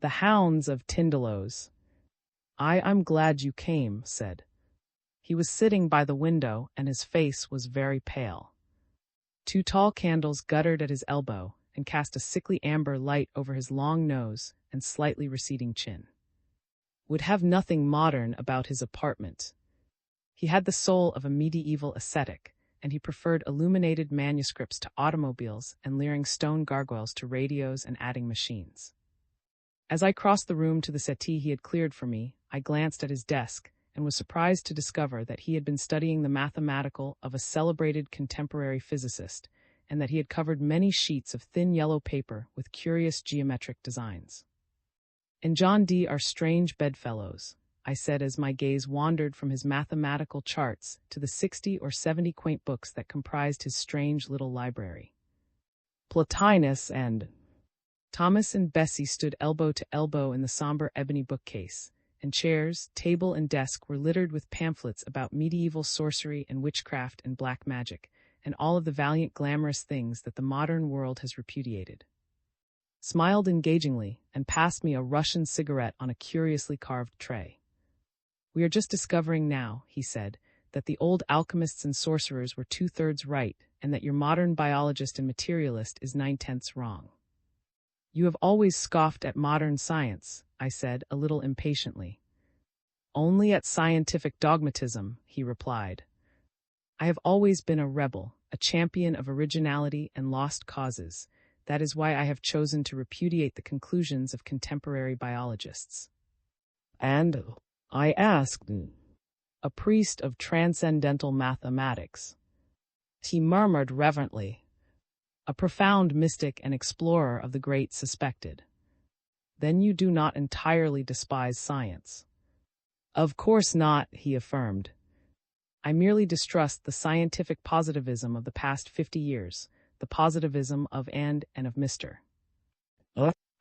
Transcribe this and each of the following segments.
The hounds of Tindalos. I'm glad you came, said. He was sitting by the window, and his face was very pale. 2 tall candles guttered at his elbow and cast a sickly amber light over his long nose and slightly receding chin. Would have nothing modern about his apartment. He had the soul of a medieval ascetic, and he preferred illuminated manuscripts to automobiles and leering stone gargoyles to radios and adding machines. As I crossed the room to the settee he had cleared for me, I glanced at his desk and was surprised to discover that he had been studying the mathematical of a celebrated contemporary physicist, and that he had covered many sheets of thin yellow paper with curious geometric designs. "And John D. are strange bedfellows," I said as my gaze wandered from his mathematical charts to the 60 or 70 quaint books that comprised his strange little library. Plotinus and Thomas and Bessie stood elbow to elbow in the somber ebony bookcase, and chairs, table, and desk were littered with pamphlets about medieval sorcery and witchcraft and black magic, and all of the valiant glamorous things that the modern world has repudiated. Smiled engagingly, and passed me a Russian cigarette on a curiously carved tray. "We are just discovering now," he said, "that the old alchemists and sorcerers were 2/3 right, and that your modern biologist and materialist is 9/10 wrong." "You have always scoffed at modern science," I said, a little impatiently. "Only at scientific dogmatism," he replied. "I have always been a rebel, a champion of originality and lost causes. That is why I have chosen to repudiate the conclusions of contemporary biologists." "And," I asked, "a priest of transcendental mathematics?" He murmured reverently. "A profound mystic and explorer of the great suspected." "Then you do not entirely despise science." "Of course not," he affirmed. "I merely distrust the scientific positivism of the past 50 years, the positivism of and of Mr.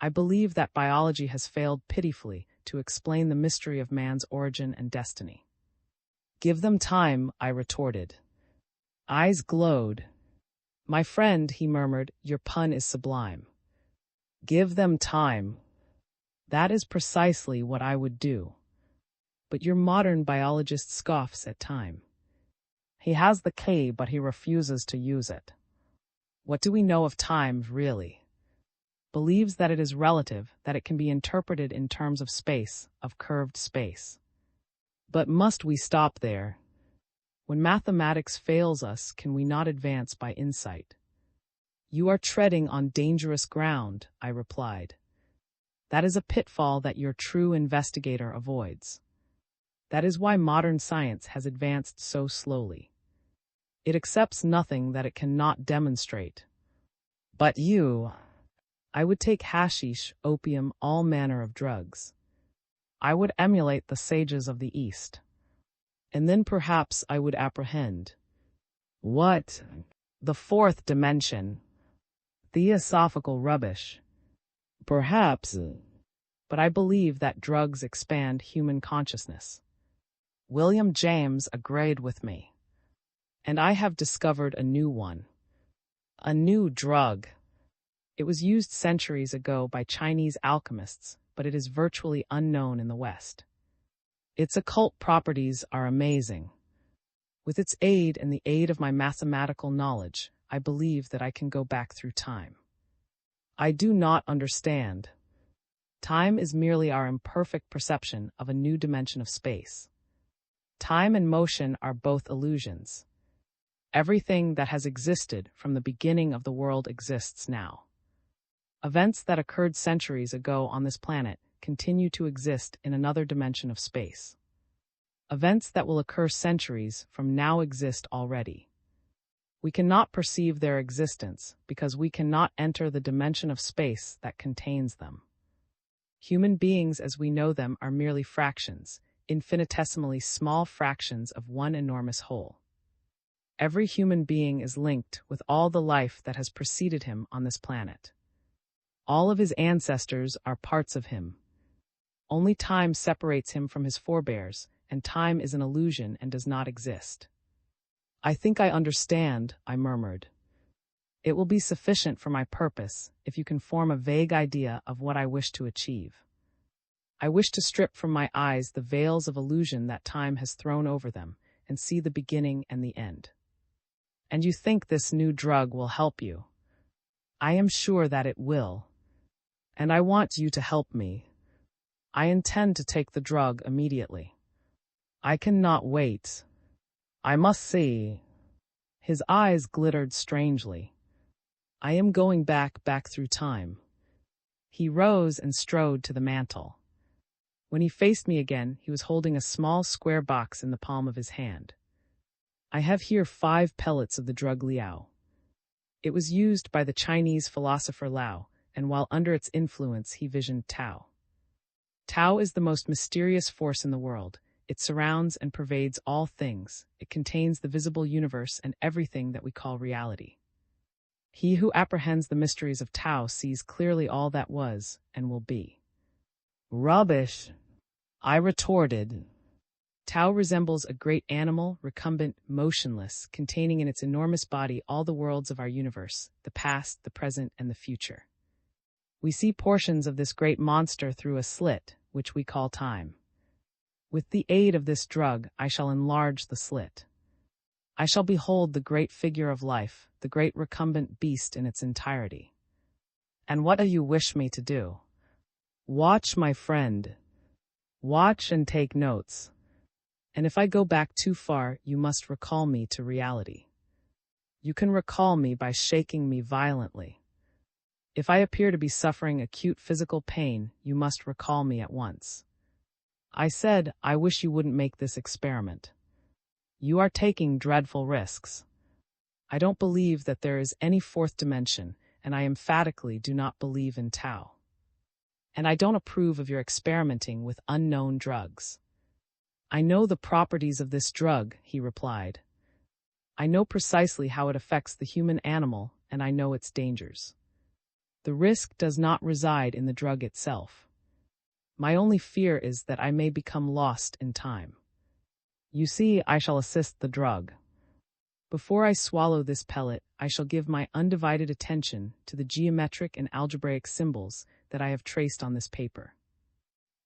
I believe that biology has failed pitifully to explain the mystery of man's origin and destiny." "Give them time," I retorted. Eyes glowed. "My friend," he murmured, "your pun is sublime." "Give them time." That is precisely what I would do. But your modern biologist scoffs at time. He has the key, but he refuses to use it. What do we know of time, really? Believes that it is relative, that it can be interpreted in terms of space, of curved space. But must we stop there? When mathematics fails us, can we not advance by insight? "You are treading on dangerous ground," I replied. "That is a pitfall that your true investigator avoids. That is why modern science has advanced so slowly. It accepts nothing that it cannot demonstrate." "But you—" "I would take hashish, opium, all manner of drugs. I would emulate the sages of the East. And then perhaps I would apprehend." "What?" "The fourth dimension." "Theosophical rubbish." "Perhaps." "But I believe that drugs expand human consciousness." William James agreed with me. "And I have discovered a new one. A new drug. It was used centuries ago by Chinese alchemists, but it is virtually unknown in the West. Its occult properties are amazing. With its aid and the aid of my mathematical knowledge, I believe that I can go back through time." "I do not understand." "Time is merely our imperfect perception of a new dimension of space. Time and motion are both illusions. Everything that has existed from the beginning of the world exists now. Events that occurred centuries ago on this planet continue to exist in another dimension of space. Events that will occur centuries from now exist already. We cannot perceive their existence because we cannot enter the dimension of space that contains them. Human beings as we know them are merely fractions, infinitesimally small fractions of one enormous whole. Every human being is linked with all the life that has preceded him on this planet. All of his ancestors are parts of him. Only time separates him from his forebears, and time is an illusion and does not exist." "I think I understand," I murmured. "It will be sufficient for my purpose if you can form a vague idea of what I wish to achieve." I wish to strip from my eyes the veils of illusion that time has thrown over them, and see the beginning and the end. And you think this new drug will help you? I am sure that it will. And I want you to help me. I intend to take the drug immediately. I cannot wait. I must see. His eyes glittered strangely. I am going back through time. He rose and strode to the mantel. When he faced me again, he was holding a small square box in the palm of his hand. I have here 5 pellets of the drug Liao. It was used by the Chinese philosopher Lao, and while under its influence he visioned Tao. Tao is the most mysterious force in the world. It surrounds and pervades all things. It contains the visible universe and everything that we call reality. He who apprehends the mysteries of Tao sees clearly all that was and will be. Rubbish, I retorted. Tao resembles a great animal, recumbent, motionless, containing in its enormous body all the worlds of our universe, the past, the present, and the future. We see portions of this great monster through a slit, which we call time. With the aid of this drug, I shall enlarge the slit. I shall behold the great figure of life, the great recumbent beast in its entirety. And what do you wish me to do? Watch, my friend. Watch and take notes. And if I go back too far, you must recall me to reality. You can recall me by shaking me violently. If I appear to be suffering acute physical pain, you must recall me at once. I said, I wish you wouldn't make this experiment. You are taking dreadful risks. I don't believe that there is any 4th dimension, and I emphatically do not believe in Tao. And I don't approve of your experimenting with unknown drugs. I know the properties of this drug, he replied. I know precisely how it affects the human animal, and I know its dangers. The risk does not reside in the drug itself. My only fear is that I may become lost in time. You see, I shall assist the drug. Before I swallow this pellet, I shall give my undivided attention to the geometric and algebraic symbols that I have traced on this paper.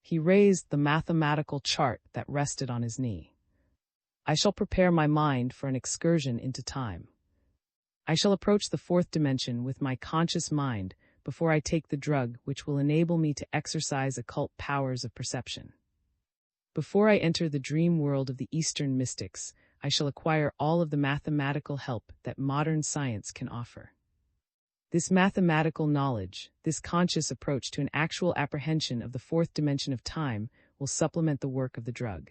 He raised the mathematical chart that rested on his knee. I shall prepare my mind for an excursion into time. I shall approach the 4th dimension with my conscious mind before I take the drug which will enable me to exercise occult powers of perception. Before I enter the dream world of the Eastern mystics, I shall acquire all of the mathematical help that modern science can offer. This mathematical knowledge, this conscious approach to an actual apprehension of the 4th dimension of time, will supplement the work of the drug.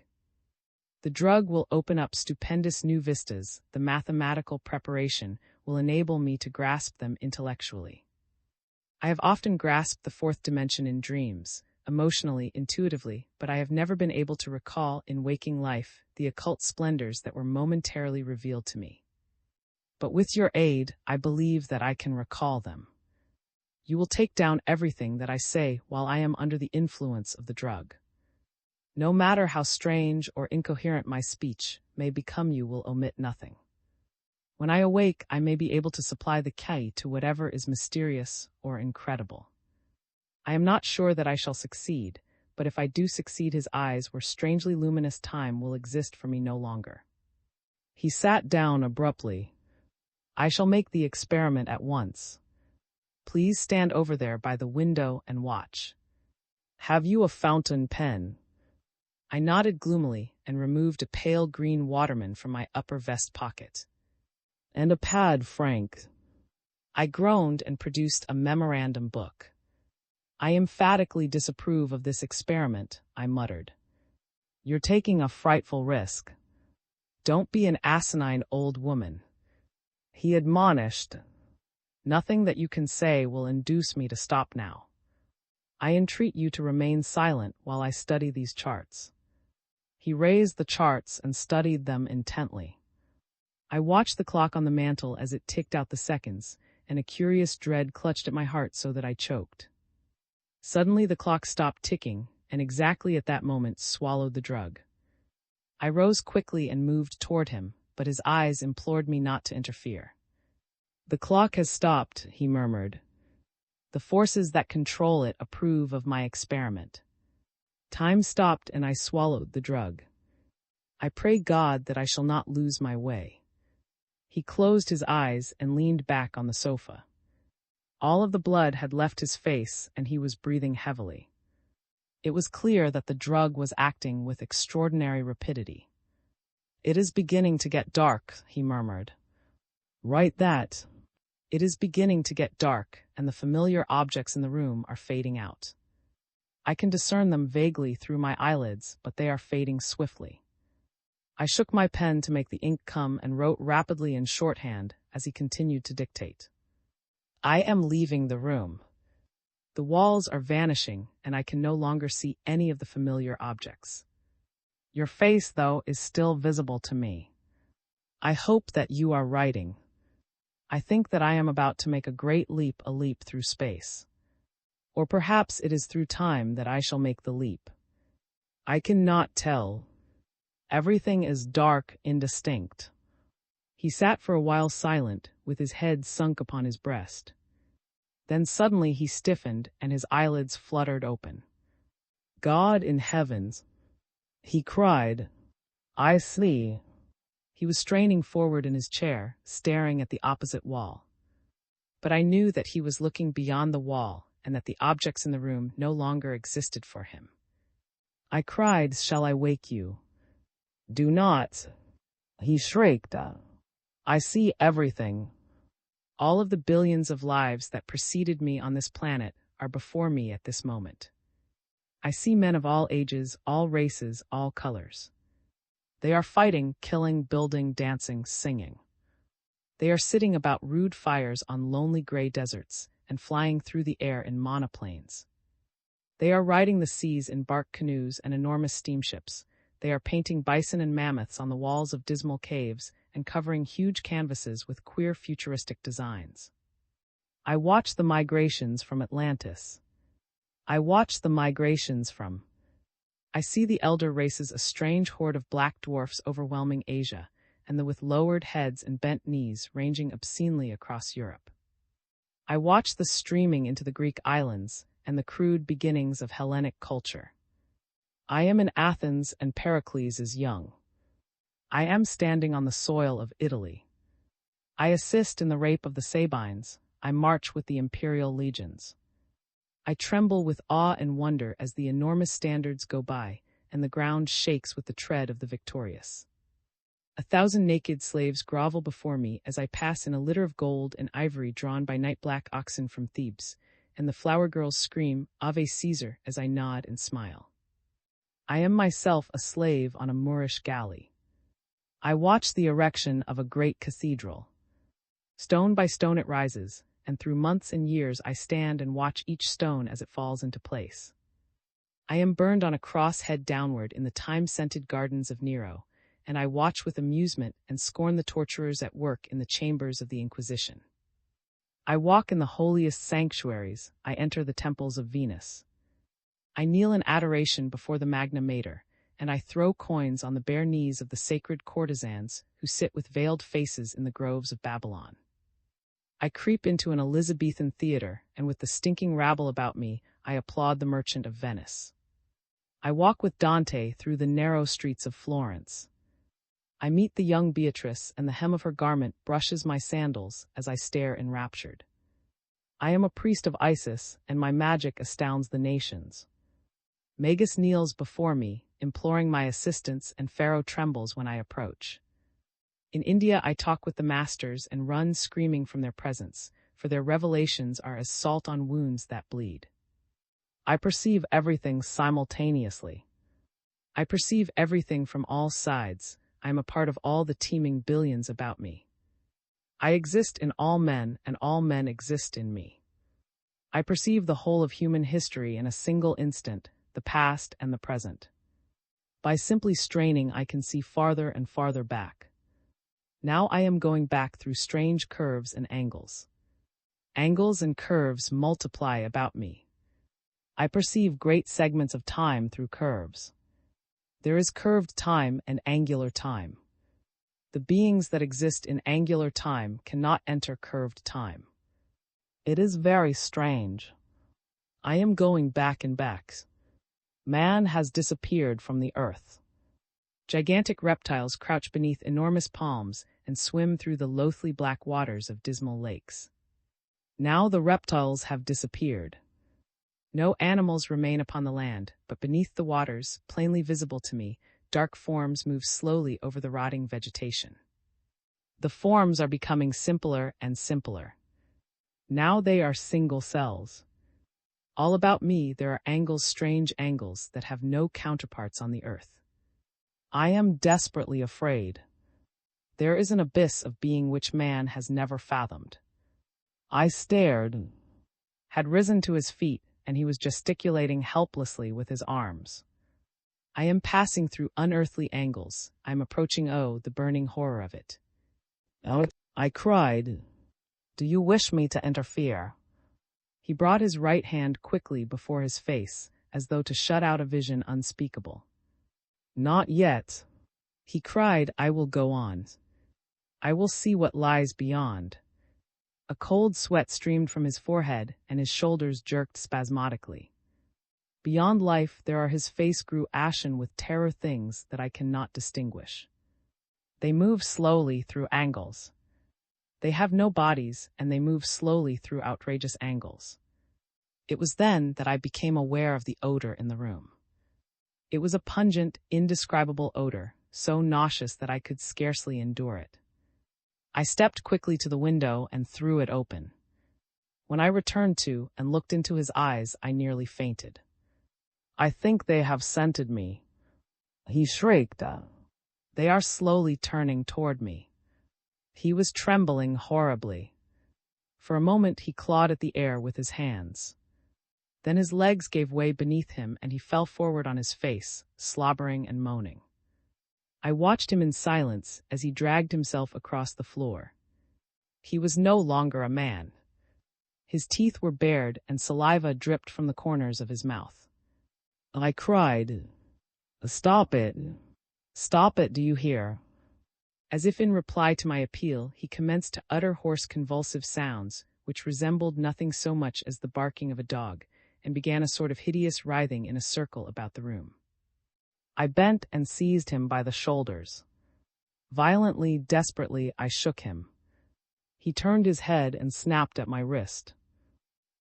The drug will open up stupendous new vistas. The mathematical preparation will enable me to grasp them intellectually. I have often grasped the 4th dimension in dreams, emotionally, intuitively, but I have never been able to recall in waking life the occult splendors that were momentarily revealed to me. But with your aid, I believe that I can recall them. You will take down everything that I say while I am under the influence of the drug. No matter how strange or incoherent my speech may become, you will omit nothing. When I awake, I may be able to supply the key to whatever is mysterious or incredible. I am not sure that I shall succeed, but if I do succeed, his eyes where strangely luminous time will exist for me no longer. He sat down abruptly. I shall make the experiment at once. Please stand over there by the window and watch. Have you a fountain pen? I nodded gloomily and removed a pale green Waterman from my upper vest pocket. And a pad, Frank. I groaned and produced a memorandum book. I emphatically disapprove of this experiment, I muttered. You're taking a frightful risk. Don't be an asinine old woman. He admonished. Nothing that you can say will induce me to stop now. I entreat you to remain silent while I study these charts. He raised the charts and studied them intently. I watched the clock on the mantel as it ticked out the seconds, and a curious dread clutched at my heart so that I choked. Suddenly the clock stopped ticking, and exactly at that moment swallowed the drug. I rose quickly and moved toward him, but his eyes implored me not to interfere. The clock has stopped, he murmured. The forces that control it approve of my experiment. Time stopped and I swallowed the drug. I pray God that I shall not lose my way. He closed his eyes and leaned back on the sofa. All of the blood had left his face and he was breathing heavily. It was clear that the drug was acting with extraordinary rapidity. "It is beginning to get dark," he murmured. "Right that. It is beginning to get dark, and the familiar objects in the room are fading out. I can discern them vaguely through my eyelids, but they are fading swiftly." I shook my pen to make the ink come and wrote rapidly in shorthand as he continued to dictate. "I am leaving the room. The walls are vanishing, and I can no longer see any of the familiar objects. Your face, though, is still visible to me. I hope that you are writing. I think that I am about to make a great leap, a leap through space. Or perhaps it is through time that I shall make the leap. I cannot tell. Everything is dark, indistinct." He sat for a while silent, with his head sunk upon his breast. Then suddenly he stiffened and his eyelids fluttered open. "God in heavens!" he cried. "I see." He was straining forward in his chair, staring at the opposite wall. But I knew that he was looking beyond the wall and that the objects in the room no longer existed for him. I cried, "Shall I wake you?" "Do not," he shrieked. "I see everything. All of the billions of lives that preceded me on this planet are before me at this moment. I see men of all ages, all races, all colors. They are fighting, killing, building, dancing, singing. They are sitting about rude fires on lonely gray deserts and flying through the air in monoplanes. They are riding the seas in bark canoes and enormous steamships. They are painting bison and mammoths on the walls of dismal caves and covering huge canvases with queer futuristic designs. I watch the migrations from Atlantis. I watch the migrations from... I see the elder races, a strange horde of black dwarfs overwhelming Asia, and the with lowered heads and bent knees ranging obscenely across Europe. I watch the streaming into the Greek islands and the crude beginnings of Hellenic culture. I am in Athens and Pericles is young. I am standing on the soil of Italy. I assist in the rape of the Sabines. I march with the imperial legions. I tremble with awe and wonder as the enormous standards go by, and the ground shakes with the tread of the victorious. 1,000 naked slaves grovel before me as I pass in a litter of gold and ivory drawn by night-black oxen from Thebes, and the flower girls scream, "Ave Caesar," as I nod and smile. I am myself a slave on a Moorish galley. I watch the erection of a great cathedral. Stone by stone it rises, and through months and years I stand and watch each stone as it falls into place. I am burned on a cross head downward in the time-scented gardens of Nero, and I watch with amusement and scorn the torturers at work in the chambers of the Inquisition. I walk in the holiest sanctuaries. I enter the temples of Venus. I kneel in adoration before the Magna Mater, and I throw coins on the bare knees of the sacred courtesans who sit with veiled faces in the groves of Babylon. I creep into an Elizabethan theater, and with the stinking rabble about me, I applaud the Merchant of Venice. I walk with Dante through the narrow streets of Florence. I meet the young Beatrice, and the hem of her garment brushes my sandals as I stare enraptured. I am a priest of Isis, and my magic astounds the nations. Magus kneels before me, imploring my assistance, and Pharaoh trembles when I approach. In India I talk with the masters and run screaming from their presence, for their revelations are as salt on wounds that bleed. I perceive everything simultaneously. I perceive everything from all sides. I am a part of all the teeming billions about me. I exist in all men, and all men exist in me. I perceive the whole of human history in a single instant, the past and the present. By simply straining, I can see farther and farther back. Now I am going back through strange curves and angles. Angles and curves multiply about me. I perceive great segments of time through curves. There is curved time and angular time. The beings that exist in angular time cannot enter curved time. It is very strange. I am going back and back. Man has disappeared from the earth. Gigantic reptiles crouch beneath enormous palms and swim through the loathly black waters of dismal lakes. Now the reptiles have disappeared. No animals remain upon the land, but beneath the waters, plainly visible to me, dark forms move slowly over the rotting vegetation. The forms are becoming simpler and simpler. Now they are single cells. All about me there are angles, strange angles, that have no counterparts on the earth. I am desperately afraid. There is an abyss of being which man has never fathomed. I stared, had risen to his feet, and he was gesticulating helplessly with his arms. I am passing through unearthly angles. I am approaching, oh, the burning horror of it. I cried, "Do you wish me to interfere?" He brought his right hand quickly before his face, as though to shut out a vision unspeakable. "Not yet," he cried. "I will go on. I will see what lies beyond." A cold sweat streamed from his forehead, and his shoulders jerked spasmodically. Beyond life, his face grew ashen with terror, things that I cannot distinguish. They move slowly through angles. They have no bodies, and they move slowly through outrageous angles. It was then that I became aware of the odor in the room. It was a pungent, indescribable odor, so nauseous that I could scarcely endure it. I stepped quickly to the window and threw it open. When I returned to and looked into his eyes, I nearly fainted. "I think they have scented me," he shrieked. "They are slowly turning toward me." He was trembling horribly. For a moment he clawed at the air with his hands. Then his legs gave way beneath him and he fell forward on his face, slobbering and moaning. I watched him in silence as he dragged himself across the floor. He was no longer a man. His teeth were bared and saliva dripped from the corners of his mouth. I cried, "Stop it! Stop it, do you hear?" As if in reply to my appeal, he commenced to utter hoarse convulsive sounds, which resembled nothing so much as the barking of a dog, and began a sort of hideous writhing in a circle about the room. I bent and seized him by the shoulders. Violently, desperately, I shook him. He turned his head and snapped at my wrist.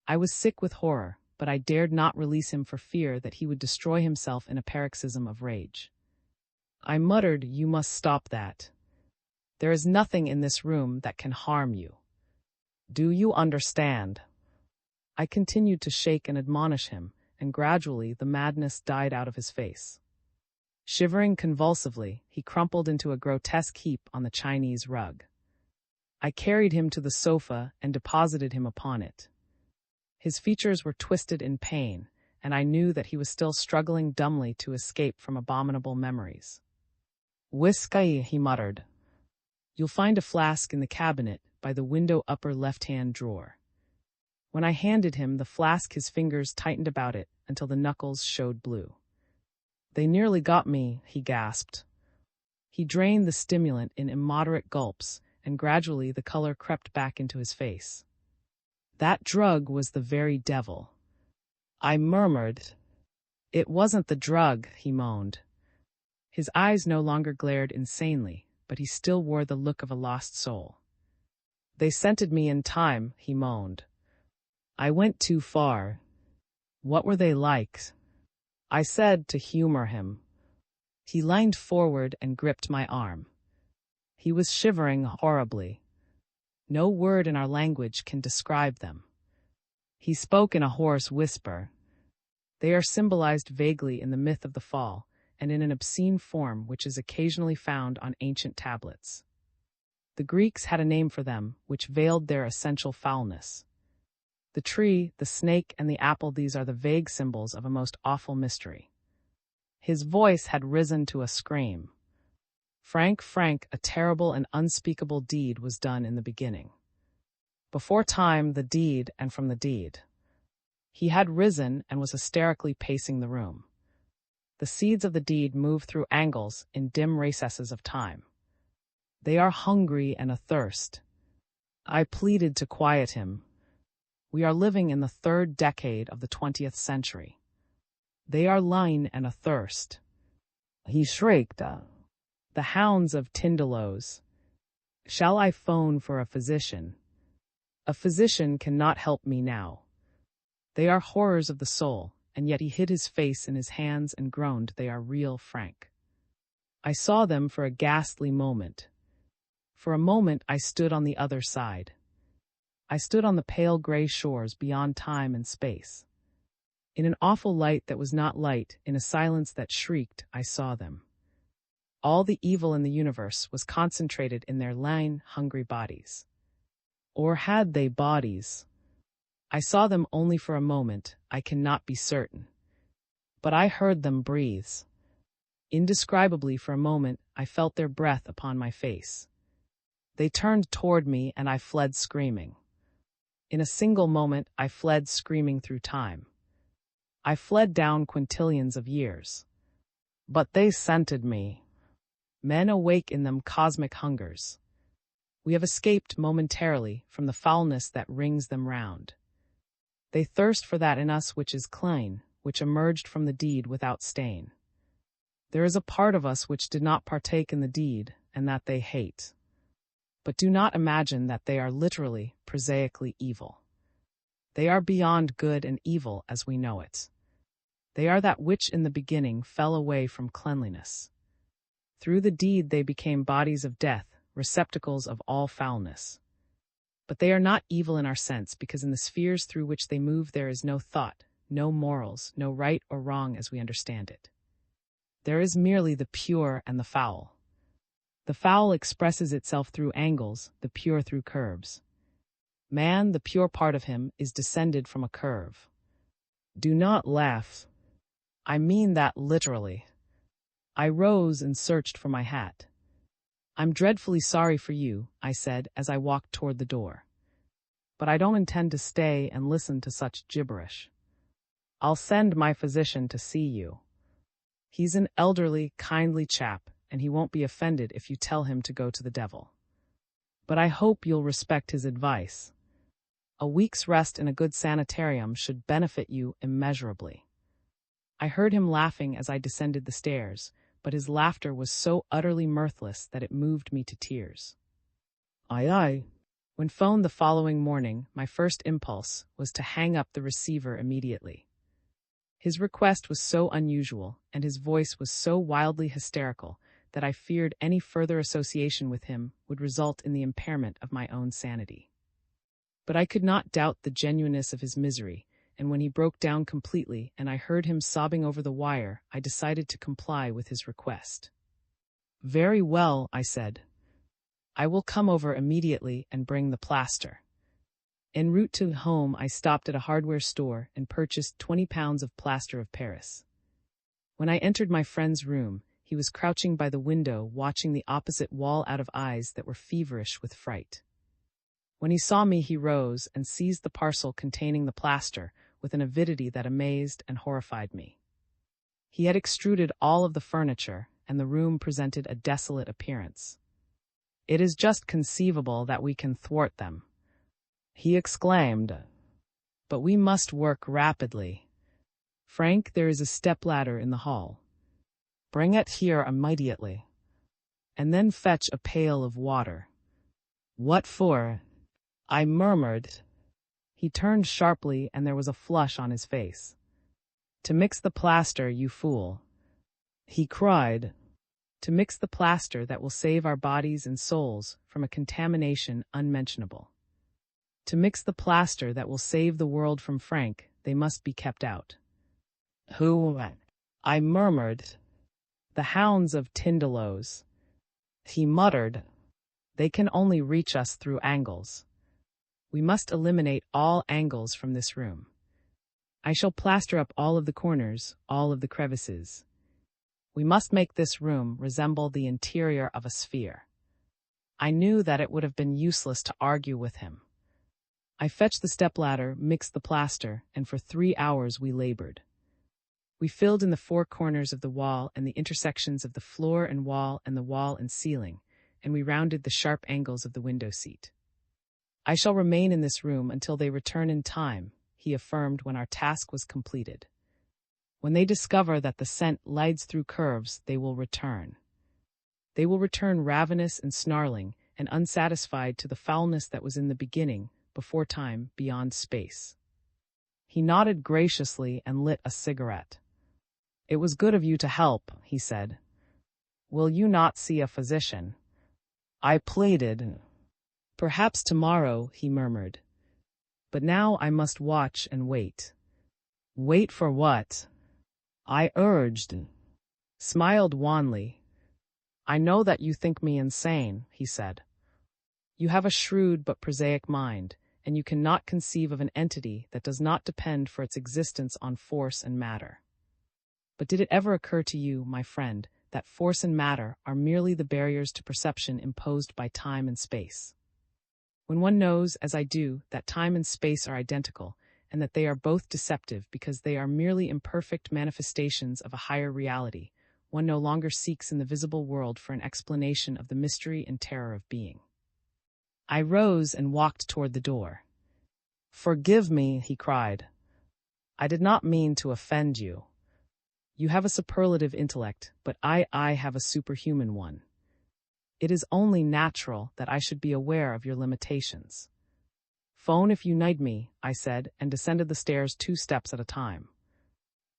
I was sick with horror, but I dared not release him for fear that he would destroy himself in a paroxysm of rage. I muttered, "You must stop that. There is nothing in this room that can harm you. Do you understand?" I continued to shake and admonish him, and gradually the madness died out of his face. Shivering convulsively, he crumpled into a grotesque heap on the Chinese rug. I carried him to the sofa and deposited him upon it. His features were twisted in pain, and I knew that he was still struggling dumbly to escape from abominable memories. "Whiskey," he muttered. "You'll find a flask in the cabinet by the window upper left-hand drawer." When I handed him the flask, his fingers tightened about it until the knuckles showed blue. "They nearly got me," he gasped. He drained the stimulant in immoderate gulps, and gradually the color crept back into his face. "That drug was the very devil." I murmured. "It wasn't the drug," he moaned. His eyes no longer glared insanely, but he still wore the look of a lost soul. "They scented me in time," he moaned. "I went too far." "What were they like?" I said to humor him. He leaned forward and gripped my arm. He was shivering horribly. No word in our language can describe them. He spoke in a hoarse whisper. They are symbolized vaguely in the myth of the fall, and in an obscene form which is occasionally found on ancient tablets. The Greeks had a name for them, which veiled their essential foulness. The tree, the snake, and the apple, these are the vague symbols of a most awful mystery. His voice had risen to a scream. Frank, a terrible and unspeakable deed was done in the beginning. Before time, the deed, and from the deed. He had risen and was hysterically pacing the room. The seeds of the deed move through angles in dim recesses of time. They are hungry and athirst. I pleaded to quiet him. We are living in the 3rd decade of the 20th century. They are line and athirst. He shrieked. The hounds of Tindalos. Shall I phone for a physician? A physician cannot help me now. They are horrors of the soul, and yet he hid his face in his hands and groaned, they are real, Frank. I saw them for a ghastly moment. For a moment I stood on the other side. I stood on the pale gray shores beyond time and space. In an awful light that was not light, in a silence that shrieked, I saw them. All the evil in the universe was concentrated in their lean, hungry bodies. Or had they bodies? I saw them only for a moment, I cannot be certain. But I heard them breathe. Indescribably for a moment, I felt their breath upon my face. They turned toward me and I fled screaming. In a single moment, I fled screaming through time. I fled down quintillions of years. But they scented me. Men awake in them cosmic hungers. We have escaped momentarily from the foulness that rings them round. They thirst for that in us which is clean, which emerged from the deed without stain. There is a part of us which did not partake in the deed, and that they hate. But do not imagine that they are literally, prosaically evil. They are beyond good and evil as we know it. They are that which in the beginning fell away from cleanliness. Through the deed they became bodies of death, receptacles of all foulness. But they are not evil in our sense, because in the spheres through which they move there is no thought, no morals, no right or wrong as we understand it. There is merely the pure and the foul. The foul expresses itself through angles, the pure through curves. Man, the pure part of him, is descended from a curve. Do not laugh. I mean that literally. I rose and searched for my hat. I'm dreadfully sorry for you, I said as I walked toward the door. But I don't intend to stay and listen to such gibberish. I'll send my physician to see you. He's an elderly, kindly chap, and he won't be offended if you tell him to go to the devil. But I hope you'll respect his advice. A week's rest in a good sanitarium should benefit you immeasurably. I heard him laughing as I descended the stairs, but his laughter was so utterly mirthless that it moved me to tears. Aye. When phoned the following morning, my first impulse was to hang up the receiver immediately. His request was so unusual, and his voice was so wildly hysterical, that I feared any further association with him would result in the impairment of my own sanity. But I could not doubt the genuineness of his misery, and when he broke down completely and I heard him sobbing over the wire, I decided to comply with his request. Very well, I said. I will come over immediately and bring the plaster. En route to home, I stopped at a hardware store and purchased 20 pounds of plaster of Paris. When I entered my friend's room, he was crouching by the window, watching the opposite wall out of eyes that were feverish with fright. When he saw me, he rose and seized the parcel containing the plaster with an avidity that amazed and horrified me. He had extruded all of the furniture, and the room presented a desolate appearance. It is just conceivable that we can thwart them, he exclaimed. But we must work rapidly. Frank, there is a stepladder in the hall. Bring it here immediately. And then fetch a pail of water. What for? I murmured. He turned sharply and there was a flush on his face. To mix the plaster, you fool. He cried. To mix the plaster that will save our bodies and souls from a contamination unmentionable. To mix the plaster that will save the world from Frank, they must be kept out. Who? I murmured. The hounds of Tindalos. He muttered. They can only reach us through angles. We must eliminate all angles from this room. I shall plaster up all of the corners, all of the crevices. We must make this room resemble the interior of a sphere. I knew that it would have been useless to argue with him. I fetched the stepladder, mixed the plaster, and for 3 hours we labored. We filled in the 4 corners of the wall and the intersections of the floor and the wall and ceiling, and we rounded the sharp angles of the window seat. I shall remain in this room until they return in time, he affirmed when our task was completed. When they discover that the scent leads through curves, they will return. They will return ravenous and snarling, and unsatisfied to the foulness that was in the beginning, before time, beyond space. He nodded graciously and lit a cigarette. "It was good of you to help," he said. "Will you not see a physician?" I pleaded. "Perhaps tomorrow," he murmured. "But now I must watch and wait." "Wait for what?" I urged. Smiled wanly. "I know that you think me insane," he said. "You have a shrewd but prosaic mind, and you cannot conceive of an entity that does not depend for its existence on force and matter. But did it ever occur to you, my friend, that force and matter are merely the barriers to perception imposed by time and space? When one knows, as I do, that time and space are identical, and that they are both deceptive because they are merely imperfect manifestations of a higher reality, one no longer seeks in the visible world for an explanation of the mystery and terror of being." I rose and walked toward the door. "Forgive me," he cried. "I did not mean to offend you. You have a superlative intellect, but I have a superhuman one. It is only natural that I should be aware of your limitations." "Phone if you need me," I said, and descended the stairs 2 steps at a time.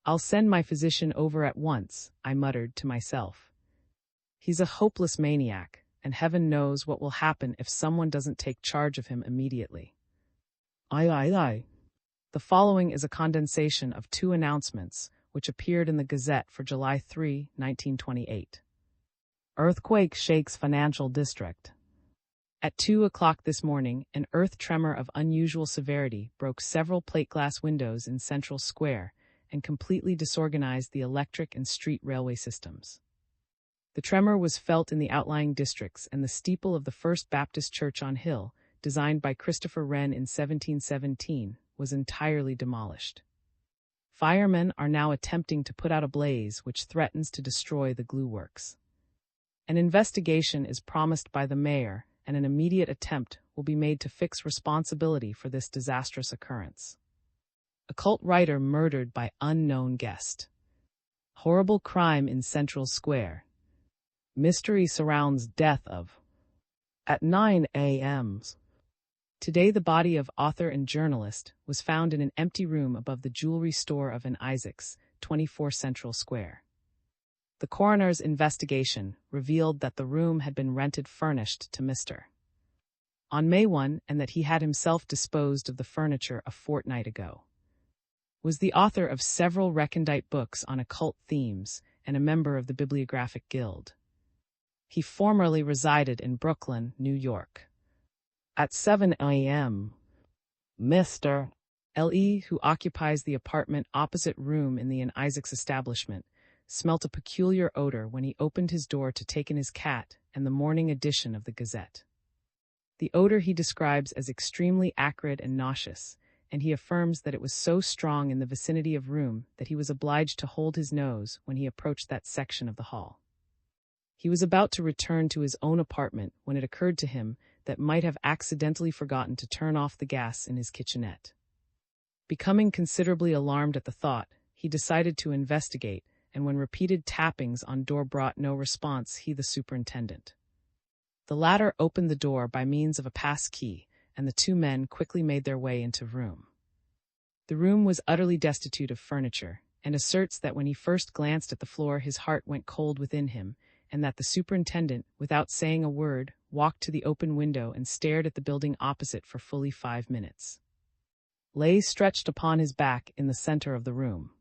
"I'll send my physician over at once," I muttered to myself. "He's a hopeless maniac, and heaven knows what will happen if someone doesn't take charge of him immediately." Aye. The following is a condensation of 2 announcements which appeared in the Gazette for July 3, 1928. Earthquake shakes financial district. At 2 o'clock this morning, an earth tremor of unusual severity broke several plate glass windows in Central Square and completely disorganized the electric and street railway systems. The tremor was felt in the outlying districts, and the steeple of the First Baptist Church on Hill, designed by Christopher Wren in 1717, was entirely demolished. Firemen are now attempting to put out a blaze which threatens to destroy the glue works. An investigation is promised by the mayor, and an immediate attempt will be made to fix responsibility for this disastrous occurrence. Occult writer murdered by unknown guest. Horrible crime in Central Square. Mystery surrounds death of. At 9 a.m. Today, the body of author and journalist was found in an empty room above the jewelry store of an Isaacs, 24 Central Square. The coroner's investigation revealed that the room had been rented furnished to Mr. on May 1, and that he had himself disposed of the furniture a fortnight ago. Was the author of several recondite books on occult themes and a member of the Bibliographic Guild. He formerly resided in Brooklyn, New York. At 7 a.m., Mr. L.E., who occupies the apartment opposite room in the N. Isaacs establishment, smelt a peculiar odor when he opened his door to take in his cat and the morning edition of the Gazette. The odor he describes as extremely acrid and nauseous, and he affirms that it was so strong in the vicinity of room that he was obliged to hold his nose when he approached that section of the hall. He was about to return to his own apartment when it occurred to him that might have accidentally forgotten to turn off the gas in his kitchenette. Becoming considerably alarmed at the thought, he decided to investigate, and when repeated tappings on door brought no response, he the superintendent. The latter opened the door by means of a pass key, and the 2 men quickly made their way into room. The room was utterly destitute of furniture, and asserts that when he first glanced at the floor his heart went cold within him, and that the superintendent, without saying a word, walked to the open window and stared at the building opposite for fully 5 minutes. Lay stretched upon his back in the center of the room.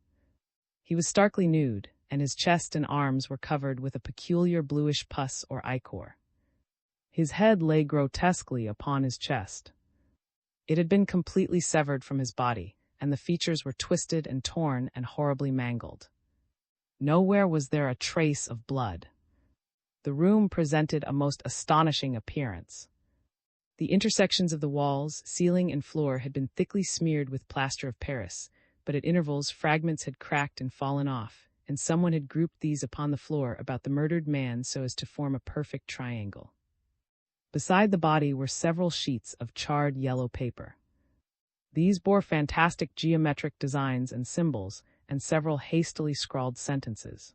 He was starkly nude, and his chest and arms were covered with a peculiar bluish pus or ichor. His head lay grotesquely upon his chest. It had been completely severed from his body, and the features were twisted and torn and horribly mangled. Nowhere was there a trace of blood. The room presented a most astonishing appearance. The intersections of the walls, ceiling, and floor had been thickly smeared with plaster of Paris, but at intervals fragments had cracked and fallen off, and someone had grouped these upon the floor about the murdered man so as to form a perfect triangle. Beside the body were several sheets of charred yellow paper. These bore fantastic geometric designs and symbols, and several hastily scrawled sentences.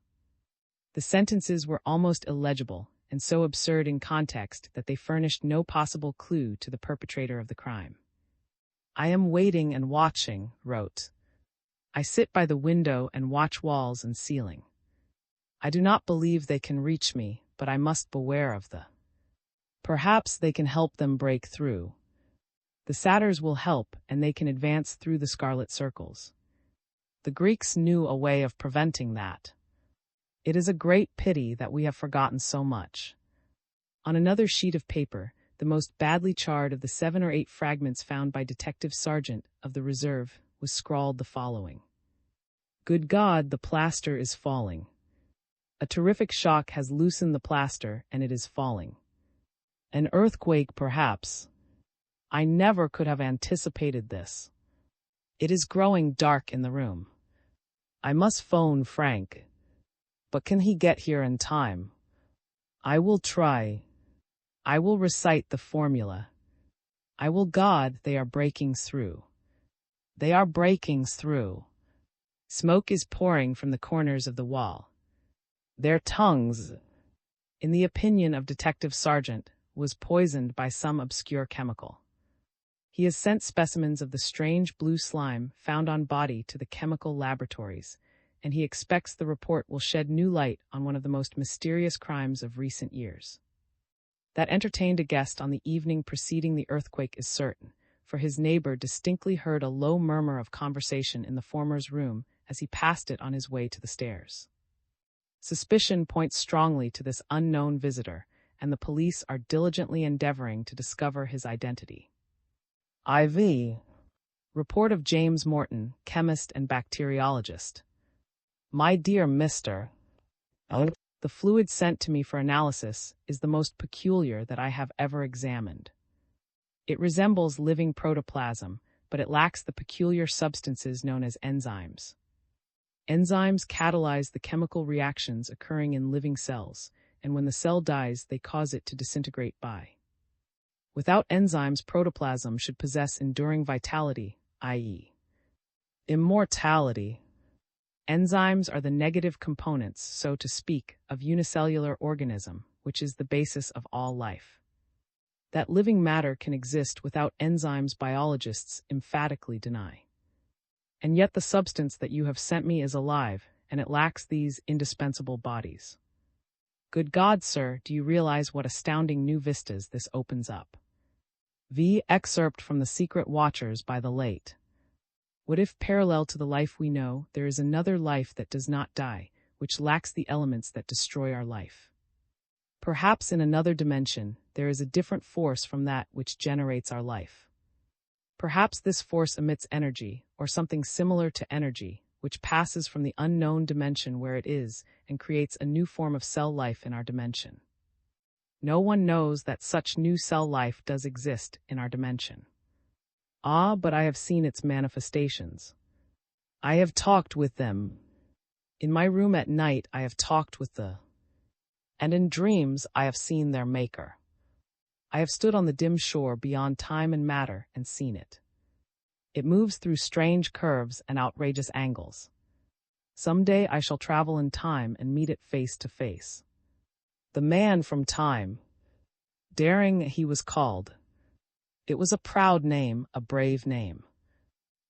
The sentences were almost illegible and so absurd in context that they furnished no possible clue to the perpetrator of the crime. "I am waiting and watching," wrote. "I sit by the window and watch walls and ceiling. I do not believe they can reach me, but I must beware of the. Perhaps they can help them break through. The satyrs will help, and they can advance through the scarlet circles. The Greeks knew a way of preventing that. It is a great pity that we have forgotten so much." On another sheet of paper, the most badly charred of the 7 or 8 fragments found by Detective Sergeant of the Reserve, was scrawled the following: "Good God, the plaster is falling. A terrific shock has loosened the plaster, and it is falling. An earthquake, perhaps. I never could have anticipated this. It is growing dark in the room. I must phone Frank. But can he get here in time? I will try. I will recite the formula. I will. God, they are breaking through. They are breaking through. Smoke is pouring from the corners of the wall. Their tongues," in the opinion of Detective Sergeant, was poisoned by some obscure chemical. He has sent specimens of the strange blue slime found on body to the chemical laboratories, and he expects the report will shed new light on one of the most mysterious crimes of recent years. That entertained a guest on the evening preceding the earthquake is certain, for his neighbor distinctly heard a low murmur of conversation in the former's room as he passed it on his way to the stairs. Suspicion points strongly to this unknown visitor, and the police are diligently endeavoring to discover his identity. IV. Report of James Morton, chemist and bacteriologist. My dear Mr. The fluid sent to me for analysis is the most peculiar that I have ever examined. It resembles living protoplasm, but it lacks the peculiar substances known as enzymes. Enzymes catalyze the chemical reactions occurring in living cells, and when the cell dies, they cause it to disintegrate by. Without enzymes, protoplasm should possess enduring vitality, i.e., immortality. Enzymes are the negative components, so to speak, of unicellular organism, which is the basis of all life. That living matter can exist without enzymes, biologists emphatically deny. And yet the substance that you have sent me is alive, and it lacks these indispensable bodies. Good God, sir, do you realize what astounding new vistas this opens up? Excerpt from The Secret Watchers by the late. What if, parallel to the life we know, there is another life that does not die, which lacks the elements that destroy our life? Perhaps in another dimension, there is a different force from that which generates our life. Perhaps this force emits energy, or something similar to energy, which passes from the unknown dimension where it is and creates a new form of cell life in our dimension. No one knows that such new cell life does exist in our dimension. Ah, but I have seen its manifestations. I have talked with them. In my room at night I have talked with and in dreams I have seen their maker. I have stood on the dim shore beyond time and matter and seen it. It moves through strange curves and outrageous angles. Someday I shall travel in time and meet it face to face. The man from time. Daring he was called. It was a proud name, a brave name.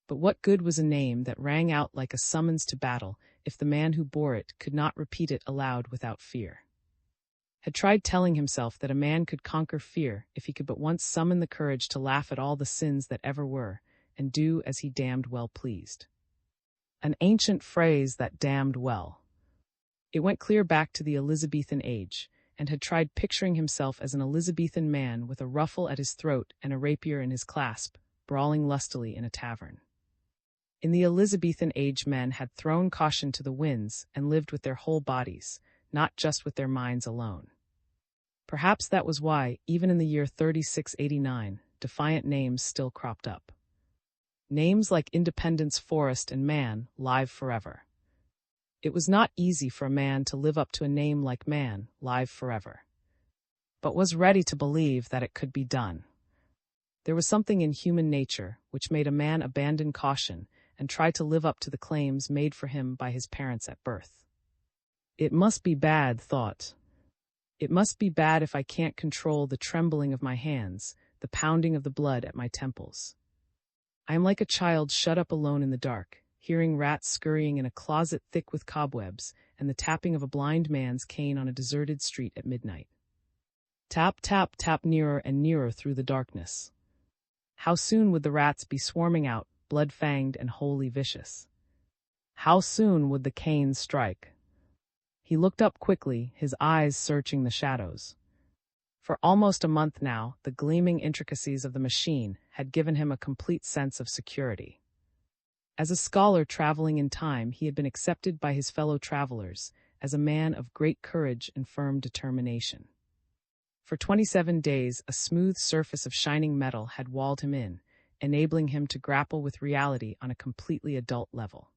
But what good was a name that rang out like a summons to battle if the man who bore it could not repeat it aloud without fear? Had tried telling himself that a man could conquer fear if he could but once summon the courage to laugh at all the sins that ever were, and do as he damned well pleased. An ancient phrase, that damned well. It went clear back to the Elizabethan age, and had tried picturing himself as an Elizabethan man with a ruffle at his throat and a rapier in his clasp, brawling lustily in a tavern. In the Elizabethan age, men had thrown caution to the winds and lived with their whole bodies, not just with their minds alone. Perhaps that was why, even in the year 3689, defiant names still cropped up. Names like Independence, Forest, and Man, live forever. It was not easy for a man to live up to a name like Man, live forever, but was ready to believe that it could be done. There was something in human nature which made a man abandon caution and try to live up to the claims made for him by his parents at birth. It must be bad, thought. It must be bad if I can't control the trembling of my hands, the pounding of the blood at my temples. I am like a child shut up alone in the dark, hearing rats scurrying in a closet thick with cobwebs, and the tapping of a blind man's cane on a deserted street at midnight. Tap, tap, tap, nearer and nearer through the darkness. How soon would the rats be swarming out, blood-fanged and wholly vicious? How soon would the canes strike? He looked up quickly, his eyes searching the shadows. For almost a month now, the gleaming intricacies of the machine had given him a complete sense of security. As a scholar traveling in time, he had been accepted by his fellow travelers as a man of great courage and firm determination. For 27 days, a smooth surface of shining metal had walled him in, enabling him to grapple with reality on a completely adult level.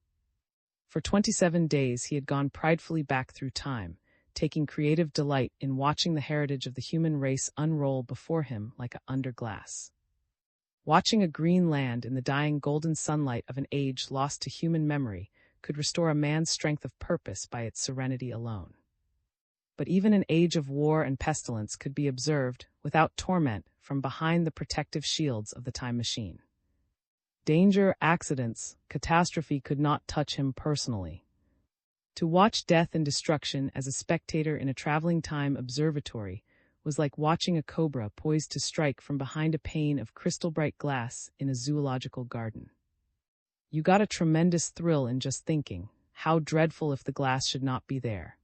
For 27 days, he had gone pridefully back through time, taking creative delight in watching the heritage of the human race unroll before him like under glass. Watching a green land in the dying golden sunlight of an age lost to human memory could restore a man's strength of purpose by its serenity alone. But even an age of war and pestilence could be observed, without torment, from behind the protective shields of the time machine. Danger, accidents, catastrophe could not touch him personally. To watch death and destruction as a spectator in a traveling time observatory was like watching a cobra poised to strike from behind a pane of crystal-bright glass in a zoological garden. You got a tremendous thrill in just thinking, how dreadful if the glass should not be there.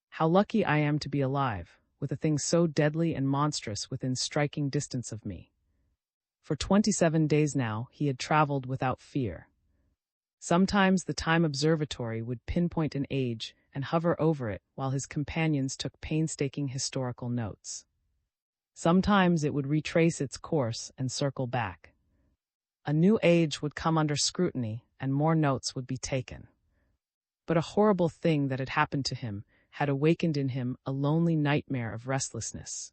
How lucky I am to be alive, with a thing so deadly and monstrous within striking distance of me. For 27 days now, he had traveled without fear. Sometimes the time observatory would pinpoint an age and hover over it while his companions took painstaking historical notes. Sometimes it would retrace its course and circle back. A new age would come under scrutiny and more notes would be taken. But a horrible thing that had happened to him had awakened in him a lonely nightmare of restlessness.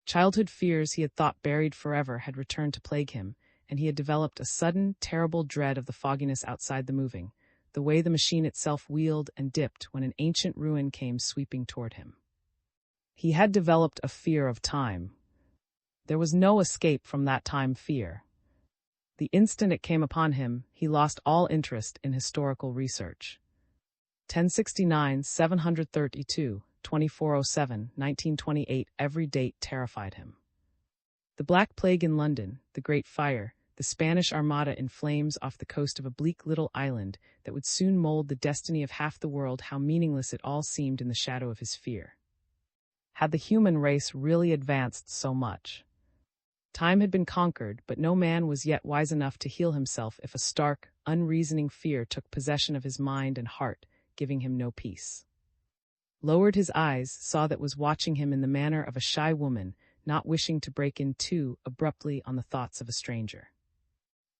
Childhood fears he had thought buried forever had returned to plague him, and he had developed a sudden, terrible dread of the fogginess outside the moving, the way the machine itself wheeled and dipped when an ancient ruin came sweeping toward him. He had developed a fear of time. There was no escape from that time fear. The instant it came upon him, he lost all interest in historical research. 1069, 732, 2407, 1928, every date terrified him. The Black Plague in London, the Great Fire, the Spanish Armada in flames off the coast of a bleak little island that would soon mold the destiny of half the world, how meaningless it all seemed in the shadow of his fear. Had the human race really advanced so much? Time had been conquered, but no man was yet wise enough to heal himself if a stark, unreasoning fear took possession of his mind and heart, giving him no peace. Lowered his eyes, saw that was watching him in the manner of a shy woman, not wishing to break in too abruptly on the thoughts of a stranger.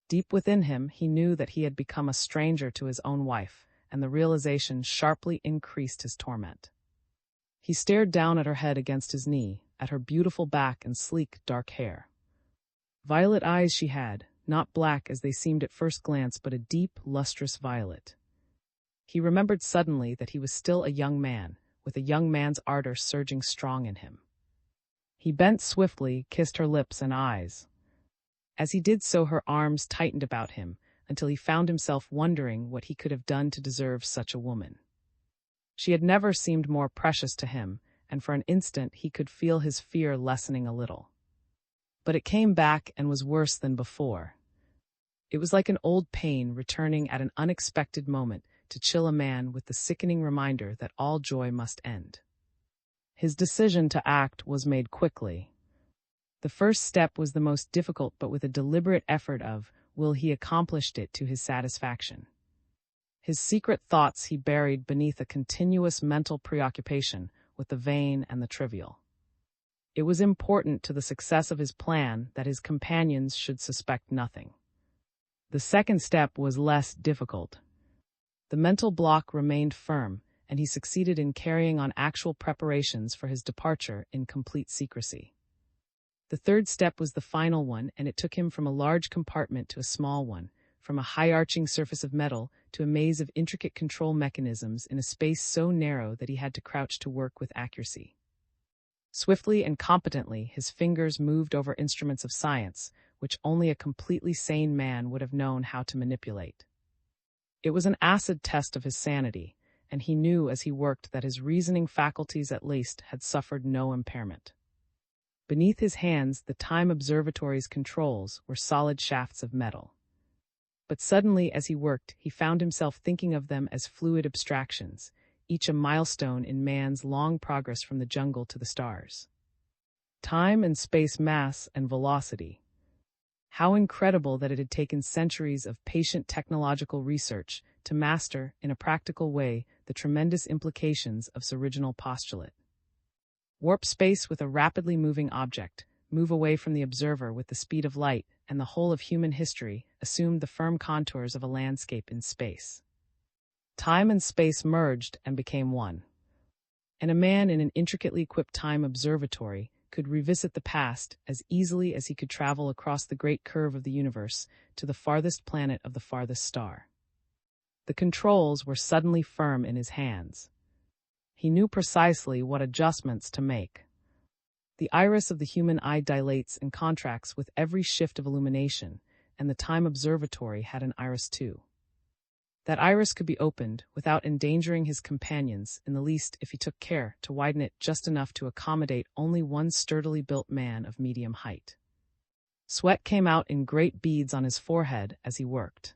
Deep within him, he knew that he had become a stranger to his own wife, and the realization sharply increased his torment. He stared down at her head against his knee, at her beautiful back and sleek, dark hair. Violet eyes she had, not black as they seemed at first glance, but a deep, lustrous violet. He remembered suddenly that he was still a young man, with a young man's ardor surging strong in him. He bent swiftly, kissed her lips and eyes. As he did so, her arms tightened about him, until he found himself wondering what he could have done to deserve such a woman. She had never seemed more precious to him, and for an instant he could feel his fear lessening a little. But it came back and was worse than before. It was like an old pain returning at an unexpected moment to chill a man with the sickening reminder that all joy must end. His decision to act was made quickly. The first step was the most difficult, but with a deliberate effort of will he accomplished it to his satisfaction. His secret thoughts he buried beneath a continuous mental preoccupation with the vain and the trivial. It was important to the success of his plan that his companions should suspect nothing. The second step was less difficult. The mental block remained firm, and he succeeded in carrying on actual preparations for his departure in complete secrecy. The third step was the final one, and it took him from a large compartment to a small one, from a high-arching surface of metal to a maze of intricate control mechanisms in a space so narrow that he had to crouch to work with accuracy. Swiftly and competently, his fingers moved over instruments of science, which only a completely sane man would have known how to manipulate. It was an acid test of his sanity, and he knew as he worked that his reasoning faculties at least had suffered no impairment. Beneath his hands, the Time Observatory's controls were solid shafts of metal. But suddenly, as he worked, he found himself thinking of them as fluid abstractions, each a milestone in man's long progress from the jungle to the stars. Time and space, mass and velocity. How incredible that it had taken centuries of patient technological research to master, in a practical way, the tremendous implications of this original postulate. Warp space with a rapidly moving object, move away from the observer with the speed of light, and the whole of human history assumed the firm contours of a landscape in space. Time and space merged and became one. And a man in an intricately equipped time observatory could revisit the past as easily as he could travel across the great curve of the universe to the farthest planet of the farthest star. The controls were suddenly firm in his hands. He knew precisely what adjustments to make. The iris of the human eye dilates and contracts with every shift of illumination, and the Time Observatory had an iris too. That iris could be opened without endangering his companions in the least if he took care to widen it just enough to accommodate only one sturdily built man of medium height. Sweat came out in great beads on his forehead as he worked.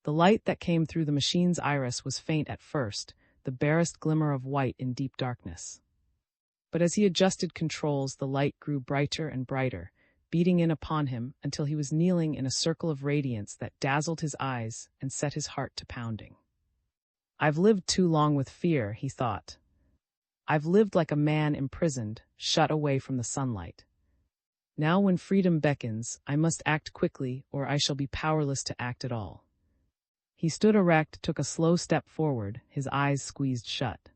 The light that came through the machine's iris was faint at first, the barest glimmer of white in deep darkness. But as he adjusted controls, the light grew brighter and brighter, beating in upon him until he was kneeling in a circle of radiance that dazzled his eyes and set his heart to pounding. I've lived too long with fear, he thought. I've lived like a man imprisoned, shut away from the sunlight. Now when freedom beckons, I must act quickly or I shall be powerless to act at all. He stood erect, took a slow step forward, his eyes squeezed shut.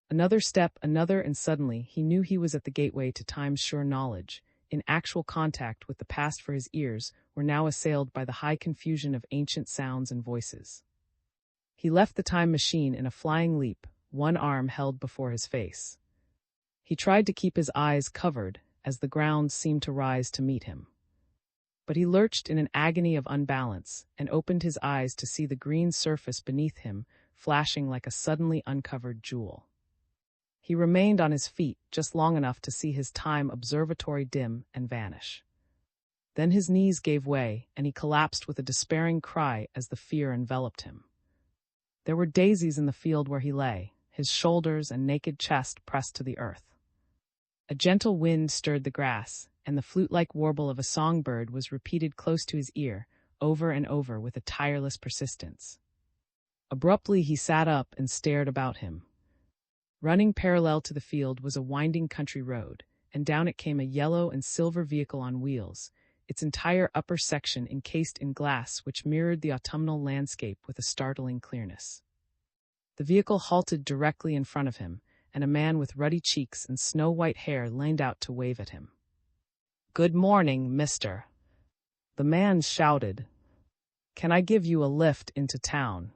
Another step, another, and suddenly he knew he was at the gateway to time's sure knowledge, in actual contact with the past, for his ears were now assailed by the high confusion of ancient sounds and voices. He left the time machine in a flying leap, one arm held before his face. He tried to keep his eyes covered as the ground seemed to rise to meet him. But he lurched in an agony of unbalance and opened his eyes to see the green surface beneath him flashing like a suddenly uncovered jewel. He remained on his feet just long enough to see his time observatory dim and vanish. Then his knees gave way, and he collapsed with a despairing cry as the fear enveloped him. There were daisies in the field where he lay, his shoulders and naked chest pressed to the earth. A gentle wind stirred the grass, and the flute-like warble of a songbird was repeated close to his ear, over and over with a tireless persistence. Abruptly he sat up and stared about him. Running parallel to the field was a winding country road, and down it came a yellow and silver vehicle on wheels, its entire upper section encased in glass which mirrored the autumnal landscape with a startling clearness. The vehicle halted directly in front of him, and a man with ruddy cheeks and snow-white hair leaned out to wave at him. "Good morning, mister," the man shouted. "Can I give you a lift into town?"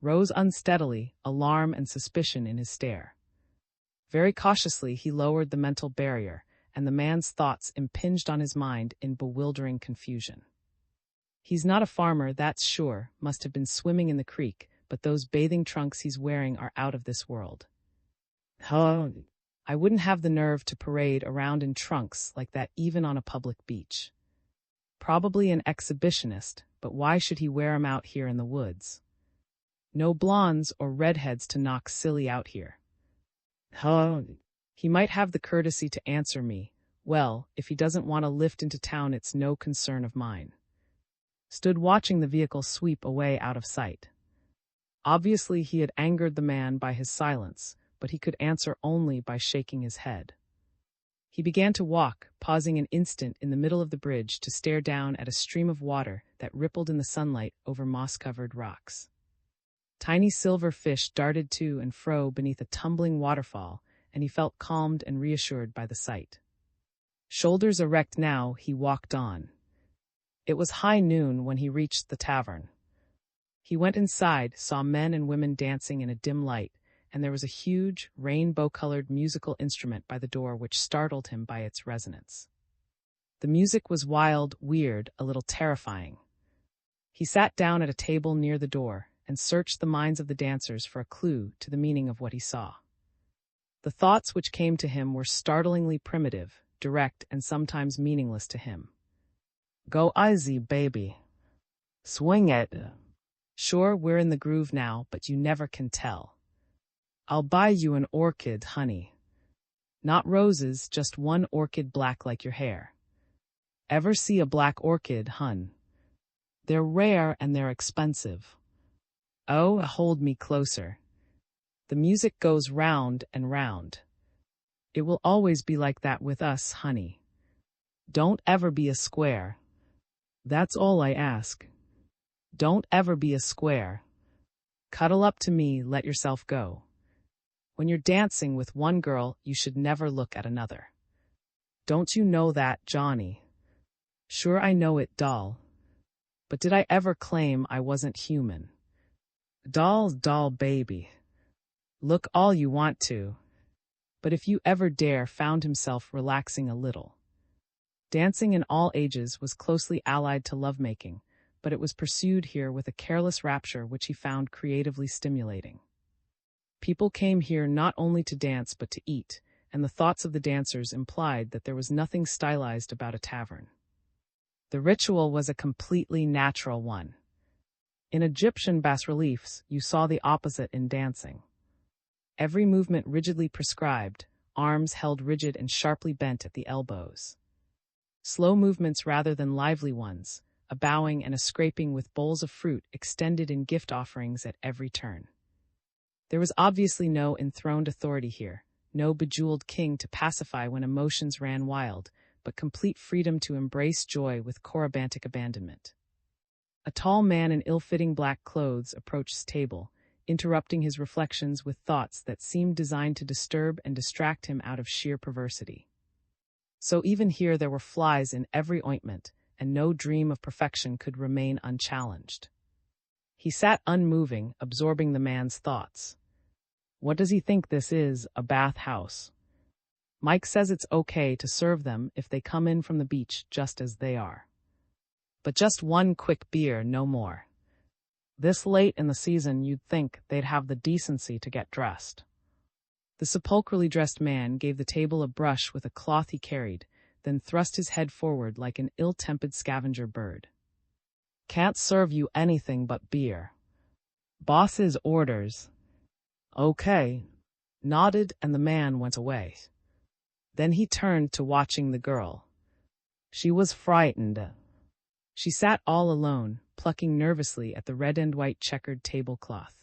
Rose unsteadily, alarm and suspicion in his stare. Very cautiously he lowered the mental barrier, and the man's thoughts impinged on his mind in bewildering confusion. "He's not a farmer, that's sure, must have been swimming in the creek, but those bathing trunks he's wearing are out of this world. I wouldn't have the nerve to parade around in trunks like that even on a public beach. Probably an exhibitionist, but why should he wear 'em out here in the woods? No blondes or redheads to knock silly out here. He might have the courtesy to answer me, well, if he doesn't want to lift into town it's no concern of mine." Stood watching the vehicle sweep away out of sight. Obviously he had angered the man by his silence, but he could answer only by shaking his head. He began to walk, pausing an instant in the middle of the bridge to stare down at a stream of water that rippled in the sunlight over moss-covered rocks. Tiny silver fish darted to and fro beneath a tumbling waterfall, and he felt calmed and reassured by the sight. Shoulders erect now, he walked on. It was high noon when he reached the tavern. He went inside, saw men and women dancing in a dim light, and there was a huge, rainbow-colored musical instrument by the door which startled him by its resonance. The music was wild, weird, a little terrifying. He sat down at a table near the door and searched the minds of the dancers for a clue to the meaning of what he saw. The thoughts which came to him were startlingly primitive, direct, and sometimes meaningless to him. Go easy, baby. Swing it. Sure, we're in the groove now, but you never can tell. I'll buy you an orchid, honey. Not roses, just one orchid black like your hair. Ever see a black orchid, hun? They're rare and they're expensive. Oh, hold me closer. The music goes round and round. It will always be like that with us, honey. Don't ever be a square. That's all I ask. Don't ever be a square. Cuddle up to me, let yourself go. When you're dancing with one girl, you should never look at another. Don't you know that, Johnny? Sure I know it, doll. But did I ever claim I wasn't human? Doll, baby. Look all you want to. But if you ever dare, found himself relaxing a little. Dancing in all ages was closely allied to lovemaking, but it was pursued here with a careless rapture which he found creatively stimulating. People came here not only to dance but to eat, and the thoughts of the dancers implied that there was nothing stylized about a tavern. The ritual was a completely natural one. In Egyptian bas-reliefs, you saw the opposite in dancing. Every movement rigidly prescribed, arms held rigid and sharply bent at the elbows. Slow movements rather than lively ones, a bowing and a scraping with bowls of fruit extended in gift offerings at every turn. There was obviously no enthroned authority here, no bejeweled king to pacify when emotions ran wild, but complete freedom to embrace joy with corybantic abandonment. A tall man in ill-fitting black clothes approached the table, interrupting his reflections with thoughts that seemed designed to disturb and distract him out of sheer perversity. So even here there were flies in every ointment, and no dream of perfection could remain unchallenged. He sat unmoving, absorbing the man's thoughts. What does he think this is, a bath house? Mike says it's okay to serve them if they come in from the beach just as they are. But just one quick beer, no more. This late in the season you'd think they'd have the decency to get dressed. The sepulchrally dressed man gave the table a brush with a cloth he carried, then thrust his head forward like an ill-tempered scavenger bird. Can't serve you anything but beer. Boss's orders. Okay. Nodded and the man went away. Then he turned to watching the girl. She was frightened. She sat all alone, plucking nervously at the red and white checkered tablecloth.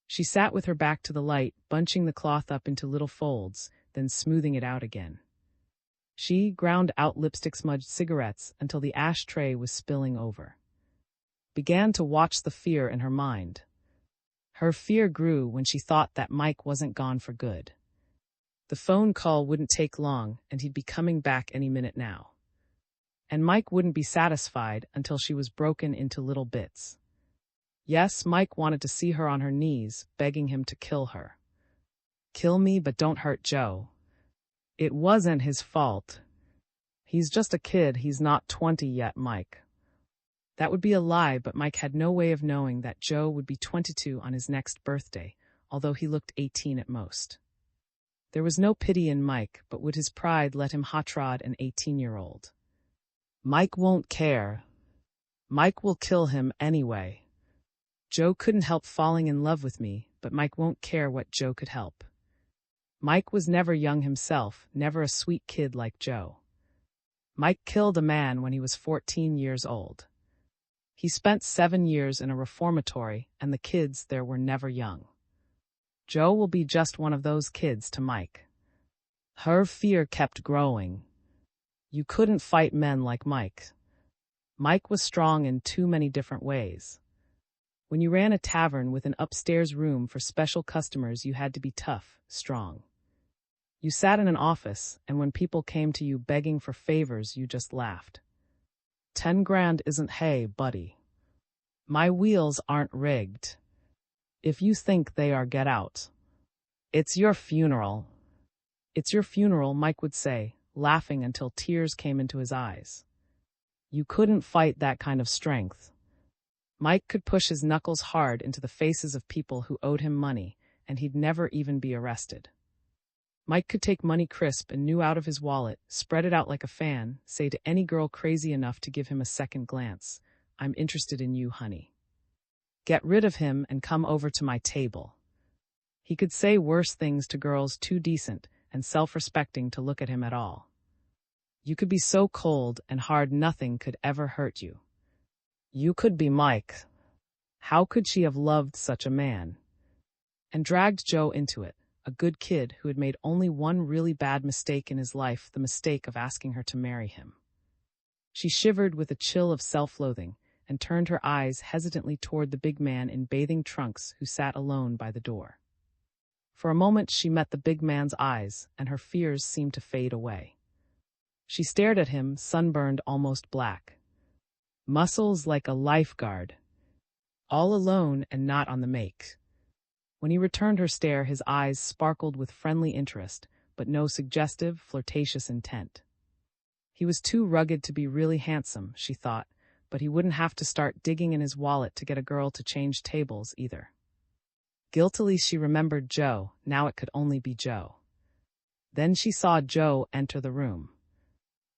She sat with her back to the light, bunching the cloth up into little folds, then smoothing it out again. She ground out lipstick-smudged cigarettes until the ashtray was spilling over. Began to watch the fear in her mind. Her fear grew when she thought that Mike wasn't gone for good. The phone call wouldn't take long, and he'd be coming back any minute now. And Mike wouldn't be satisfied until she was broken into little bits. Yes, Mike wanted to see her on her knees, begging him to kill her. Kill me, but don't hurt Joe. It wasn't his fault. He's just a kid, he's not 20 yet, Mike. That would be a lie, but Mike had no way of knowing that Joe would be 22 on his next birthday, although he looked 18 at most. There was no pity in Mike, but would his pride let him hot-rod an 18-year-old? Mike won't care. Mike will kill him anyway. Joe couldn't help falling in love with me, but Mike won't care what Joe could help. Mike was never young himself, never a sweet kid like Joe. Mike killed a man when he was 14 years old. He spent 7 years in a reformatory, and the kids there were never young. Joe will be just one of those kids to Mike. Her fear kept growing. You couldn't fight men like Mike. Mike was strong in too many different ways. When you ran a tavern with an upstairs room for special customers, you had to be tough, strong. You sat in an office, and when people came to you begging for favors, you just laughed. 10 grand isn't hay, buddy. My wheels aren't rigged. If you think they are, get out. It's your funeral. It's your funeral, Mike would say, laughing until tears came into his eyes. You couldn't fight that kind of strength. Mike could push his knuckles hard into the faces of people who owed him money, and he'd never even be arrested. Mike could take money crisp and new out of his wallet, spread it out like a fan, say to any girl crazy enough to give him a second glance, "I'm interested in you, honey. Get rid of him and come over to my table." He could say worse things to girls too decent and self-respecting to look at him at all. You could be so cold and hard nothing could ever hurt you. You could be Mike. How could she have loved such a man? And dragged Joe into it, a good kid who had made only one really bad mistake in his life, the mistake of asking her to marry him. She shivered with a chill of self-loathing and turned her eyes hesitantly toward the big man in bathing trunks who sat alone by the door. For a moment she met the big man's eyes, and her fears seemed to fade away. She stared at him, sunburned almost black. Muscles like a lifeguard. All alone and not on the make. When he returned her stare, his eyes sparkled with friendly interest, but no suggestive, flirtatious intent. He was too rugged to be really handsome, she thought, but he wouldn't have to start digging in his wallet to get a girl to change tables either. Guiltily she remembered Joe, now it could only be Joe. Then she saw Joe enter the room.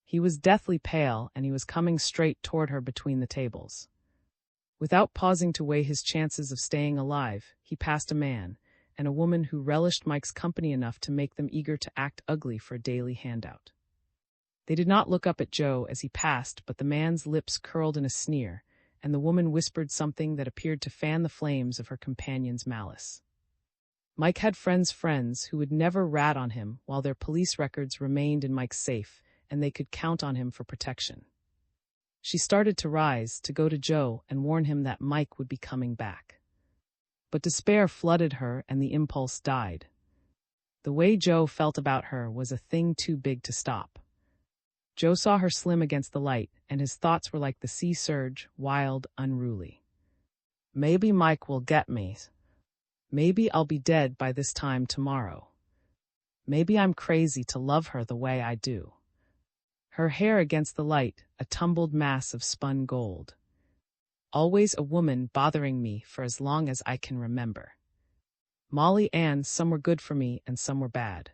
He was deathly pale, and he was coming straight toward her between the tables. Without pausing to weigh his chances of staying alive, he passed a man, and a woman who relished Mike's company enough to make them eager to act ugly for a daily handout. They did not look up at Joe as he passed, but the man's lips curled in a sneer, and the woman whispered something that appeared to fan the flames of her companion's malice. Mike had friends who would never rat on him while their police records remained in Mike's safe, and they could count on him for protection. She started to rise, to go to Joe and warn him that Mike would be coming back. But despair flooded her and the impulse died. The way Joe felt about her was a thing too big to stop. Joe saw her slim against the light, and his thoughts were like the sea surge, wild, unruly. Maybe Mike will get me. Maybe I'll be dead by this time tomorrow. Maybe I'm crazy to love her the way I do. Her hair against the light, a tumbled mass of spun gold. Always a woman bothering me for as long as I can remember. Molly Ann, some were good for me and some were bad.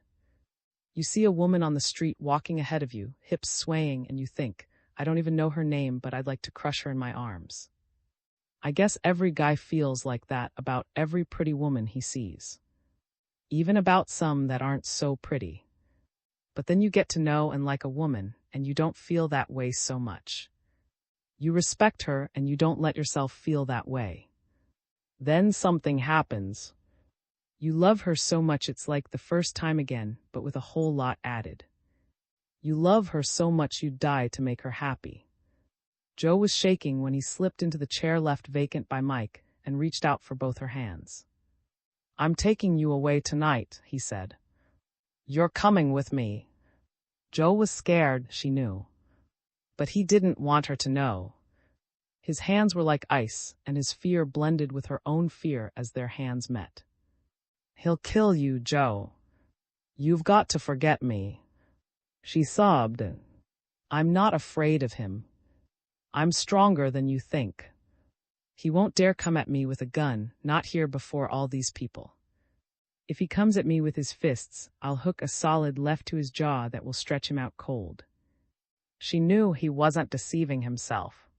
You see a woman on the street walking ahead of you, hips swaying, and you think, I don't even know her name, but I'd like to crush her in my arms. I guess every guy feels like that about every pretty woman he sees. Even about some that aren't so pretty. But then you get to know and like a woman, and you don't feel that way so much. You respect her, and you don't let yourself feel that way. Then something happens. You love her so much it's like the first time again, but with a whole lot added. You love her so much you'd die to make her happy. Joe was shaking when he slipped into the chair left vacant by Mike and reached out for both her hands. I'm taking you away tonight, he said. You're coming with me. Joe was scared, she knew. But he didn't want her to know. His hands were like ice, and his fear blended with her own fear as their hands met. He'll kill you, Joe. You've got to forget me. She sobbed. I'm not afraid of him. I'm stronger than you think. He won't dare come at me with a gun, not here before all these people. If he comes at me with his fists, I'll hook a solid left to his jaw that will stretch him out cold. She knew he wasn't deceiving himself.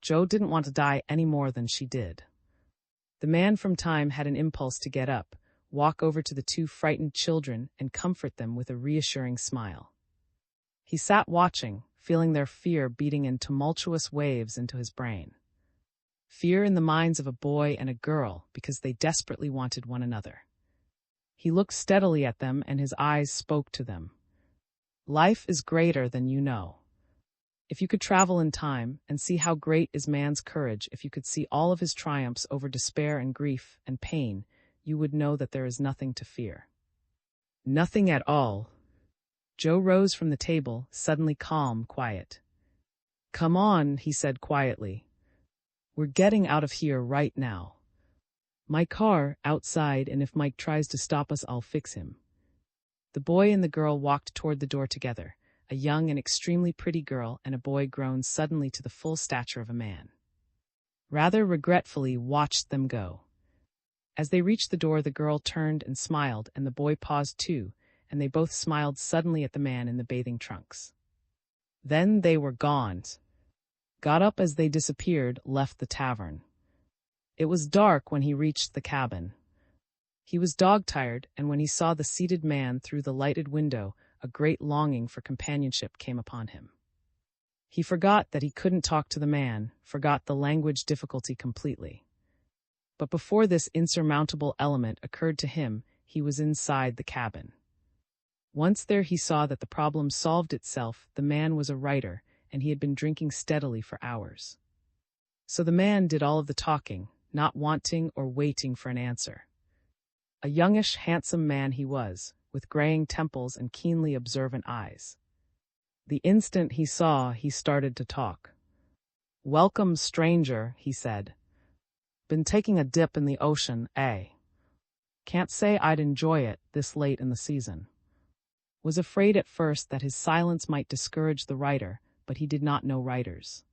Joe didn't want to die any more than she did. The man from time had an impulse to get up, walk over to the two frightened children, and comfort them with a reassuring smile. He sat watching, feeling their fear beating in tumultuous waves into his brain. Fear in the minds of a boy and a girl because they desperately wanted one another. He looked steadily at them and his eyes spoke to them. Life is greater than you know. If you could travel in time and see how great is man's courage, if you could see all of his triumphs over despair and grief and pain, you would know that there is nothing to fear. Nothing at all. Joe rose from the table, suddenly calm, quiet. "Come on," he said quietly. "We're getting out of here right now. My car, outside, and if Mike tries to stop us, I'll fix him." The boy and the girl walked toward the door together, a young and extremely pretty girl and a boy grown suddenly to the full stature of a man. Rather regretfully watched them go. As they reached the door, the girl turned and smiled, and the boy paused too, and they both smiled suddenly at the man in the bathing trunks. Then they were gone. Got up as they disappeared, left the tavern. It was dark when he reached the cabin. He was dog-tired, and when he saw the seated man through the lighted window, a great longing for companionship came upon him. He forgot that he couldn't talk to the man, forgot the language difficulty completely. But before this insurmountable element occurred to him, he was inside the cabin. Once there, he saw that the problem solved itself. The man was a writer, and he had been drinking steadily for hours. So the man did all of the talking, not wanting or waiting for an answer. A youngish, handsome man he was, with graying temples and keenly observant eyes. The instant he saw, he started to talk. "Welcome, stranger," he said. "Been taking a dip in the ocean, eh? Can't say I'd enjoy it this late in the season." Was afraid at first that his silence might discourage the writer, but he did not know writers.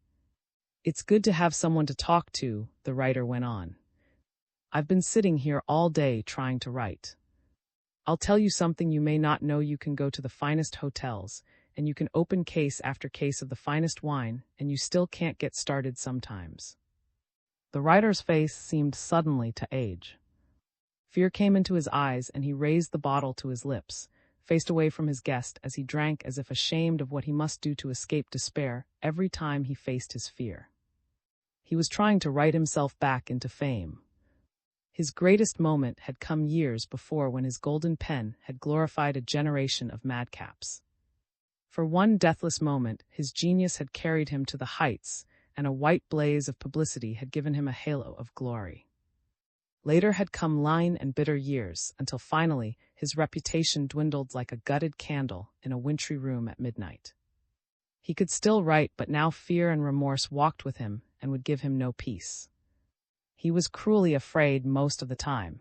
"It's good to have someone to talk to," the writer went on. "I've been sitting here all day trying to write. I'll tell you something you may not know. You can go to the finest hotels, and you can open case after case of the finest wine, and you still can't get started sometimes." The writer's face seemed suddenly to age. Fear came into his eyes, and he raised the bottle to his lips, faced away from his guest as he drank as if ashamed of what he must do to escape despair every time he faced his fear. He was trying to write himself back into fame. His greatest moment had come years before, when his golden pen had glorified a generation of madcaps. For one deathless moment, his genius had carried him to the heights, and a white blaze of publicity had given him a halo of glory. Later had come lean and bitter years, until finally his reputation dwindled like a gutted candle in a wintry room at midnight. He could still write, but now fear and remorse walked with him and would give him no peace. He was cruelly afraid most of the time.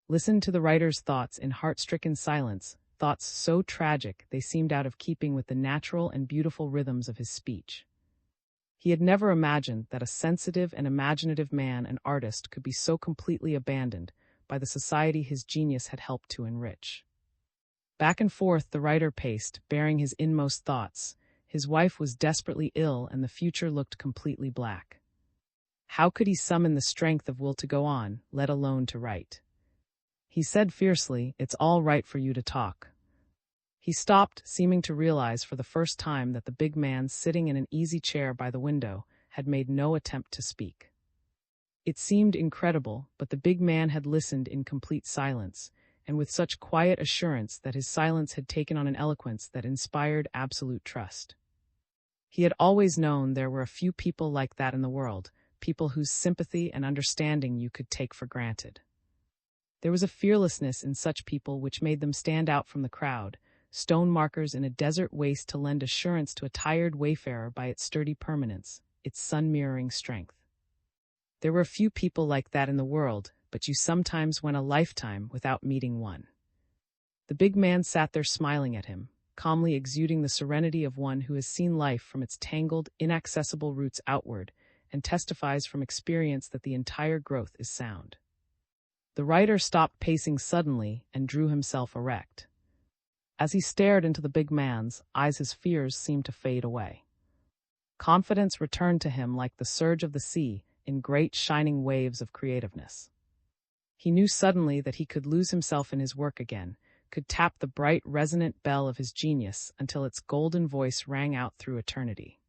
Listen to the writer's thoughts in heart-stricken silence, thoughts so tragic they seemed out of keeping with the natural and beautiful rhythms of his speech. He had never imagined that a sensitive and imaginative man and artist could be so completely abandoned by the society his genius had helped to enrich. Back and forth the writer paced, bearing his inmost thoughts. His wife was desperately ill, and the future looked completely black. How could he summon the strength of will to go on, let alone to write? He said fiercely, "It's all right for you to talk." He stopped, seeming to realize for the first time that the big man sitting in an easy chair by the window had made no attempt to speak. It seemed incredible, but the big man had listened in complete silence, and with such quiet assurance that his silence had taken on an eloquence that inspired absolute trust. He had always known there were a few people like that in the world, people whose sympathy and understanding you could take for granted. There was a fearlessness in such people which made them stand out from the crowd, stone markers in a desert waste to lend assurance to a tired wayfarer by its sturdy permanence, its sun-mirroring strength. There were a few people like that in the world, but you sometimes went a lifetime without meeting one. The big man sat there smiling at him, calmly exuding the serenity of one who has seen life from its tangled, inaccessible roots outward, and testifies from experience that the entire growth is sound. The writer stopped pacing suddenly and drew himself erect. As he stared into the big man's eyes, his fears seemed to fade away. Confidence returned to him like the surge of the sea in great shining waves of creativeness. He knew suddenly that he could lose himself in his work again, could tap the bright, resonant bell of his genius until its golden voice rang out through eternity.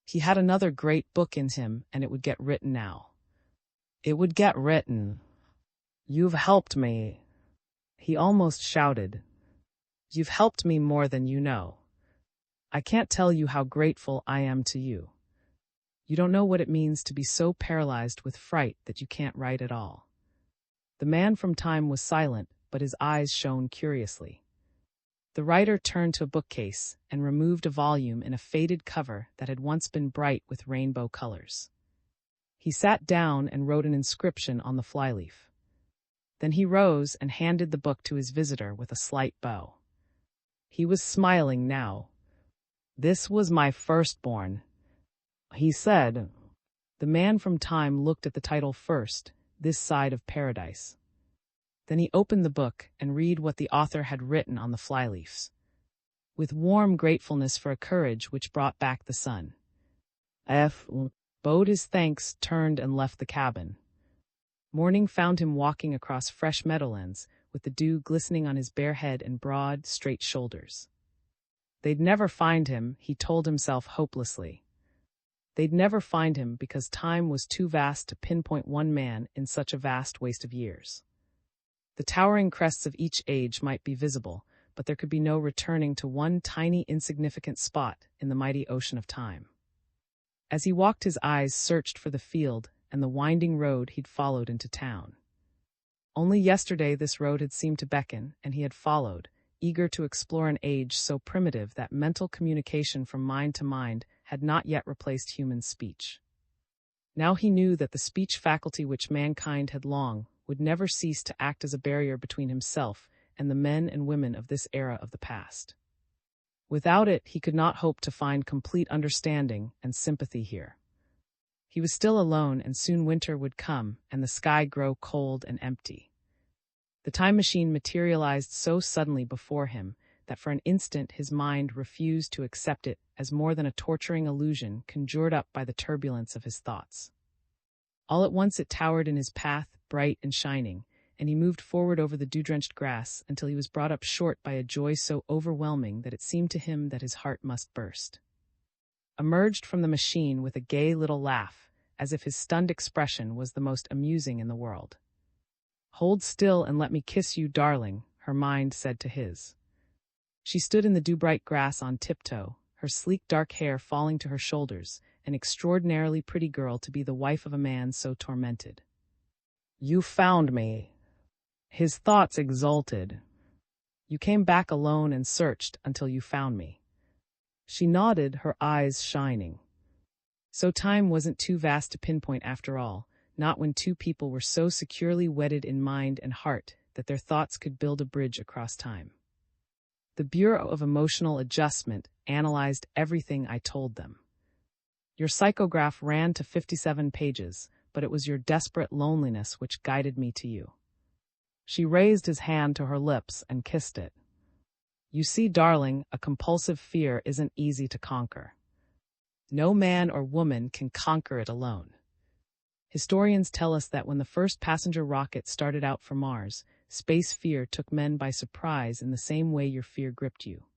He had another great book in him, and it would get written now. It would get written. "You've helped me," he almost shouted. "You've helped me more than you know. I can't tell you how grateful I am to you. You don't know what it means to be so paralyzed with fright that you can't write at all." The man from time was silent, but his eyes shone curiously. The writer turned to a bookcase and removed a volume in a faded cover that had once been bright with rainbow colors. He sat down and wrote an inscription on the flyleaf. Then he rose and handed the book to his visitor with a slight bow. He was smiling now. "This was my firstborn," he said. The man from Time looked at the title first, "This Side of Paradise." Then he opened the book and read what the author had written on the flyleaves. With warm gratefulness for a courage which brought back the sun. F. bowed his thanks, turned and left the cabin. Morning found him walking across fresh meadowlands, with the dew glistening on his bare head and broad, straight shoulders. They'd never find him, he told himself hopelessly. They'd never find him because time was too vast to pinpoint one man in such a vast waste of years. The towering crests of each age might be visible, but there could be no returning to one tiny, insignificant spot in the mighty ocean of time. As he walked, his eyes searched for the field and the winding road he'd followed into town. Only yesterday this road had seemed to beckon, and he had followed, eager to explore an age so primitive that mental communication from mind to mind had not yet replaced human speech. Now he knew that the speech faculty which mankind had long would never cease to act as a barrier between himself and the men and women of this era of the past. Without it, he could not hope to find complete understanding and sympathy here. He was still alone, and soon winter would come and the sky grow cold and empty. The time machine materialized so suddenly before him that for an instant his mind refused to accept it as more than a torturing illusion conjured up by the turbulence of his thoughts. All at once it towered in his path, bright and shining, and he moved forward over the dew-drenched grass until he was brought up short by a joy so overwhelming that it seemed to him that his heart must burst. Emerged from the machine with a gay little laugh, as if his stunned expression was the most amusing in the world. "Hold still and let me kiss you, darling," her mind said to his. She stood in the dew-bright grass on tiptoe, her sleek dark hair falling to her shoulders, an extraordinarily pretty girl to be the wife of a man so tormented. "You found me." His thoughts exulted. "You came back alone and searched until you found me." She nodded, her eyes shining. So time wasn't too vast to pinpoint after all, not when two people were so securely wedded in mind and heart that their thoughts could build a bridge across time. The Bureau of Emotional Adjustment analyzed everything I told them. Your psychograph ran to 57 pages, but it was your desperate loneliness which guided me to you. She raised his hand to her lips and kissed it. You see, darling, a compulsive fear isn't easy to conquer. No man or woman can conquer it alone. Historians tell us that when the first passenger rocket started out for Mars, space fear took men by surprise in the same way your fear gripped you.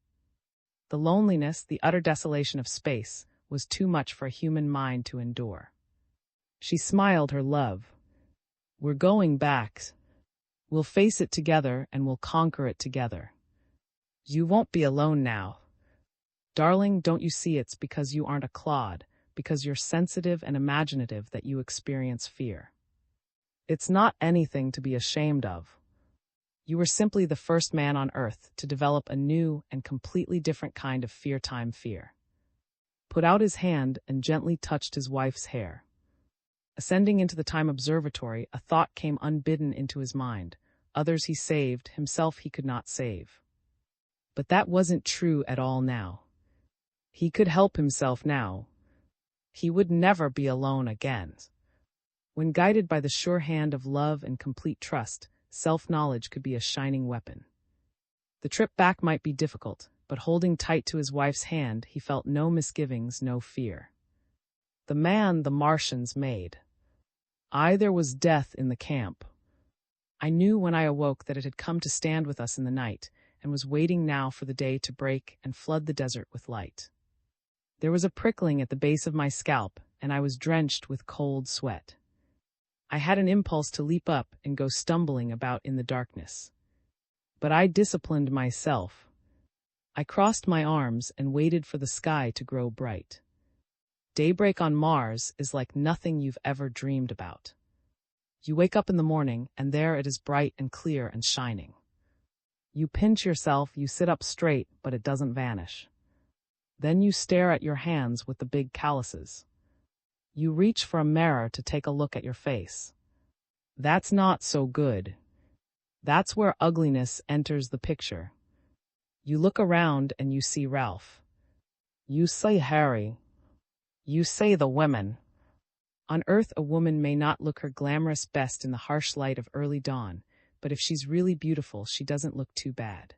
The loneliness, the utter desolation of space, was too much for a human mind to endure. She smiled her love. We're going back. We'll face it together and we'll conquer it together. You won't be alone now. Darling, don't you see it's because you aren't a clod, because you're sensitive and imaginative that you experience fear. It's not anything to be ashamed of. You were simply the first man on Earth to develop a new and completely different kind of fear-time fear. Put out his hand and gently touched his wife's hair. Ascending into the time observatory, a thought came unbidden into his mind. Others he saved, himself he could not save. But that wasn't true at all now. He could help himself now. He would never be alone again. When guided by the sure hand of love and complete trust, self-knowledge could be a shining weapon. The trip back might be difficult, but holding tight to his wife's hand, he felt no misgivings, no fear. The man the Martians made. There was death in the camp. I knew when I awoke that it had come to stand with us in the night, and was waiting now for the day to break and flood the desert with light. There was a prickling at the base of my scalp, and I was drenched with cold sweat. I had an impulse to leap up and go stumbling about in the darkness. But I disciplined myself. I crossed my arms and waited for the sky to grow bright. Daybreak on Mars is like nothing you've ever dreamed about. You wake up in the morning, and there it is bright and clear and shining. You pinch yourself, you sit up straight, but it doesn't vanish. Then you stare at your hands with the big calluses. You reach for a mirror to take a look at your face. That's not so good. That's where ugliness enters the picture. You look around and you see Ralph. You say Harry. You say the women. On Earth, a woman may not look her glamorous best in the harsh light of early dawn, but if she's really beautiful, she doesn't look too bad.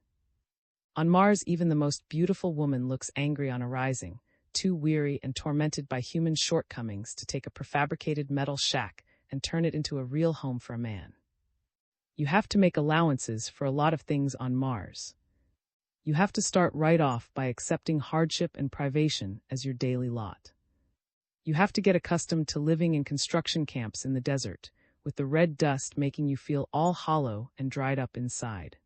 On Mars, even the most beautiful woman looks angry on arising, too weary and tormented by human shortcomings to take a prefabricated metal shack and turn it into a real home for a man. You have to make allowances for a lot of things on Mars. You have to start right off by accepting hardship and privation as your daily lot. You have to get accustomed to living in construction camps in the desert, with the red dust making you feel all hollow and dried up inside.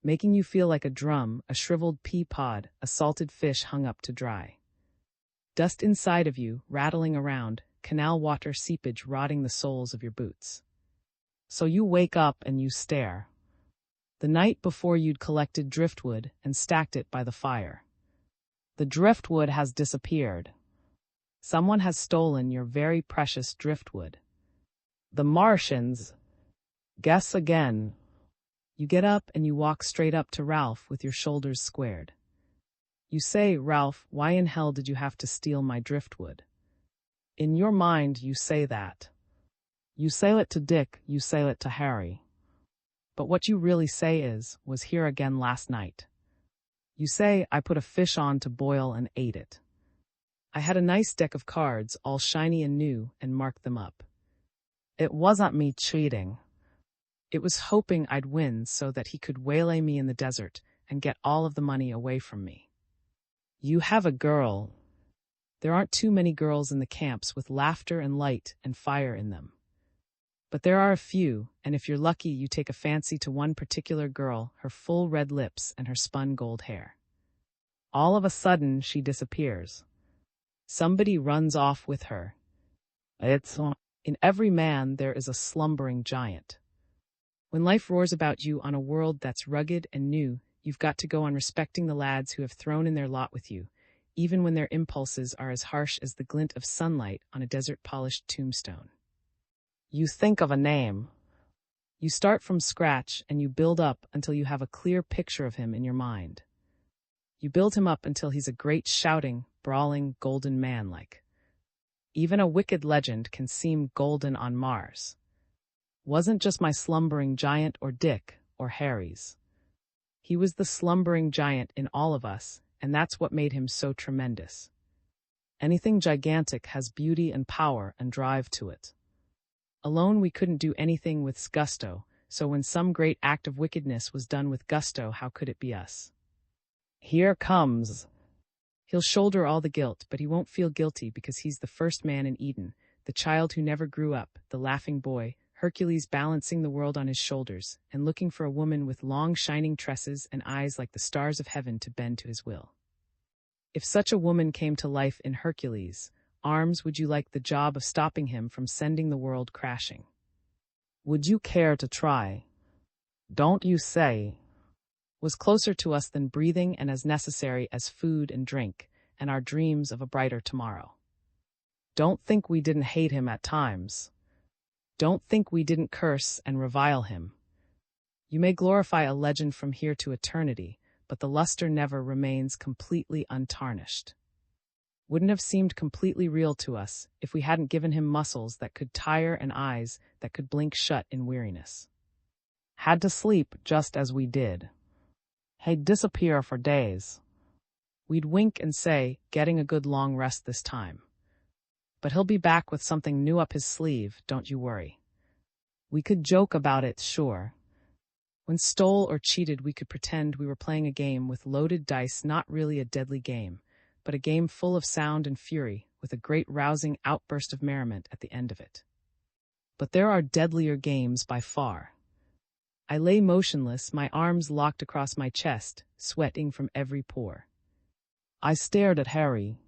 Making you feel like a drum, a shriveled pea pod, a salted fish hung up to dry. Dust inside of you, rattling around, canal water seepage rotting the soles of your boots. So you wake up and you stare. The night before you'd collected driftwood and stacked it by the fire. The driftwood has disappeared. Someone has stolen your very precious driftwood. The Martians. Guess again. You get up and you walk straight up to Ralph with your shoulders squared. You say, Ralph, why in hell did you have to steal my driftwood? In your mind, you say that. You say it to Dick, you say it to Harry. But what you really say is, was here again last night. You say, I put a fish on to boil and ate it. I had a nice deck of cards, all shiny and new, and marked them up. It wasn't me cheating. It was hoping I'd win so that he could waylay me in the desert and get all of the money away from me. You have a girl. There aren't too many girls in the camps with laughter and light and fire in them. But there are a few, and if you're lucky, you take a fancy to one particular girl, her full red lips and her spun gold hair. All of a sudden, she disappears. Somebody runs off with her. In every man there is a slumbering giant. When life roars about you on a world that's rugged and new, you've got to go on respecting the lads who have thrown in their lot with you, even when their impulses are as harsh as the glint of sunlight on a desert-polished tombstone. You think of a name. You start from scratch and you build up until you have a clear picture of him in your mind. You build him up until he's a great shouting, brawling, golden man like. Even a wicked legend can seem golden on Mars. Wasn't just my slumbering giant or Dick or Harry's. He was the slumbering giant in all of us, and that's what made him so tremendous. Anything gigantic has beauty and power and drive to it. Alone we couldn't do anything with gusto, so when some great act of wickedness was done with gusto, how could it be us? Here comes. He'll shoulder all the guilt, but he won't feel guilty because he's the first man in Eden, the child who never grew up, the laughing boy, Hercules balancing the world on his shoulders and looking for a woman with long shining tresses and eyes like the stars of heaven to bend to his will. If such a woman came to life in Hercules' arms, would you like the job of stopping him from sending the world crashing? Would you care to try? Don't you say? Was closer to us than breathing and as necessary as food and drink, and our dreams of a brighter tomorrow. Don't think we didn't hate him at times. Don't think we didn't curse and revile him. You may glorify a legend from here to eternity, but the luster never remains completely untarnished. Wouldn't have seemed completely real to us if we hadn't given him muscles that could tire and eyes that could blink shut in weariness. Had to sleep just as we did. He'd disappear for days. We'd wink and say, getting a good long rest this time. But he'll be back with something new up his sleeve, don't you worry. We could joke about it, sure. When stole or cheated, we could pretend we were playing a game with loaded dice, not really a deadly game, but a game full of sound and fury, with a great rousing outburst of merriment at the end of it. But there are deadlier games by far. I lay motionless, my arms locked across my chest, sweating from every pore. I stared at Harry.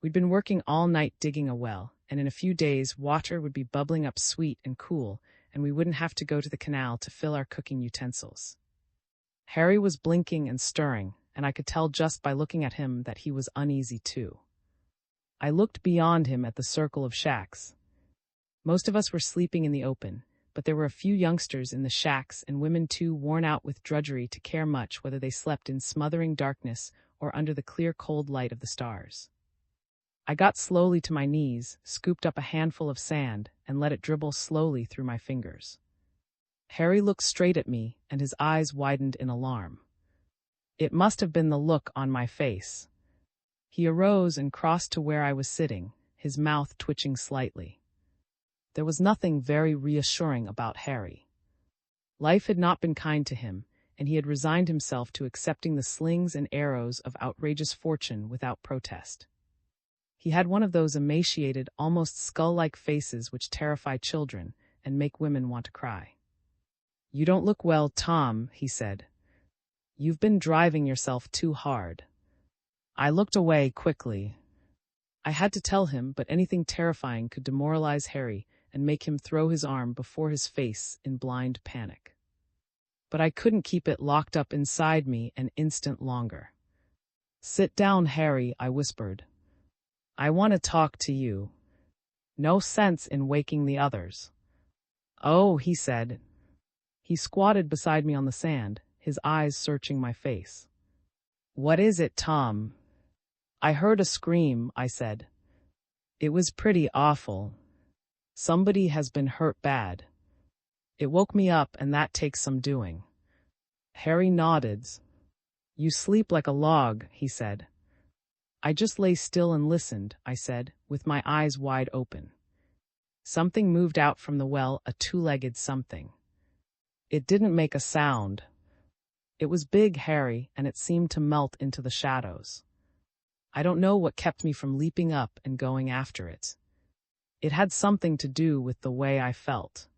We'd been working all night digging a well, and in a few days water would be bubbling up sweet and cool, and we wouldn't have to go to the canal to fill our cooking utensils. Harry was blinking and stirring, and I could tell just by looking at him that he was uneasy too. I looked beyond him at the circle of shacks. Most of us were sleeping in the open, but there were a few youngsters in the shacks and women too worn out with drudgery to care much whether they slept in smothering darkness or under the clear cold light of the stars. I got slowly to my knees, scooped up a handful of sand, and let it dribble slowly through my fingers. Harry looked straight at me, and his eyes widened in alarm. It must have been the look on my face. He arose and crossed to where I was sitting, his mouth twitching slightly. There was nothing very reassuring about Harry. Life had not been kind to him, and he had resigned himself to accepting the slings and arrows of outrageous fortune without protest. He had one of those emaciated, almost skull-like faces which terrify children and make women want to cry. "You don't look well, Tom," he said. "You've been driving yourself too hard." I looked away quickly. I had to tell him, but anything terrifying could demoralize Harry and make him throw his arm before his face in blind panic. But I couldn't keep it locked up inside me an instant longer. "Sit down, Harry," I whispered. "I want to talk to you. No sense in waking the others." "Oh," he said. He squatted beside me on the sand, his eyes searching my face. "What is it, Tom?" "I heard a scream," I said. "It was pretty awful. Somebody has been hurt bad. It woke me up, and that takes some doing." Harry nodded. "You sleep like a log," he said. "I just lay still and listened," I said, with my eyes wide open. Something moved out from the well, a two-legged something. It didn't make a sound. It was big, Harry, and it seemed to melt into the shadows. I don't know what kept me from leaping up and going after it. It had something to do with the way I felt.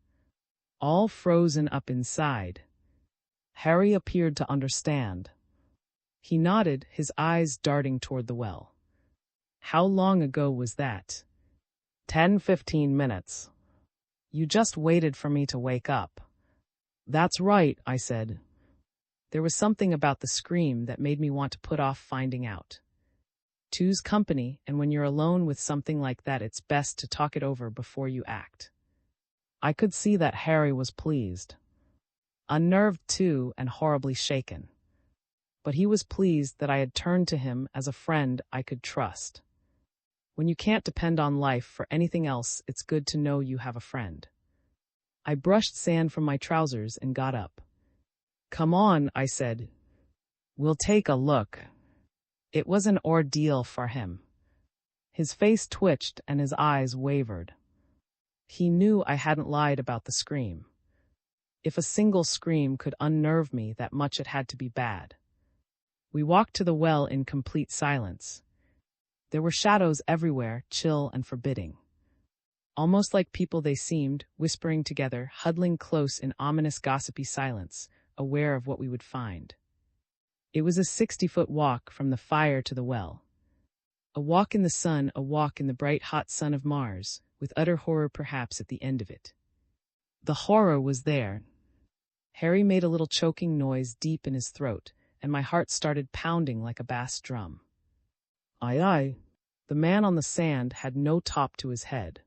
All frozen up inside. Harry appeared to understand. He nodded, his eyes darting toward the well. "How long ago was that?" 10-15 minutes. "You just waited for me to wake up." "That's right," I said. There was something about the scream that made me want to put off finding out. Two's company, and when you're alone with something like that, it's best to talk it over before you act. I could see that Harry was pleased. Unnerved too, and horribly shaken. But he was pleased that I had turned to him as a friend I could trust. When you can't depend on life for anything else, it's good to know you have a friend. I brushed sand from my trousers and got up. "Come on," I said. "We'll take a look." It was an ordeal for him. His face twitched and his eyes wavered. He knew I hadn't lied about the scream. If a single scream could unnerve me that much, it had to be bad. We walked to the well in complete silence. There were shadows everywhere, chill and forbidding. Almost like people they seemed, whispering together, huddling close in ominous gossipy silence, aware of what we would find. It was a 60-foot walk from the fire to the well. A walk in the sun, a walk in the bright hot sun of Mars, with utter horror perhaps at the end of it. The horror was there. Harry made a little choking noise deep in his throat, and my heart started pounding like a bass drum. Aye. The man on the sand had no top to his head.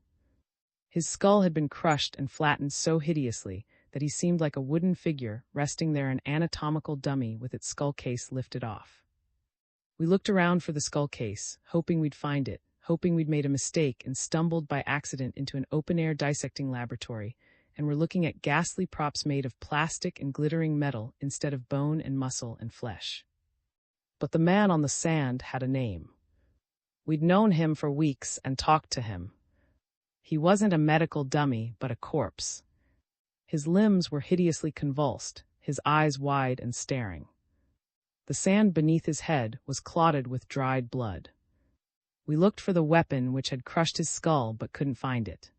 His skull had been crushed and flattened so hideously that he seemed like a wooden figure resting there, an anatomical dummy with its skull case lifted off. We looked around for the skull case, hoping we'd find it, hoping we'd made a mistake and stumbled by accident into an open-air dissecting laboratory, and were looking at ghastly props made of plastic and glittering metal instead of bone and muscle and flesh. But the man on the sand had a name. We'd known him for weeks and talked to him. He wasn't a medical dummy, but a corpse. His limbs were hideously convulsed, his eyes wide and staring. The sand beneath his head was clotted with dried blood. We looked for the weapon which had crushed his skull but couldn't find it.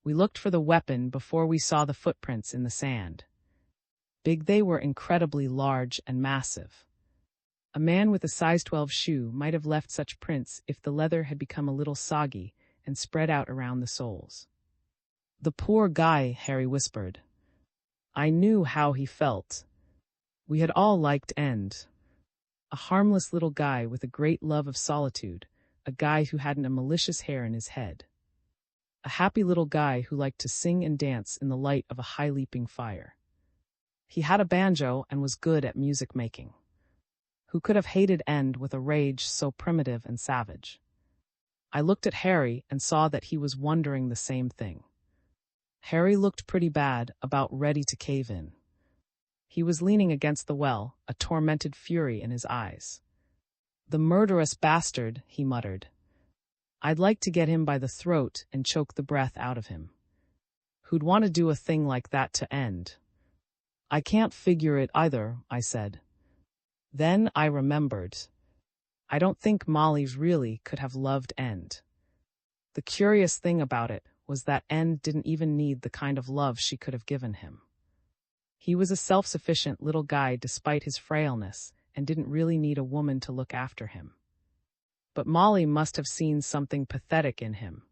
We looked for the weapon before we saw the footprints in the sand. Big they were, incredibly large and massive. A man with a size 12 shoe might have left such prints if the leather had become a little soggy and spread out around the soles. "The poor guy," Harry whispered. I knew how he felt. We had all liked End. A harmless little guy with a great love of solitude, a guy who hadn't a malicious hair in his head. A happy little guy who liked to sing and dance in the light of a high-leaping fire. He had a banjo and was good at music making. Who could have hated End with a rage so primitive and savage? I looked at Harry and saw that he was wondering the same thing. Harry looked pretty bad, about ready to cave in. He was leaning against the well, a tormented fury in his eyes. "The murderous bastard," he muttered. "I'd like to get him by the throat and choke the breath out of him. Who'd want to do a thing like that to End?" "I can't figure it either," I said. Then I remembered. I don't think Molly's really could have loved End. The curious thing about it was that End didn't even need the kind of love she could have given him. He was a self-sufficient little guy despite his frailness, and didn't really need a woman to look after him. But Molly must have seen something pathetic in him.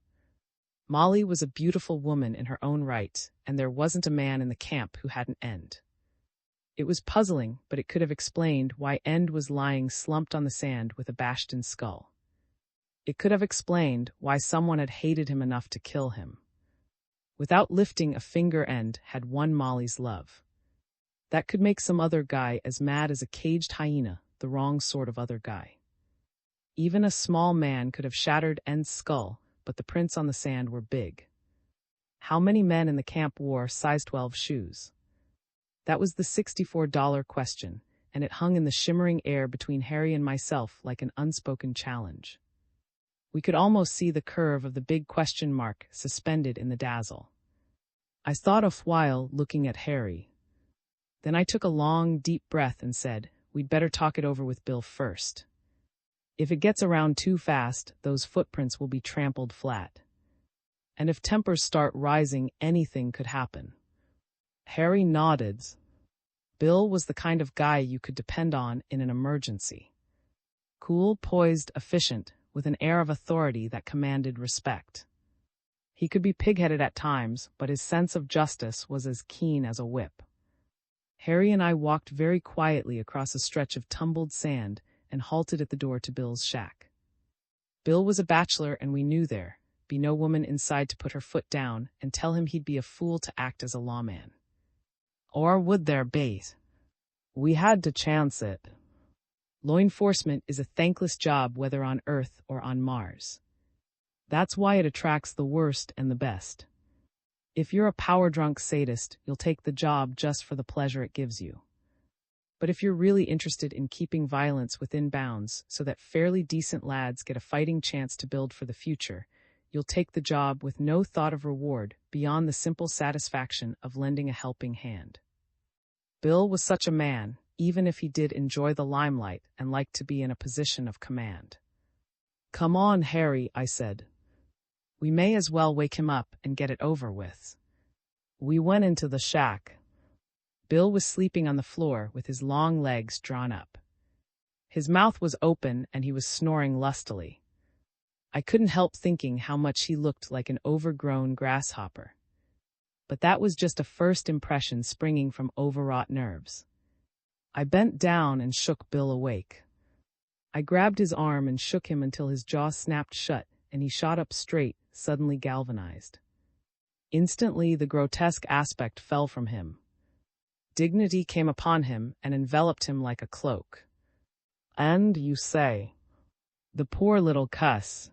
Molly was a beautiful woman in her own right, and there wasn't a man in the camp who hadn't End. It was puzzling, but it could have explained why End was lying slumped on the sand with a bashed-in skull. It could have explained why someone had hated him enough to kill him. Without lifting a finger, End had won Molly's love. That could make some other guy as mad as a caged hyena, the wrong sort of other guy. Even a small man could have shattered End's skull, but the prints on the sand were big. How many men in the camp wore size 12 shoes? That was the $64 question, and it hung in the shimmering air between Harry and myself like an unspoken challenge. We could almost see the curve of the big question mark suspended in the dazzle. I thought a while, looking at Harry. Then I took a long, deep breath and said, "We'd better talk it over with Bill first. If it gets around too fast, those footprints will be trampled flat. And if tempers start rising, anything could happen." Harry nodded. Bill was the kind of guy you could depend on in an emergency. Cool, poised, efficient, with an air of authority that commanded respect. He could be pig-headed at times, but his sense of justice was as keen as a whip. Harry and I walked very quietly across a stretch of tumbled sand and halted at the door to Bill's shack. Bill was a bachelor, and we knew there'd be no woman inside to put her foot down and tell him he'd be a fool to act as a lawman. Or would there be? We had to chance it. Law enforcement is a thankless job whether on Earth or on Mars. That's why it attracts the worst and the best. If you're a power-drunk sadist, you'll take the job just for the pleasure it gives you. But if you're really interested in keeping violence within bounds so that fairly decent lads get a fighting chance to build for the future, you'll take the job with no thought of reward beyond the simple satisfaction of lending a helping hand. Bill was such a man, even if he did enjoy the limelight and liked to be in a position of command. "Come on, Harry," I said. "We may as well wake him up and get it over with." We went into the shack. Bill was sleeping on the floor with his long legs drawn up. His mouth was open and he was snoring lustily. I couldn't help thinking how much he looked like an overgrown grasshopper. But that was just a first impression springing from overwrought nerves. I bent down and shook Bill awake. I grabbed his arm and shook him until his jaw snapped shut and he shot up straight, suddenly galvanized. Instantly, the grotesque aspect fell from him. Dignity came upon him and enveloped him like a cloak. "And you say?" "The poor little cuss.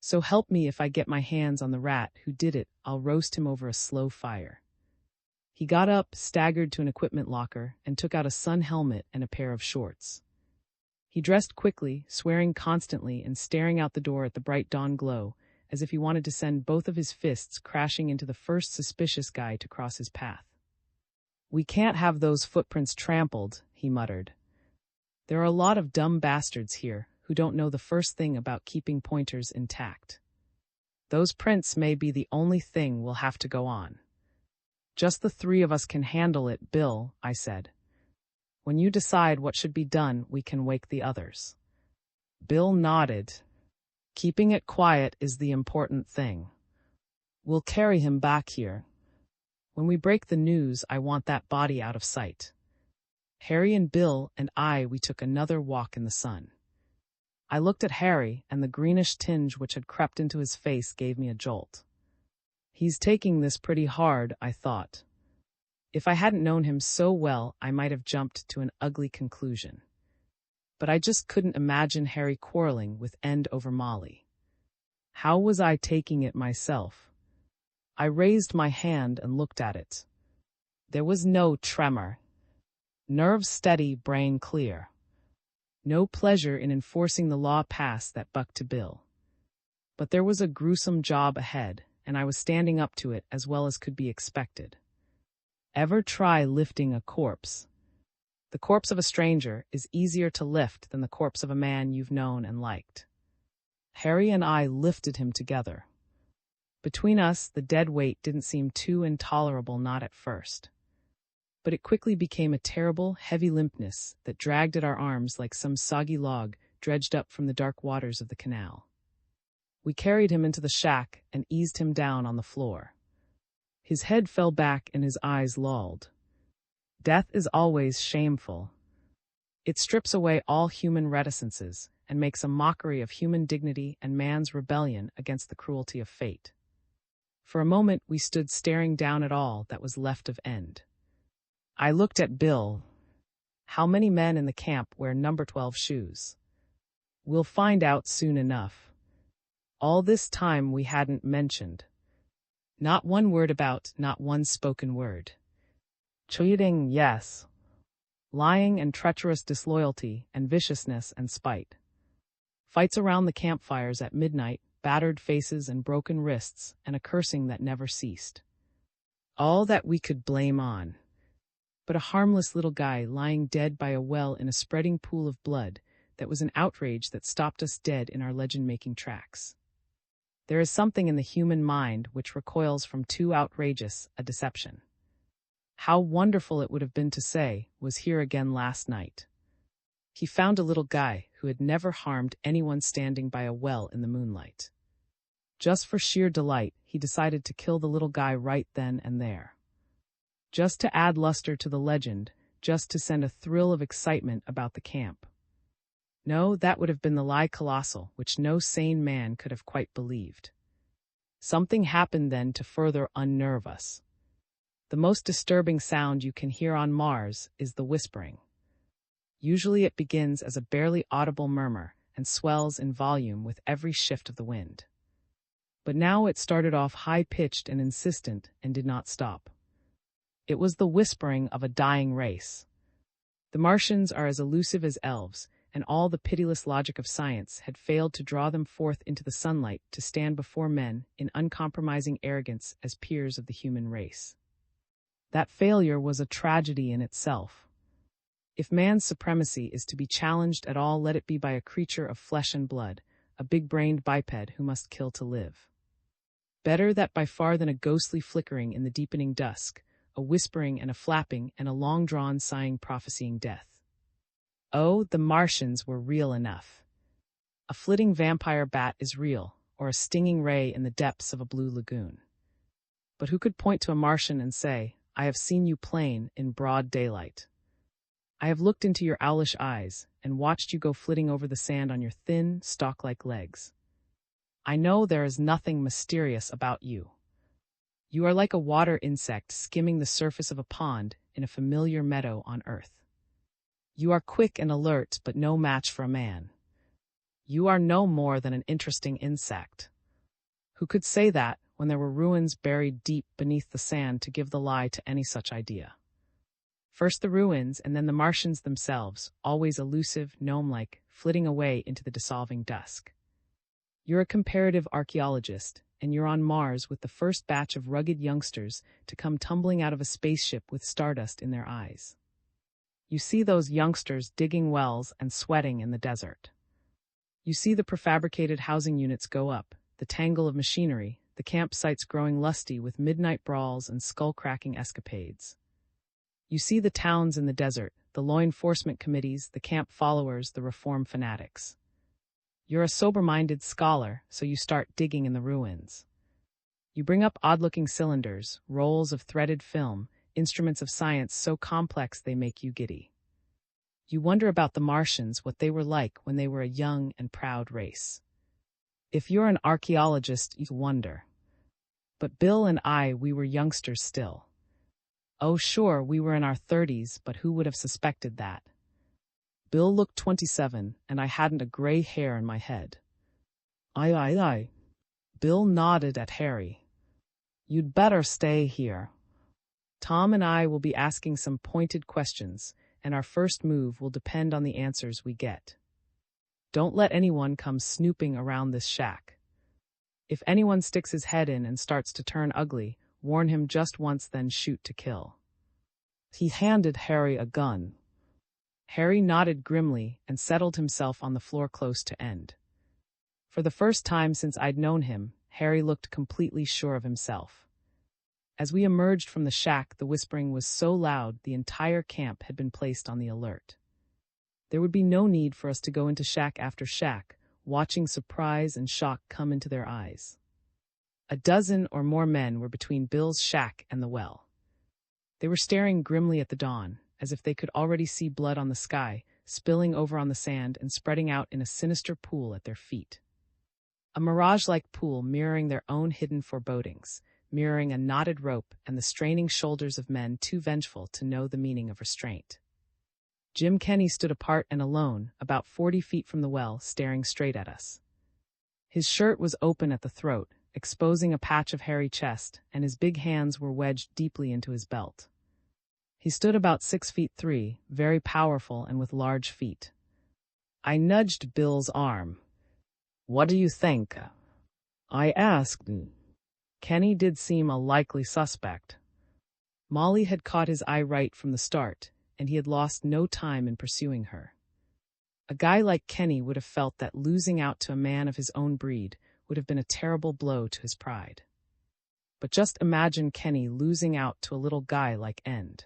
So help me, if I get my hands on the rat who did it, I'll roast him over a slow fire." He got up, staggered to an equipment locker, and took out a sun helmet and a pair of shorts. He dressed quickly, swearing constantly and staring out the door at the bright dawn glow, as if he wanted to send both of his fists crashing into the first suspicious guy to cross his path. "We can't have those footprints trampled," he muttered. "There are a lot of dumb bastards here who don't know the first thing about keeping pointers intact. Those prints may be the only thing we'll have to go on." "Just the three of us can handle it, Bill," I said. "When you decide what should be done, we can wake the others." Bill nodded. "Keeping it quiet is the important thing. We'll carry him back here. When we break the news, I want that body out of sight." Harry and Bill and we took another walk in the sun. I looked at Harry, and the greenish tinge which had crept into his face gave me a jolt. He's taking this pretty hard, I thought. If I hadn't known him so well, I might have jumped to an ugly conclusion. But I just couldn't imagine Harry quarreling with End over Molly. How was I taking it myself? I raised my hand and looked at it. There was no tremor. Nerves steady, brain clear. No pleasure in enforcing the law passed that buck to Bill. But there was a gruesome job ahead, and I was standing up to it as well as could be expected. Ever try lifting a corpse? The corpse of a stranger is easier to lift than the corpse of a man you've known and liked. Harry and I lifted him together. Between us, the dead weight didn't seem too intolerable, not at first. But it quickly became a terrible, heavy limpness that dragged at our arms like some soggy log dredged up from the dark waters of the canal. We carried him into the shack and eased him down on the floor. His head fell back and his eyes lolled. Death is always shameful. It strips away all human reticences and makes a mockery of human dignity and man's rebellion against the cruelty of fate. For a moment we stood staring down at all that was left of End. I looked at Bill. How many men in the camp wear number 12 shoes? We'll find out soon enough. All this time we hadn't mentioned. Not one word about, not one spoken word. Cheating, yes. Lying and treacherous disloyalty and viciousness and spite. Fights around the campfires at midnight, battered faces and broken wrists, and a cursing that never ceased. All that we could blame on. But a harmless little guy lying dead by a well in a spreading pool of blood that was an outrage that stopped us dead in our legend-making tracks. There is something in the human mind which recoils from too outrageous a deception. How wonderful it would have been to say, was here again last night. He found a little guy who had never harmed anyone standing by a well in the moonlight. Just for sheer delight, he decided to kill the little guy right then and there. Just to add luster to the legend, just to send a thrill of excitement about the camp. No, that would have been the lie colossal, which no sane man could have quite believed. Something happened then to further unnerve us. The most disturbing sound you can hear on Mars is the whispering. Usually it begins as a barely audible murmur and swells in volume with every shift of the wind. But now it started off high-pitched and insistent and did not stop. It was the whispering of a dying race. The Martians are as elusive as elves, and all the pitiless logic of science had failed to draw them forth into the sunlight to stand before men in uncompromising arrogance as peers of the human race. That failure was a tragedy in itself. If man's supremacy is to be challenged at all, let it be by a creature of flesh and blood, a big-brained biped who must kill to live. Better that by far than a ghostly flickering in the deepening dusk, a whispering and a flapping and a long-drawn sighing prophesying death. Oh, the Martians were real enough. A flitting vampire bat is real, or a stinging ray in the depths of a blue lagoon. But who could point to a Martian and say, I have seen you plain in broad daylight. I have looked into your owlish eyes and watched you go flitting over the sand on your thin, stalk-like legs. I know there is nothing mysterious about you. You are like a water insect skimming the surface of a pond in a familiar meadow on Earth. You are quick and alert, but no match for a man. You are no more than an interesting insect. Who could say that when there were ruins buried deep beneath the sand to give the lie to any such idea? First the ruins and then the Martians themselves, always elusive, gnome-like, flitting away into the dissolving dusk. You're a comparative archaeologist, and you're on Mars with the first batch of rugged youngsters to come tumbling out of a spaceship with stardust in their eyes. You see those youngsters digging wells and sweating in the desert. You see the prefabricated housing units go up, the tangle of machinery, the campsites growing lusty with midnight brawls and skull-cracking escapades. You see the towns in the desert, the law enforcement committees, the camp followers, the reform fanatics. You're a sober-minded scholar, so you start digging in the ruins. You bring up odd-looking cylinders, rolls of threaded film, instruments of science so complex they make you giddy. You wonder about the Martians, what they were like when they were a young and proud race. If you're an archaeologist, you wonder. But Bill and I, we were youngsters still. Oh sure, we were in our 30s, but who would have suspected that? Bill looked 27, and I hadn't a gray hair in my head. Aye. Bill nodded at Harry. You'd better stay here. Tom and I will be asking some pointed questions, and our first move will depend on the answers we get. Don't let anyone come snooping around this shack. If anyone sticks his head in and starts to turn ugly, warn him just once, then shoot to kill. He handed Harry a gun. Harry nodded grimly and settled himself on the floor close to End. For the first time since I'd known him, Harry looked completely sure of himself. As we emerged from the shack, the whispering was so loud the entire camp had been placed on the alert. There would be no need for us to go into shack after shack, watching surprise and shock come into their eyes. A dozen or more men were between Bill's shack and the well. They were staring grimly at the dawn, as if they could already see blood on the sky, spilling over on the sand and spreading out in a sinister pool at their feet. A mirage-like pool mirroring their own hidden forebodings, mirroring a knotted rope and the straining shoulders of men too vengeful to know the meaning of restraint. Jim Kenny stood apart and alone, about 40 feet from the well, staring straight at us. His shirt was open at the throat, exposing a patch of hairy chest, and his big hands were wedged deeply into his belt. He stood about 6'3", very powerful and with large feet. I nudged Bill's arm. "What do you think?" I asked. Kenny did seem a likely suspect. Molly had caught his eye right from the start, and he had lost no time in pursuing her. A guy like Kenny would have felt that losing out to a man of his own breed would have been a terrible blow to his pride. But just imagine Kenny losing out to a little guy like End.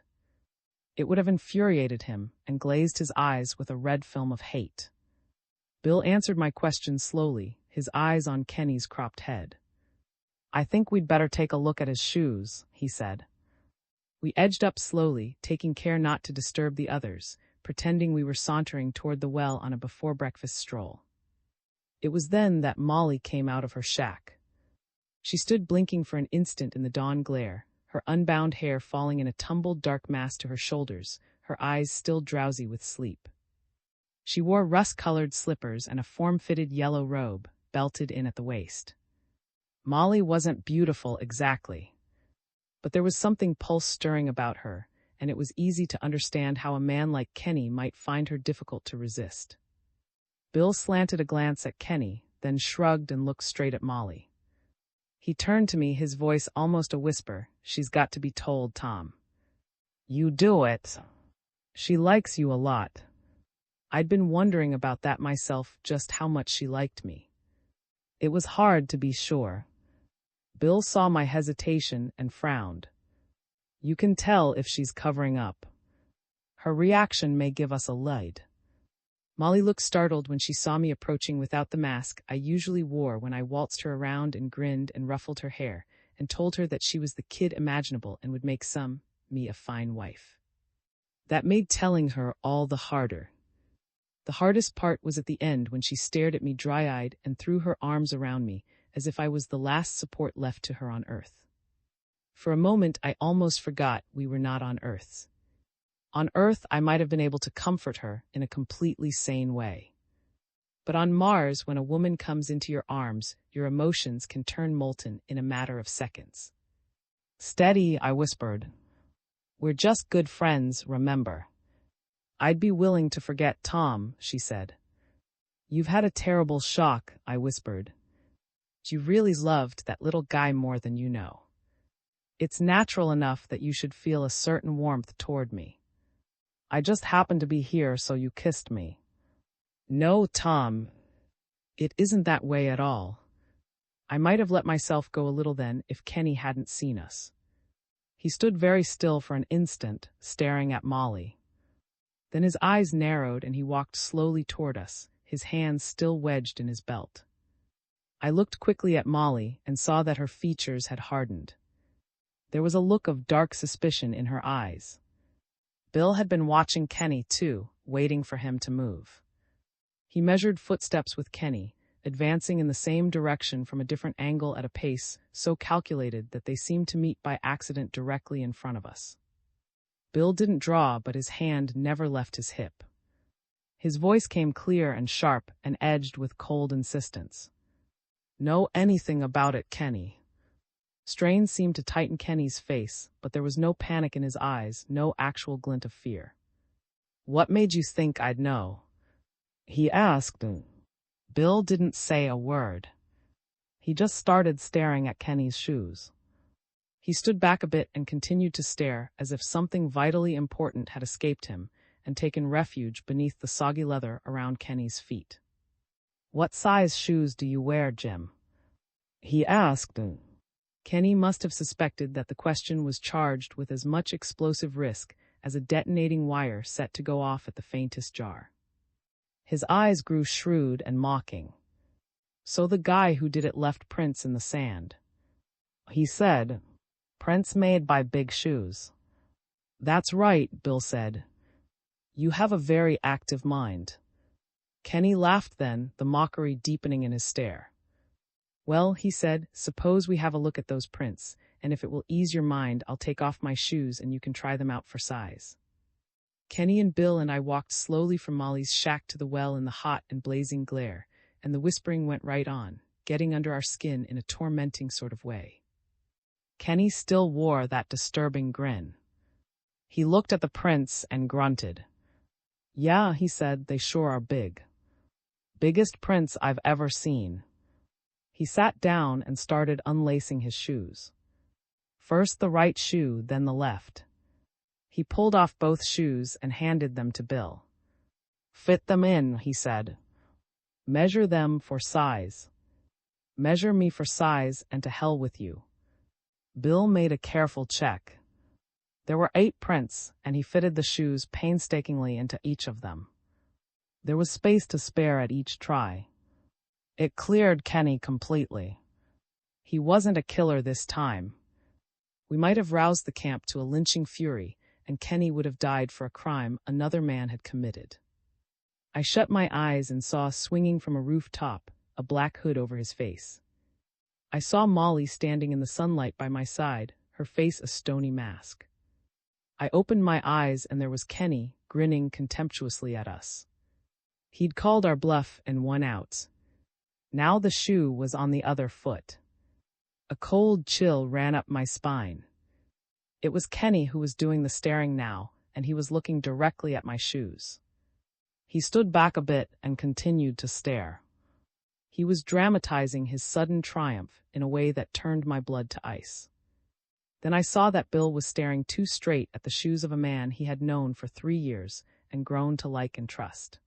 It would have infuriated him and glazed his eyes with a red film of hate. Bill answered my question slowly, his eyes on Kenny's cropped head. "I think we'd better take a look at his shoes," he said. We edged up slowly, taking care not to disturb the others, pretending we were sauntering toward the well on a before-breakfast stroll. It was then that Molly came out of her shack. She stood blinking for an instant in the dawn glare, her unbound hair falling in a tumbled dark mass to her shoulders, her eyes still drowsy with sleep. She wore rust-colored slippers and a form-fitted yellow robe, belted in at the waist. Molly wasn't beautiful exactly, but there was something pulse-stirring about her, and it was easy to understand how a man like Kenny might find her difficult to resist. Bill slanted a glance at Kenny, then shrugged and looked straight at Molly. He turned to me, his voice almost a whisper. "She's got to be told, Tom. You do it. She likes you a lot." I'd been wondering about that myself, just how much she liked me. It was hard to be sure. Bill saw my hesitation and frowned. "You can tell if she's covering up. Her reaction may give us a lead." Molly looked startled when she saw me approaching without the mask I usually wore when I waltzed her around and grinned and ruffled her hair, and told her that she was the kid imaginable and would make me a fine wife. That made telling her all the harder. The hardest part was at the end when she stared at me dry-eyed and threw her arms around me, as if I was the last support left to her on Earth. For a moment I almost forgot we were not on Earth. On Earth I might have been able to comfort her in a completely sane way. But on Mars, when a woman comes into your arms, your emotions can turn molten in a matter of seconds. "Steady," I whispered. "We're just good friends, remember." "I'd be willing to forget Tom," she said. "You've had a terrible shock," I whispered. "You really loved that little guy more than you know. It's natural enough that you should feel a certain warmth toward me. I just happened to be here, so you kissed me." "No, Tom. It isn't that way at all." I might have let myself go a little then if Kenny hadn't seen us. He stood very still for an instant, staring at Molly. Then his eyes narrowed and he walked slowly toward us, his hands still wedged in his belt. I looked quickly at Molly and saw that her features had hardened. There was a look of dark suspicion in her eyes. Bill had been watching Kenny too, waiting for him to move. He measured footsteps with Kenny, advancing in the same direction from a different angle at a pace so calculated that they seemed to meet by accident directly in front of us. Bill didn't draw, but his hand never left his hip. His voice came clear and sharp and edged with cold insistence. "Know anything about it, Kenny?" Strain seemed to tighten Kenny's face, but there was no panic in his eyes, no actual glint of fear. "What made you think I'd know?" he asked. Bill didn't say a word. He just started staring at Kenny's shoes. He stood back a bit and continued to stare as if something vitally important had escaped him and taken refuge beneath the soggy leather around Kenny's feet. "What size shoes do you wear, Jim?" he asked. Kenny must have suspected that the question was charged with as much explosive risk as a detonating wire set to go off at the faintest jar. His eyes grew shrewd and mocking. "So the guy who did it left prints in the sand," he said. "Prints made by Big Shoes." "That's right," Bill said. "You have a very active mind." Kenny laughed then, the mockery deepening in his stare. "Well," he said, "suppose we have a look at those prints, and if it will ease your mind, I'll take off my shoes and you can try them out for size." Kenny and Bill and I walked slowly from Molly's shack to the well in the hot and blazing glare, and the whispering went right on, getting under our skin in a tormenting sort of way. Kenny still wore that disturbing grin. He looked at the prints and grunted. "Yeah," he said, "they sure are big. Biggest prints I've ever seen." He sat down and started unlacing his shoes. First the right shoe, then the left. He pulled off both shoes and handed them to Bill. "Fit them in," he said. "Measure them for size." "Measure me for size and to hell with you." Bill made a careful check. There were 8 prints, and he fitted the shoes painstakingly into each of them. There was space to spare at each try. It cleared Kenny completely. He wasn't a killer this time. We might have roused the camp to a lynching fury, and Kenny would have died for a crime another man had committed. I shut my eyes and saw, swinging from a rooftop, a black hood over his face. I saw Molly standing in the sunlight by my side, her face a stony mask. I opened my eyes and there was Kenny, grinning contemptuously at us. He'd called our bluff and won out. Now the shoe was on the other foot. A cold chill ran up my spine. It was Kenny who was doing the staring now, and he was looking directly at my shoes. He stood back a bit and continued to stare. He was dramatizing his sudden triumph in a way that turned my blood to ice. Then I saw that Bill was staring too straight at the shoes of a man he had known for 3 years and grown to like and trust.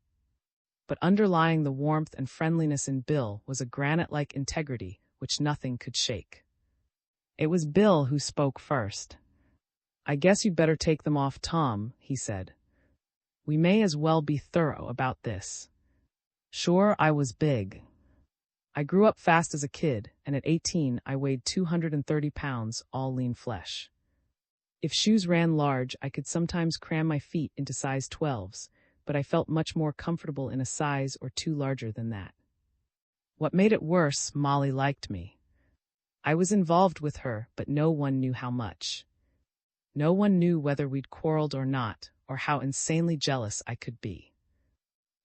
But underlying the warmth and friendliness in Bill was a granite-like integrity which nothing could shake. It was Bill who spoke first. "I guess you'd better take them off, Tom," he said. "We may as well be thorough about this. Sure, I was big. I grew up fast as a kid, and at 18 I weighed 230 pounds, all lean flesh. If shoes ran large, I could sometimes cram my feet into size 12s, but I felt much more comfortable in a size or 2 larger than that. What made it worse, Molly liked me. I was involved with her, but no one knew how much. No one knew whether we'd quarreled or not, or how insanely jealous I could be.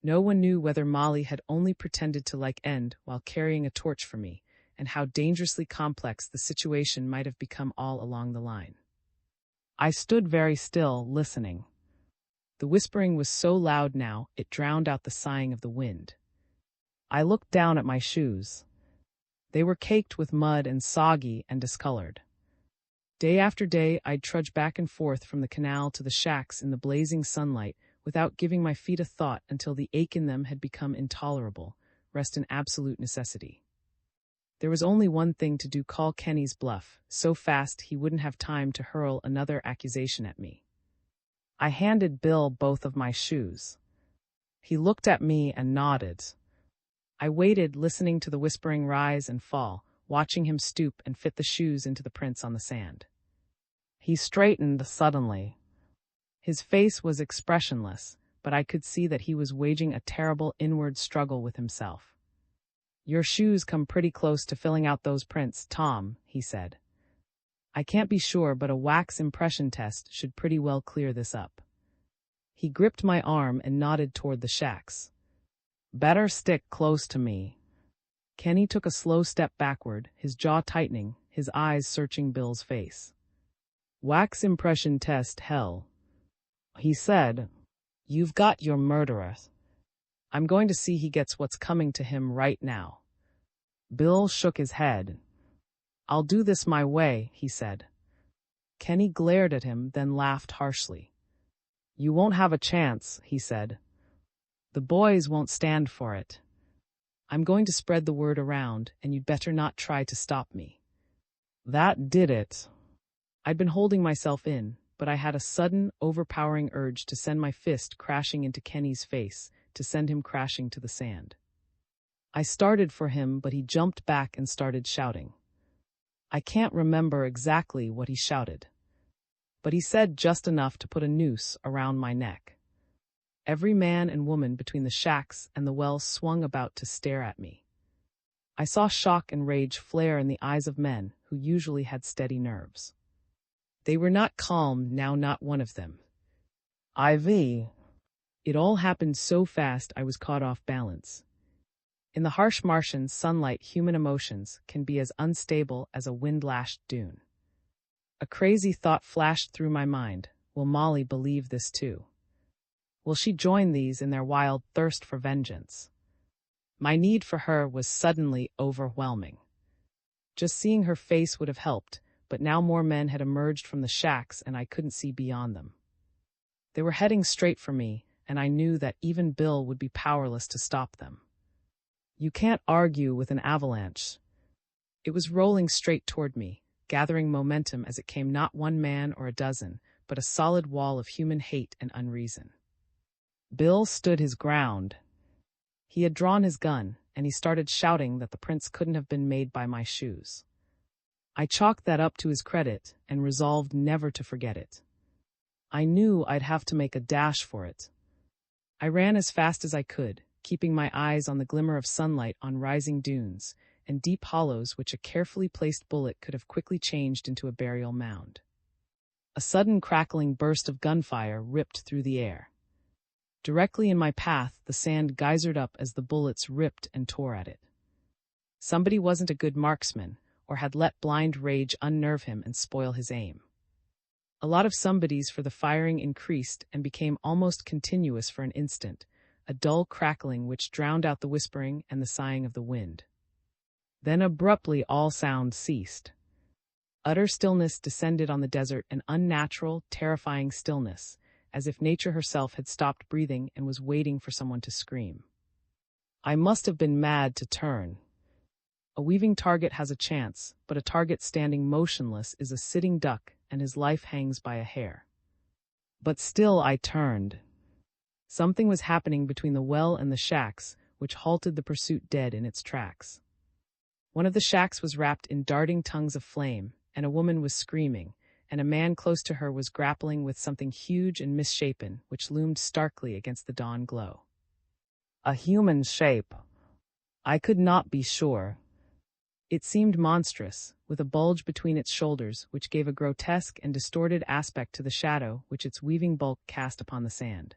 No one knew whether Molly had only pretended to like End while carrying a torch for me, and how dangerously complex the situation might have become all along the line. I stood very still, listening. The whispering was so loud now, it drowned out the sighing of the wind. I looked down at my shoes. They were caked with mud and soggy and discolored. Day after day, I'd trudge back and forth from the canal to the shacks in the blazing sunlight without giving my feet a thought until the ache in them had become intolerable, rest in absolute necessity. There was only one thing to do: call Kenny's bluff, so fast he wouldn't have time to hurl another accusation at me. I handed Bill both of my shoes. He looked at me and nodded. I waited, listening to the whispering rise and fall, watching him stoop and fit the shoes into the prints on the sand. He straightened suddenly. His face was expressionless, but I could see that he was waging a terrible inward struggle with himself. "Your shoes come pretty close to filling out those prints, Tom," he said. "I can't be sure, but a wax impression test should pretty well clear this up." He gripped my arm and nodded toward the shacks. "Better stick close to me." Kenny took a slow step backward, his jaw tightening, his eyes searching Bill's face. "Wax impression test, hell," he said. "You've got your murderer. I'm going to see he gets what's coming to him right now." Bill shook his head. "I'll do this my way," he said. Kenny glared at him, then laughed harshly. "You won't have a chance," he said. "The boys won't stand for it. I'm going to spread the word around, and you'd better not try to stop me." That did it. I'd been holding myself in, but I had a sudden, overpowering urge to send my fist crashing into Kenny's face, to send him crashing to the sand. I started for him, but he jumped back and started shouting. I can't remember exactly what he shouted, but he said just enough to put a noose around my neck. Every man and woman between the shacks and the well swung about to stare at me. I saw shock and rage flare in the eyes of men who usually had steady nerves. They were not calm now, not one of them. It all happened so fast I was caught off balance. In the harsh Martian sunlight, human emotions can be as unstable as a wind-lashed dune. A crazy thought flashed through my mind. Will Molly believe this too? Will she join these in their wild thirst for vengeance? My need for her was suddenly overwhelming. Just seeing her face would have helped, but now more men had emerged from the shacks and I couldn't see beyond them. They were heading straight for me, and I knew that even Bill would be powerless to stop them. You can't argue with an avalanche. It was rolling straight toward me, gathering momentum as it came, not one man or a dozen, but a solid wall of human hate and unreason. Bill stood his ground. He had drawn his gun, and he started shouting that the prints couldn't have been made by my shoes. I chalked that up to his credit and resolved never to forget it. I knew I'd have to make a dash for it. I ran as fast as I could, keeping my eyes on the glimmer of sunlight on rising dunes and deep hollows which a carefully placed bullet could have quickly changed into a burial mound. A sudden crackling burst of gunfire ripped through the air. Directly in my path, the sand geysered up as the bullets ripped and tore at it. Somebody wasn't a good marksman, or had let blind rage unnerve him and spoil his aim. A lot of somebodies, for the firing increased and became almost continuous for an instant, a dull crackling which drowned out the whispering and the sighing of the wind. Then abruptly all sound ceased. Utter stillness descended on the desert, an unnatural, terrifying stillness, as if nature herself had stopped breathing and was waiting for someone to scream. I must have been mad to turn. A weaving target has a chance, but a target standing motionless is a sitting duck, and his life hangs by a hair. But still I turned. Something was happening between the well and the shacks, which halted the pursuit dead in its tracks. One of the shacks was wrapped in darting tongues of flame, and a woman was screaming, and a man close to her was grappling with something huge and misshapen, which loomed starkly against the dawn glow. A human shape. I could not be sure. It seemed monstrous, with a bulge between its shoulders which gave a grotesque and distorted aspect to the shadow which its weaving bulk cast upon the sand.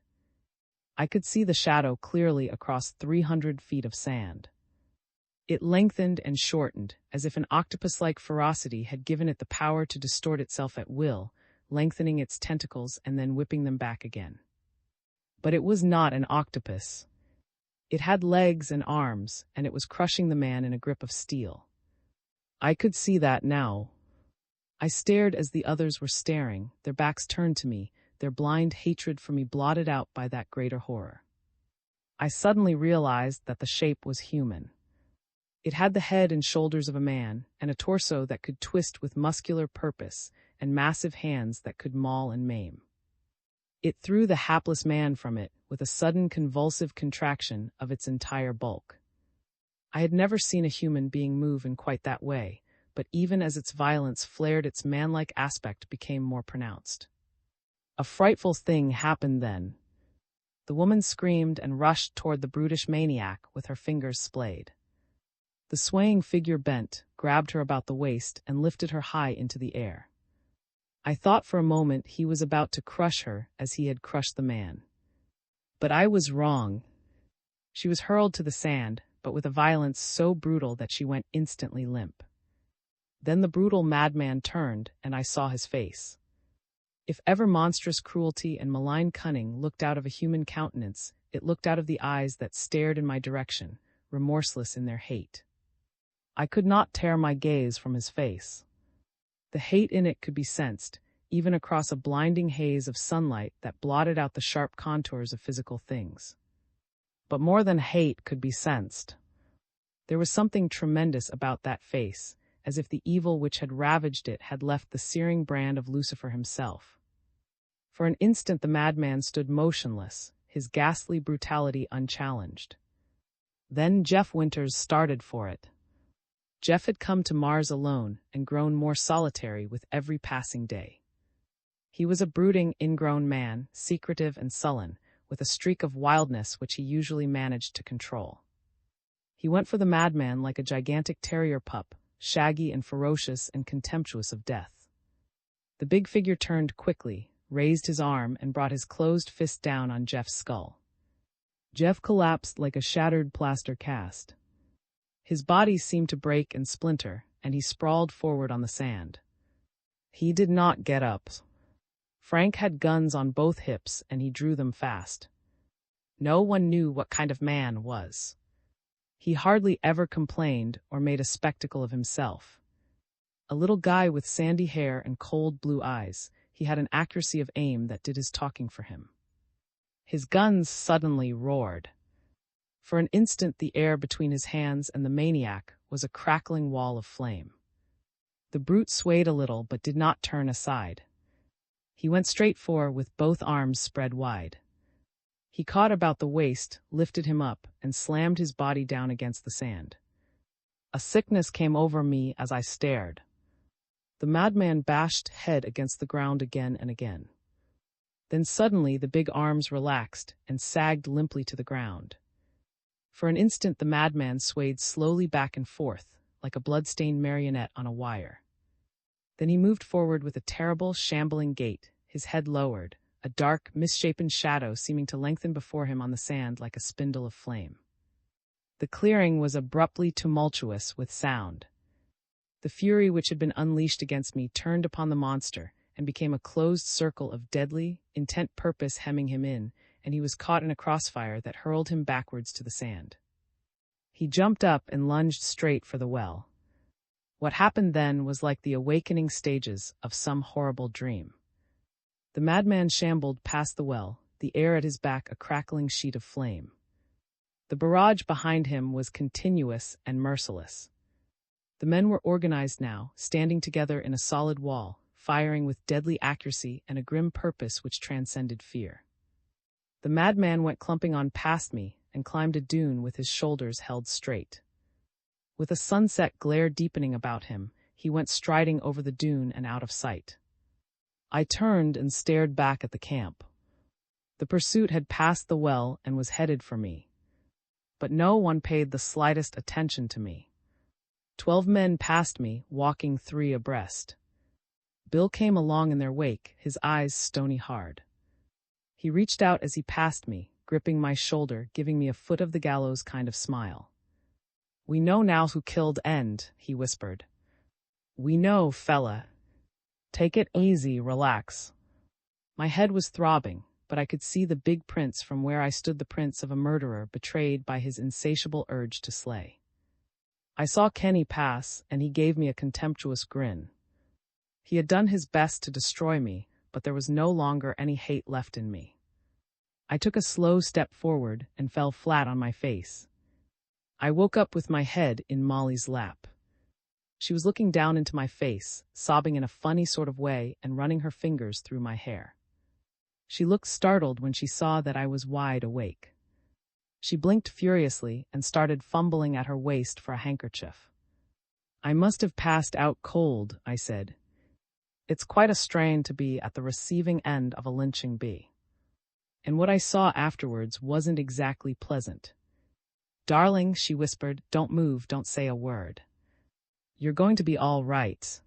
I could see the shadow clearly across 300 feet of sand. It lengthened and shortened, as if an octopus-like ferocity had given it the power to distort itself at will, lengthening its tentacles and then whipping them back again. But it was not an octopus. It had legs and arms, and it was crushing the man in a grip of steel. I could see that now. I stared as the others were staring, their backs turned to me, their blind hatred for me blotted out by that greater horror. I suddenly realized that the shape was human. It had the head and shoulders of a man, and a torso that could twist with muscular purpose, and massive hands that could maul and maim. It threw the hapless man from it with a sudden convulsive contraction of its entire bulk. I had never seen a human being move in quite that way, but even as its violence flared, its manlike aspect became more pronounced. A frightful thing happened then. The woman screamed and rushed toward the brutish maniac with her fingers splayed. The swaying figure bent, grabbed her about the waist, and lifted her high into the air. I thought for a moment he was about to crush her as he had crushed the man. But I was wrong. She was hurled to the sand, but with a violence so brutal that she went instantly limp. Then the brutal madman turned, and I saw his face. If ever monstrous cruelty and malign cunning looked out of a human countenance, it looked out of the eyes that stared in my direction, remorseless in their hate. I could not tear my gaze from his face. The hate in it could be sensed, even across a blinding haze of sunlight that blotted out the sharp contours of physical things. But more than hate could be sensed. There was something tremendous about that face, as if the evil which had ravaged it had left the searing brand of Lucifer himself. For an instant the madman stood motionless, his ghastly brutality unchallenged. Then Jeff Winters started for it. Jeff had come to Mars alone and grown more solitary with every passing day. He was a brooding, ingrown man, secretive and sullen, with a streak of wildness which he usually managed to control. He went for the madman like a gigantic terrier pup, shaggy and ferocious and contemptuous of death. The big figure turned quickly, raised his arm, and brought his closed fist down on Jeff's skull. Jeff collapsed like a shattered plaster cast. His body seemed to break and splinter, and he sprawled forward on the sand. He did not get up. Frank had guns on both hips, and he drew them fast. No one knew what kind of man was. He hardly ever complained or made a spectacle of himself. A little guy with sandy hair and cold blue eyes, he had an accuracy of aim that did his talking for him. His guns suddenly roared. For an instant the air between his hands and the maniac was a crackling wall of flame. The brute swayed a little but did not turn aside. He went straight for with both arms spread wide. He caught about the waist, lifted him up, and slammed his body down against the sand. A sickness came over me as I stared. The madman bashed head against the ground again and again. Then suddenly the big arms relaxed and sagged limply to the ground. For an instant the madman swayed slowly back and forth, like a blood-stained marionette on a wire. Then he moved forward with a terrible, shambling gait, his head lowered, a dark, misshapen shadow seeming to lengthen before him on the sand like a spindle of flame. The clearing was abruptly tumultuous with sound. The fury which had been unleashed against me turned upon the monster and became a closed circle of deadly, intent purpose hemming him in, and he was caught in a crossfire that hurled him backwards to the sand. He jumped up and lunged straight for the well. What happened then was like the awakening stages of some horrible dream. The madman shambled past the well, the air at his back a crackling sheet of flame. The barrage behind him was continuous and merciless. The men were organized now, standing together in a solid wall, firing with deadly accuracy and a grim purpose which transcended fear. The madman went clumping on past me and climbed a dune with his shoulders held straight. With a sunset glare deepening about him, he went striding over the dune and out of sight. I turned and stared back at the camp. The pursuit had passed the well and was headed for me. But no one paid the slightest attention to me. 12 men passed me, walking 3 abreast. Bill came along in their wake, his eyes stony hard. He reached out as he passed me, gripping my shoulder, giving me a foot of the gallows kind of smile. "We know now who killed End," he whispered. "We know, fella. Take it easy, relax." My head was throbbing, but I could see the big prints from where I stood, the prints of a murderer betrayed by his insatiable urge to slay. I saw Kenny pass, and he gave me a contemptuous grin. He had done his best to destroy me, but there was no longer any hate left in me. I took a slow step forward and fell flat on my face. I woke up with my head in Molly's lap. She was looking down into my face, sobbing in a funny sort of way and running her fingers through my hair. She looked startled when she saw that I was wide awake. She blinked furiously and started fumbling at her waist for a handkerchief. "I must have passed out cold," I said. "It's quite a strain to be at the receiving end of a lynching bee." And what I saw afterwards wasn't exactly pleasant. "Darling," she whispered, "don't move, don't say a word. You're going to be all right."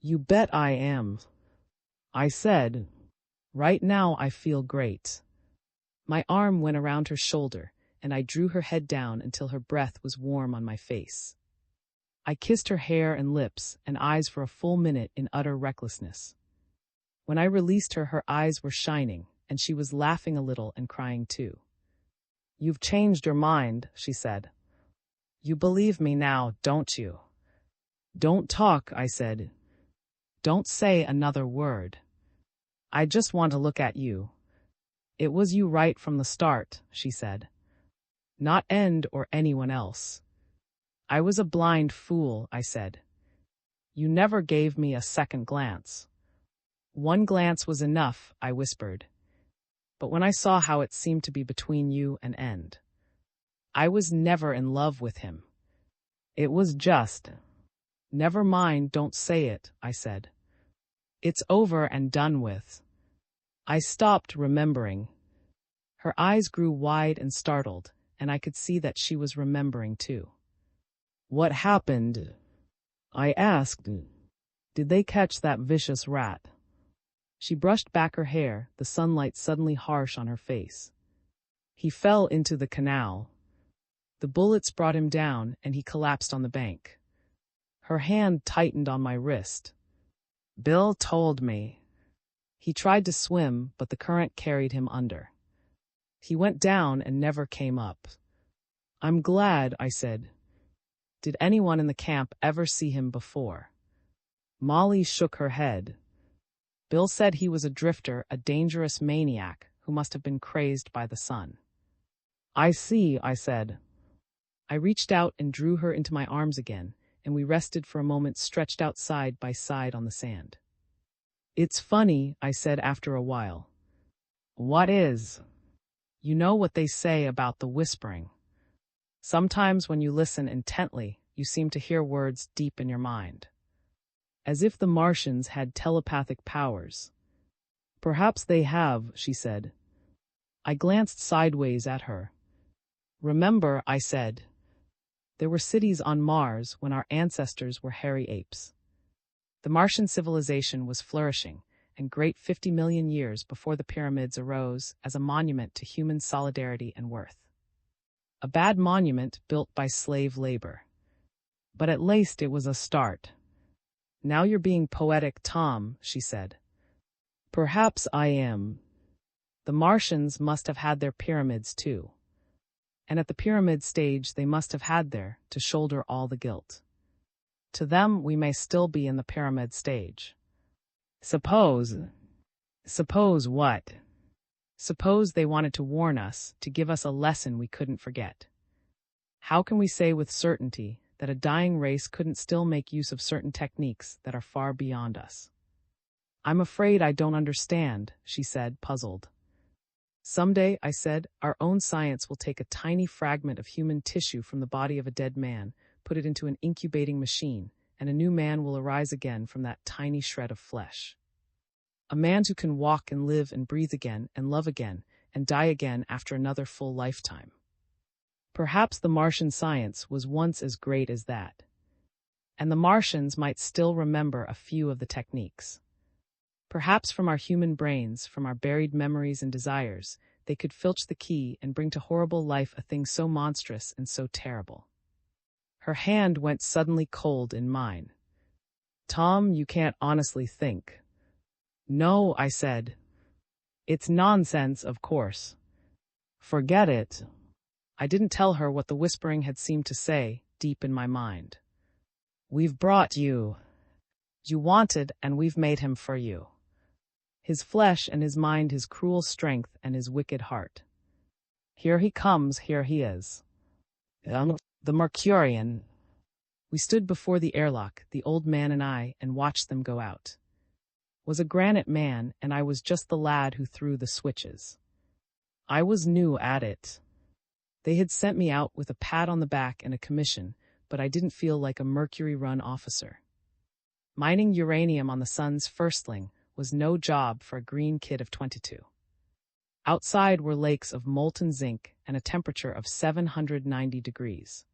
"You bet I am," I said. "Right now I feel great." My arm went around her shoulder, and I drew her head down until her breath was warm on my face. I kissed her hair and lips and eyes for a full minute in utter recklessness. When I released her, her eyes were shining, and she was laughing a little and crying too. "You've changed your mind," she said. "You believe me now, don't you?" "Don't talk," I said. "Don't say another word. I just want to look at you." "It was you right from the start," she said. "Not End or anyone else." "I was a blind fool," I said. "You never gave me a second glance." "One glance was enough," I whispered. "But when I saw how it seemed to be between you and End, I was never in love with him. It was just—" "Never mind, don't say it," I said. "It's over and done with." I stopped, remembering. Her eyes grew wide and startled, and I could see that she was remembering too. "What happened?" I asked. "Did they catch that vicious rat?" She brushed back her hair, the sunlight suddenly harsh on her face. "He fell into the canal. The bullets brought him down, and he collapsed on the bank." Her hand tightened on my wrist. "Bill told me." "He tried to swim, but the current carried him under. He went down and never came up." "I'm glad," I said. "Did anyone in the camp ever see him before?" Molly shook her head. "Bill said he was a drifter, a dangerous maniac who must have been crazed by the sun." "I see," I said. I reached out and drew her into my arms again, and we rested for a moment stretched out side by side on the sand. "It's funny," I said after a while. "What is?" "You know what they say about the whispering. Sometimes when you listen intently, you seem to hear words deep in your mind. As if the Martians had telepathic powers." "Perhaps they have," she said. I glanced sideways at her. "Remember," I said, "there were cities on Mars when our ancestors were hairy apes. The Martian civilization was flourishing, and great 50 million years before the pyramids arose as a monument to human solidarity and worth. A bad monument built by slave labor. But at least it was a start." "Now you're being poetic, Tom," she said. "Perhaps I am. The Martians must have had their pyramids too. And at the pyramid stage they must have had there to shoulder all the guilt. To them we may still be in the pyramid stage. Suppose what? Suppose they wanted to warn us, to give us a lesson we couldn't forget. How can we say with certainty that a dying race couldn't still make use of certain techniques that are far beyond us?" "I'm afraid I don't understand," she said, puzzled. "Someday," I said, "our own science will take a tiny fragment of human tissue from the body of a dead man, put it into an incubating machine, and a new man will arise again from that tiny shred of flesh. A man who can walk and live and breathe again and love again and die again after another full lifetime. Perhaps the Martian science was once as great as that. And the Martians might still remember a few of the techniques. Perhaps from our human brains, from our buried memories and desires, they could filch the key and bring to horrible life a thing so monstrous and so terrible." Her hand went suddenly cold in mine. "Tom, you can't honestly think." "No," I said. "It's nonsense, of course. Forget it." I didn't tell her what the whispering had seemed to say, deep in my mind. "We've brought you. You wanted, and we've made him for you. His flesh and his mind, his cruel strength and his wicked heart. Here he comes, here he is. The Mercurian." We stood before the airlock, the old man and I, and watched them go out. Was a granite man, and I was just the lad who threw the switches. I was new at it. They had sent me out with a pat on the back and a commission, but I didn't feel like a Mercury-run officer. Mining uranium on the sun's firstling was no job for a green kid of 22. Outside were lakes of molten zinc and a temperature of 790 degrees.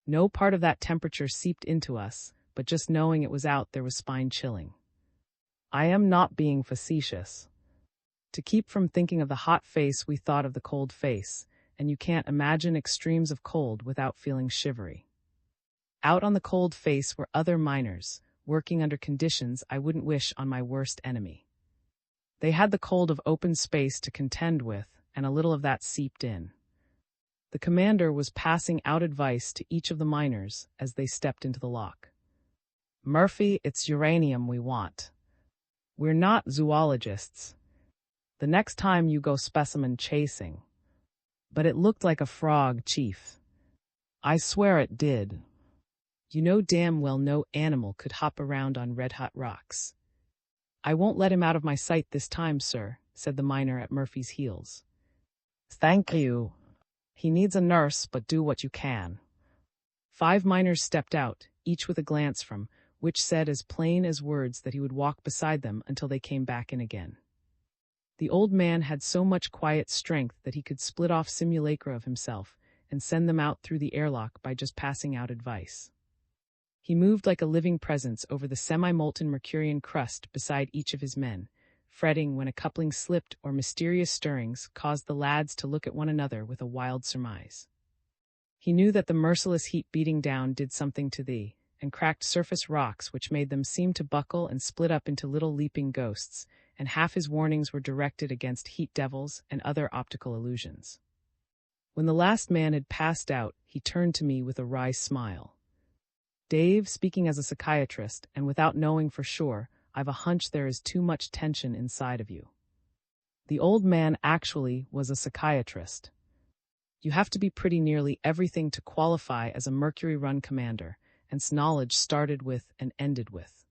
No part of that temperature seeped into us, but just knowing it was out there was spine-chilling. I am not being facetious. To keep from thinking of the hot face, we thought of the cold face, and you can't imagine extremes of cold without feeling shivery. Out on the cold face were other miners, working under conditions I wouldn't wish on my worst enemy. They had the cold of open space to contend with, and a little of that seeped in. The commander was passing out advice to each of the miners as they stepped into the lock. "Murphy, it's uranium we want. We're not zoologists. The next time you go specimen chasing." But it looked like a frog, Chief. I swear it did. You know damn well no animal could hop around on red-hot rocks. "I won't let him out of my sight this time, sir," said the miner at Murphy's heels. "Thank you. He needs a nurse, but do what you can." 5 miners stepped out, each with a glance from, which said as plain as words that he would walk beside them until they came back in again. The old man had so much quiet strength that he could split off simulacra of himself and send them out through the airlock by just passing out advice. He moved like a living presence over the semi-molten Mercurian crust beside each of his men, fretting when a coupling slipped or mysterious stirrings caused the lads to look at one another with a wild surmise. He knew that the merciless heat beating down did something to the and cracked surface rocks which made them seem to buckle and split up into little leaping ghosts, and half his warnings were directed against heat devils and other optical illusions. When the last man had passed out, he turned to me with a wry smile. "Dave, speaking as a psychiatrist, and without knowing for sure, I've a hunch there is too much tension inside of you." The old man actually was a psychiatrist. You have to be pretty nearly everything to qualify as a Mercury Run commander, and knowledge started with and ended with.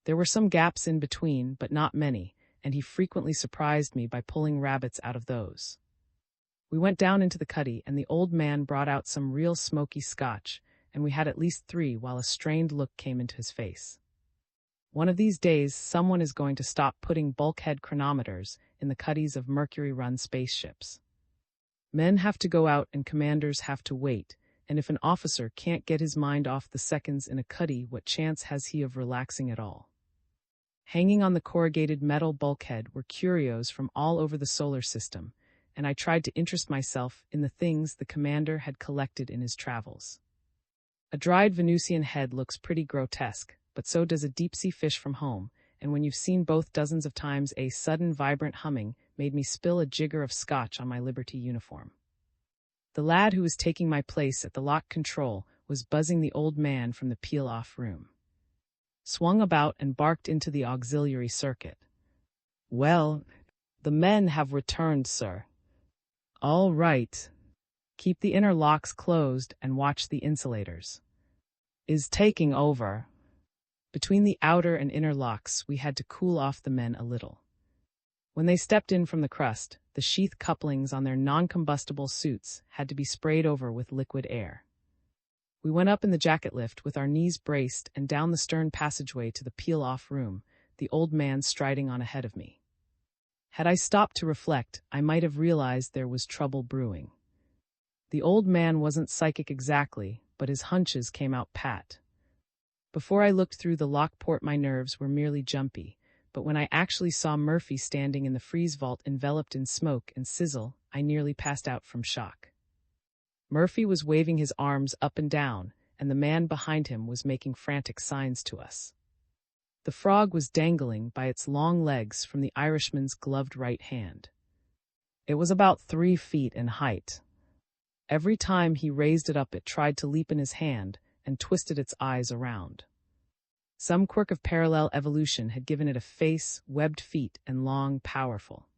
There were some gaps in between, but not many, and he frequently surprised me by pulling rabbits out of those. We went down into the cuddy, and the old man brought out some real smoky scotch, and we had at least 3 while a strained look came into his face. One of these days, someone is going to stop putting bulkhead chronometers in the cuddies of Mercury-run spaceships. Men have to go out and commanders have to wait, and if an officer can't get his mind off the seconds in a cuddy, what chance has he of relaxing at all? Hanging on the corrugated metal bulkhead were curios from all over the solar system, and I tried to interest myself in the things the commander had collected in his travels. A dried Venusian head looks pretty grotesque, but so does a deep-sea fish from home, and when you've seen both dozens of times, a sudden vibrant humming made me spill a jigger of scotch on my Liberty uniform. The lad who was taking my place at the lock control was buzzing the old man from the peel-off room. Swung about and barked into the auxiliary circuit. "Well, the men have returned, sir." "All right. Keep the inner locks closed and watch the insulators." "Is taking over." Between the outer and inner locks, we had to cool off the men a little. When they stepped in from the crust, the sheath couplings on their non-combustible suits had to be sprayed over with liquid air. We went up in the jacket lift with our knees braced and down the stern passageway to the peel-off room, the old man striding on ahead of me. Had I stopped to reflect, I might have realized there was trouble brewing. The old man wasn't psychic exactly, but his hunches came out pat. Before I looked through the lock port, my nerves were merely jumpy, but when I actually saw Murphy standing in the freeze vault enveloped in smoke and sizzle, I nearly passed out from shock. Murphy was waving his arms up and down, and the man behind him was making frantic signs to us. The frog was dangling by its long legs from the Irishman's gloved right hand. It was about 3 feet in height. Every time he raised it up, it tried to leap in his hand and twisted its eyes around. Some quirk of parallel evolution had given it a face, webbed feet, and long, powerful.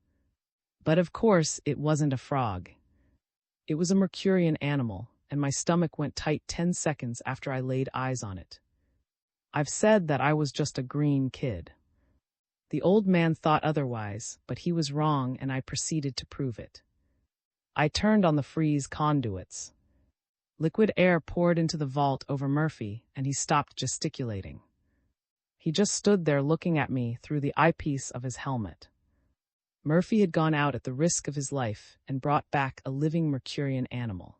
But of course, it wasn't a frog. It was a Mercurian animal, and my stomach went tight 10 seconds after I laid eyes on it. I've said that I was just a green kid. The old man thought otherwise, but he was wrong, and I proceeded to prove it. I turned on the freeze conduits. Liquid air poured into the vault over Murphy, and he stopped gesticulating. He just stood there looking at me through the eyepiece of his helmet. Murphy had gone out at the risk of his life and brought back a living Mercurian animal.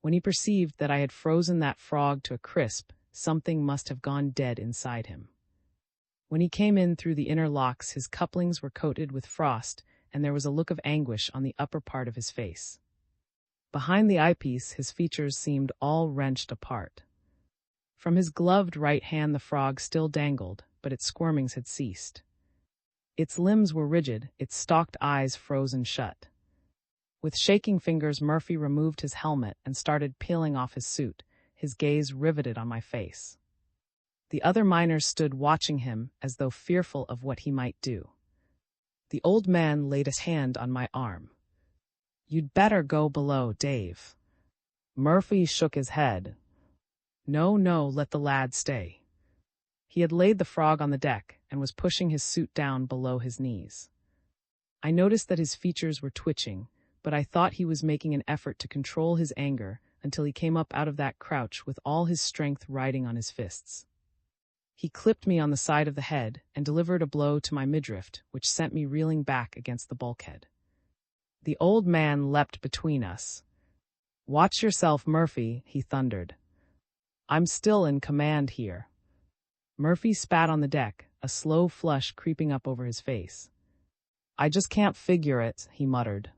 When he perceived that I had frozen that frog to a crisp, something must have gone dead inside him. When he came in through the inner locks, his couplings were coated with frost, and there was a look of anguish on the upper part of his face. Behind the eyepiece, his features seemed all wrenched apart. From his gloved right hand the frog still dangled, but its squirmings had ceased. Its limbs were rigid, its stalked eyes frozen shut. With shaking fingers, Murphy removed his helmet and started peeling off his suit, his gaze riveted on my face. The other miners stood watching him as though fearful of what he might do. The old man laid his hand on my arm. "You'd better go below, Dave." Murphy shook his head. No, let the lad stay." He had laid the frog on the deck and was pushing his suit down below his knees. I noticed that his features were twitching, but I thought he was making an effort to control his anger until he came up out of that crouch with all his strength riding on his fists. He clipped me on the side of the head and delivered a blow to my midriff, which sent me reeling back against the bulkhead. The old man leapt between us. "Watch yourself, Murphy," he thundered. "I'm still in command here." Murphy spat on the deck, a slow flush creeping up over his face. "I just can't figure it," he muttered.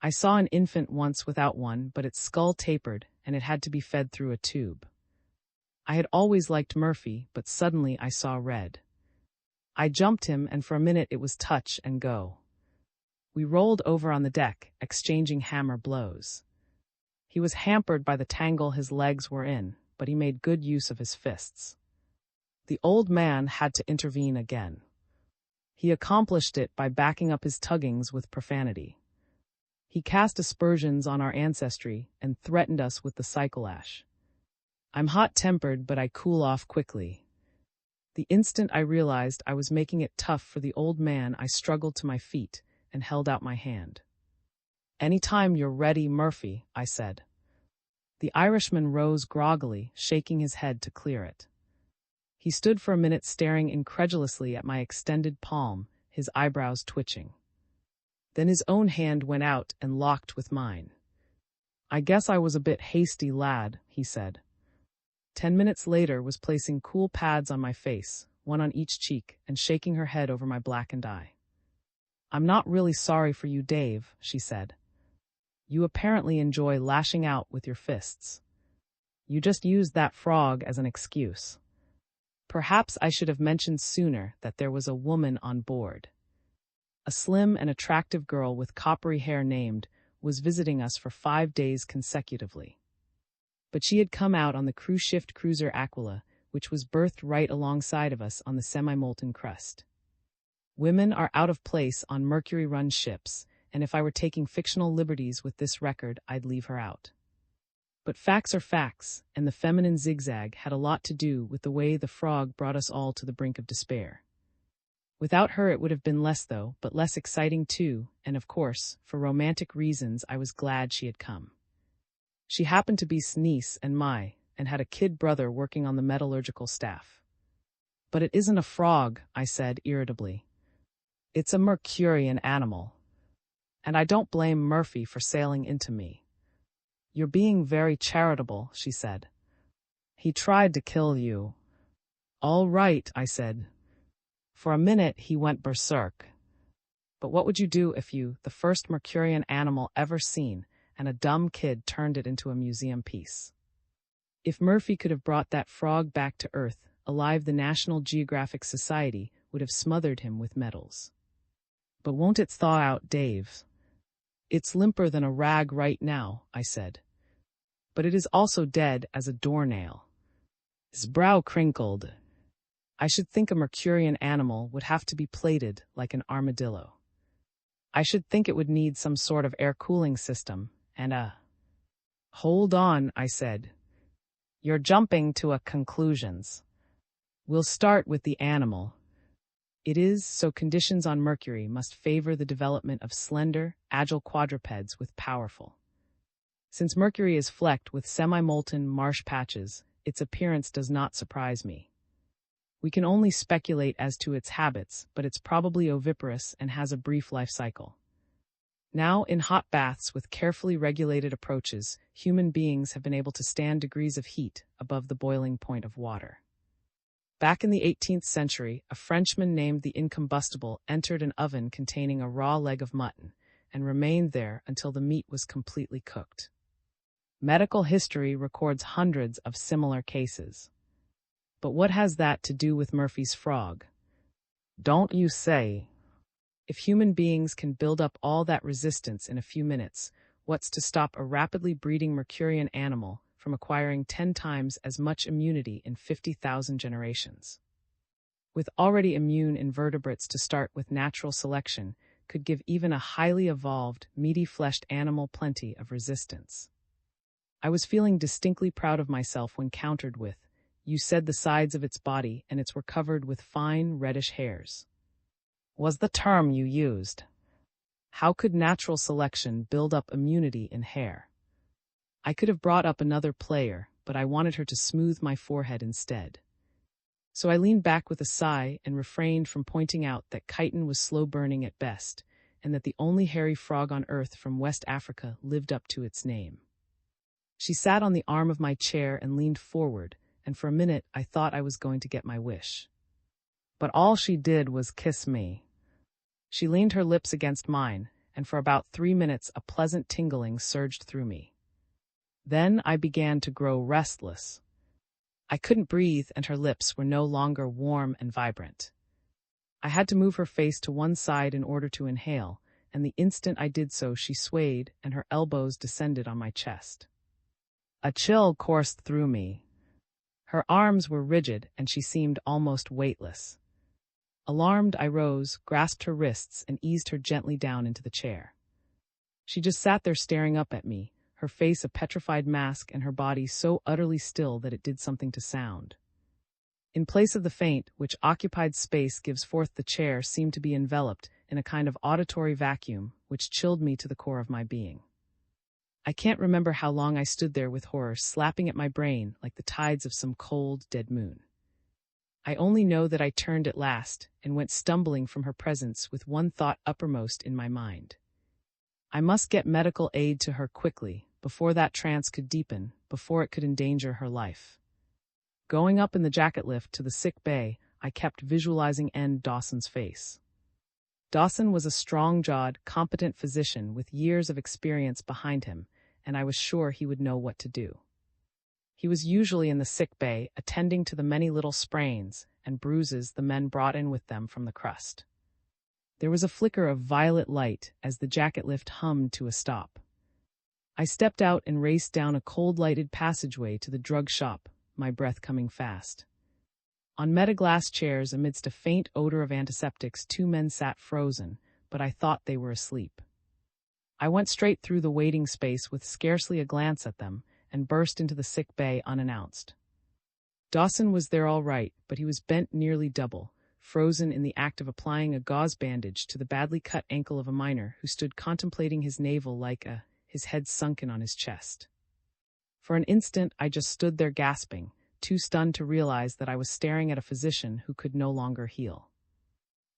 "I saw an infant once without one, but its skull tapered, and it had to be fed through a tube. I had always liked Murphy, but suddenly I saw red. I jumped him, and for a minute it was touch and go. We rolled over on the deck, exchanging hammer blows. He was hampered by the tangle his legs were in, but he made good use of his fists. The old man had to intervene again. He accomplished it by backing up his tuggings with profanity. He cast aspersions on our ancestry and threatened us with the cyclash. I'm hot-tempered, but I cool off quickly. The instant I realized I was making it tough for the old man, I struggled to my feet and held out my hand. "Anytime you're ready, Murphy," I said. The Irishman rose groggily, shaking his head to clear it. He stood for a minute staring incredulously at my extended palm, his eyebrows twitching. Then his own hand went out and locked with mine. "I guess I was a bit hasty, lad," he said. 10 minutes later was placing cool pads on my face, one on each cheek, and shaking her head over my blackened eye. "I'm not really sorry for you, Dave," she said. "You apparently enjoy lashing out with your fists. You just used that frog as an excuse. Perhaps I should have mentioned sooner that there was a woman on board. A slim and attractive girl with coppery hair named was visiting us for 5 days consecutively. But she had come out on the cruise-shift cruiser Aquila, which was berthed right alongside of us on the semi-molten crust. Women are out of place on Mercury-run ships, and if I were taking fictional liberties with this record, I'd leave her out. But facts are facts, and the feminine zigzag had a lot to do with the way the frog brought us all to the brink of despair. Without her it would have been less though, but less exciting too, and of course, for romantic reasons, I was glad she had come. She happened to be niece and had a kid brother working on the metallurgical staff. "But it isn't a frog," I said irritably. "It's a Mercurian animal. And I don't blame Murphy for sailing into me." "You're being very charitable," she said. "He tried to kill you." "All right," I said. For a minute he went berserk. But what would you do if you, the first Mercurian animal ever seen, and a dumb kid turned it into a museum piece? If Murphy could have brought that frog back to Earth, alive, the National Geographic Society would have smothered him with medals. "But won't it thaw out, Dave?" "It's limper than a rag right now," I said. "But it is also dead as a doornail." His brow crinkled. "I should think a Mercurian animal would have to be plated like an armadillo. I should think it would need some sort of air cooling system, and Hold on," I said. "You're jumping to conclusions. We'll start with the animal. It is so conditions on Mercury must favor the development of slender, agile quadrupeds with powerful. Since Mercury is flecked with semi-molten marsh patches, its appearance does not surprise me. We can only speculate as to its habits, but it's probably oviparous and has a brief life cycle. Now, in hot baths with carefully regulated approaches, human beings have been able to stand degrees of heat above the boiling point of water. Back in the 18th century, a Frenchman named the Incombustible entered an oven containing a raw leg of mutton and remained there until the meat was completely cooked. Medical history records hundreds of similar cases. But what has that to do with Murphy's frog? Don't you say? If human beings can build up all that resistance in a few minutes, what's to stop a rapidly breeding Mercurian animal from acquiring 10 times as much immunity in 50,000 generations? With already immune invertebrates to start with, natural selection could give even a highly evolved, meaty-fleshed animal plenty of resistance. I was feeling distinctly proud of myself when countered with, "You said the sides of its body and its were covered with fine reddish hairs." Was the term you used. How could natural selection build up immunity in hair? I could have brought up another player, but I wanted her to smooth my forehead instead. So I leaned back with a sigh and refrained from pointing out that chitin was slow burning at best, and that the only hairy frog on earth from West Africa lived up to its name. She sat on the arm of my chair and leaned forward, and for a minute I thought I was going to get my wish. But all she did was kiss me. She leaned her lips against mine, and for about 3 minutes a pleasant tingling surged through me. Then I began to grow restless. I couldn't breathe, and her lips were no longer warm and vibrant. I had to move her face to one side in order to inhale, and the instant I did so she swayed, and her elbows descended on my chest. A chill coursed through me. Her arms were rigid, and she seemed almost weightless. Alarmed, I rose, grasped her wrists, and eased her gently down into the chair. She just sat there staring up at me, her face a petrified mask and her body so utterly still that it did something to sound. In place of the faint, which occupied space gives forth the chair, seemed to be enveloped in a kind of auditory vacuum, which chilled me to the core of my being. I can't remember how long I stood there with horror slapping at my brain like the tides of some cold, dead moon. I only know that I turned at last and went stumbling from her presence with one thought uppermost in my mind. I must get medical aid to her quickly, before that trance could deepen, before it could endanger her life. Going up in the jacket lift to the sick bay, I kept visualizing N. Dawson's face. Dawson was a strong-jawed, competent physician with years of experience behind him, and I was sure he would know what to do. He was usually in the sick bay, attending to the many little sprains and bruises the men brought in with them from the crust. There was a flicker of violet light as the jacket lift hummed to a stop. I stepped out and raced down a cold-lighted passageway to the drug shop, my breath coming fast. On metaglass chairs amidst a faint odor of antiseptics 2 men sat frozen, but I thought they were asleep. I went straight through the waiting space with scarcely a glance at them, and burst into the sick bay unannounced. Dawson was there all right, but he was bent nearly double, frozen in the act of applying a gauze bandage to the badly cut ankle of a miner who stood contemplating his navel like his head sunken on his chest. For an instant I just stood there gasping, too stunned to realize that I was staring at a physician who could no longer heal.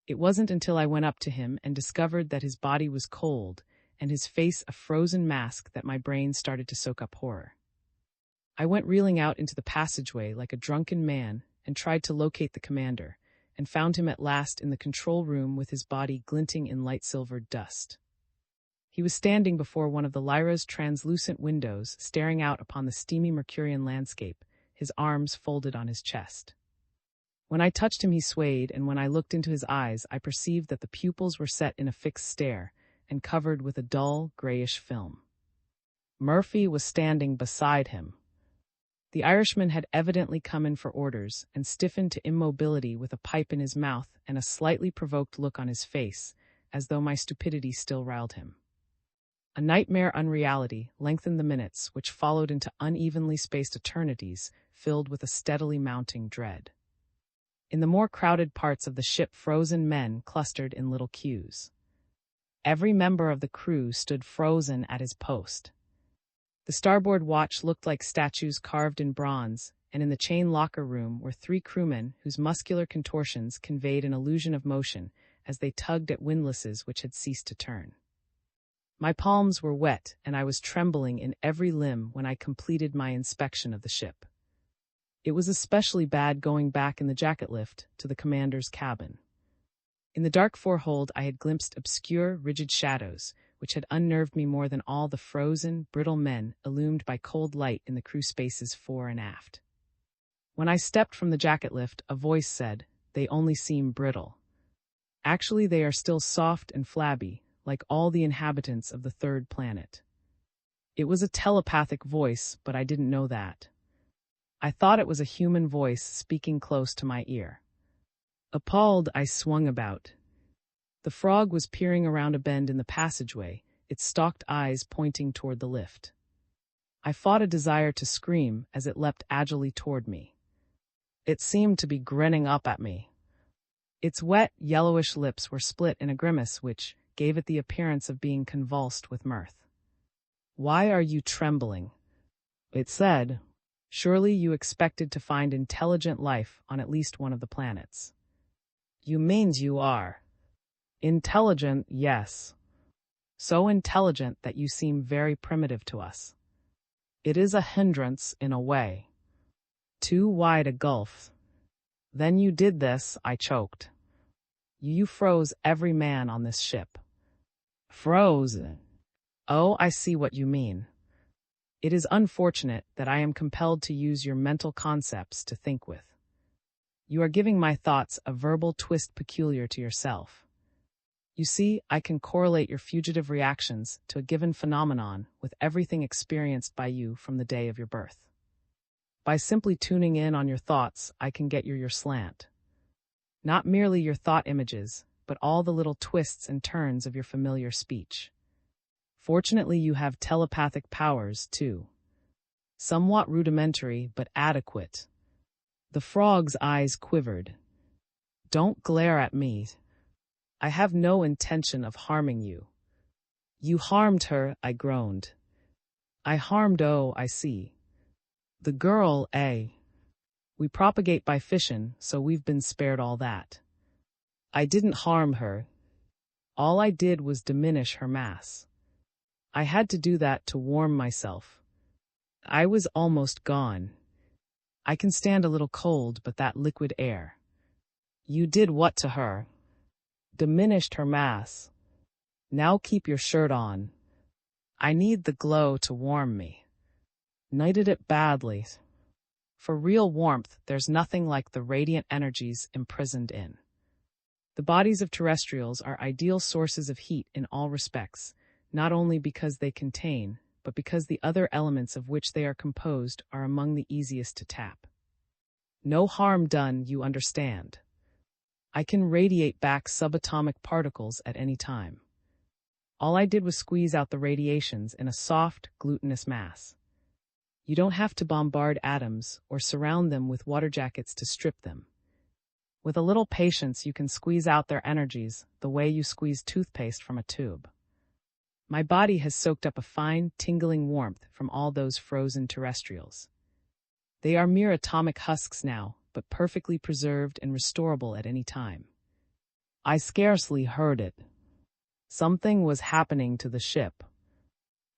It wasn't until I went up to him and discovered that his body was cold and his face a frozen mask that my brain started to soak up horror. I went reeling out into the passageway like a drunken man and tried to locate the commander, and found him at last in the control room with his body glinting in light-silvered dust. He was standing before one of the Lyra's translucent windows, staring out upon the steamy Mercurian landscape, his arms folded on his chest. When I touched him he swayed, and when I looked into his eyes I perceived that the pupils were set in a fixed stare and covered with a dull, grayish film. Murphy was standing beside him. The Irishman had evidently come in for orders and stiffened to immobility with a pipe in his mouth and a slightly provoked look on his face, as though my stupidity still riled him. A nightmare unreality lengthened the minutes, which followed into unevenly spaced eternities filled with a steadily mounting dread. In the more crowded parts of the ship frozen men clustered in little queues. Every member of the crew stood frozen at his post. The starboard watch looked like statues carved in bronze, and in the chain locker room were 3 crewmen whose muscular contortions conveyed an illusion of motion as they tugged at windlasses which had ceased to turn. My palms were wet, and I was trembling in every limb when I completed my inspection of the ship. It was especially bad going back in the jacket lift to the commander's cabin. In the dark forehold I had glimpsed obscure, rigid shadows, which had unnerved me more than all the frozen, brittle men illumined by cold light in the crew spaces fore and aft. When I stepped from the jacket lift, a voice said, "They only seem brittle. Actually, they are still soft and flabby, like all the inhabitants of the 3rd planet." It was a telepathic voice, but I didn't know that. I thought it was a human voice speaking close to my ear. Appalled, I swung about. The frog was peering around a bend in the passageway, its stalked eyes pointing toward the lift. I fought a desire to scream as it leapt agilely toward me. It seemed to be grinning up at me. Its wet, yellowish lips were split in a grimace which gave it the appearance of being convulsed with mirth. "Why are you trembling?" it said. "Surely you expected to find intelligent life on at least one of the planets." "You means you are." "Intelligent, yes. So intelligent that you seem very primitive to us. It is a hindrance in a way. Too wide a gulf." "Then you did this," I choked. "You froze every man on this ship." "Frozen? Oh, I see what you mean. It is unfortunate that I am compelled to use your mental concepts to think with. You are giving my thoughts a verbal twist peculiar to yourself. You see, I can correlate your fugitive reactions to a given phenomenon with everything experienced by you from the day of your birth. By simply tuning in on your thoughts, I can get your slant. Not merely your thought images, but all the little twists and turns of your familiar speech. Fortunately, you have telepathic powers, too. Somewhat rudimentary, but adequate." The frog's eyes quivered. "Don't glare at me. I have no intention of harming you." "You harmed her," I groaned. "I harmed, oh, I see. The girl, eh? We propagate by fission, so we've been spared all that." "I didn't harm her. All I did was diminish her mass. I had to do that to warm myself. I was almost gone. I can stand a little cold, but that liquid air." "You did what to her?" "Diminished her mass. Now keep your shirt on. I need the glow to warm me." "Needed it badly. For real warmth, there's nothing like the radiant energies imprisoned in. The bodies of terrestrials are ideal sources of heat in all respects, not only because they contain, but because the other elements of which they are composed are among the easiest to tap. No harm done, you understand. I can radiate back subatomic particles at any time. All I did was squeeze out the radiations in a soft, glutinous mass. You don't have to bombard atoms or surround them with water jackets to strip them. With a little patience, you can squeeze out their energies the way you squeeze toothpaste from a tube. My body has soaked up a fine, tingling warmth from all those frozen terrestrials. They are mere atomic husks now, but perfectly preserved and restorable at any time." I scarcely heard it. Something was happening to the ship.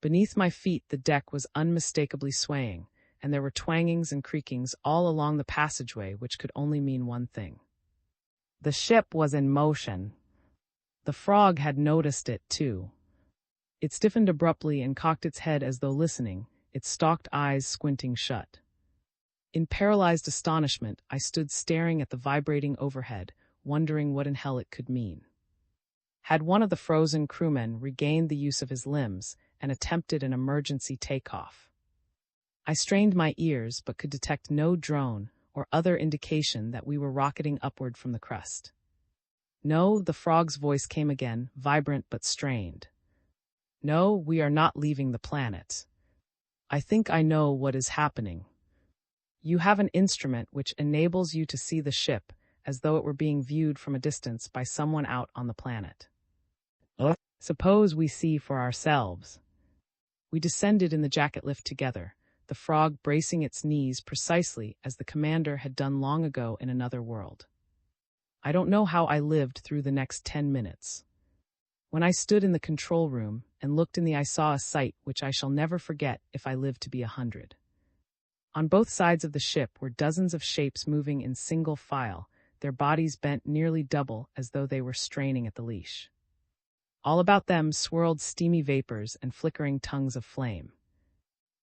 Beneath my feet the deck was unmistakably swaying, and there were twangings and creakings all along the passageway which could only mean one thing. The ship was in motion. The frog had noticed it, too. It stiffened abruptly and cocked its head as though listening, its stalked eyes squinting shut. In paralyzed astonishment, I stood staring at the vibrating overhead, wondering what in hell it could mean. Had one of the frozen crewmen regained the use of his limbs and attempted an emergency takeoff? I strained my ears but could detect no drone or other indication that we were rocketing upward from the crust. "No," the frog's voice came again, vibrant but strained. "No, we are not leaving the planet. I think I know what is happening. You have an instrument which enables you to see the ship as though it were being viewed from a distance by someone out on the planet. Suppose we see for ourselves." We descended in the jacket lift together, the frog bracing its knees precisely as the commander had done long ago in another world. I don't know how I lived through the next 10 minutes. When I stood in the control room and looked in I saw a sight which I shall never forget if I live to be 100. On both sides of the ship were dozens of shapes moving in single file, their bodies bent nearly double as though they were straining at the leash. All about them swirled steamy vapors and flickering tongues of flame.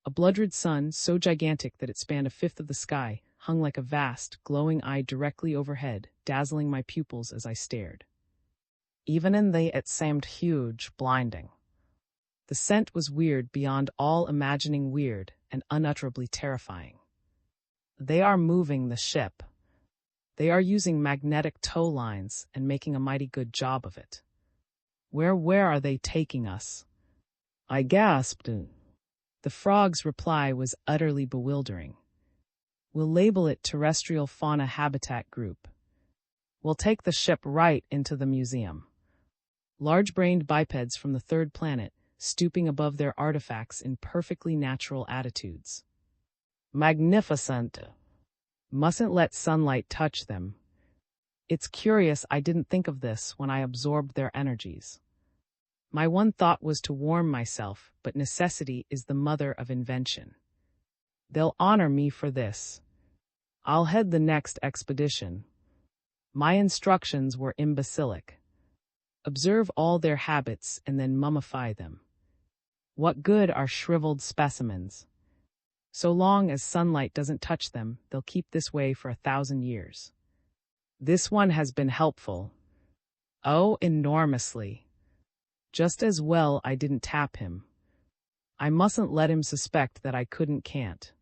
A blood-red sun, so gigantic that it spanned a fifth of the sky, hung like a vast, glowing eye directly overhead, dazzling my pupils as I stared. Even in it seemed huge, blinding. The scent was weird beyond all imagining weird and unutterably terrifying. They are moving the ship. They are using magnetic tow lines and making a mighty good job of it. Where are they taking us? I gasped. The frog's reply was utterly bewildering. We'll label it Terrestrial Fauna Habitat Group. We'll take the ship right into the museum. Large-brained bipeds from the third planet, stooping above their artifacts in perfectly natural attitudes. Magnificent. Mustn't let sunlight touch them. It's curious I didn't think of this when I absorbed their energies. My one thought was to warm myself, but necessity is the mother of invention. They'll honor me for this. I'll head the next expedition. My instructions were imbecilic. Observe all their habits and then mummify them. What good are shriveled specimens? So long as sunlight doesn't touch them, they'll keep this way for 1,000 years. This one has been helpful. Oh, enormously. Just as well I didn't tap him. I mustn't let him suspect that I can't.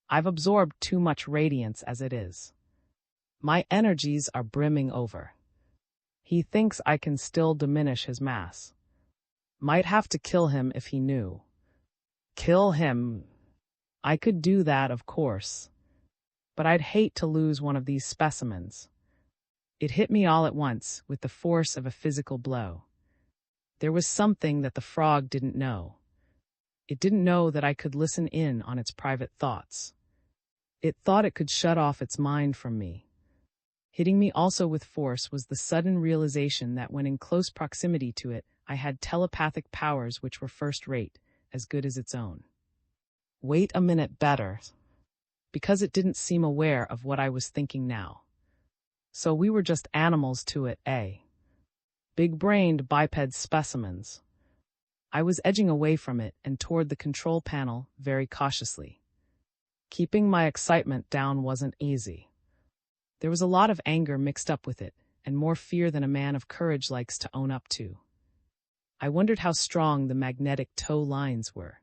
I've absorbed too much radiance as it is. My energies are brimming over. He thinks I can still diminish his mass. Might have to kill him if he knew. Kill him? I could do that, of course. But I'd hate to lose one of these specimens. It hit me all at once, with the force of a physical blow. There was something that the frog didn't know. It didn't know that I could listen in on its private thoughts. It thought it could shut off its mind from me. Hitting me also with force was the sudden realization that when in close proximity to it, I had telepathic powers which were first-rate, as good as its own. Wait a minute better. Because it didn't seem aware of what I was thinking now. So we were just animals to it, eh? Big-brained biped specimens. I was edging away from it and toward the control panel very cautiously. Keeping my excitement down wasn't easy. There was a lot of anger mixed up with it, and more fear than a man of courage likes to own up to. I wondered how strong the magnetic tow lines were.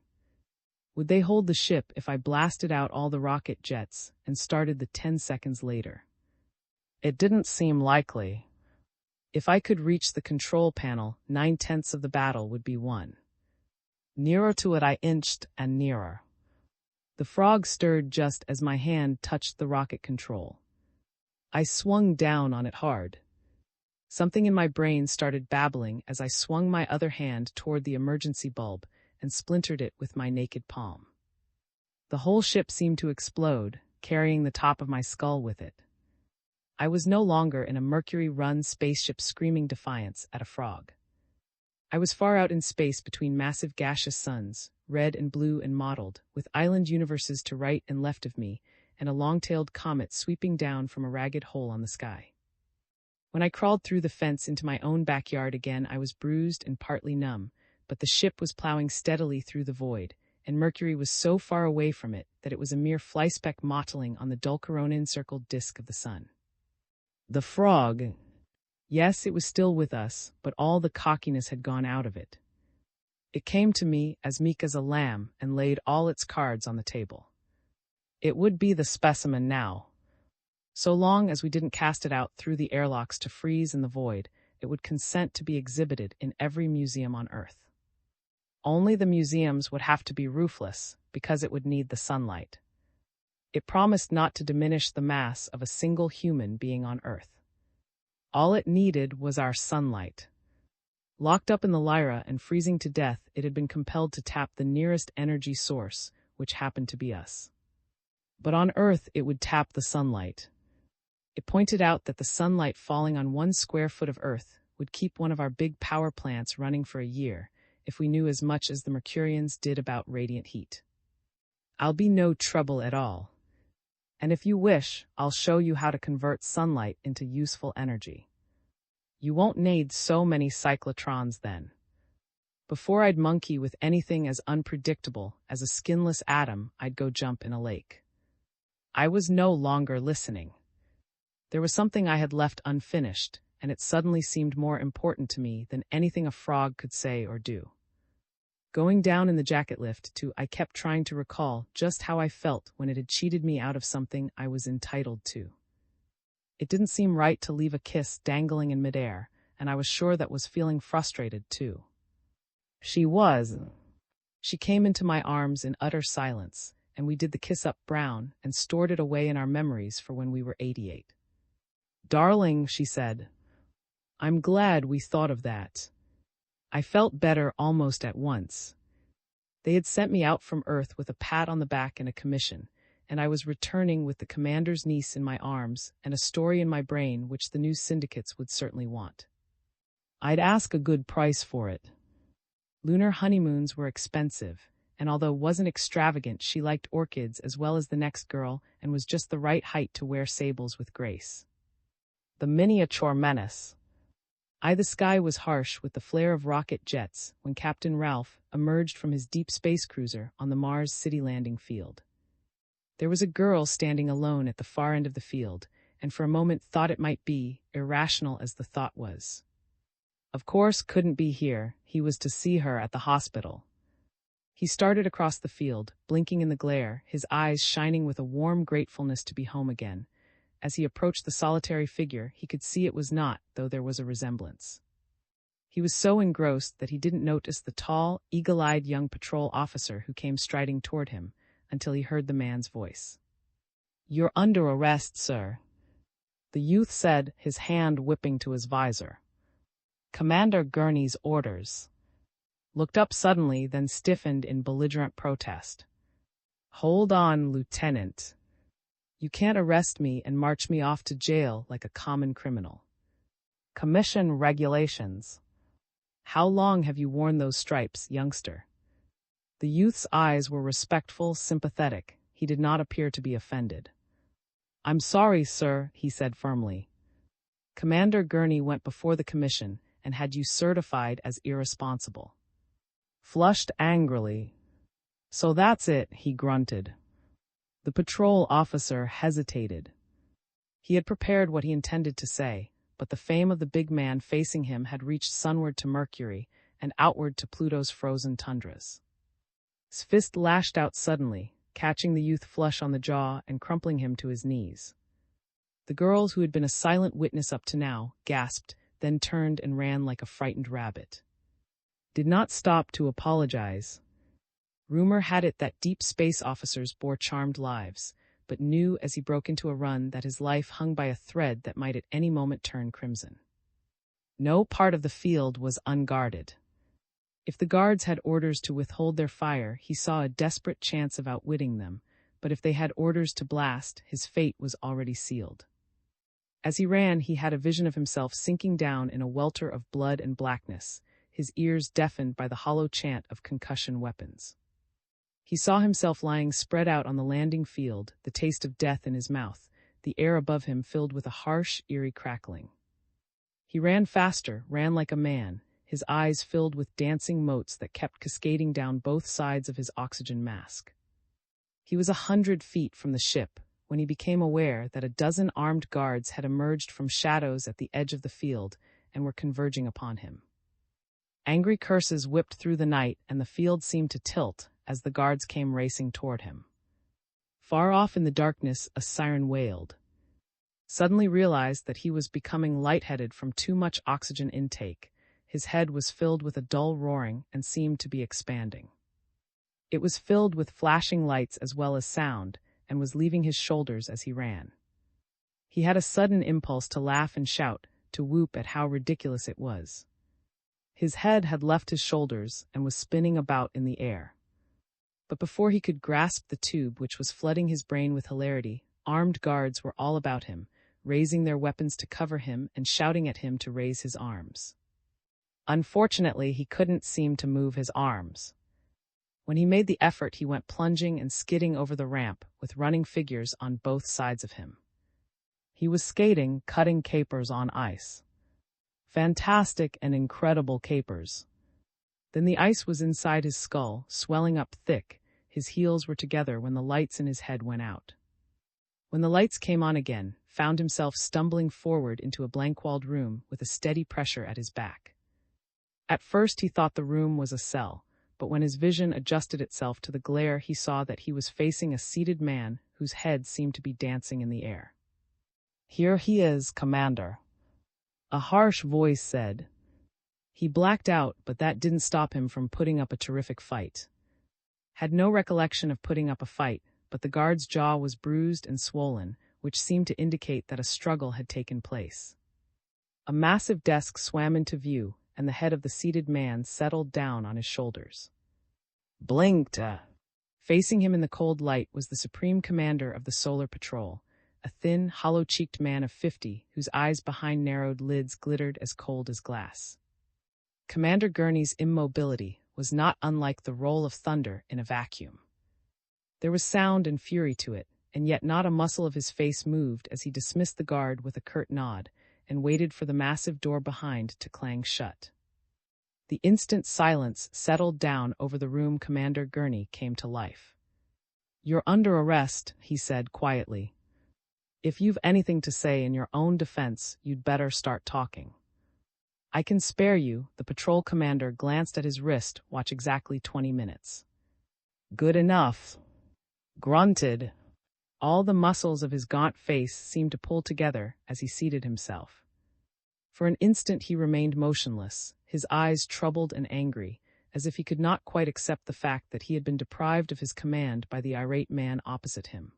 Would they hold the ship if I blasted out all the rocket jets and started the 10 seconds later? It didn't seem likely. If I could reach the control panel, 9/10 of the battle would be won. Nearer to it I inched and nearer. The frog stirred just as my hand touched the rocket control. I swung down on it hard. Something in my brain started babbling as I swung my other hand toward the emergency bulb and splintered it with my naked palm. The whole ship seemed to explode, carrying the top of my skull with it. I was no longer in a Mercury-run spaceship screaming defiance at a frog. I was far out in space between massive gaseous suns, red and blue and mottled, with island universes to right and left of me, and a long-tailed comet sweeping down from a ragged hole on the sky. When I crawled through the fence into my own backyard again, I was bruised and partly numb, but the ship was plowing steadily through the void, and Mercury was so far away from it that it was a mere flyspeck mottling on the dull corona-encircled disk of the sun. The frog. Yes, it was still with us, but all the cockiness had gone out of it. It came to me as meek as a lamb and laid all its cards on the table. It would be the specimen now. So long as we didn't cast it out through the airlocks to freeze in the void, it would consent to be exhibited in every museum on Earth. Only the museums would have to be roofless, because it would need the sunlight. It promised not to diminish the mass of a single human being on Earth. All it needed was our sunlight. Locked up in the Lyra and freezing to death, it had been compelled to tap the nearest energy source, which happened to be us. But on Earth it would tap the sunlight. It pointed out that the sunlight falling on 1 square foot of Earth would keep one of our big power plants running for a year if we knew as much as the Mercurians did about radiant heat. I'll be no trouble at all. And if you wish, I'll show you how to convert sunlight into useful energy. You won't need so many cyclotrons then. Before I'd monkey with anything as unpredictable as a skinless atom, I'd go jump in a lake. I was no longer listening. There was something I had left unfinished, and it suddenly seemed more important to me than anything a frog could say or do. Going down in the jacket lift, I kept trying to recall just how I felt when it had cheated me out of something I was entitled to. It didn't seem right to leave a kiss dangling in midair, and I was sure that was feeling frustrated too. She was. She came into my arms in utter silence, and we did the kiss up brown and stored it away in our memories for when we were 88. Darling, she said, I'm glad we thought of that. I felt better almost at once. They had sent me out from Earth with a pat on the back and a commission, and I was returning with the commander's niece in my arms and a story in my brain which the news syndicates would certainly want. I'd ask a good price for it. Lunar honeymoons were expensive, and although wasn't extravagant, she liked orchids as well as the next girl and was just the right height to wear sables with grace. The miniature menace. The sky was harsh with the flare of rocket jets when Captain Ralph emerged from his deep space cruiser on the Mars City landing field. There was a girl standing alone at the far end of the field, and for a moment thought it might be, irrational as the thought was. Of course, couldn't be here. He was to see her at the hospital. He started across the field, blinking in the glare, his eyes shining with a warm gratefulness to be home again. As he approached the solitary figure, he could see it was not, though there was a resemblance. He was so engrossed that he didn't notice the tall, eagle-eyed young patrol officer who came striding toward him, until he heard the man's voice. You're under arrest, sir, the youth said, his hand whipping to his visor. Commander Gurney's orders. Looked up suddenly, then stiffened in belligerent protest. Hold on, Lieutenant. You can't arrest me and march me off to jail like a common criminal. Commission regulations. How long have you worn those stripes, youngster? The youth's eyes were respectful, sympathetic. He did not appear to be offended. I'm sorry, sir, he said firmly. Commander Gurney went before the commission and had you certified as irresponsible. Flushed angrily. So that's it, he grunted. The patrol officer hesitated. He had prepared what he intended to say, but the fame of the big man facing him had reached sunward to Mercury and outward to Pluto's frozen tundras. His fist lashed out suddenly, catching the youth flush on the jaw and crumpling him to his knees. The girls, who had been a silent witness up to now, gasped, then turned and ran like a frightened rabbit. Did not stop to apologize. Rumor had it that deep space officers bore charmed lives, but knew as he broke into a run that his life hung by a thread that might at any moment turn crimson. No part of the field was unguarded. If the guards had orders to withhold their fire, he saw a desperate chance of outwitting them, but if they had orders to blast, his fate was already sealed. As he ran, he had a vision of himself sinking down in a welter of blood and blackness, his ears deafened by the hollow chant of concussion weapons. He saw himself lying spread out on the landing field, the taste of death in his mouth, the air above him filled with a harsh, eerie crackling. He ran faster, ran like a man, his eyes filled with dancing motes that kept cascading down both sides of his oxygen mask. He was 100 feet from the ship when he became aware that a dozen armed guards had emerged from shadows at the edge of the field and were converging upon him. Angry curses whipped through the night, and the field seemed to tilt as the guards came racing toward him. Far off in the darkness, a siren wailed. Suddenly realized that he was becoming lightheaded from too much oxygen intake. His head was filled with a dull roaring and seemed to be expanding. It was filled with flashing lights as well as sound, and was leaving his shoulders as he ran. He had a sudden impulse to laugh and shout, to whoop at how ridiculous it was. His head had left his shoulders and was spinning about in the air. But before he could grasp the tube which was flooding his brain with hilarity, armed guards were all about him, raising their weapons to cover him and shouting at him to raise his arms. Unfortunately, he couldn't seem to move his arms. When he made the effort, he went plunging and skidding over the ramp, with running figures on both sides of him. He was skating, cutting capers on ice. Fantastic and incredible capers. Then the ice was inside his skull, swelling up thick. His heels were together when the lights in his head went out. When the lights came on again, found himself stumbling forward into a blank-walled room with a steady pressure at his back. At first he thought the room was a cell, but when his vision adjusted itself to the glare, he saw that he was facing a seated man whose head seemed to be dancing in the air. "Here he is, Commander," a harsh voice said. He blacked out, but that didn't stop him from putting up a terrific fight. Had no recollection of putting up a fight, but the guard's jaw was bruised and swollen, which seemed to indicate that a struggle had taken place. A massive desk swam into view, and the head of the seated man settled down on his shoulders. Blinked. Facing him in the cold light was the Supreme Commander of the Solar Patrol, a thin, hollow-cheeked man of 50, whose eyes behind narrowed lids glittered as cold as glass. Commander Gurney's immobility was not unlike the roll of thunder in a vacuum. There was sound and fury to it, and yet not a muscle of his face moved as he dismissed the guard with a curt nod and waited for the massive door behind to clang shut. The instant silence settled down over the room. Commander Gurney came to life. "You're under arrest," he said quietly. "If you've anything to say in your own defense, you'd better start talking." "I can spare you." The patrol commander glanced at his wrist, watch exactly 20 minutes. "Good enough," grunted. All the muscles of his gaunt face seemed to pull together as he seated himself. For an instant he remained motionless, his eyes troubled and angry, as if he could not quite accept the fact that he had been deprived of his command by the irate man opposite him.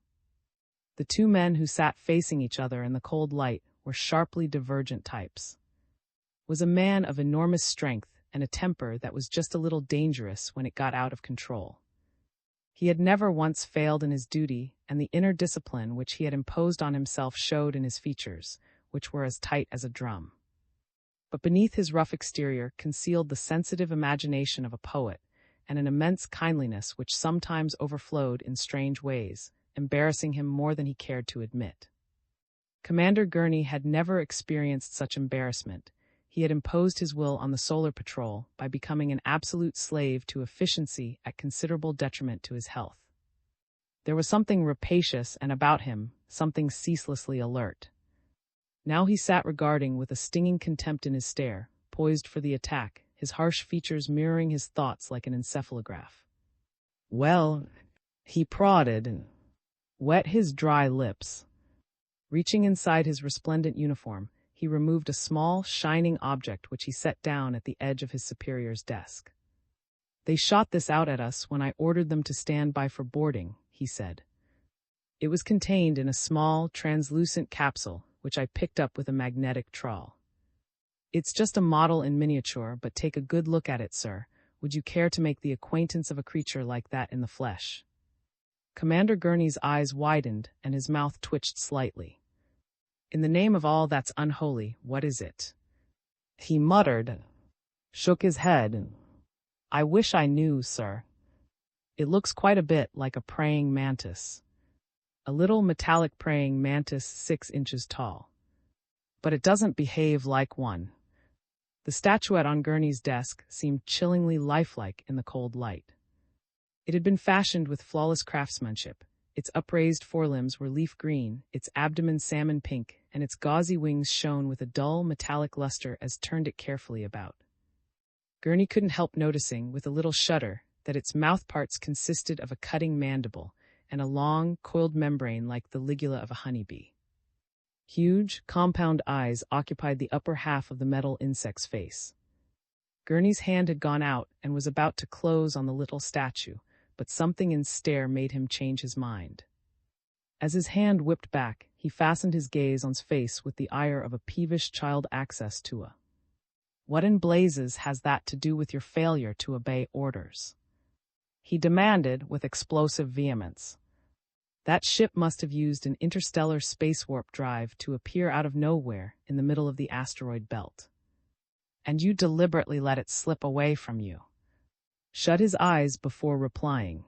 The two men who sat facing each other in the cold light were sharply divergent types. Was a man of enormous strength and a temper that was just a little dangerous when it got out of control. He had never once failed in his duty, and the inner discipline which he had imposed on himself showed in his features, which were as tight as a drum. But beneath his rough exterior concealed the sensitive imagination of a poet, and an immense kindliness which sometimes overflowed in strange ways, embarrassing him more than he cared to admit. Commander Gurney had never experienced such embarrassment. He had imposed his will on the Solar Patrol by becoming an absolute slave to efficiency at considerable detriment to his health. There was something rapacious and about him, something ceaselessly alert. Now he sat regarding with a stinging contempt in his stare, poised for the attack, his harsh features mirroring his thoughts like an encephalograph. "Well," he prodded and wet his dry lips. Reaching inside his resplendent uniform, he removed a small, shining object which he set down at the edge of his superior's desk. "They shot this out at us when I ordered them to stand by for boarding," he said. "It was contained in a small, translucent capsule, which I picked up with a magnetic trawl. It's just a model in miniature, but take a good look at it, sir. Would you care to make the acquaintance of a creature like that in the flesh?" Commander Gurney's eyes widened, and his mouth twitched slightly. "In the name of all that's unholy, what is it?" he muttered, shook his head. "I wish I knew, sir. It looks quite a bit like a praying mantis. A little metallic praying mantis 6 inches tall. But it doesn't behave like one." The statuette on Gurney's desk seemed chillingly lifelike in the cold light. It had been fashioned with flawless craftsmanship. Its upraised forelimbs were leaf green, its abdomen salmon pink, and its gauzy wings shone with a dull metallic luster as turned it carefully about. Gurney couldn't help noticing, with a little shudder, that its mouthparts consisted of a cutting mandible and a long, coiled membrane like the ligula of a honeybee. Huge, compound eyes occupied the upper half of the metal insect's face. Gurney's hand had gone out and was about to close on the little statue, but something in stare made him change his mind. As his hand whipped back, he fastened his gaze on his face with the ire of a peevish child access to a. "What in blazes has that to do with your failure to obey orders?" he demanded with explosive vehemence. That ship must have used an interstellar space warp drive to appear out of nowhere in the middle of the asteroid belt. And you deliberately let it slip away from you. Shut his eyes before replying.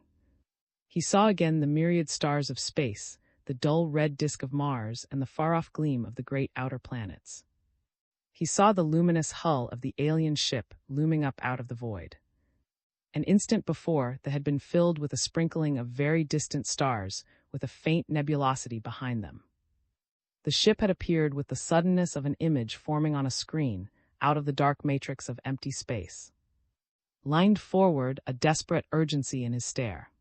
He saw again the myriad stars of space, the dull red disk of Mars, and the far-off gleam of the great outer planets. He saw the luminous hull of the alien ship looming up out of the void. An instant before, that had been filled with a sprinkling of very distant stars, with a faint nebulosity behind them. The ship had appeared with the suddenness of an image forming on a screen, out of the dark matrix of empty space. Lined forward, a desperate urgency in his stare.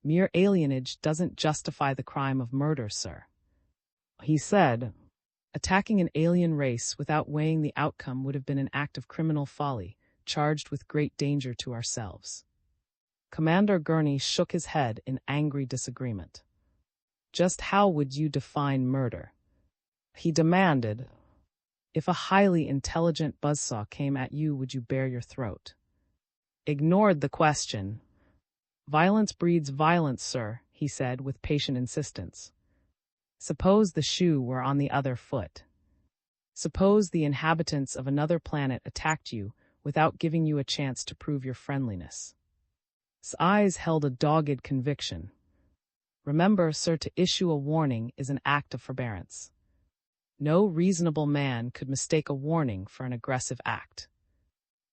Mere alienage doesn't justify the crime of murder, sir, he said. Attacking an alien race without weighing the outcome would have been an act of criminal folly, charged with great danger to ourselves. Commander Gurney shook his head in angry disagreement. Just how would you define murder? He demanded. If a highly intelligent buzzsaw came at you, would you bare your throat? Ignored the question. Violence breeds violence, sir, he said with patient insistence. Suppose the shoe were on the other foot. Suppose the inhabitants of another planet attacked you without giving you a chance to prove your friendliness. His eyes held a dogged conviction. Remember, sir, to issue a warning is an act of forbearance. No reasonable man could mistake a warning for an aggressive act.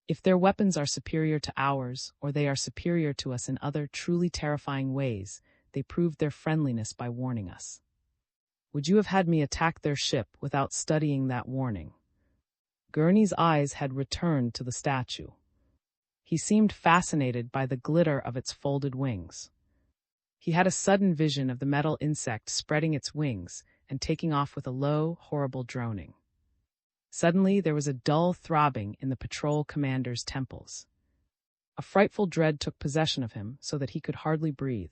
If their weapons are superior to ours, or they are superior to us in other truly terrifying ways, they proved their friendliness by warning us. Would you have had me attack their ship without studying that warning? Gurney's eyes had returned to the statue. He seemed fascinated by the glitter of its folded wings. He had a sudden vision of the metal insect spreading its wings and taking off with a low, horrible droning. Suddenly there was a dull throbbing in the patrol commander's temples. A frightful dread took possession of him so that he could hardly breathe.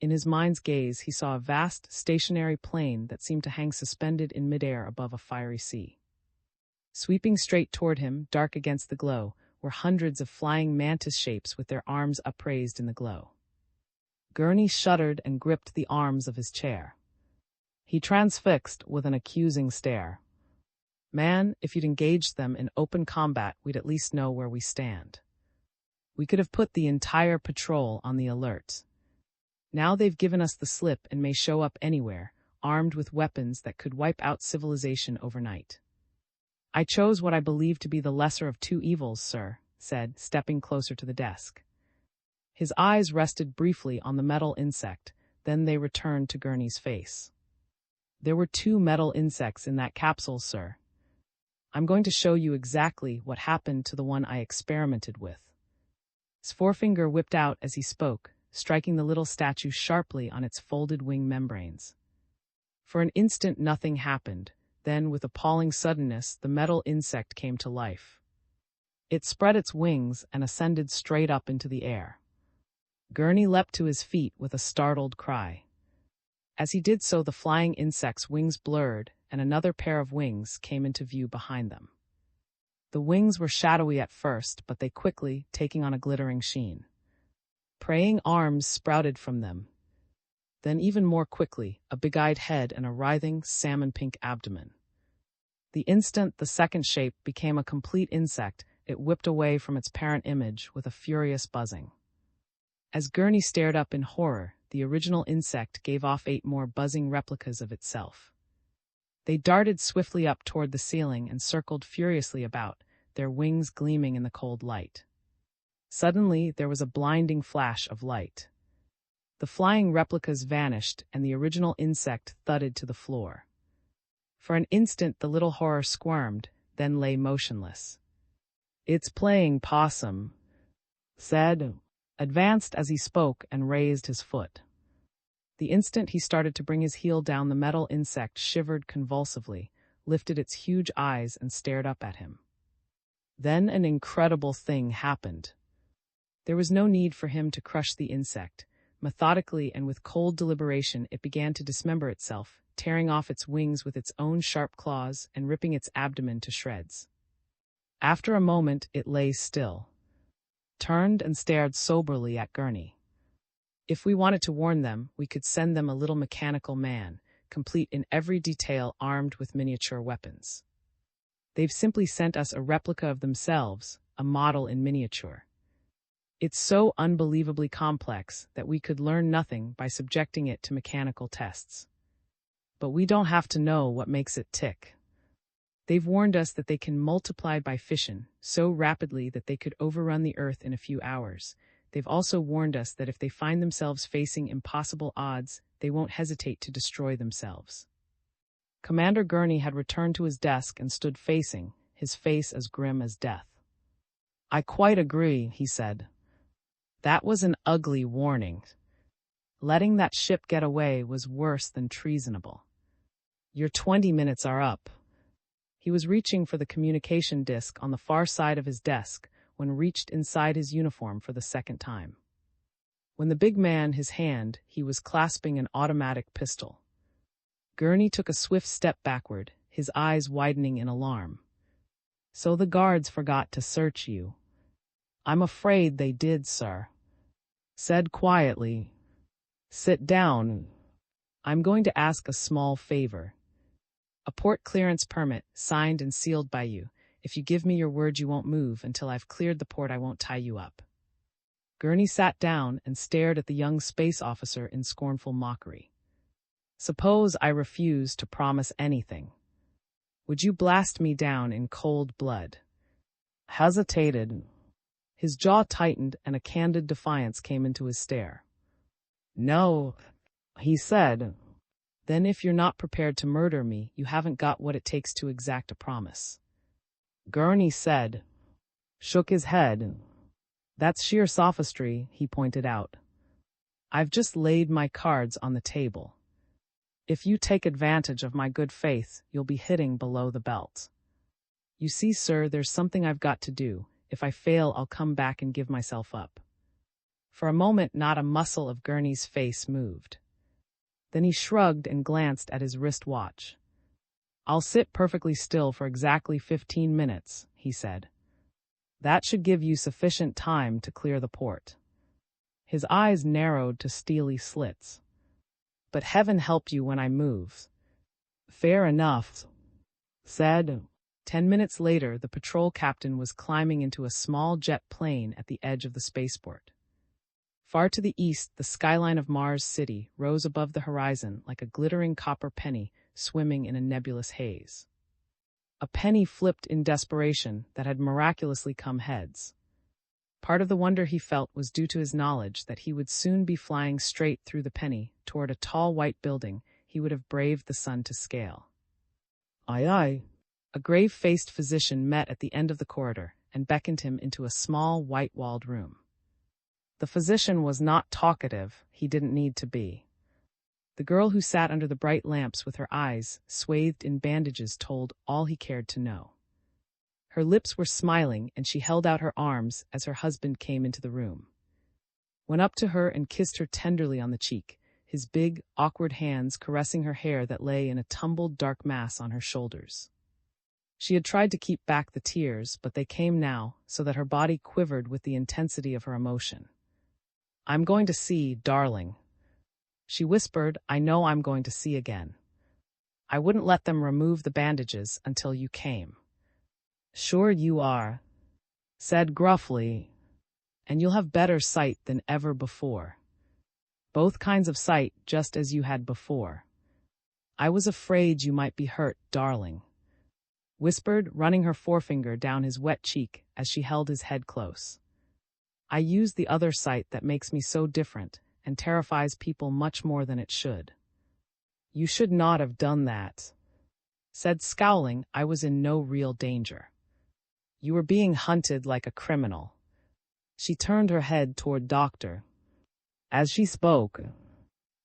In his mind's gaze he saw a vast, stationary plane that seemed to hang suspended in midair above a fiery sea. Sweeping straight toward him, dark against the glow, were hundreds of flying mantis shapes with their arms upraised in the glow. Gurney shuddered and gripped the arms of his chair. He transfixed with an accusing stare. Man, if you'd engaged them in open combat, we'd at least know where we stand. We could have put the entire patrol on the alert. Now they've given us the slip and may show up anywhere, armed with weapons that could wipe out civilization overnight. I chose what I believe to be the lesser of two evils, sir, said, stepping closer to the desk. His eyes rested briefly on the metal insect, then they returned to Gurney's face. There were 2 metal insects in that capsule, sir. I'm going to show you exactly what happened to the one I experimented with. His forefinger whipped out as he spoke, striking the little statue sharply on its folded wing membranes. For an instant nothing happened, then with appalling suddenness the metal insect came to life. It spread its wings and ascended straight up into the air. Gurney leapt to his feet with a startled cry. As he did so, the flying insect's wings blurred, and another pair of wings came into view behind them. The wings were shadowy at first, but they quickly, taking on a glittering sheen. Praying arms sprouted from them. Then even more quickly, a big-eyed head and a writhing, salmon-pink abdomen. The instant the second shape became a complete insect, it whipped away from its parent image with a furious buzzing. As Gurney stared up in horror, the original insect gave off 8 more buzzing replicas of itself. They darted swiftly up toward the ceiling and circled furiously about, their wings gleaming in the cold light. Suddenly, there was a blinding flash of light. The flying replicas vanished, and the original insect thudded to the floor. For an instant, the little horror squirmed, then lay motionless. "It's playing possum," said, advanced as he spoke and raised his foot. The instant he started to bring his heel down, the metal insect shivered convulsively, lifted its huge eyes and stared up at him. Then an incredible thing happened. There was no need for him to crush the insect. Methodically and with cold deliberation, it began to dismember itself, tearing off its wings with its own sharp claws and ripping its abdomen to shreds. After a moment, it lay still. turned and stared soberly at Gurney. If we wanted to warn them, we could send them a little mechanical man, complete in every detail, armed with miniature weapons. They've simply sent us a replica of themselves, a model in miniature. It's so unbelievably complex that we could learn nothing by subjecting it to mechanical tests. But we don't have to know what makes it tick. They've warned us that they can multiply by fission so rapidly that they could overrun the Earth in a few hours. They've also warned us that if they find themselves facing impossible odds, they won't hesitate to destroy themselves. Commander Gurney had returned to his desk and stood facing, his face as grim as death. "I quite agree," he said. "That was an ugly warning. Letting that ship get away was worse than treasonable. Your 20 minutes are up." He was reaching for the communication disc on the far side of his desk when reached inside his uniform for the second time. When the big man, his hand, he was clasping an automatic pistol. Gurney took a swift step backward, his eyes widening in alarm. "So the guards forgot to search you." "I'm afraid they did, sir." Said quietly. "Sit down. I'm going to ask a small favor. A port clearance permit, signed and sealed by you. If you give me your word you won't move until I've cleared the port, I won't tie you up." Gurney sat down and stared at the young space officer in scornful mockery. "Suppose I refuse to promise anything. Would you blast me down in cold blood?" Hesitated. His jaw tightened and a candid defiance came into his stare. "No," he said. "Then if you're not prepared to murder me, you haven't got what it takes to exact a promise." Gurney said, shook his head. "That's sheer sophistry," he pointed out. "I've just laid my cards on the table. If you take advantage of my good faith, you'll be hitting below the belt. You see, sir, there's something I've got to do. If I fail, I'll come back and give myself up." For a moment, not a muscle of Gurney's face moved. Then he shrugged and glanced at his wristwatch. "I'll sit perfectly still for exactly 15 minutes, he said. "That should give you sufficient time to clear the port." His eyes narrowed to steely slits. "But heaven help you when I move." "Fair enough," said. 10 minutes later, the patrol captain was climbing into a small jet plane at the edge of the spaceport. Far to the east, the skyline of Mars City rose above the horizon like a glittering copper penny swimming in a nebulous haze. A penny flipped in desperation that had miraculously come heads. Part of the wonder he felt was due to his knowledge that he would soon be flying straight through the penny toward a tall white building he would have braved the sun to scale. "Aye, aye." A grave-faced physician met at the end of the corridor and beckoned him into a small, white-walled room. The physician was not talkative, he didn't need to be. The girl who sat under the bright lamps with her eyes swathed in bandages told all he cared to know. Her lips were smiling and she held out her arms as her husband came into the room. Went up to her and kissed her tenderly on the cheek, his big, awkward hands caressing her hair that lay in a tumbled dark mass on her shoulders. She had tried to keep back the tears, but they came now, so that her body quivered with the intensity of her emotion. "I'm going to see, darling," she whispered. "I know I'm going to see again. I wouldn't let them remove the bandages until you came." "Sure you are," said gruffly. "And you'll have better sight than ever before. Both kinds of sight, just as you had before. I was afraid you might be hurt, darling," whispered, running her forefinger down his wet cheek as she held his head close. "I use the other sight that makes me so different and terrifies people much more than it should." "You should not have done that," said, scowling. "I was in no real danger. You were being hunted like a criminal." She turned her head toward Doctor. As she spoke,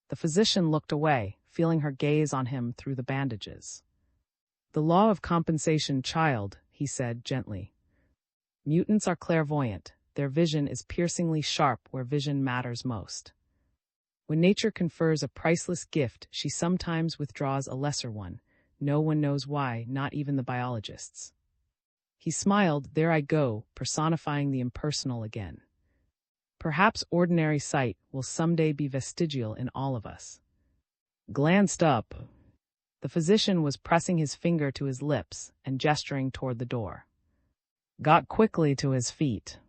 the physician looked away, feeling her gaze on him through the bandages. "The law of compensation, child," he said gently. "Mutants are clairvoyant. Their vision is piercingly sharp where vision matters most. When nature confers a priceless gift, she sometimes withdraws a lesser one. No one knows why, not even the biologists." He smiled. "There I go, personifying the impersonal again. Perhaps ordinary sight will someday be vestigial in all of us. Glanced up. The physician was pressing his finger to his lips and gesturing toward the door. Got quickly to his feet.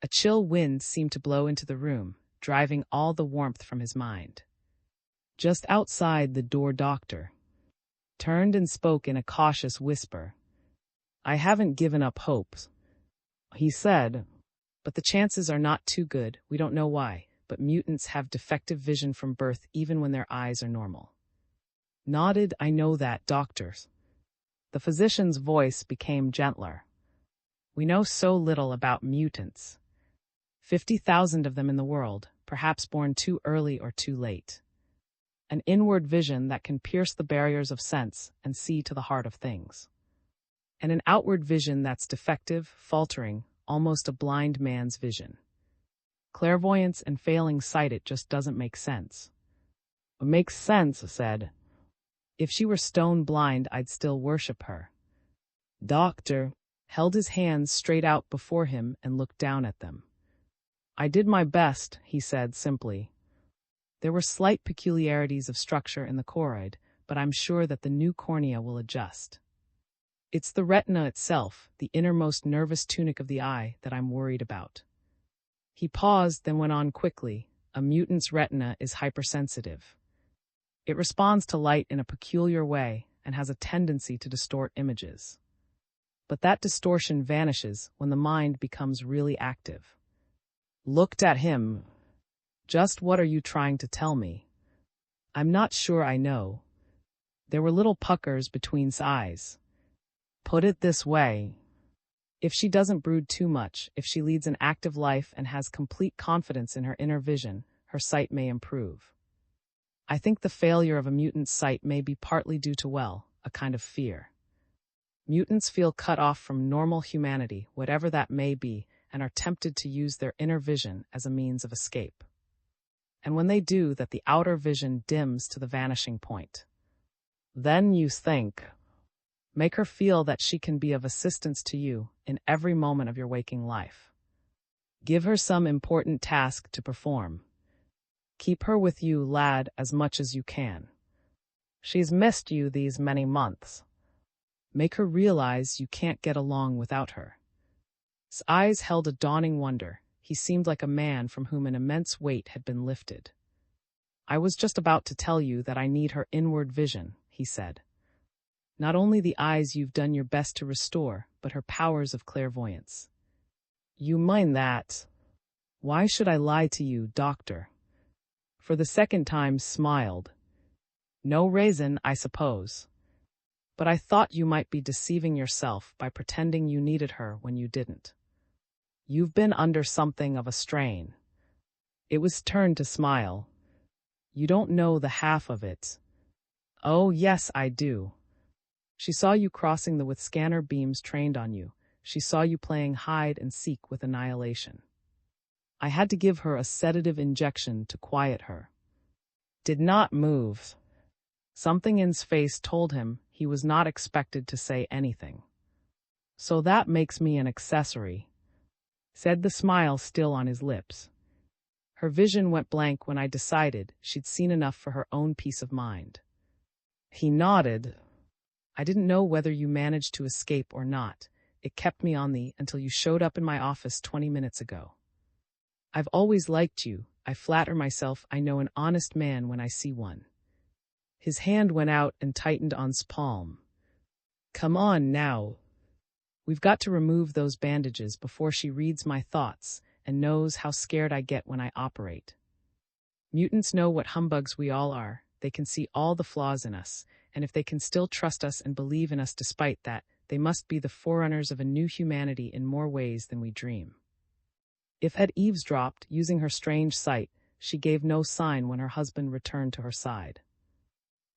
A chill wind seemed to blow into the room, driving all the warmth from his mind. Just outside the door, doctor turned and spoke in a cautious whisper. I haven't given up hopes, he said, but the chances are not too good. We don't know why, but mutants have defective vision from birth even when their eyes are normal. Nodded, I know that, doctors. The physician's voice became gentler. We know so little about mutants. 50,000 of them in the world, perhaps born too early or too late. An inward vision that can pierce the barriers of sense and see to the heart of things. And an outward vision that's defective, faltering, almost a blind man's vision. Clairvoyance and failing sight, it just doesn't make sense. It makes sense, said. If she were stone blind, I'd still worship her. Doctor held his hands straight out before him and looked down at them. I did my best, he said simply. There were slight peculiarities of structure in the choroid, but I'm sure that the new cornea will adjust. It's the retina itself, the innermost nervous tunic of the eye, that I'm worried about. He paused, then went on quickly. A mutant's retina is hypersensitive. It responds to light in a peculiar way and has a tendency to distort images. But that distortion vanishes when the mind becomes really active. Looked at him. Just what are you trying to tell me? I'm not sure I know. There were little puckers between his eyes. Put it this way. If she doesn't brood too much, if she leads an active life and has complete confidence in her inner vision, her sight may improve. I think the failure of a mutant's sight may be partly due to, well, a kind of fear. Mutants feel cut off from normal humanity, whatever that may be, and are tempted to use their inner vision as a means of escape. And when they do that, the outer vision dims to the vanishing point. Then you think, make her feel that she can be of assistance to you in every moment of your waking life. Give her some important task to perform. Keep her with you, lad, as much as you can. She's missed you these many months. Make her realize you can't get along without her. His eyes held a dawning wonder. He seemed like a man from whom an immense weight had been lifted. I was just about to tell you that I need her inward vision, he said. Not only the eyes you've done your best to restore, but her powers of clairvoyance. You mind that? Why should I lie to you, doctor? For the second time smiled. No reason, I suppose. But I thought you might be deceiving yourself by pretending you needed her when you didn't. You've been under something of a strain. It was turned to smile. You don't know the half of it. Oh, yes, I do. She saw you crossing the with scanner beams trained on you. She saw you playing hide and seek with annihilation. I had to give her a sedative injection to quiet her. Did not move. Something in his face told him he was not expected to say anything. So that makes me an accessory, said, the smile still on his lips. Her vision went blank when I decided she'd seen enough for her own peace of mind. He nodded. I didn't know whether you managed to escape or not. It kept me on the until you showed up in my office 20 minutes ago. I've always liked you. I flatter myself I know an honest man when I see one. His hand went out and tightened on his palm. Come on now. We've got to remove those bandages before she reads my thoughts and knows how scared I get when I operate. Mutants know what humbugs we all are. They can see all the flaws in us, and if they can still trust us and believe in us despite that, they must be the forerunners of a new humanity in more ways than we dream. If had eavesdropped, using her strange sight, she gave no sign when her husband returned to her side.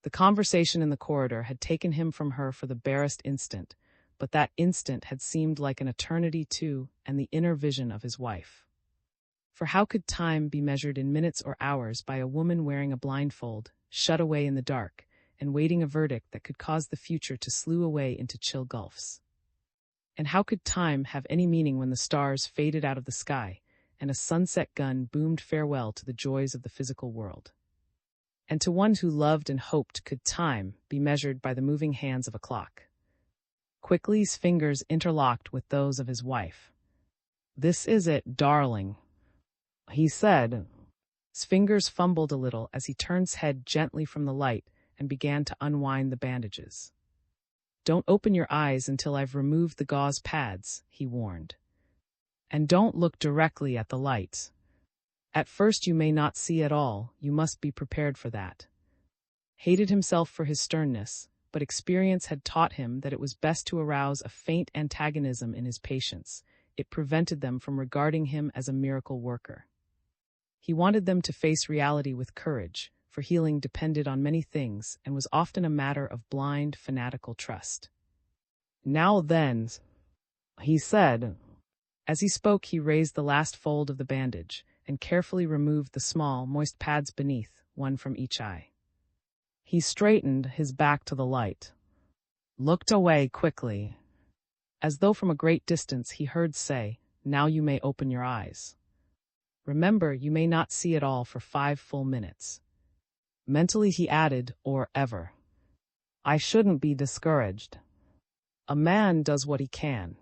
The conversation in the corridor had taken him from her for the barest instant, but that instant had seemed like an eternity too, and the inner vision of his wife. For how could time be measured in minutes or hours by a woman wearing a blindfold, shut away in the dark, and waiting a verdict that could cause the future to slough away into chill gulfs? And how could time have any meaning when the stars faded out of the sky, and a sunset gun boomed farewell to the joys of the physical world. And to one who loved and hoped could time be measured by the moving hands of a clock. Quickly's fingers interlocked with those of his wife. "This is it, darling," he said. His fingers fumbled a little as he turned his head gently from the light and began to unwind the bandages. "Don't open your eyes until I've removed the gauze pads," he warned. "And don't look directly at the light. At first you may not see at all, you must be prepared for that." Hated himself for his sternness, but experience had taught him that it was best to arouse a faint antagonism in his patients. It prevented them from regarding him as a miracle worker. He wanted them to face reality with courage, for healing depended on many things and was often a matter of blind, fanatical trust. "Now then," he said. As he spoke, he raised the last fold of the bandage and carefully removed the small, moist pads beneath, one from each eye. He straightened his back to the light, looked away quickly, as though from a great distance he heard say, "Now you may open your eyes. Remember, you may not see it all for 5 full minutes." Mentally he added, "Or ever. I shouldn't be discouraged. A man does what he can.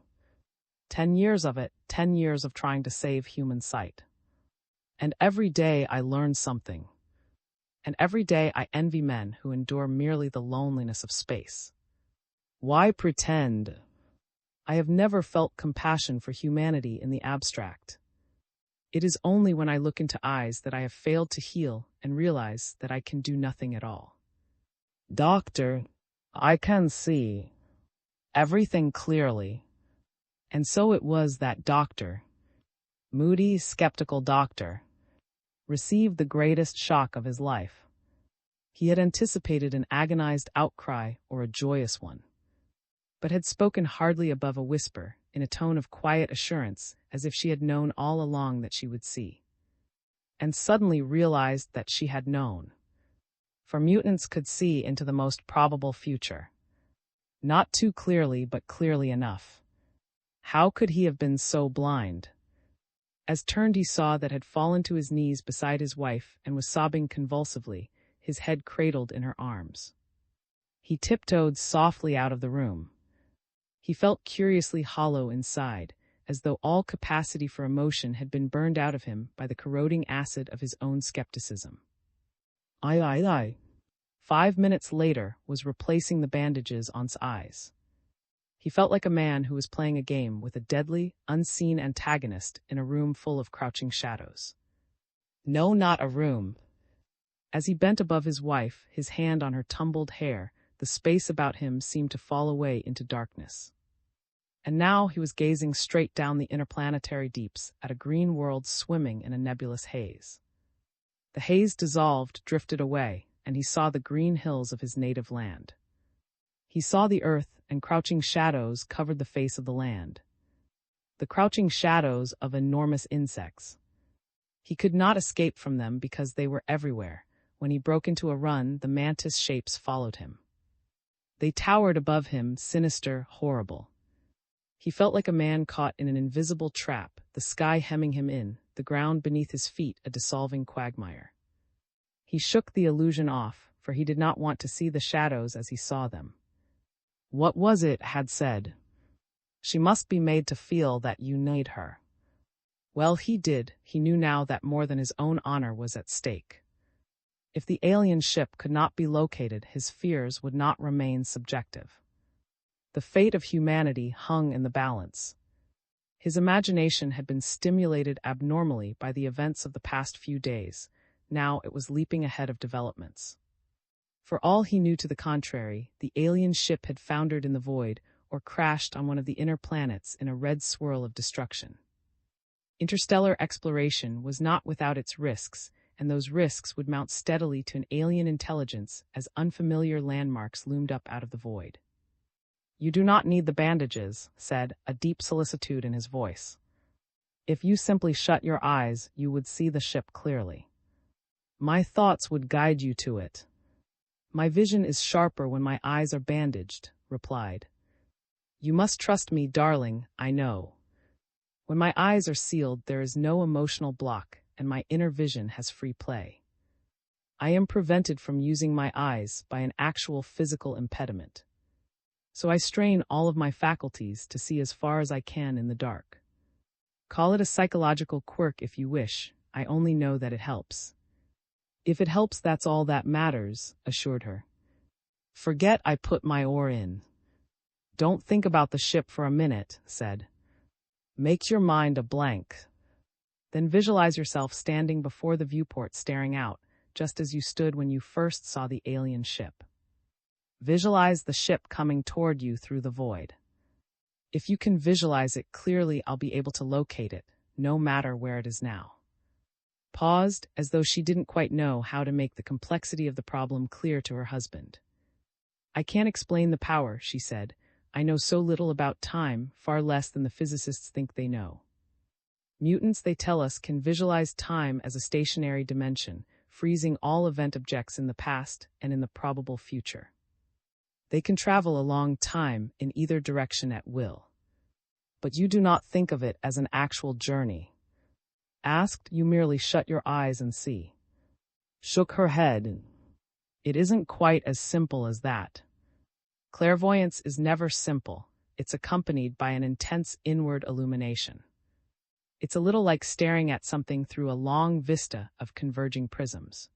10 years of it, 10 years of trying to save human sight. And every day I learn something. And every day I envy men who endure merely the loneliness of space. Why pretend? I have never felt compassion for humanity in the abstract. It is only when I look into eyes that I have failed to heal and realize that I can do nothing at all. Doctor, I can see everything clearly." And so it was that doctor, moody, skeptical doctor, received the greatest shock of his life. He had anticipated an agonized outcry or a joyous one, but had spoken hardly above a whisper, in a tone of quiet assurance, as if she had known all along that she would see. And suddenly realized that she had known. For mutants could see into the most probable future. Not too clearly, but clearly enough. How could he have been so blind? As turned, he saw that had fallen to his knees beside his wife and was sobbing convulsively, his head cradled in her arms. He tiptoed softly out of the room. He felt curiously hollow inside, as though all capacity for emotion had been burned out of him by the corroding acid of his own skepticism. I. 5 minutes later was replacing the bandages on his eyes. He felt like a man who was playing a game with a deadly, unseen antagonist in a room full of crouching shadows. No, not a room. As he bent above his wife, his hand on her tumbled hair, the space about him seemed to fall away into darkness. And now he was gazing straight down the interplanetary deeps at a green world swimming in a nebulous haze. The haze dissolved, drifted away, and he saw the green hills of his native land. He saw the earth, and crouching shadows covered the face of the land. The crouching shadows of enormous insects. He could not escape from them because they were everywhere. When he broke into a run, the mantis shapes followed him. They towered above him, sinister, horrible. He felt like a man caught in an invisible trap, the sky hemming him in, the ground beneath his feet a dissolving quagmire. He shook the illusion off, for he did not want to see the shadows as he saw them. What was it had said? She must be made to feel that you need her. Well, he did. He knew now that more than his own honor was at stake. If the alien ship could not be located, his fears would not remain subjective. The fate of humanity hung in the balance. His imagination had been stimulated abnormally by the events of the past few days. Now it was leaping ahead of developments. For all he knew to the contrary, the alien ship had foundered in the void or crashed on one of the inner planets in a red swirl of destruction. Interstellar exploration was not without its risks, and those risks would mount steadily to an alien intelligence as unfamiliar landmarks loomed up out of the void. "You do not need the bandages," said, a deep solicitude in his voice. "If you simply shut your eyes, you would see the ship clearly. My thoughts would guide you to it." "My vision is sharper when my eyes are bandaged," replied. "You must trust me, darling, I know." When my eyes are sealed, there is no emotional block, and my inner vision has free play. I am prevented from using my eyes by an actual physical impediment. So I strain all of my faculties to see as far as I can in the dark. Call it a psychological quirk if you wish, I only know that it helps. If it helps, that's all that matters, assured her. Forget I put my oar in. Don't think about the ship for a minute, said. Make your mind a blank. Then visualize yourself standing before the viewport staring out, just as you stood when you first saw the alien ship. Visualize the ship coming toward you through the void. If you can visualize it clearly, I'll be able to locate it, no matter where it is now. Paused, as though she didn't quite know how to make the complexity of the problem clear to her husband. I can't explain the power, she said. I know so little about time, far less than the physicists think they know. Mutants, they tell us, can visualize time as a stationary dimension, freezing all event objects in the past and in the probable future. They can travel along time in either direction at will. But you do not think of it as an actual journey. Asked, you merely shut your eyes and see. Shook her head. It isn't quite as simple as that. Clairvoyance is never simple. It's accompanied by an intense inward illumination. It's a little like staring at something through a long vista of converging prisms.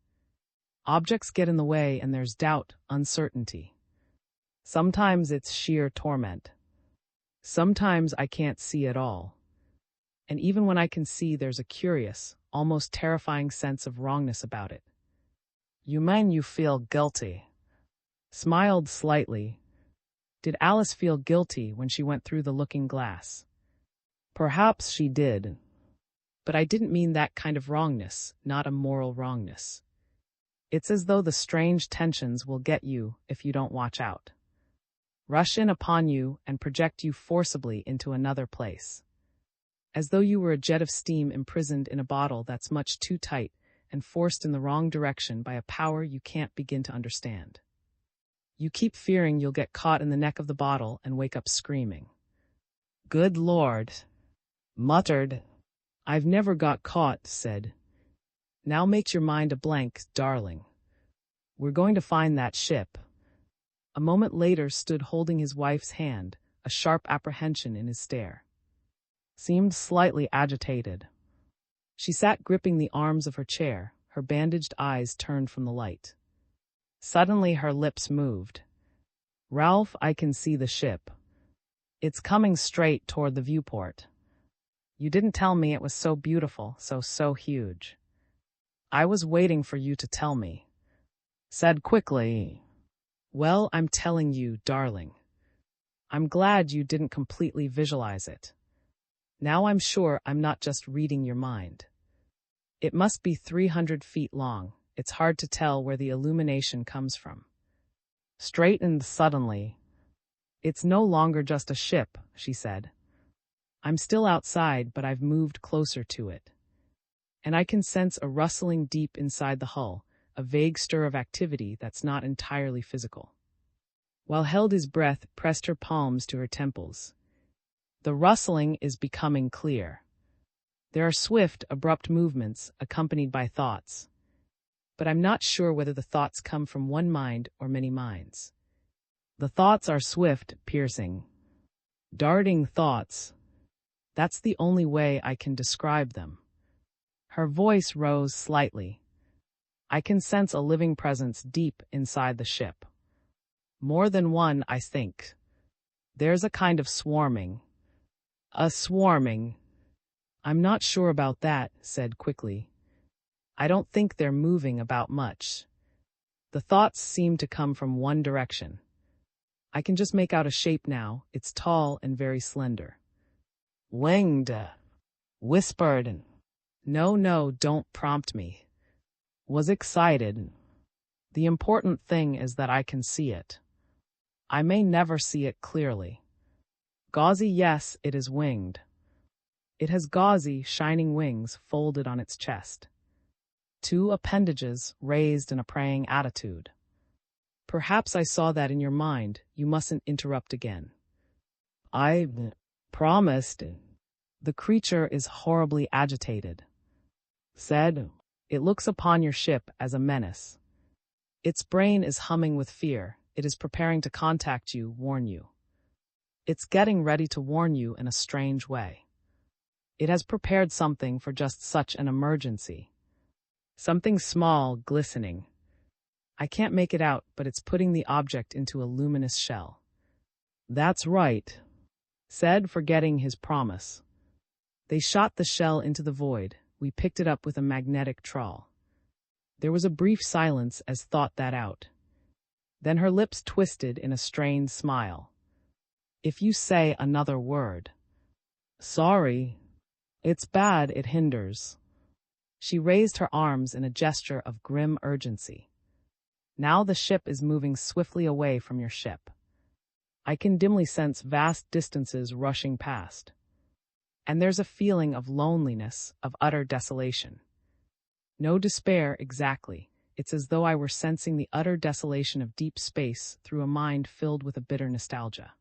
Objects get in the way and there's doubt, uncertainty. Sometimes it's sheer torment. Sometimes I can't see at all. And even when I can see, there's a curious, almost terrifying sense of wrongness about it. You mean you feel guilty? Smiled slightly. Did Alice feel guilty when she went through the looking glass? Perhaps she did. But I didn't mean that kind of wrongness, not a moral wrongness. It's as though the strange tensions will get you if you don't watch out. Rush in upon you and project you forcibly into another place. As though you were a jet of steam imprisoned in a bottle that's much too tight and forced in the wrong direction by a power you can't begin to understand. You keep fearing you'll get caught in the neck of the bottle and wake up screaming. Good Lord, muttered. I've never got caught, said. Now make your mind a blank, darling. We're going to find that ship. A moment later stood holding his wife's hand, a sharp apprehension in his stare. Seemed slightly agitated. She sat gripping the arms of her chair, her bandaged eyes turned from the light. Suddenly her lips moved. Ralph, I can see the ship. It's coming straight toward the viewport. You didn't tell me it was so beautiful, so huge. I was waiting for you to tell me. Said quickly. Well, I'm telling you, darling. I'm glad you didn't completely visualize it. Now I'm sure I'm not just reading your mind. It must be 300 feet long. It's hard to tell where the illumination comes from. Straightened suddenly. It's no longer just a ship, she said. I'm still outside, but I've moved closer to it. And I can sense a rustling deep inside the hull, a vague stir of activity that's not entirely physical. While held his breath, pressed her palms to her temples. The rustling is becoming clear. There are swift, abrupt movements accompanied by thoughts. But I'm not sure whether the thoughts come from one mind or many minds. The thoughts are swift, piercing. Darting thoughts. That's the only way I can describe them. Her voice rose slightly. I can sense a living presence deep inside the ship. More than one, I think. There's a kind of swarming. A swarming. I'm not sure about that, said quickly. I don't think they're moving about much. The thoughts seem to come from one direction. I can just make out a shape now. It's tall and very slender. Winged. Whispered. No, don't prompt me. Was excited. The important thing is that I can see it. I may never see it clearly. Gauzy, yes, it is winged. It has gauzy, shining wings folded on its chest. 2 appendages raised in a praying attitude. Perhaps I saw that in your mind. You mustn't interrupt again. I promised. The creature is horribly agitated. Said, it looks upon your ship as a menace. Its brain is humming with fear. It is preparing to contact you, warn you. It's getting ready to warn you in a strange way. It has prepared something for just such an emergency. Something small, glistening. I can't make it out, but it's putting the object into a luminous shell. That's right, said, forgetting his promise. They shot the shell into the void. We picked it up with a magnetic trawl. There was a brief silence as thought that out. Then her lips twisted in a strained smile. If you say another word. Sorry. It's bad, it hinders. She raised her arms in a gesture of grim urgency. Now the ship is moving swiftly away from your ship. I can dimly sense vast distances rushing past. And there's a feeling of loneliness, of utter desolation. No despair exactly. It's as though I were sensing the utter desolation of deep space through a mind filled with a bitter nostalgia.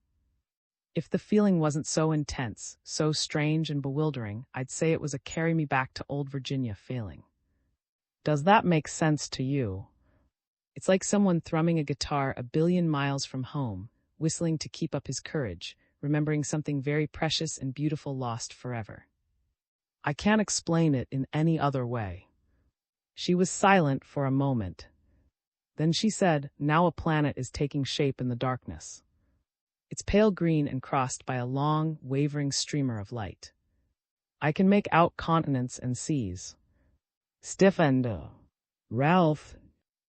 If the feeling wasn't so intense, so strange and bewildering, I'd say it was a carry me back to old Virginia feeling. Does that make sense to you? It's like someone thrumming a guitar a billion miles from home, whistling to keep up his courage, remembering something very precious and beautiful lost forever. I can't explain it in any other way. She was silent for a moment. Then she said, now a planet is taking shape in the darkness. It's pale green and crossed by a long, wavering streamer of light. I can make out continents and seas. Stiffened. Ralph.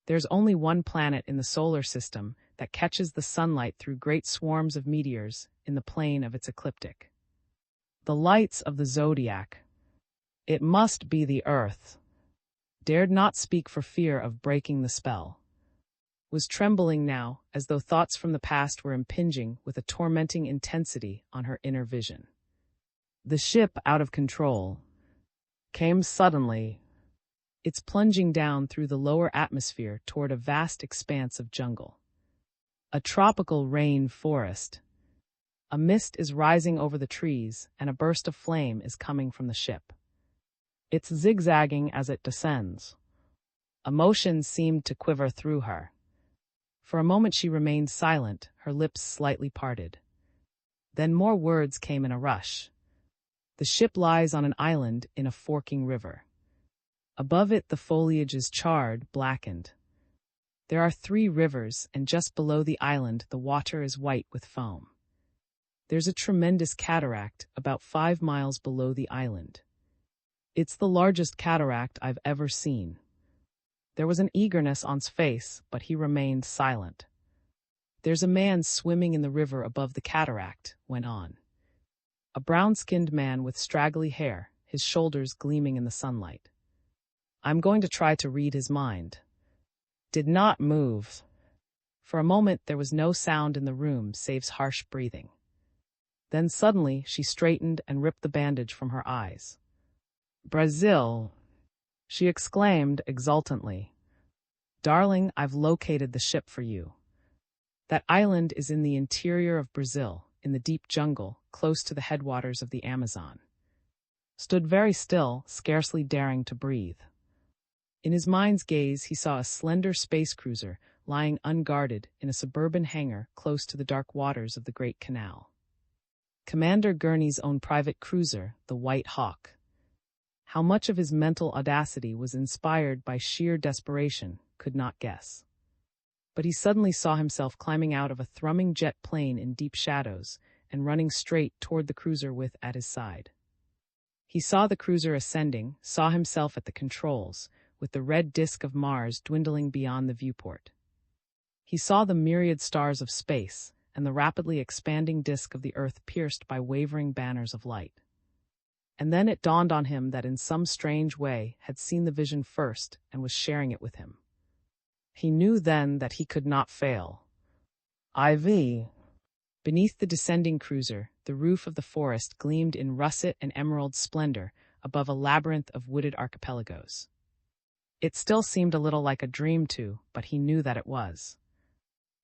There's only one planet in the solar system that catches the sunlight through great swarms of meteors in the plane of its ecliptic. The lights of the zodiac. It must be the Earth. Dared not speak for fear of breaking the spell. Was trembling now, as though thoughts from the past were impinging with a tormenting intensity on her inner vision. The ship, out of control, came suddenly. It's plunging down through the lower atmosphere toward a vast expanse of jungle. A tropical rain forest. A mist is rising over the trees, and a burst of flame is coming from the ship. It's zigzagging as it descends. Emotion seemed to quiver through her. For a moment she remained silent, her lips slightly parted. Then more words came in a rush. The ship lies on an island in a forking river. Above it the foliage is charred, blackened. There are 3 rivers, and just below the island the water is white with foam. There's a tremendous cataract about 5 miles below the island. It's the largest cataract I've ever seen. There was an eagerness on his face, but he remained silent. There's a man swimming in the river above the cataract, went on. A brown-skinned man with straggly hair, his shoulders gleaming in the sunlight. I'm going to try to read his mind. Did not move. For a moment there was no sound in the room save harsh breathing. Then suddenly she straightened and ripped the bandage from her eyes. Brazil, she exclaimed exultantly. Darling, I've located the ship for you. That island is in the interior of Brazil, in the deep jungle, close to the headwaters of the Amazon. Stood very still, scarcely daring to breathe. In his mind's gaze he saw a slender space cruiser lying unguarded in a suburban hangar close to the dark waters of the Great Canal. Commander Gurney's own private cruiser, the White Hawk. How much of his mental audacity was inspired by sheer desperation, could not guess. But he suddenly saw himself climbing out of a thrumming jet plane in deep shadows and running straight toward the cruiser with at his side. He saw the cruiser ascending, saw himself at the controls, with the red disk of Mars dwindling beyond the viewport. He saw the myriad stars of space and the rapidly expanding disk of the Earth pierced by wavering banners of light. And then it dawned on him that in some strange way had seen the vision first and was sharing it with him. He knew then that he could not fail. IV. Beneath the descending cruiser, the roof of the forest gleamed in russet and emerald splendor above a labyrinth of wooded archipelagos. It still seemed a little like a dream too, but he knew that it was.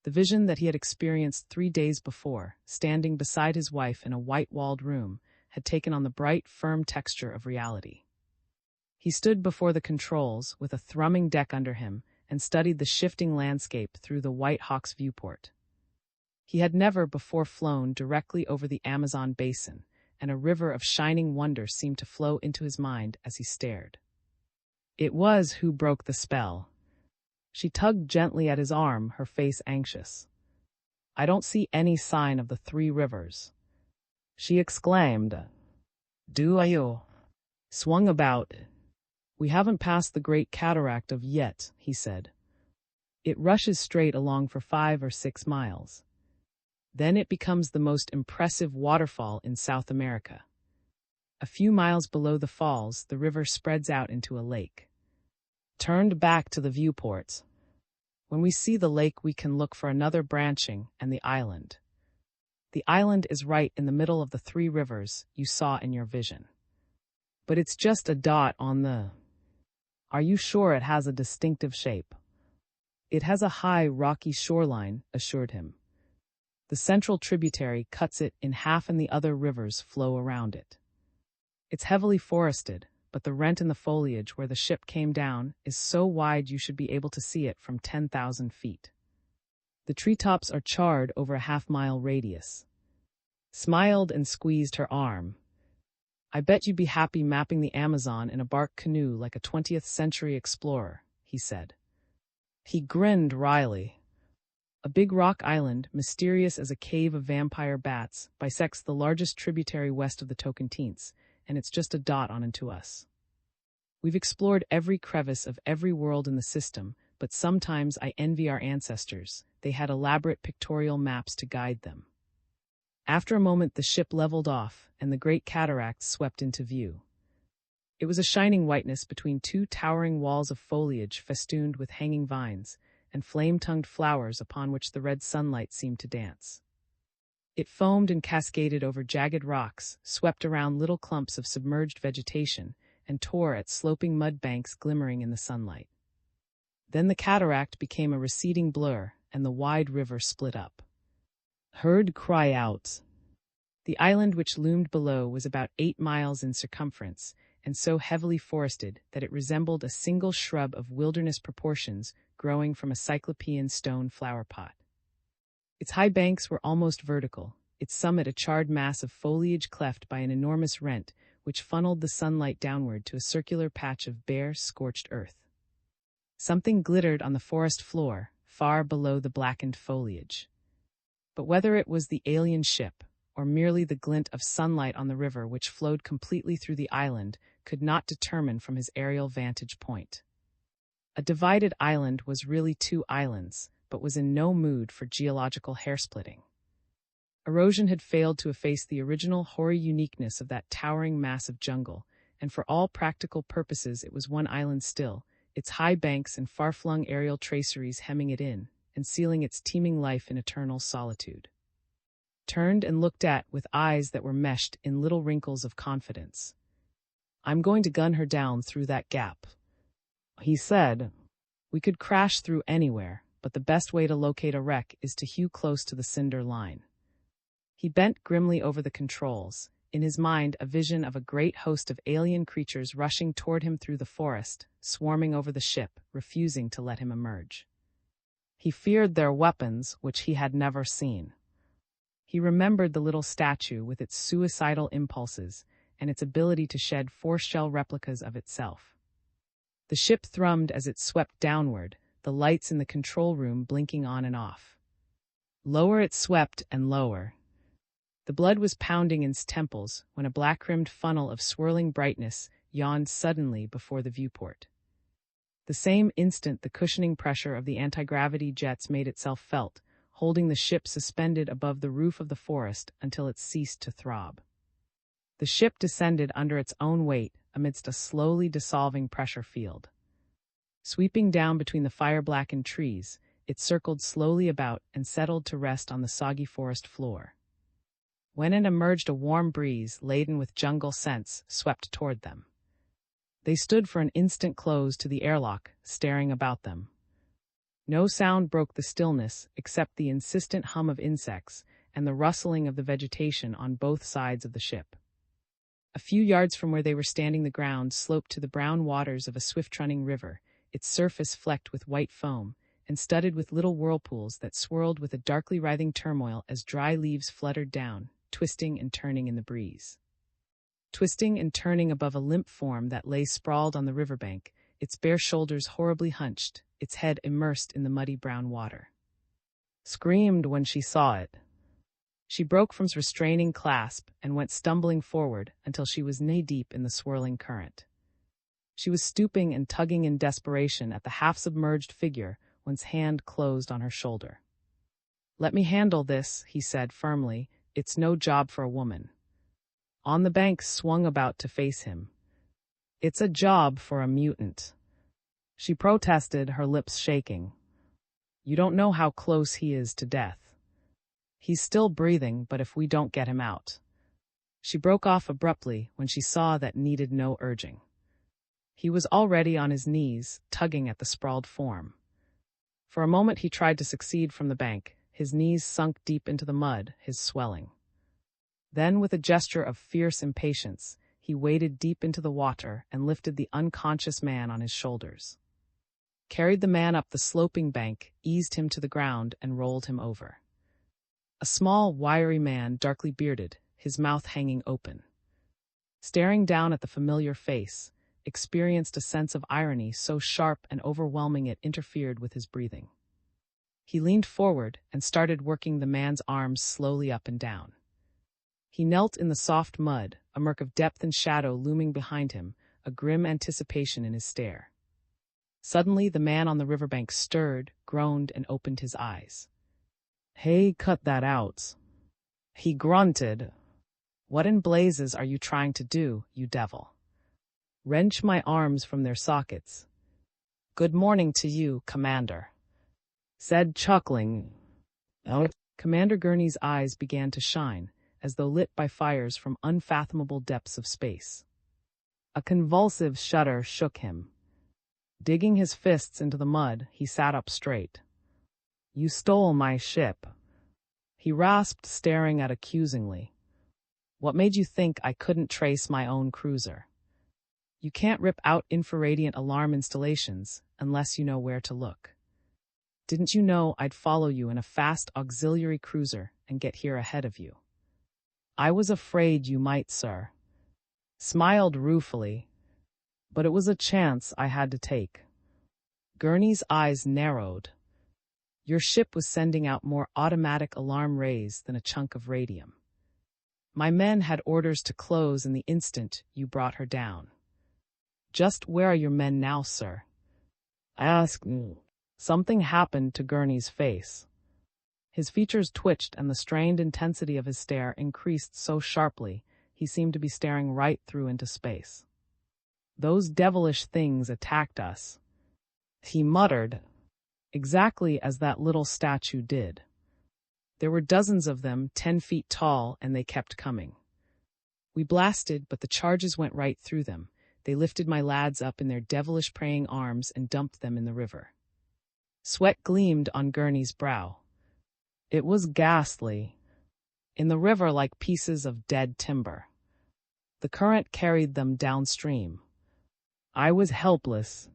The vision that he had experienced 3 days before, standing beside his wife in a white-walled room, had taken on the bright, firm texture of reality. He stood before the controls with a thrumming deck under him and studied the shifting landscape through the White Hawk's viewport. He had never before flown directly over the Amazon basin, and a river of shining wonder seemed to flow into his mind as he stared. It was who broke the spell. She tugged gently at his arm, her face anxious. "I don't see any sign of the three rivers," she exclaimed. "Do you?" Swung about. "We haven't passed the Great Cataract of yet," he said. "It rushes straight along for 5 or 6 miles. Then it becomes the most impressive waterfall in South America. A few miles below the falls, the river spreads out into a lake." Turned back to the viewports. "When we see the lake, we can look for another branching and the island. The island is right in the middle of the 3 rivers you saw in your vision. But it's just a dot on the... Are you sure it has a distinctive shape?" "It has a high, rocky shoreline," assured him. "The central tributary cuts it in half and the other rivers flow around it. It's heavily forested, but the rent in the foliage where the ship came down is so wide you should be able to see it from 10,000 feet. The treetops are charred over a half-mile radius." Smiled and squeezed her arm. "I bet you'd be happy mapping the Amazon in a bark canoe like a 20th century explorer," he said. He grinned wryly. "A big rock island, mysterious as a cave of vampire bats, bisects the largest tributary west of the Tocantins, and it's just a dot on into us. We've explored every crevice of every world in the system, but sometimes I envy our ancestors. They had elaborate pictorial maps to guide them." After a moment, the ship leveled off, and the Great Cataract swept into view. It was a shining whiteness between 2 towering walls of foliage festooned with hanging vines and flame-tongued flowers upon which the red sunlight seemed to dance. It foamed and cascaded over jagged rocks, swept around little clumps of submerged vegetation, and tore at sloping mud banks glimmering in the sunlight. Then the cataract became a receding blur, and the wide river split up. Heard cry out. The island which loomed below was about 8 miles in circumference, and so heavily forested that it resembled a single shrub of wilderness proportions growing from a cyclopean stone flower pot. Its high banks were almost vertical, its summit a charred mass of foliage cleft by an enormous rent which funneled the sunlight downward to a circular patch of bare, scorched earth. Something glittered on the forest floor, far below the blackened foliage. But whether it was the alien ship, or merely the glint of sunlight on the river which flowed completely through the island, could not determine from his aerial vantage point. A divided island was really 2 islands, but was in no mood for geological hairsplitting. Erosion had failed to efface the original hoary uniqueness of that towering mass of jungle, and for all practical purposes it was one island still, its high banks and far-flung aerial traceries hemming it in, and sealing its teeming life in eternal solitude. Turned and looked at with eyes that were meshed in little wrinkles of confidence. "I'm going to gun her down through that gap," he said. "We could crash through anywhere, but the best way to locate a wreck is to hew close to the cinder line." He bent grimly over the controls, in his mind a vision of a great host of alien creatures rushing toward him through the forest, swarming over the ship, refusing to let him emerge. He feared their weapons, which he had never seen. He remembered the little statue with its suicidal impulses and its ability to shed 4-shell replicas of itself. The ship thrummed as it swept downward, the lights in the control room blinking on and off. Lower it swept and lower. The blood was pounding in his temples when a black-rimmed funnel of swirling brightness yawned suddenly before the viewport. The same instant the cushioning pressure of the anti-gravity jets made itself felt, holding the ship suspended above the roof of the forest until it ceased to throb. The ship descended under its own weight amidst a slowly dissolving pressure field. Sweeping down between the fire-blackened trees, it circled slowly about and settled to rest on the soggy forest floor. When it emerged, a warm breeze, laden with jungle scents, swept toward them. They stood for an instant close to the airlock, staring about them. No sound broke the stillness except the insistent hum of insects and the rustling of the vegetation on both sides of the ship. A few yards from where they were standing, the ground sloped to the brown waters of a swift-running river, its surface flecked with white foam, and studded with little whirlpools that swirled with a darkly writhing turmoil as dry leaves fluttered down, twisting and turning in the breeze. Twisting and turning above a limp form that lay sprawled on the riverbank, its bare shoulders horribly hunched, its head immersed in the muddy brown water. Screamed when she saw it. She broke from his restraining clasp and went stumbling forward until she was knee-deep in the swirling current. She was stooping and tugging in desperation at the half-submerged figure when his hand closed on her shoulder. "Let me handle this," he said firmly. "It's no job for a woman." On the bank swung about to face him. "It's a job for a mutant," she protested, her lips shaking. "You don't know how close he is to death. He's still breathing, but if we don't get him out." She broke off abruptly when she saw that needed no urging. He was already on his knees, tugging at the sprawled form. For a moment he tried to succeed from the bank, his knees sunk deep into the mud, his swelling. Then, with a gesture of fierce impatience, he waded deep into the water and lifted the unconscious man on his shoulders. Carried the man up the sloping bank, eased him to the ground, and rolled him over. A small, wiry man, darkly bearded, his mouth hanging open. Staring down at the familiar face, experienced a sense of irony so sharp and overwhelming it interfered with his breathing. He leaned forward and started working the man's arms slowly up and down. He knelt in the soft mud, a murk of depth and shadow looming behind him, a grim anticipation in his stare. Suddenly the man on the riverbank stirred, groaned, and opened his eyes. "Hey, cut that out," he grunted. "What in blazes are you trying to do, you devil?" "Wrench my arms from their sockets." "Good morning to you, Commander," said, chuckling. Commander Gurney's eyes began to shine, as though lit by fires from unfathomable depths of space. A convulsive shudder shook him. Digging his fists into the mud, he sat up straight. "You stole my ship," he rasped, staring at accusingly. "What made you think I couldn't trace my own cruiser? You can't rip out infraradiant alarm installations unless you know where to look. Didn't you know I'd follow you in a fast auxiliary cruiser and get here ahead of you?" "I was afraid you might, sir." Smiled ruefully. "But it was a chance I had to take." Gurney's eyes narrowed. "Your ship was sending out more automatic alarm rays than a chunk of radium. My men had orders to close in the instant you brought her down." "Just where are your men now, sir?" I asked. Something happened to Gurney's face. His features twitched and the strained intensity of his stare increased so sharply he seemed to be staring right through into space. "Those devilish things attacked us," he muttered, "exactly as that little statue did. There were dozens of them, 10 feet tall, and they kept coming. We blasted, but the charges went right through them. They lifted my lads up in their devilish praying arms and dumped them in the river." Sweat gleamed on Gurney's brow. "It was ghastly. In the river like pieces of dead timber. The current carried them downstream. I was helpless.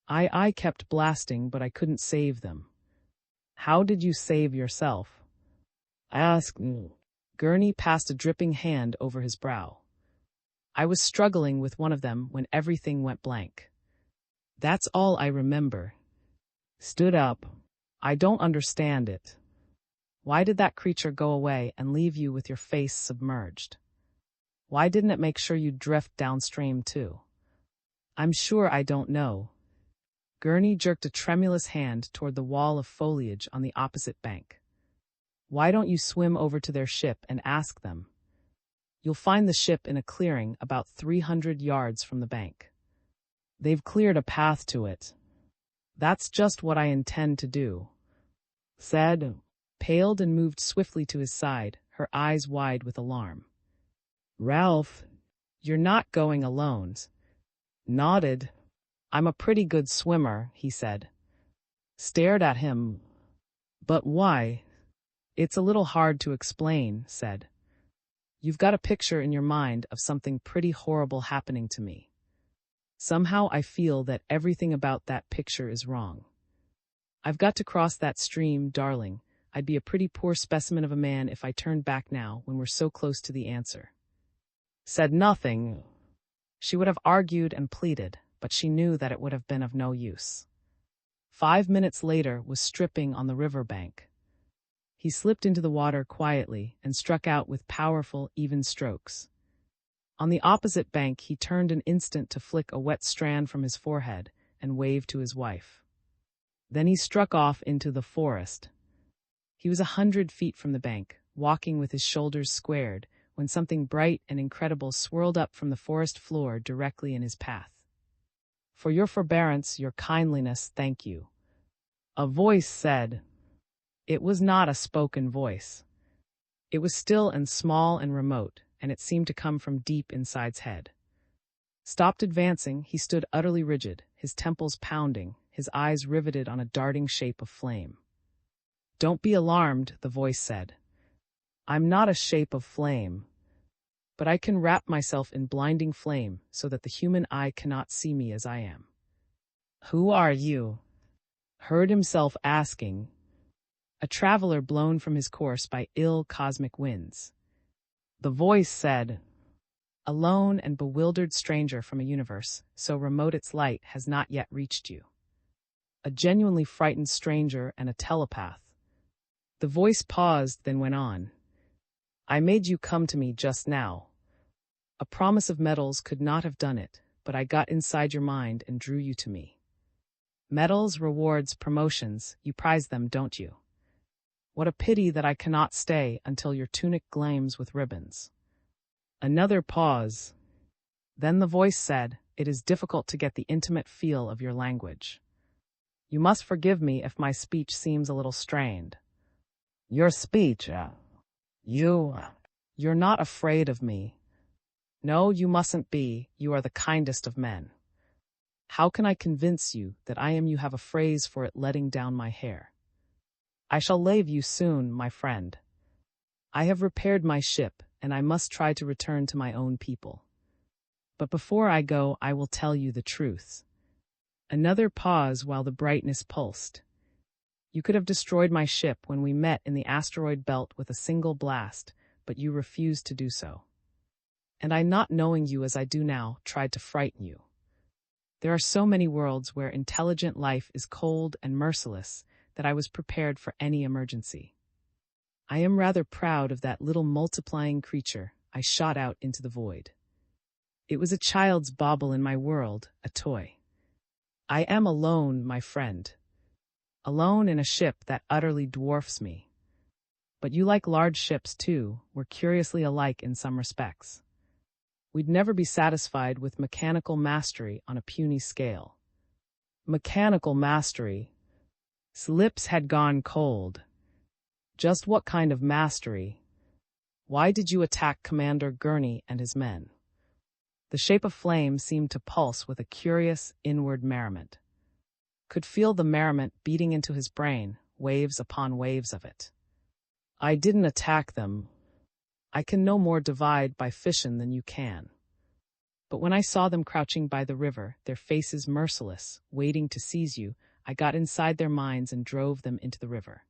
I kept blasting, but I couldn't save them." "How did you save yourself?" I asked. Gurney passed a dripping hand over his brow. "I was struggling with one of them when everything went blank. That's all I remember." Stood up. "I don't understand it. Why did that creature go away and leave you with your face submerged? Why didn't it make sure you drift downstream too?" "I'm sure I don't know." Gurney jerked a tremulous hand toward the wall of foliage on the opposite bank. "Why don't you swim over to their ship and ask them? You'll find the ship in a clearing about 300 yards from the bank. They've cleared a path to it." "That's just what I intend to do," said, paled and moved swiftly to his side, her eyes wide with alarm. "Ralph, you're not going alone." Nodded. "I'm a pretty good swimmer," he said. Stared at him. "But why?" "It's a little hard to explain," said. You've got a picture in your mind of something pretty horrible happening to me. Somehow I feel that everything about that picture is wrong. I've got to cross that stream, darling. I'd be a pretty poor specimen of a man if I turned back now when we're so close to the answer. Said nothing. She would have argued and pleaded, but she knew that it would have been of no use. 5 minutes later was stripping on the river bank. He slipped into the water quietly and struck out with powerful, even strokes. On the opposite bank he turned an instant to flick a wet strand from his forehead and waved to his wife. Then he struck off into the forest. He was 100 feet from the bank, walking with his shoulders squared, when something bright and incredible swirled up from the forest floor directly in his path. For your forbearance, your kindliness, thank you. A voice said. It was not a spoken voice. It was still and small and remote, and it seemed to come from deep inside's head. Stopped advancing, he stood utterly rigid, his temples pounding, his eyes riveted on a darting shape of flame. Don't be alarmed, the voice said. I'm not a shape of flame, but I can wrap myself in blinding flame so that the human eye cannot see me as I am. Who are you? Heard himself asking. A traveler blown from his course by ill cosmic winds. The voice said, a lone and bewildered stranger from a universe so remote its light has not yet reached you. A genuinely frightened stranger and a telepath. The voice paused, then went on. I made you come to me just now. A promise of medals could not have done it, but I got inside your mind and drew you to me. Medals, rewards, promotions, you prize them, don't you? What a pity that I cannot stay until your tunic gleams with ribbons. Another pause. Then the voice said, it is difficult to get the intimate feel of your language. You must forgive me if my speech seems a little strained. Your speech, You're not afraid of me. No, you mustn't be, you are the kindest of men. How can I convince you that I am? You have a phrase for it, letting down my hair. I shall leave you soon, my friend. I have repaired my ship, and I must try to return to my own people. But before I go, I will tell you the truth. Another pause while the brightness pulsed. You could have destroyed my ship when we met in the asteroid belt with a single blast, but you refused to do so. And I, not knowing you as I do now, tried to frighten you. There are so many worlds where intelligent life is cold and merciless that I was prepared for any emergency. I am rather proud of that little multiplying creature I shot out into the void. It was a child's bauble in my world, a toy. I am alone, my friend. Alone in a ship that utterly dwarfs me. But you like large ships too, we're curiously alike in some respects. We'd never be satisfied with mechanical mastery on a puny scale. Mechanical mastery. His lips had gone cold. Just what kind of mastery? Why did you attack Commander Gurney and his men? The shape of flame seemed to pulse with a curious, inward merriment. Could feel the merriment beating into his brain, waves upon waves of it. I didn't attack them. I can no more divide by fission than you can. But when I saw them crouching by the river, their faces merciless, waiting to seize you, I got inside their minds and drove them into the river.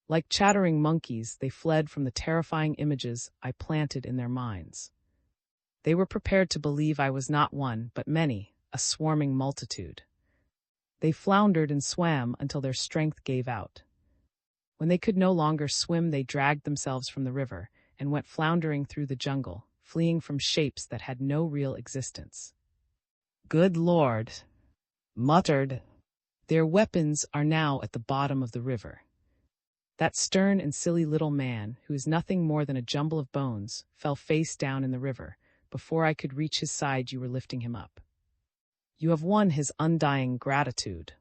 Like chattering monkeys, they fled from the terrifying images I planted in their minds. They were prepared to believe I was not one, but many, a swarming multitude. They floundered and swam until their strength gave out. When they could no longer swim, they dragged themselves from the river and went floundering through the jungle, fleeing from shapes that had no real existence. Good Lord, muttered. Their weapons are now at the bottom of the river. That stern and silly little man, who is nothing more than a jumble of bones, fell face down in the river. Before I could reach his side, you were lifting him up. You have won his undying gratitude.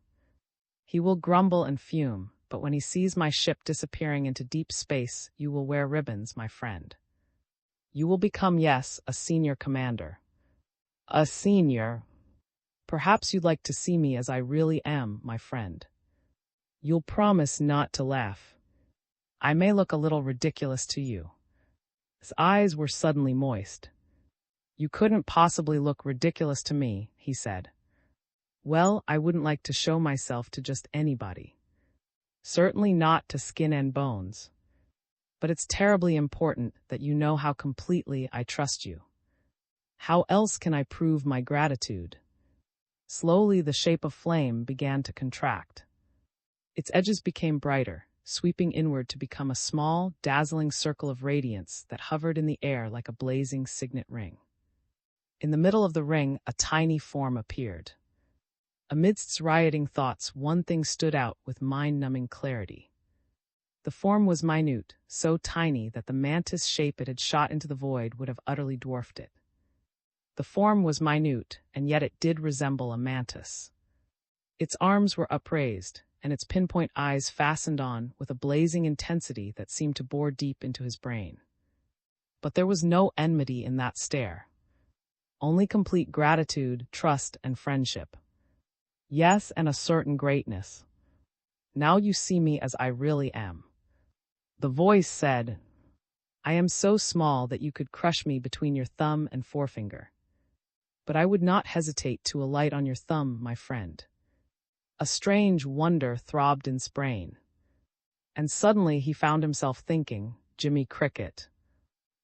He will grumble and fume, but when he sees my ship disappearing into deep space, you will wear ribbons, my friend. You will become, yes, a senior commander. A senior? Perhaps you'd like to see me as I really am, my friend. You'll promise not to laugh. I may look a little ridiculous to you. His eyes were suddenly moist. "You couldn't possibly look ridiculous to me," he said. "Well, I wouldn't like to show myself to just anybody. Certainly not to skin and bones. But it's terribly important that you know how completely I trust you. How else can I prove my gratitude?" Slowly the shape of flame began to contract. Its edges became brighter, sweeping inward to become a small, dazzling circle of radiance that hovered in the air like a blazing signet ring. In the middle of the ring, a tiny form appeared. Amidst rioting thoughts, one thing stood out with mind-numbing clarity. The form was minute, so tiny that the mantis shape it had shot into the void would have utterly dwarfed it. The form was minute, and yet it did resemble a mantis. Its arms were upraised, and its pinpoint eyes fastened on with a blazing intensity that seemed to bore deep into his brain. But there was no enmity in that stare. Only complete gratitude, trust, and friendship. Yes, and a certain greatness. "Now you see me as I really am." The voice said, "I am so small that you could crush me between your thumb and forefinger. But I would not hesitate to alight on your thumb, my friend." A strange wonder throbbed in his brain. And suddenly he found himself thinking, Jimmy Cricket.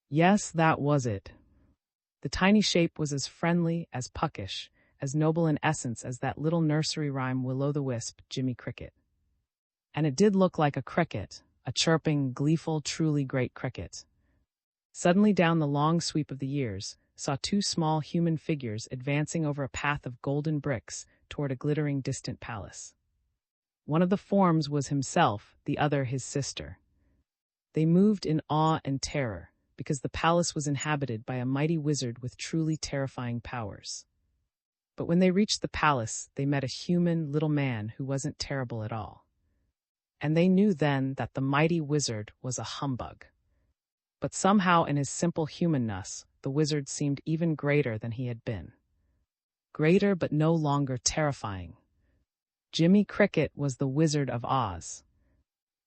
Yes, that was it. The tiny shape was as friendly, as puckish, as noble in essence as that little nursery rhyme Will-o'-the-Wisp, Jimmy Cricket. And it did look like a cricket, a chirping, gleeful, truly great cricket. Suddenly down the long sweep of the years, saw two small human figures advancing over a path of golden bricks toward a glittering distant palace. One of the forms was himself, the other his sister. They moved in awe and terror, because the palace was inhabited by a mighty wizard with truly terrifying powers. But when they reached the palace, they met a human little man who wasn't terrible at all. And they knew then that the mighty wizard was a humbug. But somehow in his simple humanness, the wizard seemed even greater than he had been. Greater but no longer terrifying. Jimmy Cricket was the Wizard of Oz.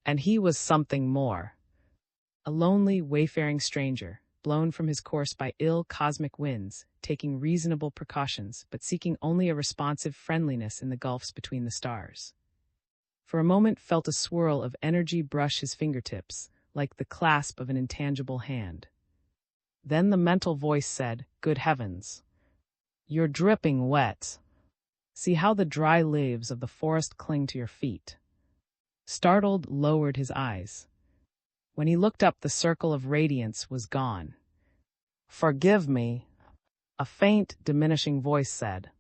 And he was something more. A lonely, wayfaring stranger, blown from his course by ill cosmic winds, taking reasonable precautions but seeking only a responsive friendliness in the gulfs between the stars. For a moment felt a swirl of energy brush his fingertips, like the clasp of an intangible hand. Then the mental voice said, "Good heavens! You're dripping wet. See how the dry leaves of the forest cling to your feet." Startled, lowered his eyes. When he looked up, the circle of radiance was gone. "Forgive me," a faint, diminishing voice said.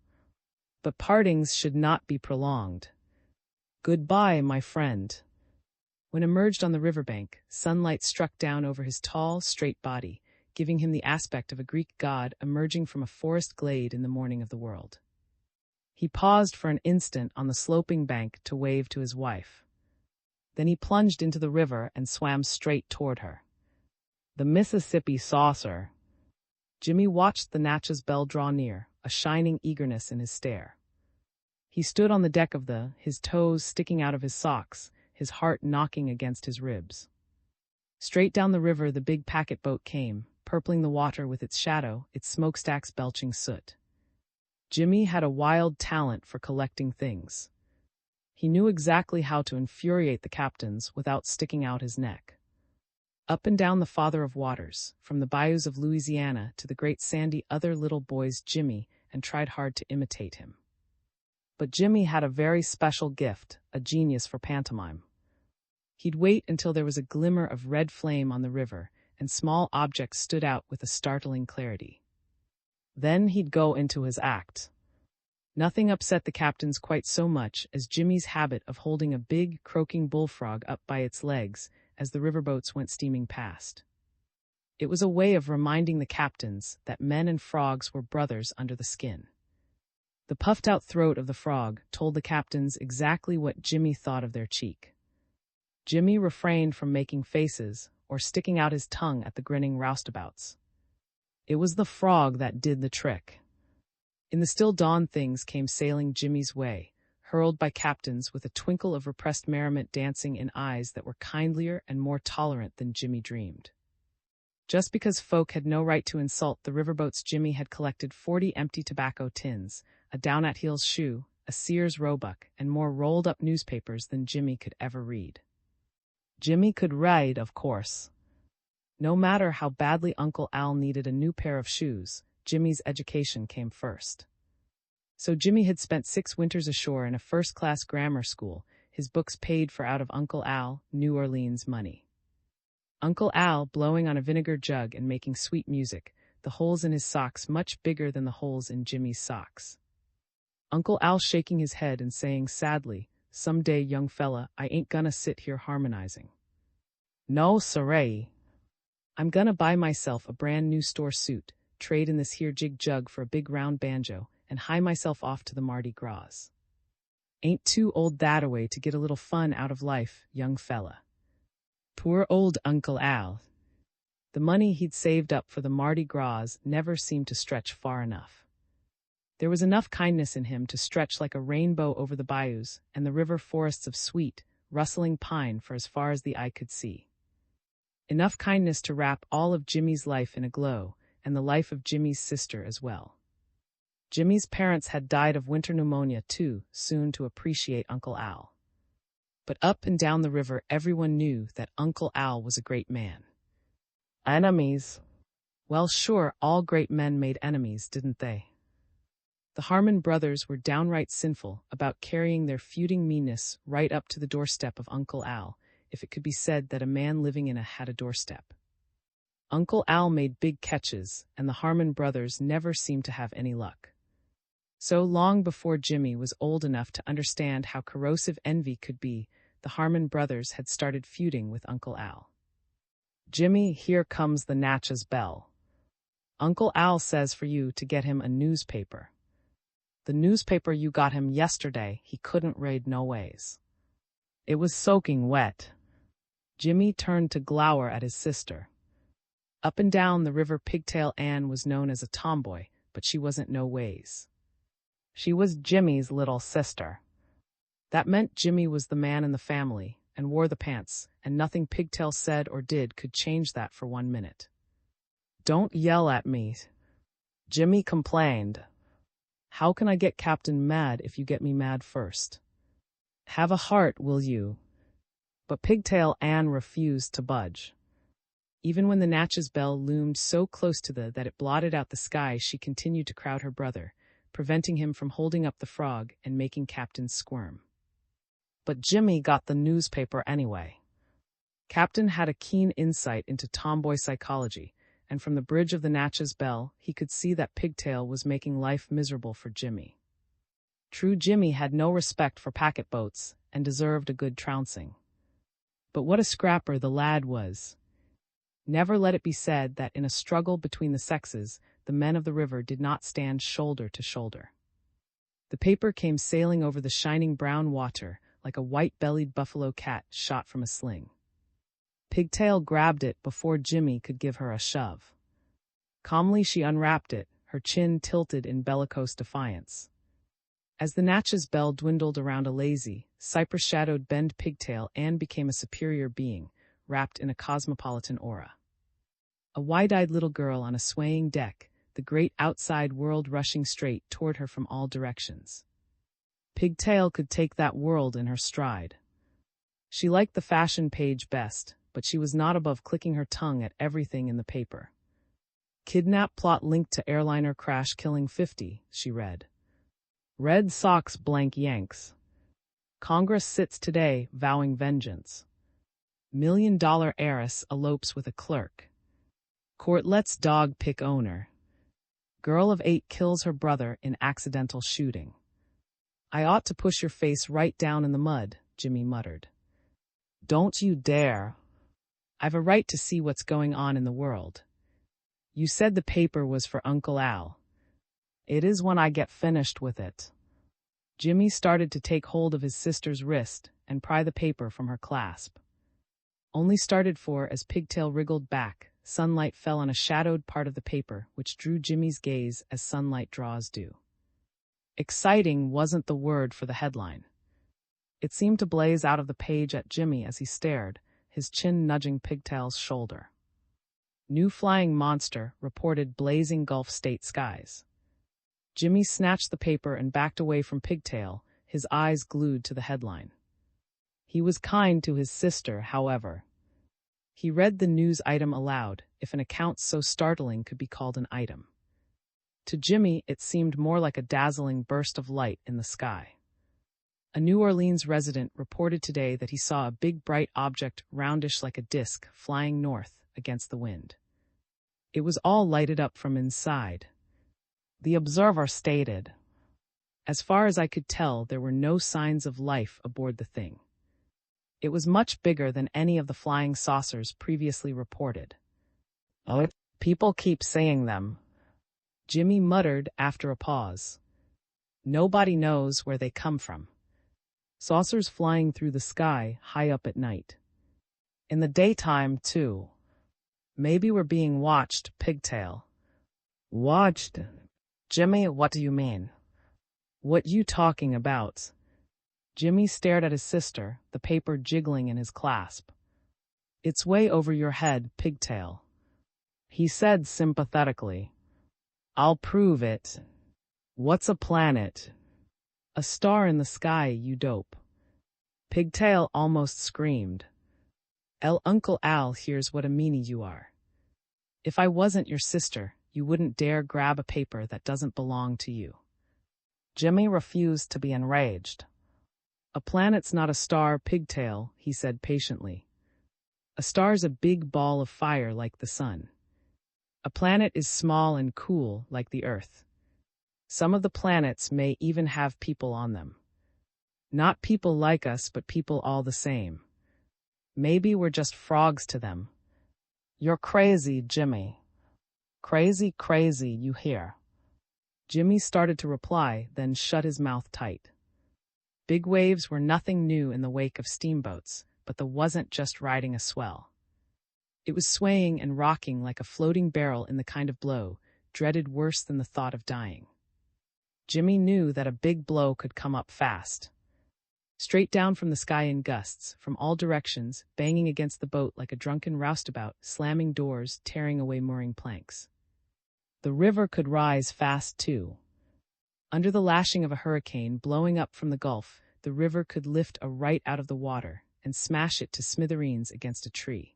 "But partings should not be prolonged. Goodbye, my friend." When emerged on the riverbank, sunlight struck down over his tall, straight body, giving him the aspect of a Greek god emerging from a forest glade in the morning of the world. He paused for an instant on the sloping bank to wave to his wife. Then he plunged into the river and swam straight toward her. The Mississippi saucer. Jimmy watched the Natchez Belle draw near, a shining eagerness in his stare. He stood on the deck of his toes sticking out of his socks, his heart knocking against his ribs. Straight down the river the big packet boat came, purpling the water with its shadow, its smokestacks belching soot. Jimmy had a wild talent for collecting things. He knew exactly how to infuriate the captains without sticking out his neck. Up and down the Father of Waters, from the bayous of Louisiana to the great sandy other little boys Jimmy and tried hard to imitate him. But Jimmy had a very special gift, a genius for pantomime. He'd wait until there was a glimmer of red flame on the river, and small objects stood out with a startling clarity. Then he'd go into his act. Nothing upset the captains quite so much as Jimmy's habit of holding a big, croaking bullfrog up by its legs as the riverboats went steaming past. It was a way of reminding the captains that men and frogs were brothers under the skin. The puffed-out throat of the frog told the captains exactly what Jimmy thought of their cheek. Jimmy refrained from making faces or sticking out his tongue at the grinning roustabouts. It was the frog that did the trick. In the still dawn things came sailing Jimmy's way, hurled by captains with a twinkle of repressed merriment dancing in eyes that were kindlier and more tolerant than Jimmy dreamed. Just because folk had no right to insult the riverboats, Jimmy had collected 40 empty tobacco tins, a down-at-heels shoe, a Sears Roebuck, and more rolled-up newspapers than Jimmy could ever read. Jimmy could read, of course. No matter how badly Uncle Al needed a new pair of shoes, Jimmy's education came first. So Jimmy had spent 6 winters ashore in a first-class grammar school, his books paid for out of Uncle Al, New Orleans money. Uncle Al blowing on a vinegar jug and making sweet music, the holes in his socks much bigger than the holes in Jimmy's socks. Uncle Al shaking his head and saying sadly, "Someday, young fella, I ain't gonna sit here harmonizing. No, siree. I'm gonna buy myself a brand new store suit, trade in this here jig jug for a big round banjo, and hie myself off to the Mardi Gras. Ain't too old that-a-way to get a little fun out of life, young fella." Poor old Uncle Al. The money he'd saved up for the Mardi Gras never seemed to stretch far enough. There was enough kindness in him to stretch like a rainbow over the bayous and the river forests of sweet, rustling pine for as far as the eye could see. Enough kindness to wrap all of Jimmy's life in a glow, and the life of Jimmy's sister as well. Jimmy's parents had died of winter pneumonia too soon to appreciate Uncle Al. But up and down the river everyone knew that Uncle Al was a great man. Enemies? Well, sure, all great men made enemies, didn't they? The Harmon brothers were downright sinful about carrying their feuding meanness right up to the doorstep of Uncle Al, if it could be said that a man living in a had a doorstep. Uncle Al made big catches, and the Harmon brothers never seemed to have any luck. So long before Jimmy was old enough to understand how corrosive envy could be, the Harmon brothers had started feuding with Uncle Al. "Jimmy, here comes the Natchez bell. Uncle Al says for you to get him a newspaper. The newspaper you got him yesterday he couldn't read no ways. It was soaking wet." Jimmy turned to glower at his sister. Up and down the river Pigtail Ann was known as a tomboy, but she wasn't no ways. She was Jimmy's little sister. That meant Jimmy was the man in the family, and wore the pants, and nothing Pigtail said or did could change that for 1 minute. "Don't yell at me," Jimmy complained. "How can I get Captain mad if you get me mad first? Have a heart, will you?" But Pigtail Ann refused to budge. Even when the Natchez bell loomed so close to that it blotted out the sky, she continued to crowd her brother, preventing him from holding up the frog and making Captain squirm. But Jimmy got the newspaper anyway. Captain had a keen insight into tomboy psychology, and from the bridge of the Natchez bell, he could see that Pigtail was making life miserable for Jimmy. True, Jimmy had no respect for packet boats and deserved a good trouncing. But what a scrapper the lad was. Never let it be said that in a struggle between the sexes, the men of the river did not stand shoulder to shoulder. The paper came sailing over the shining brown water like a white-bellied buffalo cat shot from a sling. Pigtail grabbed it before Jimmy could give her a shove. Calmly she unwrapped it, her chin tilted in bellicose defiance. As the Natchez bell dwindled around a lazy, cypress-shadowed bend Pigtail, Ann became a superior being, wrapped in a cosmopolitan aura. A wide-eyed little girl on a swaying deck, the great outside world rushing straight toward her from all directions. Pigtail could take that world in her stride. She liked the fashion page best, but she was not above clicking her tongue at everything in the paper. "Kidnap plot linked to airliner crash killing 50, she read. "Red Sox blank Yanks. Congress sits today vowing vengeance. $1 million heiress elopes with a clerk. Court lets dog pick owner. Girl of 8 kills her brother in accidental shooting." "I ought to push your face right down in the mud," Jimmy muttered. "Don't you dare. I've a right to see what's going on in the world. You said the paper was for Uncle Al. It is when I get finished with it." Jimmy started to take hold of his sister's wrist and pry the paper from her clasp. Only started for as Pigtail wriggled back, sunlight fell on a shadowed part of the paper, which drew Jimmy's gaze as sunlight draws do. Exciting wasn't the word for the headline. It seemed to blaze out of the page at Jimmy as he stared, his chin nudging Pigtail's shoulder. New flying monster reported blazing Gulf state skies. Jimmy snatched the paper and backed away from Pigtail, his eyes glued to the headline. He was kind to his sister, however. He read the news item aloud, if an account so startling could be called an item. To Jimmy, it seemed more like a dazzling burst of light in the sky. A New Orleans resident reported today that he saw a big bright object roundish like a disc flying north against the wind. It was all lighted up from inside. The observer stated, "As far as I could tell, there were no signs of life aboard the thing. It was much bigger than any of the flying saucers previously reported." "Oh, people keep saying them," Jimmy muttered after a pause. "Nobody knows where they come from. Saucers flying through the sky high up at night. In the daytime, too. Maybe we're being watched, Pigtail." "Watched? Jimmy, what do you mean?" "What you talking about?" Jimmy stared at his sister, the paper jiggling in his clasp. "It's way over your head, Pigtail," he said sympathetically. "I'll prove it." "What's a planet?" "A star in the sky, you dope." Pigtail almost screamed. Uncle Al, here's what a meanie you are. If I wasn't your sister, you wouldn't dare grab a paper that doesn't belong to you." Jimmy refused to be enraged. "A planet's not a star, Pigtail," he said patiently. "A star's a big ball of fire like the sun. A planet is small and cool like the Earth. Some of the planets may even have people on them. Not people like us, but people all the same. Maybe we're just frogs to them." "You're crazy, Jimmy." "Crazy, crazy, you hear?" Jimmy started to reply, then shut his mouth tight. Big waves were nothing new in the wake of steamboats, but the wasn't just riding a swell. It was swaying and rocking like a floating barrel in the kind of blow, dreaded worse than the thought of dying. Jimmy knew that a big blow could come up fast. Straight down from the sky in gusts, from all directions, banging against the boat like a drunken roustabout, slamming doors, tearing away mooring planks. The river could rise fast, too. Under the lashing of a hurricane blowing up from the Gulf, the river could lift a right out of the water and smash it to smithereens against a tree.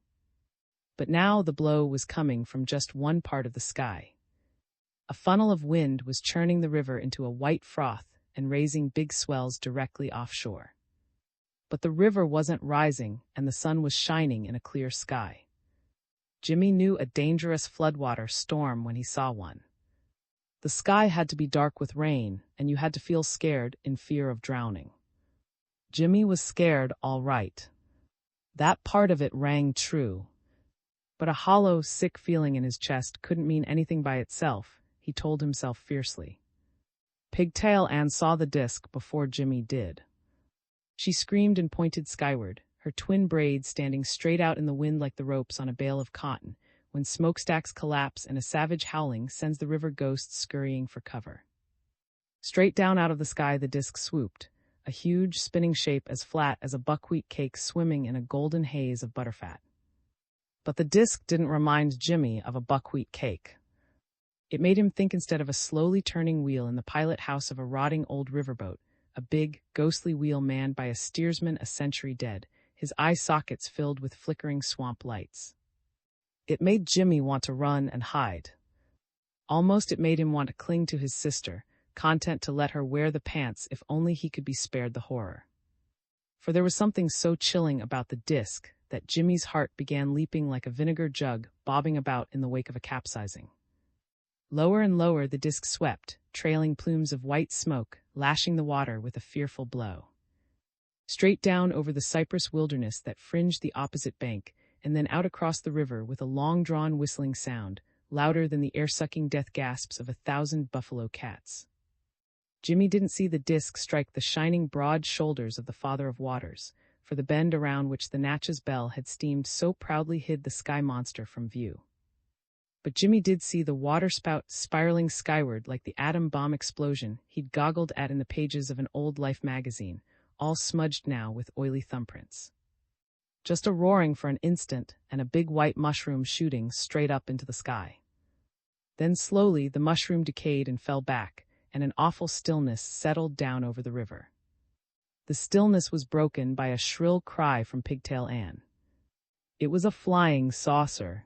But now the blow was coming from just one part of the sky. A funnel of wind was churning the river into a white froth and raising big swells directly offshore. But the river wasn't rising, and the sun was shining in a clear sky. Jimmy knew a dangerous floodwater storm when he saw one. The sky had to be dark with rain, and you had to feel scared in fear of drowning. Jimmy was scared, all right. That part of it rang true. But a hollow, sick feeling in his chest couldn't mean anything by itself, he told himself fiercely. Pigtail Ann saw the disc before Jimmy did. She screamed and pointed skyward, her twin braids standing straight out in the wind like the ropes on a bale of cotton, when smokestacks collapse and a savage howling sends the river ghosts scurrying for cover. Straight down out of the sky the disc swooped, a huge spinning shape as flat as a buckwheat cake swimming in a golden haze of butterfat. But the disc didn't remind Jimmy of a buckwheat cake. It made him think instead of a slowly turning wheel in the pilot house of a rotting old riverboat, a big, ghostly wheel manned by a steersman a century dead, his eye sockets filled with flickering swamp lights. It made Jimmy want to run and hide. Almost it made him want to cling to his sister, content to let her wear the pants if only he could be spared the horror. For there was something so chilling about the disc that Jimmy's heart began leaping like a vinegar jug bobbing about in the wake of a capsizing. Lower and lower the disc swept, trailing plumes of white smoke, lashing the water with a fearful blow. Straight down over the cypress wilderness that fringed the opposite bank, and then out across the river with a long-drawn whistling sound, louder than the air-sucking death gasps of 1,000 buffalo cats. Jimmy didn't see the disc strike the shining broad shoulders of the Father of Waters, for the bend around which the Natchez Belle had steamed so proudly hid the sky monster from view. But Jimmy did see the waterspout spiraling skyward like the atom bomb explosion he'd goggled at in the pages of an old Life magazine, all smudged now with oily thumbprints. Just a roaring for an instant and a big white mushroom shooting straight up into the sky. Then slowly the mushroom decayed and fell back, and an awful stillness settled down over the river. The stillness was broken by a shrill cry from Pigtail Ann. It was a flying saucer.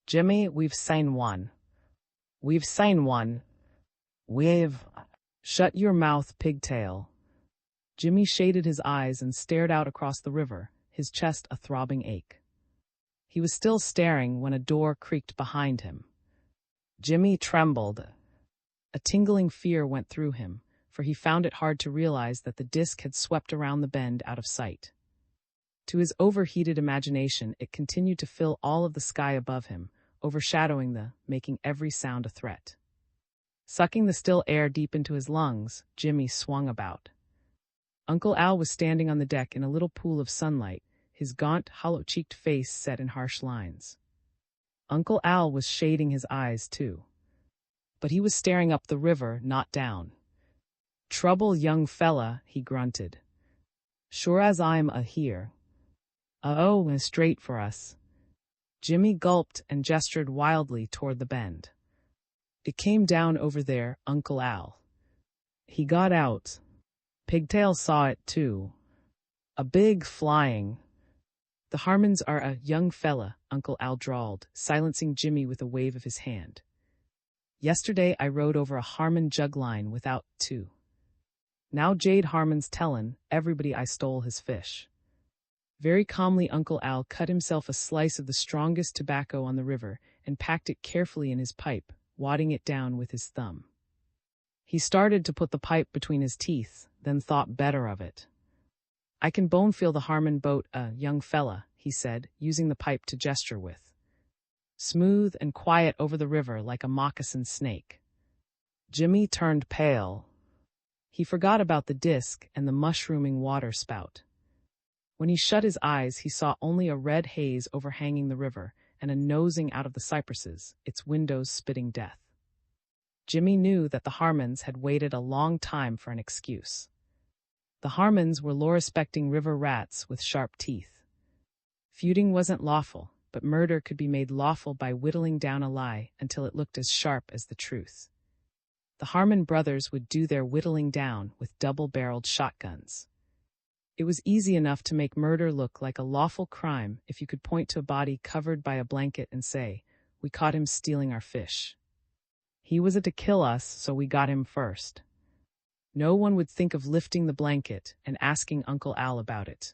"Jimmy, we've seen one. We've seen one. We've—" "Shut your mouth, Pigtail." Jimmy shaded his eyes and stared out across the river, his chest a throbbing ache. He was still staring when a door creaked behind him. Jimmy trembled. A tingling fear went through him, for he found it hard to realize that the disk had swept around the bend out of sight. To his overheated imagination, it continued to fill all of the sky above him, overshadowing making every sound a threat. Sucking the still air deep into his lungs, Jimmy swung about. Uncle Al was standing on the deck in a little pool of sunlight, his gaunt, hollow-cheeked face set in harsh lines. Uncle Al was shading his eyes, too. But he was staring up the river, not down. "Trouble, young fella," he grunted. "Sure as I'm here. Oh, straight for us." Jimmy gulped and gestured wildly toward the bend. "It came down over there, Uncle Al." He got out. Pigtail saw it too. A big flying. "The Harmons are a young fella," Uncle Al drawled, silencing Jimmy with a wave of his hand. "Yesterday I rode over a Harmon jug line without two. Now Jade Harmon's tellin' everybody I stole his fish." Very calmly Uncle Al cut himself a slice of the strongest tobacco on the river and packed it carefully in his pipe, wadding it down with his thumb. He started to put the pipe between his teeth, then thought better of it. "I can bone feel the Harmon boat, young fella," he said, using the pipe to gesture with. "Smooth and quiet over the river like a moccasin snake." Jimmy turned pale. He forgot about the disk and the mushrooming water spout. When he shut his eyes, he saw only a red haze overhanging the river and a nosing out of the cypresses, its windows spitting death. Jimmy knew that the Harmons had waited a long time for an excuse. The Harmons were law-respecting river rats with sharp teeth. Feuding wasn't lawful, but murder could be made lawful by whittling down a lie until it looked as sharp as the truth. The Harmon brothers would do their whittling down with double-barreled shotguns. It was easy enough to make murder look like a lawful crime if you could point to a body covered by a blanket and say, "We caught him stealing our fish. He was to kill us, so we got him first." No one would think of lifting the blanket and asking Uncle Al about it.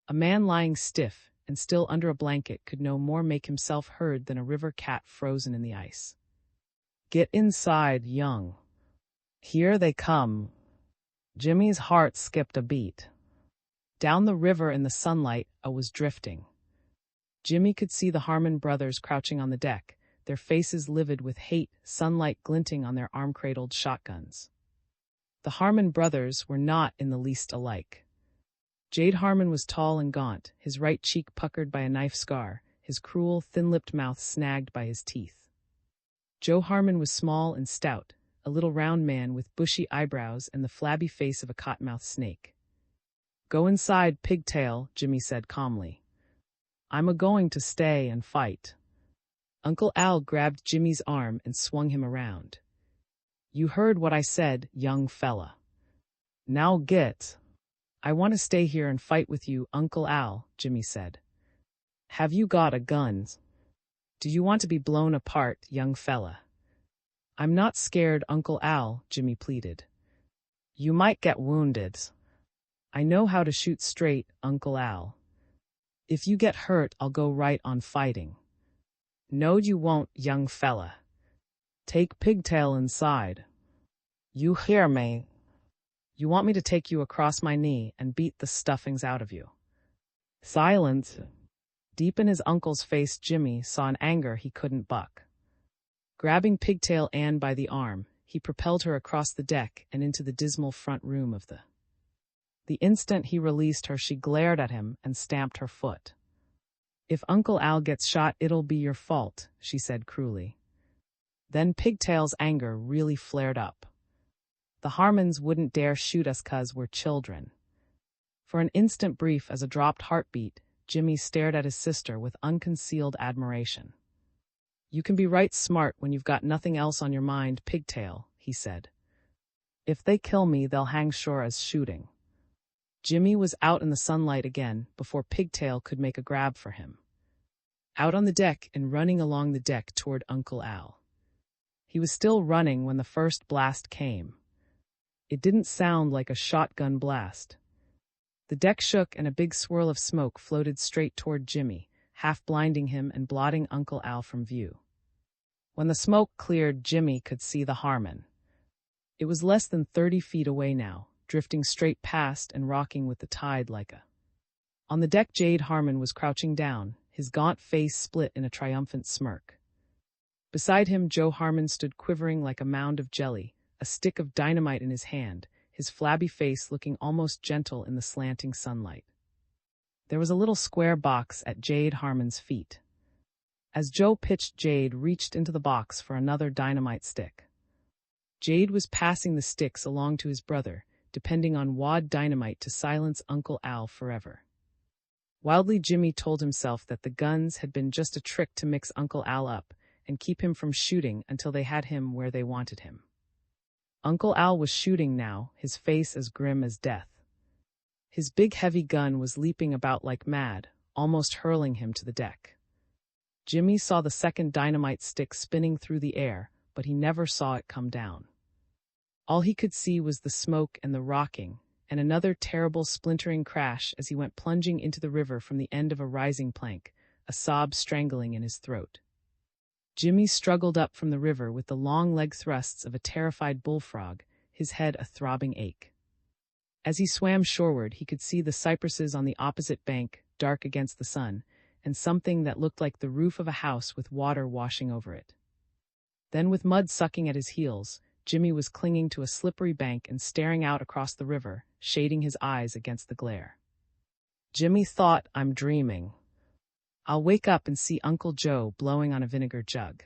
A man lying stiff and still under a blanket could no more make himself heard than a river cat frozen in the ice. "Get inside, young. Here they come." Jimmy's heart skipped a beat. Down the river in the sunlight, was drifting. Jimmy could see the Harmon brothers crouching on the deck, their faces livid with hate, sunlight glinting on their arm-cradled shotguns. The Harmon brothers were not in the least alike. Jade Harmon was tall and gaunt, his right cheek puckered by a knife scar, his cruel, thin-lipped mouth snagged by his teeth. Joe Harmon was small and stout, a little round man with bushy eyebrows and the flabby face of a cottonmouth snake. "Go inside, Pigtail," Jimmy said calmly. "I'm a-going to stay and fight." Uncle Al grabbed Jimmy's arm and swung him around. "You heard what I said, young fella. Now get." "I want to stay here and fight with you, Uncle Al," Jimmy said. "Have you got a gun? Do you want to be blown apart, young fella?" "I'm not scared, Uncle Al," Jimmy pleaded. "You might get wounded." "I know how to shoot straight, Uncle Al. If you get hurt, I'll go right on fighting." "No, you won't, young fella. Take Pigtail inside." "You hear me? You want me to take you across my knee and beat the stuffings out of you?" "Silence." Deep in his uncle's face, Jimmy saw an anger he couldn't buck. Grabbing Pigtail Ann by the arm, he propelled her across the deck and into the dismal front room of the. The instant he released her, she glared at him and stamped her foot. "If Uncle Al gets shot, it'll be your fault," she said cruelly. Then Pigtail's anger really flared up. "The Harmons wouldn't dare shoot us 'cause we're children. For an instant brief as a dropped heartbeat, Jimmy stared at his sister with unconcealed admiration. "You can be right smart when you've got nothing else on your mind, Pigtail," he said. "If they kill me, they'll hang sure as shooting." Jimmy was out in the sunlight again before Pigtail could make a grab for him. Out on the deck and running along the deck toward Uncle Al. He was still running when the first blast came. It didn't sound like a shotgun blast. The deck shook and a big swirl of smoke floated straight toward Jimmy, half blinding him and blotting Uncle Al from view. When the smoke cleared, Jimmy could see the Harmon. It was less than 30 feet away now, drifting straight past and rocking with the tide like a... On the deck, Jade Harmon was crouching down, his gaunt face split in a triumphant smirk. Beside him, Joe Harmon stood quivering like a mound of jelly, a stick of dynamite in his hand, his flabby face looking almost gentle in the slanting sunlight. There was a little square box at Jade Harmon's feet. As Joe pitched, Jade reached into the box for another dynamite stick. Jade was passing the sticks along to his brother, depending on wad dynamite to silence Uncle Al forever. Wildly, Jimmy told himself that the guns had been just a trick to mix Uncle Al up and keep him from shooting until they had him where they wanted him. Uncle Al was shooting now, his face as grim as death. His big heavy gun was leaping about like mad, almost hurling him to the deck. Jimmy saw the second dynamite stick spinning through the air, but he never saw it come down. All he could see was the smoke and the rocking, and another terrible splintering crash as he went plunging into the river from the end of a rising plank, a sob strangling in his throat. Jimmy struggled up from the river with the long leg thrusts of a terrified bullfrog, his head a throbbing ache. As he swam shoreward, he could see the cypresses on the opposite bank, dark against the sun, and something that looked like the roof of a house with water washing over it. Then, with mud sucking at his heels, Jimmy was clinging to a slippery bank and staring out across the river, shading his eyes against the glare. Jimmy thought, "I'm dreaming. I'll wake up and see Uncle Joe blowing on a vinegar jug.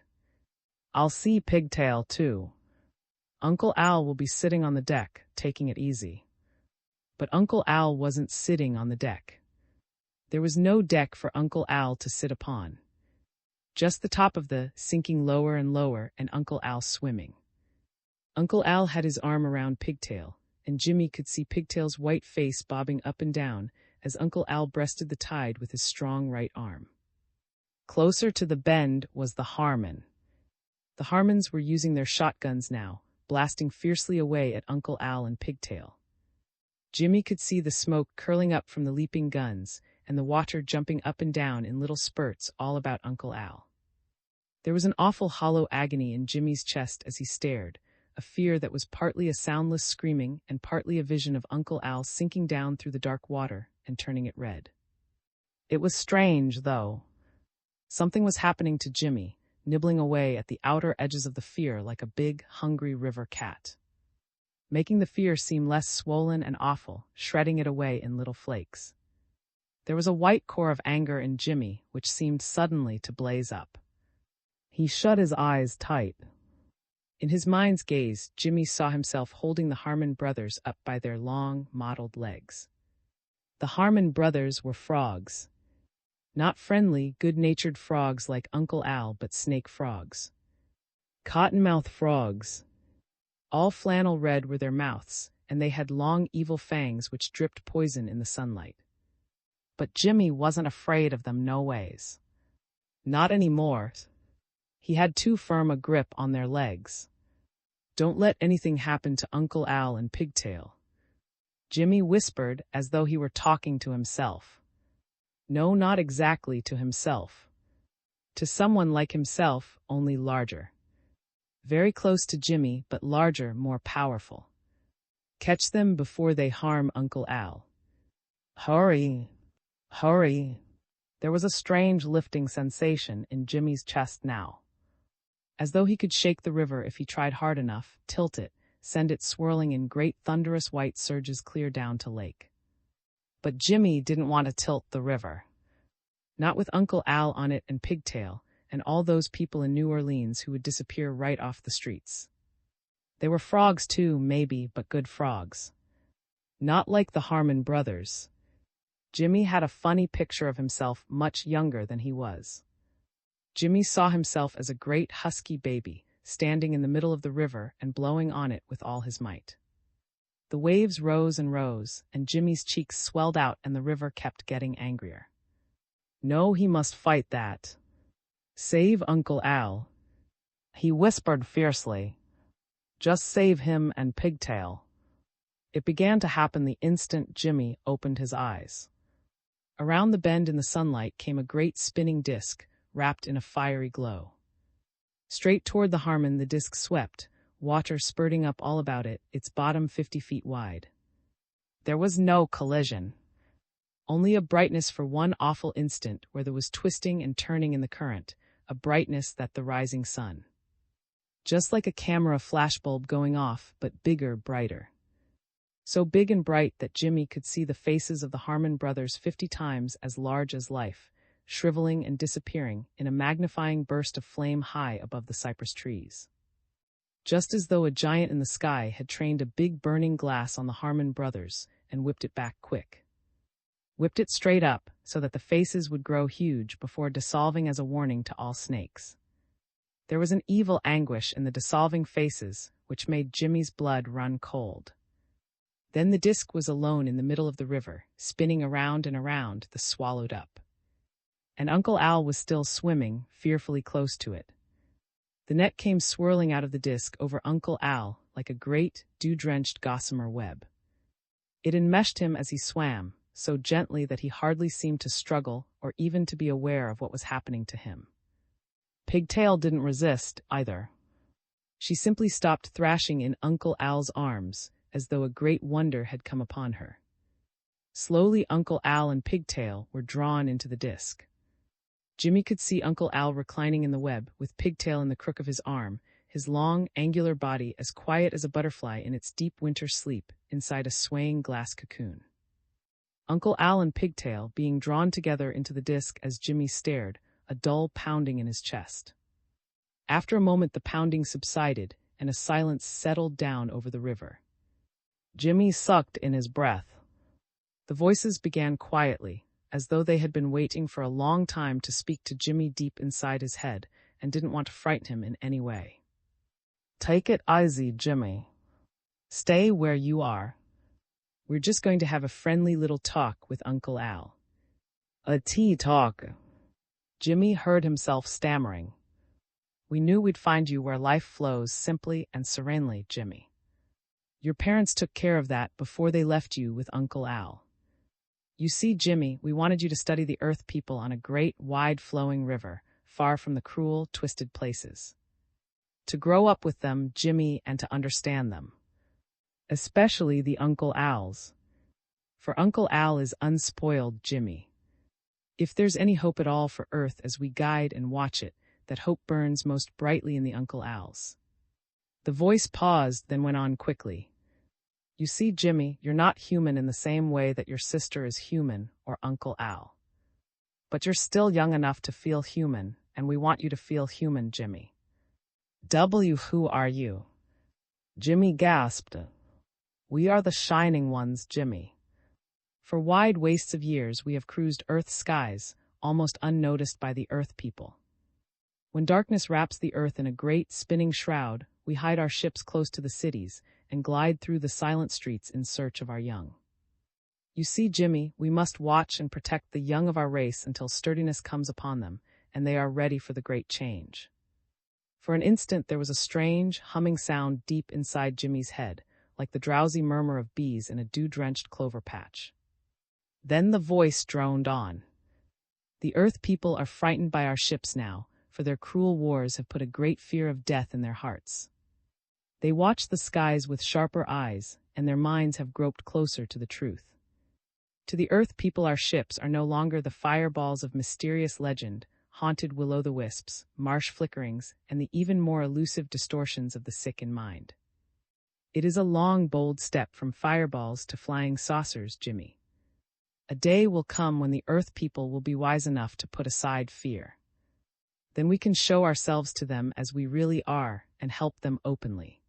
I'll see Pigtail, too. Uncle Al will be sitting on the deck, taking it easy." But Uncle Al wasn't sitting on the deck. There was no deck for Uncle Al to sit upon. Just the top of the, sinking lower and lower, and Uncle Al swimming. Uncle Al had his arm around Pigtail, and Jimmy could see Pigtail's white face bobbing up and down as Uncle Al breasted the tide with his strong right arm. Closer to the bend was the Harmon. The Harmons were using their shotguns now, blasting fiercely away at Uncle Al and Pigtail. Jimmy could see the smoke curling up from the leaping guns, and the water jumping up and down in little spurts all about Uncle Al. There was an awful hollow agony in Jimmy's chest as he stared, a fear that was partly a soundless screaming and partly a vision of Uncle Al sinking down through the dark water and turning it red. It was strange, though. Something was happening to Jimmy, nibbling away at the outer edges of the fear like a big, hungry river cat. Making the fear seem less swollen and awful, shredding it away in little flakes. There was a white core of anger in Jimmy, which seemed suddenly to blaze up. He shut his eyes tight. In his mind's gaze, Jimmy saw himself holding the Harmon brothers up by their long, mottled legs. The Harmon brothers were frogs. Not friendly, good-natured frogs like Uncle Al, but snake frogs. Cottonmouth frogs. All flannel red were their mouths, and they had long, evil fangs which dripped poison in the sunlight. But Jimmy wasn't afraid of them no ways. Not anymore. He had too firm a grip on their legs. "Don't let anything happen to Uncle Al and Pigtail," Jimmy whispered as though he were talking to himself. No, not exactly to himself. To someone like himself, only larger. Very close to Jimmy, but larger, more powerful. Catch them before they harm Uncle Al. Hurry! Hurry! There was a strange lifting sensation in Jimmy's chest now. As though he could shake the river if he tried hard enough, tilt it, send it swirling in great thunderous white surges clear down to lake. But Jimmy didn't want to tilt the river. Not with Uncle Al on it and Pigtail, and all those people in New Orleans who would disappear right off the streets. They were frogs too, maybe, but good frogs. Not like the Harmon brothers. Jimmy had a funny picture of himself much younger than he was. Jimmy saw himself as a great husky baby, standing in the middle of the river and blowing on it with all his might. The waves rose and rose, and Jimmy's cheeks swelled out and the river kept getting angrier. No, he must fight that. Save Uncle Al, he whispered fiercely. Just save him and Pigtail. It began to happen the instant Jimmy opened his eyes. Around the bend in the sunlight came a great spinning disc, wrapped in a fiery glow. Straight toward the Harmon the disc swept, water spurting up all about it, its bottom 50 feet wide. There was no collision. Only a brightness for one awful instant where there was twisting and turning in the current, a brightness that the rising sun. Just like a camera flashbulb going off, but bigger, brighter. So big and bright that Jimmy could see the faces of the Harmon brothers 50 times as large as life, shriveling and disappearing in a magnifying burst of flame high above the cypress trees. Just as though a giant in the sky had trained a big burning glass on the Harmon brothers and whipped it back quick. Whipped it straight up so that the faces would grow huge before dissolving as a warning to all snakes. There was an evil anguish in the dissolving faces which made Jimmy's blood run cold. Then the disc was alone in the middle of the river, spinning around and around, the swallowed up. And Uncle Al was still swimming, fearfully close to it. The net came swirling out of the disc over Uncle Al like a great, dew-drenched gossamer web. It enmeshed him as he swam, so gently that he hardly seemed to struggle or even to be aware of what was happening to him. Pigtail didn't resist, either. She simply stopped thrashing in Uncle Al's arms, as though a great wonder had come upon her. Slowly Uncle Al and Pigtail were drawn into the disc. Jimmy could see Uncle Al reclining in the web, with Pigtail in the crook of his arm, his long, angular body as quiet as a butterfly in its deep winter sleep inside a swaying glass cocoon. Uncle Al and Pigtail being drawn together into the disc as Jimmy stared, a dull pounding in his chest. After a moment the pounding subsided, and a silence settled down over the river. Jimmy sucked in his breath. The voices began quietly, as though they had been waiting for a long time to speak to Jimmy deep inside his head and didn't want to frighten him in any way. Take it easy, Jimmy. Stay where you are. We're just going to have a friendly little talk with Uncle Al. A tea talk. Jimmy heard himself stammering. We knew we'd find you where life flows simply and serenely, Jimmy. Your parents took care of that before they left you with Uncle Al. You see, Jimmy, we wanted you to study the Earth people on a great, wide-flowing river, far from the cruel, twisted places. To grow up with them, Jimmy, and to understand them. Especially the Uncle Als. For Uncle Al is unspoiled, Jimmy. If there's any hope at all for Earth as we guide and watch it, that hope burns most brightly in the Uncle Als. The voice paused, then went on quickly. You see, Jimmy, you're not human in the same way that your sister is human or Uncle Al. But you're still young enough to feel human, and we want you to feel human, Jimmy. Who are you? Jimmy gasped. We are the Shining Ones, Jimmy. For wide wastes of years we have cruised Earth's skies, almost unnoticed by the Earth people. When darkness wraps the Earth in a great spinning shroud, we hide our ships close to the cities and glide through the silent streets in search of our young. You see, Jimmy, we must watch and protect the young of our race until sturdiness comes upon them, and they are ready for the great change. For an instant there was a strange, humming sound deep inside Jimmy's head, like the drowsy murmur of bees in a dew-drenched clover patch. Then the voice droned on. The Earth people are frightened by our ships now, for their cruel wars have put a great fear of death in their hearts. They watch the skies with sharper eyes, and their minds have groped closer to the truth. To the Earth people our ships are no longer the fireballs of mysterious legend, haunted will-o'-the-wisps, marsh flickerings, and the even more elusive distortions of the sick in mind. It is a long, bold step from fireballs to flying saucers, Jimmy. A day will come when the Earth people will be wise enough to put aside fear. Then we can show ourselves to them as we really are and help them openly.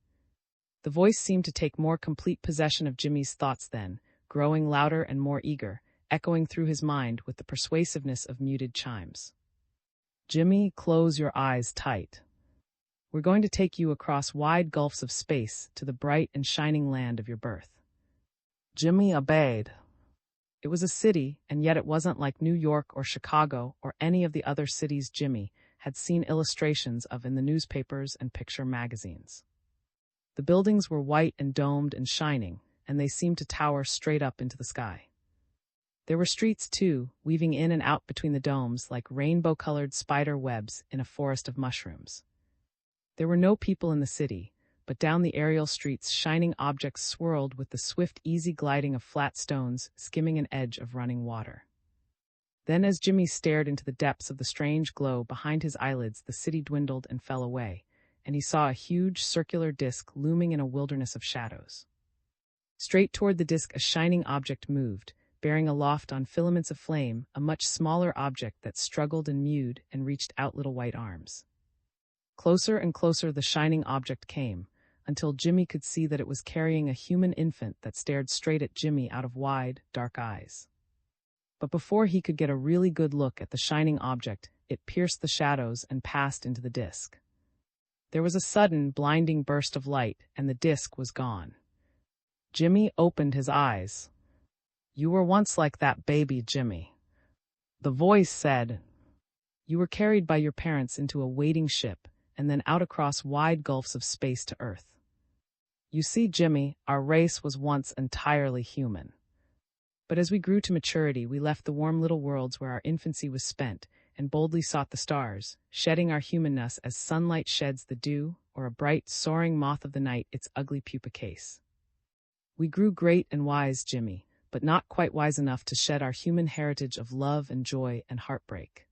The voice seemed to take more complete possession of Jimmy's thoughts then, growing louder and more eager, echoing through his mind with the persuasiveness of muted chimes. Jimmy, close your eyes tight. We're going to take you across wide gulfs of space to the bright and shining land of your birth. Jimmy obeyed. It was a city, and yet it wasn't like New York or Chicago or any of the other cities Jimmy had seen illustrations of in the newspapers and picture magazines. The buildings were white and domed and shining, and they seemed to tower straight up into the sky. There were streets, too, weaving in and out between the domes like rainbow-colored spider webs in a forest of mushrooms. There were no people in the city, but down the aerial streets shining objects swirled with the swift, easy gliding of flat stones skimming an edge of running water. Then as Jimmy stared into the depths of the strange glow behind his eyelids, the city dwindled and fell away, and he saw a huge circular disk looming in a wilderness of shadows. Straight toward the disk a shining object moved, bearing aloft on filaments of flame a much smaller object that struggled and mewed and reached out little white arms. Closer and closer the shining object came, until Jimmy could see that it was carrying a human infant that stared straight at Jimmy out of wide, dark eyes. But before he could get a really good look at the shining object, it pierced the shadows and passed into the disk. There was a sudden, blinding burst of light, and the disk was gone. Jimmy opened his eyes. You were once like that baby, Jimmy. The voice said. You were carried by your parents into a waiting ship, and then out across wide gulfs of space to Earth. You see, Jimmy, our race was once entirely human. But as we grew to maturity, we left the warm little worlds where our infancy was spent, and boldly sought the stars, shedding our humanness as sunlight sheds the dew, or a bright, soaring moth of the night its ugly pupa case. We grew great and wise, Jimmy, but not quite wise enough to shed our human heritage of love and joy and heartbreak.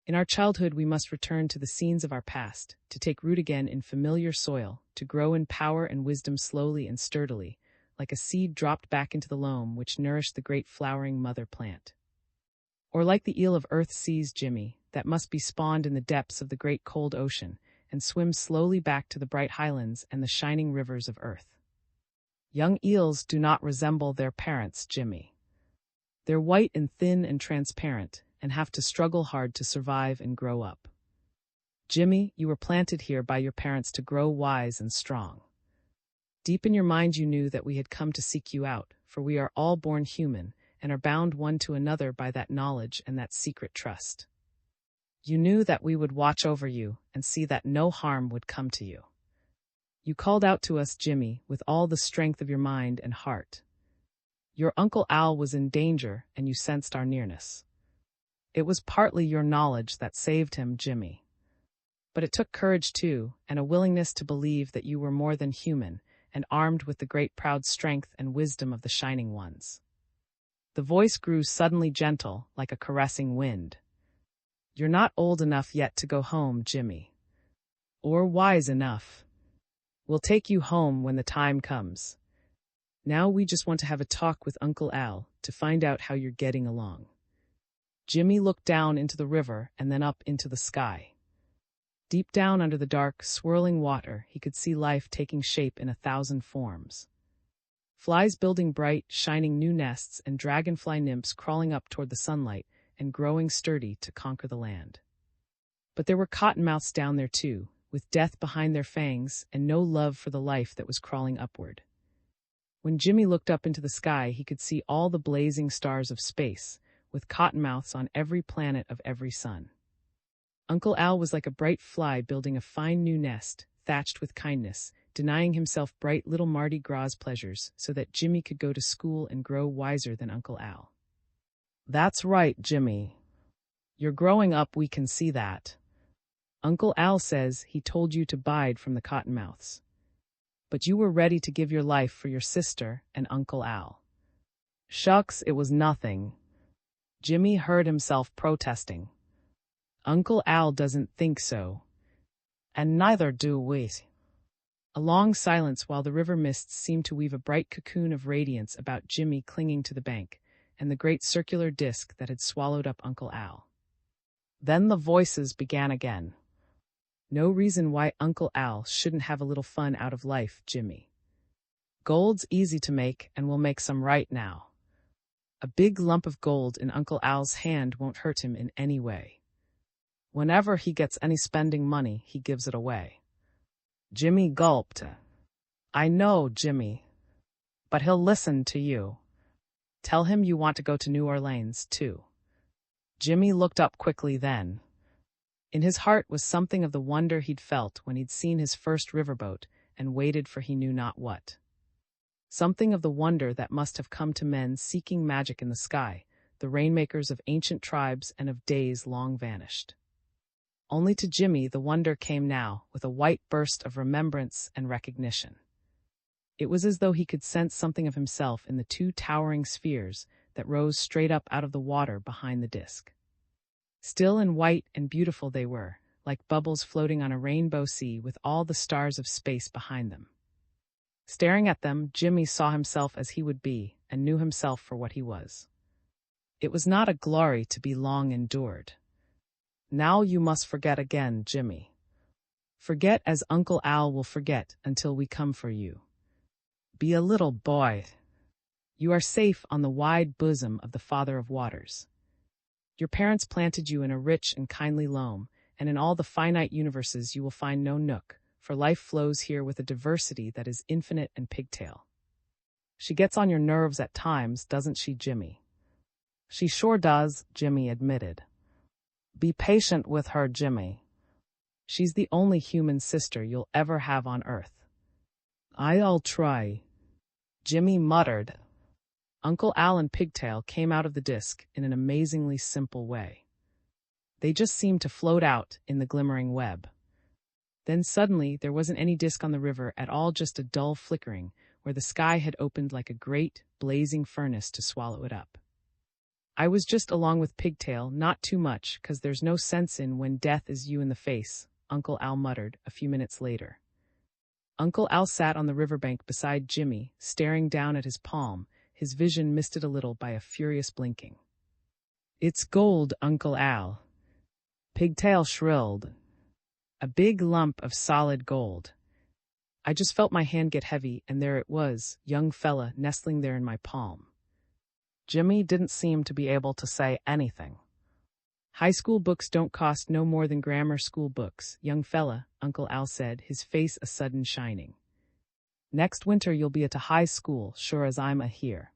In our childhood, we must return to the scenes of our past, to take root again in familiar soil, to grow in power and wisdom slowly and sturdily, like a seed dropped back into the loam which nourished the great flowering mother plant. Or like the eel of earth's seas, Jimmy, that must be spawned in the depths of the great cold ocean, and swim slowly back to the bright highlands and the shining rivers of earth. Young eels do not resemble their parents, Jimmy. They're white and thin and transparent, and have to struggle hard to survive and grow up. Jimmy, you were planted here by your parents to grow wise and strong. Deep in your mind you knew that we had come to seek you out, for we are all born human, and are bound one to another by that knowledge and that secret trust. You knew that we would watch over you and see that no harm would come to you. You called out to us, Jimmy, with all the strength of your mind and heart. Your Uncle Al was in danger, and you sensed our nearness. It was partly your knowledge that saved him, Jimmy. But it took courage, too, and a willingness to believe that you were more than human, and armed with the great proud strength and wisdom of the Shining Ones. The voice grew suddenly gentle, like a caressing wind. You're not old enough yet to go home, Jimmy. Or wise enough. We'll take you home when the time comes. Now we just want to have a talk with Uncle Al to find out how you're getting along. Jimmy looked down into the river and then up into the sky. Deep down under the dark, swirling water, he could see life taking shape in 1,000 forms. Flies building bright, shining new nests, and dragonfly nymphs crawling up toward the sunlight and growing sturdy to conquer the land. But there were cottonmouths down there too, with death behind their fangs and no love for the life that was crawling upward. When Jimmy looked up into the sky, he could see all the blazing stars of space, with cottonmouths on every planet of every sun. Uncle Al was like a bright fly building a fine new nest, thatched with kindness, denying himself bright little Mardi Gras pleasures so that Jimmy could go to school and grow wiser than Uncle Al. That's right, Jimmy. You're growing up, we can see that. Uncle Al says he told you to bide from the cottonmouths. But you were ready to give your life for your sister and Uncle Al. Shucks, it was nothing. Jimmy heard himself protesting. Uncle Al doesn't think so. And neither do we. A long silence while the river mists seemed to weave a bright cocoon of radiance about Jimmy clinging to the bank, and the great circular disk that had swallowed up Uncle Al. Then the voices began again. No reason why Uncle Al shouldn't have a little fun out of life, Jimmy. Gold's easy to make, and we'll make some right now. A big lump of gold in Uncle Al's hand won't hurt him in any way. Whenever he gets any spending money, he gives it away. Jimmy gulped. I know, Jimmy. But he'll listen to you. Tell him you want to go to New Orleans, too. Jimmy looked up quickly then. In his heart was something of the wonder he'd felt when he'd seen his first riverboat and waited for he knew not what. Something of the wonder that must have come to men seeking magic in the sky, the rainmakers of ancient tribes and of days long vanished. Only to Jimmy the wonder came now, with a white burst of remembrance and recognition. It was as though he could sense something of himself in the two towering spheres that rose straight up out of the water behind the disk. Still and white and beautiful they were, like bubbles floating on a rainbow sea with all the stars of space behind them. Staring at them, Jimmy saw himself as he would be, and knew himself for what he was. It was not a glory to be long endured. Now you must forget again, Jimmy. Forget as Uncle Al will forget until we come for you. Be a little boy. You are safe on the wide bosom of the Father of Waters. Your parents planted you in a rich and kindly loam, and in all the finite universes you will find no nook, for life flows here with a diversity that is infinite and pigtail. She gets on your nerves at times, doesn't she, Jimmy? She sure does, Jimmy admitted. Be patient with her, Jimmy. She's the only human sister you'll ever have on Earth. I'll try, Jimmy muttered. Uncle Al and Pigtail came out of the disk in an amazingly simple way. They just seemed to float out in the glimmering web. Then suddenly there wasn't any disk on the river at all, just a dull flickering, where the sky had opened like a great, blazing furnace to swallow it up. I was just along with Pigtail, not too much, 'cause there's no sense in when death is you in the face, Uncle Al muttered a few minutes later. Uncle Al sat on the riverbank beside Jimmy, staring down at his palm, his vision misted a little by a furious blinking. It's gold, Uncle Al. Pigtail shrilled. A big lump of solid gold. I just felt my hand get heavy, and there it was, young fella, nestling there in my palm. Jimmy didn't seem to be able to say anything. High school books don't cost no more than grammar school books, young fella, Uncle Al said, his face a sudden shining. Next winter you'll be at a high school, sure as I'm a here.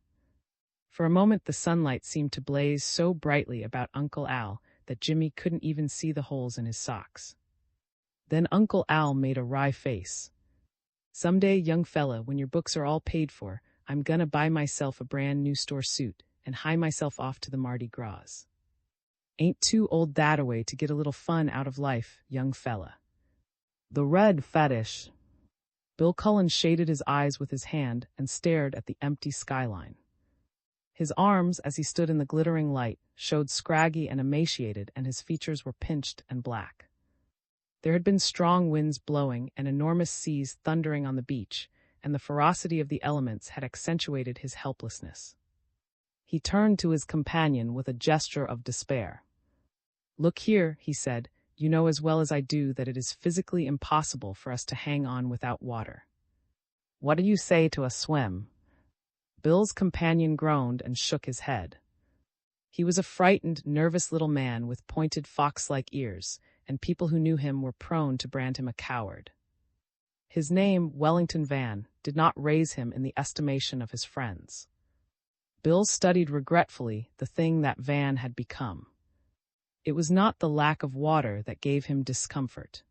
For a moment the sunlight seemed to blaze so brightly about Uncle Al that Jimmy couldn't even see the holes in his socks. Then Uncle Al made a wry face. Someday, young fella, when your books are all paid for, I'm gonna buy myself a brand new store suit and hie myself off to the Mardi Gras. Ain't too old that-a-way to get a little fun out of life, young fella. The red fetish. Bill Cullen shaded his eyes with his hand and stared at the empty skyline. His arms, as he stood in the glittering light, showed scraggy and emaciated, and his features were pinched and black. There had been strong winds blowing and enormous seas thundering on the beach, and the ferocity of the elements had accentuated his helplessness. He turned to his companion with a gesture of despair. Look here, he said, you know as well as I do that it is physically impossible for us to hang on without water. What do you say to a swim? Bill's companion groaned and shook his head. He was a frightened, nervous little man with pointed fox-like ears, and people who knew him were prone to brand him a coward. His name, Wellington Van, did not raise him in the estimation of his friends. Bill studied regretfully the thing that Van had become. It was not the lack of water that gave him discomfort.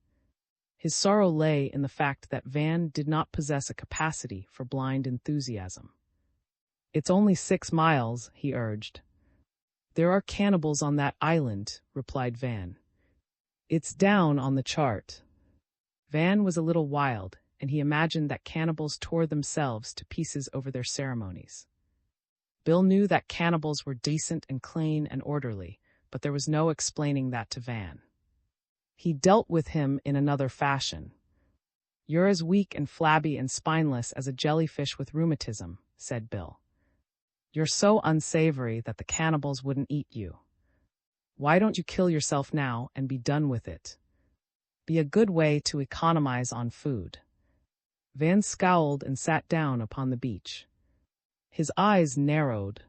His sorrow lay in the fact that Van did not possess a capacity for blind enthusiasm. It's only 6 miles, he urged. There are cannibals on that island, replied Van. It's down on the chart. Van was a little wild, and he imagined that cannibals tore themselves to pieces over their ceremonies. Bill knew that cannibals were decent and clean and orderly, but there was no explaining that to Van. He dealt with him in another fashion. You're as weak and flabby and spineless as a jellyfish with rheumatism, said Bill. You're so unsavory that the cannibals wouldn't eat you. Why don't you kill yourself now and be done with it? Be a good way to economize on food. Van scowled and sat down upon the beach. His eyes narrowed.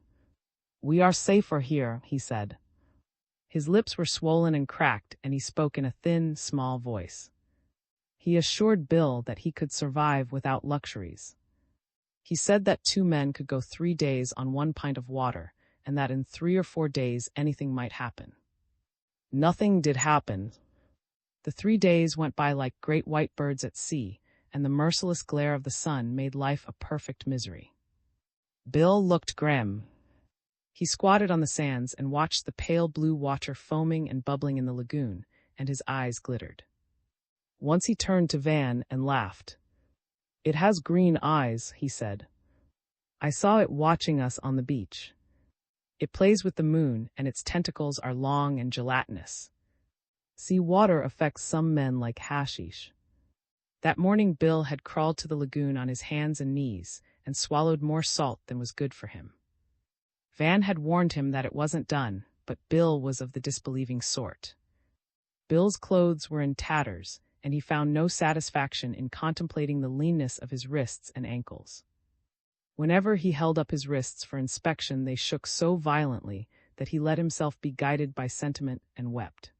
We are safer here, he said. His lips were swollen and cracked, and he spoke in a thin, small voice. He assured Bill that he could survive without luxuries. He said that 2 men could go 3 days on 1 pint of water, and that in 3 or 4 days anything might happen. Nothing did happen. The 3 days went by like great white birds at sea, and the merciless glare of the sun made life a perfect misery. Bill looked grim. He squatted on the sands and watched the pale blue water foaming and bubbling in the lagoon, and his eyes glittered. Once he turned to Van and laughed. It has green eyes, he said. I saw it watching us on the beach. It plays with the moon, and its tentacles are long and gelatinous. Sea water affects some men like hashish. That morning Bill had crawled to the lagoon on his hands and knees and swallowed more salt than was good for him. Van had warned him that it wasn't done, but Bill was of the disbelieving sort. Bill's clothes were in tatters, and he found no satisfaction in contemplating the leanness of his wrists and ankles. Whenever he held up his wrists for inspection, they shook so violently that he let himself be guided by sentiment and wept.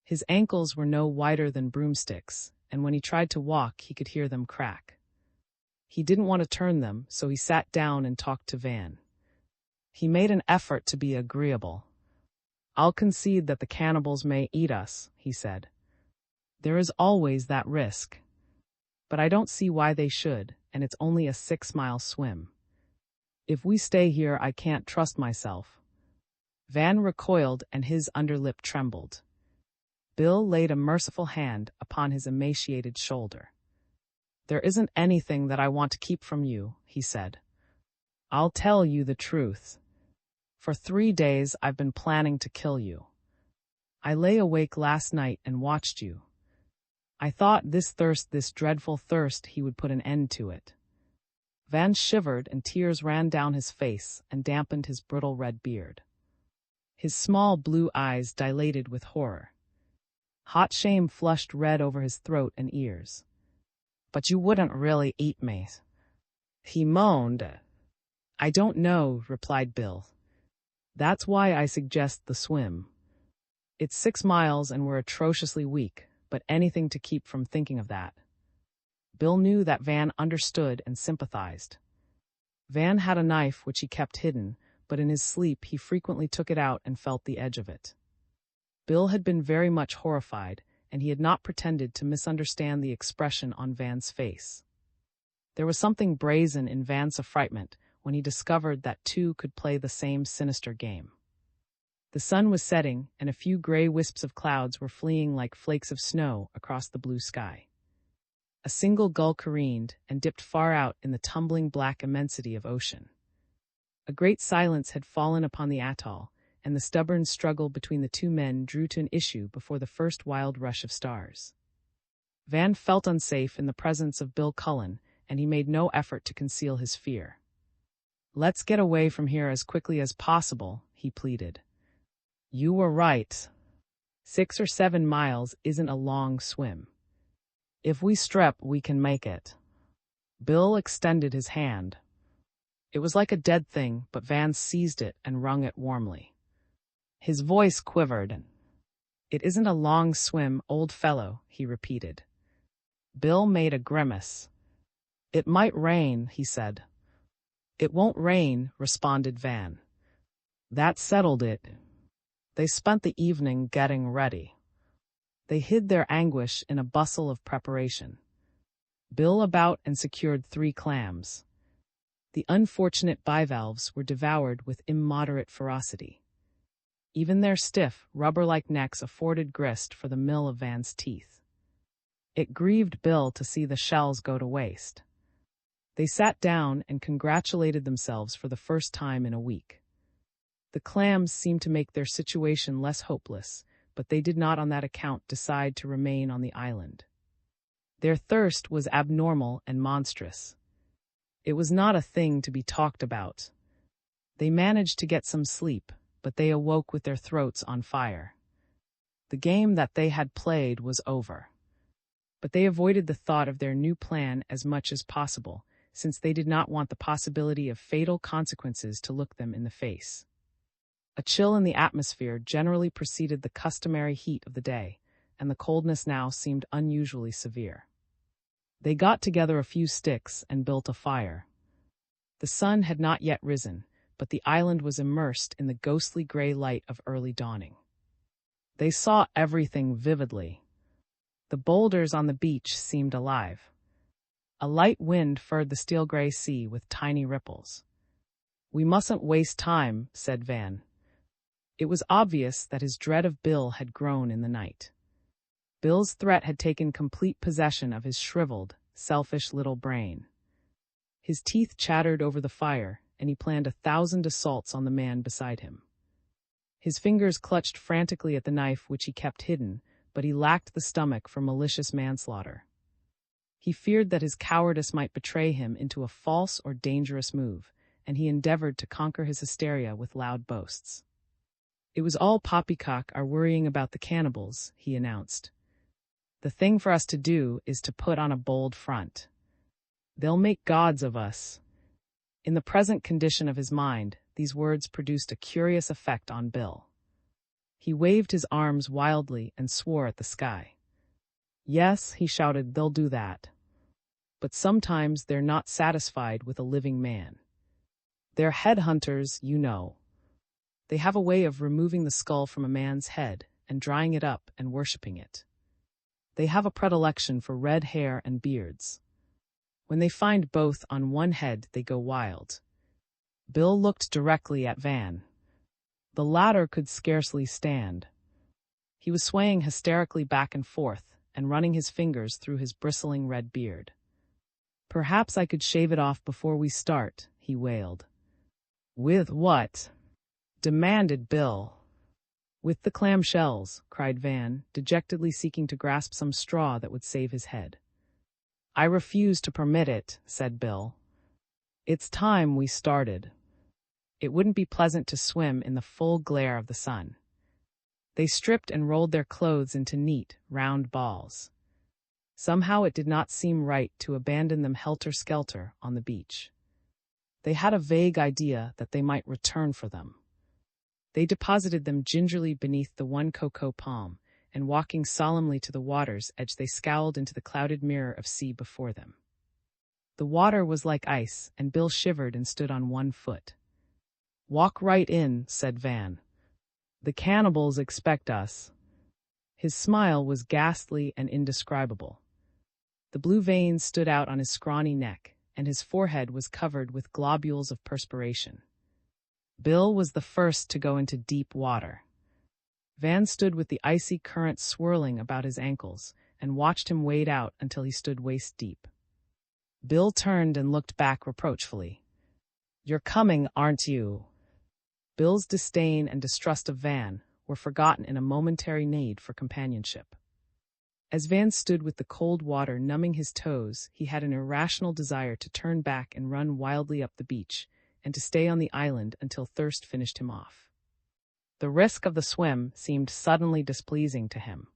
His ankles were no wider than broomsticks, and when he tried to walk, he could hear them crack. He didn't want to turn them, so he sat down and talked to Van. He made an effort to be agreeable. I'll concede that the cannibals may eat us, he said. There is always that risk. But I don't see why they should, and it's only a 6-mile swim. If we stay here, I can't trust myself. Van recoiled and his underlip trembled. Bill laid a merciful hand upon his emaciated shoulder. There isn't anything that I want to keep from you, he said. I'll tell you the truth. For 3 days I've been planning to kill you. I lay awake last night and watched you. I thought this dreadful thirst, he would put an end to it. Van shivered and tears ran down his face and dampened his brittle red beard. His small blue eyes dilated with horror. Hot shame flushed red over his throat and ears. But you wouldn't really eat me, he moaned. I don't know, replied Bill. That's why I suggest the swim. It's 6 miles and we're atrociously weak, but anything to keep from thinking of that. Bill knew that Van understood and sympathized. Van had a knife which he kept hidden, but in his sleep he frequently took it out and felt the edge of it. Bill had been very much horrified, and he had not pretended to misunderstand the expression on Van's face. There was something brazen in Van's affrightment when he discovered that 2 could play the same sinister game. The sun was setting, and a few gray wisps of clouds were fleeing like flakes of snow across the blue sky. A single gull careened and dipped far out in the tumbling black immensity of ocean. A great silence had fallen upon the atoll, and the stubborn struggle between the 2 men drew to an issue before the first wild rush of stars. Van felt unsafe in the presence of Bill Cullen, and he made no effort to conceal his fear. Let's get away from here as quickly as possible, he pleaded. You were right. 6 or 7 miles isn't a long swim. If we strep, we can make it. Bill extended his hand. It was like a dead thing, but Van seized it and wrung it warmly. His voice quivered. It isn't a long swim, old fellow, he repeated. Bill made a grimace. It might rain, he said. It won't rain, responded Van. That settled it. They spent the evening getting ready. They hid their anguish in a bustle of preparation. Bill about and secured 3 clams. The unfortunate bivalves were devoured with immoderate ferocity. Even their stiff, rubber-like necks afforded grist for the mill of Van's teeth. It grieved Bill to see the shells go to waste. They sat down and congratulated themselves for the first time in a week. The clams seemed to make their situation less hopeless, but they did not on that account decide to remain on the island. Their thirst was abnormal and monstrous. It was not a thing to be talked about. They managed to get some sleep, but they awoke with their throats on fire. The game that they had played was over. But they avoided the thought of their new plan as much as possible, since they did not want the possibility of fatal consequences to look them in the face. A chill in the atmosphere generally preceded the customary heat of the day, and the coldness now seemed unusually severe. They got together a few sticks and built a fire. The sun had not yet risen, but the island was immersed in the ghostly gray light of early dawning. They saw everything vividly. The boulders on the beach seemed alive. A light wind furred the steel-gray sea with tiny ripples. "We mustn't waste time," said Van. It was obvious that his dread of Bill had grown in the night. Bill's threat had taken complete possession of his shriveled, selfish little brain. His teeth chattered over the fire, and he planned 1,000 assaults on the man beside him. His fingers clutched frantically at the knife which he kept hidden, but he lacked the stomach for malicious manslaughter. He feared that his cowardice might betray him into a false or dangerous move, and he endeavored to conquer his hysteria with loud boasts. "It was all poppycock, our worrying about the cannibals," he announced. "The thing for us to do is to put on a bold front. They'll make gods of us." In the present condition of his mind, these words produced a curious effect on Bill. He waved his arms wildly and swore at the sky. "Yes," he shouted, "they'll do that. But sometimes they're not satisfied with a living man. They're headhunters, you know. They have a way of removing the skull from a man's head and drying it up and worshipping it. They have a predilection for red hair and beards. When they find both on one head, they go wild." Bill looked directly at Van. The latter could scarcely stand. He was swaying hysterically back and forth and running his fingers through his bristling red beard. "Perhaps I could shave it off before we start," he wailed. "With what?" demanded Bill. "With the clamshells," cried Van, dejectedly seeking to grasp some straw that would save his head. "I refuse to permit it," said Bill. "It's time we started. It wouldn't be pleasant to swim in the full glare of the sun." They stripped and rolled their clothes into neat, round balls. Somehow it did not seem right to abandon them helter-skelter on the beach. They had a vague idea that they might return for them. They deposited them gingerly beneath the one cocoa palm, and walking solemnly to the water's edge, they scowled into the clouded mirror of sea before them. The water was like ice, and Bill shivered and stood on one foot. "Walk right in," said Van. "The cannibals expect us." His smile was ghastly and indescribable. The blue veins stood out on his scrawny neck, and his forehead was covered with globules of perspiration. Bill was the first to go into deep water. Van stood with the icy current swirling about his ankles and watched him wade out until he stood waist deep. Bill turned and looked back reproachfully. "You're coming, aren't you?" Bill's disdain and distrust of Van were forgotten in a momentary need for companionship. As Van stood with the cold water numbing his toes, he had an irrational desire to turn back and run wildly up the beach, and to stay on the island until thirst finished him off. The risk of the swim seemed suddenly displeasing to him.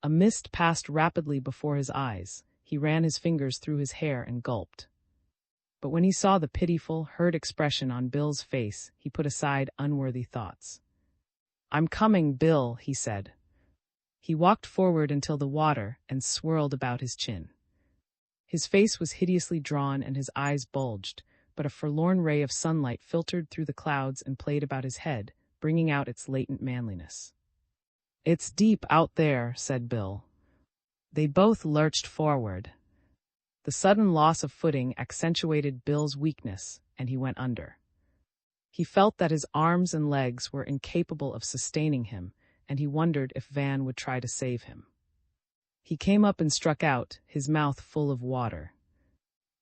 A mist passed rapidly before his eyes. He ran his fingers through his hair and gulped. But when he saw the pitiful, hurt expression on Bill's face, he put aside unworthy thoughts. "I'm coming, Bill," he said. He walked forward until the water and swirled about his chin. His face was hideously drawn and his eyes bulged, but a forlorn ray of sunlight filtered through the clouds and played about his head, bringing out its latent manliness. "It's deep out there," said Bill. They both lurched forward. The sudden loss of footing accentuated Bill's weakness, and he went under. He felt that his arms and legs were incapable of sustaining him, and he wondered if Van would try to save him. He came up and struck out, his mouth full of water.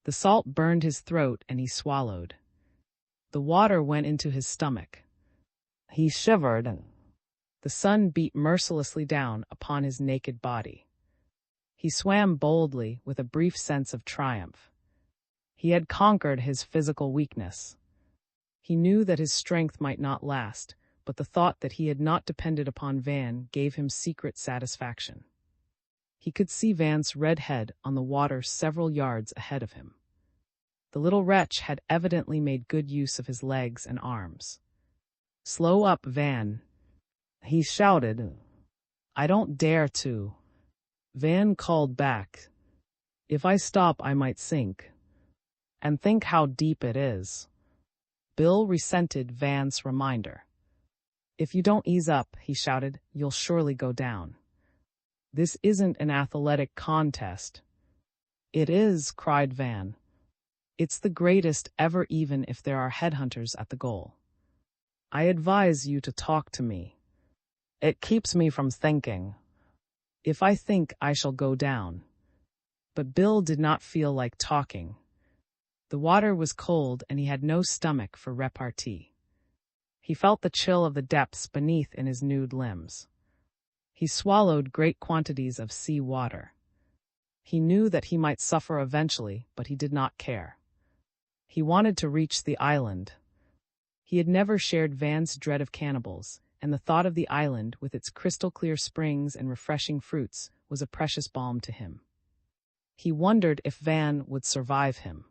The salt burned his throat and he swallowed. The water went into his stomach. He shivered. The sun beat mercilessly down upon his naked body. He swam boldly with a brief sense of triumph. He had conquered his physical weakness. He knew that his strength might not last, but the thought that he had not depended upon Van gave him secret satisfaction. He could see Van's red head on the water several yards ahead of him. The little wretch had evidently made good use of his legs and arms. Slow up, Van, he shouted. I don't dare to. Van called back. If I stop, I might sink. And think how deep it is. Bill resented Van's reminder. If you don't ease up, he shouted, you'll surely go down. This isn't an athletic contest. It is, cried Van. It's the greatest ever, even if there are headhunters at the goal. I advise you to talk to me. It keeps me from thinking. If I think, I shall go down. But Bill did not feel like talking. The water was cold and he had no stomach for repartee. He felt the chill of the depths beneath in his nude limbs. He swallowed great quantities of sea water. He knew that he might suffer eventually, but he did not care. He wanted to reach the island. He had never shared Van's dread of cannibals, and the thought of the island with its crystal-clear springs and refreshing fruits was a precious balm to him. He wondered if Van would survive him.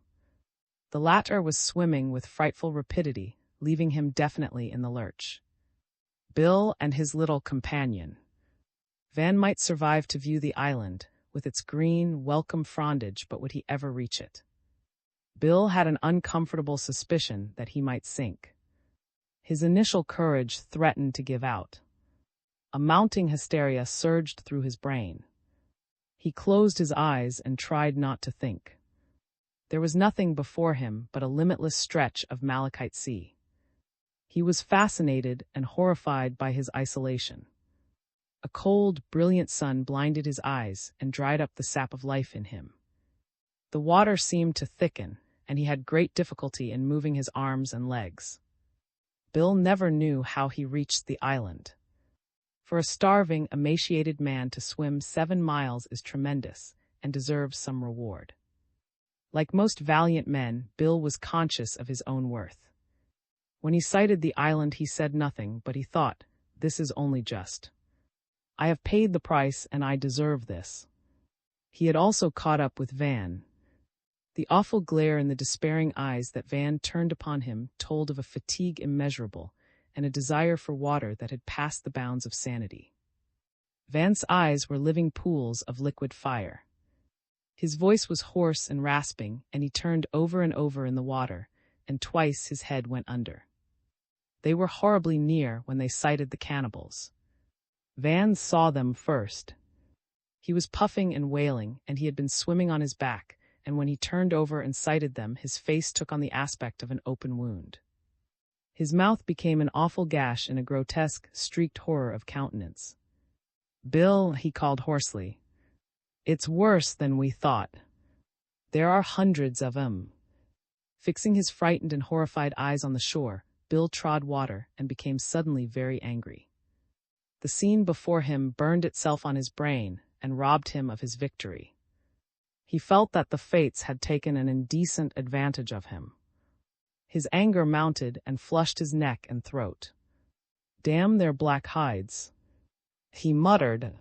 The latter was swimming with frightful rapidity, leaving him definitely in the lurch. Bill and his little companion. Van might survive to view the island, with its green, welcome frondage, but would he ever reach it? Bill had an uncomfortable suspicion that he might sink. His initial courage threatened to give out. A mounting hysteria surged through his brain. He closed his eyes and tried not to think. There was nothing before him but a limitless stretch of malachite sea. He was fascinated and horrified by his isolation. A cold, brilliant sun blinded his eyes and dried up the sap of life in him. The water seemed to thicken, and he had great difficulty in moving his arms and legs. Bill never knew how he reached the island. For a starving, emaciated man to swim 7 miles is tremendous and deserves some reward. Like most valiant men, Bill was conscious of his own worth. When he sighted the island, he said nothing, but he thought, this is only just. I have paid the price and I deserve this. He had also caught up with Van. The awful glare in the despairing eyes that Van turned upon him told of a fatigue immeasurable and a desire for water that had passed the bounds of sanity. Van's eyes were living pools of liquid fire. His voice was hoarse and rasping, and he turned over and over in the water, and twice his head went under. They were horribly near when they sighted the cannibals. Van saw them first. He was puffing and wailing, and he had been swimming on his back, and when he turned over and sighted them, his face took on the aspect of an open wound. His mouth became an awful gash in a grotesque, streaked horror of countenance. Bill, he called hoarsely. It's worse than we thought. There are hundreds of 'em. Fixing his frightened and horrified eyes on the shore, Bill trod water and became suddenly very angry. The scene before him burned itself on his brain and robbed him of his victory. He felt that the fates had taken an indecent advantage of him. His anger mounted and flushed his neck and throat. Damn their black hides, he muttered.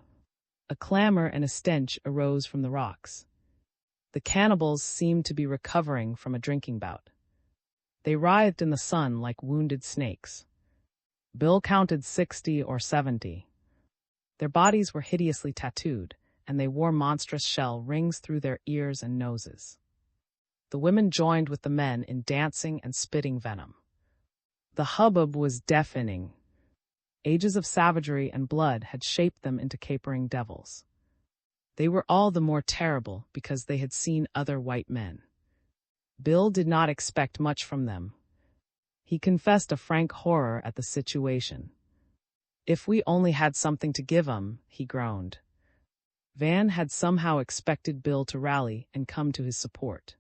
A clamor and a stench arose from the rocks. The cannibals seemed to be recovering from a drinking bout. They writhed in the sun like wounded snakes. Bill counted 60 or 70. Their bodies were hideously tattooed, and they wore monstrous shell rings through their ears and noses. The women joined with the men in dancing and spitting venom. The hubbub was deafening. Ages of savagery and blood had shaped them into capering devils. They were all the more terrible because they had seen other white men. Bill did not expect much from them. He confessed a frank horror at the situation. If we only had something to give 'em, he groaned. Van had somehow expected Bill to rally and come to his support.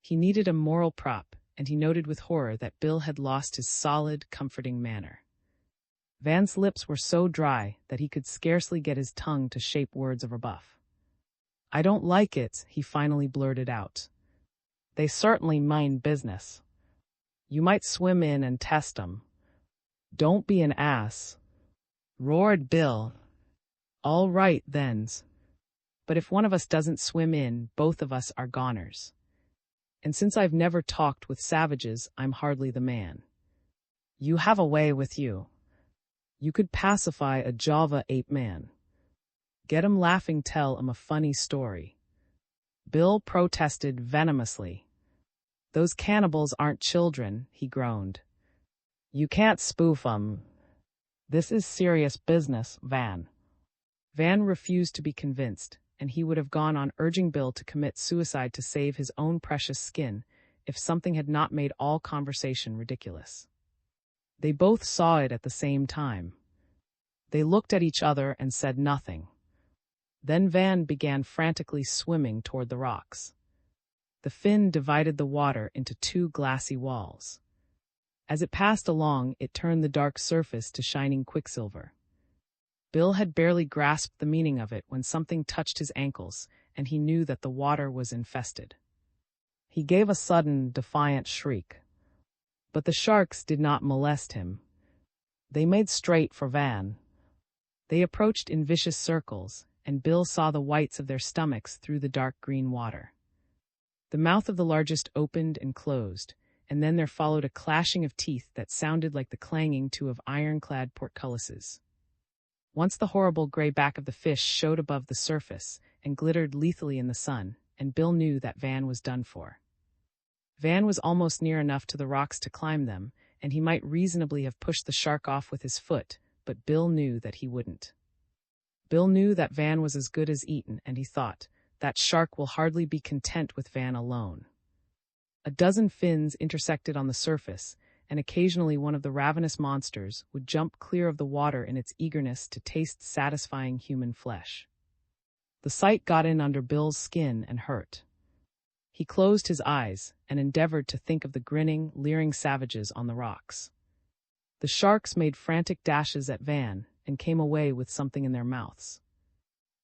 He needed a moral prop, and he noted with horror that Bill had lost his solid, comforting manner. Van's lips were so dry that he could scarcely get his tongue to shape words of rebuff. I don't like it, he finally blurted out. They certainly mind business. You might swim in and test 'em. Don't be an ass, roared Bill. All right, thens. But if one of us doesn't swim in, both of us are goners. And since I've never talked with savages, I'm hardly the man. You have a way with you. You could pacify a Java ape man. Get 'em laughing, tell 'em a funny story. Bill protested venomously. Those cannibals aren't children, he groaned. You can't spoof 'em. This is serious business, Van. Van refused to be convinced, and he would have gone on urging Bill to commit suicide to save his own precious skin if something had not made all conversation ridiculous. They both saw it at the same time. They looked at each other and said nothing. Then Van began frantically swimming toward the rocks. The fin divided the water into two glassy walls. As it passed along, it turned the dark surface to shining quicksilver. Bill had barely grasped the meaning of it when something touched his ankles, and he knew that the water was infested. He gave a sudden, defiant shriek. But the sharks did not molest him. They made straight for Van. They approached in vicious circles, and Bill saw the whites of their stomachs through the dark green water. The mouth of the largest opened and closed, and then there followed a clashing of teeth that sounded like the clanging to of ironclad portcullises. Once the horrible gray back of the fish showed above the surface and glittered lethally in the sun, and Bill knew that Van was done for. Van was almost near enough to the rocks to climb them, and he might reasonably have pushed the shark off with his foot, but Bill knew that he wouldn't. Bill knew that Van was as good as eaten, and he thought, that shark will hardly be content with Van alone. A dozen fins intersected on the surface, and occasionally one of the ravenous monsters would jump clear of the water in its eagerness to taste satisfying human flesh. The sight got in under Bill's skin and hurt. He closed his eyes and endeavored to think of the grinning, leering savages on the rocks. The sharks made frantic dashes at Van and came away with something in their mouths.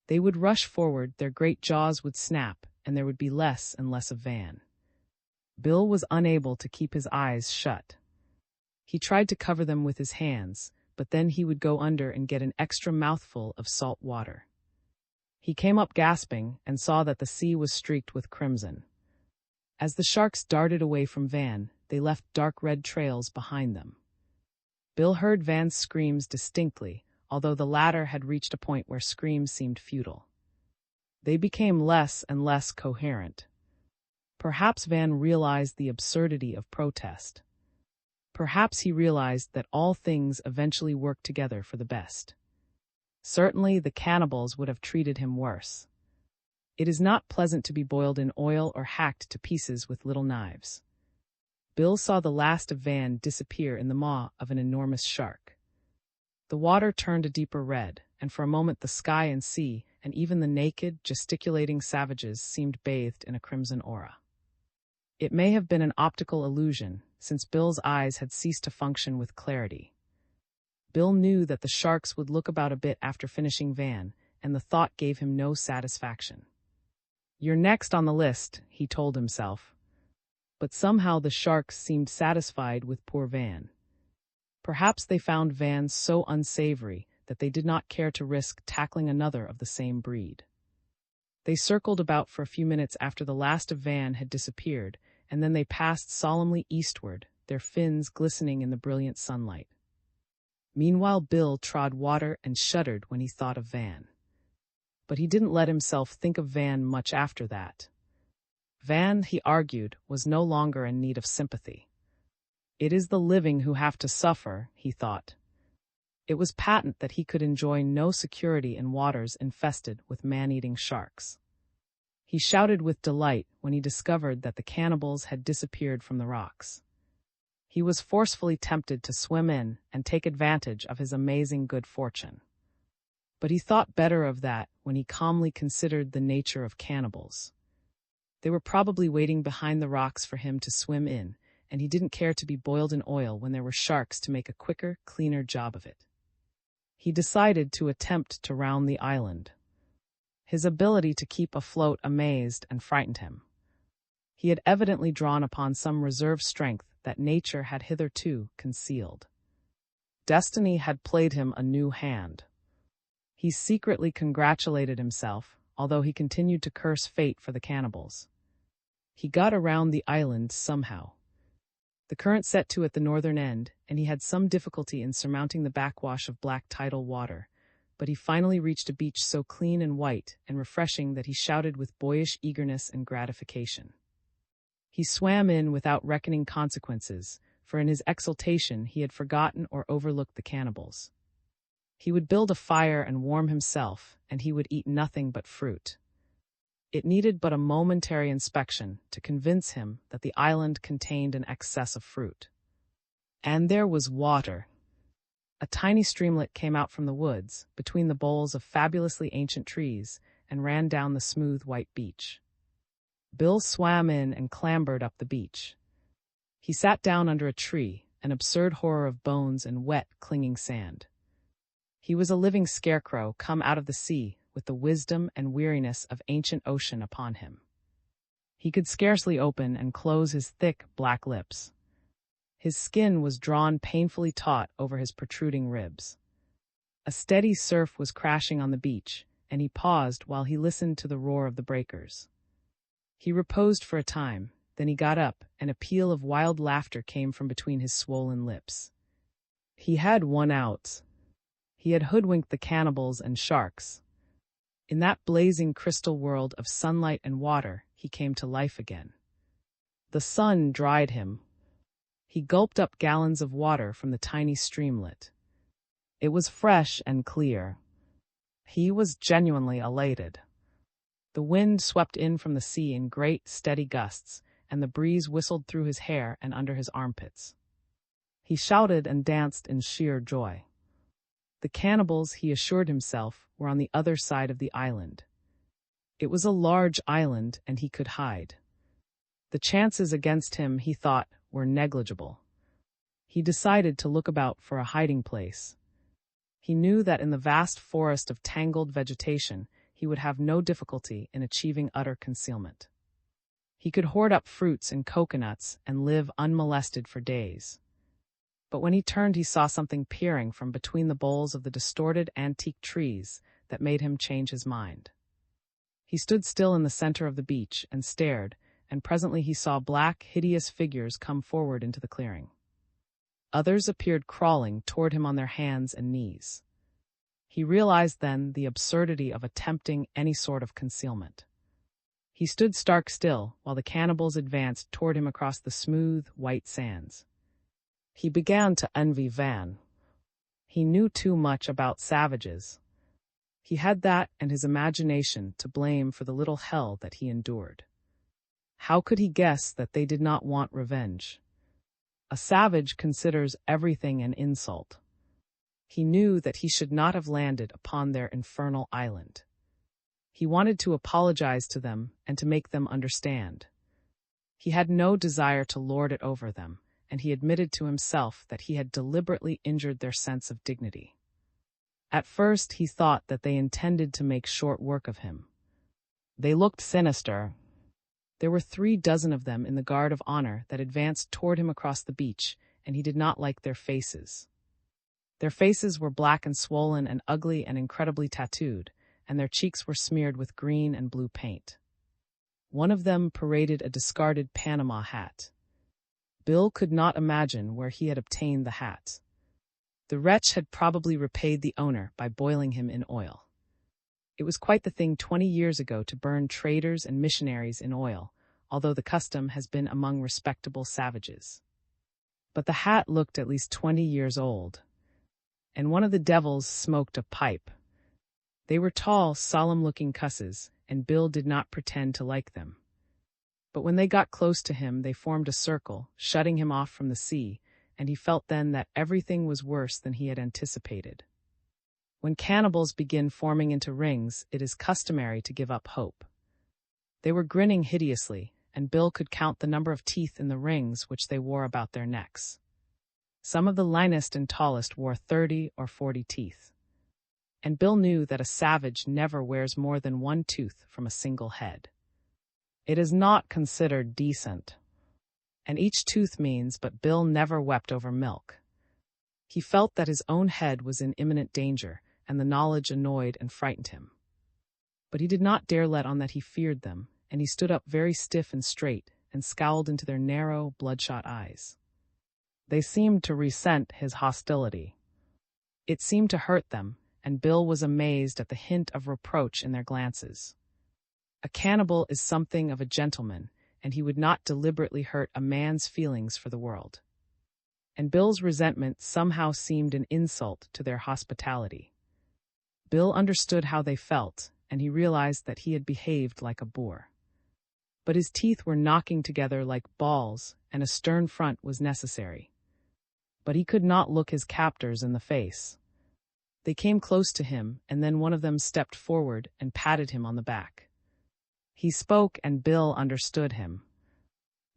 They would rush forward, their great jaws would snap, and there would be less and less of Van. Bill was unable to keep his eyes shut. He tried to cover them with his hands, but then he would go under and get an extra mouthful of salt water. He came up gasping and saw that the sea was streaked with crimson. As the sharks darted away from Van, they left dark red trails behind them. Bill heard Van's screams distinctly, although the latter had reached a point where screams seemed futile. They became less and less coherent. Perhaps Van realized the absurdity of protest. Perhaps he realized that all things eventually work together for the best. Certainly the cannibals would have treated him worse. It is not pleasant to be boiled in oil or hacked to pieces with little knives. Bill saw the last of Van disappear in the maw of an enormous shark. The water turned a deeper red, and for a moment the sky and sea, and even the naked, gesticulating savages seemed bathed in a crimson aura. It may have been an optical illusion, since Bill's eyes had ceased to function with clarity. Bill knew that the sharks would look about a bit after finishing Van, and the thought gave him no satisfaction. You're next on the list, he told himself. But somehow the sharks seemed satisfied with poor Van. Perhaps they found Van so unsavory that they did not care to risk tackling another of the same breed. They circled about for a few minutes after the last of Van had disappeared, and then they passed solemnly eastward, their fins glistening in the brilliant sunlight. Meanwhile Bill trod water and shuddered when he thought of Van. But he didn't let himself think of Van much after that. Van, he argued, was no longer in need of sympathy. It is the living who have to suffer, he thought. It was patent that he could enjoy no security in waters infested with man-eating sharks. He shouted with delight when he discovered that the cannibals had disappeared from the rocks. He was forcefully tempted to swim in and take advantage of his amazing good fortune. But he thought better of that when he calmly considered the nature of cannibals. They were probably waiting behind the rocks for him to swim in, and he didn't care to be boiled in oil when there were sharks to make a quicker, cleaner job of it. He decided to attempt to round the island. His ability to keep afloat amazed and frightened him. He had evidently drawn upon some reserve strength that nature had hitherto concealed. Destiny had played him a new hand. He secretly congratulated himself, although he continued to curse fate for the cannibals. He got around the island somehow. The current set to at the northern end, and he had some difficulty in surmounting the backwash of black tidal water, but he finally reached a beach so clean and white and refreshing that he shouted with boyish eagerness and gratification. He swam in without reckoning consequences, for in his exultation he had forgotten or overlooked the cannibals. He would build a fire and warm himself, and he would eat nothing but fruit. It needed but a momentary inspection to convince him that the island contained an excess of fruit. And there was water. A tiny streamlet came out from the woods, between the boles of fabulously ancient trees, and ran down the smooth white beach. Bill swam in and clambered up the beach. He sat down under a tree, an absurd horror of bones and wet, clinging sand. He was a living scarecrow come out of the sea, with the wisdom and weariness of ancient ocean upon him. He could scarcely open and close his thick, black lips. His skin was drawn painfully taut over his protruding ribs. A steady surf was crashing on the beach, and he paused while he listened to the roar of the breakers. He reposed for a time, then he got up, and a peal of wild laughter came from between his swollen lips. He had won out. He had hoodwinked the cannibals and sharks. In that blazing crystal world of sunlight and water, he came to life again. The sun dried him. He gulped up gallons of water from the tiny streamlet. It was fresh and clear. He was genuinely elated. The wind swept in from the sea in great, steady gusts, and the breeze whistled through his hair and under his armpits. He shouted and danced in sheer joy. The cannibals, he assured himself, were on the other side of the island. It was a large island, and he could hide. The chances against him, he thought, were negligible. He decided to look about for a hiding place. He knew that in the vast forest of tangled vegetation, he would have no difficulty in achieving utter concealment. He could hoard up fruits and coconuts and live unmolested for days. But when he turned, he saw something peering from between the boles of the distorted antique trees that made him change his mind. He stood still in the center of the beach and stared, and presently he saw black, hideous figures come forward into the clearing. Others appeared crawling toward him on their hands and knees. He realized then the absurdity of attempting any sort of concealment. He stood stark still while the cannibals advanced toward him across the smooth, white sands. He began to envy Van. He knew too much about savages. He had that and his imagination to blame for the little hell that he endured. How could he guess that they did not want revenge? A savage considers everything an insult. He knew that he should not have landed upon their infernal island. He wanted to apologize to them and to make them understand. He had no desire to lord it over them, and he admitted to himself that he had deliberately injured their sense of dignity. At first he thought that they intended to make short work of him. They looked sinister. There were 36 of them in the guard of honor that advanced toward him across the beach, and he did not like their faces. Their faces were black and swollen and ugly and incredibly tattooed, and their cheeks were smeared with green and blue paint. One of them paraded a discarded Panama hat. Bill could not imagine where he had obtained the hat. The wretch had probably repaid the owner by boiling him in oil. It was quite the thing 20 years ago to burn traders and missionaries in oil, although the custom has been among respectable savages. But the hat looked at least 20 years old, and one of the devils smoked a pipe. They were tall, solemn-looking cusses, and Bill did not pretend to like them. But when they got close to him, they formed a circle, shutting him off from the sea, and he felt then that everything was worse than he had anticipated. When cannibals begin forming into rings, it is customary to give up hope. They were grinning hideously, and Bill could count the number of teeth in the rings which they wore about their necks. Some of the leanest and tallest wore 30 or 40 teeth. And Bill knew that a savage never wears more than one tooth from a single head. It is not considered decent. And each tooth means, but Bill never wept over milk. He felt that his own head was in imminent danger, and the knowledge annoyed and frightened him. But he did not dare let on that he feared them, and he stood up very stiff and straight, and scowled into their narrow, bloodshot eyes. They seemed to resent his hostility. It seemed to hurt them, and Bill was amazed at the hint of reproach in their glances. A cannibal is something of a gentleman, and he would not deliberately hurt a man's feelings for the world. And Bill's resentment somehow seemed an insult to their hospitality. Bill understood how they felt, and he realized that he had behaved like a boor. But his teeth were knocking together like balls, and a stern front was necessary. But he could not look his captors in the face. They came close to him, and then one of them stepped forward and patted him on the back. He spoke, and Bill understood him.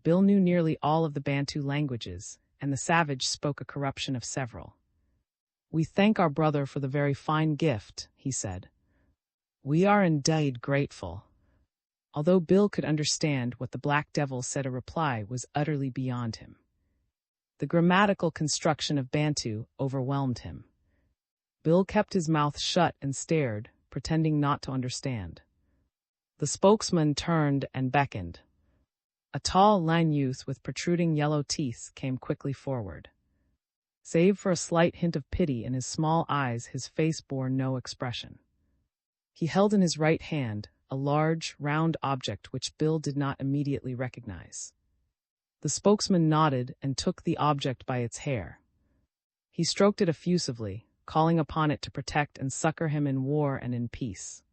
Bill knew nearly all of the Bantu languages, and the savage spoke a corruption of several. "We thank our brother for the very fine gift," he said. "We are indeed grateful." Although Bill could understand what the Black Devil said, a reply was utterly beyond him. The grammatical construction of Bantu overwhelmed him. Bill kept his mouth shut and stared, pretending not to understand. The spokesman turned and beckoned. A tall, lean youth with protruding yellow teeth came quickly forward. Save for a slight hint of pity in his small eyes, his face bore no expression. He held in his right hand a large, round object which Bill did not immediately recognize. The spokesman nodded and took the object by its hair. He stroked it effusively, calling upon it to protect and succor him in war and in peace.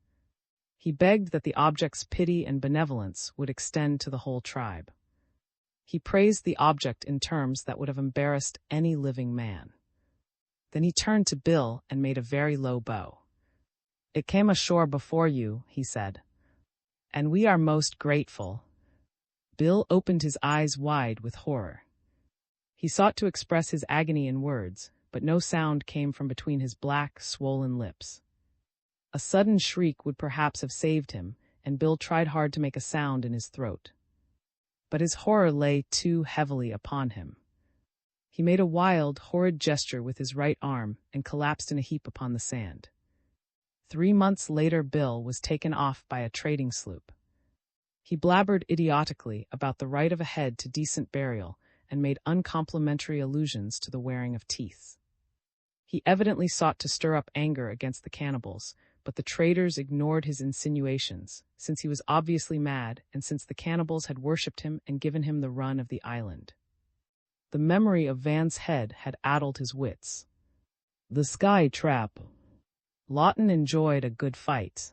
He begged that the object's pity and benevolence would extend to the whole tribe. He praised the object in terms that would have embarrassed any living man. Then he turned to Bill and made a very low bow. "It came ashore before you," he said, "and we are most grateful." Bill opened his eyes wide with horror. He sought to express his agony in words, but no sound came from between his black, swollen lips. A sudden shriek would perhaps have saved him, and Bill tried hard to make a sound in his throat. But his horror lay too heavily upon him. He made a wild, horrid gesture with his right arm and collapsed in a heap upon the sand. 3 months later, Bill was taken off by a trading sloop. He blabbered idiotically about the right of a head to decent burial and made uncomplimentary allusions to the wearing of teeth. He evidently sought to stir up anger against the cannibals, but the traders ignored his insinuations, since he was obviously mad and since the cannibals had worshipped him and given him the run of the island. The memory of Van's head had addled his wits. The sky trap. Lawton enjoyed a good fight.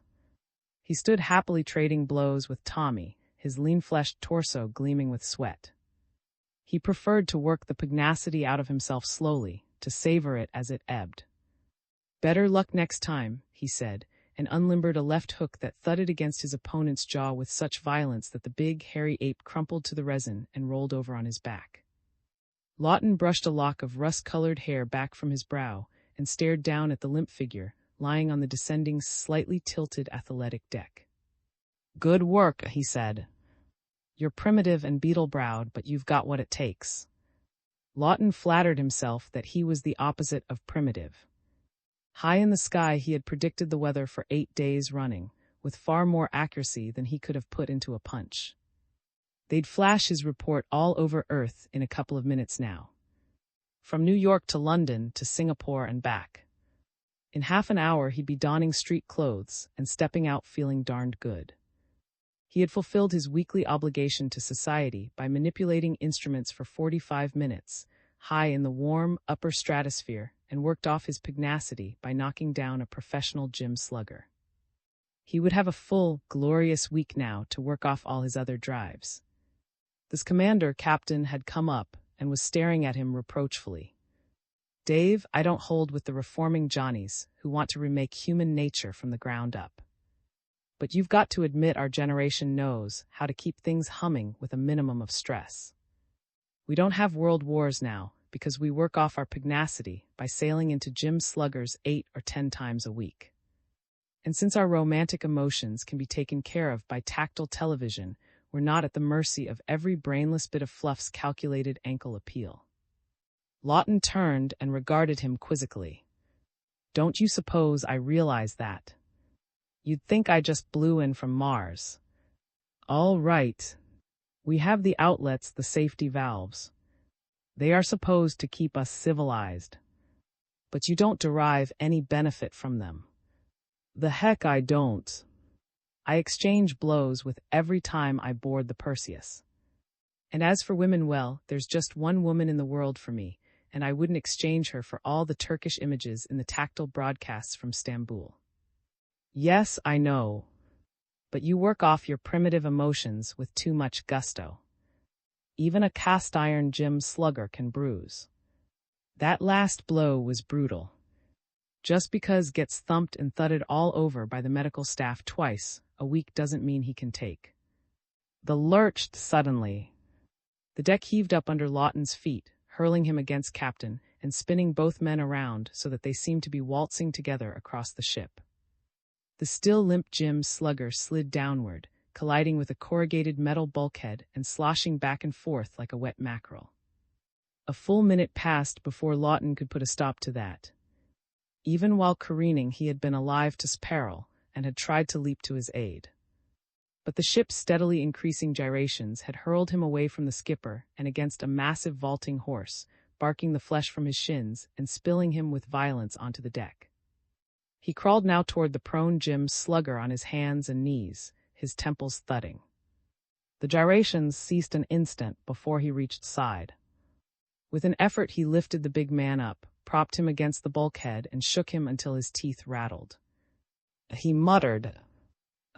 He stood happily trading blows with Tommy, his lean-fleshed torso gleaming with sweat. He preferred to work the pugnacity out of himself slowly, to savor it as it ebbed. "Better luck next time," he said, and unlimbered a left hook that thudded against his opponent's jaw with such violence that the big, hairy ape crumpled to the resin and rolled over on his back. Lawton brushed a lock of rust-colored hair back from his brow and stared down at the limp figure, lying on the descending, slightly tilted athletic deck. "Good work," he said. "You're primitive and beetle-browed, but you've got what it takes." Lawton flattered himself that he was the opposite of primitive. High in the sky, he had predicted the weather for 8 days running, with far more accuracy than he could have put into a punch. They'd flash his report all over Earth in a couple of minutes now. From New York to London to Singapore and back. In half an hour, he'd be donning street clothes and stepping out feeling darned good. He had fulfilled his weekly obligation to society by manipulating instruments for 45 minutes, high in the warm upper stratosphere, and worked off his pugnacity by knocking down a professional gym slugger. He would have a full, glorious week now to work off all his other drives. This commander captain had come up and was staring at him reproachfully. "Dave, I don't hold with the reforming Johnnies who want to remake human nature from the ground up. But you've got to admit our generation knows how to keep things humming with a minimum of stress. We don't have world wars now because we work off our pugnacity by sailing into gym sluggers 8 or 10 times a week. And since our romantic emotions can be taken care of by tactile television, we're not at the mercy of every brainless bit of fluff's calculated ankle appeal." Lawton turned and regarded him quizzically. "Don't you suppose I realize that? You'd think I just blew in from Mars." "All right. We have the outlets, the safety valves. They are supposed to keep us civilized. But you don't derive any benefit from them. The heck I don't. I exchange blows with every time I board the Perseus. And as for women, well, there's just one woman in the world for me, and I wouldn't exchange her for all the Turkish images in the tactile broadcasts from Stamboul. Yes, I know. But you work off your primitive emotions with too much gusto. Even a cast-iron gym slugger can bruise. That last blow was brutal. Just because gets thumped and thudded all over by the medical staff twice a week doesn't mean he can take. The lurched suddenly. The deck heaved up under Lawton's feet, hurling him against Captain and spinning both men around so that they seemed to be waltzing together across the ship. The still limp Jim slugger slid downward, colliding with a corrugated metal bulkhead and sloshing back and forth like a wet mackerel. A full minute passed before Lawton could put a stop to that. Even while careening, he had been alive to peril and had tried to leap to his aid. But the ship's steadily increasing gyrations had hurled him away from the skipper and against a massive vaulting horse, barking the flesh from his shins and spilling him with violence onto the deck. He crawled now toward the prone Jim slugger on his hands and knees, his temples thudding. The gyrations ceased an instant before he reached side. With an effort he lifted the big man up, propped him against the bulkhead and shook him until his teeth rattled. He muttered,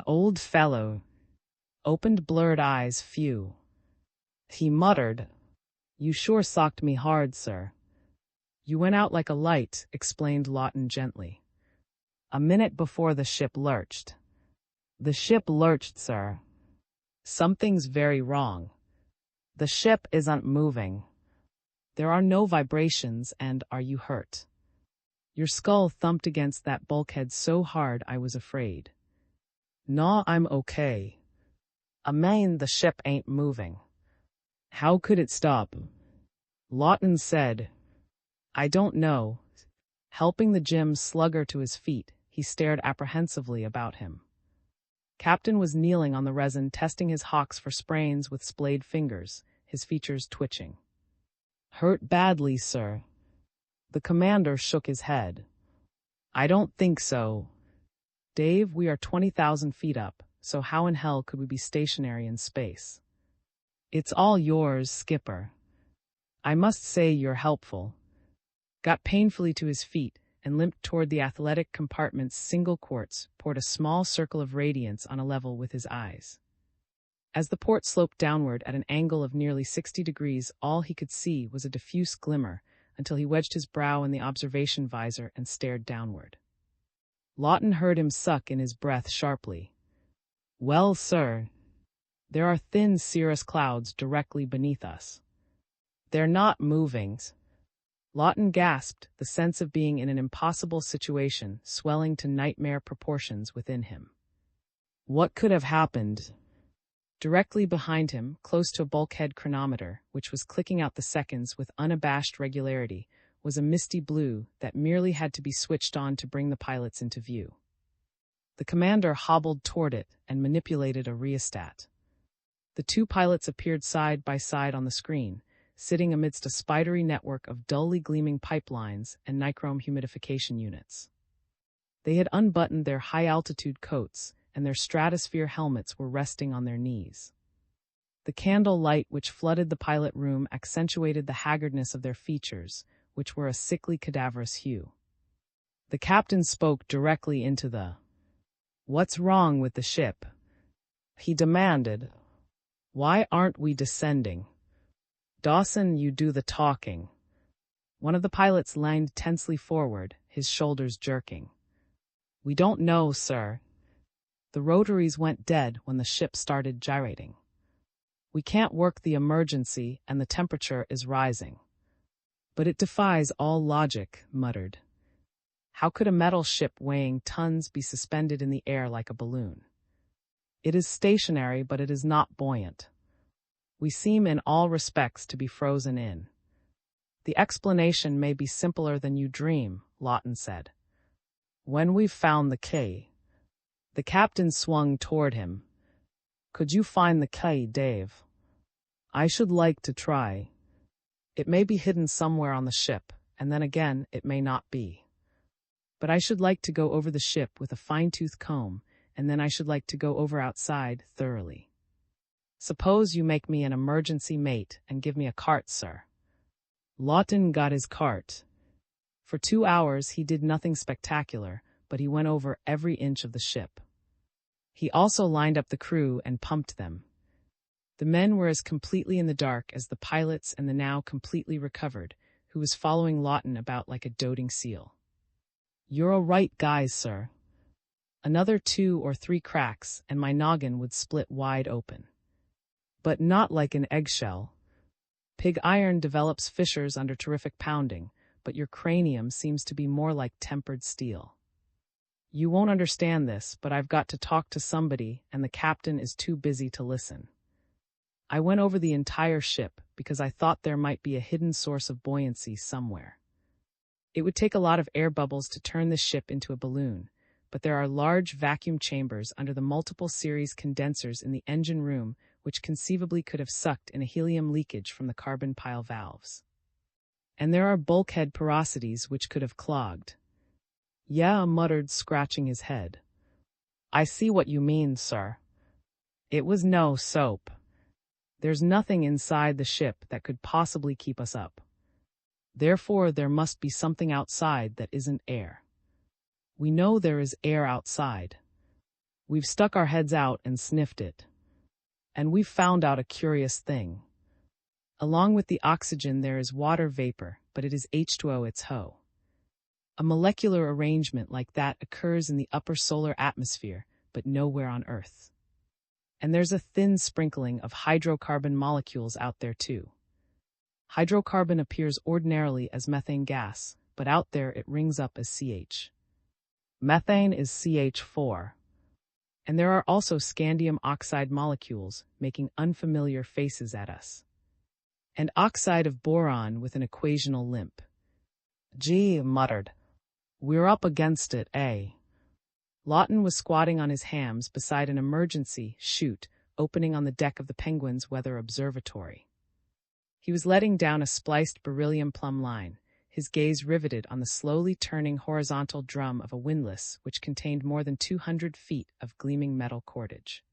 "Old fellow." Opened blurred eyes few. He muttered, "You sure socked me hard, sir." "You went out like a light," explained Lawton gently. "A minute before the ship lurched." "The ship lurched, sir." "Something's very wrong. The ship isn't moving. There are no vibrations, and are you hurt?" "Your skull thumped against that bulkhead so hard I was afraid." "Naw, I'm okay. I mean, the ship ain't moving." "How could it stop?" Lawton said, "I don't know." Helping the Jim slugger to his feet, he stared apprehensively about him. Captain was kneeling on the resin, testing his hocks for sprains with splayed fingers, his features twitching. "Hurt badly, sir." The commander shook his head. "I don't think so. Dave, we are 20,000 feet up, so how in hell could we be stationary in space?" "It's all yours, skipper." "I must say you're helpful." Got painfully to his feet and limped toward the athletic compartment's single quartz, poured a small circle of radiance on a level with his eyes. As the port sloped downward at an angle of nearly 60 degrees, all he could see was a diffuse glimmer until he wedged his brow in the observation visor and stared downward. Lawton heard him suck in his breath sharply. "Well, sir, there are thin cirrus clouds directly beneath us." "They're not moving." Lawton gasped, the sense of being in an impossible situation swelling to nightmare proportions within him. What could have happened? Directly behind him, close to a bulkhead chronometer, which was clicking out the seconds with unabashed regularity, was a misty blue that merely had to be switched on to bring the pilots into view. The commander hobbled toward it and manipulated a rheostat. The two pilots appeared side by side on the screen, sitting amidst a spidery network of dully gleaming pipelines and nichrome humidification units. They had unbuttoned their high-altitude coats, and their stratosphere helmets were resting on their knees. The candle light which flooded the pilot room accentuated the haggardness of their features, which were a sickly cadaverous hue. The captain spoke directly into the "What's wrong with the ship?" he demanded. "Why aren't we descending?" "Dawson, you do the talking." One of the pilots leaned tensely forward, his shoulders jerking. "We don't know, sir. The rotaries went dead when the ship started gyrating. We can't work the emergency and the temperature is rising." "But it defies all logic," muttered. "How could a metal ship weighing tons be suspended in the air like a balloon? It is stationary, but it is not buoyant. We seem in all respects to be frozen in." "The explanation may be simpler than you dream," Lawton said. "When we've found the key." The captain swung toward him. "Could you find the key, Dave?" "I should like to try." It may be hidden somewhere on the ship, and then again, it may not be. But I should like to go over the ship with a fine-tooth comb, and then I should like to go over outside thoroughly. Suppose you make me an emergency mate and give me a cart, sir. Lawton got his cart. For 2 hours he did nothing spectacular, but he went over every inch of the ship. He also lined up the crew and pumped them. The men were as completely in the dark as the pilots and the now completely recovered, who was following Lawton about like a doting seal. "You're all right, guys, sir." Another 2 or 3 cracks, and my noggin would split wide open. But not like an eggshell. Pig iron develops fissures under terrific pounding, but your cranium seems to be more like tempered steel. You won't understand this, but I've got to talk to somebody, and the captain is too busy to listen. I went over the entire ship because I thought there might be a hidden source of buoyancy somewhere. It would take a lot of air bubbles to turn the ship into a balloon, but there are large vacuum chambers under the multiple series condensers in the engine room which conceivably could have sucked in a helium leakage from the carbon pile valves. And there are bulkhead porosities which could have clogged. "Yeah," muttered, scratching his head. "I see what you mean, sir. It was no soap. There's nothing inside the ship that could possibly keep us up. Therefore, there must be something outside that isn't air. We know there is air outside. We've stuck our heads out and sniffed it. And we've found out a curious thing. Along with the oxygen there is water vapor, but it is H2O, it's HO. A molecular arrangement like that occurs in the upper solar atmosphere, but nowhere on Earth. And there's a thin sprinkling of hydrocarbon molecules out there too. Hydrocarbon appears ordinarily as methane gas, but out there it rings up as CH. Methane is CH4. And there are also scandium oxide molecules making unfamiliar faces at us. And oxide of boron with an equational limp. "Gee," muttered. "We're up against it, eh?" Lawton was squatting on his hams beside an emergency chute opening on the deck of the Penguin's weather observatory. He was letting down a spliced beryllium plumb line, his gaze riveted on the slowly turning horizontal drum of a windlass which contained more than 200 feet of gleaming metal cordage.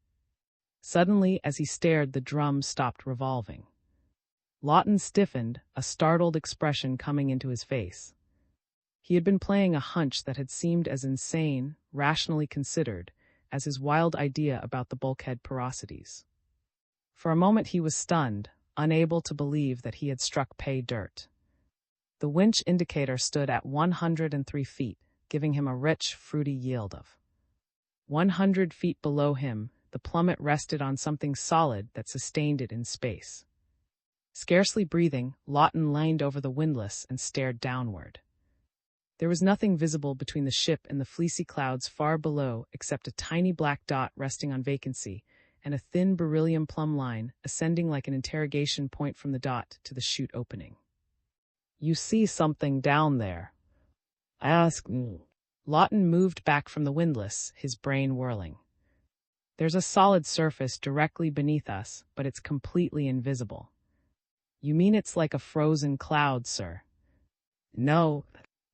Suddenly, as he stared, the drum stopped revolving. Lawton stiffened, a startled expression coming into his face. He had been playing a hunch that had seemed as insane, rationally considered, as his wild idea about the bulkhead porosities. For a moment he was stunned, unable to believe that he had struck pay dirt. The winch indicator stood at 103 feet, giving him a rich, fruity yield of. 100 feet below him, the plummet rested on something solid that sustained it in space. Scarcely breathing, Lawton leaned over the windlass and stared downward. There was nothing visible between the ship and the fleecy clouds far below except a tiny black dot resting on vacancy and a thin beryllium plumb line ascending like an interrogation point from the dot to the chute opening. "You see something down there?" asked. Lawton moved back from the windlass, his brain whirling. "There's a solid surface directly beneath us, but it's completely invisible." "You mean it's like a frozen cloud, sir?" "No,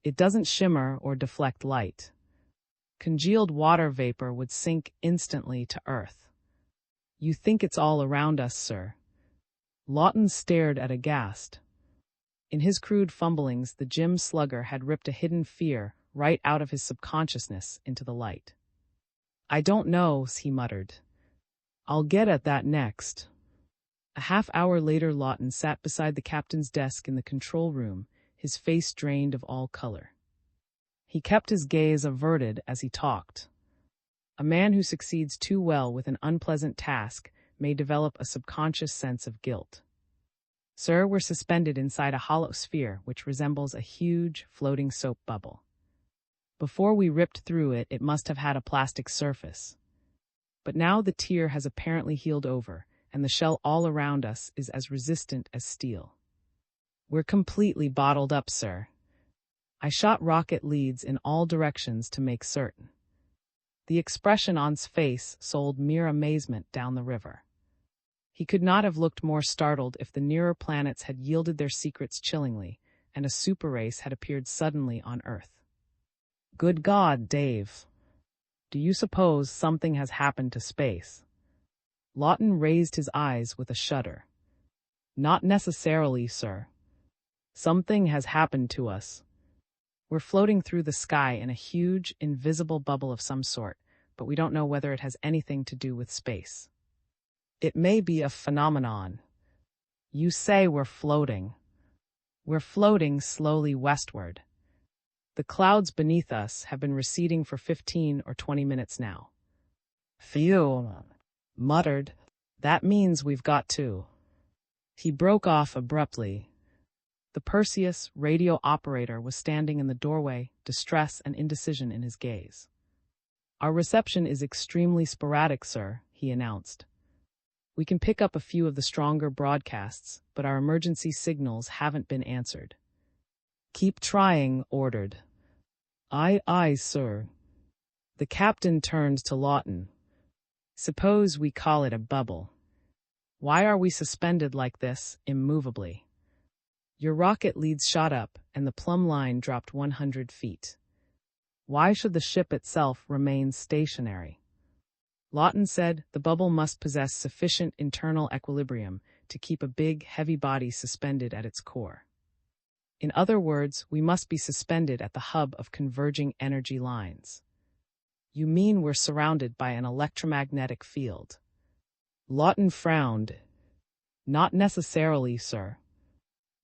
it doesn't shimmer or deflect light. Congealed water vapor would sink instantly to Earth." "You think it's all around us, sir?" Lawton stared at aghast. In his crude fumblings, the gym slugger had ripped a hidden fear right out of his subconsciousness into the light. "I don't know," he muttered. "I'll get at that next." A half-hour later, Lawton sat beside the captain's desk in the control room, his face drained of all color. He kept his gaze averted as he talked. A man who succeeds too well with an unpleasant task may develop a subconscious sense of guilt. "Sir, we're suspended inside a hollow sphere which resembles a huge, floating soap bubble. Before we ripped through it, it must have had a plastic surface. But now the tear has apparently healed over, and the shell all around us is as resistant as steel. We're completely bottled up, sir. I shot rocket leads in all directions to make certain." The expression on his face sold mere amazement down the river. He could not have looked more startled if the nearer planets had yielded their secrets chillingly, and a super race had appeared suddenly on Earth. Good God, Dave. Do you suppose something has happened to space? Lawton raised his eyes with a shudder. Not necessarily, sir. Something has happened to us. We're floating through the sky in a huge, invisible bubble of some sort, but we don't know whether it has anything to do with space. It may be a phenomenon. You say we're floating. We're floating slowly westward. The clouds beneath us have been receding for 15 or 20 minutes now. Phew, muttered. That means we've got to. He broke off abruptly. The Perseus radio operator was standing in the doorway, distress and indecision in his gaze. Our reception is extremely sporadic, sir, he announced. We can pick up a few of the stronger broadcasts, but our emergency signals haven't been answered. Keep trying, ordered. Aye, sir. The captain turned to Lawton. Suppose we call it a bubble. Why are we suspended like this, immovably? Your rocket leads shot up, and the plumb line dropped 100 feet. Why should the ship itself remain stationary? Lawton said the bubble must possess sufficient internal equilibrium to keep a big, heavy body suspended at its core. In other words, we must be suspended at the hub of converging energy lines. You mean we're surrounded by an electromagnetic field? Lawton frowned. Not necessarily, sir.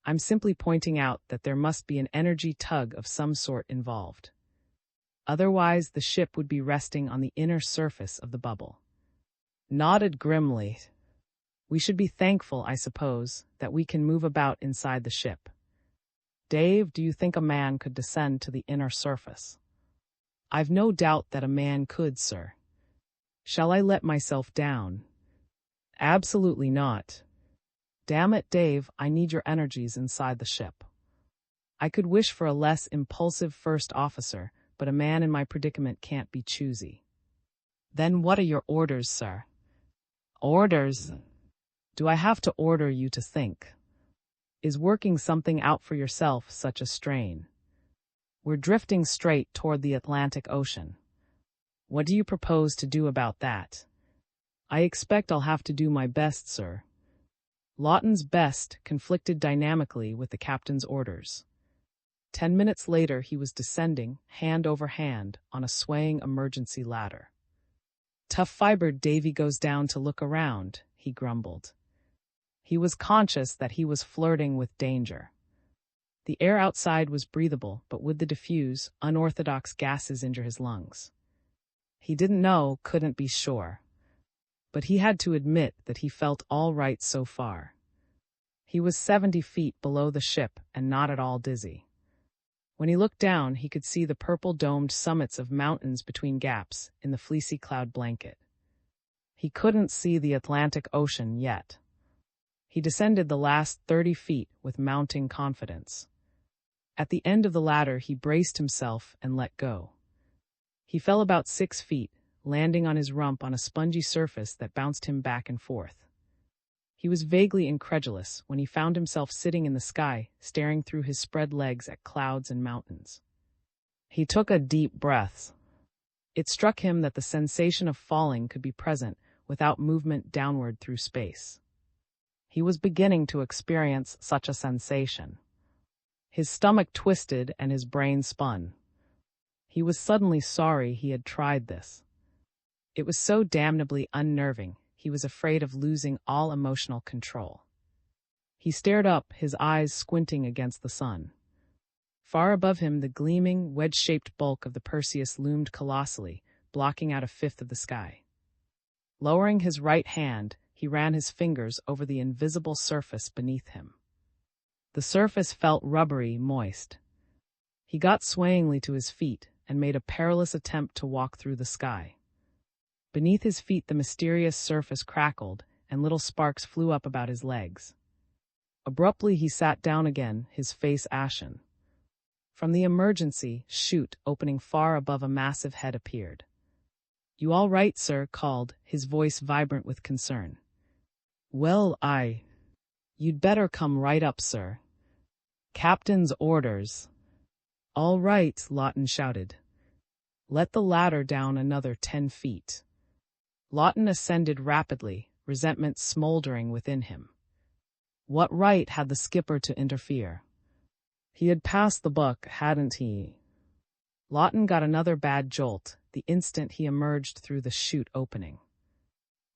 I'm simply pointing out that there must be an energy tug of some sort involved. Otherwise, the ship would be resting on the inner surface of the bubble. Nodded grimly. We should be thankful, I suppose, that we can move about inside the ship. Dave, do you think a man could descend to the inner surface? I've no doubt that a man could, sir. Shall I let myself down? Absolutely not. Damn it, Dave, I need your energies inside the ship. I could wish for a less impulsive first officer, but a man in my predicament can't be choosy. Then what are your orders, sir? Orders? Do I have to order you to think? Is working something out for yourself such a strain? We're drifting straight toward the Atlantic Ocean. What do you propose to do about that? I expect I'll have to do my best, sir. Lawton's best conflicted dynamically with the captain's orders. 10 minutes later, he was descending, hand over hand, on a swaying emergency ladder. Tough-fibered Davy goes down to look around, he grumbled. He was conscious that he was flirting with danger. The air outside was breathable, but would the diffuse, unorthodox gases injure his lungs? He didn't know, couldn't be sure. But he had to admit that he felt all right so far. He was 70 feet below the ship and not at all dizzy. When he looked down, he could see the purple-domed summits of mountains between gaps in the fleecy cloud blanket. He couldn't see the Atlantic Ocean yet. He descended the last 30 feet with mounting confidence. At the end of the ladder, he braced himself and let go. He fell about 6 feet, landing on his rump on a spongy surface that bounced him back and forth. He was vaguely incredulous when he found himself sitting in the sky, staring through his spread legs at clouds and mountains. He took a deep breath. It struck him that the sensation of falling could be present without movement downward through space. He was beginning to experience such a sensation. His stomach twisted and his brain spun. He was suddenly sorry he had tried this. It was so damnably unnerving. He was afraid of losing all emotional control. He stared up, his eyes squinting against the sun. Far above him, the gleaming, wedge-shaped bulk of the Perseus loomed colossally, blocking out a fifth of the sky. Lowering his right hand, he ran his fingers over the invisible surface beneath him. The surface felt rubbery, moist. He got swayingly to his feet and made a perilous attempt to walk through the sky. Beneath his feet, the mysterious surface crackled, and little sparks flew up about his legs. Abruptly, he sat down again, his face ashen. From the emergency chute opening far above a massive head appeared. "You all right, sir?" called, his voice vibrant with concern. Well, you'd better come right up, sir. Captain's orders. All right, Lawton shouted. Let the ladder down another 10 feet. Lawton ascended rapidly, resentment smoldering within him. What right had the skipper to interfere? He had passed the buck, hadn't he? Lawton got another bad jolt the instant he emerged through the chute opening.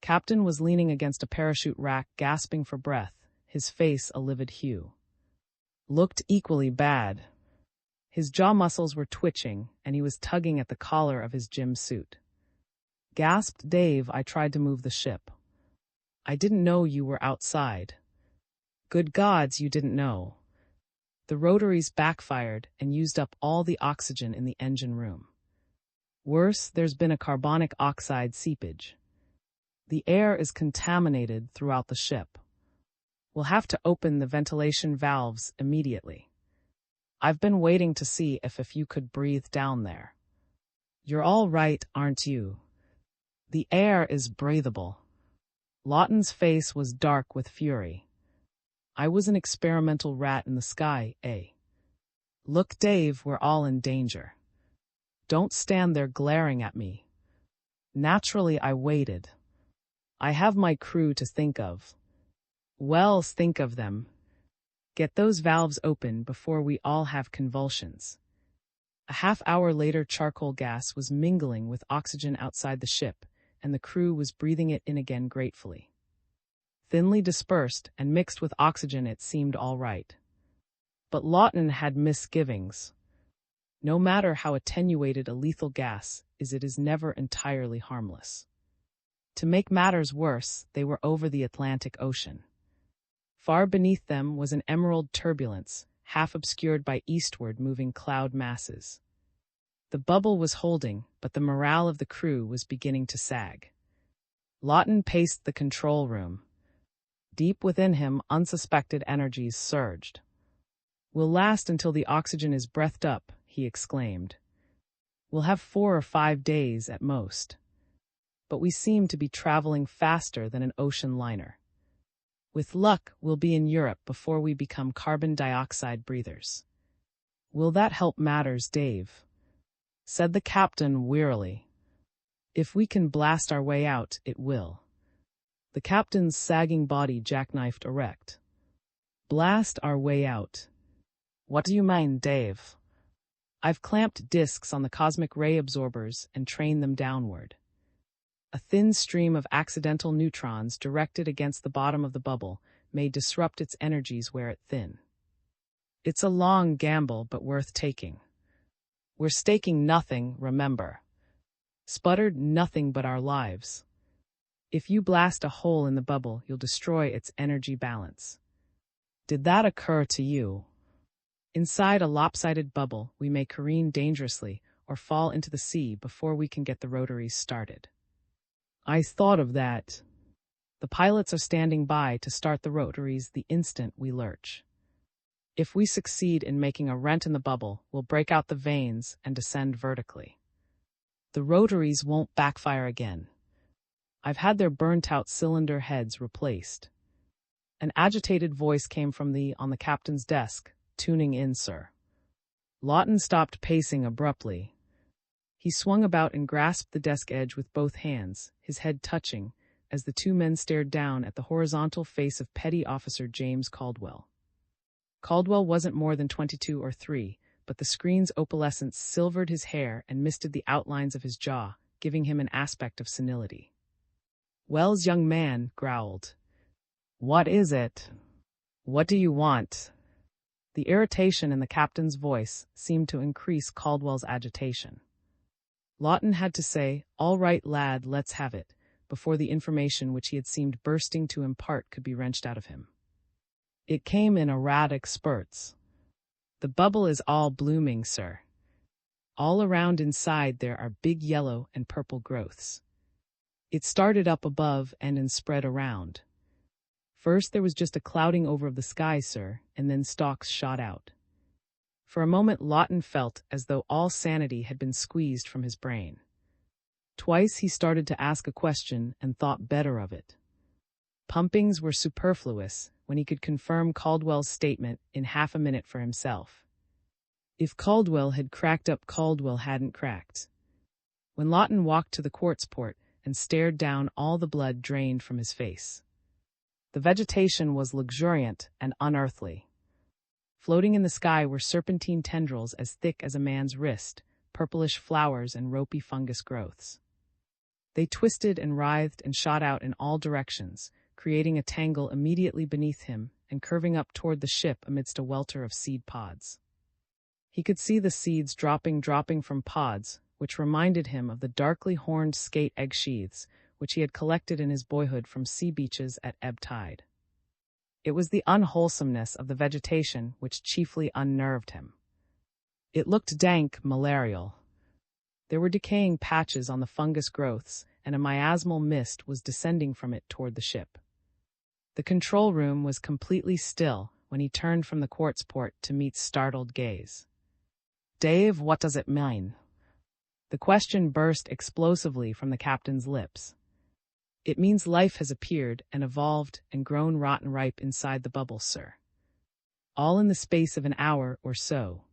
Captain was leaning against a parachute rack, gasping for breath, his face a livid hue. Looked equally bad. His jaw muscles were twitching, and he was tugging at the collar of his gym suit. Gasped Dave, I tried to move the ship. I didn't know you were outside. Good gods, you didn't know. The rotaries backfired and used up all the oxygen in the engine room. Worse, there's been a carbonic oxide seepage. The air is contaminated throughout the ship. We'll have to open the ventilation valves immediately. I've been waiting to see if you could breathe down there. You're all right, aren't you? The air is breathable. Lawton's face was dark with fury. I was an experimental rat in the sky, eh? Look, Dave, we're all in danger. Don't stand there glaring at me. Naturally, I waited. I have my crew to think of. Well, think of them. Get those valves open before we all have convulsions. A half-hour later, charcoal gas was mingling with oxygen outside the ship, and the crew was breathing it in again gratefully. Thinly dispersed and mixed with oxygen, it seemed all right. But Lawton had misgivings. No matter how attenuated a lethal gas is, it is never entirely harmless. To make matters worse, they were over the Atlantic Ocean. Far beneath them was an emerald turbulence, half obscured by eastward moving cloud masses. The bubble was holding, but the morale of the crew was beginning to sag. Lawton paced the control room. Deep within him, unsuspected energies surged. We'll last until the oxygen is breathed up, he exclaimed. We'll have 4 or 5 days at most. But we seem to be traveling faster than an ocean liner. With luck, we'll be in Europe before we become carbon dioxide breathers. Will that help matters, Dave? Said the captain wearily. If we can blast our way out, it will. The captain's sagging body jackknifed erect. Blast our way out. What do you mean, Dave? I've clamped discs on the cosmic ray absorbers and trained them downward. A thin stream of accidental neutrons directed against the bottom of the bubble may disrupt its energies where it thin. It's a long gamble, but worth taking. We're staking nothing, remember. Sputtered nothing but our lives. If you blast a hole in the bubble, you'll destroy its energy balance. Did that occur to you? Inside a lopsided bubble, we may careen dangerously or fall into the sea before we can get the rotaries started. I thought of that. The pilots are standing by to start the rotaries the instant we lurch. If we succeed in making a rent in the bubble, we'll break out the vanes and descend vertically. The rotaries won't backfire again. I've had their burnt-out cylinder heads replaced. An agitated voice came from on the captain's desk. Tuning in, sir. Lawton stopped pacing abruptly. He swung about and grasped the desk edge with both hands, his head touching, as the two men stared down at the horizontal face of Petty Officer James Caldwell. Caldwell wasn't more than 22 or 3, but the screen's opalescence silvered his hair and misted the outlines of his jaw, giving him an aspect of senility. Wells' young man growled. What is it? What do you want? The irritation in the captain's voice seemed to increase Caldwell's agitation. Lawton had to say, all right, lad, let's have it, before the information which he had seemed bursting to impart could be wrenched out of him. It came in erratic spurts. The bubble is all blooming, sir. All around inside there are big yellow and purple growths. It started up above and spread around. First there was just a clouding over of the sky, sir, and then stalks shot out. For a moment Lawton felt as though all sanity had been squeezed from his brain. Twice he started to ask a question and thought better of it. Pumpings were superfluous when he could confirm Caldwell's statement in half a minute for himself. If Caldwell had cracked up, Caldwell hadn't cracked. When Lawton walked to the quartz port and stared down, all the blood drained from his face. The vegetation was luxuriant and unearthly. Floating in the sky were serpentine tendrils as thick as a man's wrist, purplish flowers and ropey fungus growths. They twisted and writhed and shot out in all directions, creating a tangle immediately beneath him and curving up toward the ship amidst a welter of seed pods. He could see the seeds dropping from pods, which reminded him of the darkly horned skate egg sheaths which he had collected in his boyhood from sea beaches at ebb tide. It was the unwholesomeness of the vegetation which chiefly unnerved him. It looked dank, malarial. There were decaying patches on the fungus growths, and a miasmal mist was descending from it toward the ship. The control room was completely still when he turned from the quartz port to meet startled gaze. "Dave, what does it mean?" The question burst explosively from the captain's lips. "It means life has appeared and evolved and grown rotten ripe inside the bubble, sir. All in the space of an hour or so."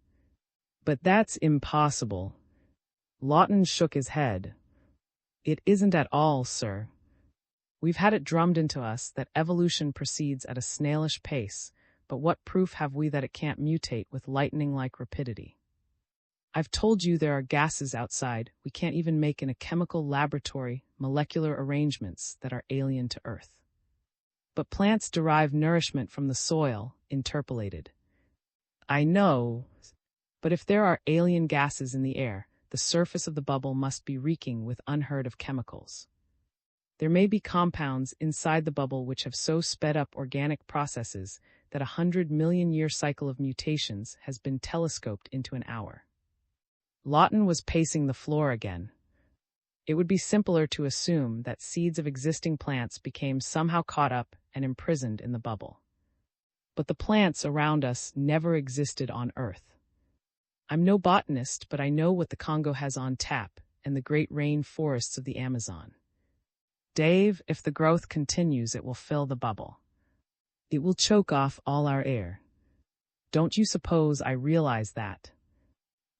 "But that's impossible." Lawton shook his head. "It isn't at all, sir. We've had it drummed into us that evolution proceeds at a snailish pace, but what proof have we that it can't mutate with lightning-like rapidity? I've told you there are gases outside we can't even make in a chemical laboratory, molecular arrangements that are alien to Earth. But plants derive nourishment from the soil," interpolated. "I know, but if there are alien gases in the air, the surface of the bubble must be reeking with unheard-of chemicals. There may be compounds inside the bubble which have so sped up organic processes that a 100-million-year cycle of mutations has been telescoped into an hour." Lawton was pacing the floor again. It would be simpler to assume that seeds of existing plants became somehow caught up and imprisoned in the bubble. But the plants around us never existed on Earth. I'm no botanist, but I know what the Congo has on tap and the great rain forests of the Amazon. Dave, if the growth continues, it will fill the bubble. It will choke off all our air. Don't you suppose I realize that?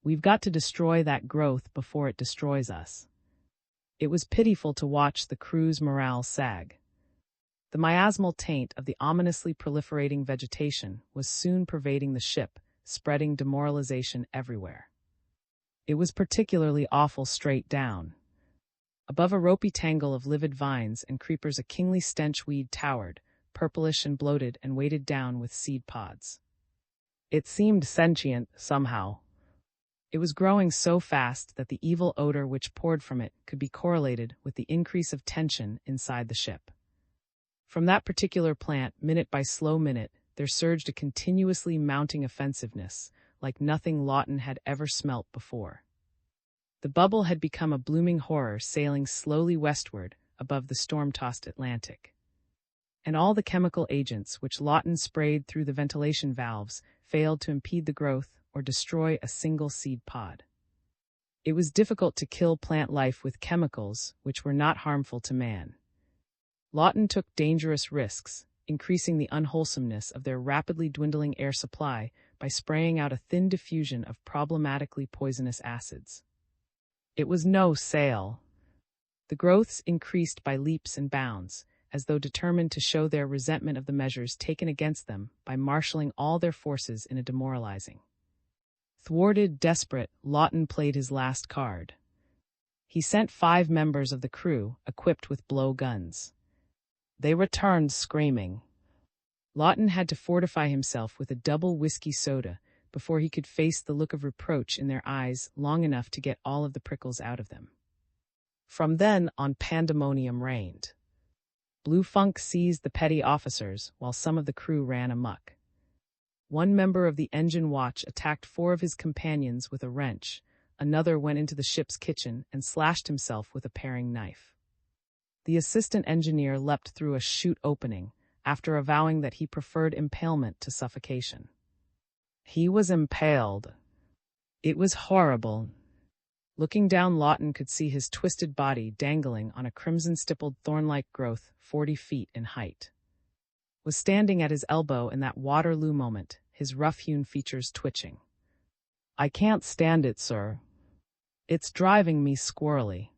We've got to destroy that growth before it destroys us. It was pitiful to watch the crew's morale sag. The miasmal taint of the ominously proliferating vegetation was soon pervading the ship, spreading demoralization everywhere. It was particularly awful straight down. Above a ropey tangle of livid vines and creepers, a kingly stench weed towered, purplish and bloated and weighted down with seed pods. It seemed sentient, somehow. It was growing so fast that the evil odor which poured from it could be correlated with the increase of tension inside the ship. From that particular plant, minute by slow minute, there surged a continuously mounting offensiveness, like nothing Lawton had ever smelt before. The bubble had become a blooming horror sailing slowly westward above the storm-tossed Atlantic. And all the chemical agents which Lawton sprayed through the ventilation valves failed to impede the growth or destroy a single seed pod. It was difficult to kill plant life with chemicals which were not harmful to man. Lawton took dangerous risks, increasing the unwholesomeness of their rapidly dwindling air supply by spraying out a thin diffusion of problematically poisonous acids. It was no sale. The growths increased by leaps and bounds, as though determined to show their resentment of the measures taken against them by marshalling all their forces in a demoralizing. Thwarted, desperate, Lawton played his last card. He sent 5 members of the crew, equipped with blow guns. They returned screaming. Lawton had to fortify himself with a double whiskey soda before he could face the look of reproach in their eyes long enough to get all of the prickles out of them. From then on, pandemonium reigned. Blue funk seized the petty officers while some of the crew ran amok. One member of the engine watch attacked 4 of his companions with a wrench. Another went into the ship's kitchen and slashed himself with a paring knife. The assistant engineer leapt through a chute opening, after avowing that he preferred impalement to suffocation. He was impaled. It was horrible. Looking down, Lawton could see his twisted body dangling on a crimson-stippled thorn-like growth 40 feet in height. Was standing at his elbow in that Waterloo moment, his rough-hewn features twitching. "I can't stand it, sir. It's driving me squirrely.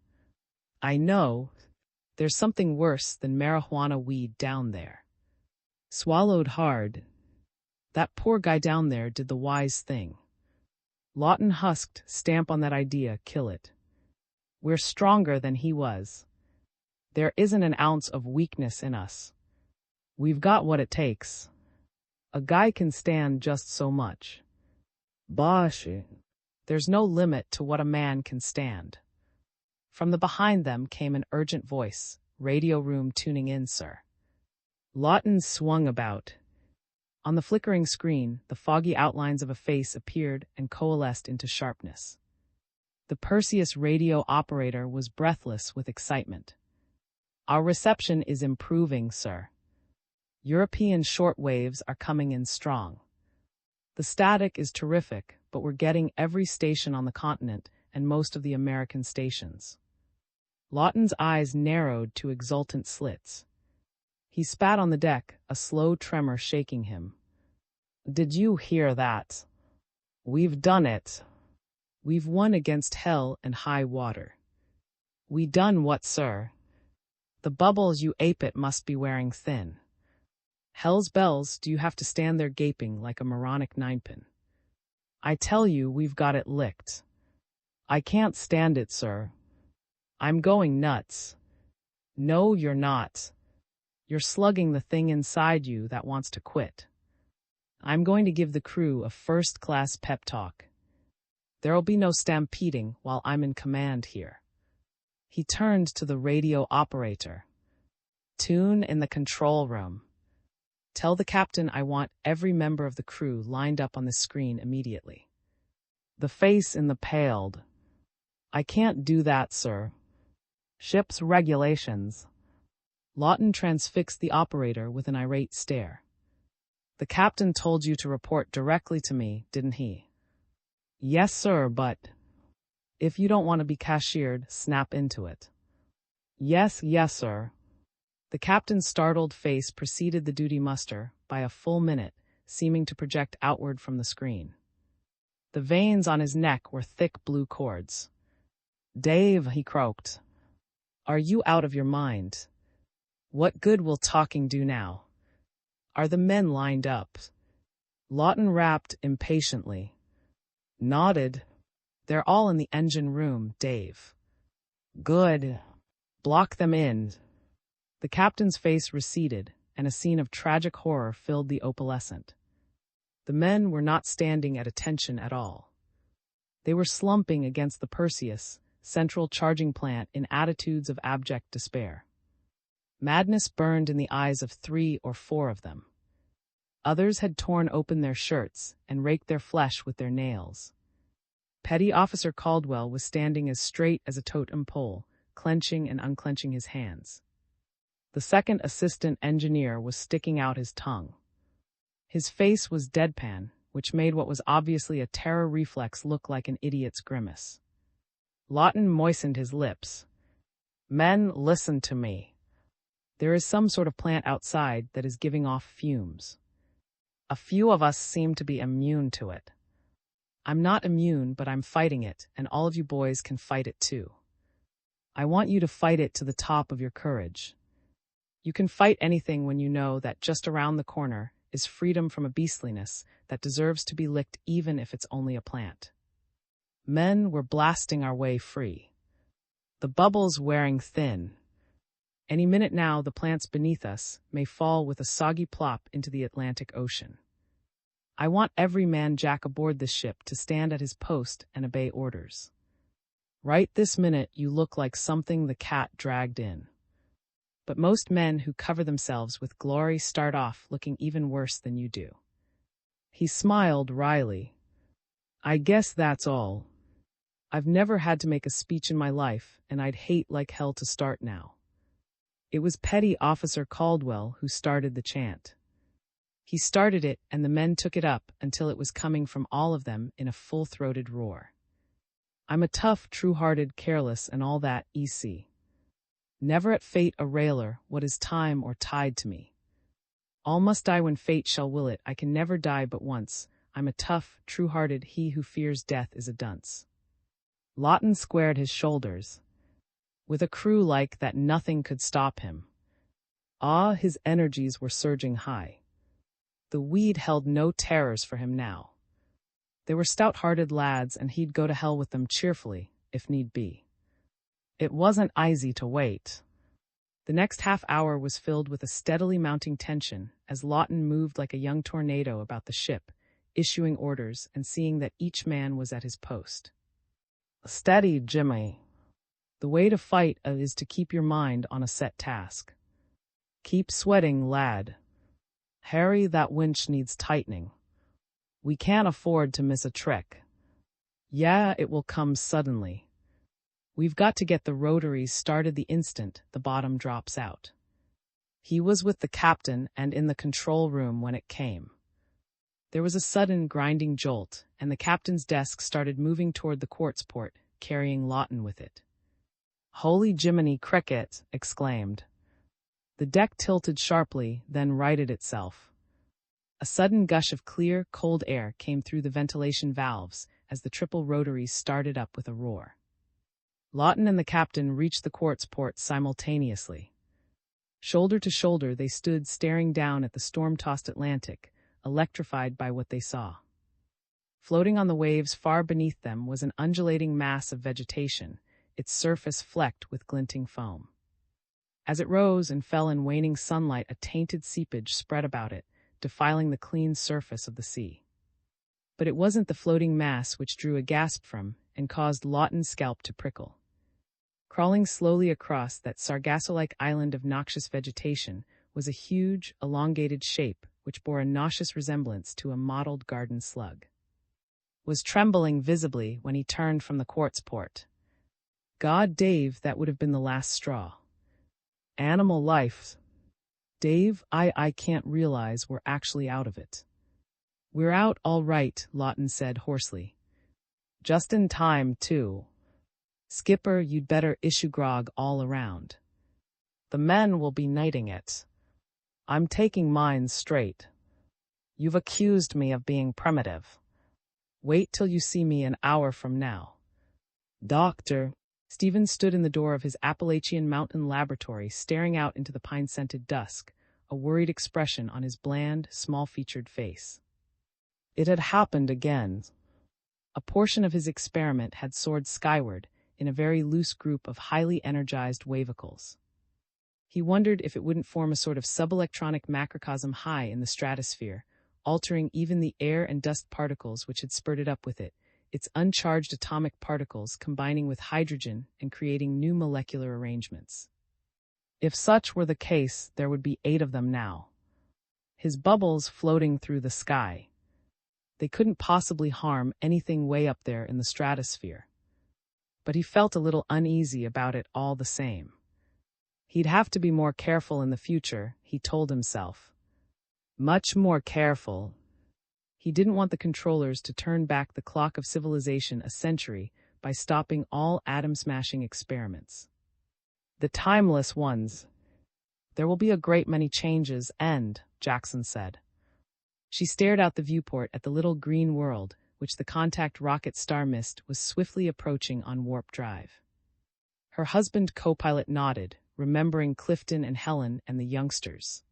I know. There's something worse than marijuana weed down there." Swallowed hard. That poor guy down there did the wise thing. Lawton husked, "Stamp on that idea, kill it. We're stronger than he was. There isn't an ounce of weakness in us. We've got what it takes. A guy can stand just so much. Bosh. There's no limit to what a man can stand." From the behind them came an urgent voice. "Radio room tuning in, sir." Lawton swung about. On the flickering screen, the foggy outlines of a face appeared and coalesced into sharpness. The Perseus radio operator was breathless with excitement. "Our reception is improving, sir. European shortwaves are coming in strong. The static is terrific, but we're getting every station on the continent and most of the American stations." Lawton's eyes narrowed to exultant slits. He spat on the deck, a slow tremor shaking him. "Did you hear that? We've done it. We've won against hell and high water." "We done what, sir?" "The bubbles you ape it must be wearing thin. Hell's bells, do you have to stand there gaping like a moronic ninepin? I tell you, we've got it licked. I can't stand it, sir. I'm going nuts." "No, you're not. You're slugging the thing inside you that wants to quit. I'm going to give the crew a first-class pep talk. There'll be no stampeding while I'm in command here." He turned to the radio operator. "Tune in the control room. Tell the captain I want every member of the crew lined up on the screen immediately." The face in the paled. "I can't do that, sir. Ship's regulations." Lawton transfixed the operator with an irate stare. "The captain told you to report directly to me, didn't he?" "Yes, sir, but..." "If you don't want to be cashiered, snap into it." Yes, sir." The captain's startled face preceded the duty muster by a full minute, seeming to project outward from the screen. The veins on his neck were thick blue cords. "Dave," he croaked. "Are you out of your mind? What good will talking do now? Are the men lined up?" Lawton rapped impatiently. Nodded. "They're all in the engine room, Dave." "Good. Block them in." The captain's face receded, and a scene of tragic horror filled the opalescent. The men were not standing at attention at all. They were slumping against the Perseus, central charging plant in attitudes of abject despair. Madness burned in the eyes of 3 or 4 of them. Others had torn open their shirts and raked their flesh with their nails. Petty Officer Caldwell was standing as straight as a totem pole, clenching and unclenching his hands. The second assistant engineer was sticking out his tongue. His face was deadpan, which made what was obviously a terror reflex look like an idiot's grimace. Lawton moistened his lips. "Men, listen to me. There is some sort of plant outside that is giving off fumes. A few of us seem to be immune to it. I'm not immune, but I'm fighting it, and all of you boys can fight it too. I want you to fight it to the top of your courage. You can fight anything when you know that just around the corner is freedom from a beastliness that deserves to be licked even if it's only a plant. Men, we're blasting our way free. The bubble's wearing thin. Any minute now, the plants beneath us may fall with a soggy plop into the Atlantic Ocean. I want every man jack aboard this ship to stand at his post and obey orders. Right this minute, you look like something the cat dragged in. But most men who cover themselves with glory start off looking even worse than you do." He smiled wryly. "I guess that's all. I've never had to make a speech in my life, and I'd hate like hell to start now." It was Petty Officer Caldwell who started the chant. He started it, and the men took it up until it was coming from all of them in a full-throated roar. I'm a tough, true-hearted, careless, and all that, EC. Never at fate a railer, what is time or tide to me. All must die when fate shall will it, I can never die but once. I'm a tough, true-hearted, he who fears death is a dunce. Lawton squared his shoulders. With a crew like that nothing could stop him. His energies were surging high. The weed held no terrors for him now. They were stout-hearted lads, and he'd go to hell with them cheerfully, if need be. It wasn't easy to wait. The next half hour was filled with a steadily mounting tension as Lawton moved like a young tornado about the ship, issuing orders and seeing that each man was at his post. Steady, Jimmy. The way to fight is to keep your mind on a set task. Keep sweating, lad. Harry, that winch needs tightening. We can't afford to miss a trick. Yeah, it will come suddenly. We've got to get the rotaries started the instant the bottom drops out. He was with the captain and in the control room when it came. There was a sudden grinding jolt, and the captain's desk started moving toward the quartz port, carrying Lawton with it. Holy Jiminy Cricket! Exclaimed. The deck tilted sharply, then righted itself. A sudden gush of clear, cold air came through the ventilation valves as the triple rotaries started up with a roar. Lawton and the captain reached the quartz port simultaneously. Shoulder to shoulder they stood staring down at the storm-tossed Atlantic, electrified by what they saw. Floating on the waves far beneath them was an undulating mass of vegetation, its surface flecked with glinting foam. As it rose and fell in waning sunlight, a tainted seepage spread about it, defiling the clean surface of the sea. But it wasn't the floating mass which drew a gasp from and caused Lawton's scalp to prickle. Crawling slowly across that Sargasso-like island of noxious vegetation was a huge, elongated shape which bore a nauseous resemblance to a mottled garden slug. Was trembling visibly when he turned from the quartz port. God, Dave, that would have been the last straw. Animal life. Dave, I can't realize we're actually out of it. We're out all right, Lawton said hoarsely. Just in time, too. Skipper, you'd better issue grog all around. The men will be nighting it. I'm taking mine straight. You've accused me of being primitive. Wait till you see me an hour from now. Doctor. Stephen stood in the door of his Appalachian Mountain laboratory, staring out into the pine-scented dusk, a worried expression on his bland, small-featured face. It had happened again. A portion of his experiment had soared skyward in a very loose group of highly energized wavicles. He wondered if it wouldn't form a sort of subelectronic macrocosm high in the stratosphere, altering even the air and dust particles which had spurted up with it, its uncharged atomic particles combining with hydrogen and creating new molecular arrangements. If such were the case, there would be 8 of them now. His bubbles floating through the sky. They couldn't possibly harm anything way up there in the stratosphere. But he felt a little uneasy about it all the same. He'd have to be more careful in the future, he told himself. Much more careful. He didn't want the controllers to turn back the clock of civilization a century by stopping all atom-smashing experiments. The timeless ones. There will be a great many changes, Jackson said. She stared out the viewport at the little green world, which the contact rocket Star Mist was swiftly approaching on warp drive. Her husband co-pilot nodded, remembering Clifton and Helen and the youngsters.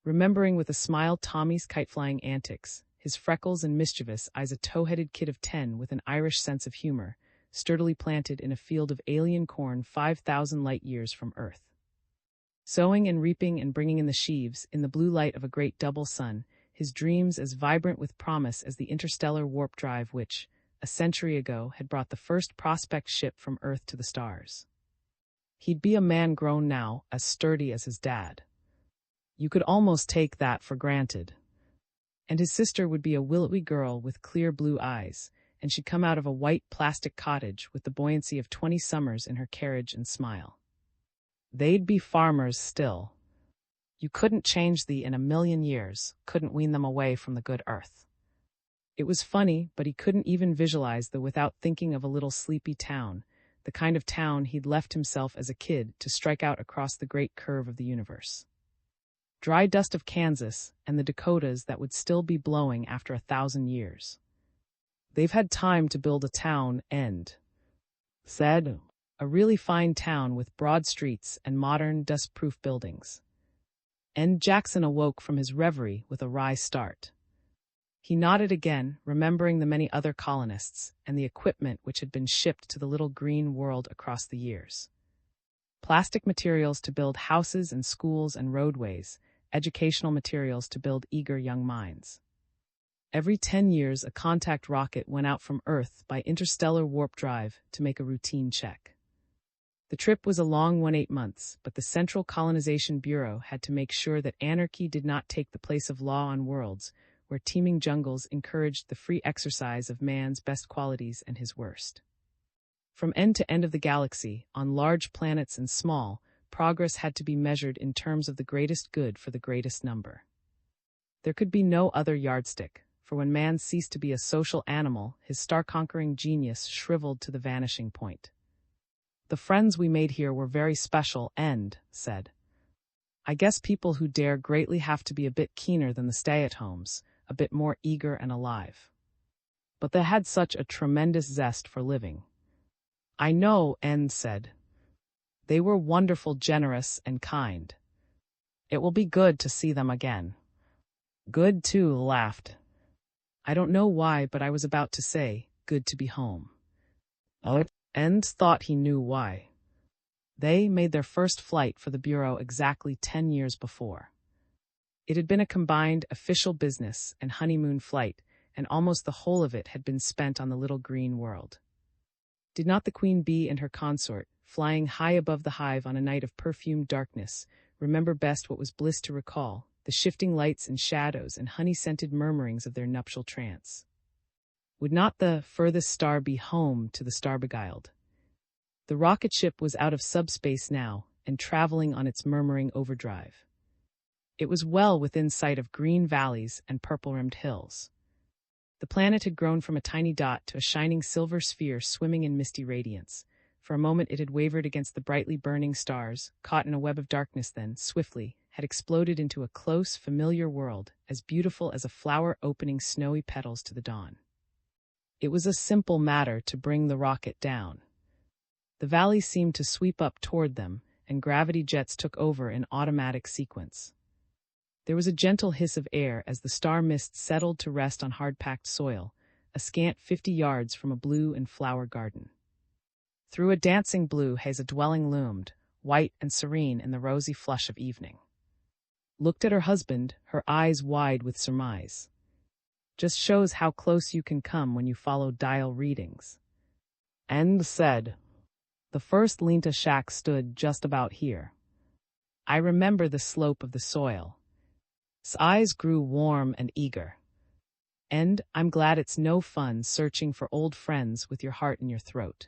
Remembering with a smile Tommy's kite-flying antics, his freckles and mischievous eyes, a tow-headed kid of 10 with an Irish sense of humor, sturdily planted in a field of alien corn 5,000 light-years from Earth. Sowing and reaping and bringing in the sheaves, in the blue light of a great double sun, his dreams as vibrant with promise as the interstellar warp drive which, a century ago, had brought the first prospect ship from Earth to the stars. He'd be a man grown now, as sturdy as his dad. You could almost take that for granted. And his sister would be a willowy girl with clear blue eyes, and she'd come out of a white plastic cottage with the buoyancy of 20 summers in her carriage and smile. They'd be farmers still. You couldn't change in a million years, couldn't wean them away from the good earth. It was funny, but he couldn't even visualize the without thinking of a little sleepy town, the kind of town he'd left himself as a kid to strike out across the great curve of the universe. Dry dust of Kansas and the Dakotas that would still be blowing after 1,000 years. They've had time to build a town, and said, a really fine town with broad streets and modern, dust-proof buildings. And Jackson awoke from his reverie with a wry start. He nodded again, remembering the many other colonists and the equipment which had been shipped to the little green world across the years. Plastic materials to build houses and schools and roadways, educational materials to build eager young minds. Every 10 years, a contact rocket went out from Earth by interstellar warp drive to make a routine check. The trip was a long 18 months, but the Central Colonization Bureau had to make sure that anarchy did not take the place of law on worlds where teeming jungles encouraged the free exercise of man's best qualities and his worst. From end to end of the galaxy, on large planets and small, progress had to be measured in terms of the greatest good for the greatest number. There could be no other yardstick, for when man ceased to be a social animal, his star-conquering genius shriveled to the vanishing point. The friends we made here were very special and, said, I guess people who dare greatly have to be a bit keener than the stay-at-homes, a bit more eager and alive. But they had such a tremendous zest for living. I know, N said. They were wonderful, generous, and kind. It will be good to see them again. Good too, laughed. I don't know why, but I was about to say, good to be home. N thought he knew why. They made their first flight for the Bureau exactly 10 years before. It had been a combined official business and honeymoon flight, and almost the whole of it had been spent on the little green world. Did not the queen bee and her consort, flying high above the hive on a night of perfumed darkness, remember best what was bliss to recall, the shifting lights and shadows and honey-scented murmurings of their nuptial trance? Would not the furthest star be home to the star-beguiled? The rocket ship was out of subspace now and traveling on its murmuring overdrive. It was well within sight of green valleys and purple-rimmed hills. The planet had grown from a tiny dot to a shining silver sphere swimming in misty radiance. For a moment it had wavered against the brightly burning stars, caught in a web of darkness, then, swiftly, had exploded into a close, familiar world, as beautiful as a flower opening snowy petals to the dawn. It was a simple matter to bring the rocket down. The valley seemed to sweep up toward them, and gravity jets took over in automatic sequence. There was a gentle hiss of air as the star mist settled to rest on hard-packed soil, a scant 50 yards from a blue and flower garden. Through a dancing blue haze a dwelling loomed, white and serene in the rosy flush of evening. Looked at her husband, her eyes wide with surmise. Just shows how close you can come when you follow dial readings. And said, the first Linta shack stood just about here. I remember the slope of the soil. His eyes grew warm and eager. And I'm glad it's no fun searching for old friends with your heart in your throat.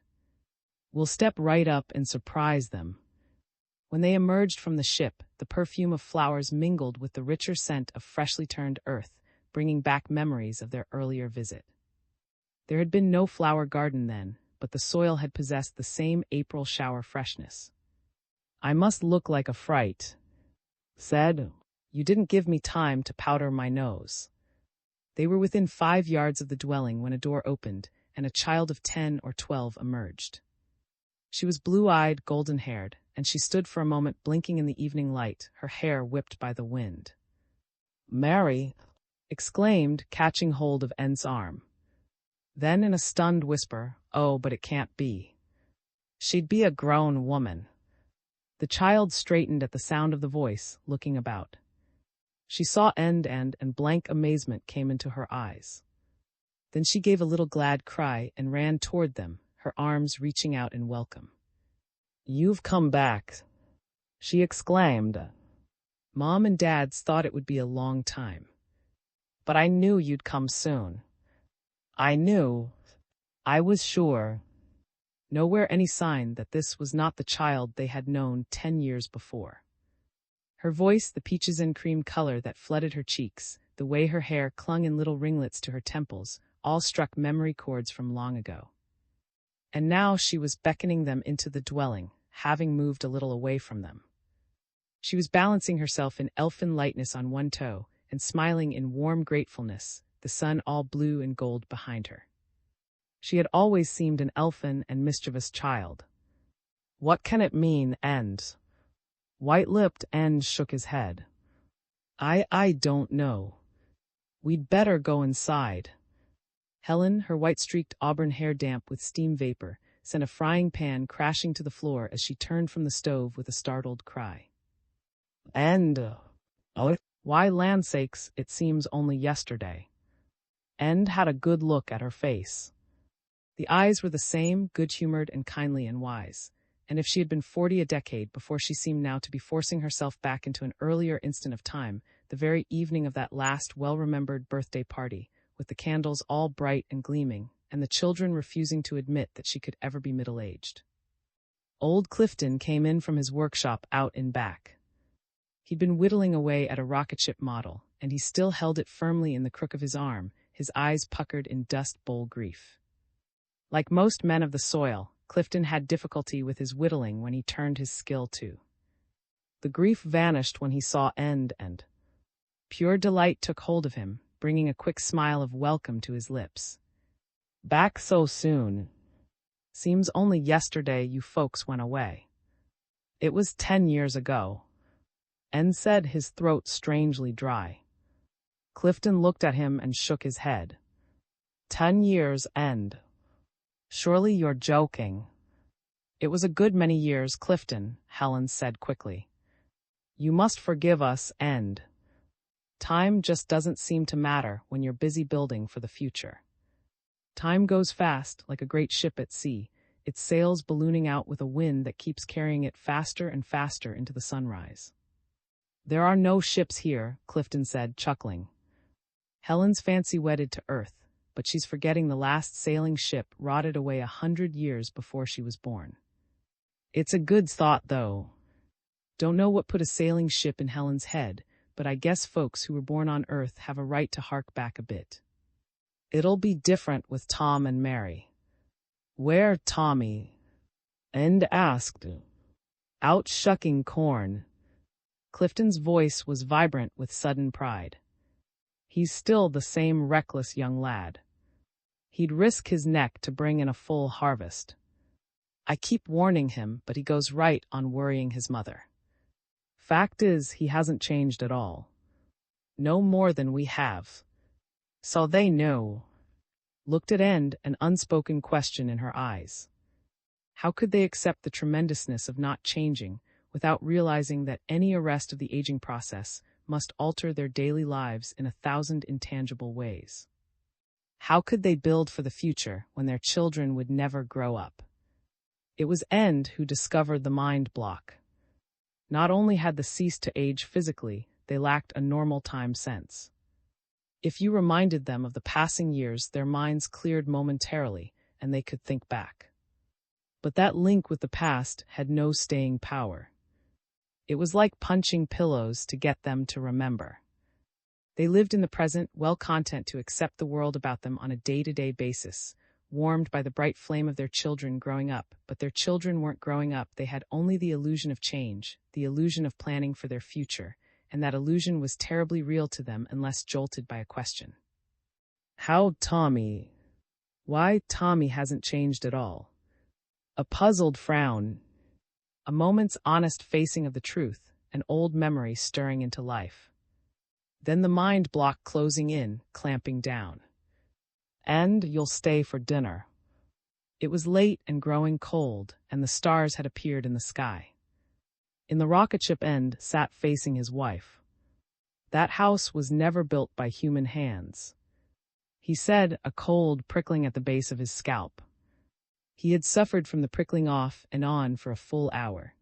We'll step right up and surprise them. When they emerged from the ship, the perfume of flowers mingled with the richer scent of freshly turned earth, bringing back memories of their earlier visit. There had been no flower garden then, but the soil had possessed the same April shower freshness. I must look like a fright, said. You didn't give me time to powder my nose. They were within 5 yards of the dwelling when a door opened, and a child of 10 or 12 emerged. She was blue-eyed, golden-haired, and she stood for a moment blinking in the evening light, her hair whipped by the wind. Mary, exclaimed, catching hold of N's arm. Then in a stunned whisper, oh, but it can't be. She'd be a grown woman. The child straightened at the sound of the voice, looking about. She saw N and blank amazement came into her eyes. Then she gave a little glad cry and ran toward them, her arms reaching out in welcome. You've come back, she exclaimed. Mom and Dad's thought it would be a long time. But I knew you'd come soon. I knew. I was sure. Nowhere any sign that this was not the child they had known 10 years before. Her voice, the peaches and cream color that flooded her cheeks, The way her hair clung in little ringlets to her temples all struck memory chords from long ago. And now she was beckoning them into the dwelling, having moved a little away from them. She was balancing herself in elfin lightness on one toe and smiling in warm gratefulness, the sun all blue and gold behind her. She had always seemed an elfin and mischievous child. What can it mean, End? White-lipped End shook his head. I don't know. We'd better go inside. Helen, her white-streaked auburn hair damp with steam vapor, sent a frying pan crashing to the floor as she turned from the stove with a startled cry. Why, land's sakes, it seems only yesterday. End had a good look at her face. The eyes were the same, good-humored and kindly and wise, and if she had been 40 a decade before, she seemed now to be forcing herself back into an earlier instant of time, the very evening of that last well-remembered birthday party, with the candles all bright and gleaming, and the children refusing to admit that she could ever be middle-aged. Old Clifton came in from his workshop out in back. He'd been whittling away at a rocketship model, and he still held it firmly in the crook of his arm, his eyes puckered in dust bowl grief. Like most men of the soil, Clifton had difficulty with his whittling when he turned his skill to. The grief vanished when he saw End, and pure delight took hold of him, bringing a quick smile of welcome to his lips. Back so soon? Seems only yesterday you folks went away. It was 10 years ago. End said, his throat strangely dry. Clifton looked at him and shook his head. 10 years, End. Surely you're joking. It was a good many years, Clifton, Helen said quickly. You must forgive us, End. Time just doesn't seem to matter when you're busy building for the future. Time goes fast, like a great ship at sea, its sails ballooning out with a wind that keeps carrying it faster and faster into the sunrise. There are no ships here, Clifton said, chuckling. Helen's fancy wedded to earth, but she's forgetting the last sailing ship rotted away 100 years before she was born. It's a good thought, though. Don't know what put a sailing ship in Helen's head, but I guess folks who were born on Earth have a right to hark back a bit. It'll be different with Tom and Mary. Where Tommy? End asked. Out shucking corn. Clifton's voice was vibrant with sudden pride. He's still the same reckless young lad. He'd risk his neck to bring in a full harvest. I keep warning him, but he goes right on worrying his mother. Fact is, he hasn't changed at all. No more than we have. So they know. Looked at End, an unspoken question in her eyes. How could they accept the tremendousness of not changing without realizing that any arrest of the aging process must alter their daily lives in 1,000 intangible ways? How could they build for the future when their children would never grow up? It was End who discovered the mind block. Not only had they ceased to age physically, they lacked a normal time sense. If you reminded them of the passing years, their minds cleared momentarily, and they could think back. But that link with the past had no staying power. It was like punching pillows to get them to remember. They lived in the present, well content to accept the world about them on a day-to-day basis, warmed by the bright flame of their children growing up, but their children weren't growing up. They had only the illusion of change, the illusion of planning for their future, and that illusion was terribly real to them unless jolted by a question. How Tommy? Why Tommy hasn't changed at all. A puzzled frown. A moment's honest facing of the truth, an old memory stirring into life. Then the mind block closing in, clamping down. And you'll stay for dinner. It was late and growing cold, and the stars had appeared in the sky. In the rocket ship, End sat facing his wife. That house was never built by human hands, he said, a cold prickling at the base of his scalp. He had suffered from the prickling off and on for a full hour.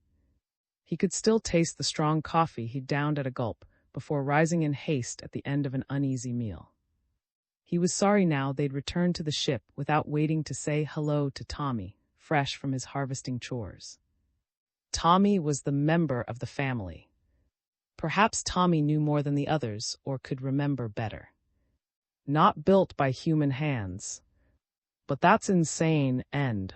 He could still taste the strong coffee he'd downed at a gulp before rising in haste at the end of an uneasy meal. He was sorry now they'd returned to the ship without waiting to say hello to Tommy, fresh from his harvesting chores. Tommy was the member of the family. Perhaps Tommy knew more than the others or could remember better. Not built by human hands. But that's insane, and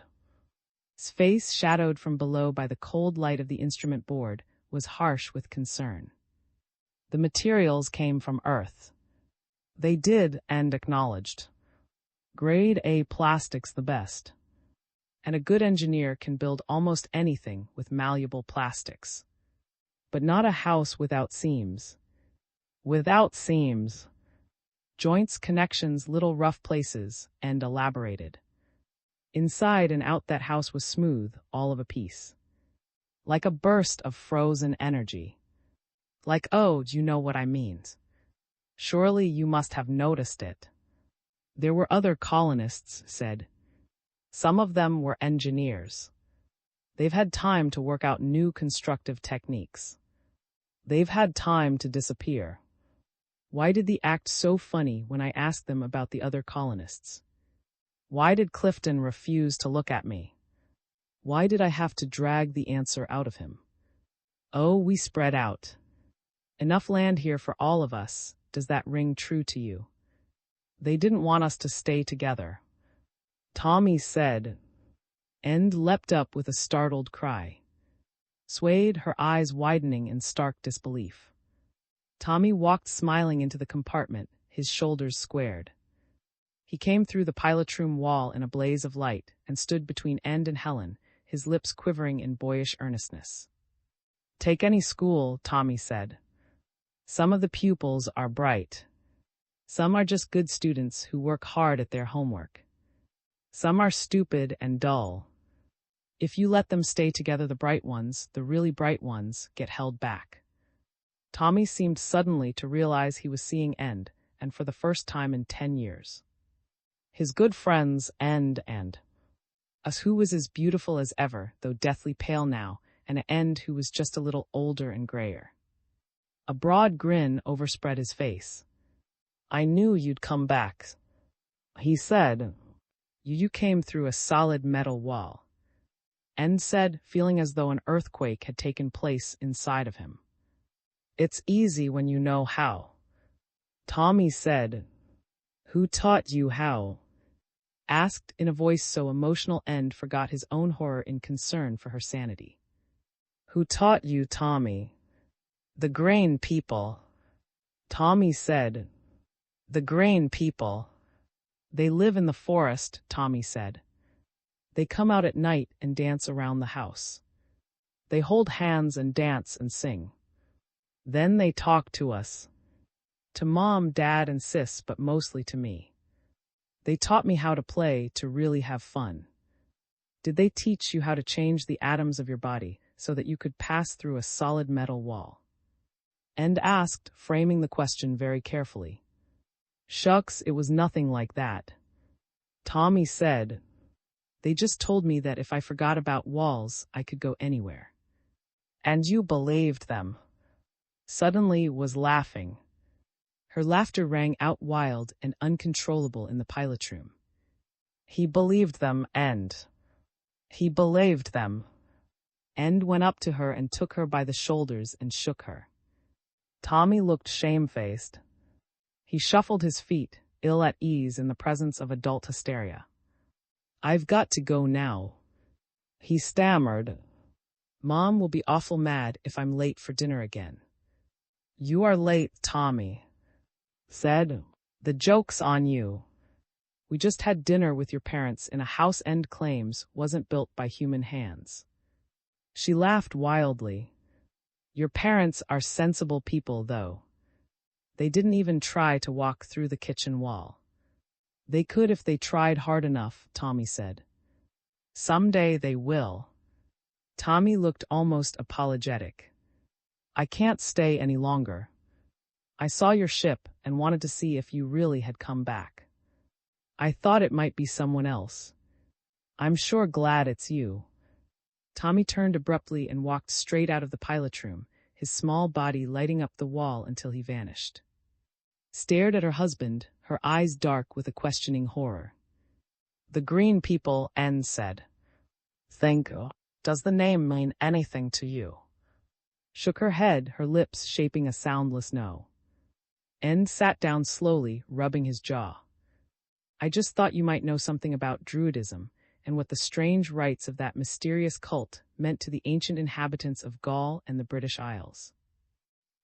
his face, shadowed from below by the cold light of the instrument board, was harsh with concern. The materials came from Earth. They did, and acknowledged. Grade A plastics the best. And a good engineer can build almost anything with malleable plastics. But not a house without seams. Without seams. Joints, connections, little rough places, and elaborated. Inside and out that house was smooth, all of a piece. Like a burst of frozen energy. Like, oh, you know what I mean. Surely you must have noticed it. There were other colonists, said. Some of them were engineers. They've had time to work out new constructive techniques. They've had time to disappear. Why did they act so funny when I asked them about the other colonists? Why did Clifton refuse to look at me? Why did I have to drag the answer out of him? Oh, we spread out. Enough land here for all of us. Does that ring true to you? They didn't want us to stay together. Tommy said, and leapt up with a startled cry. Swayed, her eyes widening in stark disbelief. Tommy walked smiling into the compartment, his shoulders squared. He came through the pilotroom wall in a blaze of light and stood between End and Helen, his lips quivering in boyish earnestness. Take any school, Tommy said. Some of the pupils are bright. Some are just good students who work hard at their homework. Some are stupid and dull. If you let them stay together, the bright ones, the really bright ones, get held back. Tommy seemed suddenly to realize he was seeing End, and for the first time in 10 years. His good friends, End and us, who was as beautiful as ever, though deathly pale now, and End who was just a little older and grayer. A broad grin overspread his face. I knew you'd come back, he said. You came through a solid metal wall. End said, feeling as though an earthquake had taken place inside of him. It's easy when you know how. Tommy said. Who taught you how? Asked in a voice so emotional End forgot his own horror in concern for her sanity. Who taught you, Tommy? The Grain people. Tommy said. The Grain people. They live in the forest, Tommy said. They come out at night and dance around the house. They hold hands and dance and sing. Then they talk to us. To Mom, Dad, and Sis, but mostly to me. They taught me how to play, to really have fun. Did they teach you how to change the atoms of your body so that you could pass through a solid metal wall? End asked, framing the question very carefully. Shucks, it was nothing like that. Tommy said. They just told me that if I forgot about walls, I could go anywhere. And you believed them. Suddenly was laughing. Her laughter rang out wild and uncontrollable in the pilotroom. He believed them, and he believed them. End went up to her and took her by the shoulders and shook her. Tommy looked shamefaced. He shuffled his feet, ill at ease in the presence of adult hysteria. I've got to go now. He stammered. Mom will be awful mad if I'm late for dinner again. You are late, Tommy said. The joke's on you. We just had dinner with your parents in a house End claims wasn't built by human hands. She laughed wildly. Your parents are sensible people, though. They didn't even try to walk through the kitchen wall. They could if they tried hard enough, Tommy said. Someday they will. Tommy looked almost apologetic. I can't stay any longer. I saw your ship and wanted to see if you really had come back. I thought it might be someone else. I'm sure glad it's you. Tommy turned abruptly and walked straight out of the pilotroom, his small body lighting up the wall until he vanished. Stared at her husband, her eyes dark with a questioning horror. The Green people, N said. Does the name mean anything to you? shook her head, her lips shaping a soundless no. End sat down slowly, rubbing his jaw. I just thought you might know something about Druidism and what the strange rites of that mysterious cult meant to the ancient inhabitants of Gaul and the British Isles.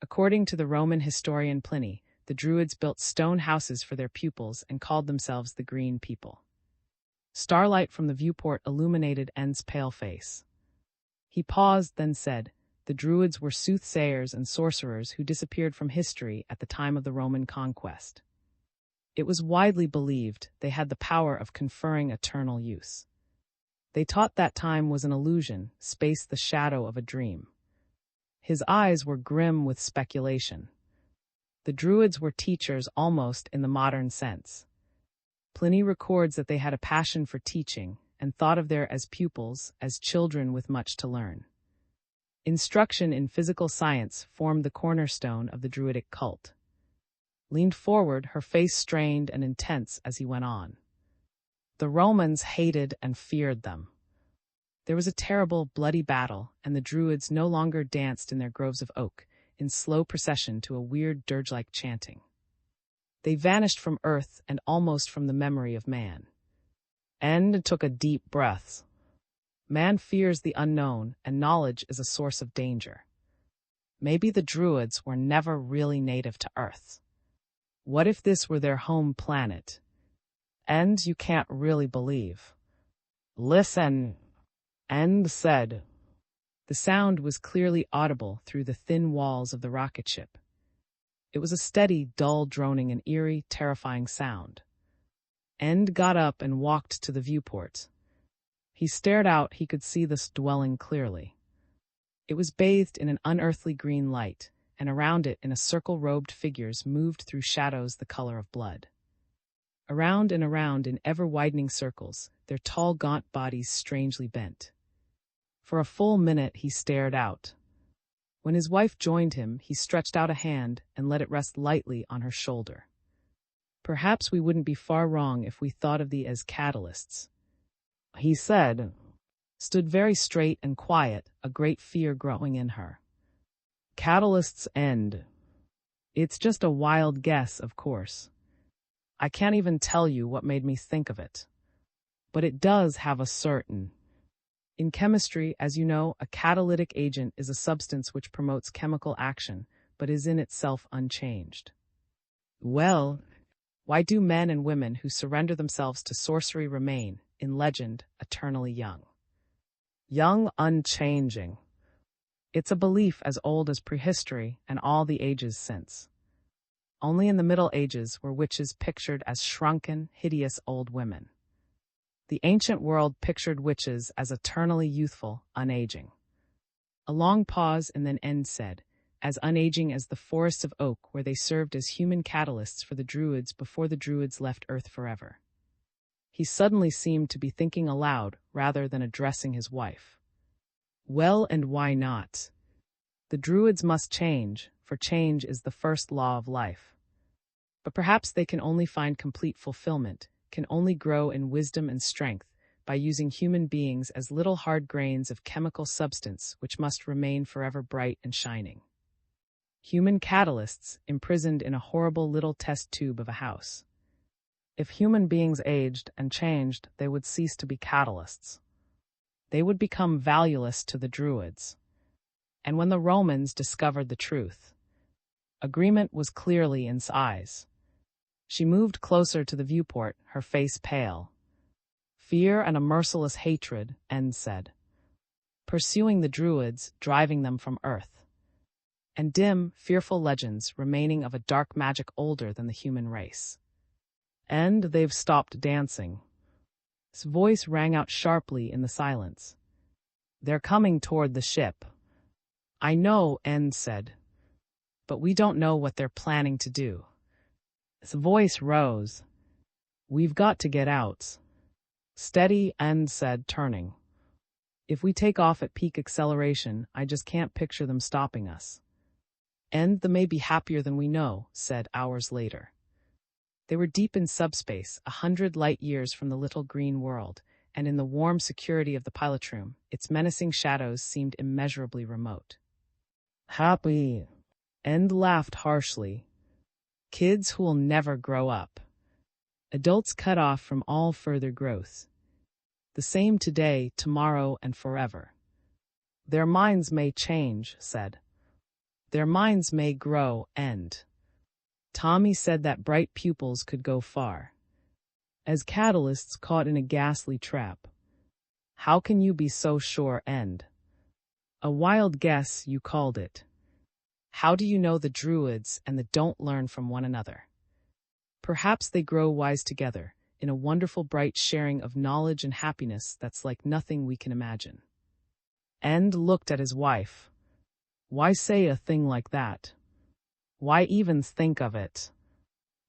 According to the Roman historian Pliny, the Druids built stone houses for their pupils and called themselves the Green People. Starlight from the viewport illuminated End's pale face. He paused, then said, "The Druids were soothsayers and sorcerers who disappeared from history at the time of the Roman conquest. It was widely believed they had the power of conferring eternal use. They taught that time was an illusion, space the shadow of a dream." His eyes were grim with speculation. The Druids were teachers almost in the modern sense. Pliny records that they had a passion for teaching and thought of their as pupils, as children with much to learn. Instruction in physical science formed the cornerstone of the Druidic cult. Leaned forward, her face strained and intense as he went on. The Romans hated and feared them. There was a terrible, bloody battle, and the Druids no longer danced in their groves of oak, in slow procession to a weird dirge-like chanting. They vanished from earth and almost from the memory of man. End took a deep breath. Man fears the unknown, and knowledge is a source of danger. Maybe the Druids were never really native to Earth. What if this were their home planet? And you can't really believe. "Listen," End said. The sound was clearly audible through the thin walls of the rocket ship. It was a steady, dull droning, and eerie, terrifying sound. End got up and walked to the viewport. He stared out. He could see this dwelling clearly. It was bathed in an unearthly green light, and around it in a circle robed figures moved through shadows the color of blood. Around and around in ever-widening circles, their tall, gaunt bodies strangely bent. For a full minute he stared out. When his wife joined him, he stretched out a hand and let it rest lightly on her shoulder. "Perhaps we wouldn't be far wrong if we thought of thee as catalysts," he said. Stood very straight and quiet, a great fear growing in her. "Catalysts, End. It's just a wild guess, of course. I can't even tell you what made me think of it. But it does have a certain... In chemistry, as you know, a catalytic agent is a substance which promotes chemical action, but is in itself unchanged. Well, why do men and women who surrender themselves to sorcery remain, in legend, eternally young? Young, unchanging. It's a belief as old as prehistory and all the ages since. Only in the Middle Ages were witches pictured as shrunken, hideous old women. The ancient world pictured witches as eternally youthful, unaging. A long pause, and then End said, "As unaging as the forests of oak where they served as human catalysts for the Druids before the Druids left Earth forever." He suddenly seemed to be thinking aloud rather than addressing his wife. "Well, and why not? The Druids must change, for change is the first law of life. But perhaps they can only find complete fulfillment, can only grow in wisdom and strength, by using human beings as little hard grains of chemical substance which must remain forever bright and shining. Human catalysts, imprisoned in a horrible little test tube of a house. If human beings aged and changed, they would cease to be catalysts. They would become valueless to the Druids. And when the Romans discovered the truth, agreement was clearly in his eyes." She moved closer to the viewport, her face pale. "Fear and a merciless hatred," End said. "Pursuing the Druids, driving them from Earth. And dim, fearful legends remaining of a dark magic older than the human race. And they've stopped dancing." His voice rang out sharply in the silence. "They're coming toward the ship." "I know," End said. "But we don't know what they're planning to do." His voice rose. "We've got to get out." "Steady," End said, turning. "If we take off at peak acceleration, I just can't picture them stopping us." "And they may be happier than we know," said hours later. They were deep in subspace, 100 light-years from the little green world, and in the warm security of the pilot room, its menacing shadows seemed immeasurably remote. Happy. End laughed harshly. Kids who will never grow up. Adults cut off from all further growth. The same today, tomorrow, and forever. Their minds may change, said. Their minds may grow, end. Tommy said that bright pupils could go far. As catalysts caught in a ghastly trap. How can you be so sure, end? A wild guess, you called it. How do you know the Druids and the don't learn from one another? Perhaps they grow wise together, in a wonderful bright sharing of knowledge and happiness that's like nothing we can imagine. End looked at his wife. Why say a thing like that? Why even think of it?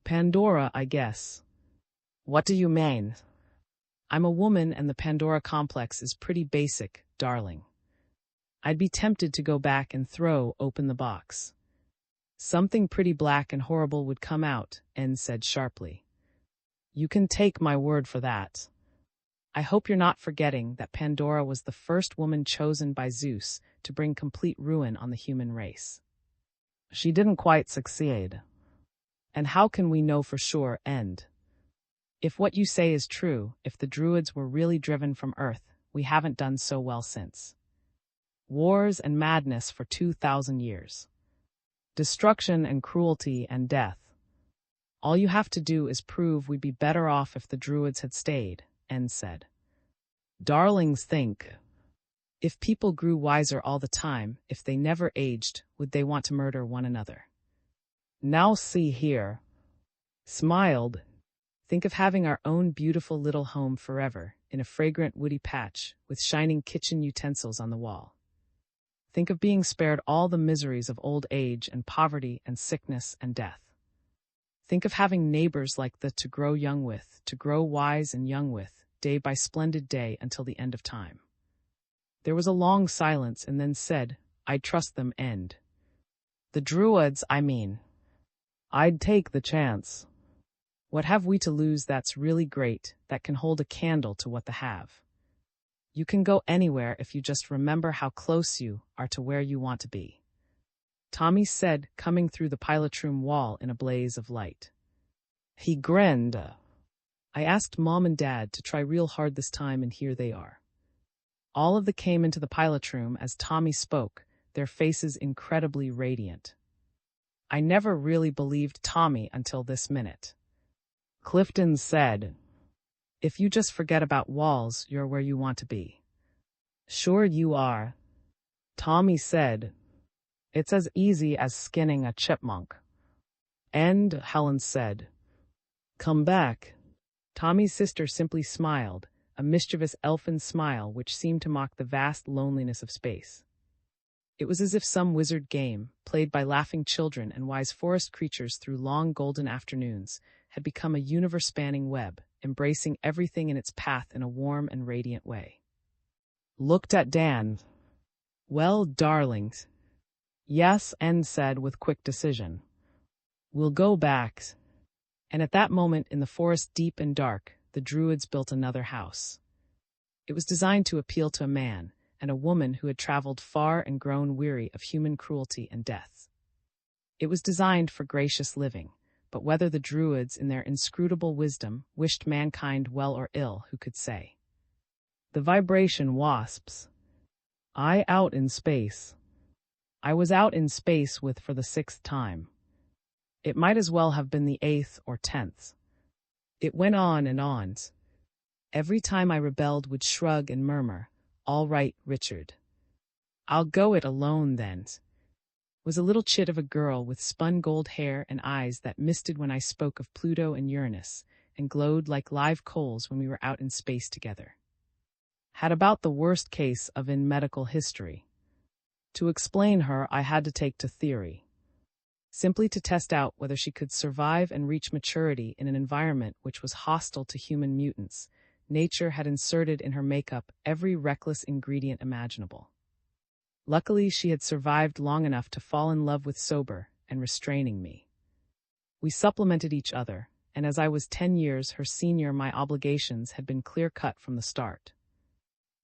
Pandora, I guess. What do you mean? I'm a woman and the Pandora complex is pretty basic, darling. I'd be tempted to go back and throw open the box. Something pretty black and horrible would come out, N said sharply. You can take my word for that. I hope you're not forgetting that Pandora was the first woman chosen by Zeus to bring complete ruin on the human race. She didn't quite succeed. And how can we know for sure, end? If what you say is true, if the Druids were really driven from Earth, we haven't done so well since. Wars and madness for 2,000 years. Destruction and cruelty and death. All you have to do is prove we'd be better off if the Druids had stayed, N said. Darlings, think. If people grew wiser all the time, if they never aged, would they want to murder one another? Now see here. Smiled. Think of having our own beautiful little home forever, in a fragrant woody patch, with shining kitchen utensils on the wall. Think of being spared all the miseries of old age and poverty and sickness and death. Think of having neighbors like the to grow young with, to grow wise and young with, day by splendid day until the end of time. There was a long silence and then said, I'd trust them, end. The Druids, I mean. I'd take the chance. What have we to lose that's really great, that can hold a candle to what the have? You can go anywhere if you just remember how close you are to where you want to be. Tommy said, coming through the pilot-room wall in a blaze of light. He grinned. I asked Mom and Dad to try real hard this time, and here they are. All of them came into the pilot-room as Tommy spoke, their faces incredibly radiant. I never really believed Tommy until this minute. Clifton said, if you just forget about walls, you're where you want to be. Sure you are. Tommy said, it's as easy as skinning a chipmunk. And Helen said, come back. Tommy's sister simply smiled, a mischievous elfin smile which seemed to mock the vast loneliness of space. It was as if some wizard game, played by laughing children and wise forest creatures through long golden afternoons, had become a universe-spanning web, embracing everything in its path in a warm and radiant way. Looked at Dan. Well, darlings. Yes, N said with quick decision. We'll go back. And at that moment, in the forest deep and dark, the Druids built another house. It was designed to appeal to a man and a woman who had traveled far and grown weary of human cruelty and death. It was designed for gracious living, but whether the Druids, in their inscrutable wisdom, wished mankind well or ill, who could say? The vibration wasps. I out in space. I was out in space with for the 6th time. It might as well have been the 8th or 10th. It went on and on. Every time I rebelled would shrug and murmur, all right, Richard. I'll go it alone then. Was a little chit of a girl with spun gold hair and eyes that misted when I spoke of Pluto and Uranus, and glowed like live coals when we were out in space together. Had about the worst case of in medical history. To explain her, I had to take to theory. Simply to test out whether she could survive and reach maturity in an environment which was hostile to human mutants. Nature had inserted in her makeup every reckless ingredient imaginable. Luckily, she had survived long enough to fall in love with sober and restraining me. We supplemented each other, and as I was 10 years her senior, my obligations had been clear-cut from the start.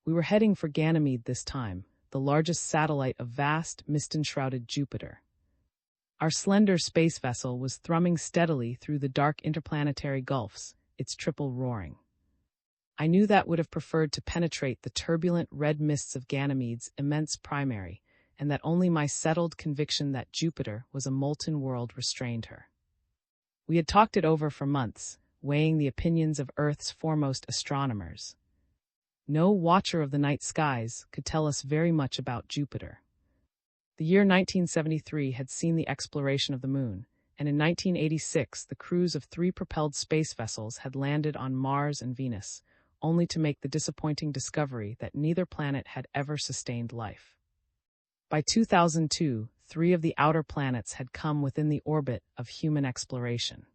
We were heading for Ganymede this time, the largest satellite of vast, mist-enshrouded Jupiter. Our slender space vessel was thrumming steadily through the dark interplanetary gulfs, its triple roaring. I knew that would have preferred to penetrate the turbulent red mists of Ganymede's immense primary, and that only my settled conviction that Jupiter was a molten world restrained her. We had talked it over for months, weighing the opinions of Earth's foremost astronomers. No watcher of the night skies could tell us very much about Jupiter. The year 1973 had seen the exploration of the Moon, and in 1986 the crews of 3 propelled space vessels had landed on Mars and Venus, only to make the disappointing discovery that neither planet had ever sustained life. By 2002, 3 of the outer planets had come within the orbit of human exploration.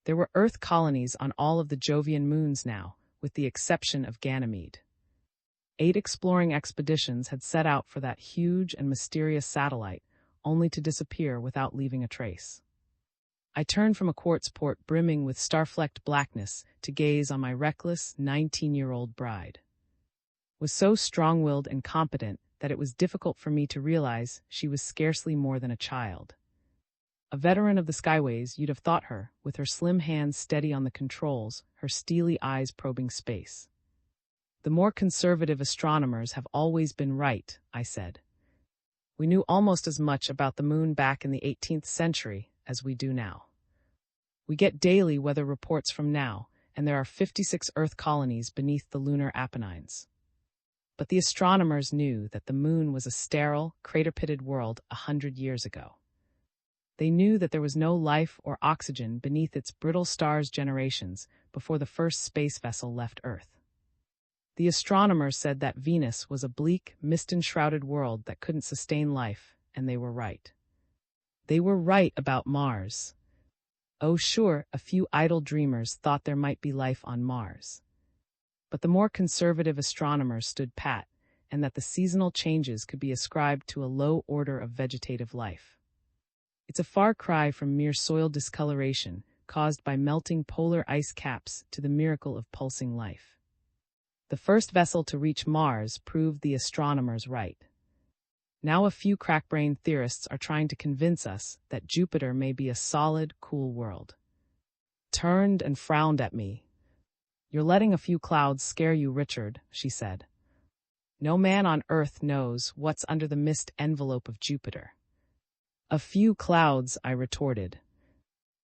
There were Earth colonies on all of the Jovian moons now, with the exception of Ganymede. 8 exploring expeditions had set out for that huge and mysterious satellite, only to disappear without leaving a trace. I turned from a quartz port brimming with star-flecked blackness to gaze on my reckless 19-year-old bride. Was so strong-willed and competent that it was difficult for me to realize she was scarcely more than a child. A veteran of the skyways, you'd have thought her, with her slim hands steady on the controls, her steely eyes probing space. The more conservative astronomers have always been right, I said. We knew almost as much about the moon back in the 18th century as we do now. We get daily weather reports from now, and there are 56 Earth colonies beneath the lunar Apennines. But the astronomers knew that the moon was a sterile, crater-pitted world 100 years ago. They knew that there was no life or oxygen beneath its brittle stars generations before the first space vessel left Earth. The astronomers said that Venus was a bleak, mist-enshrouded world that couldn't sustain life, and they were right. They were right about Mars. Oh sure, a few idle dreamers thought there might be life on Mars. But the more conservative astronomers stood pat, and that the seasonal changes could be ascribed to a low order of vegetative life. It's a far cry from mere soil discoloration caused by melting polar ice caps to the miracle of pulsing life. The first vessel to reach Mars proved the astronomers right. Now a few crack-brained theorists are trying to convince us that Jupiter may be a solid, cool world. Turned and frowned at me. You're letting a few clouds scare you, Richard, she said. No man on Earth knows what's under the mist envelope of Jupiter. A few clouds, I retorted.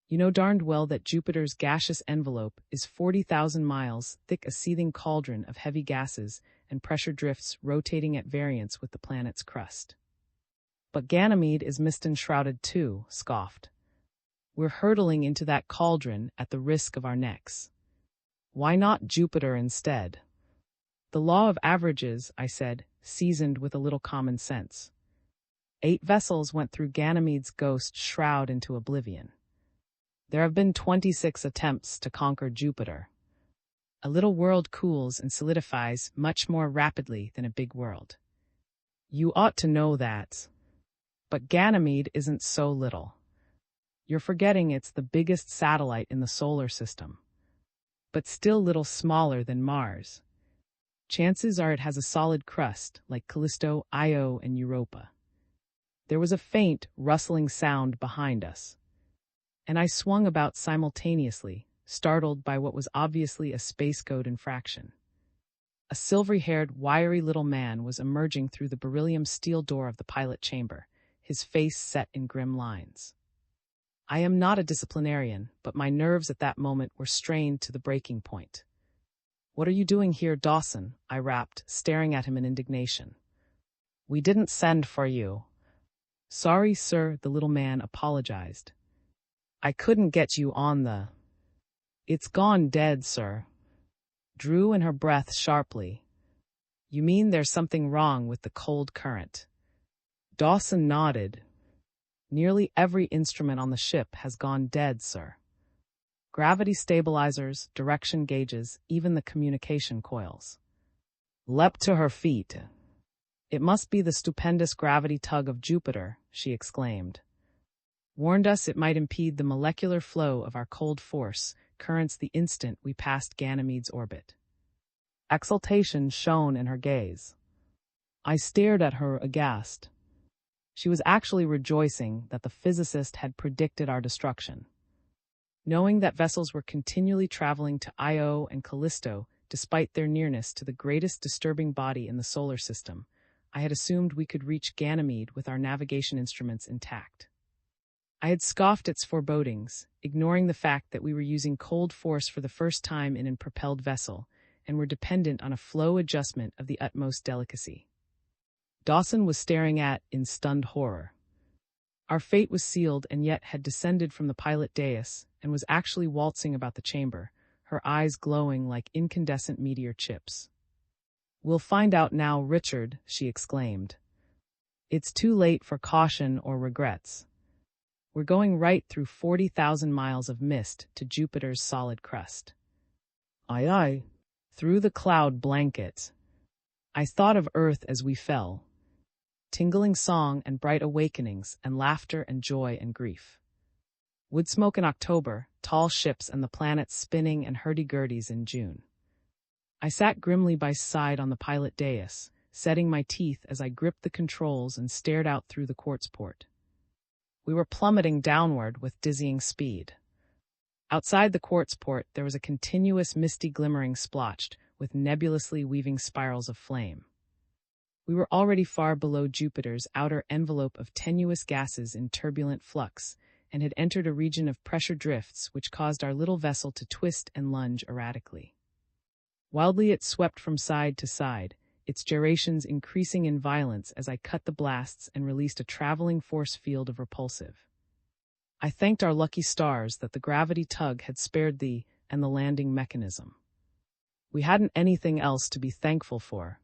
You know darned well that Jupiter's gaseous envelope is 40,000 miles thick, a seething cauldron of heavy gases and pressure drifts rotating at variance with the planet's crust. But Ganymede is mist-enshrouded too, scoffed. We're hurtling into that cauldron at the risk of our necks. Why not Jupiter instead? The law of averages, I said, seasoned with a little common sense. 8 vessels went through Ganymede's ghost shroud into oblivion. There have been 26 attempts to conquer Jupiter. A little world cools and solidifies much more rapidly than a big world. You ought to know that. But Ganymede isn't so little. You're forgetting it's the biggest satellite in the solar system. But still little smaller than Mars. Chances are it has a solid crust, like Callisto, Io, and Europa. There was a faint, rustling sound behind us, and I swung about simultaneously, startled by what was obviously a space code infraction. A silvery-haired, wiry little man was emerging through the beryllium steel door of the pilot chamber, his face set in grim lines. I am not a disciplinarian, but my nerves at that moment were strained to the breaking point. "What are you doing here, Dawson?" I rapped, staring at him in indignation. "We didn't send for you." "Sorry, sir," the little man apologized. "I couldn't get you on the—" "It's gone dead, sir." Drew in her breath sharply. "You mean there's something wrong with the cold current?" Dawson nodded. "Nearly every instrument on the ship has gone dead, sir. Gravity stabilizers, direction gauges, even the communication coils." Leapt to her feet. "It must be the stupendous gravity tug of Jupiter," she exclaimed. "Warned us it might impede the molecular flow of our cold force currents the instant we passed Ganymede's orbit." Exultation shone in her gaze. I stared at her aghast. She was actually rejoicing that the physicist had predicted our destruction. Knowing that vessels were continually traveling to Io and Callisto, despite their nearness to the greatest disturbing body in the solar system, I had assumed we could reach Ganymede with our navigation instruments intact. I had scoffed at its forebodings, ignoring the fact that we were using cold force for the first time in a propelled vessel, and were dependent on a flow adjustment of the utmost delicacy. Dawson was staring in stunned horror. Our fate was sealed and yet had descended from the pilot dais and was actually waltzing about the chamber, her eyes glowing like incandescent meteor chips. "We'll find out now, Richard," she exclaimed. "It's too late for caution or regrets. We're going right through 40,000 miles of mist to Jupiter's solid crust." "Aye, aye." Through the cloud blanket, I thought of Earth as we fell. Tingling song and bright awakenings and laughter and joy and grief. Wood smoke in October, tall ships and the planets spinning and hurdy-gurdies in June. I sat grimly by his side on the pilot dais, setting my teeth as I gripped the controls and stared out through the quartz port. We were plummeting downward with dizzying speed. Outside the quartz port there was a continuous misty glimmering splotched with nebulously weaving spirals of flame. We were already far below Jupiter's outer envelope of tenuous gases in turbulent flux, and had entered a region of pressure drifts which caused our little vessel to twist and lunge erratically. Wildly it swept from side to side, its gyrations increasing in violence as I cut the blasts and released a traveling force field of repulsive. I thanked our lucky stars that the gravity tug had spared thee and the landing mechanism. We hadn't anything else to be thankful for.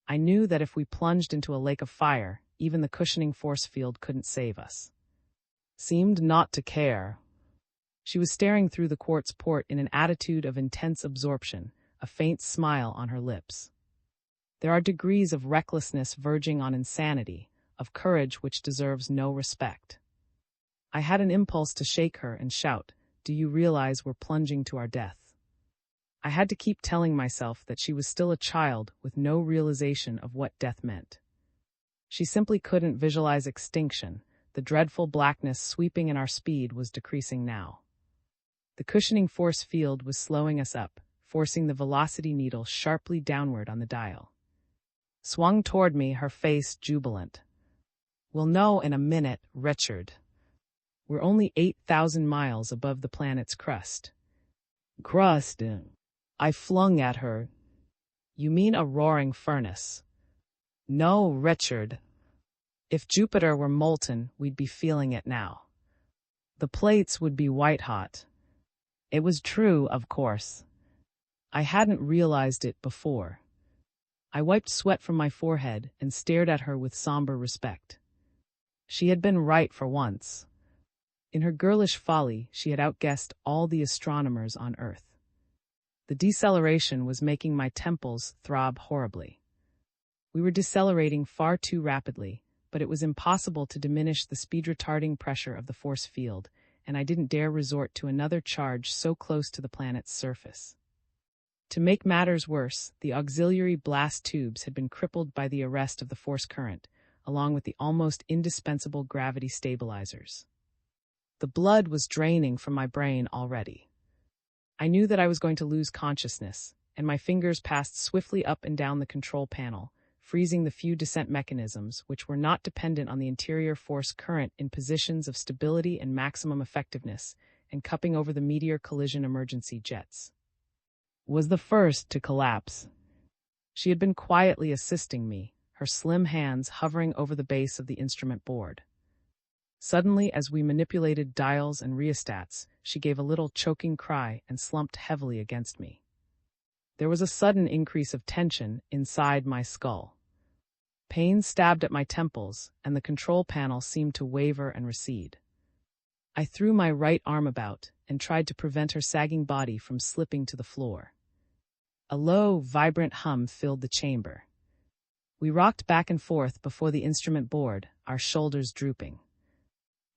I knew that if we plunged into a lake of fire, even the cushioning force field couldn't save us. Seemed not to care. She was staring through the quartz port in an attitude of intense absorption, a faint smile on her lips. There are degrees of recklessness verging on insanity, of courage which deserves no respect. I had an impulse to shake her and shout, "Do you realize we're plunging to our death?" I had to keep telling myself that she was still a child with no realization of what death meant. She simply couldn't visualize extinction. The dreadful blackness sweeping in our speed was decreasing now. The cushioning force field was slowing us up, forcing the velocity needle sharply downward on the dial. Swung toward me, her face jubilant. "We'll know in a minute, Richard. We're only 8,000 miles above the planet's crust." "Crust?" I flung at her. "You mean a roaring furnace." "No, Richard. If Jupiter were molten, we'd be feeling it now. The plates would be white-hot." It was true, of course. I hadn't realized it before. I wiped sweat from my forehead and stared at her with somber respect. She had been right for once. In her girlish folly, she had outguessed all the astronomers on Earth. The deceleration was making my temples throb horribly. We were decelerating far too rapidly, but it was impossible to diminish the speed-retarding pressure of the force field, and I didn't dare resort to another charge so close to the planet's surface. To make matters worse, the auxiliary blast tubes had been crippled by the arrest of the force current, along with the almost indispensable gravity stabilizers. The blood was draining from my brain already. I knew that I was going to lose consciousness, and my fingers passed swiftly up and down the control panel, freezing the few descent mechanisms which were not dependent on the interior force current in positions of stability and maximum effectiveness, and cupping over the meteor collision emergency jets. Was the first to collapse. She had been quietly assisting me, her slim hands hovering over the base of the instrument board. Suddenly, as we manipulated dials and rheostats, she gave a little choking cry and slumped heavily against me. There was a sudden increase of tension inside my skull. Pain stabbed at my temples, and the control panel seemed to waver and recede. I threw my right arm about and tried to prevent her sagging body from slipping to the floor. A low, vibrant hum filled the chamber. We rocked back and forth before the instrument board, our shoulders drooping.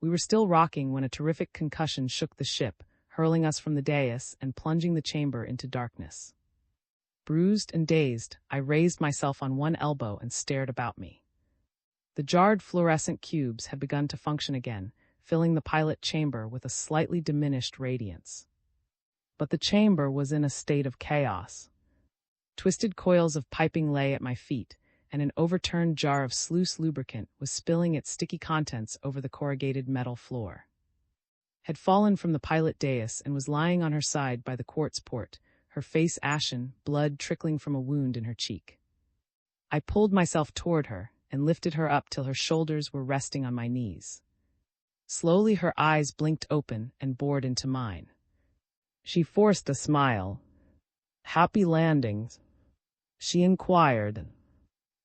We were still rocking when a terrific concussion shook the ship, hurling us from the dais and plunging the chamber into darkness. Bruised and dazed, I raised myself on one elbow and stared about me. The jarred fluorescent cubes had begun to function again, filling the pilot chamber with a slightly diminished radiance. But the chamber was in a state of chaos. Twisted coils of piping lay at my feet, and an overturned jar of sluice lubricant was spilling its sticky contents over the corrugated metal floor. Had fallen from the pilot dais and was lying on her side by the quartz port, her face ashen, blood trickling from a wound in her cheek. I pulled myself toward her and lifted her up till her shoulders were resting on my knees. Slowly her eyes blinked open and bored into mine. She forced a smile. "Happy landings?" she inquired.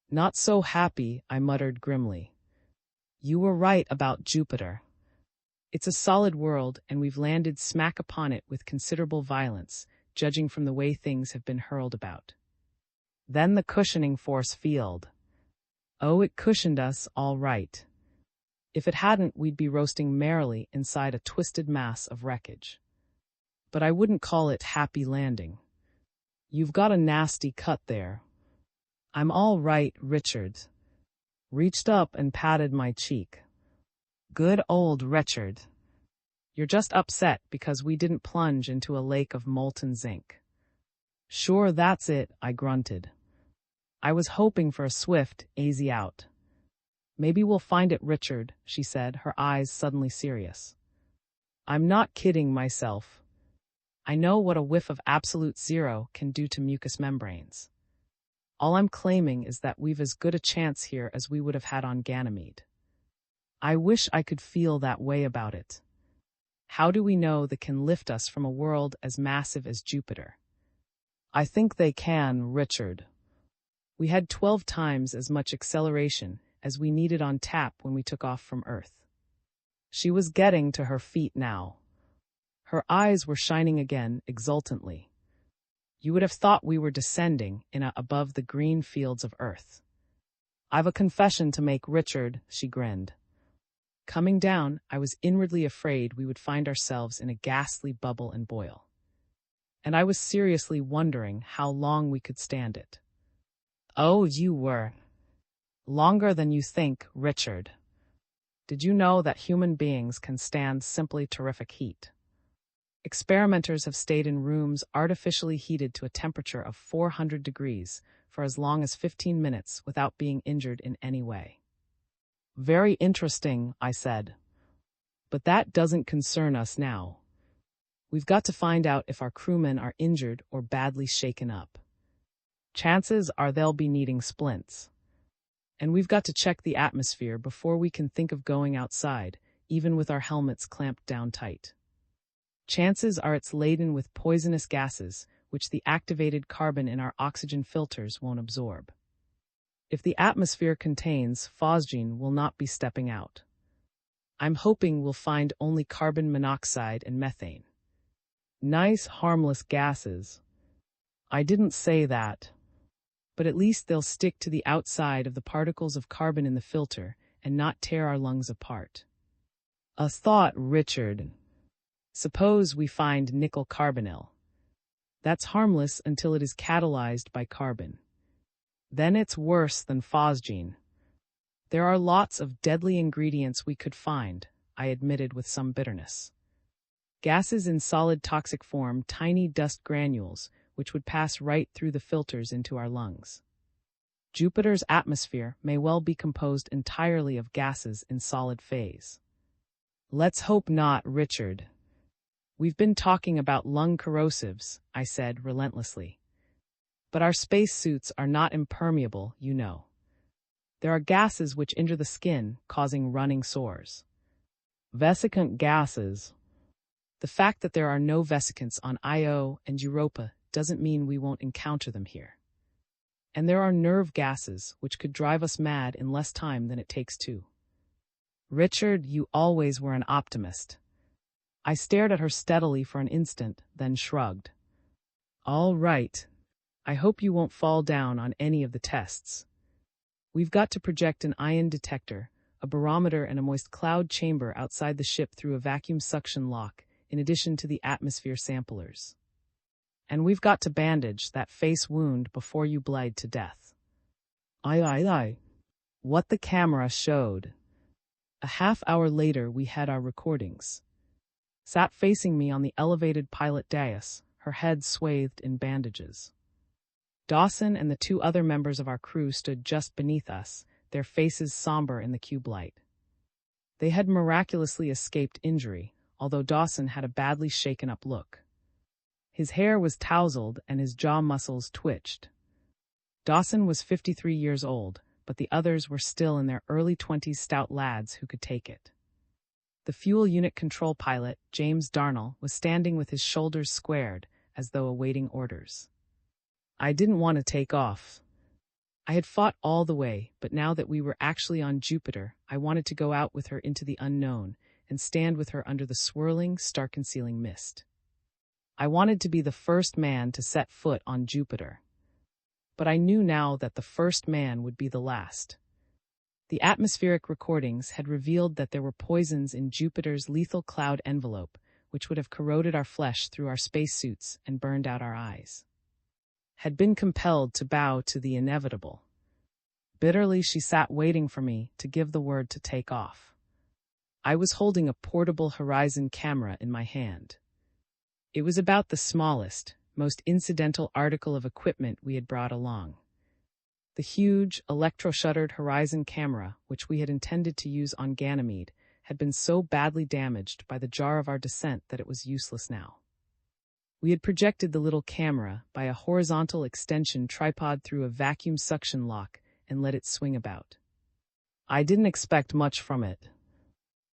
"Not so happy," I muttered grimly. "You were right about Jupiter. It's a solid world, and we've landed smack upon it with considerable violence, judging from the way things have been hurled about. Then the cushioning force field. Oh, it cushioned us, all right. If it hadn't, we'd be roasting merrily inside a twisted mass of wreckage. But I wouldn't call it happy landing. You've got a nasty cut there." "I'm all right," Richard reached up and patted my cheek. "Good old Richard. You're just upset because we didn't plunge into a lake of molten zinc." "Sure, that's it," I grunted. "I was hoping for a swift, easy out." "Maybe we'll find it, Richard," she said, her eyes suddenly serious. "I'm not kidding myself. I know what a whiff of absolute zero can do to mucous membranes. All I'm claiming is that we've as good a chance here as we would have had on Ganymede. I wish I could feel that way about it. How do we know that can lift us from a world as massive as Jupiter?" "I think they can, Richard. We had 12 times as much acceleration as we needed on tap when we took off from Earth." She was getting to her feet now. Her eyes were shining again, exultantly. You would have thought we were descending above the green fields of Earth. "I've a confession to make, Richard," she grinned. Coming down, I was inwardly afraid we would find ourselves in a ghastly bubble and boil. And I was seriously wondering how long we could stand it. "Oh, you were. Longer than you think, Richard. Did you know that human beings can stand simply terrific heat? Experimenters have stayed in rooms artificially heated to a temperature of 400 degrees for as long as 15 minutes without being injured in any way." "Very interesting," I said. "But that doesn't concern us now. We've got to find out if our crewmen are injured or badly shaken up. Chances are they'll be needing splints. And we've got to check the atmosphere before we can think of going outside, even with our helmets clamped down tight. Chances are it's laden with poisonous gases, which the activated carbon in our oxygen filters won't absorb. If the atmosphere contains phosgene, we'll not be stepping out. I'm hoping we'll find only carbon monoxide and methane. Nice, harmless gases. I didn't say that. But at least they'll stick to the outside of the particles of carbon in the filter and not tear our lungs apart. A thought, Richard. Suppose we find nickel carbonyl. That's harmless until it is catalyzed by carbon. Then it's worse than phosgene. There are lots of deadly ingredients we could find, I admitted with some bitterness. Gases in solid toxic form, tiny dust granules, which would pass right through the filters into our lungs. Jupiter's atmosphere may well be composed entirely of gases in solid phase. Let's hope not, Richard. We've been talking about lung corrosives, I said relentlessly. But our spacesuits are not impermeable, you know. There are gases which injure the skin, causing running sores. Vesicant gases. The fact that there are no vesicants on Io and Europa doesn't mean we won't encounter them here. And there are nerve gases, which could drive us mad in less time than it takes to. Richard, you always were an optimist. I stared at her steadily for an instant, then shrugged. All right. I hope you won't fall down on any of the tests. We've got to project an ion detector, a barometer, and a moist cloud chamber outside the ship through a vacuum suction lock, in addition to the atmosphere samplers. And we've got to bandage that face wound before you bleed to death. Aye. What the camera showed. A half-hour later we had our recordings. Sat facing me on the elevated pilot dais, her head swathed in bandages. Dawson and the two other members of our crew stood just beneath us, their faces somber in the cube light. They had miraculously escaped injury, although Dawson had a badly shaken-up look. His hair was tousled and his jaw muscles twitched. Dawson was 53 years old, but the others were still in their early 20s, stout lads who could take it. The fuel unit control pilot, James Darnell, was standing with his shoulders squared, as though awaiting orders. I didn't want to take off. I had fought all the way, but now that we were actually on Jupiter, I wanted to go out with her into the unknown and stand with her under the swirling, star-concealing mist. I wanted to be the first man to set foot on Jupiter. But I knew now that the first man would be the last. The atmospheric recordings had revealed that there were poisons in Jupiter's lethal cloud envelope, which would have corroded our flesh through our spacesuits and burned out our eyes. Had been compelled to bow to the inevitable. Bitterly she sat waiting for me to give the word to take off. I was holding a portable Horizon camera in my hand. It was about the smallest, most incidental article of equipment we had brought along. The huge, electro-shuttered Horizon camera, which we had intended to use on Ganymede, had been so badly damaged by the jar of our descent that it was useless now. We had projected the little camera by a horizontal extension tripod through a vacuum suction lock and let it swing about. I didn't expect much from it.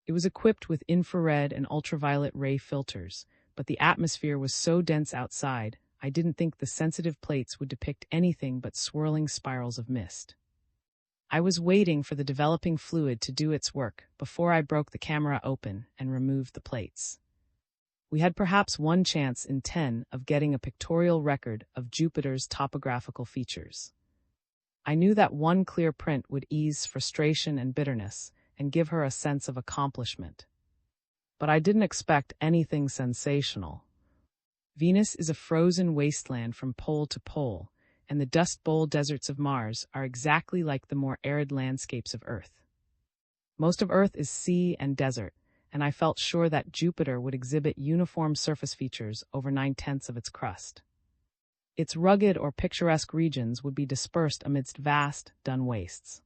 It was equipped with infrared and ultraviolet ray filters, but the atmosphere was so dense outside, I didn't think the sensitive plates would depict anything but swirling spirals of mist. I was waiting for the developing fluid to do its work before I broke the camera open and removed the plates. We had perhaps 1 chance in 10 of getting a pictorial record of Jupiter's topographical features. I knew that one clear print would ease frustration and bitterness and give her a sense of accomplishment. But I didn't expect anything sensational. Venus is a frozen wasteland from pole to pole, and the Dust Bowl deserts of Mars are exactly like the more arid landscapes of Earth. Most of Earth is sea and desert, and I felt sure that Jupiter would exhibit uniform surface features over 9/10 of its crust. Its rugged or picturesque regions would be dispersed amidst vast, dun wastes.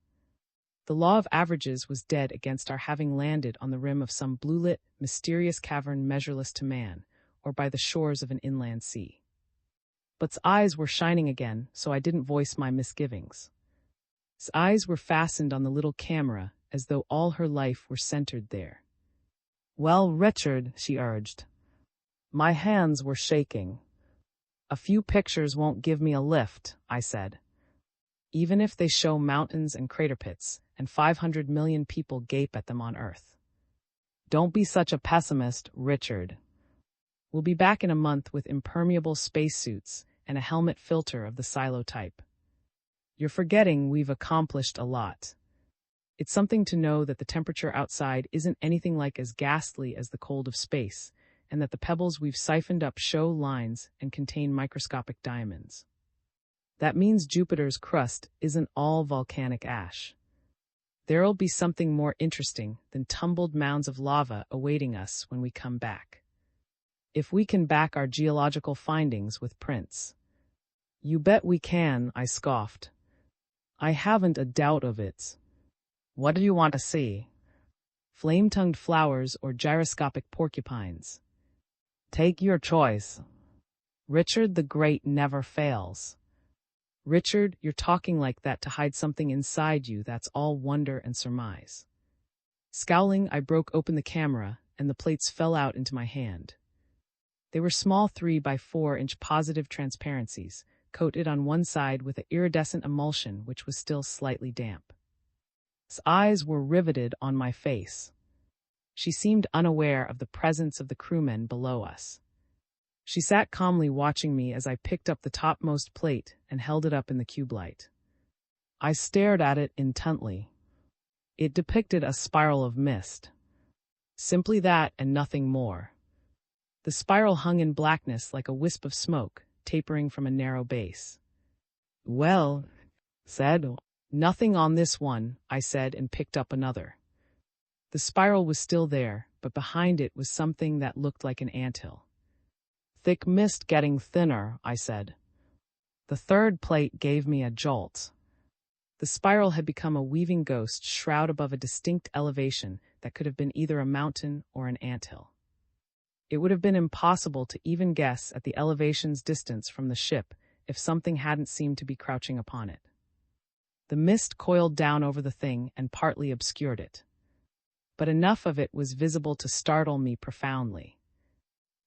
The law of averages was dead against our having landed on the rim of some blue-lit, mysterious cavern measureless to man, or by the shores of an inland sea. But's eyes were shining again, so I didn't voice my misgivings. His eyes were fastened on the little camera, as though all her life were centered there. "Well, Richard," she urged. My hands were shaking. "A few pictures won't give me a lift," I said. "Even if they show mountains and crater pits, and 500 million people gape at them on Earth. Don't be such a pessimist, Richard. We'll be back in a month with impermeable spacesuits and a helmet filter of the silo type. You're forgetting we've accomplished a lot. It's something to know that the temperature outside isn't anything like as ghastly as the cold of space, and that the pebbles we've siphoned up show lines and contain microscopic diamonds. That means Jupiter's crust isn't all volcanic ash. There'll be something more interesting than tumbled mounds of lava awaiting us when we come back. If we can back our geological findings with prints." "You bet we can," I scoffed. "I haven't a doubt of it. What do you want to see? Flame-tongued flowers or gyroscopic porcupines? Take your choice. Richard the Great never fails." "Richard, you're talking like that to hide something inside you that's all wonder and surmise." Scowling, I broke open the camera, and the plates fell out into my hand. They were small 3x4-inch positive transparencies, coated on one side with an iridescent emulsion which was still slightly damp. His eyes were riveted on my face. She seemed unaware of the presence of the crewmen below us. She sat calmly watching me as I picked up the topmost plate and held it up in the cube light. I stared at it intently. It depicted a spiral of mist. Simply that and nothing more. The spiral hung in blackness like a wisp of smoke, tapering from a narrow base. "Well," said. "Nothing on this one," I said, and picked up another. The spiral was still there, but behind it was something that looked like an anthill. "Thick mist getting thinner," I said. The third plate gave me a jolt. The spiral had become a weaving ghost shroud above a distinct elevation that could have been either a mountain or an anthill. It would have been impossible to even guess at the elevation's distance from the ship if something hadn't seemed to be crouching upon it. The mist coiled down over the thing and partly obscured it. But enough of it was visible to startle me profoundly.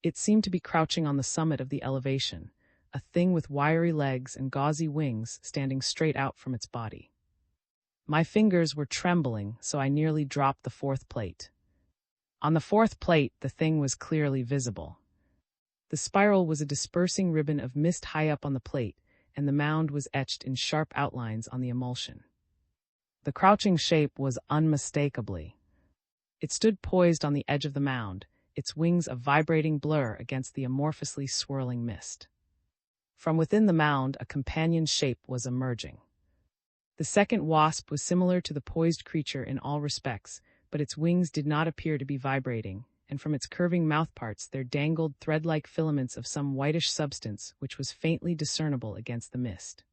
It seemed to be crouching on the summit of the elevation, a thing with wiry legs and gauzy wings standing straight out from its body. My fingers were trembling, so I nearly dropped the fourth plate. On the fourth plate, the thing was clearly visible. The spiral was a dispersing ribbon of mist high up on the plate, and the mound was etched in sharp outlines on the emulsion. The crouching shape was unmistakably. It stood poised on the edge of the mound, its wings a vibrating blur against the amorphously swirling mist. From within the mound, a companion shape was emerging. The second wasp was similar to the poised creature in all respects, but its wings did not appear to be vibrating, and from its curving mouthparts there dangled thread-like filaments of some whitish substance which was faintly discernible against the mist.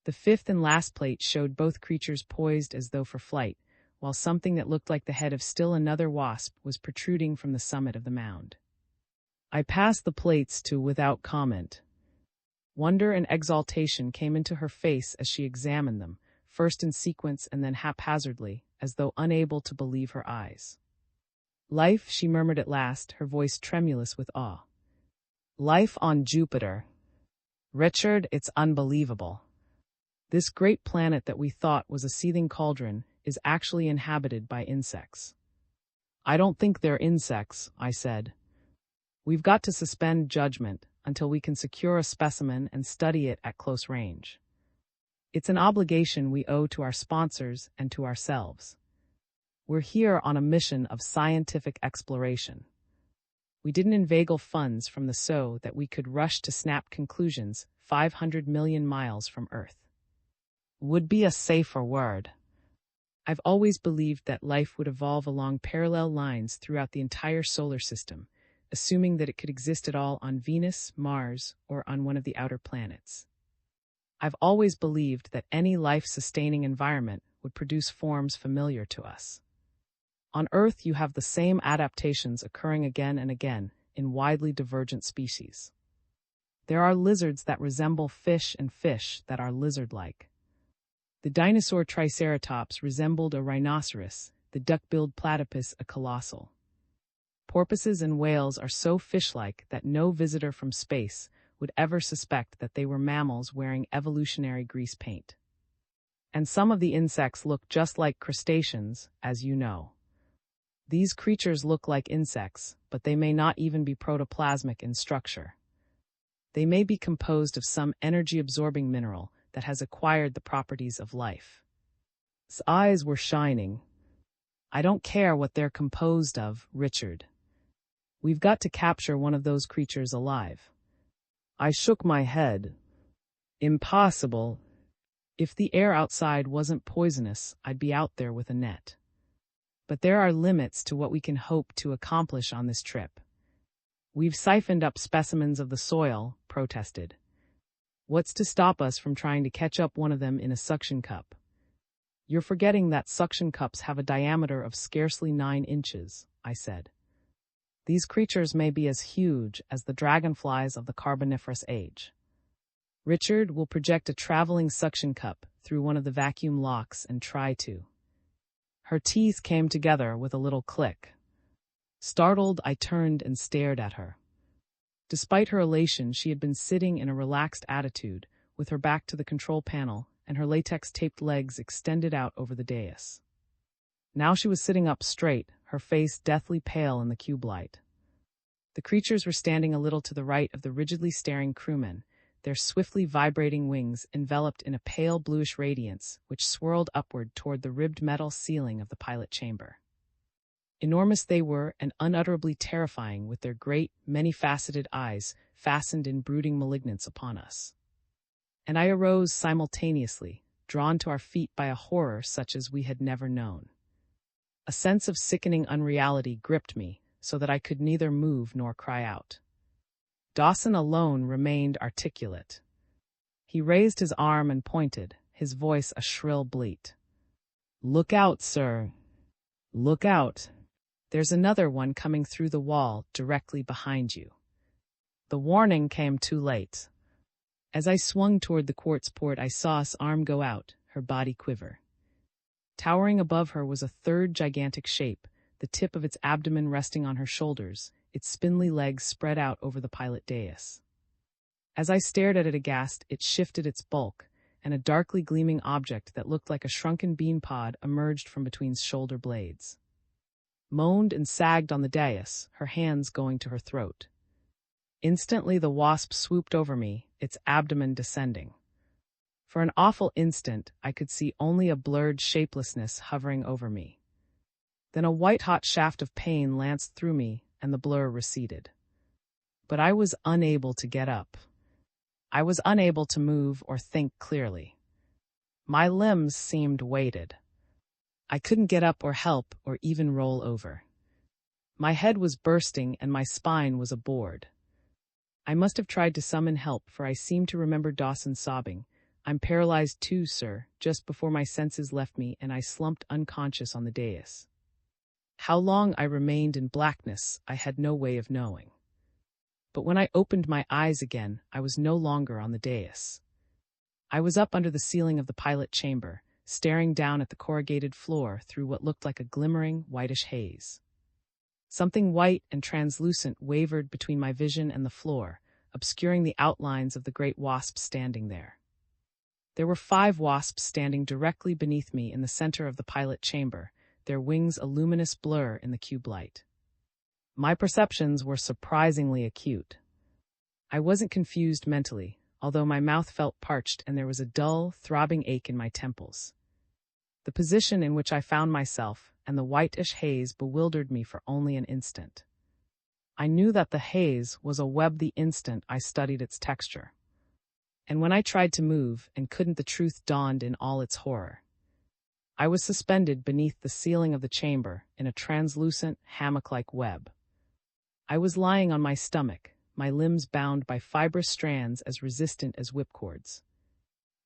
The fifth and last plate showed both creatures poised as though for flight, while something that looked like the head of still another wasp was protruding from the summit of the mound. I passed the plates to without comment. Wonder and exaltation came into her face as she examined them, first in sequence and then haphazardly, as though unable to believe her eyes. "Life," she murmured at last, her voice tremulous with awe. "Life on Jupiter. Richard, it's unbelievable. This great planet that we thought was a seething cauldron is actually inhabited by insects." "I don't think they're insects," I said. "We've got to suspend judgment until we can secure a specimen and study it at close range. It's an obligation we owe to our sponsors and to ourselves. We're here on a mission of scientific exploration. We didn't inveigle funds from the so that we could rush to snap conclusions 500 million miles from Earth. Would be a safer word. I've always believed that life would evolve along parallel lines throughout the entire solar system, assuming that it could exist at all on Venus, Mars, or on one of the outer planets. I've always believed that any life-sustaining environment would produce forms familiar to us. On Earth, you have the same adaptations occurring again and again in widely divergent species. There are lizards that resemble fish and fish that are lizard-like. The dinosaur Triceratops resembled a rhinoceros, the duck-billed platypus a colossal. Porpoises and whales are so fish-like that no visitor from space would ever suspect that they were mammals wearing evolutionary grease paint. And some of the insects look just like crustaceans, as you know. These creatures look like insects, but they may not even be protoplasmic in structure. They may be composed of some energy-absorbing mineral that has acquired the properties of life. His eyes were shining. "I don't care what they're composed of, Richard. We've got to capture one of those creatures alive." I shook my head. "Impossible. If the air outside wasn't poisonous, I'd be out there with a net. But there are limits to what we can hope to accomplish on this trip. We've siphoned up specimens of the soil," protested. "What's to stop us from trying to catch up one of them in a suction cup? You're forgetting that suction cups have a diameter of scarcely 9 inches, I said. These creatures may be as huge as the dragonflies of the Carboniferous age. Richard will project a traveling suction cup through one of the vacuum locks and try to. Her teeth came together with a little click. Startled, I turned and stared at her. Despite her elation, she had been sitting in a relaxed attitude, with her back to the control panel and her latex-taped legs extended out over the dais. Now she was sitting up straight, her face deathly pale in the cube light. The creatures were standing a little to the right of the rigidly staring crewmen, their swiftly vibrating wings enveloped in a pale bluish radiance which swirled upward toward the ribbed metal ceiling of the pilot chamber. Enormous they were and unutterably terrifying, with their great, many-faceted eyes fastened in brooding malignance upon us. And I arose simultaneously, drawn to our feet by a horror such as we had never known. A sense of sickening unreality gripped me, so that I could neither move nor cry out. Dawson alone remained articulate. He raised his arm and pointed, his voice a shrill bleat. "Look out, sir! Look out! There's another one coming through the wall directly behind you." The warning came too late. As I swung toward the quartz port, I saw his arm go out, her body quiver. Towering above her was a third gigantic shape, the tip of its abdomen resting on her shoulders, its spindly legs spread out over the pilot dais. As I stared at it aghast, it shifted its bulk, and a darkly gleaming object that looked like a shrunken bean pod emerged from between shoulder blades. Moaned and sagged on the dais, her hands going to her throat. Instantly the wasp swooped over me, its abdomen descending. For an awful instant, I could see only a blurred shapelessness hovering over me. Then a white-hot shaft of pain lanced through me, and the blur receded. But I was unable to get up. I was unable to move or think clearly. My limbs seemed weighted. I couldn't get up or help or even roll over. My head was bursting and my spine was a board. I must have tried to summon help, for I seemed to remember Dawson sobbing, "I'm paralyzed too, sir," just before my senses left me and I slumped unconscious on the dais. How long I remained in blackness, I had no way of knowing. But when I opened my eyes again, I was no longer on the dais. I was up under the ceiling of the pilot chamber, staring down at the corrugated floor through what looked like a glimmering, whitish haze. Something white and translucent wavered between my vision and the floor, obscuring the outlines of the great wasps standing there. There were 5 wasps standing directly beneath me in the center of the pilot chamber, their wings a luminous blur in the cube light. My perceptions were surprisingly acute. I wasn't confused mentally, although my mouth felt parched and there was a dull, throbbing ache in my temples. The position in which I found myself and the whitish haze bewildered me for only an instant. I knew that the haze was a web the instant I studied its texture. And when I tried to move and couldn't, the truth dawned in all its horror. I was suspended beneath the ceiling of the chamber in a translucent, hammock-like web. I was lying on my stomach, my limbs bound by fibrous strands as resistant as whipcords.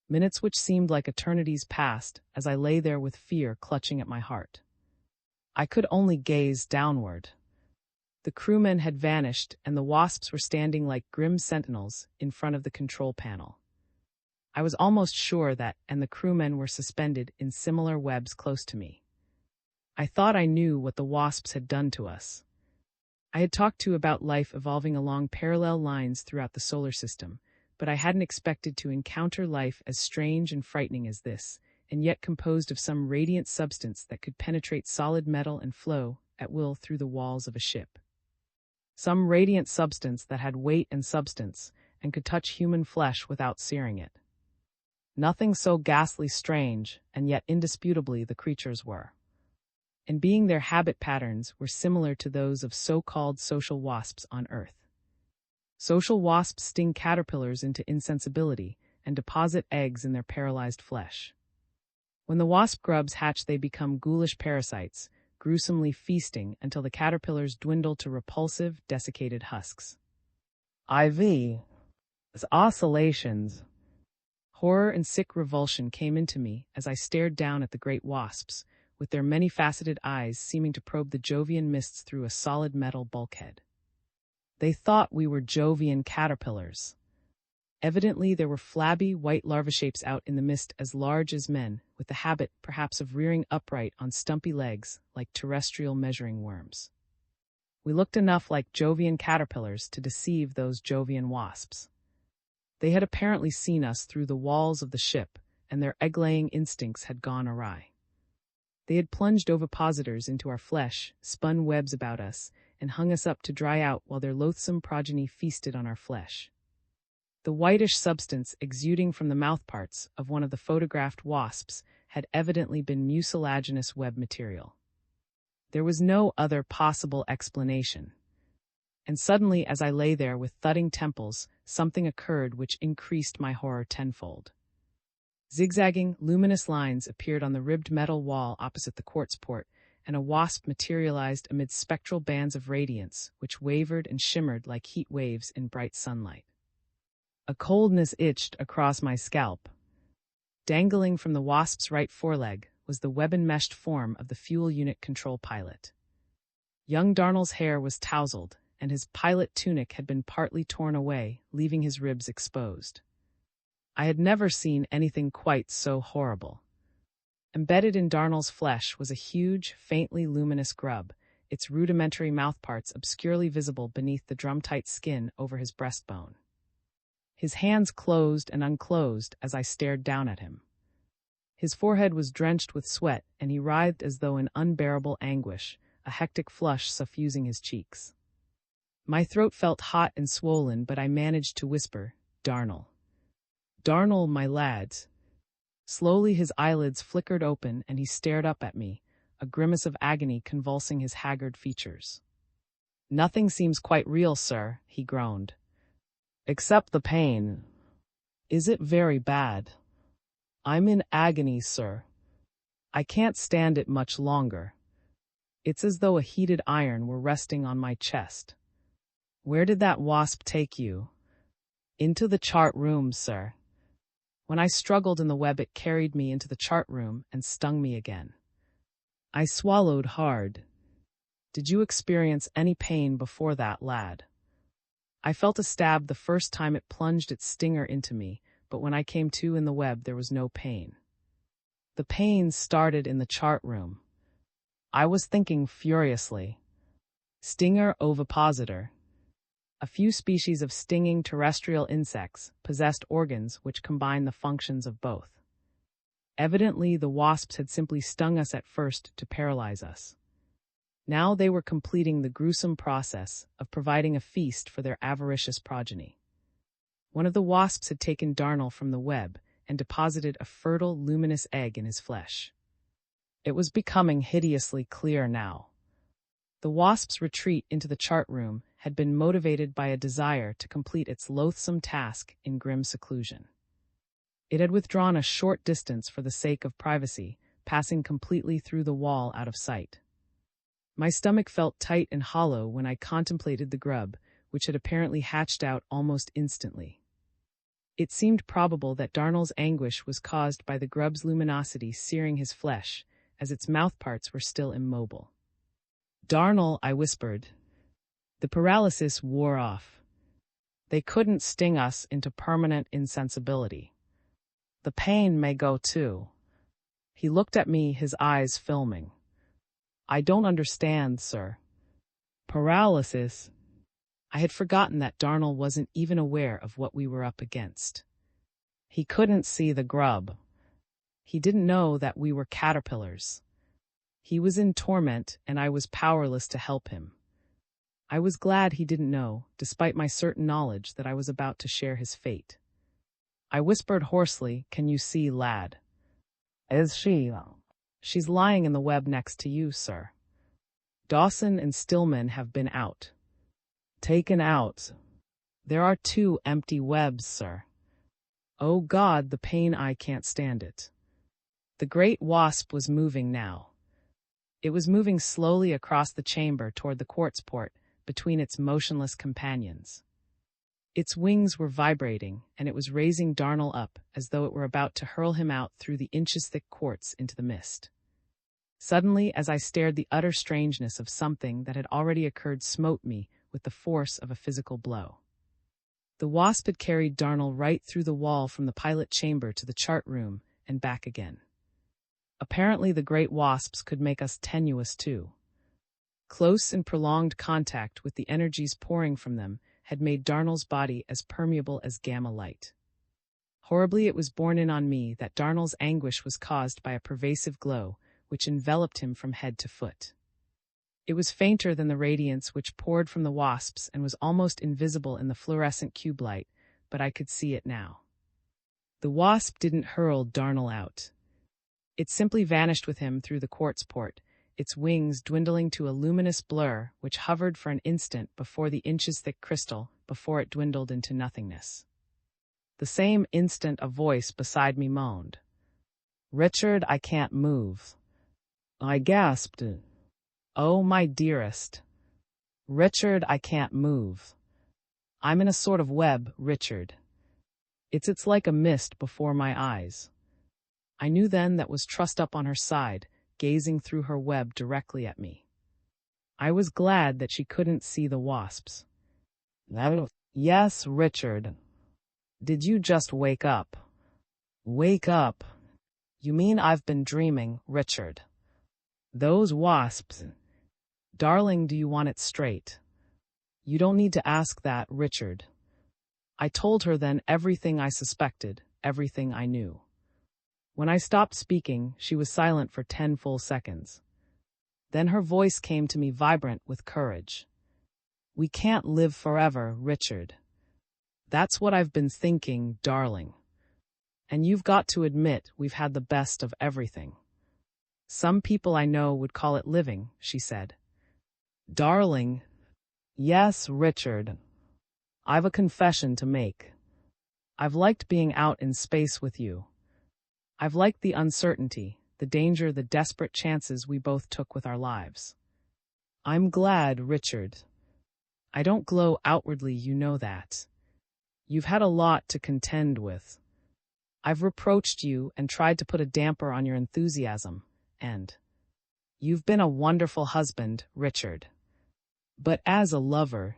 Minutes which seemed like eternities passed as I lay there with fear clutching at my heart. I could only gaze downward. The crewmen had vanished and the wasps were standing like grim sentinels in front of the control panel. I was almost sure that the crewmen were suspended in similar webs close to me. I thought I knew what the wasps had done to us. I had talked about life evolving along parallel lines throughout the solar system, but I hadn't expected to encounter life as strange and frightening as this, and yet composed of some radiant substance that could penetrate solid metal and flow at will through the walls of a ship. Some radiant substance that had weight and substance, and could touch human flesh without searing it. Nothing so ghastly strange, and yet indisputably the creatures were. And being their habit patterns were similar to those of so-called social wasps on Earth. Social wasps sting caterpillars into insensibility and deposit eggs in their paralyzed flesh. When the wasp grubs hatch, they become ghoulish parasites, gruesomely feasting until the caterpillars dwindle to repulsive, desiccated husks. IV. As oscillations. Horror and sick revulsion came into me as I stared down at the great wasps, with their many-faceted eyes seeming to probe the Jovian mists through a solid metal bulkhead. They thought we were Jovian caterpillars. Evidently there were flabby, white larva shapes out in the mist as large as men, with the habit, perhaps, of rearing upright on stumpy legs like terrestrial measuring worms. We looked enough like Jovian caterpillars to deceive those Jovian wasps. They had apparently seen us through the walls of the ship, and their egg-laying instincts had gone awry. They had plunged ovipositors into our flesh, spun webs about us, and hung us up to dry out while their loathsome progeny feasted on our flesh. The whitish substance exuding from the mouthparts of one of the photographed wasps had evidently been mucilaginous web material. There was no other possible explanation. And suddenly, as I lay there with thudding temples, something occurred which increased my horror tenfold. Zigzagging, luminous lines appeared on the ribbed metal wall opposite the quartz port, and a wasp materialized amid spectral bands of radiance, which wavered and shimmered like heat waves in bright sunlight. A coldness itched across my scalp. Dangling from the wasp's right foreleg was the web-enmeshed form of the fuel unit control pilot. Young Darnell's hair was tousled, and his pilot tunic had been partly torn away, leaving his ribs exposed. I had never seen anything quite so horrible. Embedded in Darnell's flesh was a huge, faintly luminous grub, its rudimentary mouthparts obscurely visible beneath the drum-tight skin over his breastbone. His hands closed and unclosed as I stared down at him. His forehead was drenched with sweat, and he writhed as though in unbearable anguish, a hectic flush suffusing his cheeks. My throat felt hot and swollen, but I managed to whisper, "Darnell. Darnell, my lads." Slowly his eyelids flickered open and he stared up at me, a grimace of agony convulsing his haggard features. "Nothing seems quite real, sir," he groaned. "Except the pain. Is it very bad?" "I'm in agony, sir. I can't stand it much longer. It's as though a heated iron were resting on my chest." "Where did that wasp take you?" "Into the chart room, sir. When I struggled in the web, it carried me into the chart room and stung me again." I swallowed hard. "Did you experience any pain before that, lad?" "I felt a stab the first time it plunged its stinger into me, but when I came to in the web, there was no pain." "The pain started in the chart room." I was thinking furiously. Stinger ovipositor. A few species of stinging terrestrial insects possessed organs which combine the functions of both. Evidently, the wasps had simply stung us at first to paralyze us. Now they were completing the gruesome process of providing a feast for their avaricious progeny. One of the wasps had taken Darnell from the web and deposited a fertile, luminous egg in his flesh. It was becoming hideously clear now. The wasp's retreat into the chart room had been motivated by a desire to complete its loathsome task in grim seclusion. It had withdrawn a short distance for the sake of privacy, passing completely through the wall out of sight. My stomach felt tight and hollow when I contemplated the grub, which had apparently hatched out almost instantly. It seemed probable that Darnell's anguish was caused by the grub's luminosity searing his flesh, as its mouthparts were still immobile. "Darnell," I whispered. The paralysis wore off. "They couldn't sting us into permanent insensibility. The pain may go too." He looked at me, his eyes filming. "I don't understand, sir." "Paralysis?" I had forgotten that Darnell wasn't even aware of what we were up against. He couldn't see the grub. He didn't know that we were caterpillars. He was in torment, and I was powerless to help him. I was glad he didn't know, despite my certain knowledge that I was about to share his fate. I whispered hoarsely, "Can you see, lad?" "Is she?" "She's lying in the web next to you, sir. Dawson and Stillman have been out." "Taken out?" "There are 2 empty webs, sir." "Oh God, the pain, I can't stand it." The great wasp was moving now. It was moving slowly across the chamber toward the quartz port, between its motionless companions. Its wings were vibrating, and it was raising Darnell up as though it were about to hurl him out through the inches-thick quartz into the mist. Suddenly, as I stared, the utter strangeness of something that had already occurred smote me with the force of a physical blow. The wasp had carried Darnell right through the wall from the pilot chamber to the chart room and back again. Apparently, the great wasps could make us tenuous too. Close and prolonged contact with the energies pouring from them had made Darnell's body as permeable as gamma light. Horribly, it was borne in on me that Darnell's anguish was caused by a pervasive glow which enveloped him from head to foot. It was fainter than the radiance which poured from the wasps and was almost invisible in the fluorescent cube light, but I could see it now. The wasp didn't hurl Darnell out. It simply vanished with him through the quartz port, its wings dwindling to a luminous blur which hovered for an instant before the inches-thick crystal before it dwindled into nothingness. The same instant a voice beside me moaned, "Richard, I can't move." I gasped, "Oh, my dearest. Richard, I can't move. I'm in a sort of web, Richard. It's like a mist before my eyes." I knew then that was trussed up on her side, gazing through her web directly at me. I was glad that she couldn't see the wasps. "Yes, Richard. Did you just wake up?" "Wake up? You mean I've been dreaming, Richard? Those wasps. Darling, do you want it straight?" "You don't need to ask that, Richard." I told her then everything I suspected, everything I knew. When I stopped speaking, she was silent for 10 full seconds. Then her voice came to me vibrant with courage. "We can't live forever, Richard. That's what I've been thinking, darling. And you've got to admit we've had the best of everything. Some people I know would call it living," she said. "Darling." "Yes, Richard. I've a confession to make. I've liked being out in space with you. I've liked the uncertainty, the danger, the desperate chances we both took with our lives. I'm glad, Richard. I don't glow outwardly, you know that. You've had a lot to contend with. I've reproached you and tried to put a damper on your enthusiasm, and you've been a wonderful husband, Richard. But as a lover,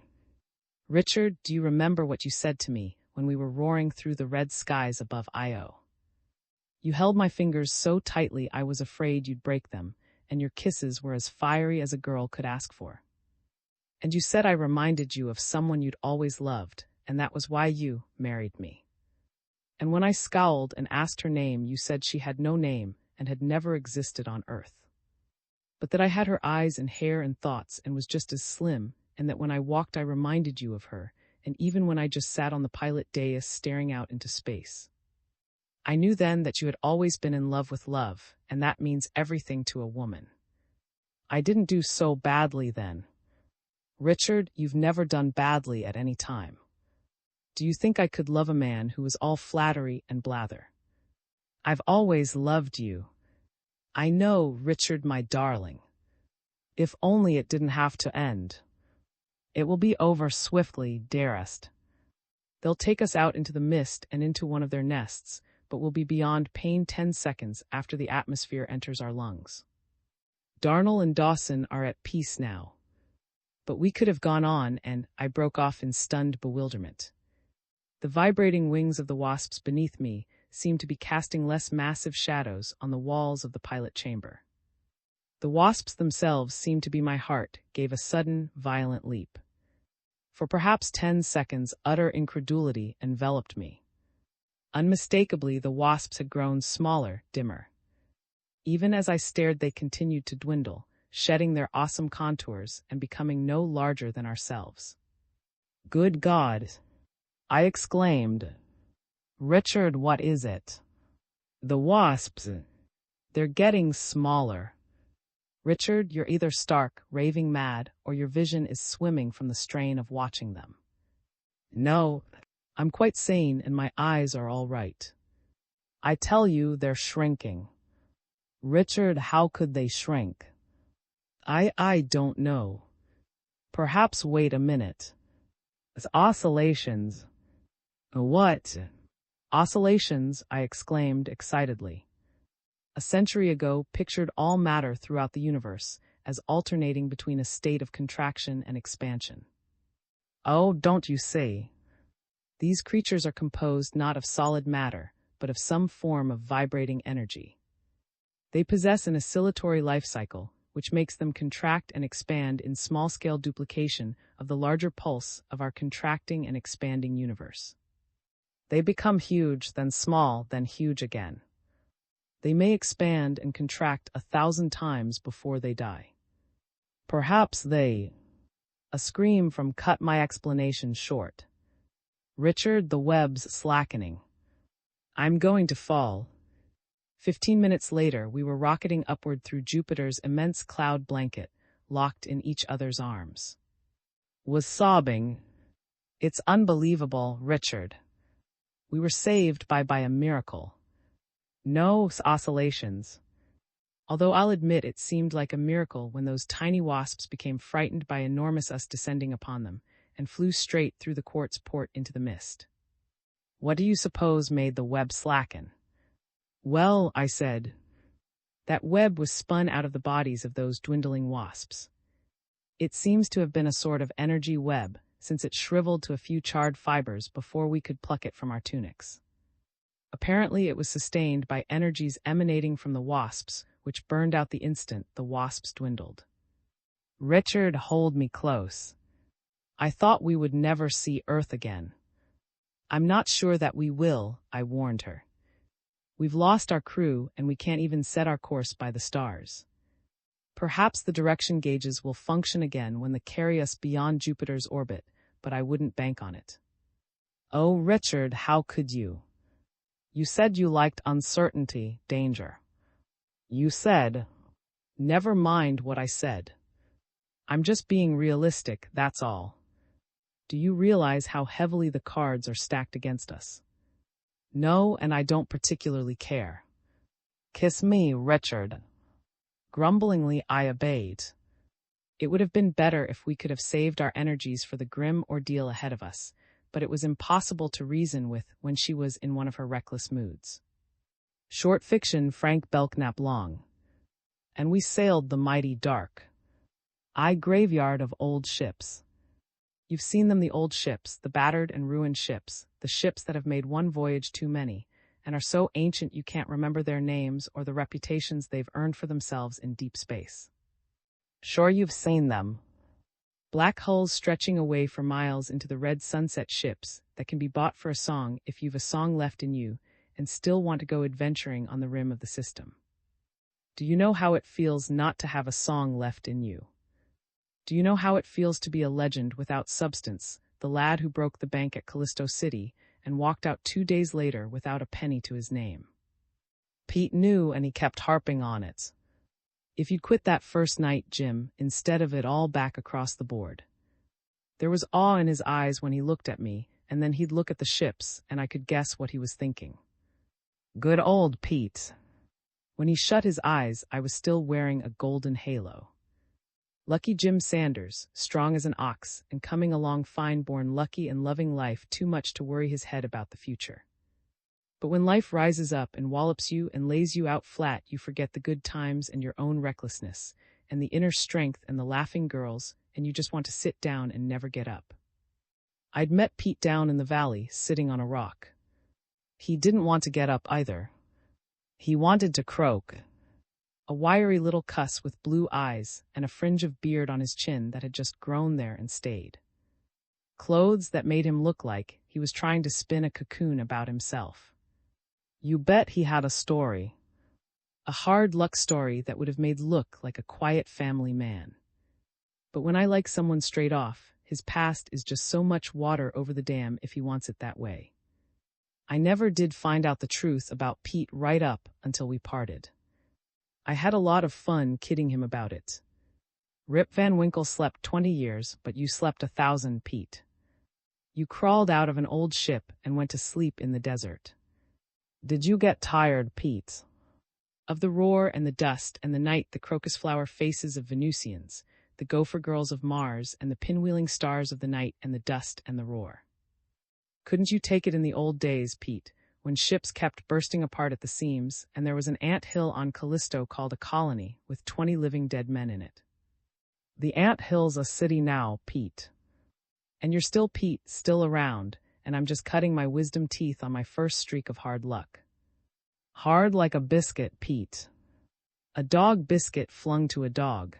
Richard, do you remember what you said to me when we were roaring through the red skies above Io? You held my fingers so tightly I was afraid you'd break them, and your kisses were as fiery as a girl could ask for. And you said I reminded you of someone you'd always loved, and that was why you married me. And when I scowled and asked her name, you said she had no name and had never existed on Earth. But that I had her eyes and hair and thoughts and was just as slim, and that when I walked I reminded you of her, and even when I just sat on the pilot dais staring out into space. I knew then that you had always been in love with love, and that means everything to a woman. I didn't do so badly then. Richard, you've never done badly at any time. Do you think I could love a man who was all flattery and blather? I've always loved you. I know, Richard, my darling. If only it didn't have to end. It will be over swiftly, dearest. They'll take us out into the mist and into one of their nests, but we'll be beyond pain 10 seconds after the atmosphere enters our lungs. Darnell and Dawson are at peace now. But we could have gone on, and I broke off in stunned bewilderment. The vibrating wings of the wasps beneath me seemed to be casting less massive shadows on the walls of the pilot chamber. The wasps themselves seemed to be my heart, gave a sudden, violent leap. For perhaps 10 seconds, utter incredulity enveloped me. Unmistakably, the wasps had grown smaller, dimmer. Even as I stared, they continued to dwindle, shedding their awesome contours and becoming no larger than ourselves. "Good God!" I exclaimed. "Richard, what is it?" "The wasps. They're getting smaller. Richard, you're either stark, raving mad, or your vision is swimming from the strain of watching them." "No, I'm quite sane and my eyes are all right. I tell you, they're shrinking." "Richard, how could they shrink?" I don't know. Perhaps wait a minute. It's oscillations." "What?" "Oscillations," I exclaimed excitedly. A century ago pictured all matter throughout the universe as alternating between a state of contraction and expansion. "Oh, don't you see? These creatures are composed not of solid matter, but of some form of vibrating energy. They possess an oscillatory life cycle, which makes them contract and expand in small-scale duplication of the larger pulse of our contracting and expanding universe. They become huge, then small, then huge again. They may expand and contract 1,000 times before they die. Perhaps they—" A scream from cut my explanation short. "Richard, the web's slackening. I'm going to fall. 15 minutes later, we were rocketing upward through Jupiter's immense cloud blanket, locked in each other's arms. Was sobbing. It's unbelievable, Richard. We were saved by a miracle. No oscillations. Although I'll admit it seemed like a miracle when those tiny wasps became frightened by enormous us descending upon them, and flew straight through the quartz port into the mist. What do you suppose made the web slacken? Well, I said, that web was spun out of the bodies of those dwindling wasps. It seems to have been a sort of energy web, since it shriveled to a few charred fibers before we could pluck it from our tunics. Apparently it was sustained by energies emanating from the wasps, which burned out the instant the wasps dwindled. Richard, hold me close. I thought we would never see Earth again. I'm not sure that we will, I warned her. We've lost our crew, and we can't even set our course by the stars. Perhaps the direction gauges will function again when they carry us beyond Jupiter's orbit, but I wouldn't bank on it. Oh, Richard, how could you? You said you liked uncertainty, danger. You said, never mind what I said. I'm just being realistic, that's all. Do you realize how heavily the cards are stacked against us? No, and I don't particularly care. Kiss me, Richard. Grumblingly, I obeyed. It would have been better if we could have saved our energies for the grim ordeal ahead of us, but it was impossible to reason with when she was in one of her reckless moods. Short fiction, Frank Belknap long. And we sailed the mighty dark. Graveyard of old ships. You've seen them, the old ships, the battered and ruined ships, the ships that have made one voyage too many, and are so ancient you can't remember their names or the reputations they've earned for themselves in deep space. Sure you've seen them. Black hulls stretching away for miles into the red sunset ships that can be bought for a song if you've a song left in you and still want to go adventuring on the rim of the system. Do you know how it feels not to have a song left in you? Do you know how it feels to be a legend without substance, the lad who broke the bank at Callisto City and walked out 2 days later without a penny to his name? Pete knew, and he kept harping on it. If you'd quit that first night, Jim, instead of it all back across the board. There was awe in his eyes when he looked at me, and then he'd look at the ships, and I could guess what he was thinking. Good old Pete. When he shut his eyes, I was still wearing a golden halo. Lucky Jim Sanders, strong as an ox, and coming along fine-born, lucky and loving life too much to worry his head about the future. But when life rises up and wallops you and lays you out flat, you forget the good times and your own recklessness, and the inner strength and the laughing girls, and you just want to sit down and never get up. I'd met Pete down in the valley, sitting on a rock. He didn't want to get up either. He wanted to croak. A wiry little cuss with blue eyes and a fringe of beard on his chin that had just grown there and stayed. Clothes that made him look like he was trying to spin a cocoon about himself. You bet he had a story. A hard luck story that would have made look like a quiet family man. But when I like someone straight off, his past is just so much water over the dam if he wants it that way. I never did find out the truth about Pete right up until we parted. I had a lot of fun kidding him about it. Rip Van Winkle slept 20 years, but you slept 1,000, Pete. You crawled out of an old ship and went to sleep in the desert. Did you get tired, Pete? Of the roar and the dust and the night, the crocus flower faces of Venusians, the gopher girls of Mars, and the pinwheeling stars of the night and the dust and the roar. Couldn't you take it in the old days, Pete, when ships kept bursting apart at the seams, and there was an ant hill on Callisto called a colony, with 20 living dead men in it? The ant hill's a city now, Pete. And you're still Pete, still around, and I'm just cutting my wisdom teeth on my first streak of hard luck. Hard like a biscuit, Pete. A dog biscuit flung to a dog.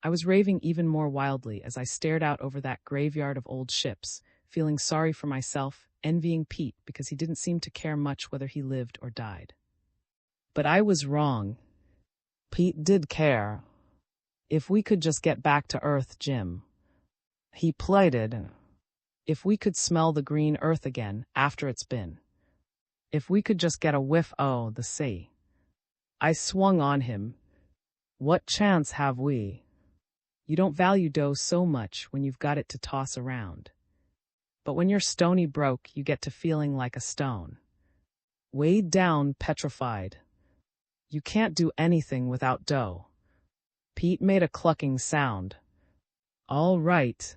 I was raving even more wildly as I stared out over that graveyard of old ships, feeling sorry for myself, envying Pete because he didn't seem to care much whether he lived or died. But I was wrong. Pete did care. If we could just get back to Earth, Jim. He pleaded. If we could smell the green Earth again after it's been. If we could just get a whiff, the sea. I swung on him. What chance have we? You don't value dough so much when you've got it to toss around. But when you're stony broke, you get to feeling like a stone. Weighed down, petrified. You can't do anything without dough. Pete made a clucking sound. All right.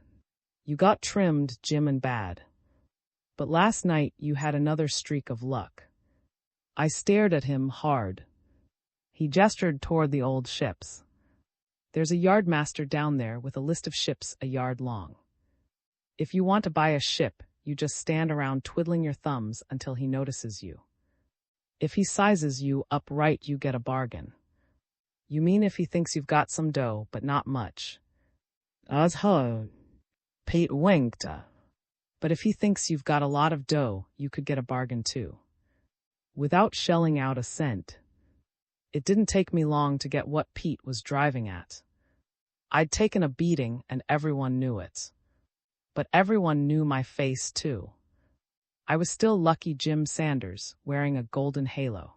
You got trimmed, Jim and Bad. But last night you had another streak of luck. I stared at him hard. He gestured toward the old ships. There's a yardmaster down there with a list of ships a yard long. If you want to buy a ship, you just stand around twiddling your thumbs until he notices you. If he sizes you up right, you get a bargain. You mean if he thinks you've got some dough, but not much? Pete winked. But if he thinks you've got a lot of dough, you could get a bargain too. Without shelling out a cent. It didn't take me long to get what Pete was driving at. I'd taken a beating and everyone knew it. But everyone knew my face too. I was still Lucky Jim Sanders, wearing a golden halo.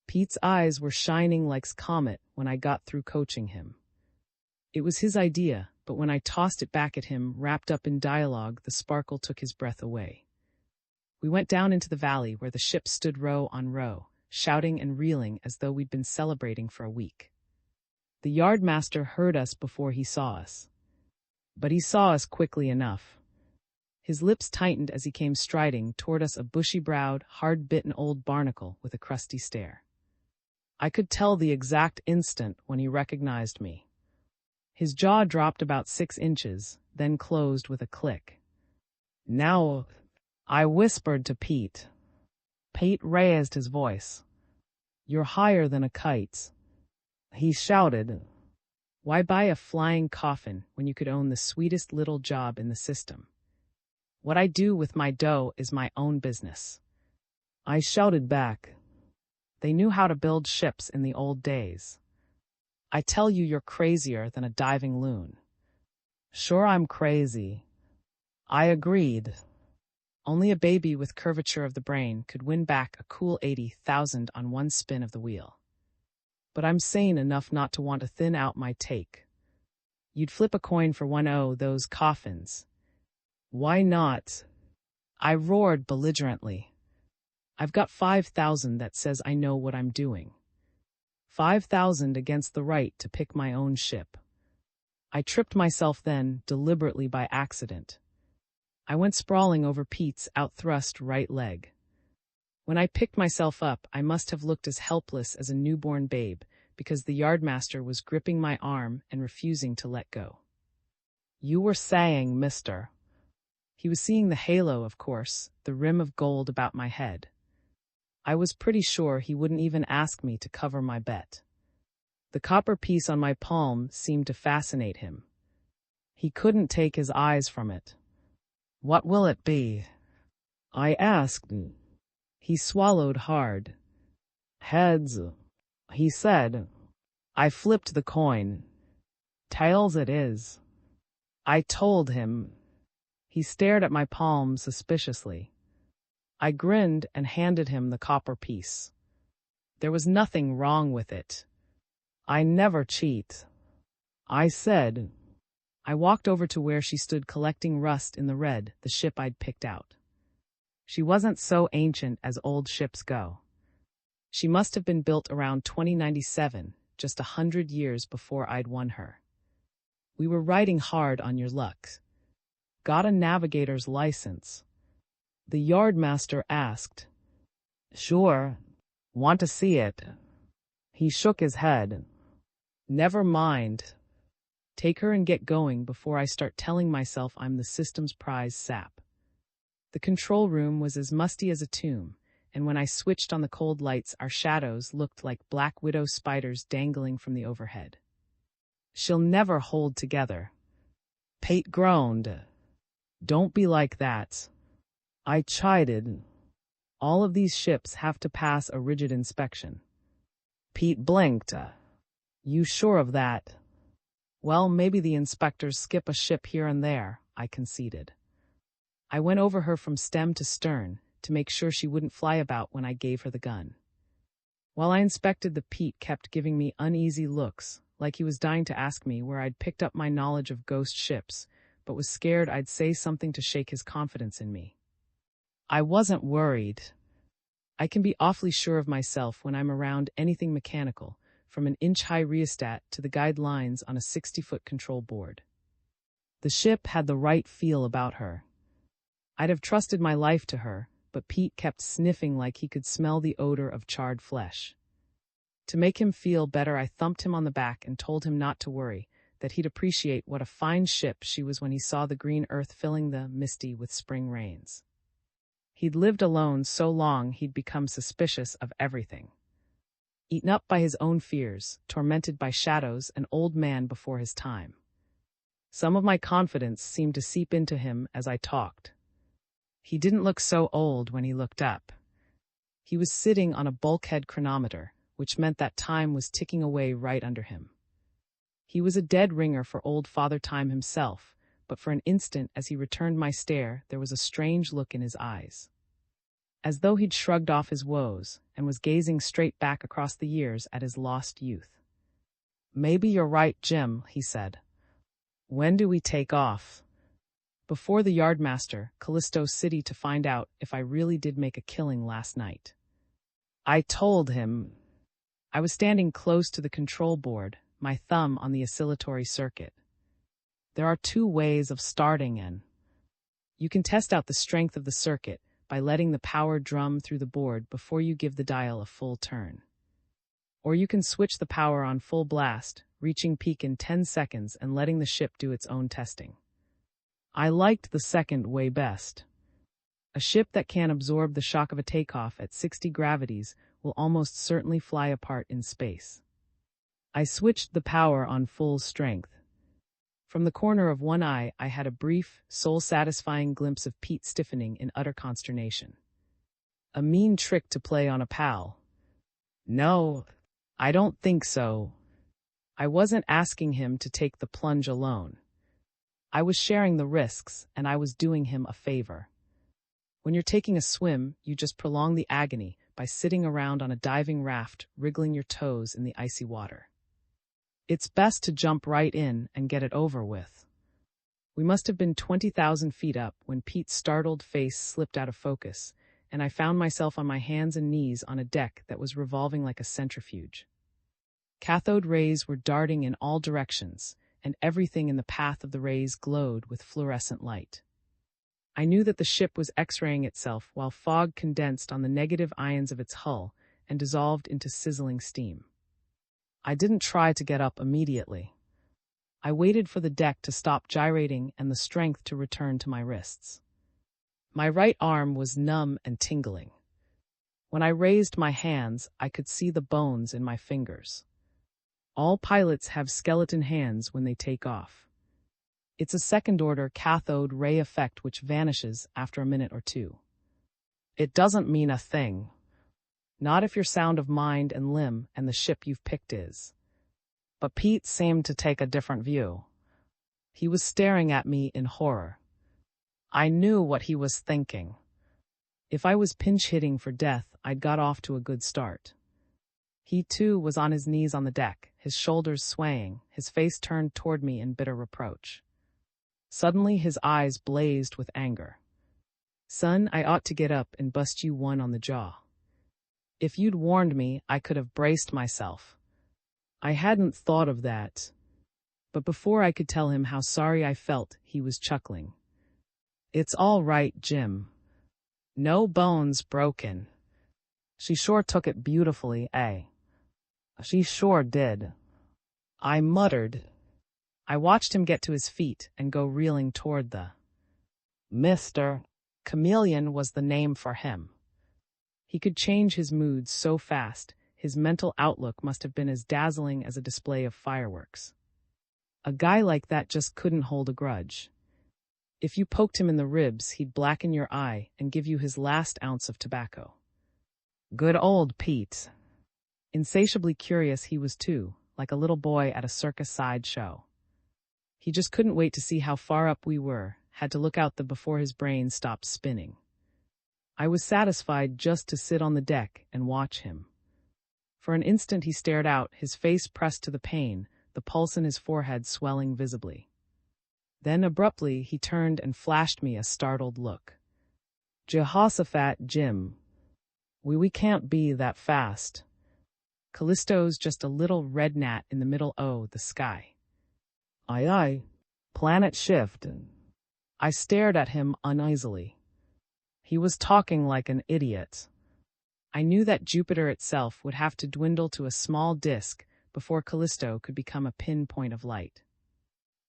Pete's eyes were shining like comet when I got through coaching him. It was his idea, but when I tossed it back at him, wrapped up in dialogue, the sparkle took his breath away. We went down into the valley where the ships stood row on row, shouting and reeling as though we'd been celebrating for a week. The yardmaster heard us before he saw us. But he saw us quickly enough. His lips tightened as he came striding toward us, a bushy-browed, hard-bitten old barnacle with a crusty stare. I could tell the exact instant when he recognized me. His jaw dropped about 6 inches, then closed with a click. Now, I whispered to Pete. Pete raised his voice. You're higher than a kite. He shouted. Why buy a flying coffin when you could own the sweetest little job in the system? What I do with my dough is my own business. I shouted back. They knew how to build ships in the old days. I tell you, you're crazier than a diving loon. Sure, I'm crazy. I agreed. Only a baby with curvature of the brain could win back a cool 80,000 on one spin of the wheel. But I'm sane enough not to want to thin out my take. You'd flip a coin for 10 those coffins. Why not? I roared belligerently. I've got 5,000 that says I know what I'm doing. 5,000 against the right to pick my own ship. I tripped myself then, deliberately by accident. I went sprawling over Pete's outthrust right leg. When I picked myself up, I must have looked as helpless as a newborn babe, because the yardmaster was gripping my arm and refusing to let go. You were saying, mister. He was seeing the halo, of course, the rim of gold about my head. I was pretty sure he wouldn't even ask me to cover my bet. The copper piece on my palm seemed to fascinate him. He couldn't take his eyes from it. What will it be? I asked. He swallowed hard. Heads, he said. I flipped the coin. Tails it is. I told him. He stared at my palm suspiciously. I grinned and handed him the copper piece. There was nothing wrong with it. I never cheat. I said. I walked over to where she stood collecting rust in the Red, the ship I'd picked out. She wasn't so ancient as old ships go. She must have been built around 2097, just 100 years before I'd won her. We were riding hard on your luck. Got a navigator's license? The yardmaster asked. Sure. Want to see it? He shook his head. Never mind. Take her and get going before I start telling myself I'm the system's prize sap. The control room was as musty as a tomb, and when I switched on the cold lights, our shadows looked like black widow spiders dangling from the overhead. She'll never hold together. Pate groaned. Don't be like that. I chided. All of these ships have to pass a rigid inspection. Pete blinked. You sure of that? Well, maybe the inspectors skip a ship here and there, I conceded. I went over her from stem to stern to make sure she wouldn't fly about when I gave her the gun. While I inspected, the Pete kept giving me uneasy looks, like he was dying to ask me where I'd picked up my knowledge of ghost ships, but was scared I'd say something to shake his confidence in me. I wasn't worried. I can be awfully sure of myself when I'm around anything mechanical, from an inch-high rheostat to the guidelines on a 60-foot control board. The ship had the right feel about her. I'd have trusted my life to her, but Pete kept sniffing like he could smell the odor of charred flesh. To make him feel better, I thumped him on the back and told him not to worry, that he'd appreciate what a fine ship she was when he saw the green earth filling the misty with spring rains. He'd lived alone so long he'd become suspicious of everything. Eaten up by his own fears, tormented by shadows, an old man before his time. Some of my confidence seemed to seep into him as I talked. He didn't look so old when he looked up. He was sitting on a bulkhead chronometer, which meant that time was ticking away right under him. He was a dead ringer for old Father Time himself, but for an instant as he returned my stare, there was a strange look in his eyes. As though he'd shrugged off his woes, and was gazing straight back across the years at his lost youth. "Maybe you're right, Jim," he said. "When do we take off?" "Before the yardmaster, Callisto City, to find out if I really did make a killing last night." I told him. I was standing close to the control board, my thumb on the oscillatory circuit. There are two ways of starting in. You can test out the strength of the circuit by letting the power drum through the board before you give the dial a full turn. Or you can switch the power on full blast, reaching peak in 10 seconds and letting the ship do its own testing. I liked the second way best. A ship that can absorb the shock of a takeoff at 60 gravities will almost certainly fly apart in space. I switched the power on full strength. From the corner of one eye, I had a brief, soul-satisfying glimpse of Pete stiffening in utter consternation. A mean trick to play on a pal. No, I don't think so. I wasn't asking him to take the plunge alone. I was sharing the risks, and I was doing him a favor. When you're taking a swim, you just prolong the agony by sitting around on a diving raft, wriggling your toes in the icy water. It's best to jump right in and get it over with. We must have been 20,000 feet up when Pete's startled face slipped out of focus, and I found myself on my hands and knees on a deck that was revolving like a centrifuge. Cathode rays were darting in all directions, and everything in the path of the rays glowed with fluorescent light. I knew that the ship was X-raying itself while fog condensed on the negative ions of its hull and dissolved into sizzling steam. I didn't try to get up immediately. I waited for the deck to stop gyrating and the strength to return to my wrists. My right arm was numb and tingling. When I raised my hands, I could see the bones in my fingers. All pilots have skeleton hands when they take off. It's a second-order cathode ray effect which vanishes after a minute or two. It doesn't mean a thing. Not if you're sound of mind and limb and the ship you've picked is. But Pete seemed to take a different view. He was staring at me in horror. I knew what he was thinking. If I was pinch-hitting for death, I'd got off to a good start. He, too, was on his knees on the deck, his shoulders swaying, his face turned toward me in bitter reproach. Suddenly, his eyes blazed with anger. "Son, I ought to get up and bust you one on the jaw. If you'd warned me, I could have braced myself." I hadn't thought of that. But before I could tell him how sorry I felt, he was chuckling. "It's all right, Jim. No bones broken. She sure took it beautifully, eh?" "She sure did," I muttered. I watched him get to his feet and go reeling toward the Mr. Chameleon was the name for him. He could change his moods so fast, his mental outlook must have been as dazzling as a display of fireworks. A guy like that just couldn't hold a grudge. If you poked him in the ribs, he'd blacken your eye and give you his last ounce of tobacco. Good old Pete. Insatiably curious he was too, like a little boy at a circus sideshow. He just couldn't wait to see how far up we were, had to look out before his brain stopped spinning. I was satisfied just to sit on the deck and watch him. For an instant he stared out, his face pressed to the pane, the pulse in his forehead swelling visibly. Then abruptly he turned and flashed me a startled look. Jehoshaphat, Jim. We can't be that fast. Callisto's just a little red gnat in the middle o' the sky. Aye. Planet shift. I stared at him uneasily. He was talking like an idiot. I knew that Jupiter itself would have to dwindle to a small disk before Callisto could become a pinpoint of light.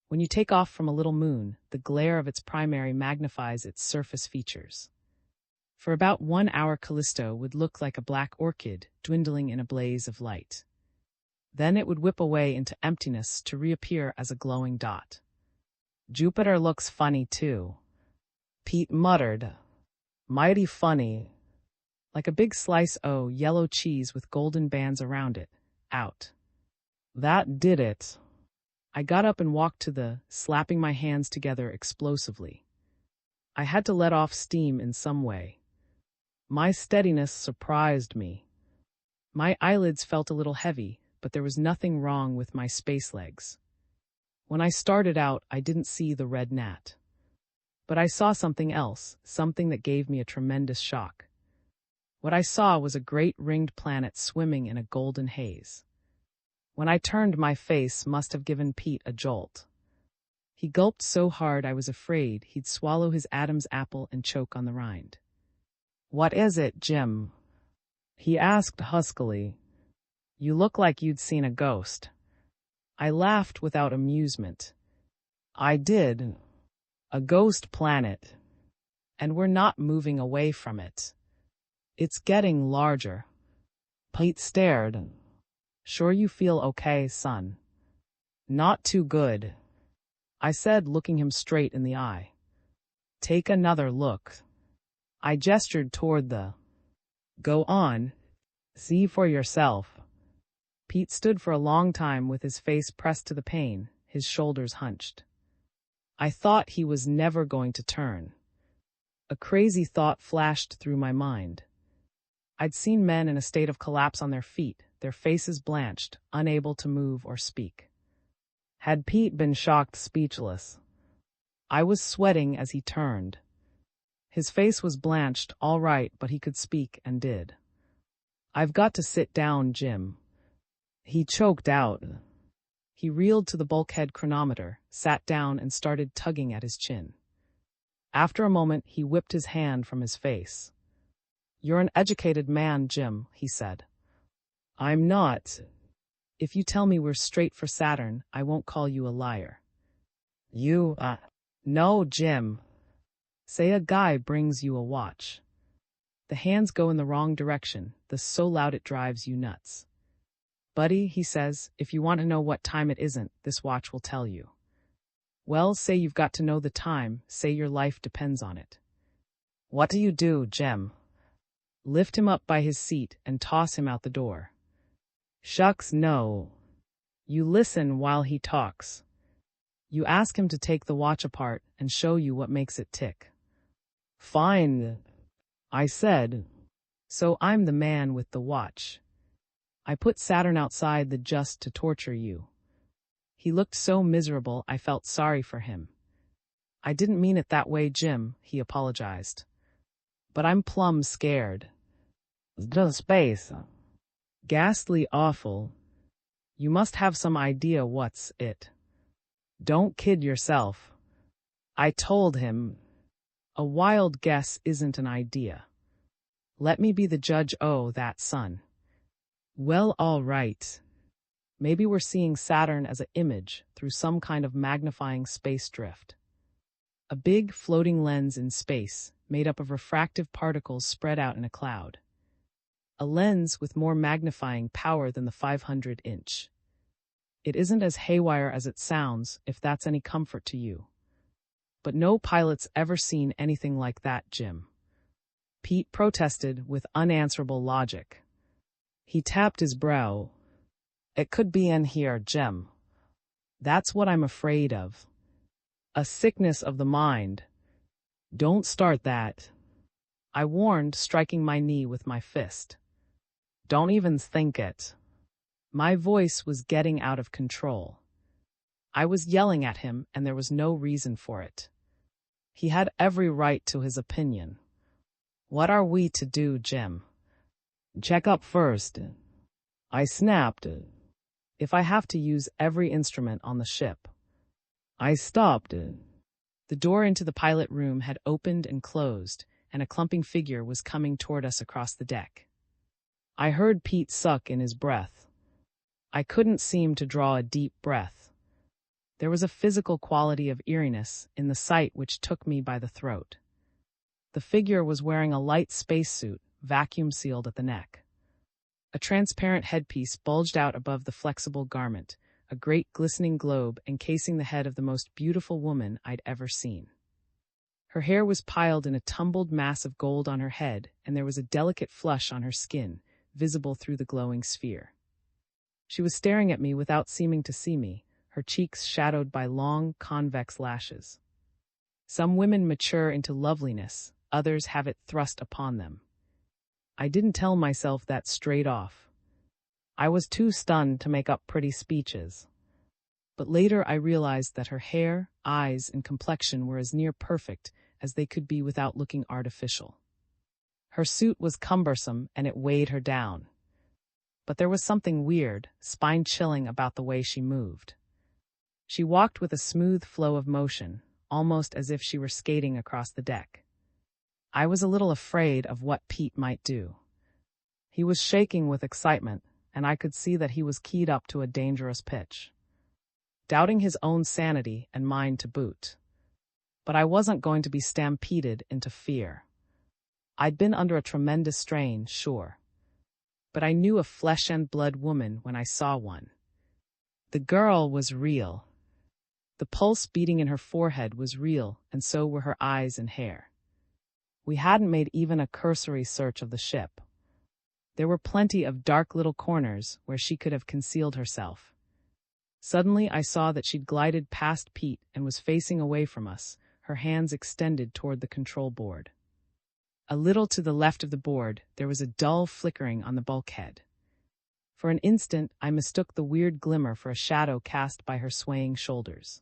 When you take off from a little moon, the glare of its primary magnifies its surface features. For about 1 hour, Callisto would look like a black orchid dwindling in a blaze of light. Then it would whip away into emptiness to reappear as a glowing dot. Jupiter looks funny too, Pete muttered. Mighty funny. Like a big slice o' yellow cheese with golden bands around it. Out. That did it. I got up and walked to the, slapping my hands together explosively. I had to let off steam in some way. My steadiness surprised me. My eyelids felt a little heavy, but there was nothing wrong with my space legs. When I started out, I didn't see the red gnat. But I saw something else, something that gave me a tremendous shock. What I saw was a great ringed planet swimming in a golden haze. When I turned, my face must have given Pete a jolt. He gulped so hard I was afraid he'd swallow his Adam's apple and choke on the rind. What is it, Jim? He asked huskily. You look like you'd seen a ghost. I laughed without amusement. I did. A ghost planet. And we're not moving away from it. It's getting larger. Pete stared. Sure you feel okay, son? Not too good, I said, looking him straight in the eye. Take another look. I gestured toward the. Go on. See for yourself. Pete stood for a long time with his face pressed to the pane, his shoulders hunched. I thought he was never going to turn. A crazy thought flashed through my mind. I'd seen men in a state of collapse on their feet, their faces blanched, unable to move or speak. Had Pete been shocked speechless? I was sweating as he turned. His face was blanched, all right, but he could speak and did. I've got to sit down, Jim. He choked out. He reeled to the bulkhead chronometer, sat down and started tugging at his chin. After a moment, he whipped his hand from his face. You're an educated man, Jim, he said. I'm not. If you tell me we're straight for Saturn, I won't call you a liar. No, Jim. Say a guy brings you a watch. The hands go in the wrong direction, so loud it drives you nuts. Buddy, he says, if you want to know what time it isn't, this watch will tell you. Well, say you've got to know the time, say your life depends on it. What do you do, Jim? Lift him up by his seat and toss him out the door. Shucks, no. You listen while he talks. You ask him to take the watch apart and show you what makes it tick. Fine, I said. So I'm the man with the watch. I put Saturn outside just to torture you. He looked so miserable I felt sorry for him. I didn't mean it that way, Jim, he apologized. But I'm plumb scared. The space. Ghastly awful. You must have some idea what's it. Don't kid yourself. I told him. A wild guess isn't an idea. Let me be the judge that, son. Well, all right. Maybe we're seeing Saturn as an image through some kind of magnifying space drift. A big floating lens in space made up of refractive particles spread out in a cloud. A lens with more magnifying power than the 500-inch. It isn't as haywire as it sounds, if that's any comfort to you. But no pilot's ever seen anything like that, Jim. Pete protested with unanswerable logic. He tapped his brow. It could be in here, Jim. That's what I'm afraid of. A sickness of the mind. Don't start that. I warned, striking my knee with my fist. Don't even think it. My voice was getting out of control. I was yelling at him, and there was no reason for it. He had every right to his opinion. What are we to do, Jim? Check up first. I snapped. If I have to use every instrument on the ship. I stopped. The door into the pilot room had opened and closed, and a clumping figure was coming toward us across the deck. I heard Pete suck in his breath. I couldn't seem to draw a deep breath. There was a physical quality of eeriness in the sight which took me by the throat. The figure was wearing a light spacesuit, vacuum-sealed at the neck. A transparent headpiece bulged out above the flexible garment, a great glistening globe encasing the head of the most beautiful woman I'd ever seen. Her hair was piled in a tumbled mass of gold on her head, and there was a delicate flush on her skin, visible through the glowing sphere. She was staring at me without seeming to see me, her cheeks shadowed by long, convex lashes. Some women mature into loveliness, others have it thrust upon them. I didn't tell myself that straight off. I was too stunned to make up pretty speeches. But later I realized that her hair, eyes, and complexion were as near perfect as they could be without looking artificial. Her suit was cumbersome and it weighed her down. But there was something weird, spine-chilling about the way she moved. She walked with a smooth flow of motion, almost as if she were skating across the deck. I was a little afraid of what Pete might do. He was shaking with excitement, and I could see that he was keyed up to a dangerous pitch. Doubting his own sanity and mine to boot. But I wasn't going to be stampeded into fear. I'd been under a tremendous strain, sure. But I knew a flesh-and-blood woman when I saw one. The girl was real. The pulse beating in her forehead was real, and so were her eyes and hair. We hadn't made even a cursory search of the ship. There were plenty of dark little corners where she could have concealed herself. Suddenly I saw that she'd glided past Pete and was facing away from us, her hands extended toward the control board. A little to the left of the board, there was a dull flickering on the bulkhead. For an instant, I mistook the weird glimmer for a shadow cast by her swaying shoulders.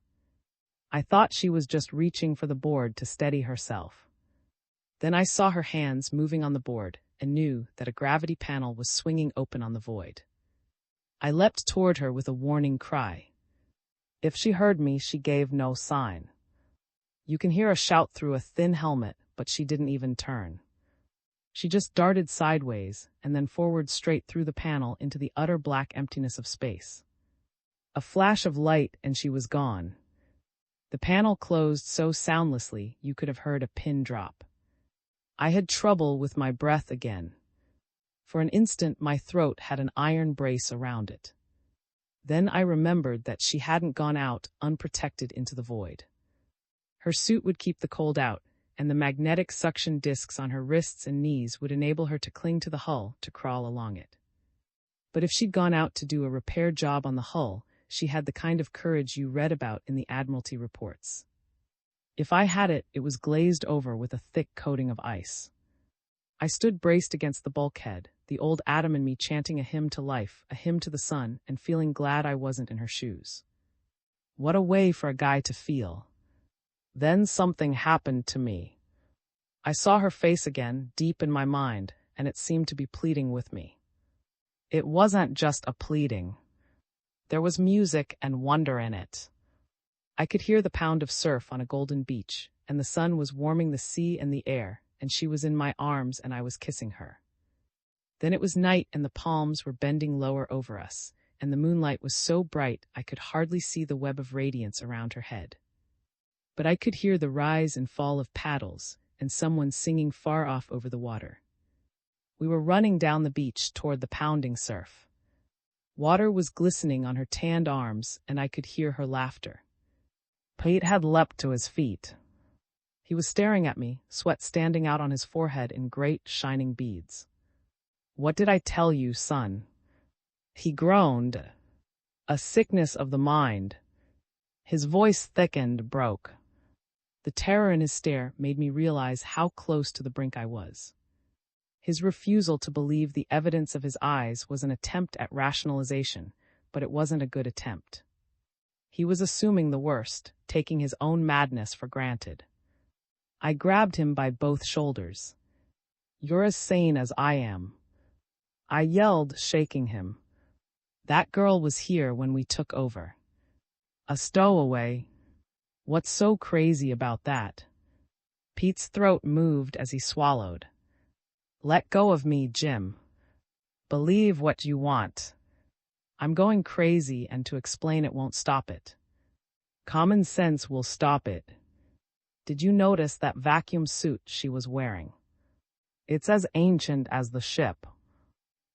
I thought she was just reaching for the board to steady herself. Then I saw her hands moving on the board and knew that a gravity panel was swinging open on the void. I leapt toward her with a warning cry. If she heard me, she gave no sign. You can hear a shout through a thin helmet, but she didn't even turn. She just darted sideways and then forward straight through the panel into the utter black emptiness of space. A flash of light and she was gone. The panel closed so soundlessly you could have heard a pin drop. I had trouble with my breath again. For an instant my throat had an iron brace around it. Then I remembered that she hadn't gone out unprotected into the void. Her suit would keep the cold out, and the magnetic suction discs on her wrists and knees would enable her to cling to the hull to crawl along it. But if she'd gone out to do a repair job on the hull, she had the kind of courage you read about in the Admiralty reports. If I had it, it was glazed over with a thick coating of ice. I stood braced against the bulkhead, the old Adam in me chanting a hymn to life, a hymn to the sun, and feeling glad I wasn't in her shoes. What a way for a guy to feel. Then something happened to me. I saw her face again, deep in my mind, and it seemed to be pleading with me. It wasn't just a pleading. There was music and wonder in it. I could hear the pound of surf on a golden beach, and the sun was warming the sea and the air, and she was in my arms and I was kissing her. Then it was night and the palms were bending lower over us, and the moonlight was so bright I could hardly see the web of radiance around her head. But I could hear the rise and fall of paddles, and someone singing far off over the water. We were running down the beach toward the pounding surf. Water was glistening on her tanned arms, and I could hear her laughter. Pete had leapt to his feet. He was staring at me, sweat standing out on his forehead in great, shining beads. "What did I tell you, son?" He groaned. "A sickness of the mind." His voice thickened, broke. The terror in his stare made me realize how close to the brink I was. His refusal to believe the evidence of his eyes was an attempt at rationalization, but it wasn't a good attempt. He was assuming the worst, taking his own madness for granted. I grabbed him by both shoulders. "You're as sane as I am," I yelled, shaking him. "That girl was here when we took over. A stowaway. What's so crazy about that?" Pete's throat moved as he swallowed. "Let go of me, Jim. Believe what you want. I'm going crazy, and to explain it won't stop it. Common sense will stop it. Did you notice that vacuum suit she was wearing? It's as ancient as the ship.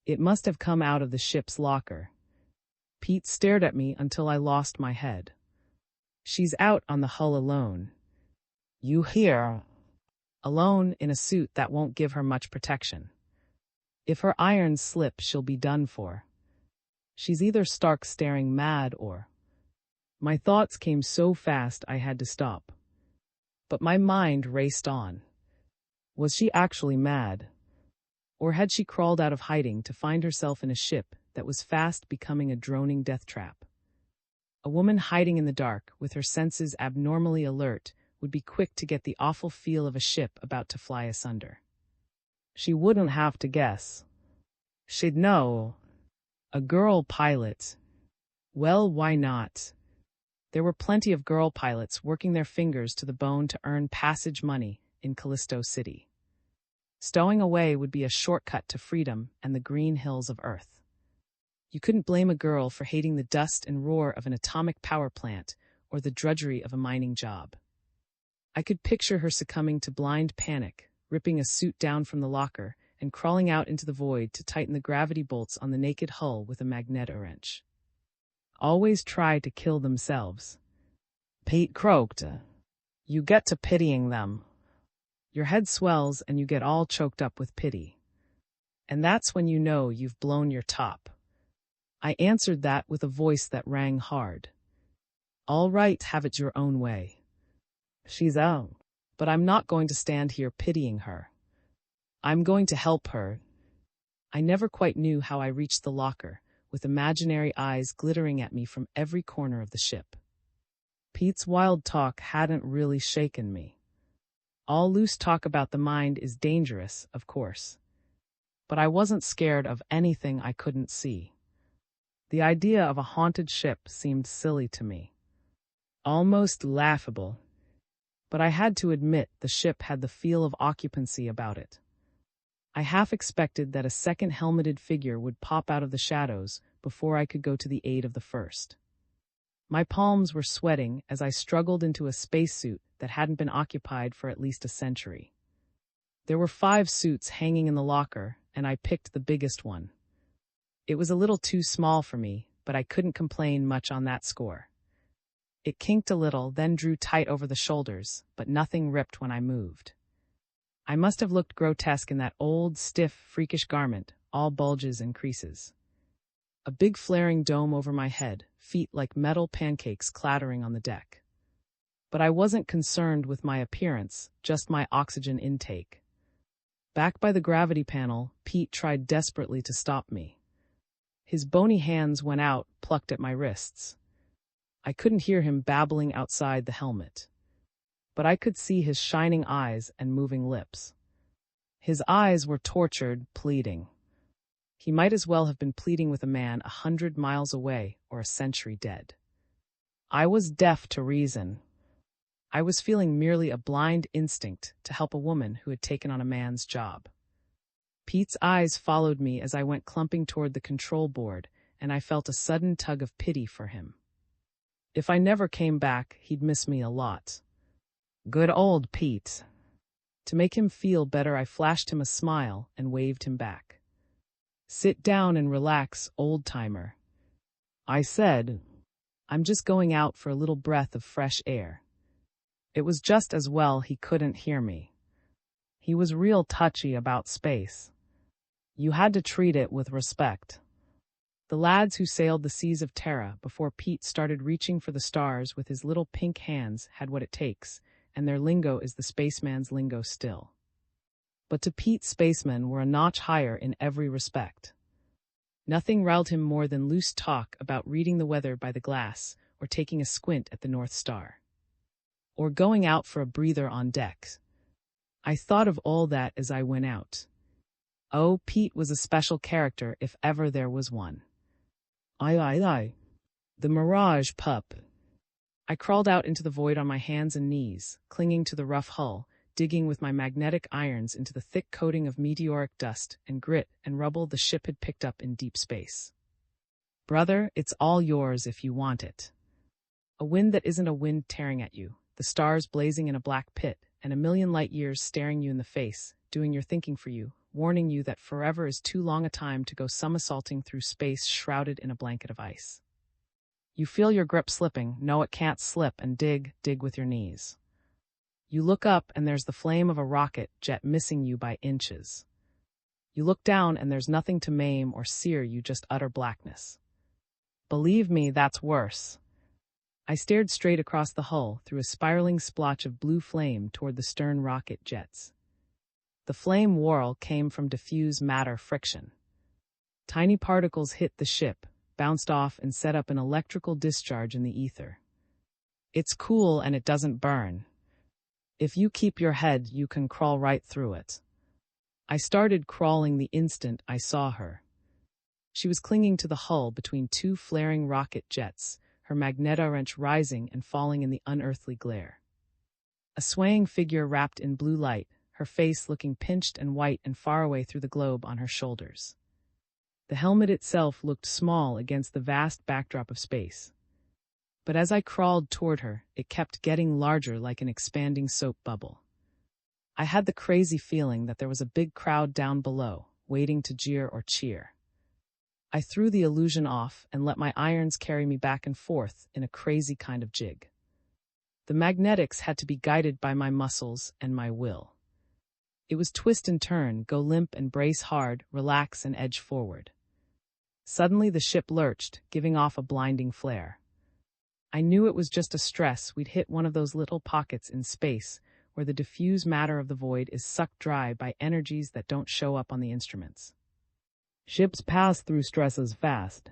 It must have come out of the ship's locker." Pete stared at me until I lost my head. "She's out on the hull alone. You hear? Alone in a suit that won't give her much protection. If her irons slip, she'll be done for. She's either stark staring mad or—" My thoughts came so fast I had to stop. But my mind raced on. Was she actually mad? Or had she crawled out of hiding to find herself in a ship that was fast becoming a droning death trap? A woman hiding in the dark, with her senses abnormally alert, would be quick to get the awful feel of a ship about to fly asunder. She wouldn't have to guess. She'd know. A girl pilot. Well, why not? There were plenty of girl pilots working their fingers to the bone to earn passage money in Callisto City. Stowing away would be a shortcut to freedom and the green hills of Earth. You couldn't blame a girl for hating the dust and roar of an atomic power plant or the drudgery of a mining job. I could picture her succumbing to blind panic, ripping a suit down from the locker and crawling out into the void to tighten the gravity bolts on the naked hull with a magnet wrench. Always try to kill themselves. Pete croaked. You get to pitying them. Your head swells and you get all choked up with pity. And that's when you know you've blown your top. I answered that with a voice that rang hard. All right, have it your own way. She's out, but I'm not going to stand here pitying her. I'm going to help her. I never quite knew how I reached the locker, with imaginary eyes glittering at me from every corner of the ship. Pete's wild talk hadn't really shaken me. All loose talk about the mind is dangerous, of course. But I wasn't scared of anything I couldn't see. The idea of a haunted ship seemed silly to me. Almost laughable. But I had to admit the ship had the feel of occupancy about it. I half expected that a second helmeted figure would pop out of the shadows before I could go to the aid of the first. My palms were sweating as I struggled into a spacesuit that hadn't been occupied for at least a century. There were 5 suits hanging in the locker, and I picked the biggest one. It was a little too small for me, but I couldn't complain much on that score. It kinked a little, then drew tight over the shoulders, but nothing ripped when I moved. I must have looked grotesque in that old, stiff, freakish garment, all bulges and creases. A big flaring dome over my head, feet like metal pancakes clattering on the deck. But I wasn't concerned with my appearance, just my oxygen intake. Back by the gravity panel, Pete tried desperately to stop me. His bony hands went out, plucked at my wrists. I couldn't hear him babbling outside the helmet. But I could see his shining eyes and moving lips. His eyes were tortured, pleading. He might as well have been pleading with a man 100 miles away or a century dead. I was deaf to reason. I was feeling merely a blind instinct to help a woman who had taken on a man's job. Pete's eyes followed me as I went clumping toward the control board, and I felt a sudden tug of pity for him. If I never came back, he'd miss me a lot. Good old Pete. To make him feel better, I flashed him a smile and waved him back. Sit down and relax, old-timer. I said, I'm just going out for a little breath of fresh air. It was just as well he couldn't hear me. He was real touchy about space. You had to treat it with respect. The lads who sailed the seas of Terra before Pete started reaching for the stars with his little pink hands had what it takes, and their lingo is the spaceman's lingo still. But to Pete, spacemen were a notch higher in every respect. Nothing riled him more than loose talk about reading the weather by the glass, or taking a squint at the North Star, or going out for a breather on deck. I thought of all that as I went out. Oh, Pete was a special character if ever there was one. Aye. The Mirage pup. I crawled out into the void on my hands and knees, clinging to the rough hull, digging with my magnetic irons into the thick coating of meteoric dust and grit and rubble the ship had picked up in deep space. Brother, it's all yours if you want it. A wind that isn't a wind tearing at you, the stars blazing in a black pit, and a million light years staring you in the face, doing your thinking for you, warning you that forever is too long a time to go somersaulting through space shrouded in a blanket of ice. You feel your grip slipping, know it can't slip, and dig with your knees. You look up and there's the flame of a rocket jet missing you by inches. You look down and there's nothing to maim or sear you, just utter blackness. Believe me, that's worse. I stared straight across the hull through a spiraling splotch of blue flame toward the stern rocket jets. The flame whorl came from diffuse matter friction. Tiny particles hit the ship, bounced off and set up an electrical discharge in the ether. It's cool and it doesn't burn. If you keep your head, you can crawl right through it. I started crawling the instant I saw her. She was clinging to the hull between two flaring rocket jets, her magnetowrench rising and falling in the unearthly glare. A swaying figure wrapped in blue light, her face looking pinched and white and far away through the globe on her shoulders. The helmet itself looked small against the vast backdrop of space. But as I crawled toward her, it kept getting larger like an expanding soap bubble. I had the crazy feeling that there was a big crowd down below, waiting to jeer or cheer. I threw the illusion off and let my irons carry me back and forth in a crazy kind of jig. The magnetics had to be guided by my muscles and my will. It was twist and turn, go limp and brace hard, relax and edge forward. Suddenly the ship lurched, giving off a blinding flare. I knew it was just a stress. We'd hit one of those little pockets in space where the diffuse matter of the void is sucked dry by energies that don't show up on the instruments. Ships pass through stresses fast.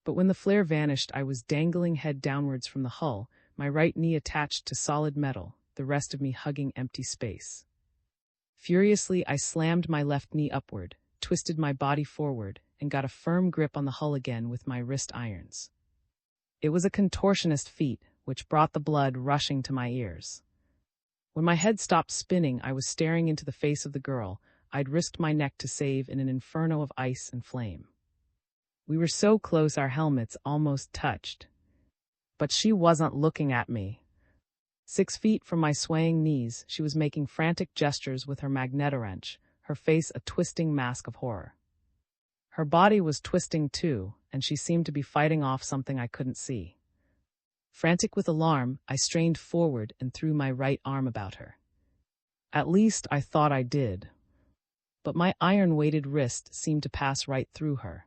But when the flare vanished, I was dangling head downwards from the hull, my right knee attached to solid metal, the rest of me hugging empty space. Furiously, I slammed my left knee upward, twisted my body forward, and got a firm grip on the hull again with my wrist irons. It was a contortionist feat, which brought the blood rushing to my ears. When my head stopped spinning, I was staring into the face of the girl I'd risked my neck to save in an inferno of ice and flame. We were so close our helmets almost touched. But she wasn't looking at me. 6 feet from my swaying knees, she was making frantic gestures with her magnetowrench, her face a twisting mask of horror. Her body was twisting too, and she seemed to be fighting off something I couldn't see. Frantic with alarm, I strained forward and threw my right arm about her. At least I thought I did. But my iron-weighted wrist seemed to pass right through her.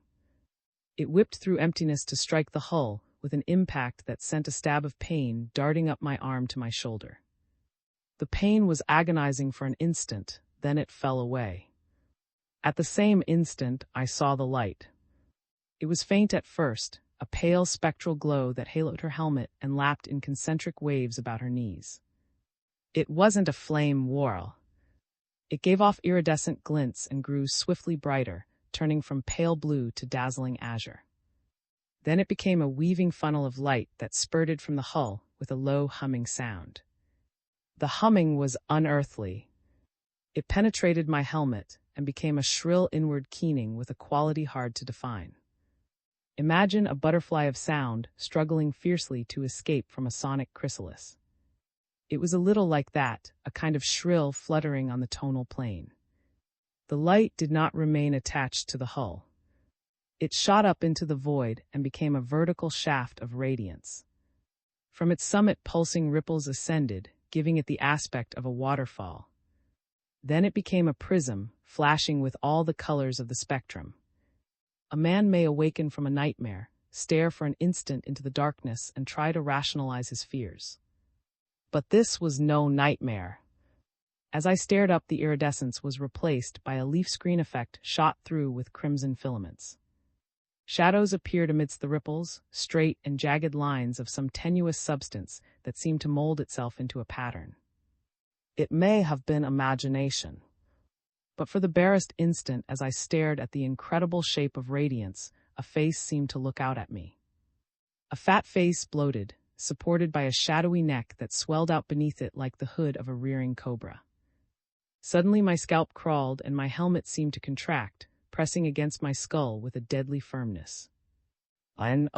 It whipped through emptiness to strike the hull with an impact that sent a stab of pain darting up my arm to my shoulder. The pain was agonizing for an instant, then it fell away. At the same instant, I saw the light. It was faint at first, a pale spectral glow that haloed her helmet and lapped in concentric waves about her knees. It wasn't a flame whorl. It gave off iridescent glints and grew swiftly brighter, turning from pale blue to dazzling azure. Then it became a weaving funnel of light that spurted from the hull with a low humming sound. The humming was unearthly. It penetrated my helmet and became a shrill inward keening with a quality hard to define. Imagine a butterfly of sound struggling fiercely to escape from a sonic chrysalis. It was a little like that, a kind of shrill fluttering on the tonal plane. The light did not remain attached to the hull. It shot up into the void and became a vertical shaft of radiance. From its summit pulsing ripples ascended, giving it the aspect of a waterfall. Then it became a prism, flashing with all the colors of the spectrum. A man may awaken from a nightmare, stare for an instant into the darkness and try to rationalize his fears. But this was no nightmare. As I stared up, the iridescence was replaced by a leaf screen effect shot through with crimson filaments. Shadows appeared amidst the ripples, straight and jagged lines of some tenuous substance that seemed to mold itself into a pattern. It may have been imagination, but for the barest instant as I stared at the incredible shape of radiance, a face seemed to look out at me. A fat face, bloated, supported by a shadowy neck that swelled out beneath it like the hood of a rearing cobra. Suddenly my scalp crawled and my helmet seemed to contract, pressing against my skull with a deadly firmness. I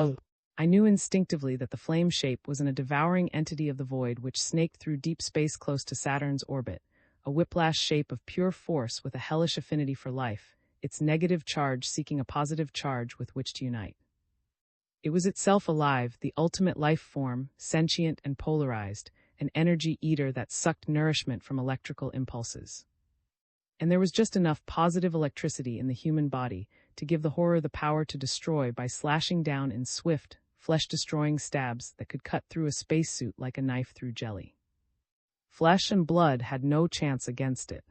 knew instinctively that the flame shape was a devouring entity of the void which snaked through deep space close to Saturn's orbit, a whiplash shape of pure force with a hellish affinity for life, its negative charge seeking a positive charge with which to unite. It was itself alive, the ultimate life form, sentient and polarized, an energy eater that sucked nourishment from electrical impulses. And there was just enough positive electricity in the human body to give the horror the power to destroy by slashing down in swift, flesh-destroying stabs that could cut through a spacesuit like a knife through jelly. Flesh and blood had no chance against it.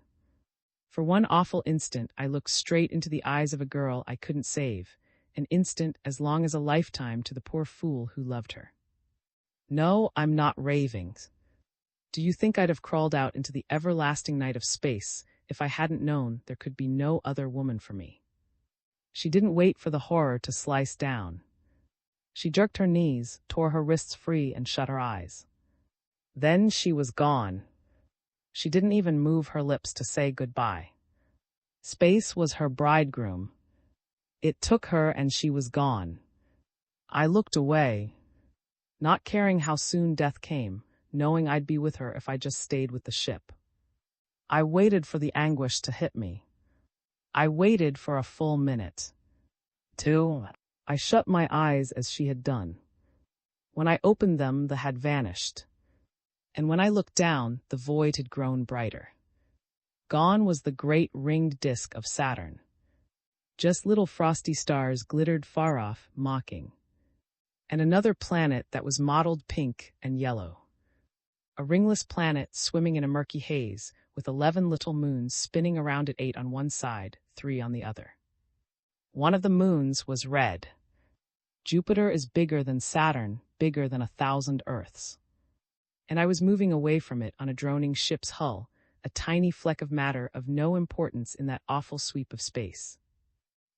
For one awful instant, I looked straight into the eyes of a girl I couldn't save, an instant as long as a lifetime to the poor fool who loved her. No, I'm not raving. Do you think I'd have crawled out into the everlasting night of space if I hadn't known there could be no other woman for me? She didn't wait for the horror to slice down. She jerked her knees, tore her wrists free, and shut her eyes. Then she was gone. She didn't even move her lips to say goodbye. Space was her bridegroom. It took her and she was gone. I looked away, not caring how soon death came, knowing I'd be with her if I just stayed with the ship. I waited for the anguish to hit me. I waited for a full minute. 2. I shut my eyes as she had done. When I opened them, the had vanished. And when I looked down, the void had grown brighter. Gone was the great ringed disk of Saturn. Just little frosty stars glittered far off, mocking. And another planet that was mottled pink and yellow. A ringless planet swimming in a murky haze, with 11 little moons spinning around it, 8 on one side, 3 on the other. One of the moons was red. Jupiter is bigger than Saturn, bigger than 1,000 Earths. And I was moving away from it on a droning ship's hull, a tiny fleck of matter of no importance in that awful sweep of space.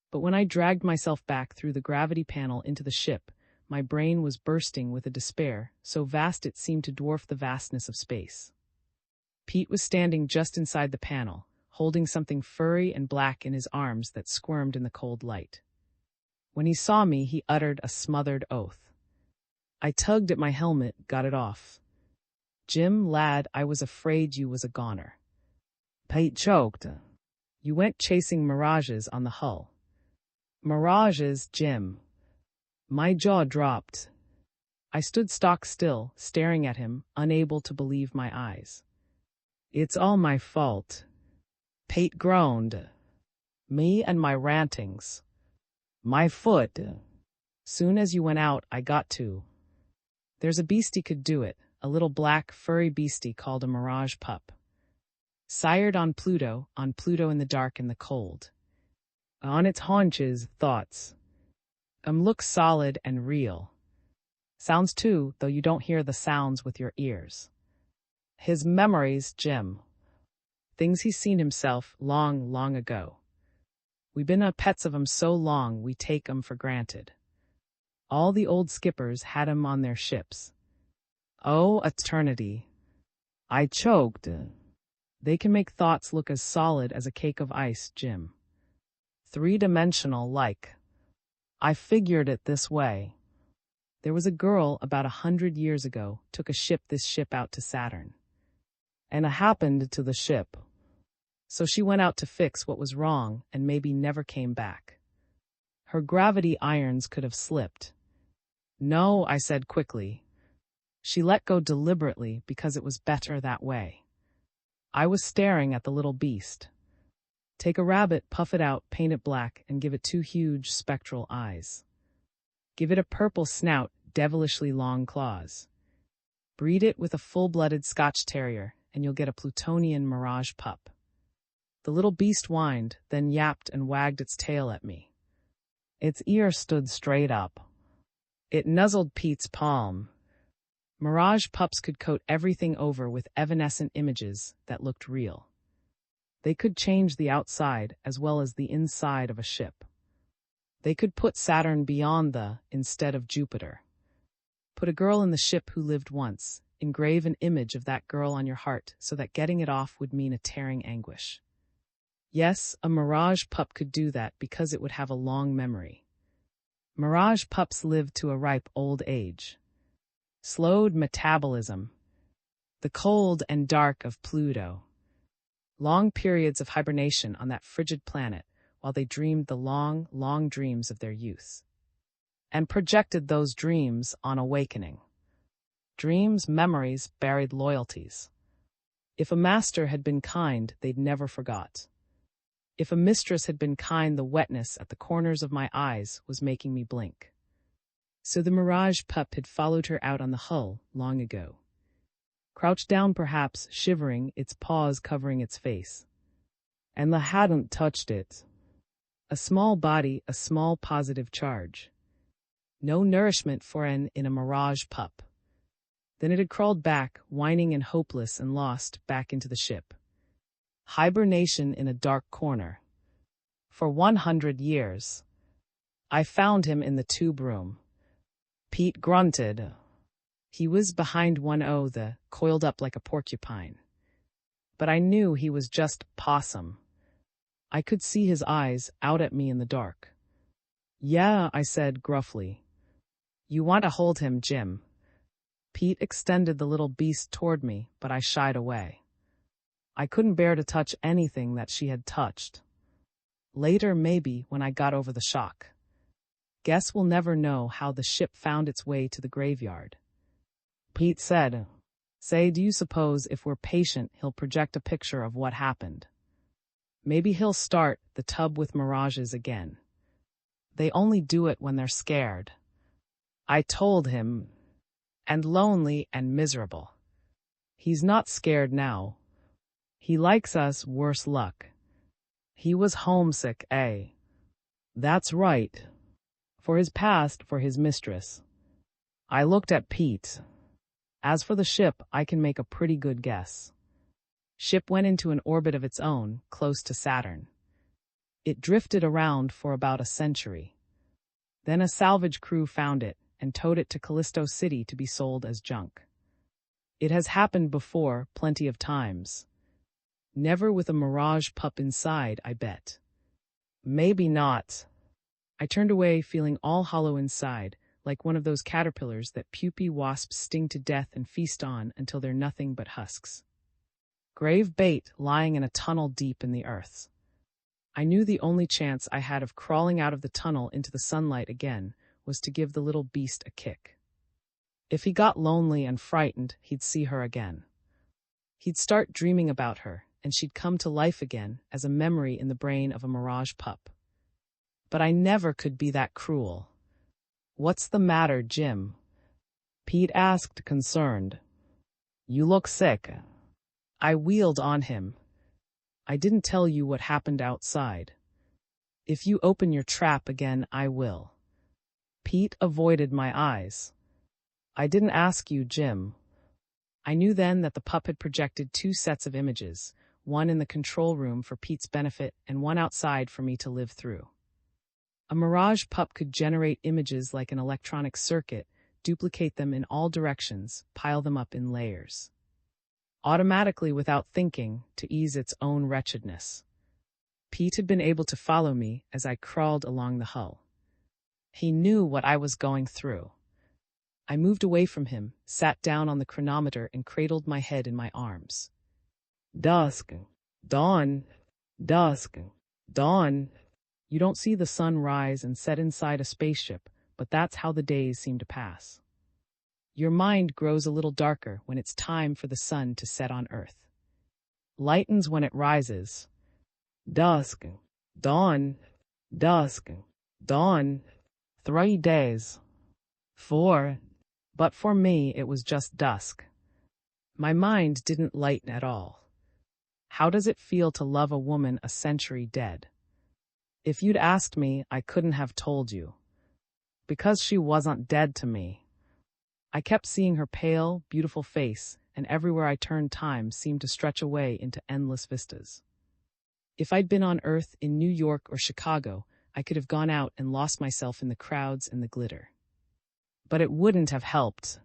But when I dragged myself back through the gravity panel into the ship, my brain was bursting with a despair so vast it seemed to dwarf the vastness of space. Pete was standing just inside the panel, holding something furry and black in his arms that squirmed in the cold light. When he saw me, he uttered a smothered oath. I tugged at my helmet, got it off. Jim, lad, I was afraid you was a goner. Pete choked. You went chasing mirages on the hull. Mirages, Jim. My jaw dropped. I stood stock still, staring at him, unable to believe my eyes. It's all my fault. Pete groaned. Me and my rantings. My foot. Soon as you went out, I got to. There's a beastie could do it, a little black, furry beastie called a mirage pup. Sired on Pluto in the dark and the cold. On its haunches, thoughts. Looks solid and real. Sounds too, though you don't hear the sounds with your ears. His memories, Jim. Things he's seen himself long, long ago. We been pets of 'em so long we take 'em for granted. All the old skippers had 'em on their ships. Oh, eternity. I choked. They can make thoughts look as solid as a cake of ice, Jim. 3-dimensional like. I figured it this way. There was a girl about 100 years ago took this ship out to Saturn. And it happened to the ship. So she went out to fix what was wrong and maybe never came back. Her gravity irons could have slipped. No, I said quickly. She let go deliberately because it was better that way. I was staring at the little beast. Take a rabbit, puff it out, paint it black, and give it 2 huge spectral eyes. Give it a purple snout, devilishly long claws. Breed it with a full-blooded Scotch terrier, and you'll get a Plutonian Mirage pup." The little beast whined, then yapped and wagged its tail at me. Its ear stood straight up. It nuzzled Pete's palm. Mirage pups could coat everything over with evanescent images that looked real. They could change the outside as well as the inside of a ship. They could put Saturn beyond the instead of Jupiter. Put a girl in the ship who lived once, engrave an image of that girl on your heart so that getting it off would mean a tearing anguish. Yes, a Mirage pup could do that because it would have a long memory. Mirage pups lived to a ripe old age. Slowed metabolism. The cold and dark of Pluto. Long periods of hibernation on that frigid planet while they dreamed the long, long dreams of their youth. And projected those dreams on awakening. Dreams, memories, buried loyalties. If a master had been kind, they'd never forgot. If a mistress had been kind, the wetness at the corners of my eyes was making me blink. So the Mirage pup had followed her out on the hull long ago. Crouched down perhaps, shivering, its paws covering its face. And La hadn't touched it. A small body, a small positive charge. No nourishment for in a Mirage pup. Then it had crawled back, whining and hopeless and lost, back into the ship. Hibernation in a dark corner. For 100 years. I found him in the tube room. Pete grunted. He was behind coiled up like a porcupine. But I knew he was just possum. I could see his eyes out at me in the dark. "Yeah," I said gruffly. "You want to hold him, Jim." Pete extended the little beast toward me, but I shied away. I couldn't bear to touch anything that she had touched. Later, maybe, when I got over the shock. Guess we'll never know how the ship found its way to the graveyard. Pete said, "Say, do you suppose if we're patient he'll project a picture of what happened? Maybe he'll start the tub with mirages again. They only do it when they're scared." I told him, and lonely and miserable. He's not scared now. He likes us, worse luck. He was homesick, eh? That's right. For his past, for his mistress. I looked at Pete. As for the ship, I can make a pretty good guess. Ship went into an orbit of its own, close to Saturn. It drifted around for about a century. Then a salvage crew found it and towed it to Callisto City to be sold as junk. It has happened before, plenty of times. Never with a Mirage pup inside, I bet. Maybe not. I turned away, feeling all hollow inside, like one of those caterpillars that pupae wasps sting to death and feast on until they're nothing but husks. Grave bait lying in a tunnel deep in the earth. I knew the only chance I had of crawling out of the tunnel into the sunlight again was to give the little beast a kick. If he got lonely and frightened, he'd see her again. He'd start dreaming about her, and she'd come to life again as a memory in the brain of a Mirage pup. But I never could be that cruel. "What's the matter, Jim?" Pete asked, concerned. "You look sick." I wheeled on him. "I didn't tell you what happened outside. If you open your trap again, I will." Pete avoided my eyes. "I didn't ask you, Jim." I knew then that the pup had projected 2 sets of images, one in the control room for Pete's benefit and one outside for me to live through. A Mirage pup could generate images like an electronic circuit, duplicate them in all directions, pile them up in layers. Automatically without thinking, to ease its own wretchedness. Pete had been able to follow me as I crawled along the hull. He knew what I was going through. I moved away from him, sat down on the chronometer and cradled my head in my arms. Dusk, dawn, dusk, dawn. You don't see the sun rise and set inside a spaceship, but that's how the days seem to pass. Your mind grows a little darker when it's time for the sun to set on Earth. Lightens when it rises. Dusk, dawn, dusk, dawn. 3 days. 4. But for me, it was just dusk. My mind didn't lighten at all. How does it feel to love a woman a century dead? If you'd asked me, I couldn't have told you. Because she wasn't dead to me. I kept seeing her pale, beautiful face, and everywhere I turned time seemed to stretch away into endless vistas. If I'd been on Earth in New York or Chicago, I could have gone out and lost myself in the crowds and the glitter. But it wouldn't have helped.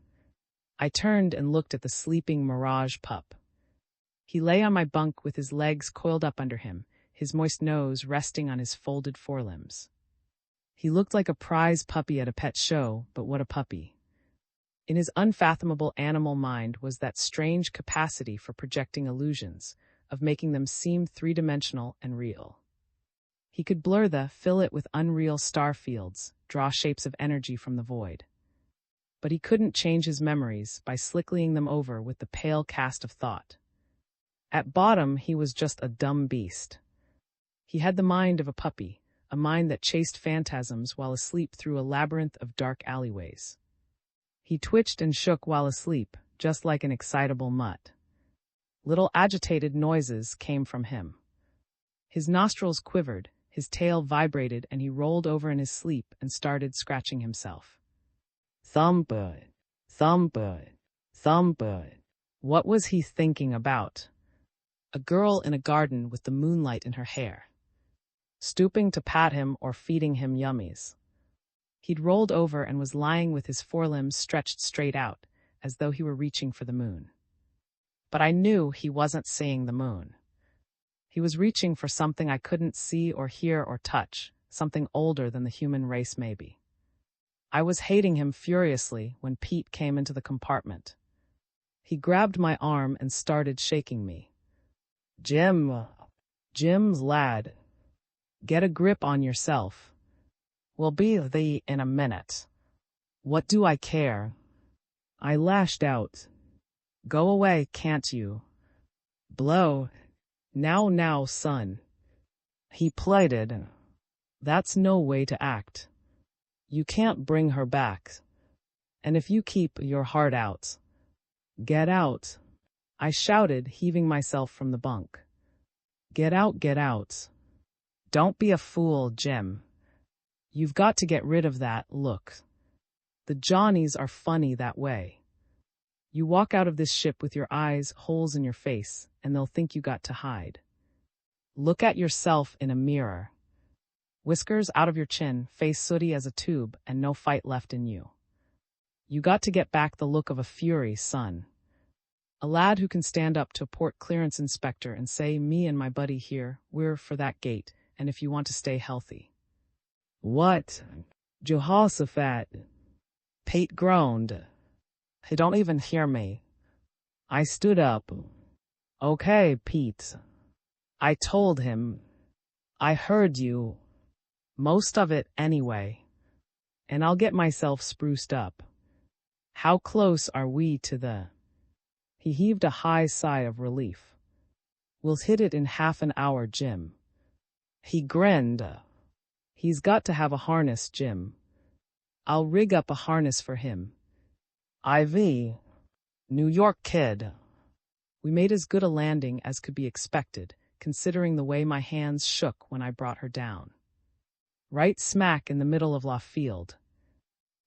I turned and looked at the sleeping Mirage pup. He lay on my bunk with his legs coiled up under him, his moist nose resting on his folded forelimbs. He looked like a prize puppy at a pet show, but what a puppy. In his unfathomable animal mind was that strange capacity for projecting illusions, of making them seem three-dimensional and real. He could fill it with unreal star fields, draw shapes of energy from the void. But he couldn't change his memories by slicklying them over with the pale cast of thought. At bottom, he was just a dumb beast. He had the mind of a puppy, a mind that chased phantasms while asleep through a labyrinth of dark alleyways. He twitched and shook while asleep, just like an excitable mutt. Little agitated noises came from him. His nostrils quivered, his tail vibrated, and he rolled over in his sleep and started scratching himself. Thumpud, thumpud, thumpud. What was he thinking about? A girl in a garden with the moonlight in her hair, stooping to pat him or feeding him yummies. He'd rolled over and was lying with his forelimbs stretched straight out, as though he were reaching for the moon. But I knew he wasn't seeing the moon. He was reaching for something I couldn't see or hear or touch, something older than the human race maybe. I was hating him furiously when Pete came into the compartment. He grabbed my arm and started shaking me. Jim's lad, get a grip on yourself. We'll be thee in a minute. What do I care? I lashed out. Go away, can't you? Blow. Now, son. He pleaded. That's no way to act. You can't bring her back. And if you keep your heart out, get out. I shouted, heaving myself from the bunk. Get out, get out. Don't be a fool, Jim. You've got to get rid of that look. The Johnnies are funny that way. You walk out of this ship with your eyes holes in your face, and they'll think you got to hide. Look at yourself in a mirror. Whiskers out of your chin, face sooty as a tube, and no fight left in you. You got to get back the look of a fury, son. A lad who can stand up to a port clearance inspector and say, me and my buddy here, we're for that gate, and if you want to stay healthy. What? Jehoshaphat. Pete groaned. He don't even hear me. I stood up. Okay, Pete. I told him. I heard you. Most of it anyway. And I'll get myself spruced up. How close are we to the... He heaved a high sigh of relief. We'll hit it in half an hour, Jim. He grinned. He's got to have a harness, Jim. I'll rig up a harness for him. IV. New York kid. We made as good a landing as could be expected, considering the way my hands shook when I brought her down. Right smack in the middle of Love Field.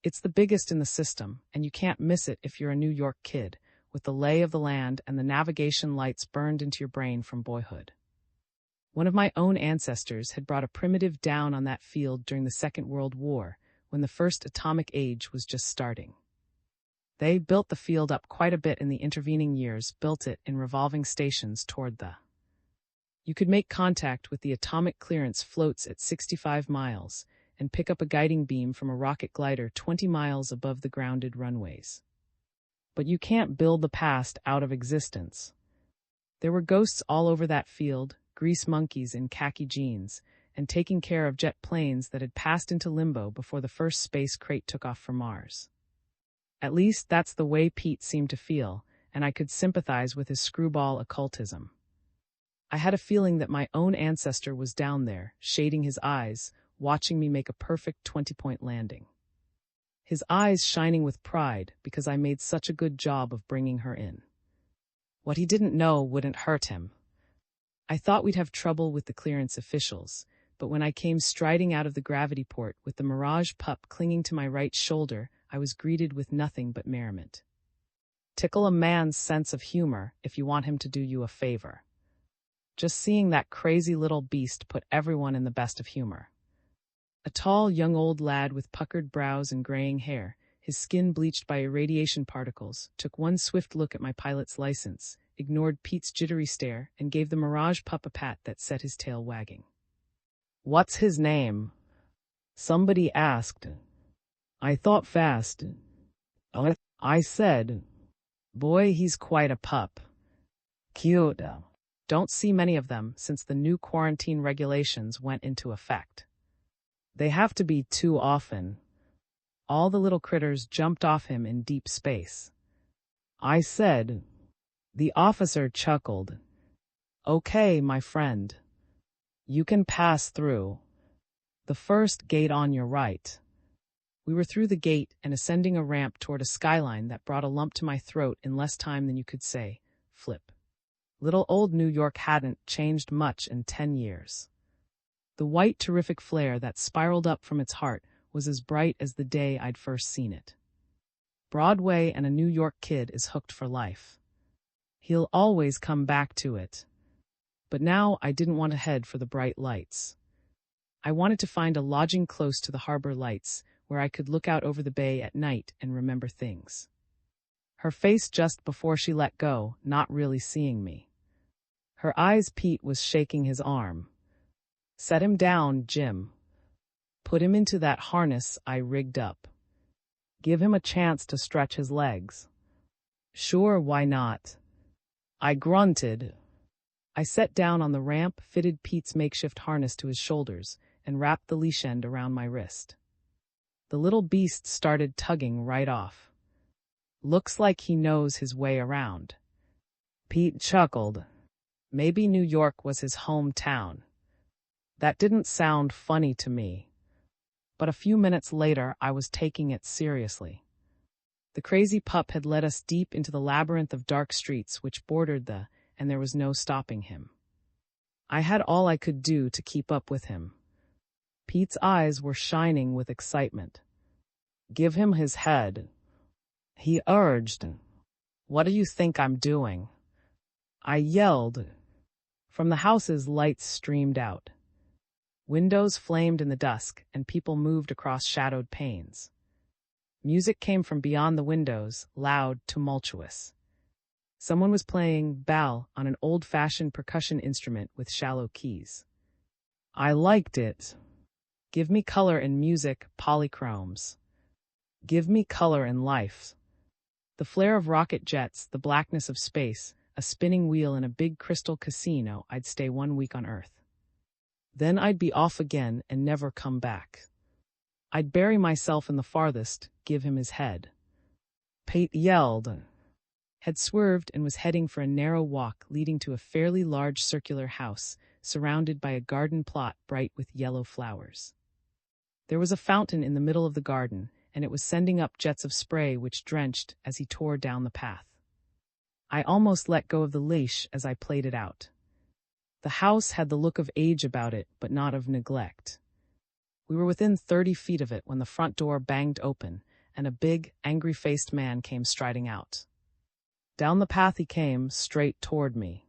It's the biggest in the system, and you can't miss it if you're a New York kid, with the lay of the land and the navigation lights burned into your brain from boyhood. One of my own ancestors had brought a primitive down on that field during the Second World War, when the first atomic age was just starting. They built the field up quite a bit in the intervening years, built it in revolving stations toward the... You could make contact with the atomic clearance floats at 65 miles and pick up a guiding beam from a rocket glider 20 miles above the grounded runways. But you can't build the past out of existence. There were ghosts all over that field, grease monkeys in khaki jeans, and taking care of jet planes that had passed into limbo before the first space crate took off for Mars. At least that's the way Pete seemed to feel, and I could sympathize with his screwball occultism. I had a feeling that my own ancestor was down there, shading his eyes, watching me make a perfect 20-point landing. His eyes shining with pride because I made such a good job of bringing her in. What he didn't know wouldn't hurt him. I thought we'd have trouble with the clearance officials, but when I came striding out of the gravity port with the Mirage pup clinging to my right shoulder, I was greeted with nothing but merriment. Tickle a man's sense of humor if you want him to do you a favor. Just seeing that crazy little beast put everyone in the best of humor. A tall, young old lad with puckered brows and graying hair, his skin bleached by irradiation particles, took one swift look at my pilot's license, ignored Pete's jittery stare, and gave the Mirage pup a pat that set his tail wagging. "What's his name?" somebody asked. I thought fast. I said, "Boy, he's quite a pup. Cute." Don't see many of them since the new quarantine regulations went into effect. They have to be too often. All the little critters jumped off him in deep space. I said. The officer chuckled. "Okay, my friend. You can pass through. The first gate on your right." We were through the gate and ascending a ramp toward a skyline that brought a lump to my throat in less time than you could say, flip. Little old New York hadn't changed much in 10 years. The white terrific flare that spiraled up from its heart was as bright as the day I'd first seen it. Broadway and a New York kid is hooked for life. He'll always come back to it. But now I didn't want to head for the bright lights. I wanted to find a lodging close to the harbor lights, where I could look out over the bay at night and remember things. Her face just before she let go, not really seeing me. Her eyes. Pete was shaking his arm. "Set him down, Jim. Put him into that harness I rigged up. Give him a chance to stretch his legs." "Sure, why not?" I grunted. I sat down on the ramp, fitted Pete's makeshift harness to his shoulders, and wrapped the leash end around my wrist. The little beast started tugging right off. "Looks like he knows his way around." Pete chuckled. Maybe New York was his hometown. That didn't sound funny to me. But a few minutes later, I was taking it seriously. The crazy pup had led us deep into the labyrinth of dark streets which bordered and there was no stopping him. I had all I could do to keep up with him. Pete's eyes were shining with excitement. "Give him his head," he urged. "What do you think I'm doing?" I yelled. From the houses, lights streamed out. Windows flamed in the dusk, and people moved across shadowed panes. Music came from beyond the windows, loud, tumultuous. Someone was playing bal on an old-fashioned percussion instrument with shallow keys. I liked it. Give me color in music, polychromes. Give me color in life. The flare of rocket jets, the blackness of space, a spinning wheel in a big crystal casino. I'd stay 1 week on Earth. Then I'd be off again and never come back. I'd bury myself in the farthest, give him his head. Pete yelled. Had swerved and was heading for a narrow walk leading to a fairly large circular house, surrounded by a garden plot bright with yellow flowers. There was a fountain in the middle of the garden, and it was sending up jets of spray which drenched as he tore down the path. I almost let go of the leash as I played it out. The house had the look of age about it, but not of neglect. We were within 30 feet of it when the front door banged open, and a big, angry-faced man came striding out. Down the path he came, straight toward me.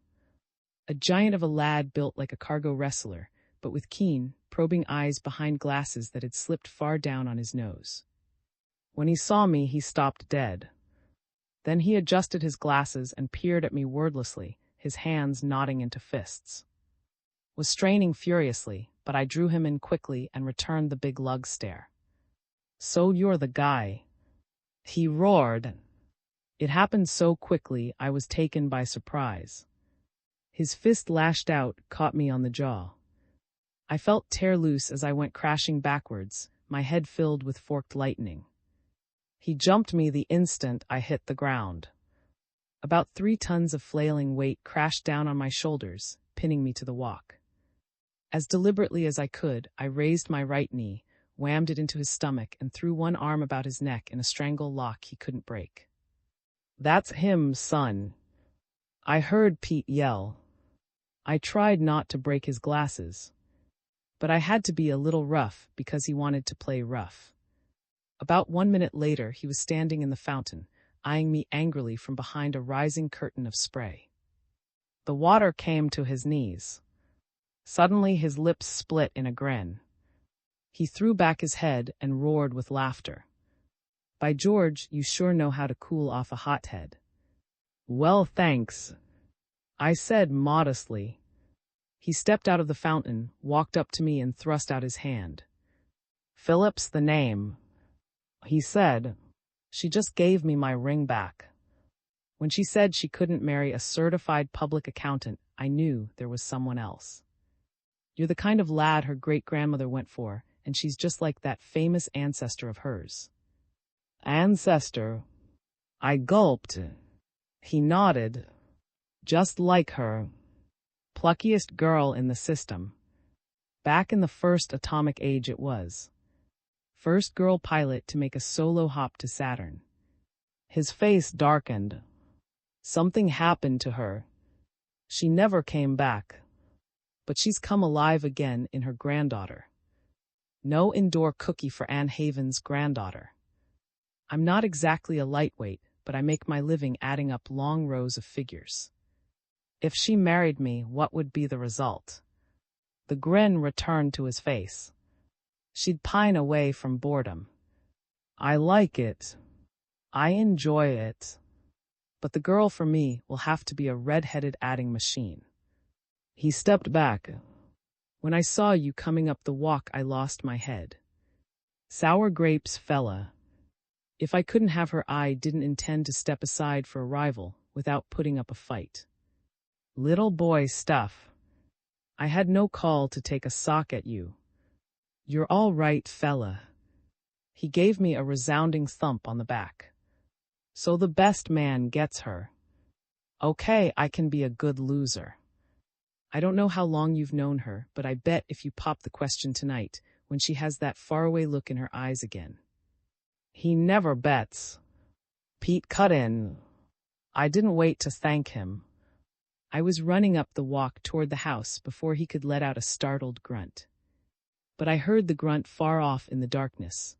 A giant of a lad built like a cargo wrestler, but with keen, probing eyes behind glasses that had slipped far down on his nose. When he saw me, he stopped dead. Then he adjusted his glasses and peered at me wordlessly, his hands knotting into fists. Was straining furiously, but I drew him in quickly and returned the big lug stare. "So you're the guy," he roared. It happened so quickly I was taken by surprise. His fist lashed out, caught me on the jaw. I felt tear loose as I went crashing backwards, my head filled with forked lightning. He jumped me the instant I hit the ground. About 3 tons of flailing weight crashed down on my shoulders, pinning me to the walk. As deliberately as I could, I raised my right knee, whammed it into his stomach, and threw one arm about his neck in a strangle lock he couldn't break. "That's him, son." I heard Pete yell. I tried not to break his glasses, but I had to be a little rough because he wanted to play rough. About 1 minute later, he was standing in the fountain, eyeing me angrily from behind a rising curtain of spray. The water came to his knees. Suddenly his lips split in a grin. He threw back his head and roared with laughter. By George, you sure know how to cool off a hothead. Well, thanks, I said modestly. He stepped out of the fountain, walked up to me and thrust out his hand. Philip's the name, he said. She just gave me my ring back. When she said she couldn't marry a certified public accountant, I knew there was someone else. You're the kind of lad her great-grandmother went for, and she's just like that famous ancestor of hers. Ancestor? I gulped. He nodded. Just like her. Pluckiest girl in the system. Back in the first atomic age it was. First girl pilot to make a solo hop to Saturn. His face darkened. Something happened to her. She never came back. But she's come alive again in her granddaughter. No indoor cookie for Anne Haven's granddaughter. I'm not exactly a lightweight, but I make my living adding up long rows of figures. If she married me, what would be the result? The grin returned to his face. She'd pine away from boredom. I like it. I enjoy it. But the girl for me will have to be a red-headed adding machine. He stepped back. When I saw you coming up the walk, I lost my head. Sour grapes, fella. If I couldn't have her, I didn't intend to step aside for a rival without putting up a fight. Little boy stuff. I had no call to take a sock at you. You're all right, fella. He gave me a resounding thump on the back. So the best man gets her. Okay, I can be a good loser. I don't know how long you've known her, but I bet if you pop the question tonight, when she has that faraway look in her eyes again. He never bets. Pete cut in. I didn't wait to thank him. I was running up the walk toward the house before he could let out a startled grunt. But I heard the grunt far off in the darkness.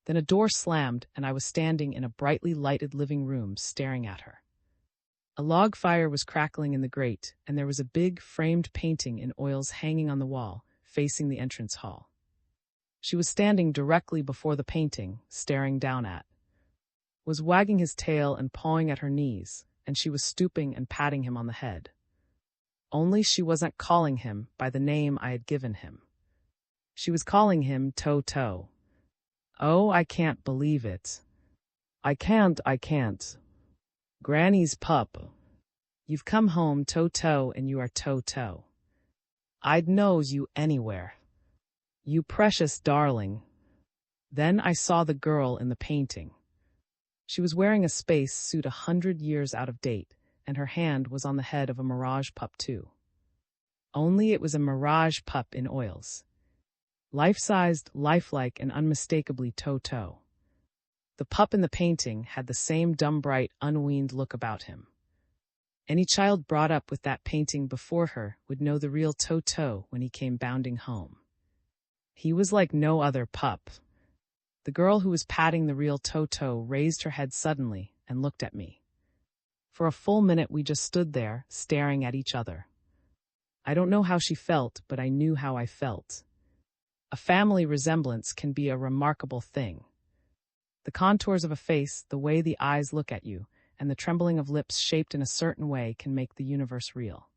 Then a door slammed and I was standing in a brightly lighted living room staring at her. A log fire was crackling in the grate, and there was a big, framed painting in oils hanging on the wall, facing the entrance hall. She was standing directly before the painting, staring down at. Was wagging his tail and pawing at her knees, and she was stooping and patting him on the head. Only she wasn't calling him by the name I had given him. She was calling him Toto. Oh, I can't believe it. I can't. Granny's pup. You've come home, Toto, and you are Toto. I'd know you anywhere. You precious darling. Then I saw the girl in the painting. She was wearing a space suit 100 years out of date, and her hand was on the head of a Mirage pup too. Only it was a Mirage pup in oils. Life-sized, lifelike, and unmistakably Toto. The pup in the painting had the same dumb, bright, unweaned look about him. Any child brought up with that painting before her would know the real Toto when he came bounding home. He was like no other pup. The girl who was patting the real Toto raised her head suddenly and looked at me. For a full minute we just stood there, staring at each other. I don't know how she felt, but I knew how I felt. A family resemblance can be a remarkable thing. The contours of a face, the way the eyes look at you, and the trembling of lips shaped in a certain way can make the universe real.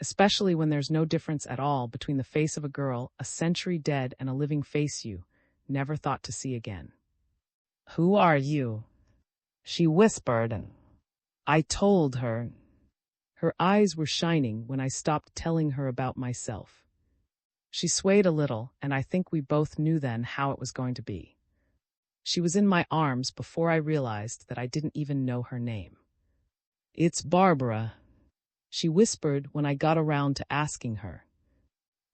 Especially when there's no difference at all between the face of a girl, a century dead, and a living face you never thought to see again. Who are you? She whispered. I told her. Her eyes were shining when I stopped telling her about myself. She swayed a little, and I think we both knew then how it was going to be. She was in my arms before I realized that I didn't even know her name. It's Barbara, she whispered when I got around to asking her.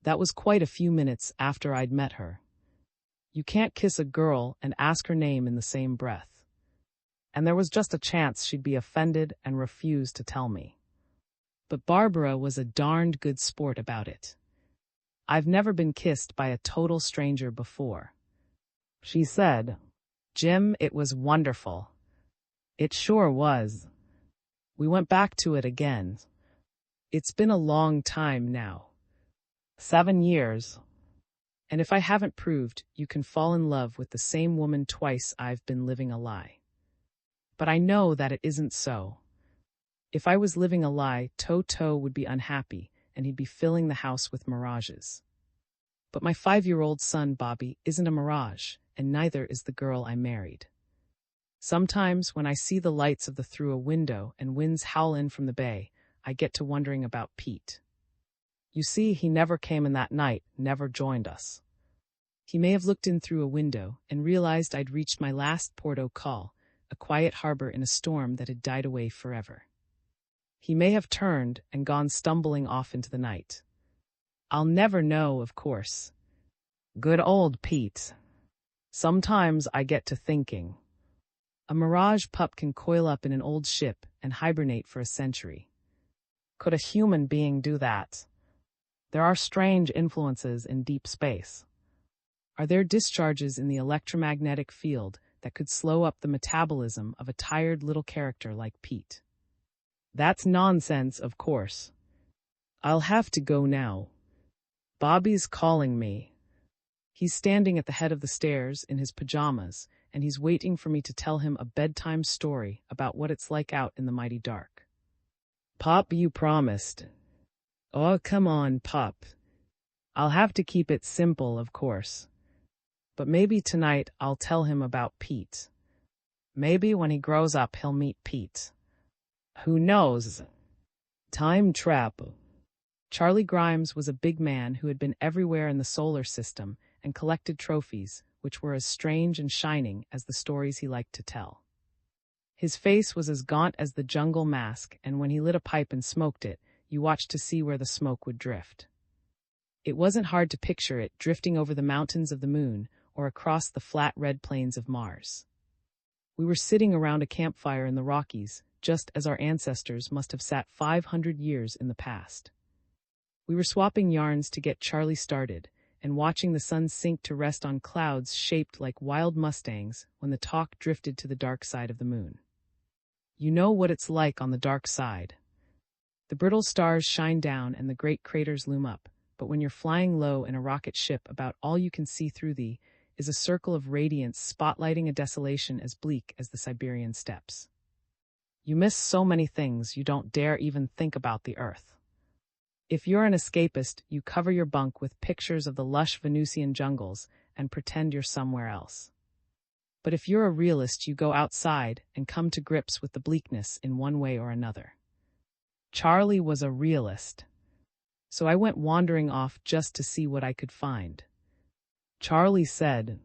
That was quite a few minutes after I'd met her. You can't kiss a girl and ask her name in the same breath. and there was just a chance she'd be offended and refuse to tell me. But Barbara was a darned good sport about it. I've never been kissed by a total stranger before. She said, "Jim, it was wonderful." It sure was. We went back to it again. It's been a long time now. 7 years. And if I haven't proved you can fall in love with the same woman twice, I've been living a lie. But I know that it isn't so. If I was living a lie, Toto would be unhappy, and he'd be filling the house with mirages. But my 5-year-old son, Bobby, isn't a mirage, and neither is the girl I married. Sometimes, when I see the lights of the through a window and winds howl in from the bay, I get to wondering about Pete. You see, he never came in that night, never joined us. He may have looked in through a window and realized I'd reached my last port o' call, a quiet harbor in a storm that had died away forever. He may have turned and gone stumbling off into the night. I'll never know, of course. Good old Pete. Sometimes I get to thinking. A mirage pup can coil up in an old ship and hibernate for a century. Could a human being do that? There are strange influences in deep space. Are there discharges in the electromagnetic field that could slow up the metabolism of a tired little character like Pete? That's nonsense, of course. I'll have to go now. Bobby's calling me. He's standing at the head of the stairs in his pajamas, and he's waiting for me to tell him a bedtime story about what it's like out in the mighty dark. Pop, you promised. Oh, come on, Pop. I'll have to keep it simple, of course. But maybe tonight I'll tell him about Pete. Maybe when he grows up he'll meet Pete. Who knows? Time trap. Charlie Grimes was a big man who had been everywhere in the solar system and collected trophies, which were as strange and shining as the stories he liked to tell. His face was as gaunt as the jungle mask, and when he lit a pipe and smoked it, you watched to see where the smoke would drift. It wasn't hard to picture it drifting over the mountains of the moon or across the flat red plains of Mars. We were sitting around a campfire in the Rockies, just as our ancestors must have sat 500 years in the past. We were swapping yarns to get Charlie started, and watching the sun sink to rest on clouds shaped like wild mustangs when the talk drifted to the dark side of the moon. You know what it's like on the dark side. The brittle stars shine down and the great craters loom up, but when you're flying low in a rocket ship, about all you can see through thee is a circle of radiance spotlighting a desolation as bleak as the Siberian steppes. You miss so many things you don't dare even think about the earth. If you're an escapist, you cover your bunk with pictures of the lush Venusian jungles and pretend you're somewhere else. But if you're a realist, you go outside and come to grips with the bleakness in one way or another. Charlie was a realist. So I went wandering off just to see what I could find. Charlie said.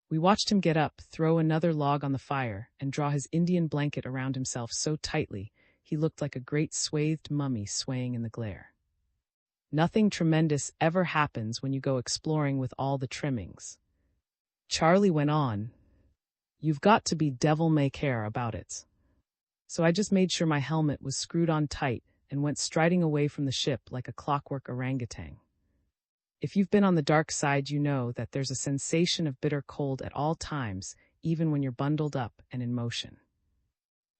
We watched him get up, throw another log on the fire, and draw his Indian blanket around himself so tightly he looked like a great swathed mummy swaying in the glare. Nothing tremendous ever happens when you go exploring with all the trimmings. Charlie went on. You've got to be devil-may-care about it. So I just made sure my helmet was screwed on tight and went striding away from the ship like a clockwork orangutan. If you've been on the dark side, you know that there's a sensation of bitter cold at all times, even when you're bundled up and in motion.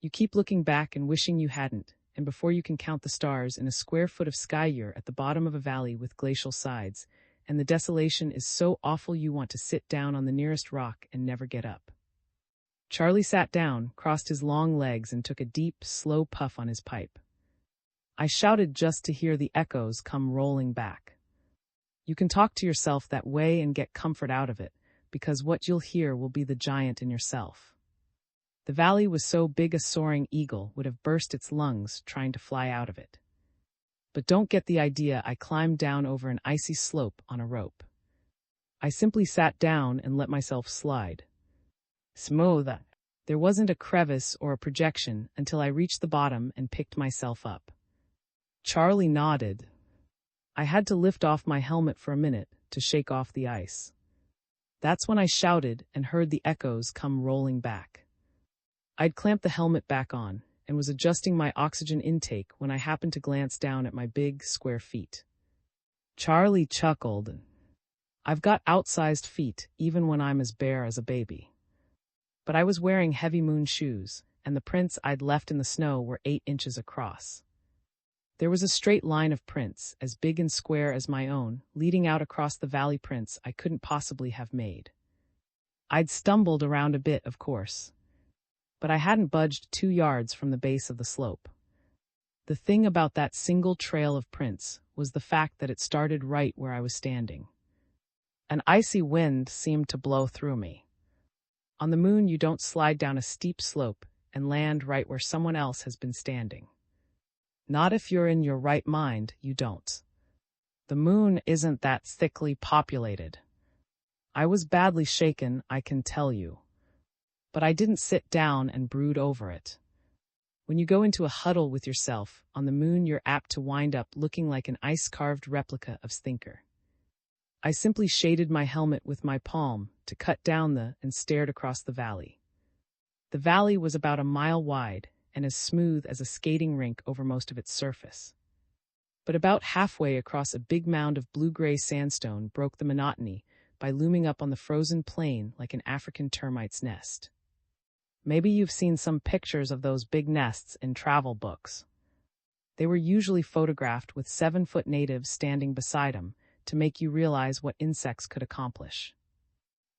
You keep looking back and wishing you hadn't, and before you can count the stars in a square foot of sky, you're at the bottom of a valley with glacial sides, and the desolation is so awful you want to sit down on the nearest rock and never get up. Charlie sat down, crossed his long legs, and took a deep, slow puff on his pipe. I shouted just to hear the echoes come rolling back. You can talk to yourself that way and get comfort out of it, because what you'll hear will be the giant in yourself. The valley was so big a soaring eagle would have burst its lungs trying to fly out of it. But don't get the idea I climbed down over an icy slope on a rope. I simply sat down and let myself slide. Smooth. There wasn't a crevice or a projection until I reached the bottom and picked myself up. Charlie nodded. I had to lift off my helmet for a minute to shake off the ice. That's when I shouted and heard the echoes come rolling back. I'd clamped the helmet back on and was adjusting my oxygen intake when I happened to glance down at my big, square feet. Charlie chuckled. I've got outsized feet even when I'm as bare as a baby. But I was wearing heavy moon shoes, and the prints I'd left in the snow were 8 inches across. There was a straight line of prints, as big and square as my own, leading out across the valley prints I couldn't possibly have made. I'd stumbled around a bit, of course, but I hadn't budged 2 yards from the base of the slope. The thing about that single trail of prints was the fact that it started right where I was standing. An icy wind seemed to blow through me. On the moon, you don't slide down a steep slope and land right where someone else has been standing. Not if you're in your right mind, you don't. The moon isn't that thickly populated. I was badly shaken, I can tell you. But I didn't sit down and brood over it. When you go into a huddle with yourself, on the moon you're apt to wind up looking like an ice-carved replica of Stinker. I simply shaded my helmet with my palm to cut down and stared across the valley. The valley was about a mile wide and as smooth as a skating rink over most of its surface. But about halfway across, a big mound of blue-gray sandstone broke the monotony by looming up on the frozen plain like an African termite's nest. Maybe you've seen some pictures of those big nests in travel books. They were usually photographed with 7-foot natives standing beside them to make you realize what insects could accomplish.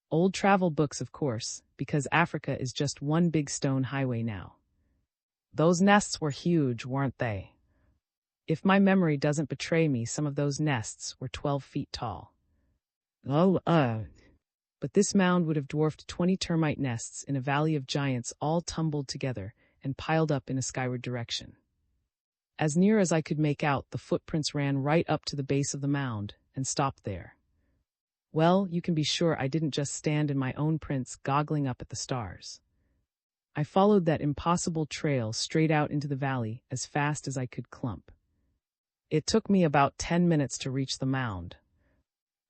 Old travel books, of course, because Africa is just one big stone highway now. Those nests were huge, weren't they? If my memory doesn't betray me, some of those nests were 12 feet tall. But this mound would have dwarfed 20 termite nests in a valley of giants, all tumbled together and piled up in a skyward direction. As near as I could make out, the footprints ran right up to the base of the mound and stopped there. Well, you can be sure I didn't just stand in my own prints goggling up at the stars. I followed that impossible trail straight out into the valley as fast as I could clump. It took me about 10 minutes to reach the mound.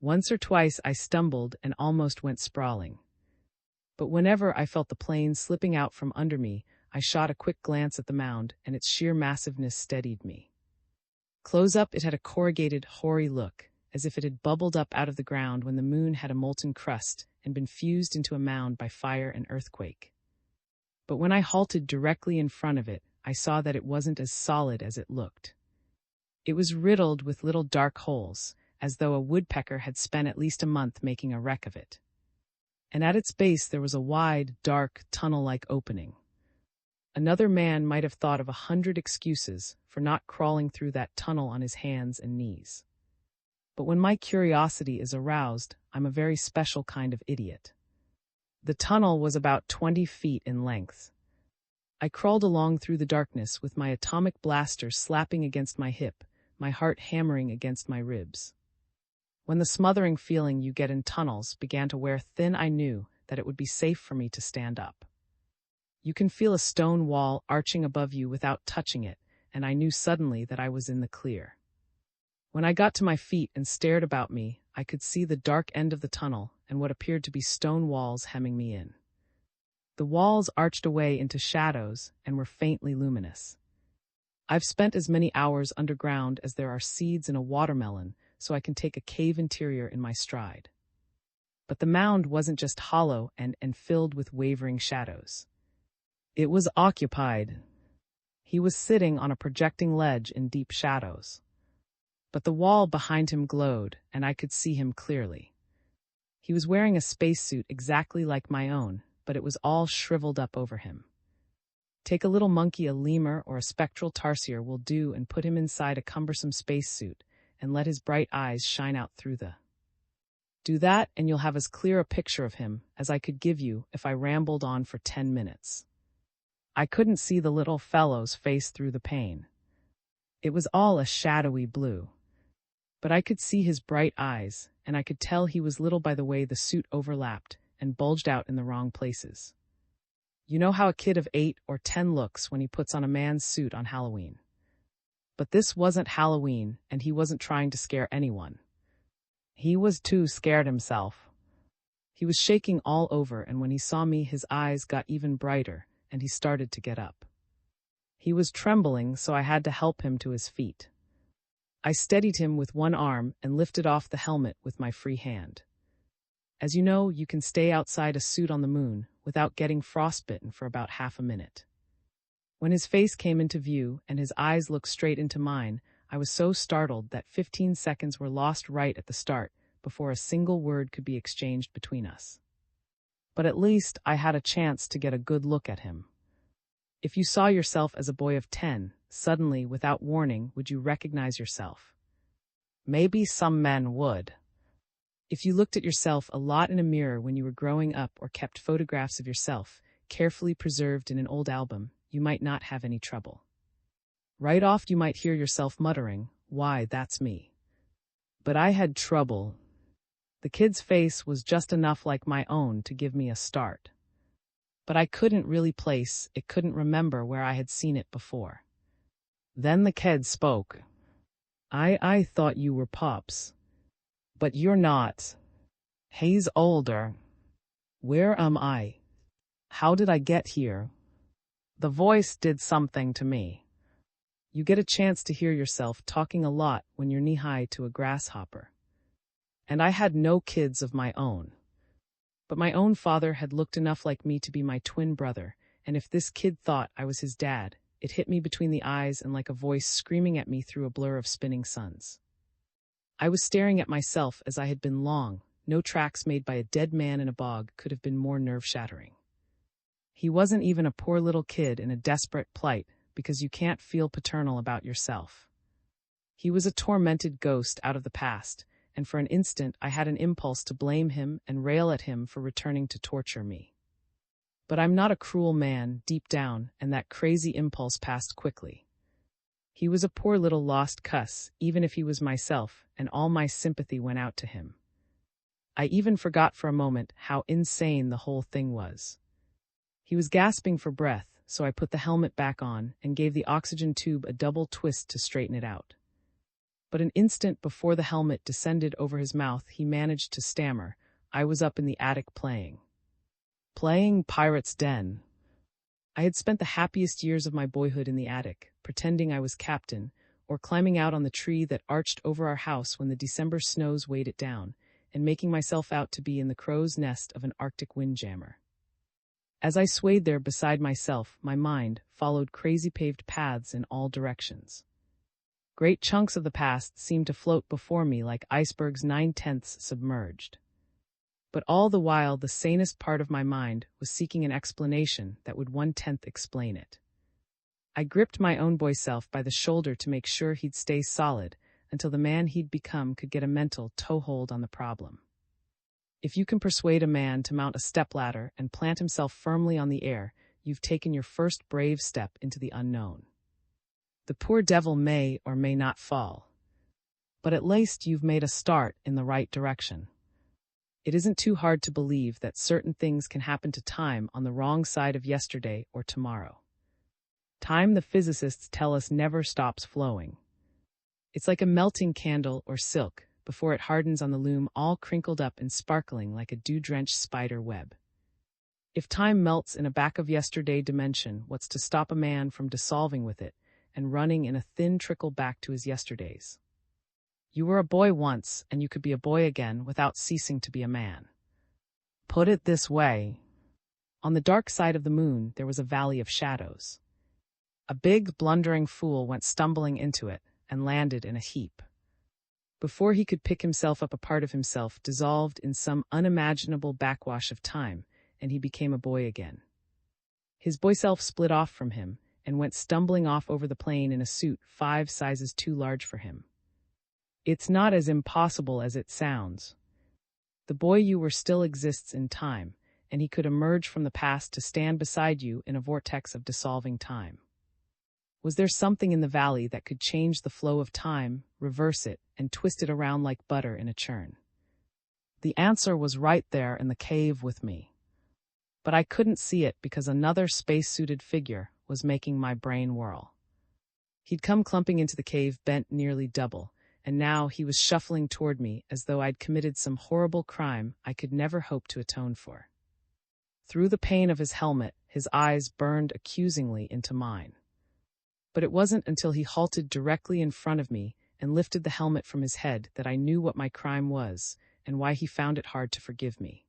Once or twice I stumbled and almost went sprawling. But whenever I felt the plane slipping out from under me, I shot a quick glance at the mound, and its sheer massiveness steadied me. Close up, it had a corrugated, hoary look, as if it had bubbled up out of the ground when the moon had a molten crust and been fused into a mound by fire and earthquake. But when I halted directly in front of it, I saw that it wasn't as solid as it looked. It was riddled with little dark holes, as though a woodpecker had spent at least a month making a wreck of it. And at its base there was a wide, dark, tunnel-like opening. Another man might have thought of 100 excuses for not crawling through that tunnel on his hands and knees. But when my curiosity is aroused, I'm a very special kind of idiot. The tunnel was about 20 feet in length. I crawled along through the darkness with my atomic blaster slapping against my hip, my heart hammering against my ribs. When the smothering feeling you get in tunnels began to wear thin, I knew that it would be safe for me to stand up. You can feel a stone wall arching above you without touching it, and I knew suddenly that I was in the clear. When I got to my feet and stared about me, I could see the dark end of the tunnel and what appeared to be stone walls hemming me in. The walls arched away into shadows and were faintly luminous. I've spent as many hours underground as there are seeds in a watermelon, so I can take a cave interior in my stride. But the mound wasn't just hollow and filled with wavering shadows. It was occupied. He was sitting on a projecting ledge in deep shadows. But the wall behind him glowed, and I could see him clearly. He was wearing a spacesuit exactly like my own, but it was all shriveled up over him. Take a little monkey, a lemur, or a spectral tarsier will do, and put him inside a cumbersome spacesuit, and let his bright eyes shine out through the. Do that, and you'll have as clear a picture of him as I could give you if I rambled on for 10 minutes. I couldn't see the little fellow's face through the pane. It was all a shadowy blue. But I could see his bright eyes, and I could tell he was little by the way the suit overlapped and bulged out in the wrong places. You know how a kid of 8 or 10 looks when he puts on a man's suit on Halloween. But this wasn't Halloween, and he wasn't trying to scare anyone. He was too scared himself. He was shaking all over, and when he saw me, his eyes got even brighter, and he started to get up. He was trembling, so I had to help him to his feet. I steadied him with one arm and lifted off the helmet with my free hand. As you know, you can stay outside a suit on the moon without getting frostbitten for about half a minute. When his face came into view and his eyes looked straight into mine, I was so startled that 15 seconds were lost right at the start before a single word could be exchanged between us. But at least I had a chance to get a good look at him. If you saw yourself as a boy of 10, suddenly, without warning, would you recognize yourself? Maybe some men would. If you looked at yourself a lot in a mirror when you were growing up or kept photographs of yourself, carefully preserved in an old album, you might not have any trouble. Right off you might hear yourself muttering, "Why, that's me." But I had trouble. The kid's face was just enough like my own to give me a start. But I couldn't really place, it couldn't remember where I had seen it before. Then the kid spoke. I thought you were Pops. But you're not. He's older. Where am I? How did I get here? The voice did something to me. You get a chance to hear yourself talking a lot when you're knee-high to a grasshopper. And I had no kids of my own. But my own father had looked enough like me to be my twin brother, and if this kid thought I was his dad, it hit me between the eyes and like a voice screaming at me through a blur of spinning suns. I was staring at myself as I had been long. No tracks made by a dead man in a bog could have been more nerve-shattering. He wasn't even a poor little kid in a desperate plight, because you can't feel paternal about yourself. He was a tormented ghost out of the past, and for an instant I had an impulse to blame him and rail at him for returning to torture me. But I'm not a cruel man, deep down, and that crazy impulse passed quickly. He was a poor little lost cuss, even if he was myself, and all my sympathy went out to him. I even forgot for a moment how insane the whole thing was. He was gasping for breath, so I put the helmet back on and gave the oxygen tube a double twist to straighten it out. But an instant before the helmet descended over his mouth, he managed to stammer, "I was up in the attic playing. Playing Pirate's Den." I had spent the happiest years of my boyhood in the attic, pretending I was captain, or climbing out on the tree that arched over our house when the December snows weighed it down, and making myself out to be in the crow's nest of an Arctic windjammer. As I swayed there beside myself, my mind followed crazy paved paths in all directions. Great chunks of the past seemed to float before me like icebergs 9/10 submerged. But all the while, the sanest part of my mind was seeking an explanation that would 1/10 explain it. I gripped my own boy self by the shoulder to make sure he'd stay solid until the man he'd become could get a mental toehold on the problem. If you can persuade a man to mount a stepladder and plant himself firmly on the air, you've taken your first brave step into the unknown. The poor devil may or may not fall. But at least you've made a start in the right direction. It isn't too hard to believe that certain things can happen to time on the wrong side of yesterday or tomorrow. Time, the physicists tell us, never stops flowing. It's like a melting candle or silk before it hardens on the loom, all crinkled up and sparkling like a dew-drenched spider web. If time melts in a back-of-yesterday dimension, what's to stop a man from dissolving with it and running in a thin trickle back to his yesterdays? You were a boy once, and you could be a boy again without ceasing to be a man. Put it this way. On the dark side of the moon, there was a valley of shadows. A big, blundering fool went stumbling into it and landed in a heap. Before he could pick himself up, a part of himself dissolved in some unimaginable backwash of time, and he became a boy again. His boy self split off from him and went stumbling off over the plain in a suit 5 sizes too large for him. It's not as impossible as it sounds. The boy you were still exists in time, and he could emerge from the past to stand beside you in a vortex of dissolving time. Was there something in the valley that could change the flow of time, reverse it, and twist it around like butter in a churn? The answer was right there in the cave with me. But I couldn't see it because another space-suited figure was making my brain whirl. He'd come clumping into the cave bent nearly double, and now he was shuffling toward me as though I'd committed some horrible crime I could never hope to atone for. Through the pane of his helmet, His eyes burned accusingly into mine. But it wasn't until he halted directly in front of me and lifted the helmet from his head that I knew what my crime was and why he found it hard to forgive me.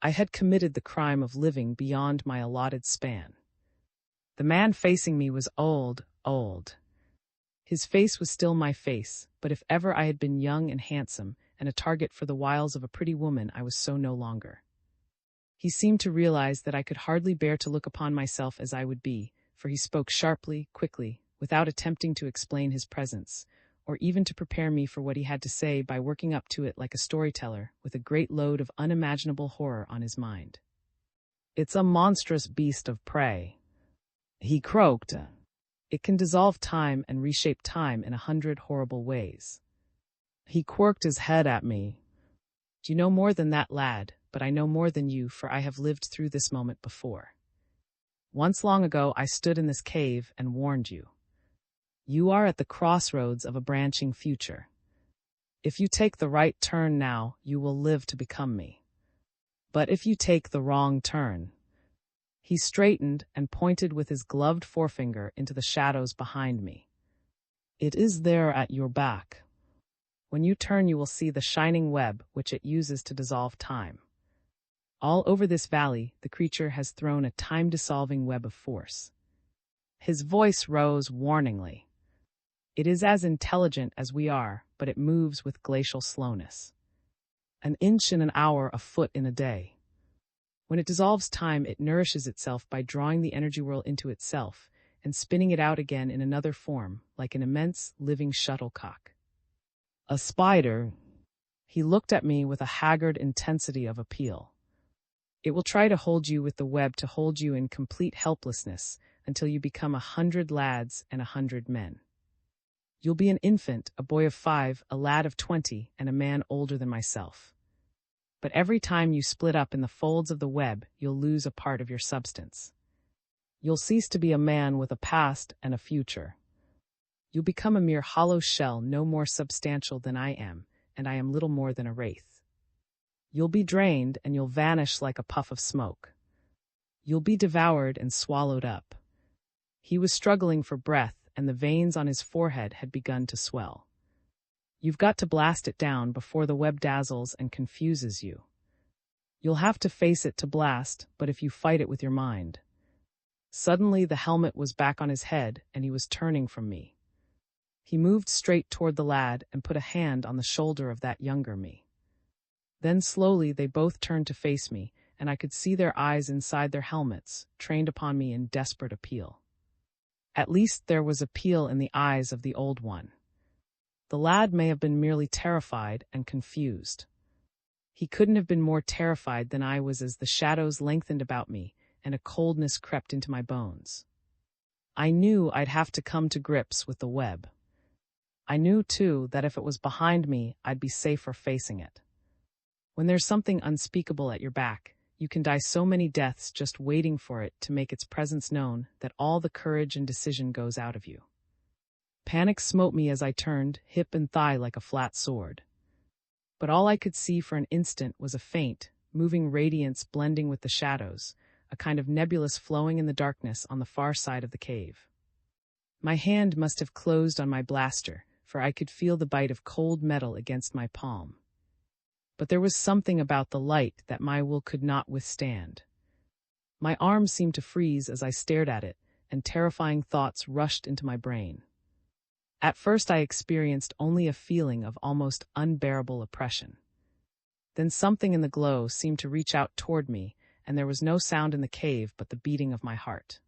I had committed the crime of living beyond my allotted span. The man facing me was old. His face was still my face, but if ever I had been young and handsome and a target for the wiles of a pretty woman, I was so no longer. He seemed to realize that I could hardly bear to look upon myself as I would be, for he spoke sharply, quickly, without attempting to explain his presence, or even to prepare me for what he had to say by working up to it like a storyteller, with a great load of unimaginable horror on his mind. "It's a monstrous beast of prey," he croaked. "It can dissolve time and reshape time in 100 horrible ways." He quirked his head at me. "You know more than that, lad, but I know more than you, for I have lived through this moment before. Once long ago I stood in this cave and warned you. You are at the crossroads of a branching future. If you take the right turn now, you will live to become me. But if you take the wrong turn..." He straightened and pointed with his gloved forefinger into the shadows behind me. "It is there at your back. When you turn, you will see the shining web which it uses to dissolve time. All over this valley, the creature has thrown a time-dissolving web of force." His voice rose warningly. "It is as intelligent as we are, but it moves with glacial slowness. An inch in an hour, a foot in a day. When it dissolves time, it nourishes itself by drawing the energy whirl into itself and spinning it out again in another form, like an immense living shuttlecock. A spider..." He looked at me with a haggard intensity of appeal. "It will try to hold you with the web to hold you in complete helplessness until you become 100 lads and 100 men. You'll be an infant, a boy of 5, a lad of 20, and a man older than myself. But every time you split up in the folds of the web, you'll lose a part of your substance. You'll cease to be a man with a past and a future. You'll become a mere hollow shell, no more substantial than I am, and I am little more than a wraith. You'll be drained, and you'll vanish like a puff of smoke. You'll be devoured and swallowed up." He was struggling for breath, and the veins on his forehead had begun to swell. "You've got to blast it down before the web dazzles and confuses you. You'll have to face it to blast, but if you fight it with your mind." Suddenly the helmet was back on his head, and he was turning from me. He moved straight toward the lad and put a hand on the shoulder of that younger me. Then slowly they both turned to face me, and I could see their eyes inside their helmets, trained upon me in desperate appeal. At least there was appeal in the eyes of the old one. The lad may have been merely terrified and confused. He couldn't have been more terrified than I was as the shadows lengthened about me and a coldness crept into my bones. I knew I'd have to come to grips with the web. I knew, too, that if it was behind me, I'd be safer facing it. When there's something unspeakable at your back, you can die so many deaths just waiting for it to make its presence known that all the courage and decision goes out of you. Panic smote me as I turned, hip and thigh like a flat sword. But all I could see for an instant was a faint, moving radiance blending with the shadows, a kind of nebulous flowing in the darkness on the far side of the cave. My hand must have closed on my blaster, for I could feel the bite of cold metal against my palm. But there was something about the light that my will could not withstand. My arm seemed to freeze as I stared at it, and terrifying thoughts rushed into my brain. At first I experienced only a feeling of almost unbearable oppression. Then something in the glow seemed to reach out toward me, and there was no sound in the cave but the beating of my heart.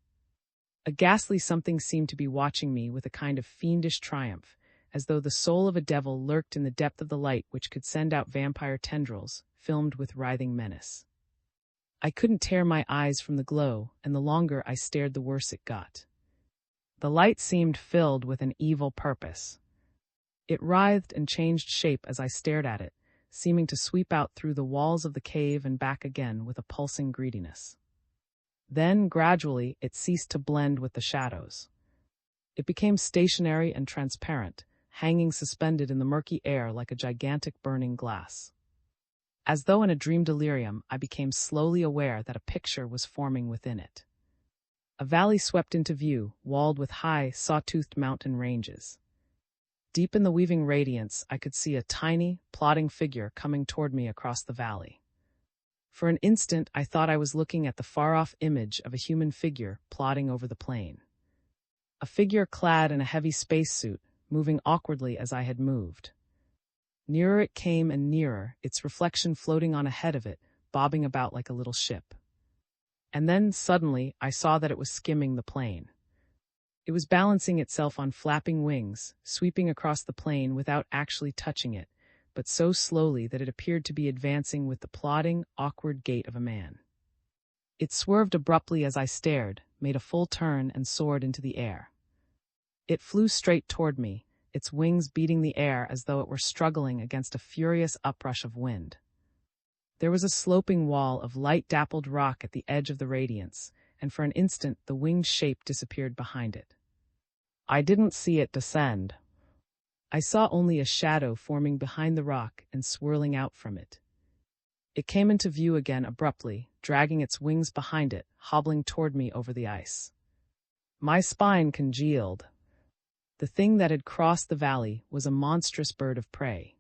A ghastly something seemed to be watching me with a kind of fiendish triumph, as though the soul of a devil lurked in the depth of the light which could send out vampire tendrils, filmed with writhing menace. I couldn't tear my eyes from the glow, and the longer I stared the worse it got. The light seemed filled with an evil purpose. It writhed and changed shape as I stared at it, seeming to sweep out through the walls of the cave and back again with a pulsing greediness. Then, gradually, it ceased to blend with the shadows. It became stationary and transparent, hanging suspended in the murky air like a gigantic burning glass. As though in a dream delirium, I became slowly aware that a picture was forming within it. A valley swept into view, walled with high, saw-toothed mountain ranges. Deep in the weaving radiance, I could see a tiny, plodding figure coming toward me across the valley. For an instant, I thought I was looking at the far-off image of a human figure plodding over the plain. A figure clad in a heavy spacesuit, moving awkwardly as I had moved. Nearer it came and nearer, its reflection floating on ahead of it, bobbing about like a little ship. And then, suddenly, I saw that it was skimming the plain. It was balancing itself on flapping wings, sweeping across the plain without actually touching it, but so slowly that it appeared to be advancing with the plodding, awkward gait of a man. It swerved abruptly as I stared, made a full turn, and soared into the air. It flew straight toward me, its wings beating the air as though it were struggling against a furious uprush of wind. There was a sloping wall of light-dappled rock at the edge of the radiance, and for an instant the winged shape disappeared behind it. I didn't see it descend. I saw only a shadow forming behind the rock and swirling out from it. It came into view again abruptly, dragging its wings behind it, hobbling toward me over the ice. My spine congealed. The thing that had crossed the valley was a monstrous bird of prey.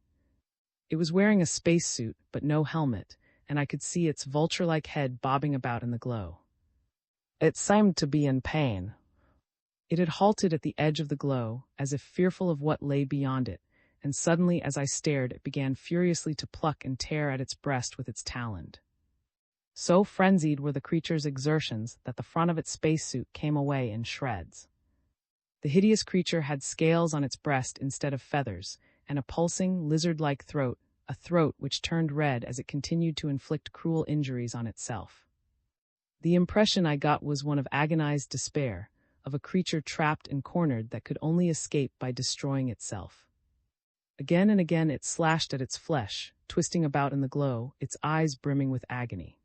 It was wearing a spacesuit, but no helmet, and I could see its vulture-like head bobbing about in the glow. It seemed to be in pain. It had halted at the edge of the glow, as if fearful of what lay beyond it, and suddenly as I stared it began furiously to pluck and tear at its breast with its talon. So frenzied were the creature's exertions that the front of its spacesuit came away in shreds. The hideous creature had scales on its breast instead of feathers, and a pulsing, lizard-like throat, a throat which turned red as it continued to inflict cruel injuries on itself. The impression I got was one of agonized despair, of a creature trapped and cornered that could only escape by destroying itself. Again and again it slashed at its flesh, twisting about in the glow, its eyes brimming with agony.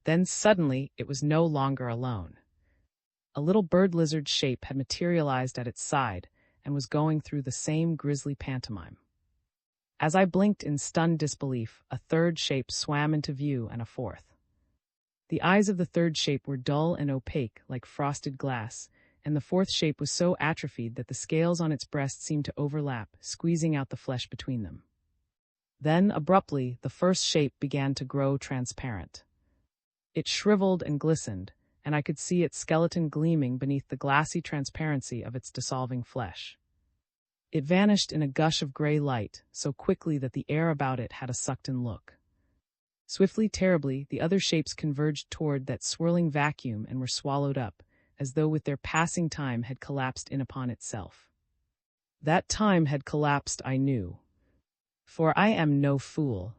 Then suddenly it was no longer alone. A little bird-lizard shape had materialized at its side and was going through the same grisly pantomime. As I blinked in stunned disbelief, a third shape swam into view and a fourth. The eyes of the third shape were dull and opaque, like frosted glass, and the fourth shape was so atrophied that the scales on its breast seemed to overlap, squeezing out the flesh between them. Then, abruptly, the first shape began to grow transparent. It shriveled and glistened, and I could see its skeleton gleaming beneath the glassy transparency of its dissolving flesh. It vanished in a gush of gray light, so quickly that the air about it had a sucked-in look. Swiftly, terribly, the other shapes converged toward that swirling vacuum and were swallowed up, as though with their passing time had collapsed in upon itself. That time had collapsed, I knew. For I am no fool.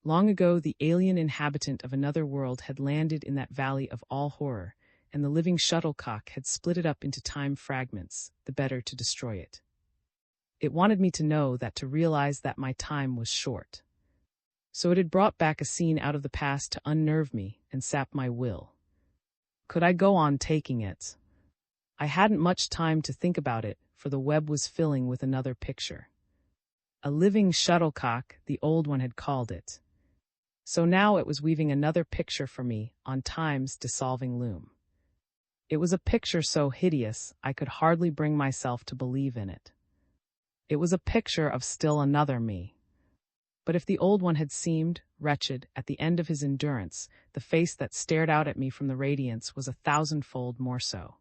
Long ago, the alien inhabitant of another world had landed in that valley of all horror, and the living shuttlecock had split it up into time fragments, the better to destroy it. It wanted me to know that, to realize that my time was short. So it had brought back a scene out of the past to unnerve me and sap my will. Could I go on taking it? I hadn't much time to think about it, for the web was filling with another picture. A living shuttlecock, the old one had called it. So now it was weaving another picture for me on time's dissolving loom. It was a picture so hideous I could hardly bring myself to believe in it. It was a picture of still another me. But if the old one had seemed, wretched, at the end of his endurance, the face that stared out at me from the radiance was 1,000-fold more so.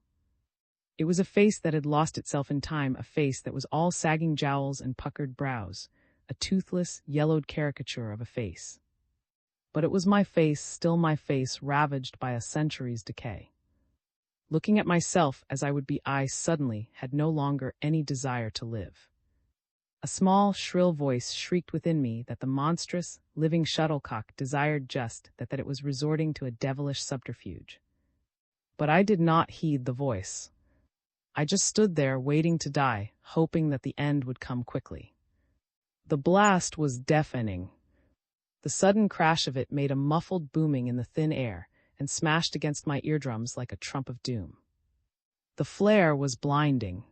It was a face that had lost itself in time, a face that was all sagging jowls and puckered brows, a toothless, yellowed caricature of a face. But it was my face, still my face, ravaged by a century's decay. Looking at myself as I would be, I suddenly had no longer any desire to live. A small, shrill voice shrieked within me that the monstrous, living shuttlecock desired just that it was resorting to a devilish subterfuge. But I did not heed the voice. I just stood there waiting to die, hoping that the end would come quickly. The blast was deafening. The sudden crash of it made a muffled booming in the thin air and smashed against my eardrums like a trump of doom. The flare was blinding.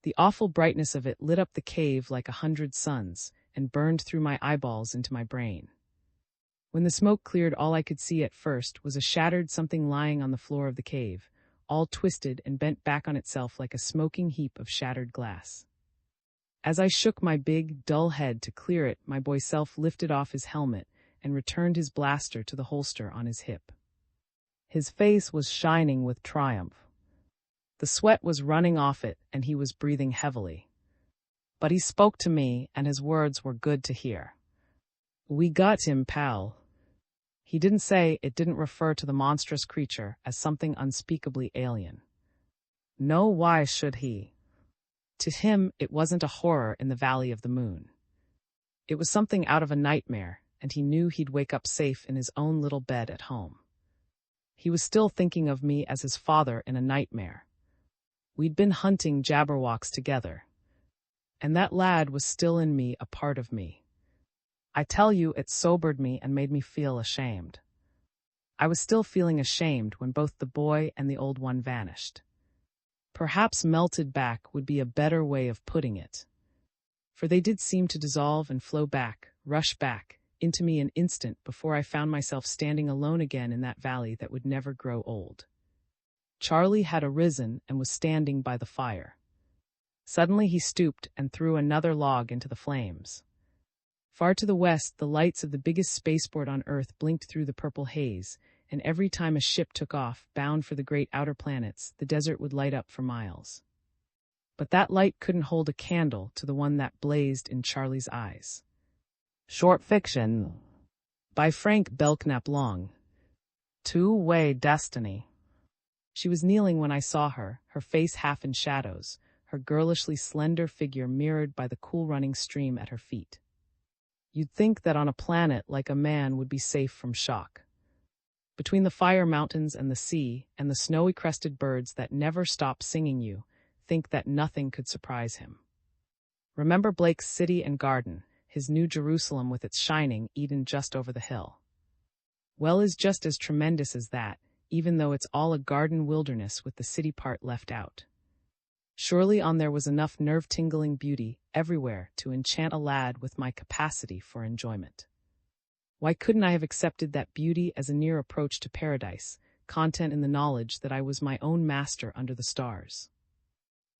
The awful brightness of it lit up the cave like 100 suns, and burned through my eyeballs into my brain. When the smoke cleared, all I could see at first was a shattered something lying on the floor of the cave, all twisted and bent back on itself like a smoking heap of shattered glass. As I shook my big, dull head to clear it, my boy self lifted off his helmet and returned his blaster to the holster on his hip. His face was shining with triumph. The sweat was running off it, and he was breathing heavily. But he spoke to me, and his words were good to hear. "We got him, pal." He didn't say it didn't refer to the monstrous creature as something unspeakably alien. No, why should he? To him, it wasn't a horror in the Valley of the Moon. It was something out of a nightmare, and he knew he'd wake up safe in his own little bed at home. He was still thinking of me as his father in a nightmare. We'd been hunting Jabberwocks together. And that lad was still in me, a part of me. I tell you, it sobered me and made me feel ashamed. I was still feeling ashamed when both the boy and the old one vanished. Perhaps melted back would be a better way of putting it. For they did seem to dissolve and flow back, rush back, into me an instant before I found myself standing alone again in that valley that would never grow old. Charlie had arisen and was standing by the fire. Suddenly he stooped and threw another log into the flames. Far to the west, the lights of the biggest spaceport on Earth blinked through the purple haze, and every time a ship took off, bound for the great outer planets, the desert would light up for miles. But that light couldn't hold a candle to the one that blazed in Charlie's eyes. Short fiction by Frank Belknap. Long. Two-Way Destiny. She was kneeling when I saw her, her face half in shadows, her girlishly slender figure mirrored by the cool running stream at her feet. You'd think that on a planet like a man would be safe from shock. Between the fire mountains and the sea, and the snowy crested birds that never stop singing, you think that nothing could surprise him. Remember Blake's city and garden, his New Jerusalem with its shining Eden just over the hill. Well is just as tremendous as that, even though it's all a garden wilderness with the city part left out. Surely on there was enough nerve-tingling beauty everywhere to enchant a lad with my capacity for enjoyment. Why couldn't I have accepted that beauty as a near approach to paradise, content in the knowledge that I was my own master under the stars?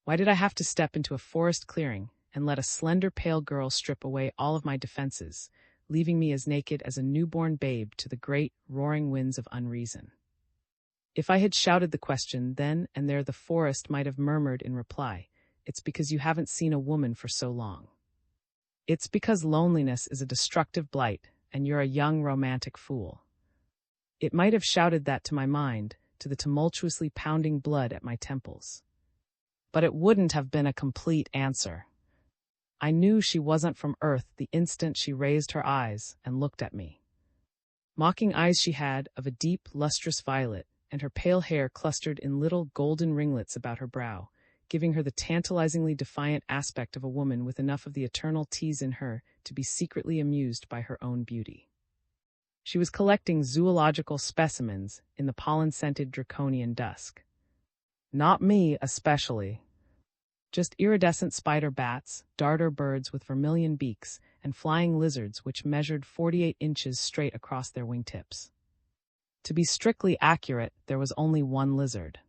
Why did I have to step into a forest clearing and let a slender pale girl strip away all of my defenses, leaving me as naked as a newborn babe to the great, roaring winds of unreason? If I had shouted the question then and there, the forest might have murmured in reply, "It's because you haven't seen a woman for so long. It's because loneliness is a destructive blight, and you're a young romantic fool." It might have shouted that to my mind, to the tumultuously pounding blood at my temples. But it wouldn't have been a complete answer. I knew she wasn't from Earth the instant she raised her eyes and looked at me. Mocking eyes she had, of a deep, lustrous violet, and her pale hair clustered in little golden ringlets about her brow, giving her the tantalizingly defiant aspect of a woman with enough of the eternal tease in her to be secretly amused by her own beauty. She was collecting zoological specimens in the pollen-scented draconian dusk. Not me, especially. Just iridescent spider bats, darter birds with vermilion beaks, and flying lizards which measured 48 inches straight across their wingtips. To be strictly accurate, there was only one lizard.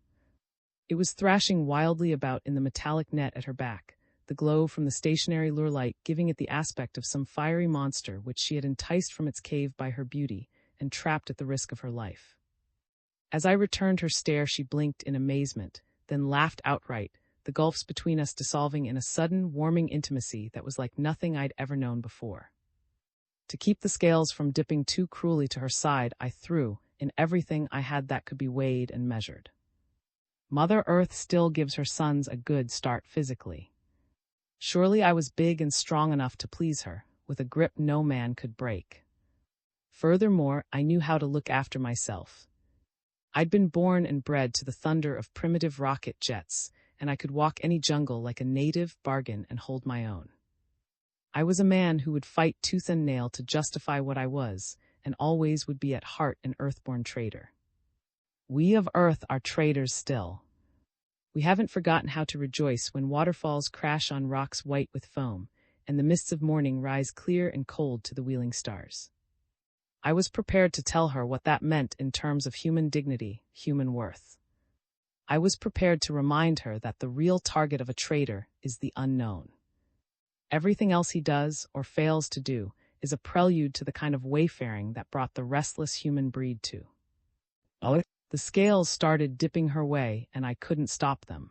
It was thrashing wildly about in the metallic net at her back, the glow from the stationary lure light giving it the aspect of some fiery monster which she had enticed from its cave by her beauty and trapped at the risk of her life. As I returned her stare, she blinked in amazement, then laughed outright, the gulfs between us dissolving in a sudden, warming intimacy that was like nothing I'd ever known before. To keep the scales from dipping too cruelly to her side, I threw in everything I had that could be weighed and measured. Mother Earth still gives her sons a good start physically. Surely I was big and strong enough to please her, with a grip no man could break. Furthermore, I knew how to look after myself. I'd been born and bred to the thunder of primitive rocket jets, and I could walk any jungle like a native, bargain, and hold my own. I was a man who would fight tooth and nail to justify what I was, and always would be at heart an earthborn traitor. We of Earth are traitors still. We haven't forgotten how to rejoice when waterfalls crash on rocks white with foam, and the mists of morning rise clear and cold to the wheeling stars. I was prepared to tell her what that meant in terms of human dignity, human worth. I was prepared to remind her that the real target of a traitor is the unknown. Everything else he does, or fails to do, is a prelude to the kind of wayfaring that brought the restless human breed to. The scales started dipping her way, and I couldn't stop them.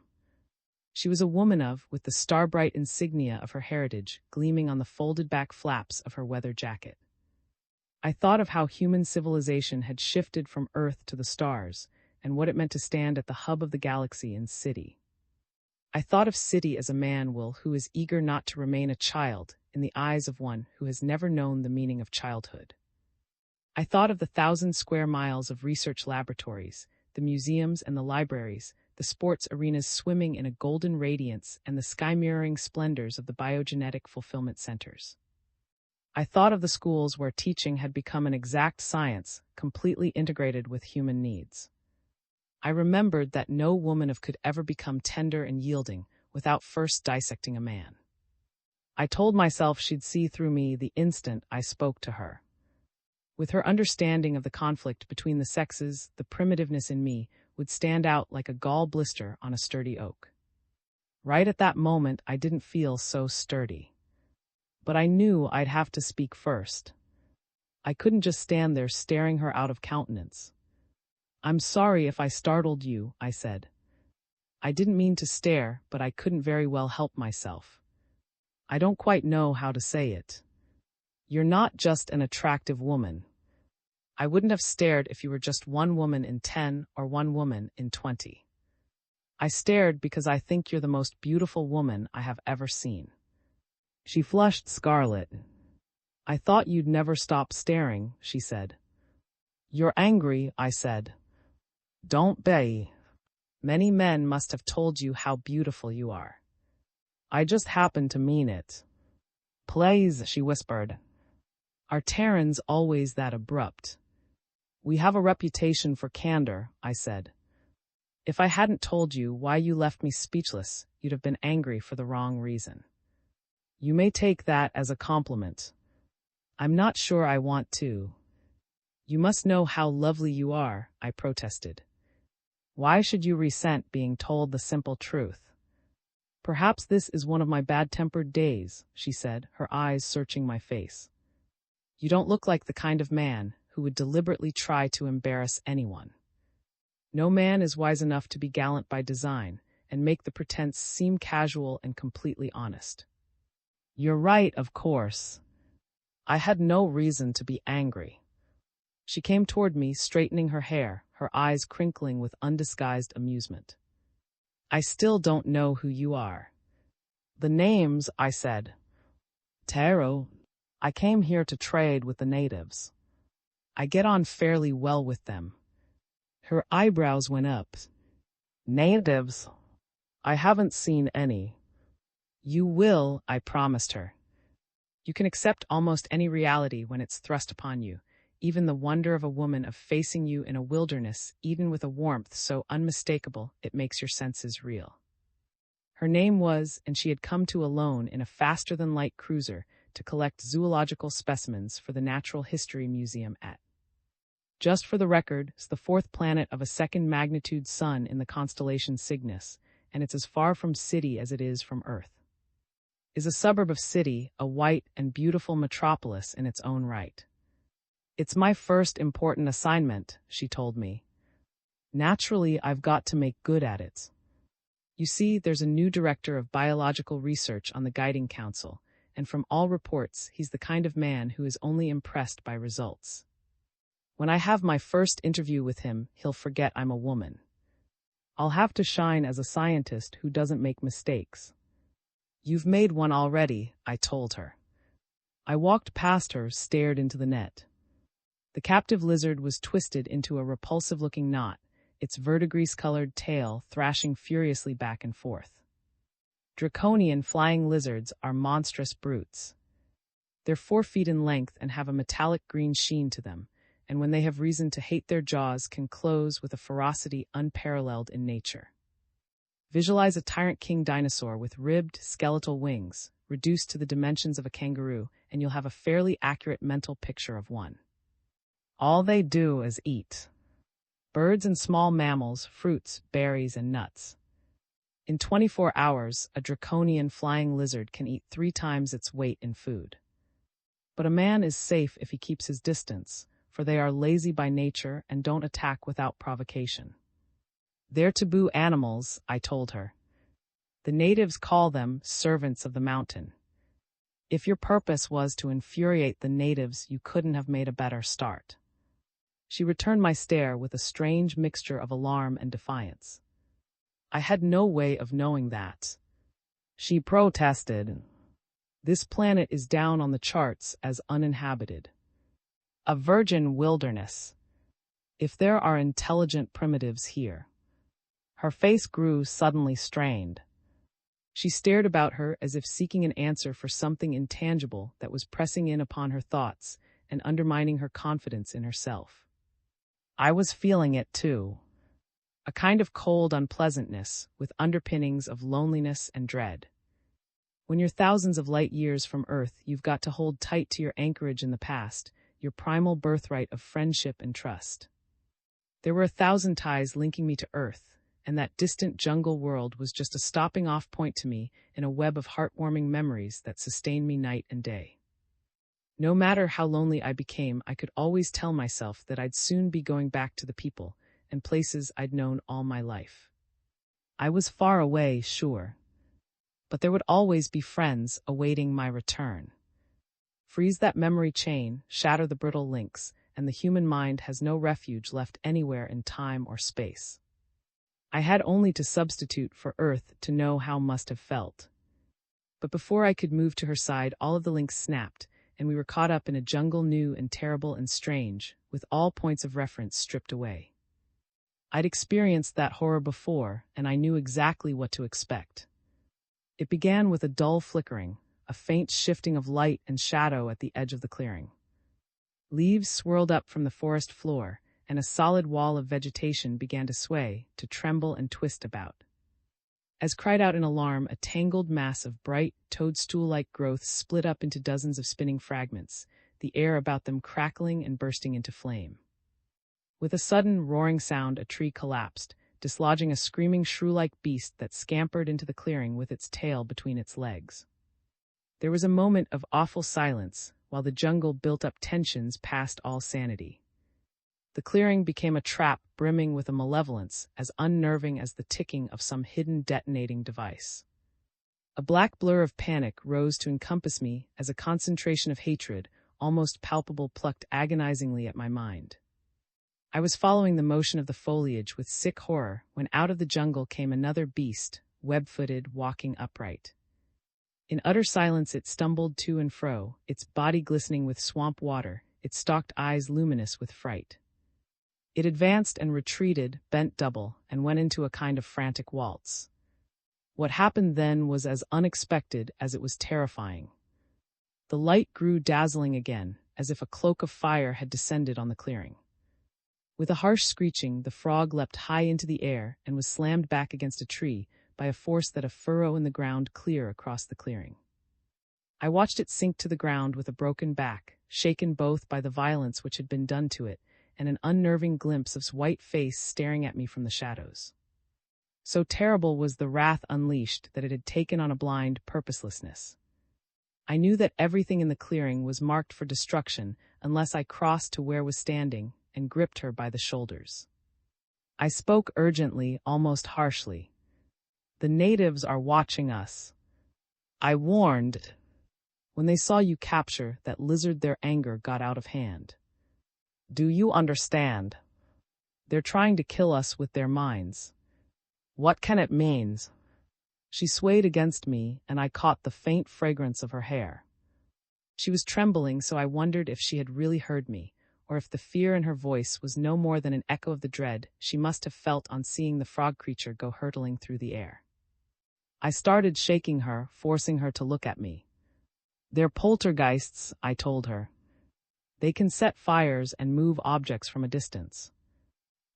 She was a woman with the star-bright insignia of her heritage gleaming on the folded-back flaps of her weather jacket. I thought of how human civilization had shifted from Earth to the stars, and what it meant to stand at the hub of the galaxy in City. I thought of City as a man who is eager not to remain a child in the eyes of one who has never known the meaning of childhood. I thought of the 1,000 square miles of research laboratories, the museums and the libraries, the sports arenas swimming in a golden radiance, and the sky-mirroring splendors of the biogenetic fulfillment centers. I thought of the schools where teaching had become an exact science, completely integrated with human needs. I remembered that no woman could ever become tender and yielding without first dissecting a man. I told myself she'd see through me the instant I spoke to her. With her understanding of the conflict between the sexes, the primitiveness in me would stand out like a gall blister on a sturdy oak. Right at that moment, I didn't feel so sturdy. But I knew I'd have to speak first. I couldn't just stand there staring her out of countenance. "I'm sorry if I startled you," I said. I didn't mean to stare, but I couldn't very well help myself. I don't quite know how to say it. You're not just an attractive woman. I wouldn't have stared if you were just one woman in 10 or one woman in 20. I stared because I think you're the most beautiful woman I have ever seen. She flushed scarlet. "I thought you'd never stop staring," she said. "You're angry," I said. "Don't be. Many men must have told you how beautiful you are. I just happened to mean it." "Please," she whispered. "Are Terrans always that abrupt?" "We have a reputation for candor," I said. "If I hadn't told you why you left me speechless, you'd have been angry for the wrong reason. You may take that as a compliment. I'm not sure I want to." "You must know how lovely you are," I protested. "Why should you resent being told the simple truth?" "Perhaps this is one of my bad-tempered days," she said, her eyes searching my face. "You don't look like the kind of man who would deliberately try to embarrass anyone. No man is wise enough to be gallant by design and make the pretense seem casual and completely honest." "You're right, of course." I had no reason to be angry. She came toward me, straightening her hair, her eyes crinkling with undisguised amusement. "I still don't know who you are." "The names," I said. "Taro. I came here to trade with the natives. I get on fairly well with them." Her eyebrows went up. "Natives? I haven't seen any." "You will," I promised her. You can accept almost any reality when it's thrust upon you, even the wonder of a woman facing you in a wilderness, eaten with a warmth so unmistakable it makes your senses reel. Her name was, and she had come to alone in a faster-than-light cruiser to collect zoological specimens for the Natural History Museum at. Just for the record, it's the fourth planet of a second-magnitude sun in the constellation Cygnus, and it's as far from City as it is from Earth. Is a suburb of City, a white and beautiful metropolis in its own right. "It's my first important assignment," she told me. "Naturally, I've got to make good at it. You see, there's a new director of biological research on the Guiding Council, and from all reports, he's the kind of man who is only impressed by results. When I have my first interview with him, he'll forget I'm a woman. I'll have to shine as a scientist who doesn't make mistakes." "You've made one already," I told her. I walked past her, stared into the net. The captive lizard was twisted into a repulsive-looking knot, its verdigris-colored tail thrashing furiously back and forth. Draconian flying lizards are monstrous brutes. They're 4 feet in length and have a metallic green sheen to them, and when they have reason to hate their jaws can close with a ferocity unparalleled in nature. Visualize a tyrant king dinosaur with ribbed, skeletal wings, reduced to the dimensions of a kangaroo, and you'll have a fairly accurate mental picture of one. All they do is eat. Birds and small mammals, fruits, berries, and nuts. In 24 hours, a draconian flying lizard can eat 3 times its weight in food. But a man is safe if he keeps his distance, for they are lazy by nature and don't attack without provocation. They're taboo animals, I told her. The natives call them servants of the mountain. If your purpose was to infuriate the natives, you couldn't have made a better start. She returned my stare with a strange mixture of alarm and defiance. I had no way of knowing that. She protested. This planet is down on the charts as uninhabited. A virgin wilderness. If there are intelligent primitives here. Her face grew suddenly strained. She stared about her as if seeking an answer for something intangible that was pressing in upon her thoughts and undermining her confidence in herself. I was feeling it too. A kind of cold unpleasantness with underpinnings of loneliness and dread. When you're thousands of light years from Earth, you've got to hold tight to your anchorage in the past, your primal birthright of friendship and trust. There were 1,000 ties linking me to Earth, and that distant jungle world was just a stopping-off point to me in a web of heartwarming memories that sustained me night and day. No matter how lonely I became, I could always tell myself that I'd soon be going back to the people and places I'd known all my life. I was far away, sure, but there would always be friends awaiting my return. Freeze that memory chain, shatter the brittle links, and the human mind has no refuge left anywhere in time or space. I had only to substitute for Earth to know how must have felt. But before I could move to her side, all of the links snapped, and we were caught up in a jungle new and terrible and strange, with all points of reference stripped away. I'd experienced that horror before, and I knew exactly what to expect. It began with a dull flickering, a faint shifting of light and shadow at the edge of the clearing. Leaves swirled up from the forest floor, and a solid wall of vegetation began to sway, to tremble and twist about. As cried out in alarm, a tangled mass of bright, toadstool-like growths split up into dozens of spinning fragments, the air about them crackling and bursting into flame. With a sudden roaring sound, a tree collapsed, dislodging a screaming shrew-like beast that scampered into the clearing with its tail between its legs. There was a moment of awful silence, while the jungle built up tensions past all sanity. The clearing became a trap brimming with a malevolence as unnerving as the ticking of some hidden detonating device. A black blur of panic rose to encompass me as a concentration of hatred, almost palpable, plucked agonizingly at my mind. I was following the motion of the foliage with sick horror when out of the jungle came another beast, web-footed, walking upright. In utter silence it stumbled to and fro, its body glistening with swamp water, its stalked eyes luminous with fright. It advanced and retreated, bent double, and went into a kind of frantic waltz. What happened then was as unexpected as it was terrifying. The light grew dazzling again, as if a cloak of fire had descended on the clearing. With a harsh screeching, the frog leapt high into the air and was slammed back against a tree by a force that a furrow in the ground clear across the clearing. I watched it sink to the ground with a broken back, shaken both by the violence which had been done to it and an unnerving glimpse of its white face staring at me from the shadows. So terrible was the wrath unleashed that it had taken on a blind purposelessness. I knew that everything in the clearing was marked for destruction unless I crossed to where was standing and gripped her by the shoulders. I spoke urgently, almost harshly. The natives are watching us. I warned. When they saw you capture that lizard, their anger got out of hand. Do you understand? They're trying to kill us with their minds. What can it mean? She swayed against me, and I caught the faint fragrance of her hair. She was trembling, so I wondered if she had really heard me, or if the fear in her voice was no more than an echo of the dread she must have felt on seeing the frog creature go hurtling through the air. I started shaking her, forcing her to look at me. They're poltergeists, I told her. They can set fires and move objects from a distance.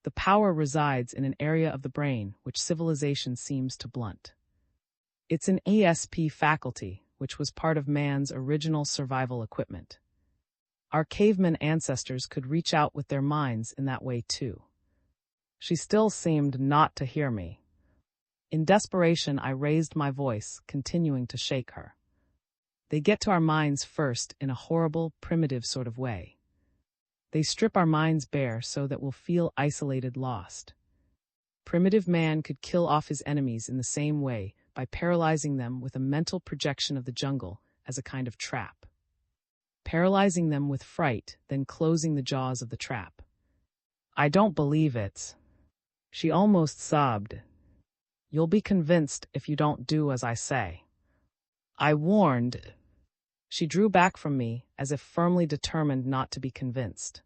The power resides in an area of the brain which civilization seems to blunt. It's an ESP faculty, which was part of man's original survival equipment. Our caveman ancestors could reach out with their minds in that way too. She still seemed not to hear me. In desperation, I raised my voice, continuing to shake her. They get to our minds first in a horrible, primitive sort of way. They strip our minds bare so that we'll feel isolated, lost. Primitive man could kill off his enemies in the same way, by paralyzing them with a mental projection of the jungle as a kind of trap. Paralyzing them with fright, then closing the jaws of the trap. I don't believe it. She almost sobbed. You'll be convinced if you don't do as I say. I warned. She drew back from me, as if firmly determined not to be convinced.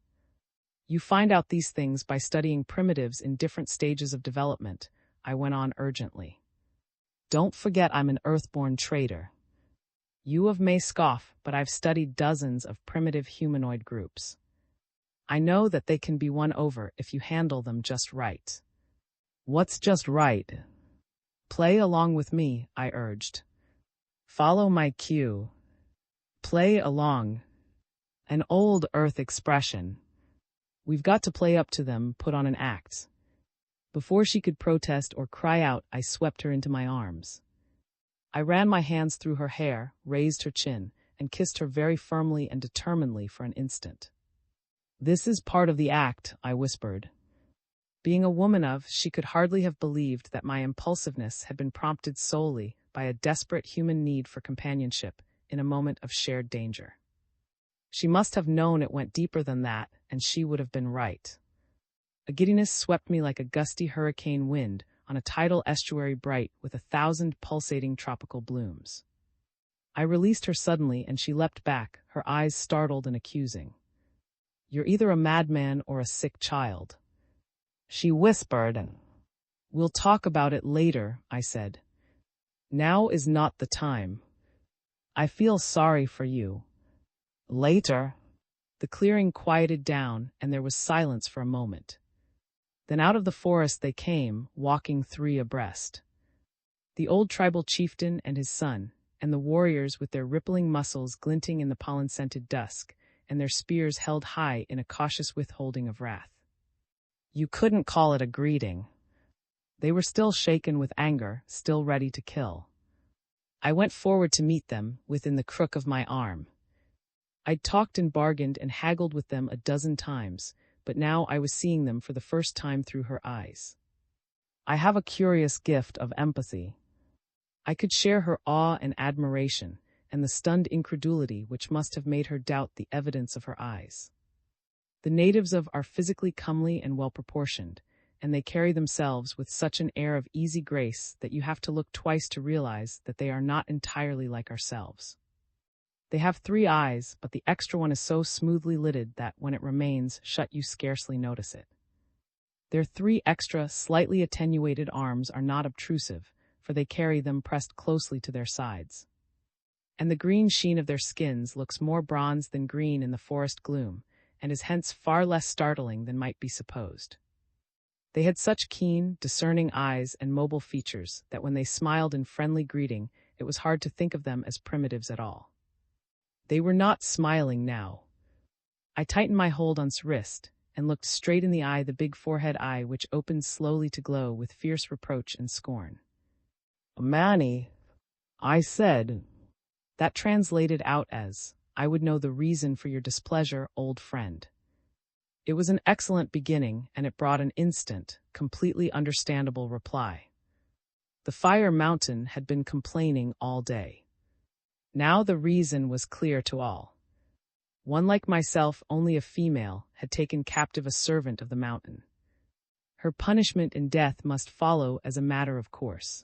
You find out these things by studying primitives in different stages of development, I went on urgently. Don't forget I'm an earthborn trader. You may scoff, but I've studied dozens of primitive humanoid groups. I know that they can be won over if you handle them just right. What's just right? Play along with me, I urged. Follow my cue. Play along. An old Earth expression. We've got to play up to them, put on an act. Before she could protest or cry out, I swept her into my arms. I ran my hands through her hair, raised her chin, and kissed her very firmly and determinedly for an instant. This is part of the act, I whispered. Being a woman of, she could hardly have believed that my impulsiveness had been prompted solely by a desperate human need for companionship in a moment of shared danger. She must have known it went deeper than that, and she would have been right. A giddiness swept me like a gusty hurricane wind on a tidal estuary bright with 1,000 pulsating tropical blooms. I released her suddenly, and she leapt back, her eyes startled and accusing. You're either a madman or a sick child. She whispered. We'll talk about it later, I said. Now is not the time. I feel sorry for you. Later. The clearing quieted down, and there was silence for a moment. Then out of the forest they came, walking 3 abreast. The old tribal chieftain and his son, and the warriors with their rippling muscles glinting in the pollen-scented dusk, and their spears held high in a cautious withholding of wrath. You couldn't call it a greeting. They were still shaken with anger, still ready to kill. I went forward to meet them, within the crook of my arm. I'd talked and bargained and haggled with them a dozen times, but now I was seeing them for the first time through her eyes. I have a curious gift of empathy. I could share her awe and admiration, and the stunned incredulity which must have made her doubt the evidence of her eyes. The natives are physically comely and well-proportioned, and they carry themselves with such an air of easy grace that you have to look twice to realize that they are not entirely like ourselves. They have 3 eyes, but the extra one is so smoothly lidded that, when it remains shut, you scarcely notice it. Their 3 extra, slightly attenuated arms are not obtrusive, for they carry them pressed closely to their sides. And the green sheen of their skins looks more bronze than green in the forest gloom, and is hence far less startling than might be supposed. They had such keen, discerning eyes and mobile features that when they smiled in friendly greeting, it was hard to think of them as primitives at all. They were not smiling now. I tightened my hold on his wrist and looked straight in the big forehead eye which opened slowly to glow with fierce reproach and scorn. Manny, I said. That translated out as, I would know the reason for your displeasure, old friend. It was an excellent beginning, and it brought an instant, completely understandable reply. The Fire Mountain had been complaining all day. Now the reason was clear to all. One like myself, only a female, had taken captive a servant of the mountain. Her punishment in death must follow as a matter of course.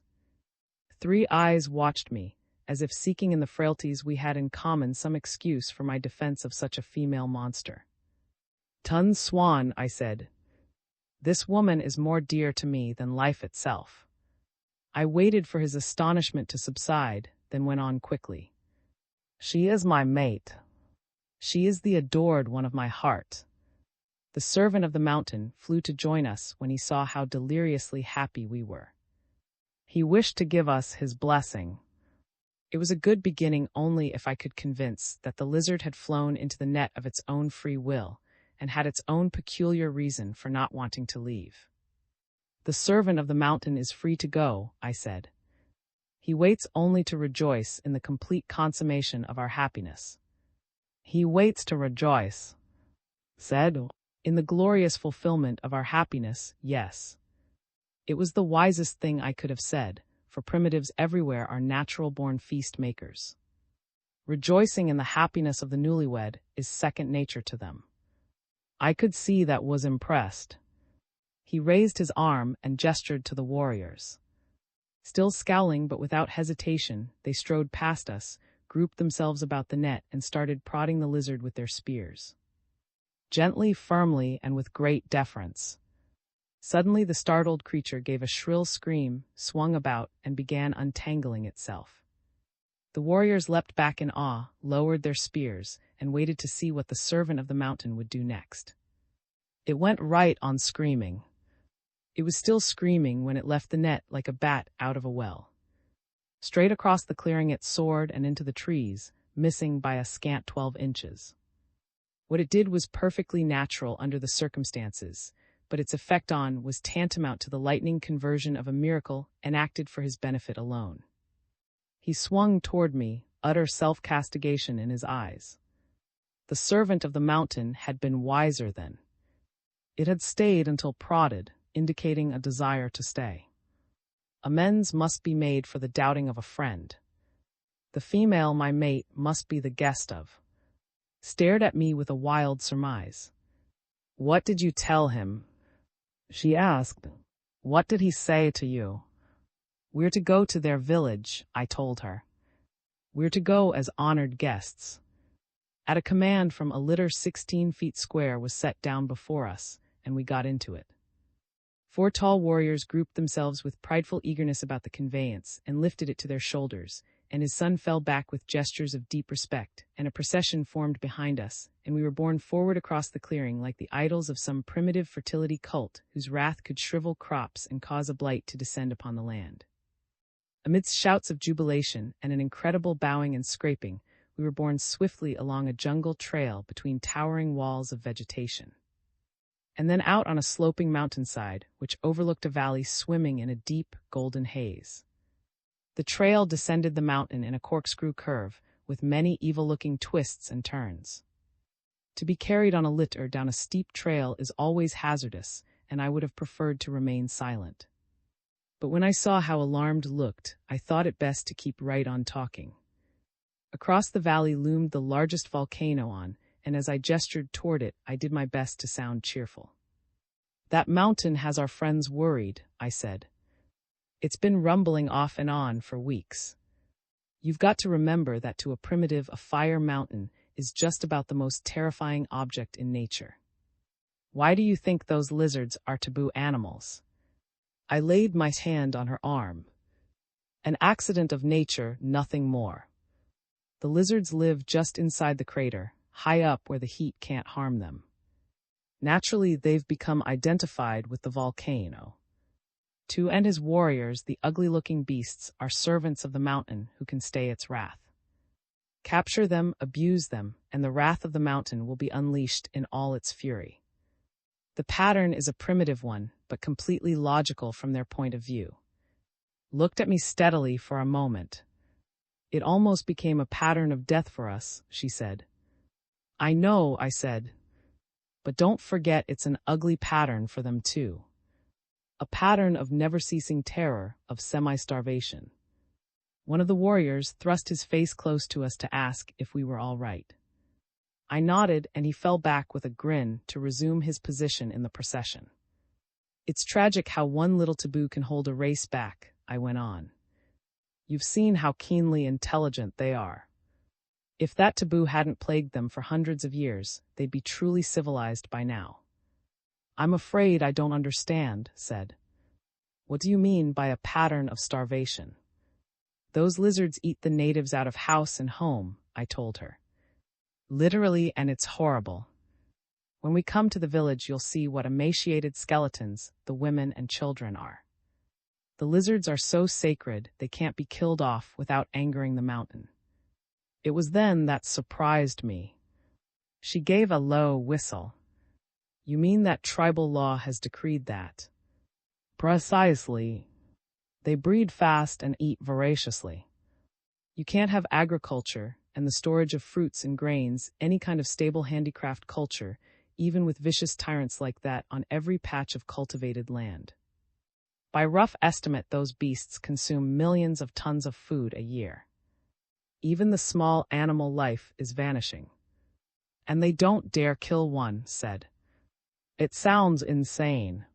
3 eyes watched me, as if seeking in the frailties we had in common some excuse for my defense of such a female monster. Tun Swan, I said. This woman is more dear to me than life itself. I waited for his astonishment to subside, then went on quickly. She is my mate. She is the adored one of my heart. The servant of the mountain flew to join us when he saw how deliriously happy we were. He wished to give us his blessing. It was a good beginning only if I could convince that the lizard had flown into the net of its own free will and had its own peculiar reason for not wanting to leave. The servant of the mountain is free to go, I said. He waits only to rejoice in the complete consummation of our happiness. He waits to rejoice, said, in the glorious fulfillment of our happiness, yes. It was the wisest thing I could have said, for primitives everywhere are natural-born feast-makers. Rejoicing in the happiness of the newlywed is second nature to them. I could see that was impressed. He raised his arm and gestured to the warriors. Still scowling but without hesitation, they strode past us, grouped themselves about the net, and started prodding the lizard with their spears. Gently, firmly, and with great deference. Suddenly the startled creature gave a shrill scream, swung about, and began untangling itself. The warriors leapt back in awe, lowered their spears, and waited to see what the servant of the mountain would do next. It went right on screaming. It was still screaming when it left the net like a bat out of a well. Straight across the clearing it soared and into the trees, missing by a scant 12 inches. What it did was perfectly natural under the circumstances, but its effect on was tantamount to the lightning conversion of a miracle enacted for his benefit alone. He swung toward me, utter self-castigation in his eyes. The servant of the mountain had been wiser then. It had stayed until prodded, indicating a desire to stay. Amends must be made for the doubting of a friend. The female my mate must be the guest of. Stared at me with a wild surmise. "What did you tell him?" she asked. "What did he say to you?" "We're to go to their village," I told her. "We're to go as honored guests." At a command from a litter 16 feet square was set down before us, and we got into it. 4 tall warriors grouped themselves with prideful eagerness about the conveyance and lifted it to their shoulders, and his son fell back with gestures of deep respect, and a procession formed behind us, and we were borne forward across the clearing like the idols of some primitive fertility cult whose wrath could shrivel crops and cause a blight to descend upon the land. Amidst shouts of jubilation and an incredible bowing and scraping, we were borne swiftly along a jungle trail between towering walls of vegetation. And then out on a sloping mountainside, which overlooked a valley swimming in a deep, golden haze. The trail descended the mountain in a corkscrew curve, with many evil-looking twists and turns. To be carried on a litter down a steep trail is always hazardous, and I would have preferred to remain silent. But when I saw how alarmed looked, I thought it best to keep right on talking. Across the valley loomed the largest volcano on, and as I gestured toward it, I did my best to sound cheerful. "That mountain has our friends worried," I said. "It's been rumbling off and on for weeks. You've got to remember that to a primitive, a fire mountain is just about the most terrifying object in nature. Why do you think those lizards are taboo animals?" I laid my hand on her arm. "An accident of nature, nothing more. The lizards live just inside the crater, high up where the heat can't harm them. Naturally, they've become identified with the volcano. Tu and his warriors, the ugly-looking beasts, are servants of the mountain who can stay its wrath. Capture them, abuse them, and the wrath of the mountain will be unleashed in all its fury. The pattern is a primitive one, but completely logical from their point of view." Looked at me steadily for a moment. "It almost became a pattern of death for us," she said. "I know," I said. "But don't forget it's an ugly pattern for them too. A pattern of never-ceasing terror, of semi-starvation." One of the warriors thrust his face close to us to ask if we were all right. I nodded, and he fell back with a grin to resume his position in the procession. "It's tragic how one little taboo can hold a race back," I went on. "You've seen how keenly intelligent they are. If that taboo hadn't plagued them for hundreds of years, they'd be truly civilized by now." "I'm afraid I don't understand," said. "What do you mean by a pattern of starvation?" "Those lizards eat the natives out of house and home," I told her. "Literally, and it's horrible. When we come to the village, you'll see what emaciated skeletons the women and children are. The lizards are so sacred they can't be killed off without angering the mountain. It was then that surprised me. She gave a low whistle. You mean that tribal law has decreed that? Precisely. They breed fast and eat voraciously. You can't have agriculture and the storage of fruits and grains, any kind of stable handicraft culture, even with vicious tyrants like that on every patch of cultivated land. By rough estimate, those beasts consume millions of tons of food a year. Even the small animal life is vanishing. And they don't dare kill one, said. It sounds insane.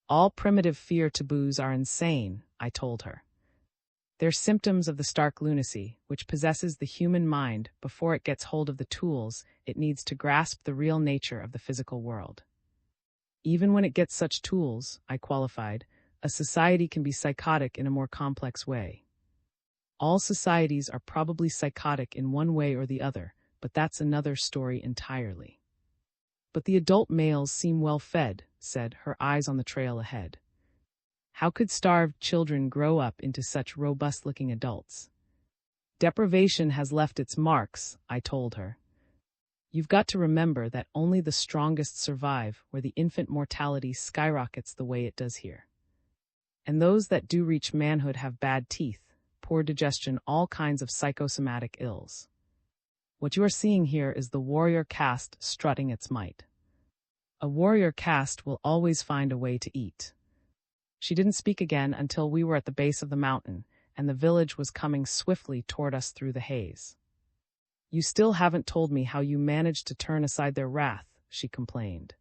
All primitive fear taboos are insane, I told her. They're symptoms of the stark lunacy, which possesses the human mind before it gets hold of the tools it needs to grasp the real nature of the physical world. Even when it gets such tools, I qualified, a society can be psychotic in a more complex way. All societies are probably psychotic in one way or the other, but that's another story entirely. But the adult males seem well fed, said, her eyes on the trail ahead. How could starved children grow up into such robust-looking adults? Deprivation has left its marks, I told her. You've got to remember that only the strongest survive where the infant mortality skyrockets the way it does here. And those that do reach manhood have bad teeth, poor digestion, all kinds of psychosomatic ills. What you are seeing here is the warrior caste strutting its might. A warrior caste will always find a way to eat. She didn't speak again until we were at the base of the mountain, and the village was coming swiftly toward us through the haze. You still haven't told me how you managed to turn aside their wrath, she complained.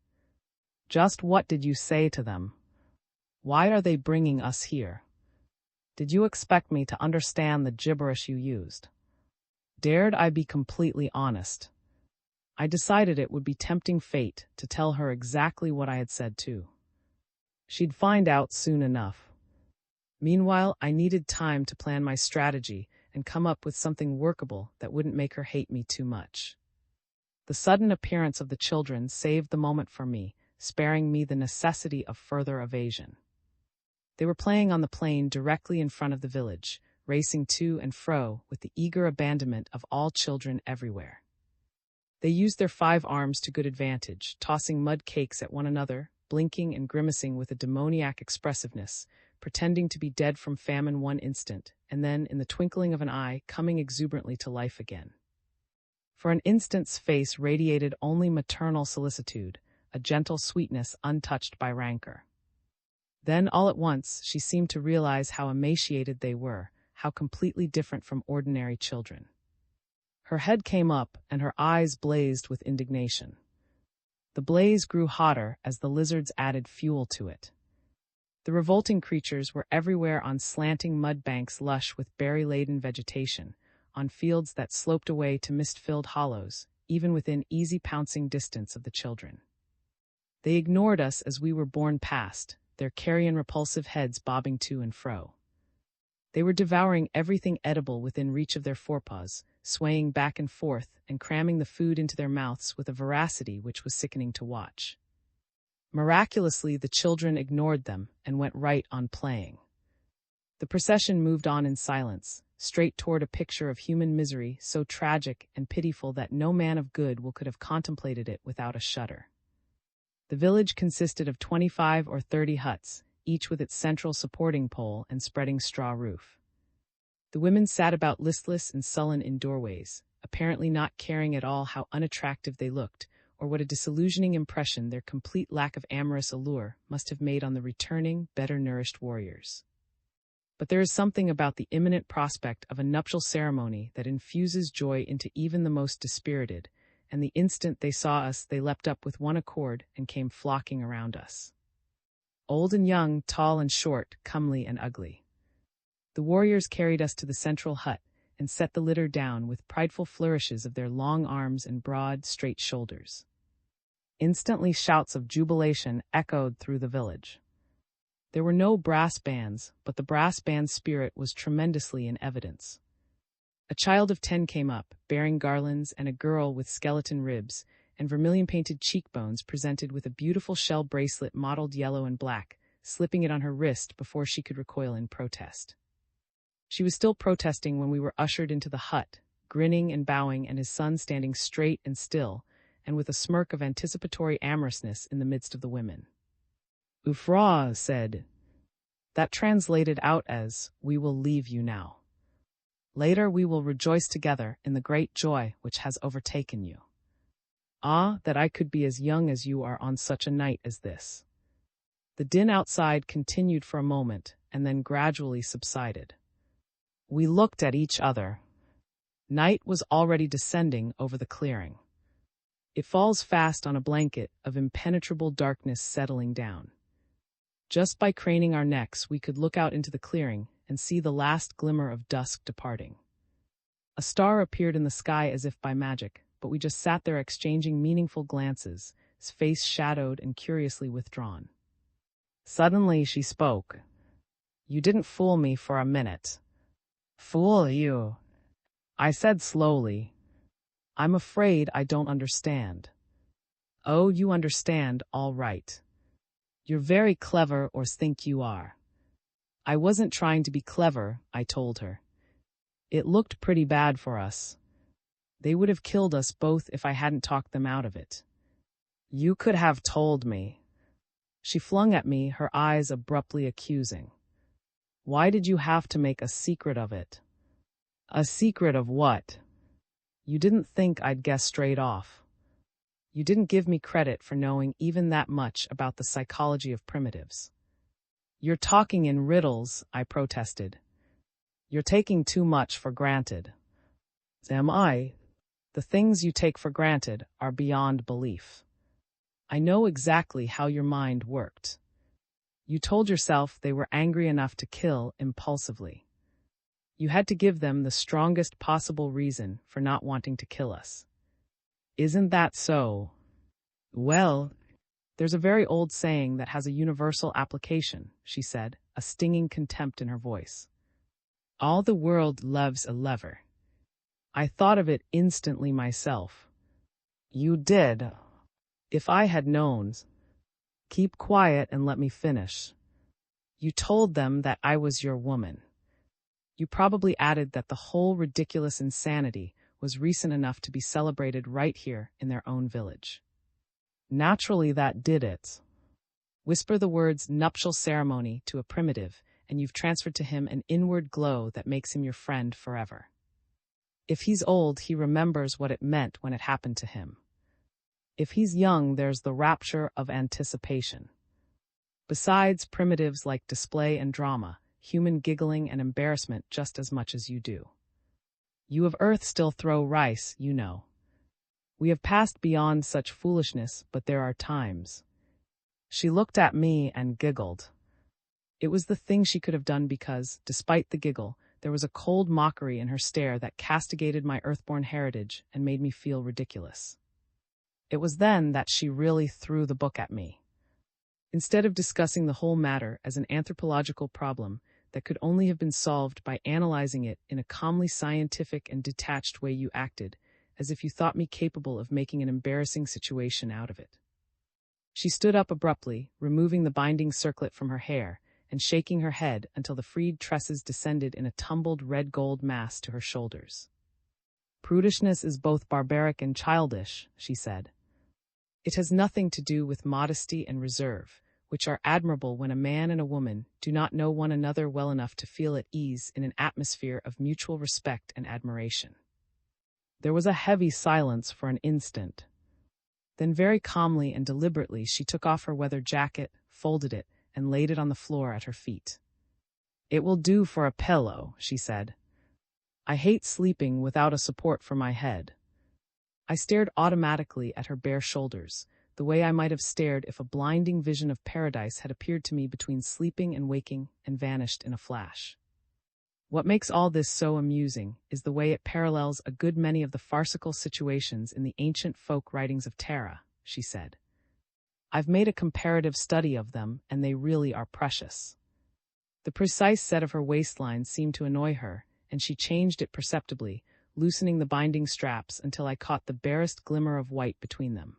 Just what did you say to them? Why are they bringing us here? Did you expect me to understand the gibberish you used? Dared I be completely honest? I decided it would be tempting fate to tell her exactly what I had said too. She'd find out soon enough. Meanwhile, I needed time to plan my strategy and come up with something workable that wouldn't make her hate me too much. The sudden appearance of the children saved the moment for me, sparing me the necessity of further evasion. They were playing on the plain directly in front of the village, racing to and fro with the eager abandonment of all children everywhere. They used their 5 arms to good advantage, tossing mud cakes at one another, blinking and grimacing with a demoniac expressiveness, pretending to be dead from famine one instant, and then, in the twinkling of an eye, coming exuberantly to life again. For an instant's face radiated only maternal solicitude, a gentle sweetness untouched by rancor. Then, all at once, she seemed to realize how emaciated they were, how completely different from ordinary children. Her head came up, and her eyes blazed with indignation. The blaze grew hotter as the lizards added fuel to it. The revolting creatures were everywhere on slanting mud banks lush with berry-laden vegetation, on fields that sloped away to mist-filled hollows, even within easy pouncing distance of the children. They ignored us as we were borne past, their carrion repulsive heads bobbing to and fro. They were devouring everything edible within reach of their forepaws, swaying back and forth and cramming the food into their mouths with a voracity which was sickening to watch. Miraculously, the children ignored them and went right on playing. The procession moved on in silence, straight toward a picture of human misery so tragic and pitiful that no man of good will could have contemplated it without a shudder. The village consisted of 25 or 30 huts, each with its central supporting pole and spreading straw roof. The women sat about listless and sullen in doorways, apparently not caring at all how unattractive they looked, or what a disillusioning impression their complete lack of amorous allure must have made on the returning, better-nourished warriors. But there is something about the imminent prospect of a nuptial ceremony that infuses joy into even the most dispirited, and the instant they saw us they leapt up with one accord and came flocking around us. Old and young, tall and short, comely and ugly. The warriors carried us to the central hut and set the litter down with prideful flourishes of their long arms and broad, straight shoulders. Instantly shouts of jubilation echoed through the village. There were no brass bands, but the brass band spirit was tremendously in evidence. A child of 10 came up, bearing garlands, and a girl with skeleton ribs, and vermilion-painted cheekbones presented with a beautiful shell bracelet mottled yellow and black, slipping it on her wrist before she could recoil in protest. She was still protesting when we were ushered into the hut, grinning and bowing, and his son standing straight and still, and with a smirk of anticipatory amorousness in the midst of the women. Ufra said. That translated out as, "We will leave you now. Later we will rejoice together in the great joy which has overtaken you. Ah, that I could be as young as you are on such a night as this." The din outside continued for a moment, and then gradually subsided. We looked at each other. Night was already descending over the clearing. It falls fast on a blanket of impenetrable darkness settling down. Just by craning our necks, we could look out into the clearing and see the last glimmer of dusk departing. A star appeared in the sky as if by magic, but we just sat there exchanging meaningful glances, his face shadowed and curiously withdrawn. Suddenly she spoke. "You didn't fool me for a minute." "Fool you?" I said slowly. "I'm afraid I don't understand." "Oh, you understand, all right. You're very clever, or think you are." "I wasn't trying to be clever," I told her. "It looked pretty bad for us. They would have killed us both if I hadn't talked them out of it." "You could have told me." She flung at me, her eyes abruptly accusing. "Why did you have to make a secret of it?" "A secret of what?" "You didn't think I'd guess straight off. You didn't give me credit for knowing even that much about the psychology of primitives." "You're talking in riddles," I protested. "You're taking too much for granted." "Am I?" "The things you take for granted are beyond belief. I know exactly how your mind worked. You told yourself they were angry enough to kill impulsively. You had to give them the strongest possible reason for not wanting to kill us. Isn't that so?" "Well, there's a very old saying that has a universal application," she said, a stinging contempt in her voice. "All the world loves a lover." I thought of it instantly myself. "You did?" "If I had known." "Keep quiet and let me finish." "You told them that I was your woman. You probably added that the whole ridiculous insanity was reason enough to be celebrated right here in their own village. Naturally that did it. Whisper the words nuptial ceremony to a primitive, and you've transferred to him an inward glow that makes him your friend forever. If he's old, he remembers what it meant when it happened to him. If he's young, there's the rapture of anticipation. Besides, primitives like display and drama, human giggling and embarrassment just as much as you do. You of Earth still throw rice, you know. We have passed beyond such foolishness, but there are times." She looked at me and giggled. It was the thing she could have done because, despite the giggle, there was a cold mockery in her stare that castigated my earthborn heritage and made me feel ridiculous. It was then that she really threw the book at me. Instead of discussing the whole matter as an anthropological problem that could only have been solved by analyzing it in a calmly scientific and detached way, you acted as if you thought me capable of making an embarrassing situation out of it. She stood up abruptly, removing the binding circlet from her hair and shaking her head until the freed tresses descended in a tumbled red-gold mass to her shoulders. "Prudishness is both barbaric and childish," she said. "It has nothing to do with modesty and reserve, which are admirable when a man and a woman do not know one another well enough to feel at ease in an atmosphere of mutual respect and admiration." There was a heavy silence for an instant. Then very calmly and deliberately she took off her weather jacket, folded it, and laid it on the floor at her feet. "It will do for a pillow," she said. "I hate sleeping without a support for my head." I stared automatically at her bare shoulders, the way I might have stared if a blinding vision of paradise had appeared to me between sleeping and waking and vanished in a flash. What makes all this so amusing is the way it parallels a good many of the farcical situations in the ancient folk writings of Terra, she said. "I've made a comparative study of them, and they really are precious." The precise set of her waistline seemed to annoy her, and she changed it perceptibly, loosening the binding straps until I caught the barest glimmer of white between them.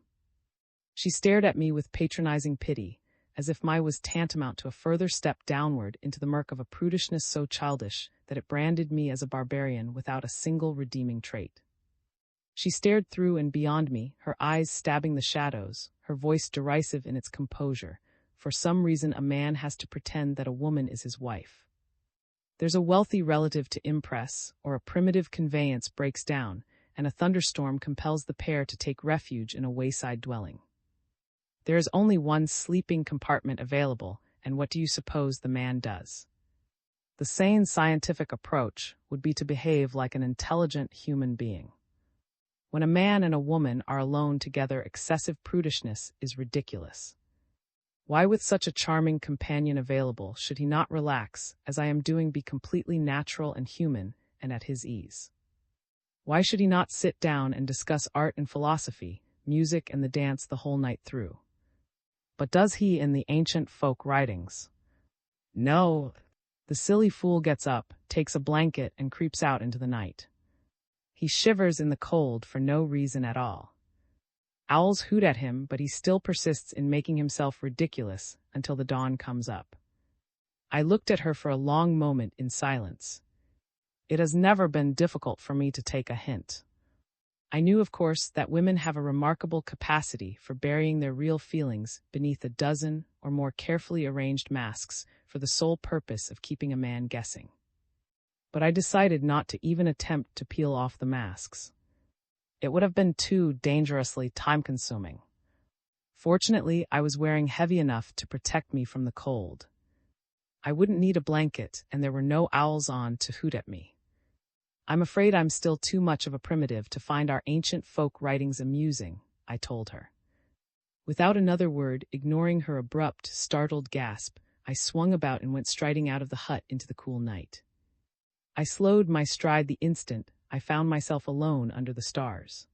She stared at me with patronizing pity, as if my was tantamount to a further step downward into the murk of a prudishness so childish that it branded me as a barbarian without a single redeeming trait. She stared through and beyond me, her eyes stabbing the shadows, her voice derisive in its composure. For some reason, a man has to pretend that a woman is his wife. There's a wealthy relative to impress, or a primitive conveyance breaks down, and a thunderstorm compels the pair to take refuge in a wayside dwelling. There is only one sleeping compartment available, and what do you suppose the man does? The sane scientific approach would be to behave like an intelligent human being. When a man and a woman are alone together, excessive prudishness is ridiculous. Why, with such a charming companion available, should he not relax, as I am doing, be completely natural and human, and at his ease? Why should he not sit down and discuss art and philosophy, music and the dance the whole night through? But does he in the ancient folk writings? No. The silly fool gets up, takes a blanket, and creeps out into the night. He shivers in the cold for no reason at all. Owls hoot at him, but he still persists in making himself ridiculous until the dawn comes up. I looked at her for a long moment in silence. It has never been difficult for me to take a hint. I knew, of course, that women have a remarkable capacity for burying their real feelings beneath a dozen or more carefully arranged masks for the sole purpose of keeping a man guessing. But I decided not to even attempt to peel off the masks. It would have been too dangerously time-consuming. Fortunately, I was wearing heavy enough to protect me from the cold. I wouldn't need a blanket, and there were no owls on to hoot at me. I'm afraid I'm still too much of a primitive to find our ancient folk writings amusing, I told her. Without another word, ignoring her abrupt, startled gasp, I swung about and went striding out of the hut into the cool night. I slowed my stride the instant I found myself alone under the stars.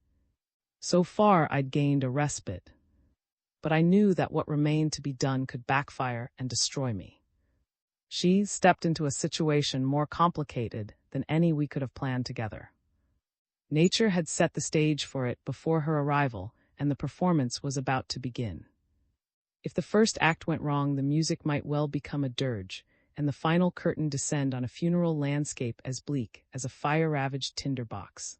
So far I'd gained a respite, but I knew that what remained to be done could backfire and destroy me. She stepped into a situation more complicated than any we could have planned together. Nature had set the stage for it before her arrival, and the performance was about to begin. If the first act went wrong, the music might well become a dirge, and the final curtain descend on a funeral landscape as bleak as a fire-ravaged tinderbox.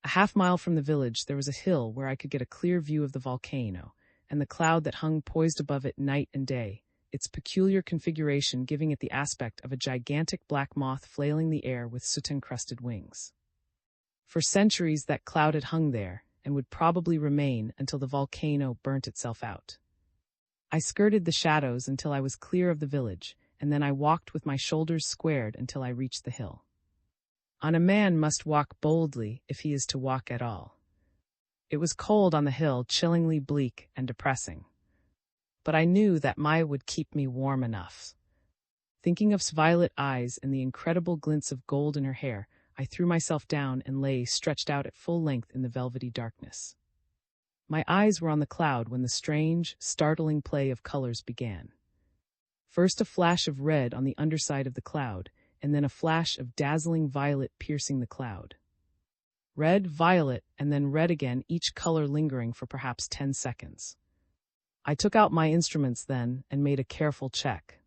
A half-mile from the village there was a hill where I could get a clear view of the volcano, and the cloud that hung poised above it night and day, its peculiar configuration giving it the aspect of a gigantic black moth flailing the air with soot-encrusted wings. For centuries that cloud had hung there, and would probably remain until the volcano burnt itself out. I skirted the shadows until I was clear of the village, and then I walked with my shoulders squared until I reached the hill. A man must walk boldly if he is to walk at all. It was cold on the hill, chillingly bleak and depressing. But I knew that Maya would keep me warm enough. Thinking of violet eyes and the incredible glints of gold in her hair, I threw myself down and lay stretched out at full length in the velvety darkness. My eyes were on the cloud when the strange, startling play of colors began. First a flash of red on the underside of the cloud, and then a flash of dazzling violet piercing the cloud. Red, violet, and then red again, each color lingering for perhaps 10 seconds. I took out my instruments then and made a careful check.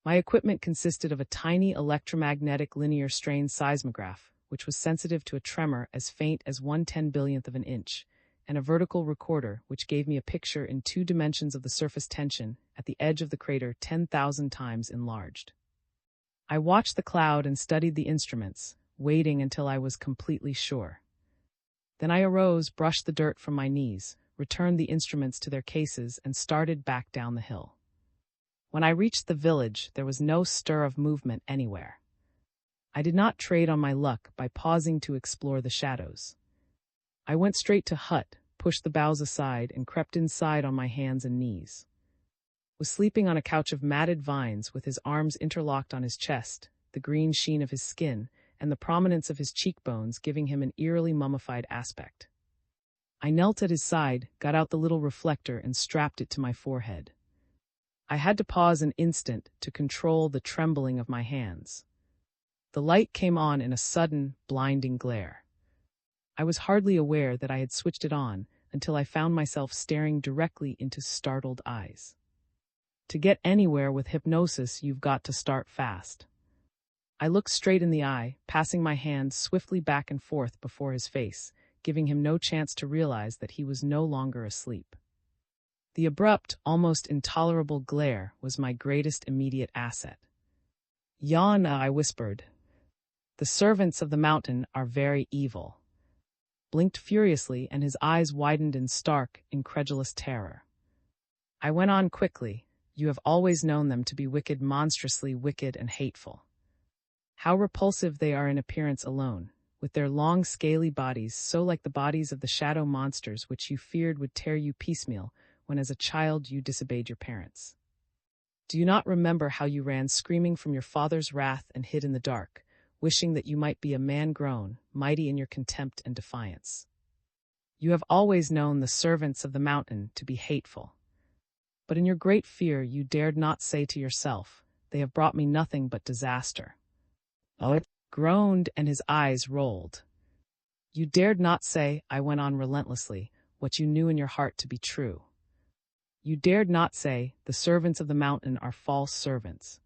My equipment consisted of a tiny electromagnetic linear strain seismograph, which was sensitive to a tremor as faint as 1/10,000,000th of an inch, and a vertical recorder, which gave me a picture in 2 dimensions of the surface tension at the edge of the crater 10,000 times enlarged. I watched the cloud and studied the instruments, waiting until I was completely sure. Then I arose, brushed the dirt from my knees, returned the instruments to their cases, and started back down the hill. When I reached the village, there was no stir of movement anywhere. I did not trade on my luck by pausing to explore the shadows. I went straight to hut, pushed the boughs aside, and crept inside on my hands and knees. Was sleeping on a couch of matted vines with his arms interlocked on his chest, the green sheen of his skin, and the prominence of his cheekbones giving him an eerily mummified aspect. I knelt at his side, got out the little reflector, and strapped it to my forehead. I had to pause an instant to control the trembling of my hands. The light came on in a sudden, blinding glare. I was hardly aware that I had switched it on until I found myself staring directly into startled eyes. To get anywhere with hypnosis, you've got to start fast. I looked straight in the eye, passing my hands swiftly back and forth before his face, giving him no chance to realize that he was no longer asleep. The abrupt, almost intolerable glare was my greatest immediate asset. Yana, I whispered. The servants of the mountain are very evil. Blinked furiously, and his eyes widened in stark, incredulous terror. I went on quickly. You have always known them to be wicked, monstrously wicked and hateful. How repulsive they are in appearance alone, with their long scaly bodies so like the bodies of the shadow monsters which you feared would tear you piecemeal when as a child you disobeyed your parents. Do you not remember how you ran screaming from your father's wrath and hid in the dark, wishing that you might be a man grown, mighty in your contempt and defiance? You have always known the servants of the mountain to be hateful. But in your great fear you dared not say to yourself, they have brought me nothing but disaster. Oh, groaned, and his eyes rolled. You dared not say, I went on relentlessly, what you knew in your heart to be true. You dared not say, the servants of the mountain are false servants.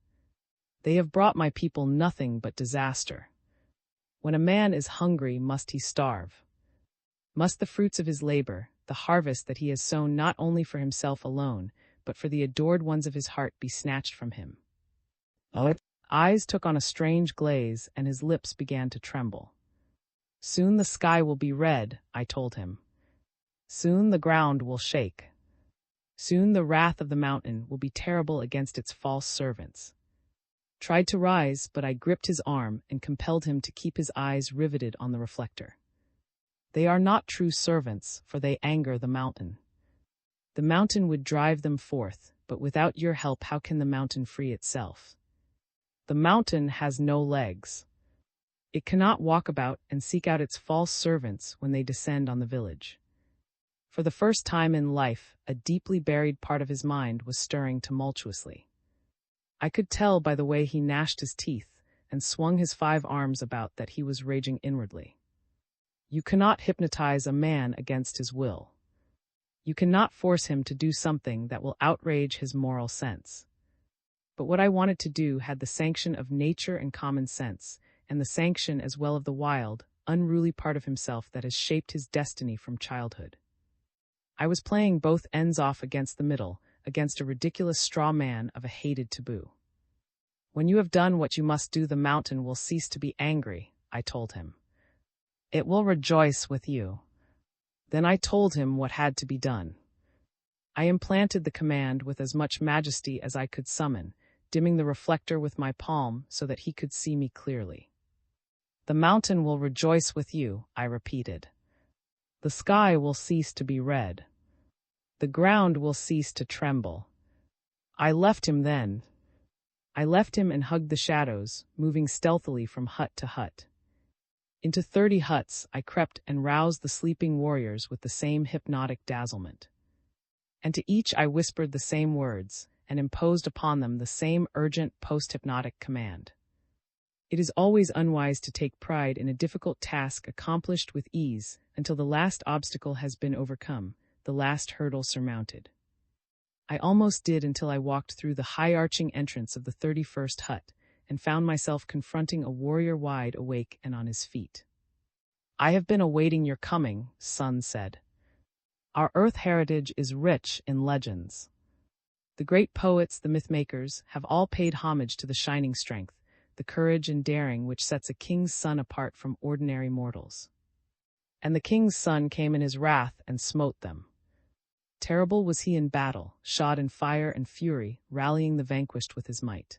They have brought my people nothing but disaster. When a man is hungry, must he starve? Must the fruits of his labor, the harvest that he has sown not only for himself alone, but for the adored ones of his heart, be snatched from him? Oh, eyes took on a strange glaze, and his lips began to tremble. Soon the sky will be red, I told him. Soon the ground will shake. Soon the wrath of the mountain will be terrible against its false servants. Tried to rise, but I gripped his arm and compelled him to keep his eyes riveted on the reflector. They are not true servants, for they anger the mountain. The mountain would drive them forth, but without your help how can the mountain free itself? The mountain has no legs. It cannot walk about and seek out its false servants when they descend on the village. For the first time in life, a deeply buried part of his mind was stirring tumultuously. I could tell by the way he gnashed his teeth and swung his 5 arms about that he was raging inwardly. You cannot hypnotize a man against his will. You cannot force him to do something that will outrage his moral sense. But what I wanted to do had the sanction of nature and common sense, and the sanction as well of the wild, unruly part of himself that has shaped his destiny from childhood. I was playing both ends off against the middle, against a ridiculous straw man of a hated taboo. When you have done what you must do, the mountain will cease to be angry, I told him. It will rejoice with you. Then I told him what had to be done. I implanted the command with as much majesty as I could summon, dimming the reflector with my palm so that he could see me clearly. The mountain will rejoice with you, I repeated. The sky will cease to be red. The ground will cease to tremble. I left him then. I left him and hugged the shadows, moving stealthily from hut to hut. Into 30 huts I crept and roused the sleeping warriors with the same hypnotic dazzlement. And to each I whispered the same words, and imposed upon them the same urgent post-hypnotic command. It is always unwise to take pride in a difficult task accomplished with ease until the last obstacle has been overcome, the last hurdle surmounted. I almost did until I walked through the high-arching entrance of the 31st hut and found myself confronting a warrior wide awake and on his feet. I have been awaiting your coming, son said. Our earth heritage is rich in legends. The great poets, the myth-makers, have all paid homage to the shining strength, the courage and daring which sets a king's son apart from ordinary mortals. And the king's son came in his wrath and smote them. Terrible was he in battle, shod in fire and fury, rallying the vanquished with his might.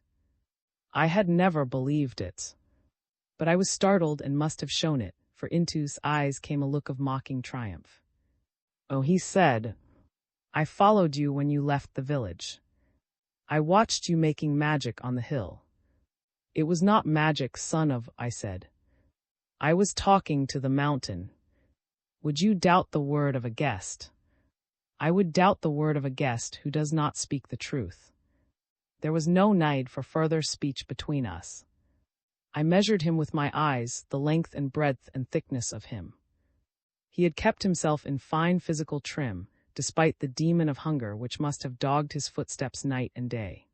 I had never believed it. But I was startled and must have shown it, for into his eyes came a look of mocking triumph. Oh, he said, I followed you when you left the village. I watched you making magic on the hill. It was not magic, son of, I said. I was talking to the mountain. Would you doubt the word of a guest? I would doubt the word of a guest who does not speak the truth. There was no need for further speech between us. I measured him with my eyes, the length and breadth and thickness of him. He had kept himself in fine physical trim, despite the demon of hunger which must have dogged his footsteps night and day.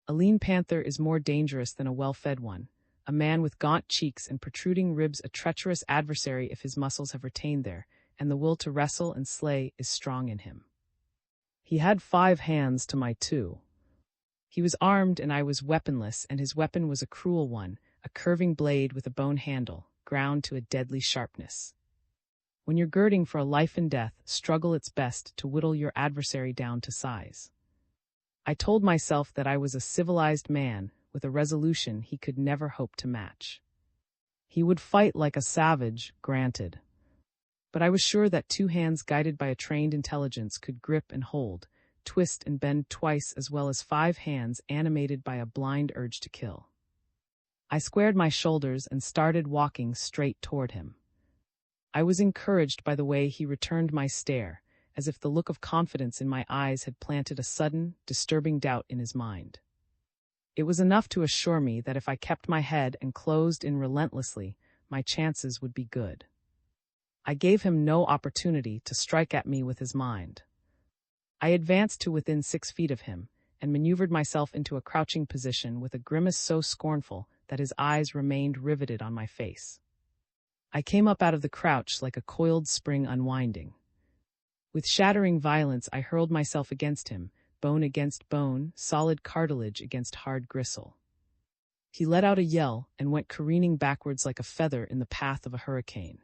A lean panther is more dangerous than a well-fed one, a man with gaunt cheeks and protruding ribs a treacherous adversary if his muscles have retained there, and the will to wrestle and slay is strong in him. He had 5 hands to my 2. He was armed and I was weaponless, and his weapon was a cruel one, a curving blade with a bone handle, ground to a deadly sharpness. When you're girding for a life and death, struggle its best to whittle your adversary down to size. I told myself that I was a civilized man with a resolution he could never hope to match. He would fight like a savage, granted. But I was sure that 2 hands guided by a trained intelligence could grip and hold, twist and bend twice, as well as 5 hands animated by a blind urge to kill. I squared my shoulders and started walking straight toward him. I was encouraged by the way he returned my stare, as if the look of confidence in my eyes had planted a sudden, disturbing doubt in his mind. It was enough to assure me that if I kept my head and closed in relentlessly, my chances would be good. I gave him no opportunity to strike at me with his mind. I advanced to within 6 feet of him, and maneuvered myself into a crouching position with a grimace so scornful that his eyes remained riveted on my face. I came up out of the crouch like a coiled spring unwinding. With shattering violence I hurled myself against him, bone against bone, solid cartilage against hard gristle. He let out a yell and went careening backwards like a feather in the path of a hurricane.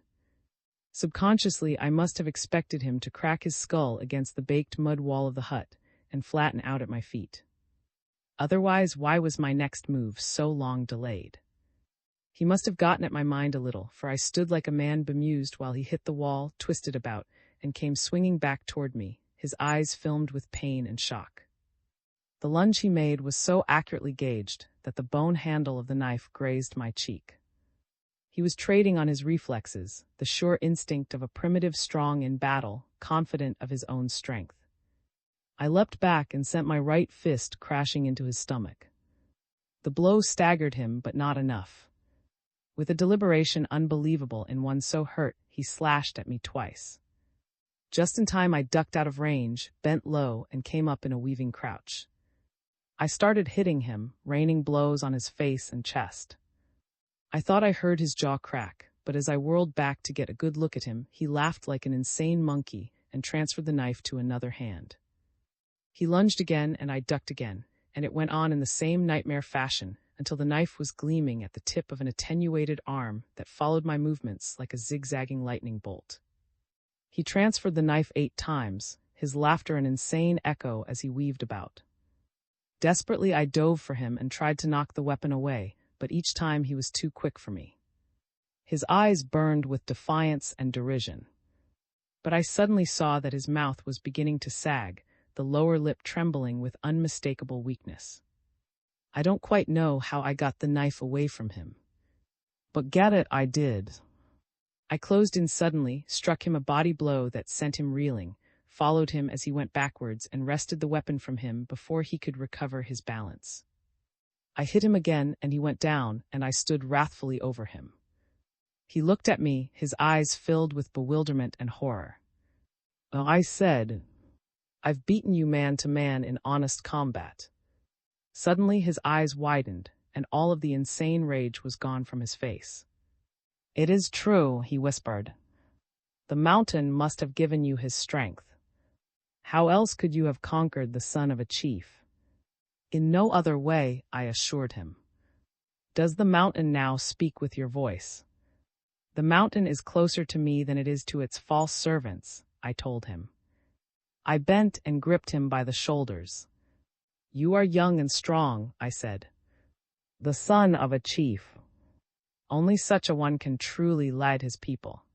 Subconsciously, I must have expected him to crack his skull against the baked mud wall of the hut and flatten out at my feet. Otherwise, why was my next move so long delayed? He must have gotten at my mind a little, for I stood like a man bemused while he hit the wall, twisted about, and came swinging back toward me, his eyes filmed with pain and shock. The lunge he made was so accurately gauged that the bone handle of the knife grazed my cheek. He was trading on his reflexes, the sure instinct of a primitive strong in battle, confident of his own strength. I leapt back and sent my right fist crashing into his stomach. The blow staggered him, but not enough. With a deliberation unbelievable in one so hurt, he slashed at me twice. Just in time I ducked out of range, bent low, and came up in a weaving crouch. I started hitting him, raining blows on his face and chest. I thought I heard his jaw crack, but as I whirled back to get a good look at him, he laughed like an insane monkey and transferred the knife to another hand. He lunged again and I ducked again, and it went on in the same nightmare fashion until the knife was gleaming at the tip of an attenuated arm that followed my movements like a zigzagging lightning bolt. He transferred the knife 8 times, his laughter an insane echo as he weaved about. Desperately I dove for him and tried to knock the weapon away, but each time he was too quick for me. His eyes burned with defiance and derision. But I suddenly saw that his mouth was beginning to sag, the lower lip trembling with unmistakable weakness. I don't quite know how I got the knife away from him. But get it, I did. I closed in suddenly, struck him a body blow that sent him reeling, followed him as he went backwards and wrested the weapon from him before he could recover his balance. I hit him again and he went down, and I stood wrathfully over him. He looked at me, his eyes filled with bewilderment and horror. Well, I said, I've beaten you man to man in honest combat. Suddenly his eyes widened, and all of the insane rage was gone from his face. It is true, he whispered. The mountain must have given you his strength. How else could you have conquered the son of a chief? In no other way, I assured him. Does the mountain now speak with your voice? The mountain is closer to me than it is to its false servants, I told him. I bent and gripped him by the shoulders. You are young and strong, I said. The son of a chief. Only such a one can truly lead his people.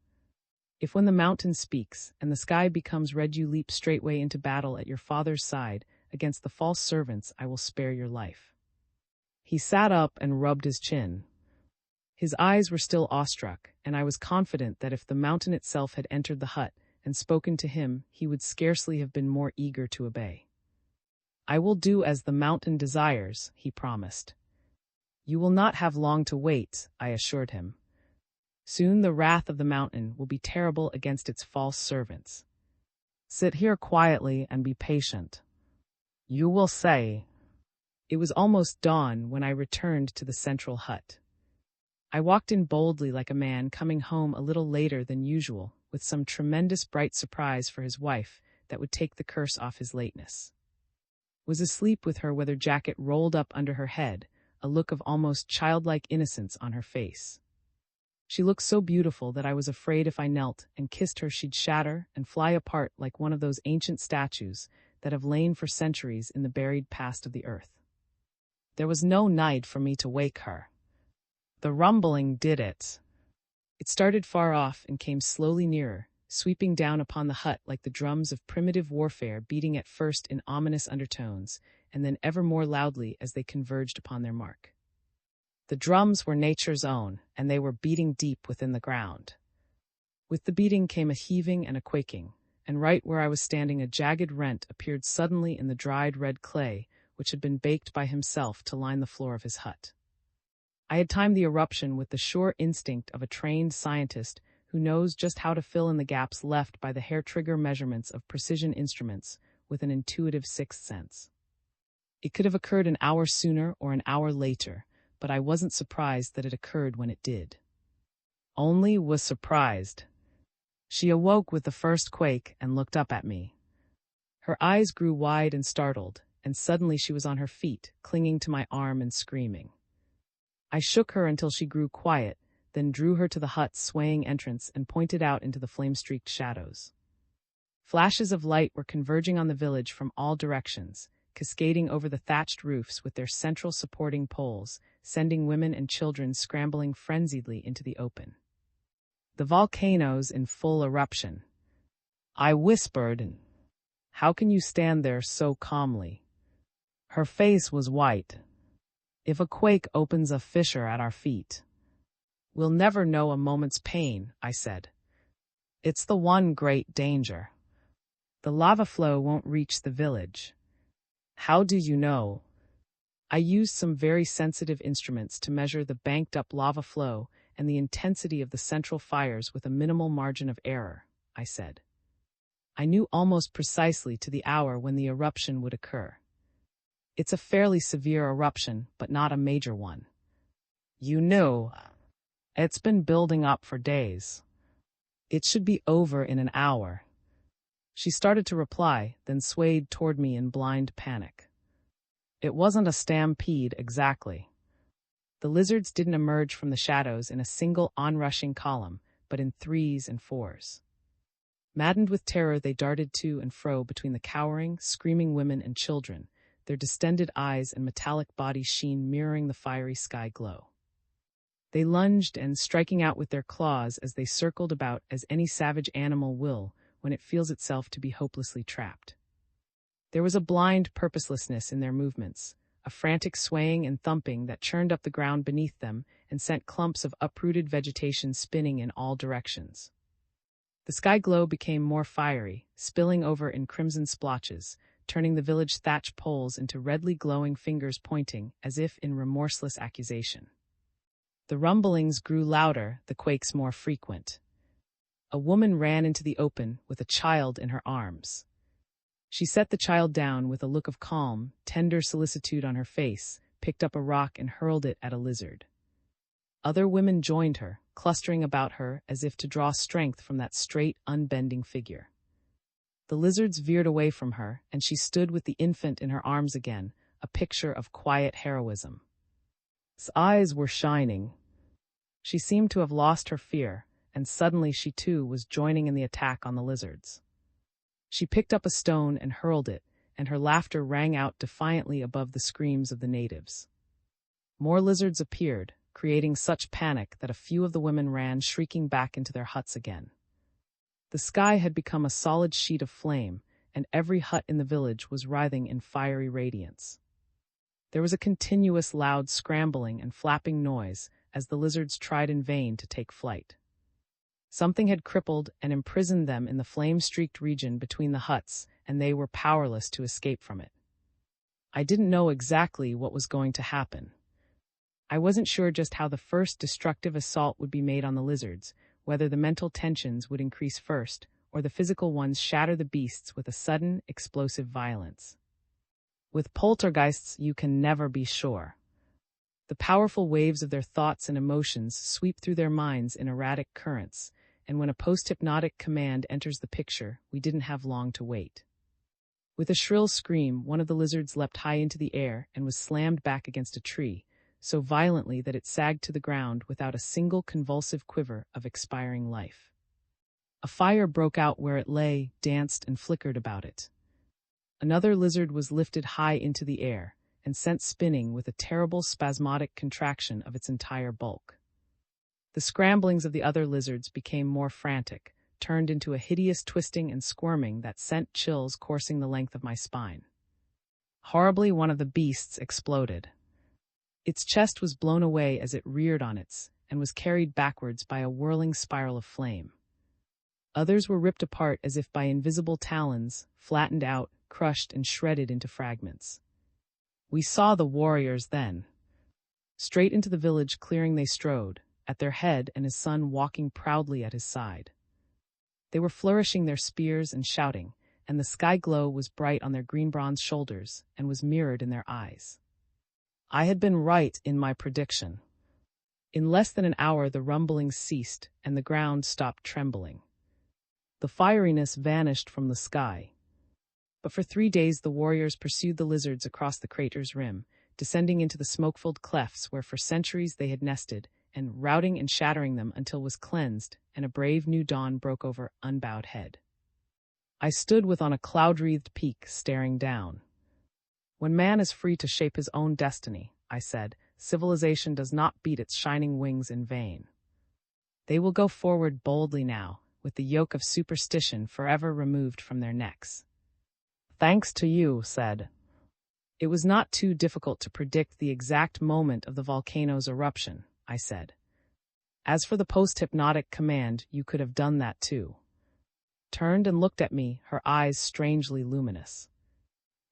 If when the mountain speaks and the sky becomes red you leap straightway into battle at your father's side, against the false servants I will spare your life. He sat up and rubbed his chin. His eyes were still awestruck, and I was confident that if the mountain itself had entered the hut and spoken to him, he would scarcely have been more eager to obey. I will do as the mountain desires, he promised. You will not have long to wait, I assured him. Soon the wrath of the mountain will be terrible against its false servants. Sit here quietly and be patient. You will say. It was almost dawn when I returned to the central hut. I walked in boldly like a man coming home a little later than usual, with some tremendous bright surprise for his wife that would take the curse off his lateness. Was asleep with her weather jacket rolled up under her head, a look of almost childlike innocence on her face. She looked so beautiful that I was afraid if I knelt and kissed her she'd shatter and fly apart like one of those ancient statues that have lain for centuries in the buried past of the earth. There was no night for me to wake her. The rumbling did it. It started far off and came slowly nearer, sweeping down upon the hut like the drums of primitive warfare, beating at first in ominous undertones, and then ever more loudly as they converged upon their mark. The drums were nature's own, and they were beating deep within the ground. With the beating came a heaving and a quaking, and right where I was standing a jagged rent appeared suddenly in the dried red clay, which had been baked by himself to line the floor of his hut. I had timed the eruption with the sure instinct of a trained scientist who knows just how to fill in the gaps left by the hair-trigger measurements of precision instruments with an intuitive sixth sense. It could have occurred an hour sooner or an hour later, but I wasn't surprised that it occurred when it did. Only was surprised. She awoke with the first quake and looked up at me. Her eyes grew wide and startled, and suddenly she was on her feet, clinging to my arm and screaming. I shook her until she grew quiet, then drew her to the hut's swaying entrance and pointed out into the flame-streaked shadows. Flashes of light were converging on the village from all directions, cascading over the thatched roofs with their central supporting poles, sending women and children scrambling frenziedly into the open. The volcano's in full eruption. I whispered, "How can you stand there so calmly?" Her face was white. If a quake opens a fissure at our feet, we'll never know a moment's pain, I said. It's the one great danger. The lava flow won't reach the village. How do you know? I used some very sensitive instruments to measure the banked-up lava flow and the intensity of the central fires with a minimal margin of error, I said. I knew almost precisely to the hour when the eruption would occur. It's a fairly severe eruption, but not a major one. You knew. It's been building up for days. It should be over in an hour. She started to reply, then swayed toward me in blind panic. It wasn't a stampede exactly. The lizards didn't emerge from the shadows in a single onrushing column, but in threes and fours. Maddened with terror, they darted to and fro between the cowering, screaming women and children, their distended eyes and metallic body sheen mirroring the fiery sky glow. They lunged and, striking out with their claws as they circled about as any savage animal will when it feels itself to be hopelessly trapped. There was a blind purposelessness in their movements, a frantic swaying and thumping that churned up the ground beneath them and sent clumps of uprooted vegetation spinning in all directions. The sky glow became more fiery, spilling over in crimson splotches, turning the village thatch poles into redly glowing fingers pointing, as if in remorseless accusation. The rumblings grew louder, the quakes more frequent. A woman ran into the open with a child in her arms. She set the child down with a look of calm, tender solicitude on her face, picked up a rock and hurled it at a lizard. Other women joined her, clustering about her as if to draw strength from that straight, unbending figure. The lizards veered away from her, and she stood with the infant in her arms again, a picture of quiet heroism. His eyes were shining. She seemed to have lost her fear, and suddenly she too was joining in the attack on the lizards. She picked up a stone and hurled it, and her laughter rang out defiantly above the screams of the natives. More lizards appeared, creating such panic that a few of the women ran shrieking back into their huts again. The sky had become a solid sheet of flame, and every hut in the village was writhing in fiery radiance. There was a continuous loud scrambling and flapping noise as the lizards tried in vain to take flight. Something had crippled and imprisoned them in the flame-streaked region between the huts, and they were powerless to escape from it. I didn't know exactly what was going to happen. I wasn't sure just how the first destructive assault would be made on the lizards, whether the mental tensions would increase first, or the physical ones shatter the beasts with a sudden, explosive violence. With poltergeists, you can never be sure. The powerful waves of their thoughts and emotions sweep through their minds in erratic currents, and when a post-hypnotic command enters the picture, we didn't have long to wait. With a shrill scream, one of the lizards leapt high into the air and was slammed back against a tree, so violently that it sagged to the ground without a single convulsive quiver of expiring life. A fire broke out where it lay, danced, and flickered about it. Another lizard was lifted high into the air and sent spinning with a terrible spasmodic contraction of its entire bulk. The scramblings of the other lizards became more frantic, turned into a hideous twisting and squirming that sent chills coursing the length of my spine. Horribly, one of the beasts exploded. Its chest was blown away as it reared on its, and was carried backwards by a whirling spiral of flame. Others were ripped apart as if by invisible talons, flattened out, crushed, and shredded into fragments. We saw the warriors then. Straight into the village clearing they strode, at their head and his son walking proudly at his side. They were flourishing their spears and shouting, and the sky glow was bright on their green-bronze shoulders and was mirrored in their eyes. I had been right in my prediction. In less than an hour the rumblings ceased and the ground stopped trembling. The fieriness vanished from the sky. But for 3 days the warriors pursued the lizards across the crater's rim, descending into the smoke-filled clefts where for centuries they had nested, and routing and shattering them until was cleansed, and a brave new dawn broke over unbowed head. I stood with on a cloud-wreathed peak, staring down. When man is free to shape his own destiny, I said, civilization does not beat its shining wings in vain. They will go forward boldly now, with the yoke of superstition forever removed from their necks. Thanks to you, said. It was not too difficult to predict the exact moment of the volcano's eruption, I said. As for the post-hypnotic command, you could have done that too. Turned and looked at me, her eyes strangely luminous.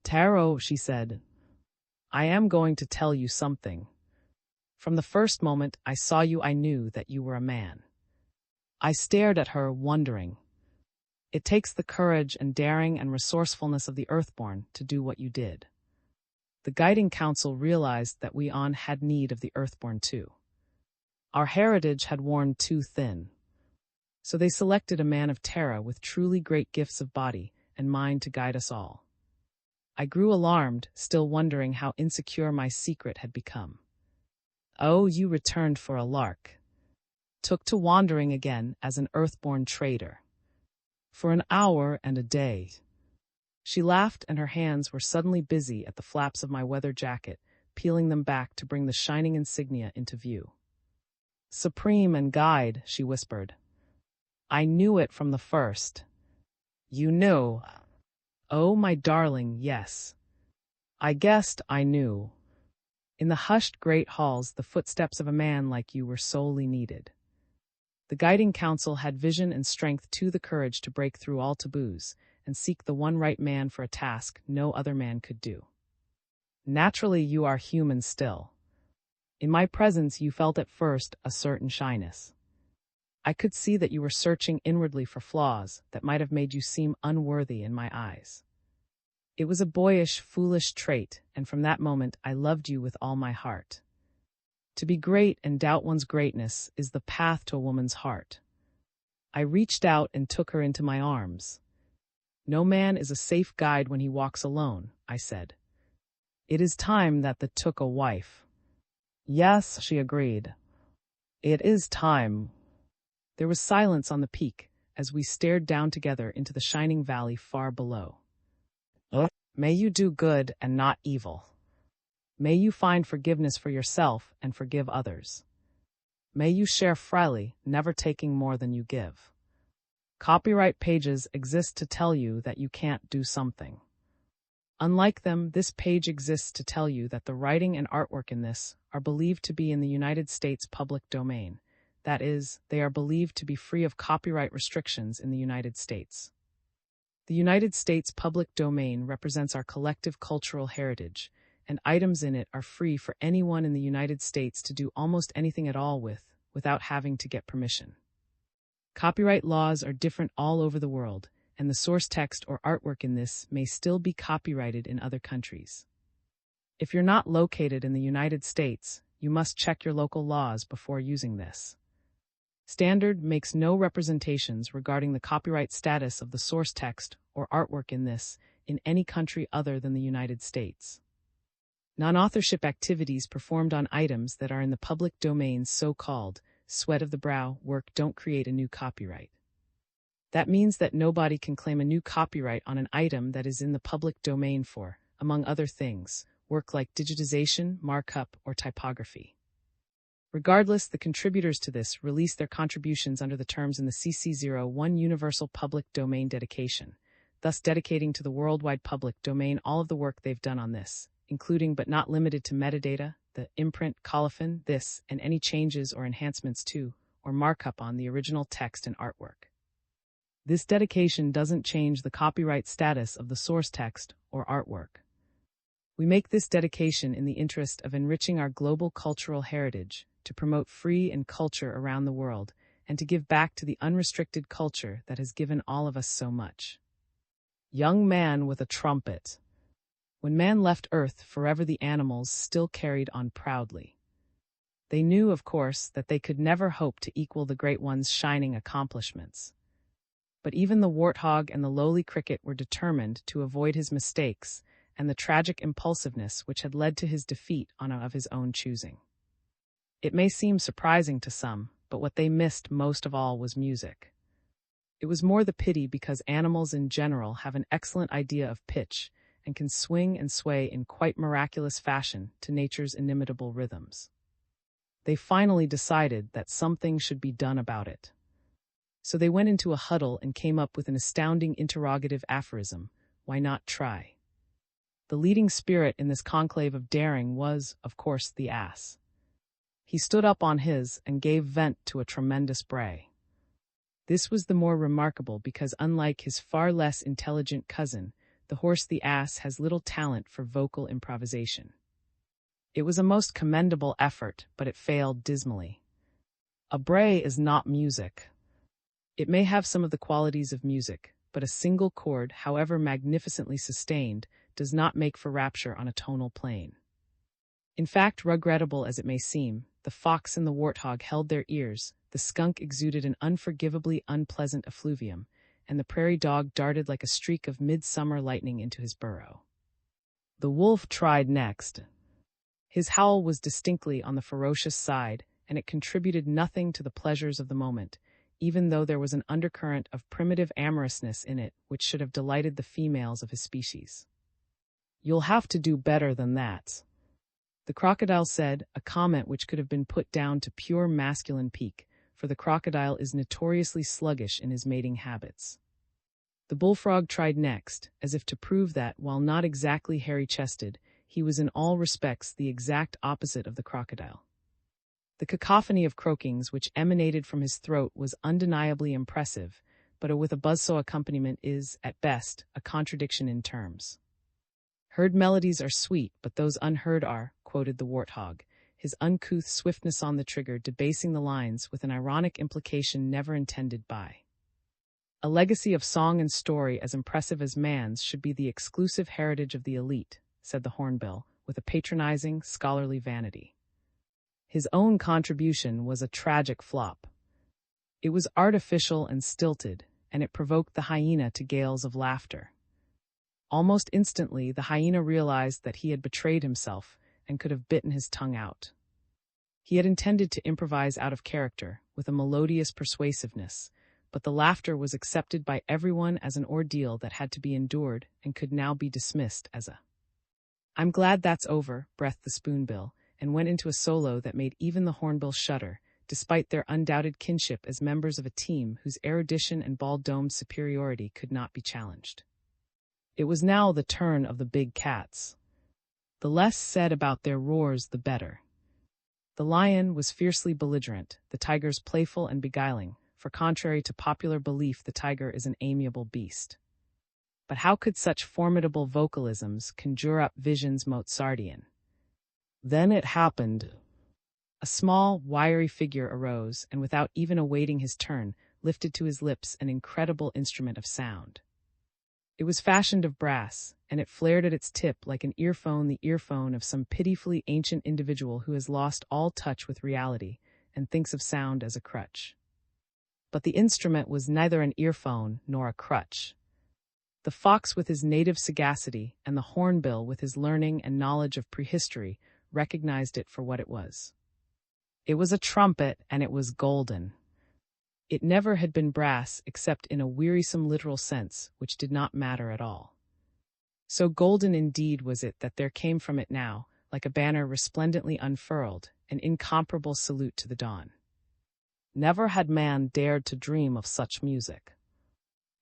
Taro, she said, I am going to tell you something. From the first moment I saw you, I knew that you were a man. I stared at her, wondering. It takes the courage and daring and resourcefulness of the Earthborn to do what you did. The guiding council realized that we had need of the Earthborn too. Our heritage had worn too thin. So they selected a man of Terra with truly great gifts of body and mind to guide us all. I grew alarmed, still wondering how insecure my secret had become. Oh, you returned for a lark. Took to wandering again as an Earthborn trader. For an hour and a day. She laughed, and her hands were suddenly busy at the flaps of my weather jacket, peeling them back to bring the shining insignia into view. Supreme and guide, she whispered. I knew it from the first. You knew? Oh, my darling, yes. I guessed I knew. In the hushed great halls, the footsteps of a man like you were sorely needed. The guiding council had vision and strength too, the courage to break through all taboos and seek the one right man for a task no other man could do. Naturally, you are human still. In my presence, you felt at first a certain shyness. I could see that you were searching inwardly for flaws that might have made you seem unworthy in my eyes. It was a boyish, foolish trait, and from that moment I loved you with all my heart. To be great and doubt one's greatness is the path to a woman's heart. I reached out and took her into my arms. No man is a safe guide when he walks alone, I said. It is time that the took a wife. Yes, she agreed. It is time. There was silence on the peak as we stared down together into the shining valley far below. May you do good and not evil. May you find forgiveness for yourself and forgive others. May you share freely, never taking more than you give. Copyright pages exist to tell you that you can't do something. Unlike them, this page exists to tell you that the writing and artwork in this are believed to be in the United States public domain. That is, they are believed to be free of copyright restrictions in the United States. The United States public domain represents our collective cultural heritage, and items in it are free for anyone in the United States to do almost anything at all with, without having to get permission. Copyright laws are different all over the world, and the source text or artwork in this may still be copyrighted in other countries. If you're not located in the United States, you must check your local laws before using this. Standard makes no representations regarding the copyright status of the source text or artwork in this in any country other than the United States. Non-authorship activities performed on items that are in the public domain's so-called sweat of the brow work don't create a new copyright. That means that nobody can claim a new copyright on an item that is in the public domain for, among other things, work like digitization, markup, or typography. Regardless, the contributors to this release their contributions under the terms in the CC01 Universal Public Domain Dedication, thus dedicating to the worldwide public domain all of the work they've done on this, including but not limited to metadata, the imprint, colophon, this, and any changes or enhancements to, or markup on the original text and artwork. This dedication doesn't change the copyright status of the source text or artwork. We make this dedication in the interest of enriching our global cultural heritage, to promote free and culture around the world, and to give back to the unrestricted culture that has given all of us so much. Young man with a trumpet. When man left Earth, forever the animals still carried on proudly. They knew, of course, that they could never hope to equal the great one's shining accomplishments. But even the warthog and the lowly cricket were determined to avoid his mistakes and the tragic impulsiveness which had led to his defeat of his own choosing. It may seem surprising to some, but what they missed most of all was music. It was more the pity because animals in general have an excellent idea of pitch and can swing and sway in quite miraculous fashion to nature's inimitable rhythms. They finally decided that something should be done about it. So they went into a huddle and came up with an astounding interrogative aphorism: why not try? The leading spirit in this conclave of daring was, of course, the ass. He stood up on his and gave vent to a tremendous bray. This was the more remarkable because, unlike his far less intelligent cousin, the horse the ass has little talent for vocal improvisation. It was a most commendable effort, but it failed dismally. A bray is not music. It may have some of the qualities of music, but a single chord, however magnificently sustained, does not make for rapture on a tonal plane. In fact, regrettable as it may seem, the fox and the warthog held their ears, the skunk exuded an unforgivably unpleasant effluvium, and the prairie dog darted like a streak of midsummer lightning into his burrow. The wolf tried next. His howl was distinctly on the ferocious side, and it contributed nothing to the pleasures of the moment, even though there was an undercurrent of primitive amorousness in it which should have delighted the females of his species. "You'll have to do better than that," the crocodile said, a comment which could have been put down to pure masculine pique, for the crocodile is notoriously sluggish in his mating habits. The bullfrog tried next, as if to prove that, while not exactly hairy-chested, he was in all respects the exact opposite of the crocodile. The cacophony of croakings which emanated from his throat was undeniably impressive, but with a buzzsaw accompaniment is, at best, a contradiction in terms. "Heard melodies are sweet, but those unheard are," quoted the warthog, his uncouth swiftness on the trigger debasing the lines with an ironic implication never intended by. "A legacy of song and story as impressive as man's should be the exclusive heritage of the elite," said the hornbill, with a patronizing, scholarly vanity. His own contribution was a tragic flop. It was artificial and stilted, and it provoked the hyena to gales of laughter. Almost instantly, the hyena realized that he had betrayed himself and could have bitten his tongue out. He had intended to improvise out of character, with a melodious persuasiveness, but the laughter was accepted by everyone as an ordeal that had to be endured and could now be dismissed as a "I'm glad that's over," breathed the spoonbill, and went into a solo that made even the hornbill shudder, despite their undoubted kinship as members of a team whose erudition and ball-domed superiority could not be challenged. It was now the turn of the big cats. The less said about their roars, the better. The lion was fiercely belligerent, the tigers playful and beguiling, for contrary to popular belief the tiger is an amiable beast. But how could such formidable vocalisms conjure up visions Mozartian? Then it happened. A small, wiry figure arose, and without even awaiting his turn, lifted to his lips an incredible instrument of sound. It was fashioned of brass, and it flared at its tip like an earphone, the earphone of some pitifully ancient individual who has lost all touch with reality and thinks of sound as a crutch. But the instrument was neither an earphone nor a crutch. The fox with his native sagacity and the hornbill with his learning and knowledge of prehistory recognized it for what it was. It was a trumpet, and it was golden. It never had been brass except in a wearisome literal sense, which did not matter at all. So golden indeed was it that there came from it now, like a banner resplendently unfurled, an incomparable salute to the dawn. Never had man dared to dream of such music.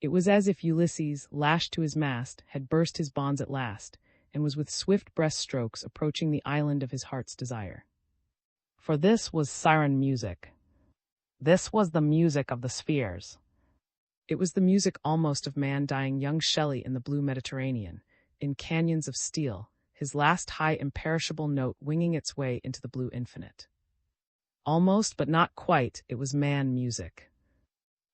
It was as if Ulysses, lashed to his mast, had burst his bonds at last, and was with swift breaststrokes approaching the island of his heart's desire. For this was siren music. This was the music of the spheres. It was the music almost of man dying young Shelley in the blue Mediterranean, in canyons of steel, his last high imperishable note winging its way into the blue infinite. Almost, but not quite, it was man music.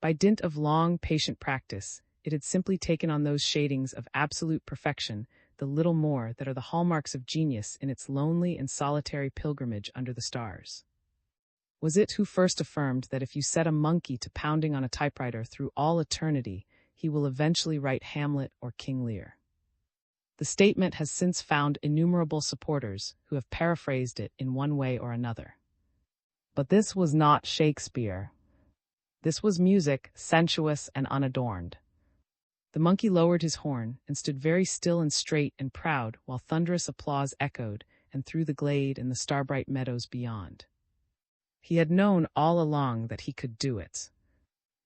By dint of long, patient practice, it had simply taken on those shadings of absolute perfection, the little more that are the hallmarks of genius in its lonely and solitary pilgrimage under the stars. Was it who first affirmed that if you set a monkey to pounding on a typewriter through all eternity, he will eventually write Hamlet or King Lear? The statement has since found innumerable supporters who have paraphrased it in one way or another. But this was not Shakespeare. This was music, sensuous and unadorned. The monkey lowered his horn and stood very still and straight and proud while thunderous applause echoed and through the glade and the starbright meadows beyond. He had known all along that he could do it.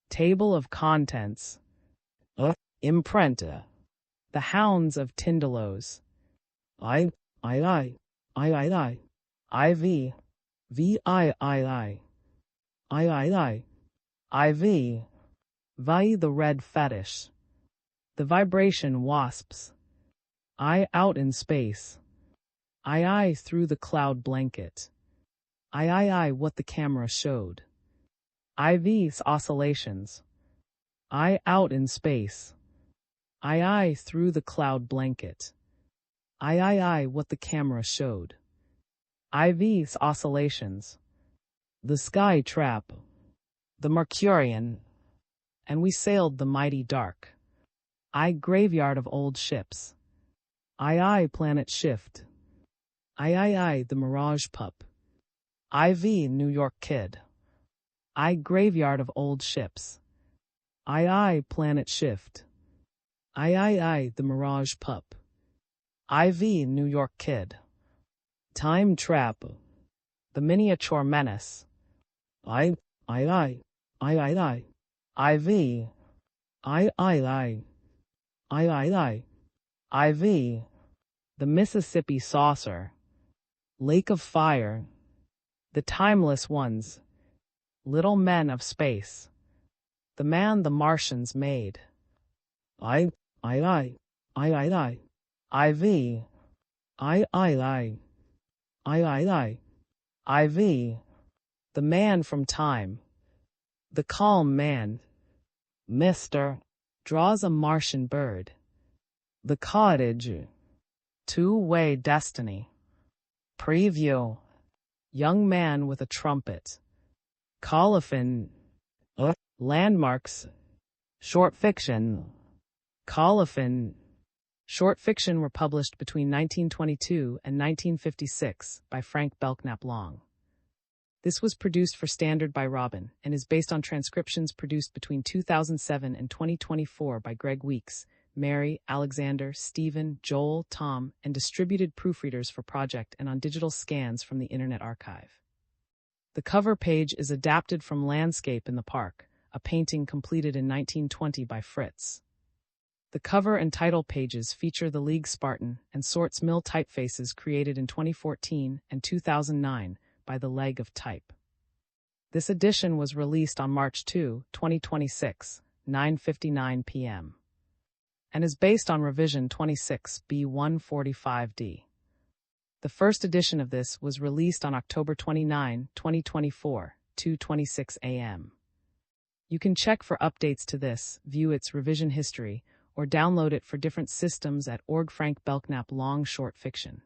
Table of contents. Imprenta. The hounds of Tindalos. I, IV, IV, Vi the red fetish. The vibration wasps. I out in space. I through the cloud blanket. I what the camera showed. IV's oscillations. I out in space. I through the cloud blanket. I what the camera showed. IV's oscillations. The sky trap. The Mercurian. And we sailed the mighty dark. I graveyard of old ships. I planet shift. I the mirage pup. IV New York kid. I graveyard of old ships. I planet shift. I the mirage pup. IV New York kid. Time trap. The miniature menace. IV. IV. The Mississippi saucer. Lake of fire. The timeless ones. Little men of space. The man the Martians made. IV. IV. The man from time. The calm man. Mr. Draws a Martian bird. The cottage. Two-way destiny. Preview. Young man with a trumpet. Colophon. Landmarks. Short fiction. Colophon. Short fiction were published between 1922 and 1956 by Frank Belknap Long. This was produced for Standard by Robin and is based on transcriptions produced between 2007 and 2024 by Greg Weeks, Mary, Alexander, Stephen, Joel, Tom, and distributed proofreaders for Project and on digital scans from the Internet Archive. The cover page is adapted from Landscape in the Park, a painting completed in 1920 by Fritz. The cover and title pages feature the League Spartan and Sorts Mill typefaces created in 2014 and 2009 by the Leg of Type. This edition was released on March 2, 2026, 9:59 p.m. and is based on revision 26B145D. The first edition of this was released on October 29, 2024, 2:26 a.m. You can check for updates to this, view its revision history, or download it for different systems at org. Frank Belknap Long Short Fiction.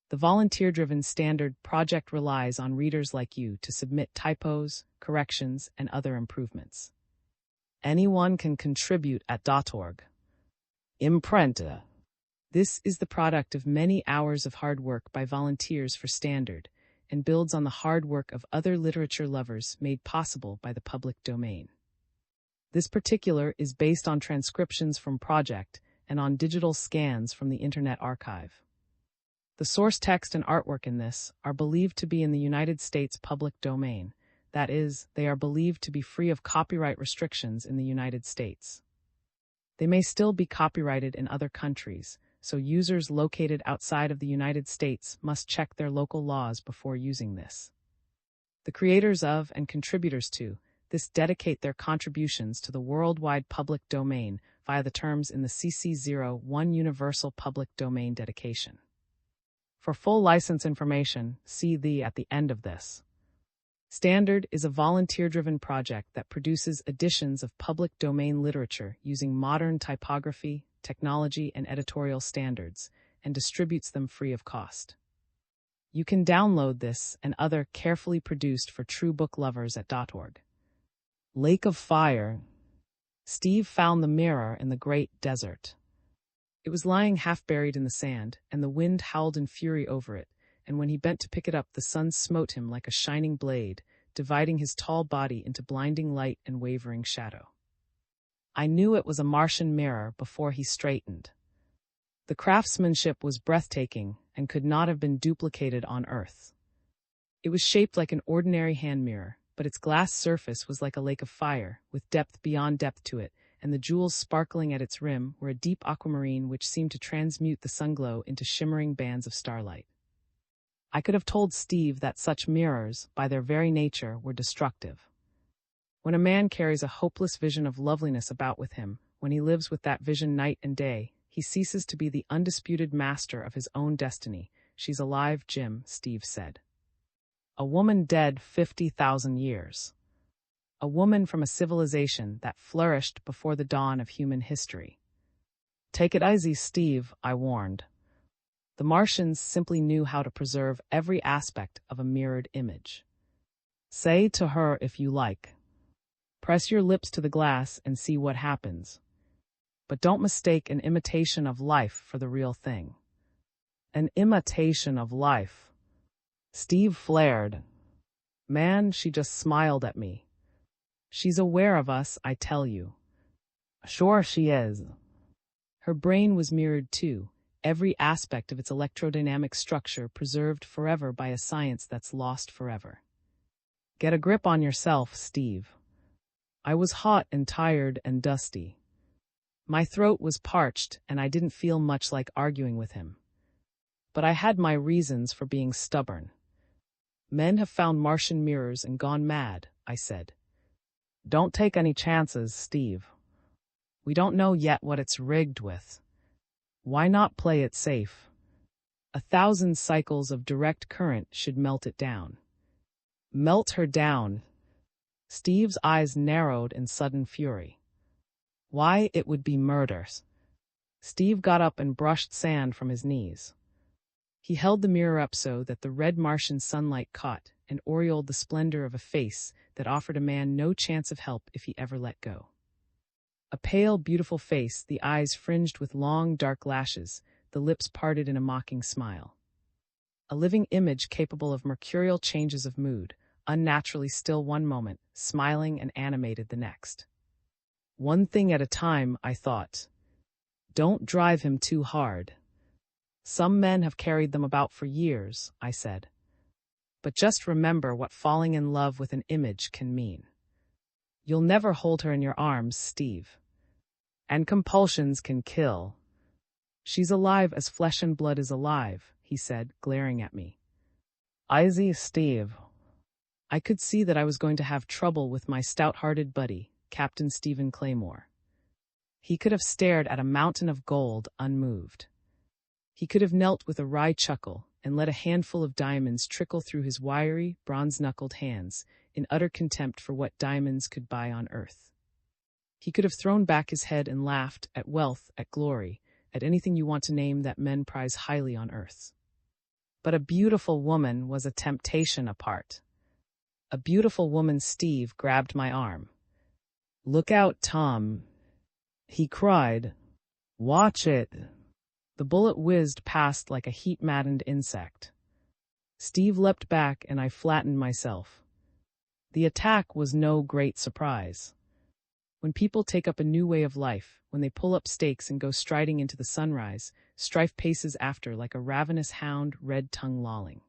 The volunteer-driven standard project relies on readers like you to submit typos, corrections, and other improvements. Anyone can contribute at .org. Imprenta. This is the product of many hours of hard work by volunteers for Standard, and builds on the hard work of other literature lovers made possible by the public domain. This particular is based on transcriptions from Project and on digital scans from the Internet Archive. The source text and artwork in this are believed to be in the United States public domain. That is, they are believed to be free of copyright restrictions in the United States. They may still be copyrighted in other countries, so users located outside of the United States must check their local laws before using this. The creators of and contributors to this dedicate their contributions to the worldwide public domain via the terms in the CC01 Universal Public Domain Dedication. For full license information, see the at the end of this. Standard is a volunteer-driven project that produces editions of public domain literature using modern typography, technology, and editorial standards, and distributes them free of cost. You can download this and other carefully produced for true book lovers at .org. Lake of Fire. Steve found the mirror in the great desert. It was lying half buried in the sand, and the wind howled in fury over it, and when he bent to pick it up, the sun smote him like a shining blade, dividing his tall body into blinding light and wavering shadow. I knew it was a Martian mirror before he straightened. The craftsmanship was breathtaking and could not have been duplicated on Earth. It was shaped like an ordinary hand mirror, but its glass surface was like a lake of fire, with depth beyond depth to it, and the jewels sparkling at its rim were a deep aquamarine which seemed to transmute the sunglow into shimmering bands of starlight. I could have told Steve that such mirrors, by their very nature, were destructive. When a man carries a hopeless vision of loveliness about with him, when he lives with that vision night and day, he ceases to be the undisputed master of his own destiny. She's alive, Jim, Steve said. A woman dead 50,000 years. A woman from a civilization that flourished before the dawn of human history. Take it easy, Steve, I warned. The Martians simply knew how to preserve every aspect of a mirrored image. Say to her if you like. Press your lips to the glass and see what happens. But don't mistake an imitation of life for the real thing. An imitation of life. Steve flared. Man, she just smiled at me. She's aware of us, I tell you. Sure she is. Her brain was mirrored too, every aspect of its electrodynamic structure preserved forever by a science that's lost forever. Get a grip on yourself, Steve. I was hot and tired and dusty. My throat was parched, and I didn't feel much like arguing with him. But I had my reasons for being stubborn. Men have found Martian mirrors and gone mad, I said. Don't take any chances, Steve. We don't know yet what it's rigged with. Why not play it safe? 1,000 cycles of direct current should melt it down. Melt her down. Steve's eyes narrowed in sudden fury. Why, it would be murder. Steve got up and brushed sand from his knees. He held the mirror up so that the red Martian sunlight caught and aureoled the splendor of a face that offered a man no chance of help if he ever let go. A pale, beautiful face, the eyes fringed with long, dark lashes, the lips parted in a mocking smile. A living image capable of mercurial changes of mood, unnaturally still one moment, smiling and animated the next. One thing at a time, I thought. Don't drive him too hard. Some men have carried them about for years, I said. But just remember what falling in love with an image can mean. You'll never hold her in your arms, Steve. And compulsions can kill. She's alive as flesh and blood is alive, he said, glaring at me. Easy, Steve. I could see that I was going to have trouble with my stout-hearted buddy, Captain Stephen Claymore. He could have stared at a mountain of gold unmoved. He could have knelt with a wry chuckle and let a handful of diamonds trickle through his wiry, bronze-knuckled hands in utter contempt for what diamonds could buy on earth. He could have thrown back his head and laughed at wealth, at glory, at anything you want to name that men prize highly on earth. But a beautiful woman was a temptation apart. A beautiful woman. Steve grabbed my arm. "Look out, Tom," he cried. "Watch it." The bullet whizzed past like a heat-maddened insect. Steve leapt back and I flattened myself. The attack was no great surprise. When people take up a new way of life, when they pull up stakes and go striding into the sunrise, strife paces after like a ravenous hound, red tongue lolling.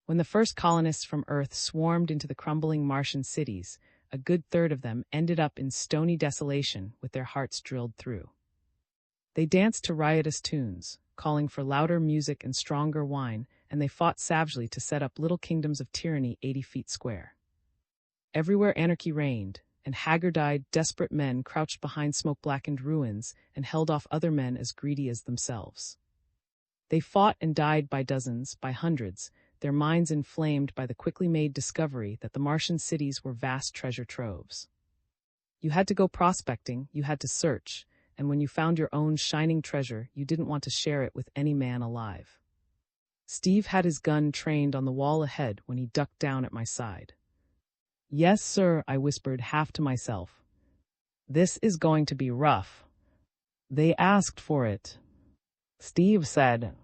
When the first colonists from Earth swarmed into the crumbling Martian cities, a good third of them ended up in stony desolation with their hearts drilled through. They danced to riotous tunes, calling for louder music and stronger wine, and they fought savagely to set up little kingdoms of tyranny 80 feet square. Everywhere anarchy reigned, and haggard-eyed, desperate men crouched behind smoke-blackened ruins and held off other men as greedy as themselves. They fought and died by dozens, by hundreds, their minds inflamed by the quickly made discovery that the Martian cities were vast treasure troves. You had to go prospecting, you had to search, and when you found your own shining treasure, you didn't want to share it with any man alive. Steve had his gun trained on the wall ahead when he ducked down at my side. "Yes, sir," I whispered half to myself. "This is going to be rough. They asked for it," Steve said.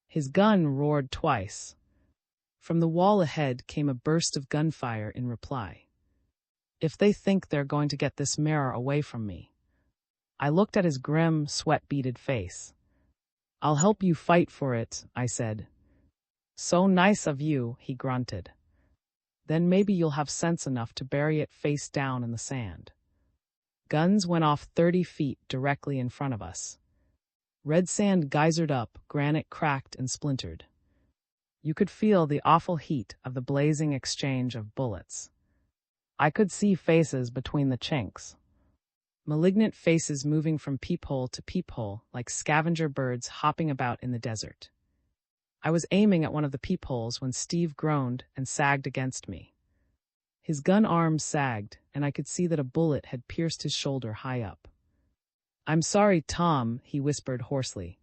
His gun roared twice. From the wall ahead came a burst of gunfire in reply. "If they think they're going to get this mirror away from me." I looked at his grim, sweat-beaded face. "I'll help you fight for it," I said. "So nice of you," he grunted. "Then maybe you'll have sense enough to bury it face down in the sand." Guns went off 30 feet directly in front of us. Red sand geysered up, granite cracked and splintered. You could feel the awful heat of the blazing exchange of bullets. I could see faces between the chinks. Malignant faces moving from peephole to peephole like scavenger birds hopping about in the desert. I was aiming at one of the peepholes when Steve groaned and sagged against me. His gun arm sagged, and I could see that a bullet had pierced his shoulder high up. "I'm sorry, Tom," he whispered hoarsely.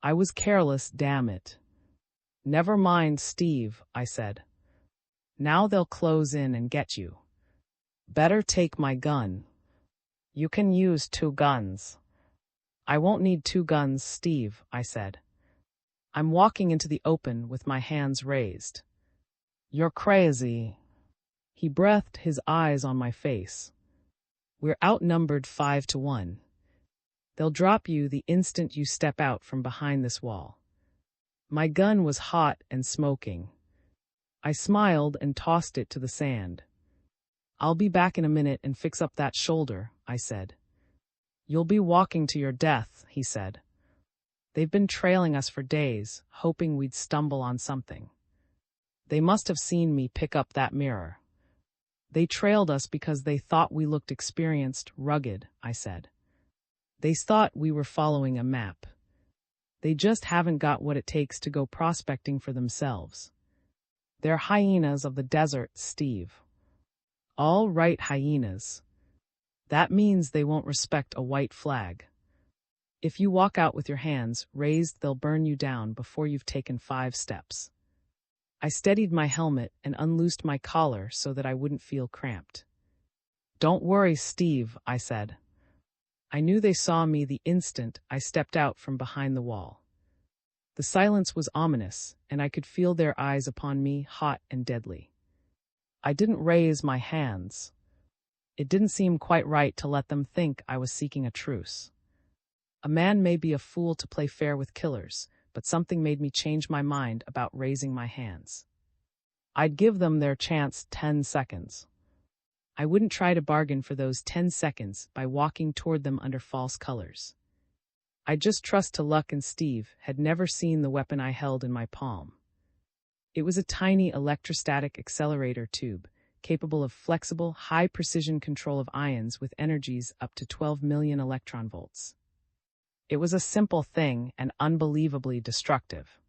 "I was careless, damn it." "Never mind, Steve," I said. "Now they'll close in and get you. Better take my gun." "You can use 2 guns." "I won't need 2 guns, Steve," I said. "I'm walking into the open with my hands raised." "You're crazy." He breathed, his eyes on my face. "We're outnumbered 5 to 1. They'll drop you the instant you step out from behind this wall." My gun was hot and smoking. I smiled and tossed it to the sand. "I'll be back in a minute and fix up that shoulder," I said. "You'll be walking to your death," he said. "They've been trailing us for days, hoping we'd stumble on something. They must have seen me pick up that mirror. They trailed us because they thought we looked experienced, rugged," I said. "They thought we were following a map. They just haven't got what it takes to go prospecting for themselves. They're hyenas of the desert, Steve." "All right, hyenas. That means they won't respect a white flag. If you walk out with your hands raised, they'll burn you down before you've taken 5 steps." I steadied my helmet and unloosed my collar so that I wouldn't feel cramped. "Don't worry, Steve," I said. I knew they saw me the instant I stepped out from behind the wall. The silence was ominous, and I could feel their eyes upon me, hot and deadly. I didn't raise my hands. It didn't seem quite right to let them think I was seeking a truce. A man may be a fool to play fair with killers, but something made me change my mind about raising my hands. I'd give them their chance 10 seconds. I wouldn't try to bargain for those 10 seconds by walking toward them under false colors. I'd just trust to luck, and Steve had never seen the weapon I held in my palm. It was a tiny electrostatic accelerator tube, capable of flexible, high-precision control of ions with energies up to 12 million electron volts. It was a simple thing and unbelievably destructive.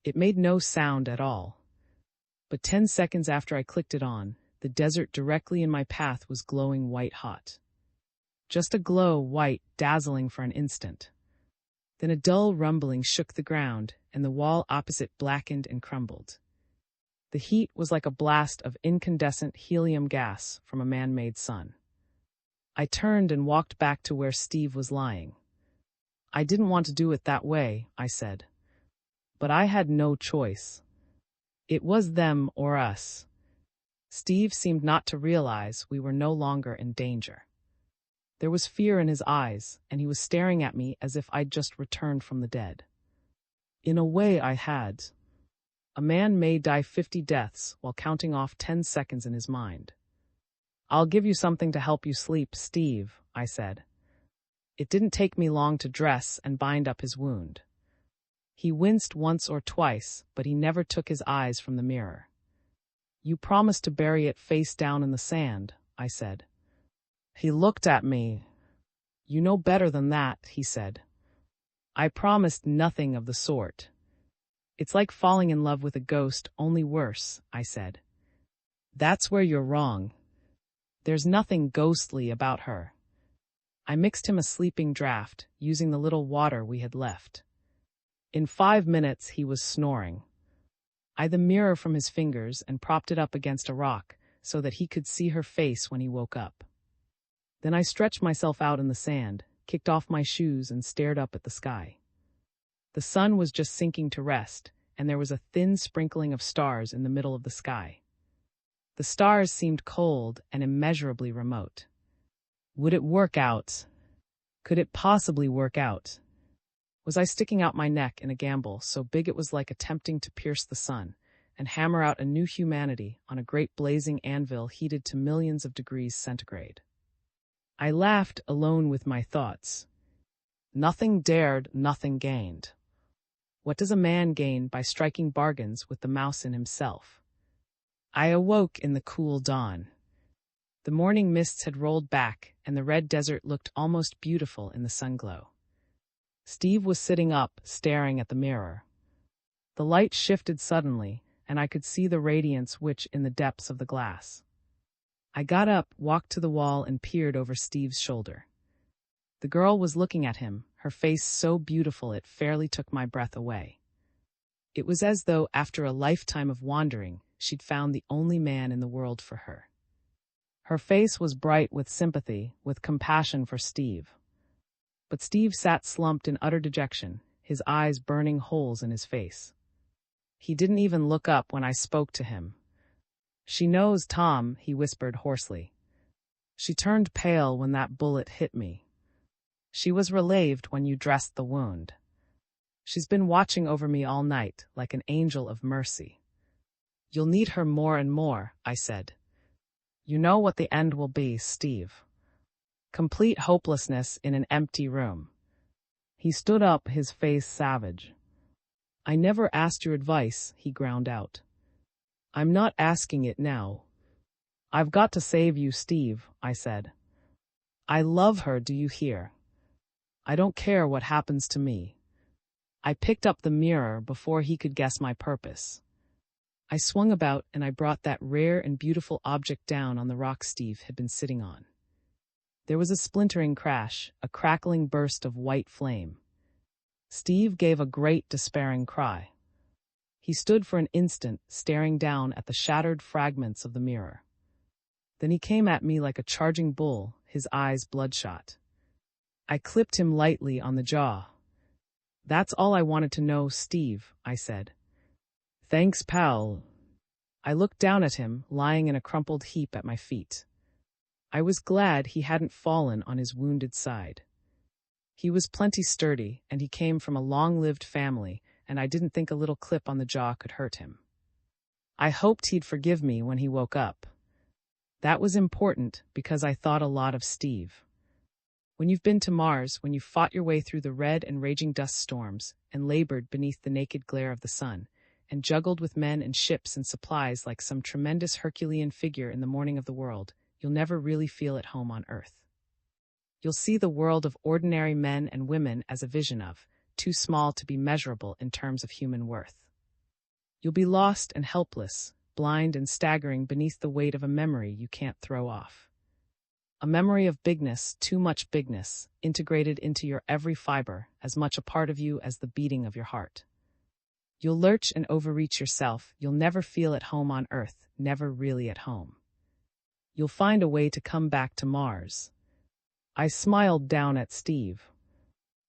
It made no sound at all. But 10 seconds after I clicked it on, the desert directly in my path was glowing white-hot. Just a glow, white, dazzling for an instant. Then a dull rumbling shook the ground, and the wall opposite blackened and crumbled. The heat was like a blast of incandescent helium gas from a man-made sun. I turned and walked back to where Steve was lying. I didn't want to do it that way, I said. But I had no choice. It was them or us. Steve seemed not to realize we were no longer in danger. There was fear in his eyes, and he was staring at me as if I'd just returned from the dead. In a way, I had. A man may die 50 deaths while counting off 10 seconds in his mind. "I'll give you something to help you sleep, Steve," I said. It didn't take me long to dress and bind up his wound. He winced once or twice, but he never took his eyes from the mirror. "You promised to bury it face down in the sand," I said. He looked at me. "You know better than that," he said. "I promised nothing of the sort." "It's like falling in love with a ghost, only worse," I said. "That's where you're wrong. There's nothing ghostly about her." I mixed him a sleeping draught, using the little water we had left. In 5 minutes he was snoring. I the mirror from his fingers and propped it up against a rock so that he could see her face when he woke up. Then I stretched myself out in the sand, kicked off my shoes and stared up at the sky. The sun was just sinking to rest, and there was a thin sprinkling of stars in the middle of the sky. The stars seemed cold and immeasurably remote. Would it work out? Could it possibly work out? Was I sticking out my neck in a gamble so big it was like attempting to pierce the sun and hammer out a new humanity on a great blazing anvil heated to millions of degrees centigrade? I laughed alone with my thoughts. Nothing dared, nothing gained. What does a man gain by striking bargains with the mouse in himself? I awoke in the cool dawn. The morning mists had rolled back, and the red desert looked almost beautiful in the sunglow. Steve was sitting up, staring at the mirror. The light shifted suddenly, and I could see the radiance which in the depths of the glass. I got up, walked to the wall, and peered over Steve's shoulder. The girl was looking at him, her face so beautiful it fairly took my breath away. It was as though, after a lifetime of wandering, she'd found the only man in the world for her. Her face was bright with sympathy, with compassion for Steve. But Steve sat slumped in utter dejection, his eyes burning holes in his face. He didn't even look up when I spoke to him. "She knows, Tom," he whispered hoarsely. "She turned pale when that bullet hit me. She was relieved when you dressed the wound. She's been watching over me all night, like an angel of mercy." "You'll need her more and more," I said. "You know what the end will be, Steve. Complete hopelessness in an empty room." He stood up, his face savage. "I never asked your advice," he ground out. "I'm not asking it now." "I've got to save you, Steve," I said. "I love her, do you hear? I don't care what happens to me." I picked up the mirror before he could guess my purpose. I swung about and I brought that rare and beautiful object down on the rock Steve had been sitting on. There was a splintering crash, a crackling burst of white flame. Steve gave a great despairing cry. He stood for an instant, staring down at the shattered fragments of the mirror. Then he came at me like a charging bull, his eyes bloodshot. I clipped him lightly on the jaw. "That's all I wanted to know, Steve," I said. "Thanks, pal." I looked down at him, lying in a crumpled heap at my feet. I was glad he hadn't fallen on his wounded side. He was plenty sturdy, and he came from a long-lived family, and I didn't think a little clip on the jaw could hurt him. I hoped he'd forgive me when he woke up. That was important because I thought a lot of Steve. When you've been to Mars, when you've fought your way through the red and raging dust storms, and labored beneath the naked glare of the sun, and juggled with men and ships and supplies like some tremendous Herculean figure in the morning of the world, you'll never really feel at home on Earth. You'll see the world of ordinary men and women as a vision of, too small to be measurable in terms of human worth. You'll be lost and helpless, blind and staggering beneath the weight of a memory you can't throw off. A memory of bigness, too much bigness, integrated into your every fiber, as much a part of you as the beating of your heart. You'll lurch and overreach yourself, you'll never feel at home on Earth, never really at home. You'll find a way to come back to Mars. I smiled down at Steve.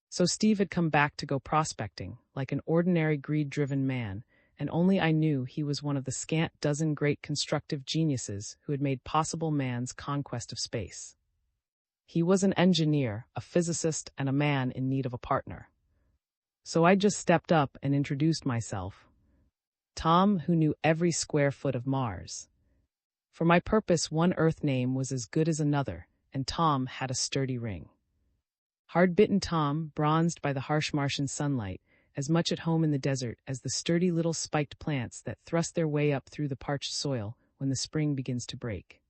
So Steve had come back to go prospecting, like an ordinary greed-driven man, and only I knew he was one of the scant dozen great constructive geniuses who had made possible man's conquest of space. He was an engineer, a physicist, and a man in need of a partner. So I just stepped up and introduced myself. Tom, who knew every square foot of Mars. For my purpose, one Earth name was as good as another, and Tom had a sturdy ring. Hard-bitten Tom, bronzed by the harsh Martian sunlight, as much at home in the desert as the sturdy little spiked plants that thrust their way up through the parched soil when the spring begins to break.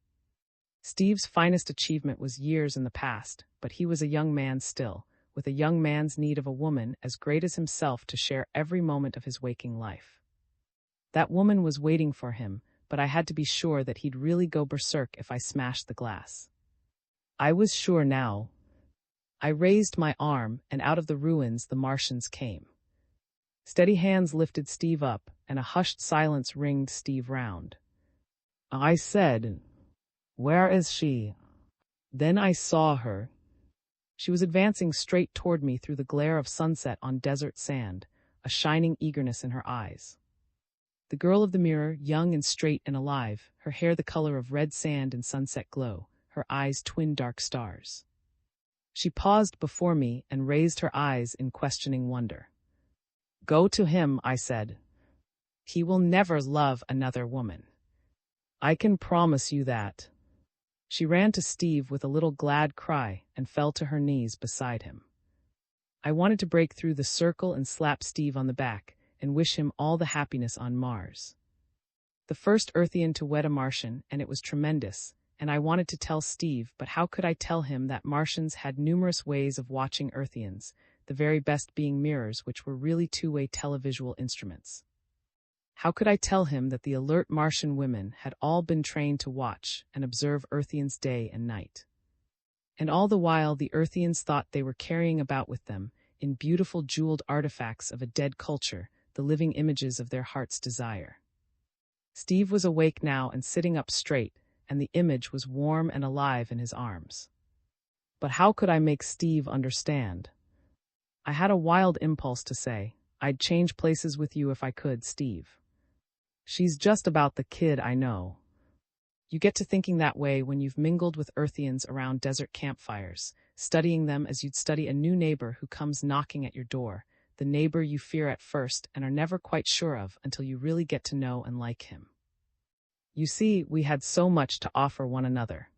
Steve's finest achievement was years in the past, but he was a young man still, with a young man's need of a woman as great as himself to share every moment of his waking life. That woman was waiting for him, but I had to be sure that he'd really go berserk if I smashed the glass. I was sure now. I raised my arm, and out of the ruins the Martians came. Steady hands lifted Steve up, and a hushed silence ringed Steve round. I said, "Where is she?" Then I saw her. She was advancing straight toward me through the glare of sunset on desert sand, a shining eagerness in her eyes. The girl of the mirror, young and straight and alive, her hair the color of red sand in sunset glow, her eyes twin dark stars. She paused before me and raised her eyes in questioning wonder. "Go to him," I said. "He will never love another woman. I can promise you that." She ran to Steve with a little glad cry and fell to her knees beside him. I wanted to break through the circle and slap Steve on the back and wish him all the happiness on Mars. The first Earthian to wed a Martian, and it was tremendous, and I wanted to tell Steve, but how could I tell him that Martians had numerous ways of watching Earthians, the very best being mirrors, which were really two-way televisual instruments? How could I tell him that the alert Martian women had all been trained to watch and observe Earthians day and night? And all the while the Earthians thought they were carrying about with them, in beautiful jeweled artifacts of a dead culture, the living images of their heart's desire. Steve was awake now and sitting up straight, and the image was warm and alive in his arms. But how could I make Steve understand? I had a wild impulse to say, "I'd change places with you if I could, Steve. She's just about the kid I know." You get to thinking that way when you've mingled with Earthians around desert campfires, studying them as you'd study a new neighbor who comes knocking at your door, the neighbor you fear at first and are never quite sure of until you really get to know and like him. You see, we had so much to offer one another.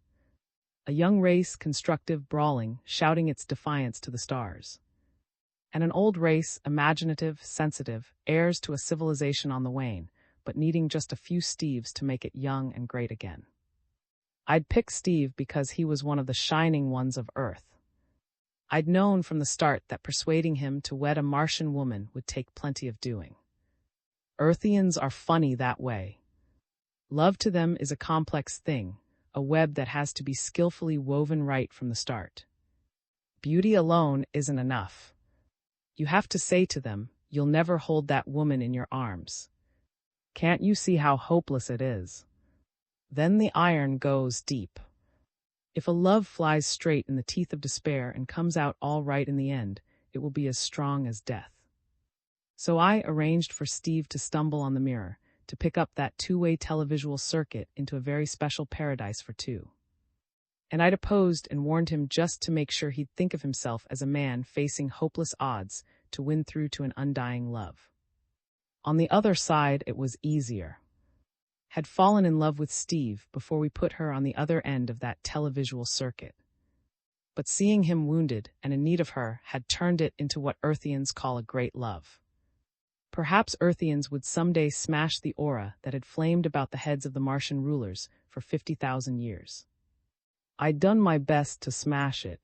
A young race, constructive, brawling, shouting its defiance to the stars. And an old race, imaginative, sensitive, heirs to a civilization on the wane, but needing just a few Steves to make it young and great again. I'd pick Steve because he was one of the shining ones of Earth. I'd known from the start that persuading him to wed a Martian woman would take plenty of doing. Earthians are funny that way. Love to them is a complex thing, a web that has to be skillfully woven right from the start. Beauty alone isn't enough. You have to say to them, "You'll never hold that woman in your arms. Can't you see how hopeless it is?" Then the iron goes deep. If a love flies straight in the teeth of despair and comes out all right in the end, it will be as strong as death. So I arranged for Steve to stumble on the mirror, to pick up that two-way televisual circuit into a very special paradise for two. And I'd opposed and warned him just to make sure he'd think of himself as a man facing hopeless odds to win through to an undying love. On the other side, it was easier. Had fallen in love with Steve before we put her on the other end of that televisual circuit. But seeing him wounded and in need of her had turned it into what Earthians call a great love. Perhaps Earthians would someday smash the aura that had flamed about the heads of the Martian rulers for 50,000 years. I'd done my best to smash it.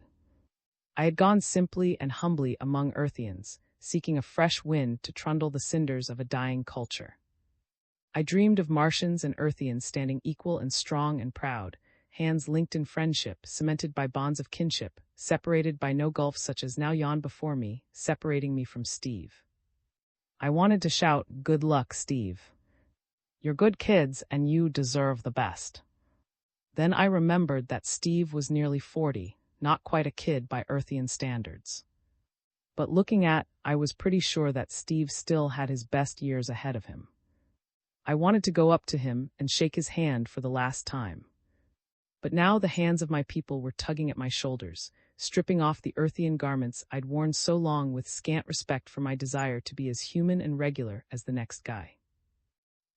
I had gone simply and humbly among Earthians, seeking a fresh wind to trundle the cinders of a dying culture. I dreamed of Martians and Earthians standing equal and strong and proud, hands linked in friendship, cemented by bonds of kinship, separated by no gulfs such as now yawn before me, separating me from Steve. I wanted to shout, "Good luck, Steve. You're good kids and you deserve the best." Then I remembered that Steve was nearly 40, not quite a kid by Earthian standards. But looking at, I was pretty sure that Steve still had his best years ahead of him. I wanted to go up to him and shake his hand for the last time. But now the hands of my people were tugging at my shoulders, stripping off the Earthian garments I'd worn so long with scant respect for my desire to be as human and regular as the next guy.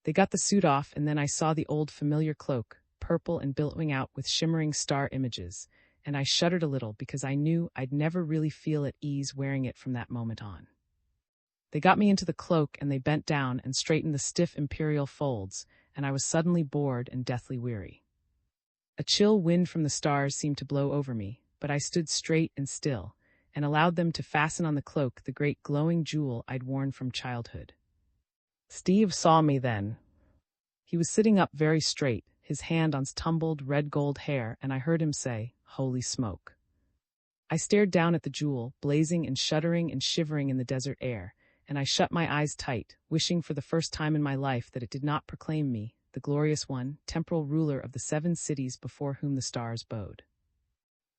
They got the suit off, and then I saw the old familiar cloak, purple and billowing out with shimmering star images, and I shuddered a little because I knew I'd never really feel at ease wearing it from that moment on. They got me into the cloak and they bent down and straightened the stiff imperial folds, and I was suddenly bored and deathly weary. A chill wind from the stars seemed to blow over me, but I stood straight and still, and allowed them to fasten on the cloak the great glowing jewel I'd worn from childhood. Steve saw me then. He was sitting up very straight, his hand on his tumbled red gold hair, and I heard him say, "Holy smoke." I stared down at the jewel, blazing and shuddering and shivering in the desert air, and I shut my eyes tight, wishing for the first time in my life that it did not proclaim me, the glorious one, temporal ruler of the 7 cities before whom the stars bowed.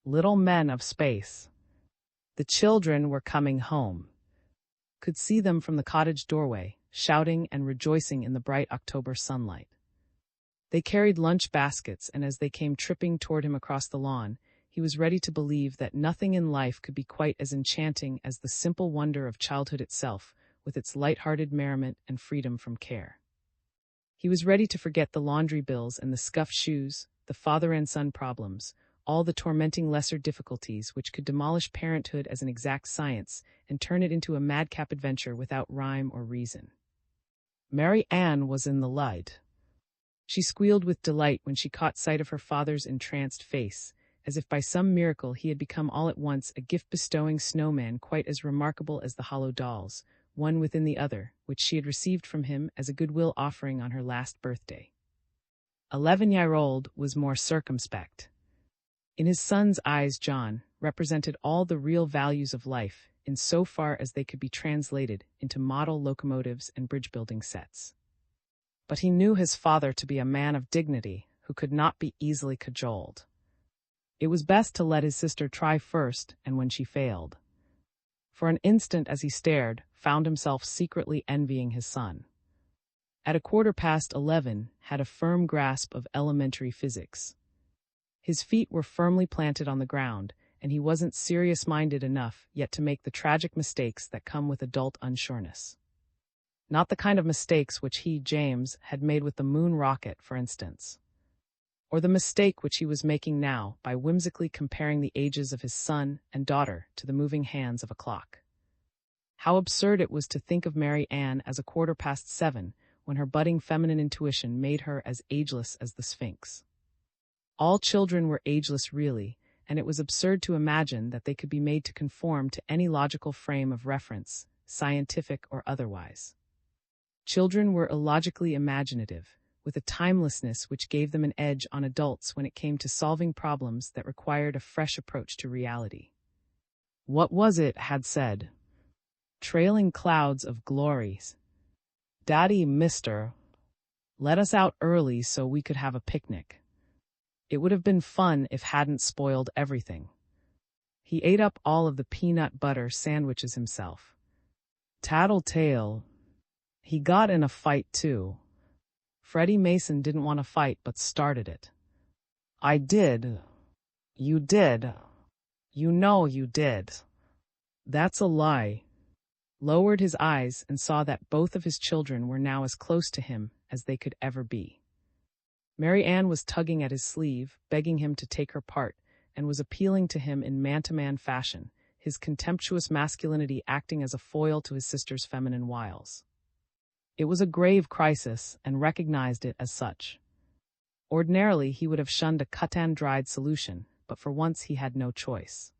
Little men of space. The children were coming home. Could see them from the cottage doorway, shouting and rejoicing in the bright October sunlight. They carried lunch baskets, and as they came tripping toward him across the lawn, he was ready to believe that nothing in life could be quite as enchanting as the simple wonder of childhood itself, with its light-hearted merriment and freedom from care. He was ready to forget the laundry bills and the scuffed shoes, the father and son problems, all the tormenting lesser difficulties which could demolish parenthood as an exact science and turn it into a madcap adventure without rhyme or reason. Mary Ann was in the light. She squealed with delight when she caught sight of her father's entranced face, as if by some miracle he had become all at once a gift-bestowing snowman quite as remarkable as the hollow dolls, one within the other, which she had received from him as a goodwill offering on her last birthday. 11-year-old was more circumspect. In his son's eyes, John represented all the real values of life, in so far as they could be translated into model locomotives and bridge-building sets. But he knew his father to be a man of dignity who could not be easily cajoled. It was best to let his sister try first, and when she failed. For an instant as he stared, found himself secretly envying his son. At 11:15, had a firm grasp of elementary physics. His feet were firmly planted on the ground, and he wasn't serious-minded enough yet to make the tragic mistakes that come with adult unsureness. Not the kind of mistakes which he, James, had made with the moon rocket, for instance. Or the mistake which he was making now by whimsically comparing the ages of his son and daughter to the moving hands of a clock. How absurd it was to think of Mary Ann as 7:15, when her budding feminine intuition made her as ageless as the Sphinx. All children were ageless really, and it was absurd to imagine that they could be made to conform to any logical frame of reference, scientific or otherwise. Children were illogically imaginative, with a timelessness which gave them an edge on adults when it came to solving problems that required a fresh approach to reality. What was it had said? Trailing clouds of glories. Daddy, mister, let us out early so we could have a picnic. It would have been fun if hadn't spoiled everything. He ate up all of the peanut butter sandwiches himself. Tattletale. He got in a fight too. Freddie Mason didn't want to fight but started it. I did. You did. You know you did. That's a lie. Lowered his eyes and saw that both of his children were now as close to him as they could ever be. Mary Ann was tugging at his sleeve, begging him to take her part, and was appealing to him in man-to-man fashion, his contemptuous masculinity acting as a foil to his sister's feminine wiles. It was a grave crisis and recognized it as such. Ordinarily, he would have shunned a cut-and-dried solution, but for once he had no choice.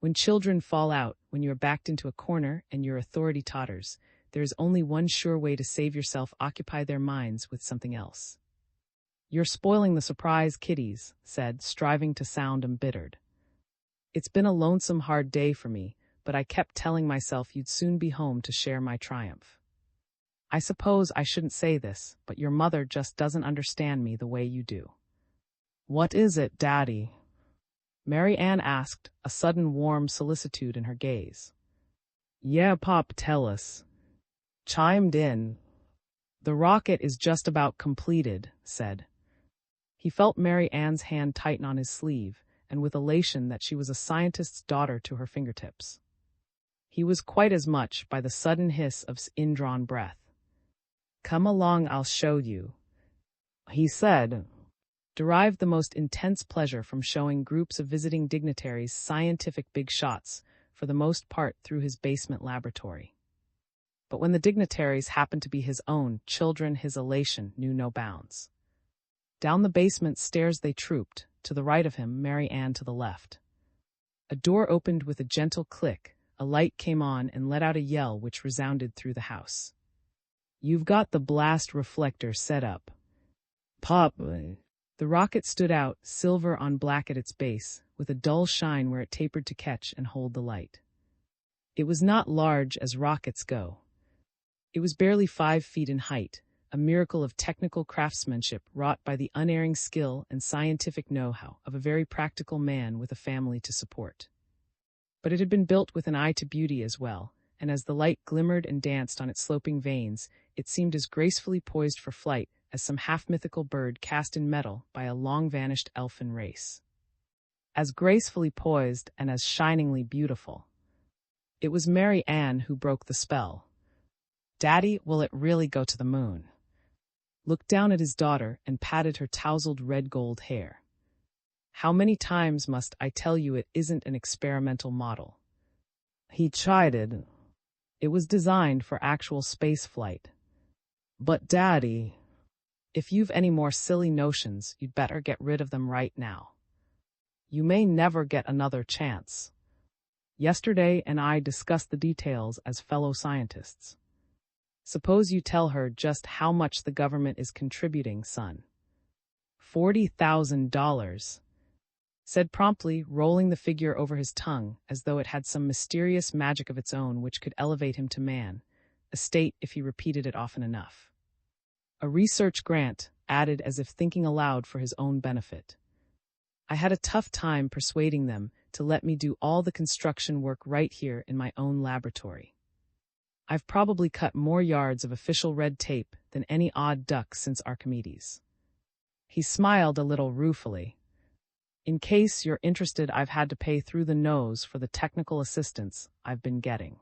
When children fall out, when you are backed into a corner and your authority totters, there is only one sure way to save yourself: occupy their minds with something else. "You're spoiling the surprise, kiddies," said, striving to sound embittered. "It's been a lonesome, hard day for me, but I kept telling myself you'd soon be home to share my triumph. I suppose I shouldn't say this, but your mother just doesn't understand me the way you do." "What is it, Daddy?" Mary Ann asked, a sudden warm solicitude in her gaze. "Yeah, Pop, tell us," chimed in. "The rocket is just about completed," said. He felt Mary Ann's hand tighten on his sleeve, and with elation that she was a scientist's daughter to her fingertips. He was quite as much by the sudden hiss of indrawn breath. "Come along, I'll show you," he said, derived the most intense pleasure from showing groups of visiting dignitaries scientific big shots, for the most part through his basement laboratory. But when the dignitaries happened to be his own children, his elation knew no bounds. Down the basement stairs they trooped, to the right of him, Mary Ann to the left. A door opened with a gentle click, a light came on and let out a yell which resounded through the house. "You've got the blast reflector set up, Pop." The rocket stood out, silver on black at its base, with a dull shine where it tapered to catch and hold the light. It was not large as rockets go. It was barely 5 feet in height, a miracle of technical craftsmanship wrought by the unerring skill and scientific know-how of a very practical man with a family to support. But it had been built with an eye to beauty as well, and as the light glimmered and danced on its sloping vanes, it seemed as gracefully poised for flight as some half-mythical bird cast in metal by a long-vanished elfin race. As gracefully poised and as shiningly beautiful. It was Mary Ann who broke the spell. "Daddy, will it really go to the moon?" Looked down at his daughter and patted her tousled red-gold hair. "How many times must I tell you it isn't an experimental model?" He chided. "It was designed for actual space flight." "But Daddy..." "If you've any more silly notions, you'd better get rid of them right now. You may never get another chance. Yesterday and I discussed the details as fellow scientists. Suppose you tell her just how much the government is contributing, son." $40,000, said promptly, rolling the figure over his tongue as though it had some mysterious magic of its own which could elevate him to man, a state if he repeated it often enough. "A research grant," added as if thinking aloud for his own benefit. "I had a tough time persuading them to let me do all the construction work right here in my own laboratory. I've probably cut more yards of official red tape than any odd duck since Archimedes." He smiled a little ruefully. "In case you're interested, I've had to pay through the nose for the technical assistance I've been getting.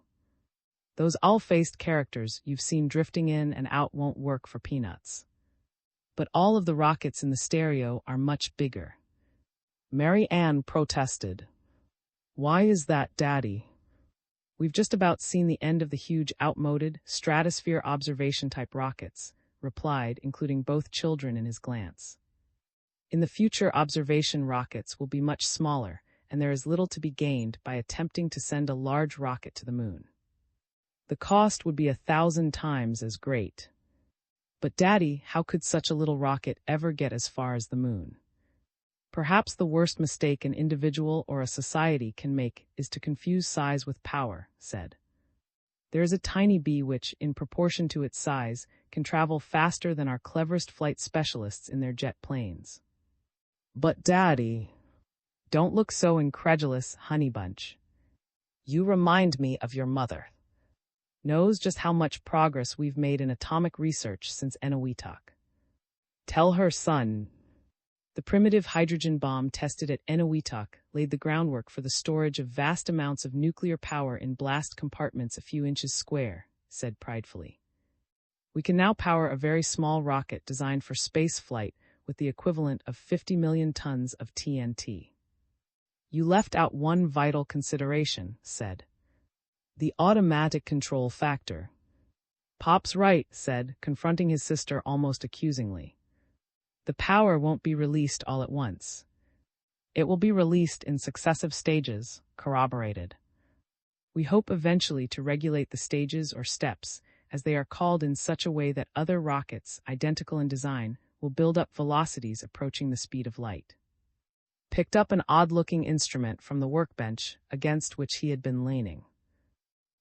Those owl-faced characters you've seen drifting in and out won't work for peanuts. But all of the rockets in the stereo are much bigger." Mary Ann protested. "Why is that, Daddy?" "We've just about seen the end of the huge outmoded stratosphere observation-type rockets," replied, including both children in his glance. "In the future, observation rockets will be much smaller, and there is little to be gained by attempting to send a large rocket to the moon. The cost would be 1,000 times as great." "But Daddy, how could such a little rocket ever get as far as the moon?" "Perhaps the worst mistake an individual or a society can make is to confuse size with power," said. "There is a tiny bee which, in proportion to its size, can travel faster than our cleverest flight specialists in their jet planes." "But Daddy..." "Don't look so incredulous, honey bunch. You remind me of your mother. Knows just how much progress we've made in atomic research since Eniwetok. Tell her, son." The primitive hydrogen bomb tested at Eniwetok laid the groundwork for the storage of vast amounts of nuclear power in blast compartments a few inches square, said pridefully. "We can now power a very small rocket designed for space flight with the equivalent of 50 million tons of TNT. You left out one vital consideration," said. "The automatic control factor." Pop's right, said, confronting his sister almost accusingly. The power won't be released all at once. It will be released in successive stages, corroborated. We hope eventually to regulate the stages or steps, as they are called, in such a way that other rockets, identical in design, will build up velocities approaching the speed of light. Picked up an odd-looking instrument from the workbench against which he had been leaning.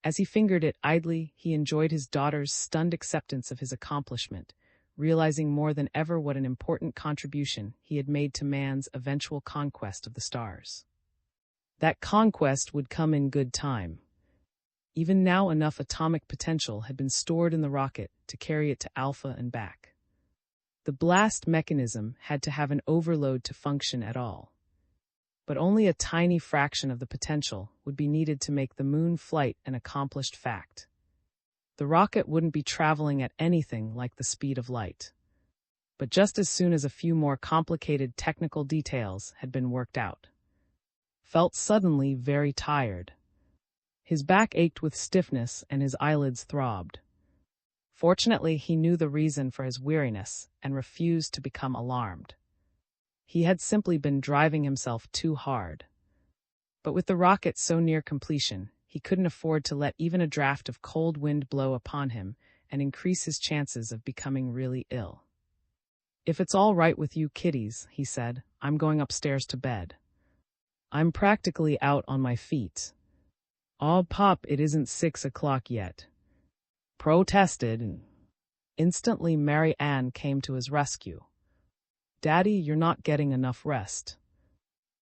As he fingered it idly, he enjoyed his daughter's stunned acceptance of his accomplishment, realizing more than ever what an important contribution he had made to man's eventual conquest of the stars. That conquest would come in good time. Even now, enough atomic potential had been stored in the rocket to carry it to Alpha and back. The blast mechanism had to have an overload to function at all. But only a tiny fraction of the potential would be needed to make the moon flight an accomplished fact. The rocket wouldn't be traveling at anything like the speed of light. But just as soon as a few more complicated technical details had been worked out, felt suddenly very tired. His back ached with stiffness and his eyelids throbbed. Fortunately, he knew the reason for his weariness and refused to become alarmed. He had simply been driving himself too hard. But with the rocket so near completion, he couldn't afford to let even a draft of cold wind blow upon him and increase his chances of becoming really ill. "If it's all right with you kiddies," he said, "I'm going upstairs to bed. I'm practically out on my feet." "Aw, Pop, it isn't 6 o'clock yet," protested. Instantly, Mary Ann came to his rescue. "Daddy, you're not getting enough rest,"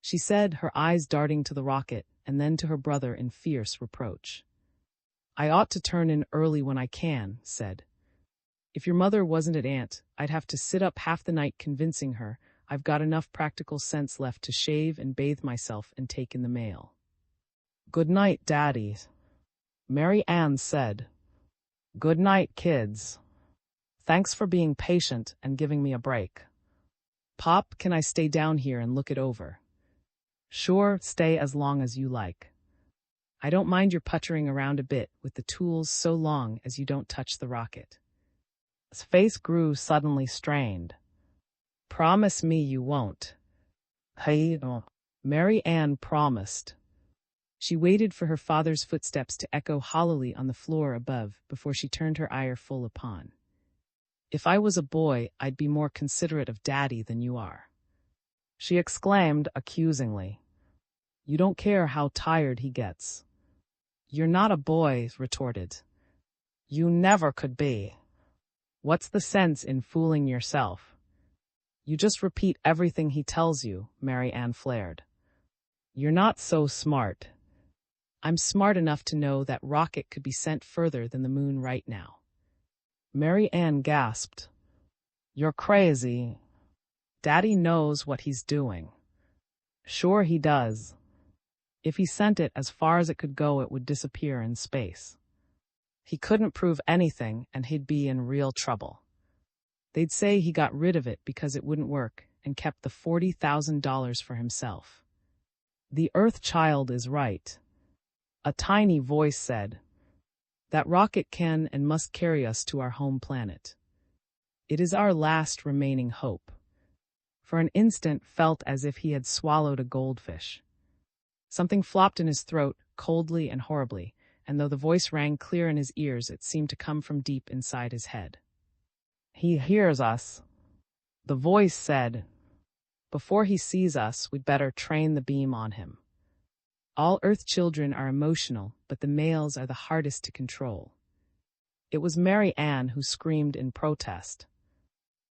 she said, her eyes darting to the rocket and then to her brother in fierce reproach. "I ought to turn in early when I can," said. "If your mother wasn't at Aunt, I'd have to sit up half the night convincing her I've got enough practical sense left to shave and bathe myself and take in the mail." "Good night, Daddy," Mary Ann said. "Good night, kids. Thanks for being patient and giving me a break." "Pop, can I stay down here and look it over?" "Sure, stay as long as you like. I don't mind your puttering around a bit with the tools so long as you don't touch the rocket." His face grew suddenly strained. "Promise me you won't." "Hey, Mary Ann promised." She waited for her father's footsteps to echo hollowly on the floor above before she turned her ire full upon. "If I was a boy, I'd be more considerate of Daddy than you are," she exclaimed accusingly. "You don't care how tired he gets." "You're not a boy," retorted. "You never could be. What's the sense in fooling yourself?" "You just repeat everything he tells you," Mary Ann flared. "You're not so smart." "I'm smart enough to know that rocket could be sent further than the moon right now." Mary Ann gasped. "You're crazy." "Daddy knows what he's doing." "Sure he does. If he sent it as far as it could go, it would disappear in space. He couldn't prove anything, and he'd be in real trouble. They'd say he got rid of it because it wouldn't work and kept the $40,000 for himself." "The Earth Child is right," a tiny voice said. "That rocket can and must carry us to our home planet. It is our last remaining hope." For an instant felt as if he had swallowed a goldfish. Something flopped in his throat, coldly and horribly, and though the voice rang clear in his ears, it seemed to come from deep inside his head. "He hears us," the voice said. "Before he sees us, we'd better train the beam on him. All Earth children are emotional, but the males are the hardest to control." It was Mary Ann who screamed in protest.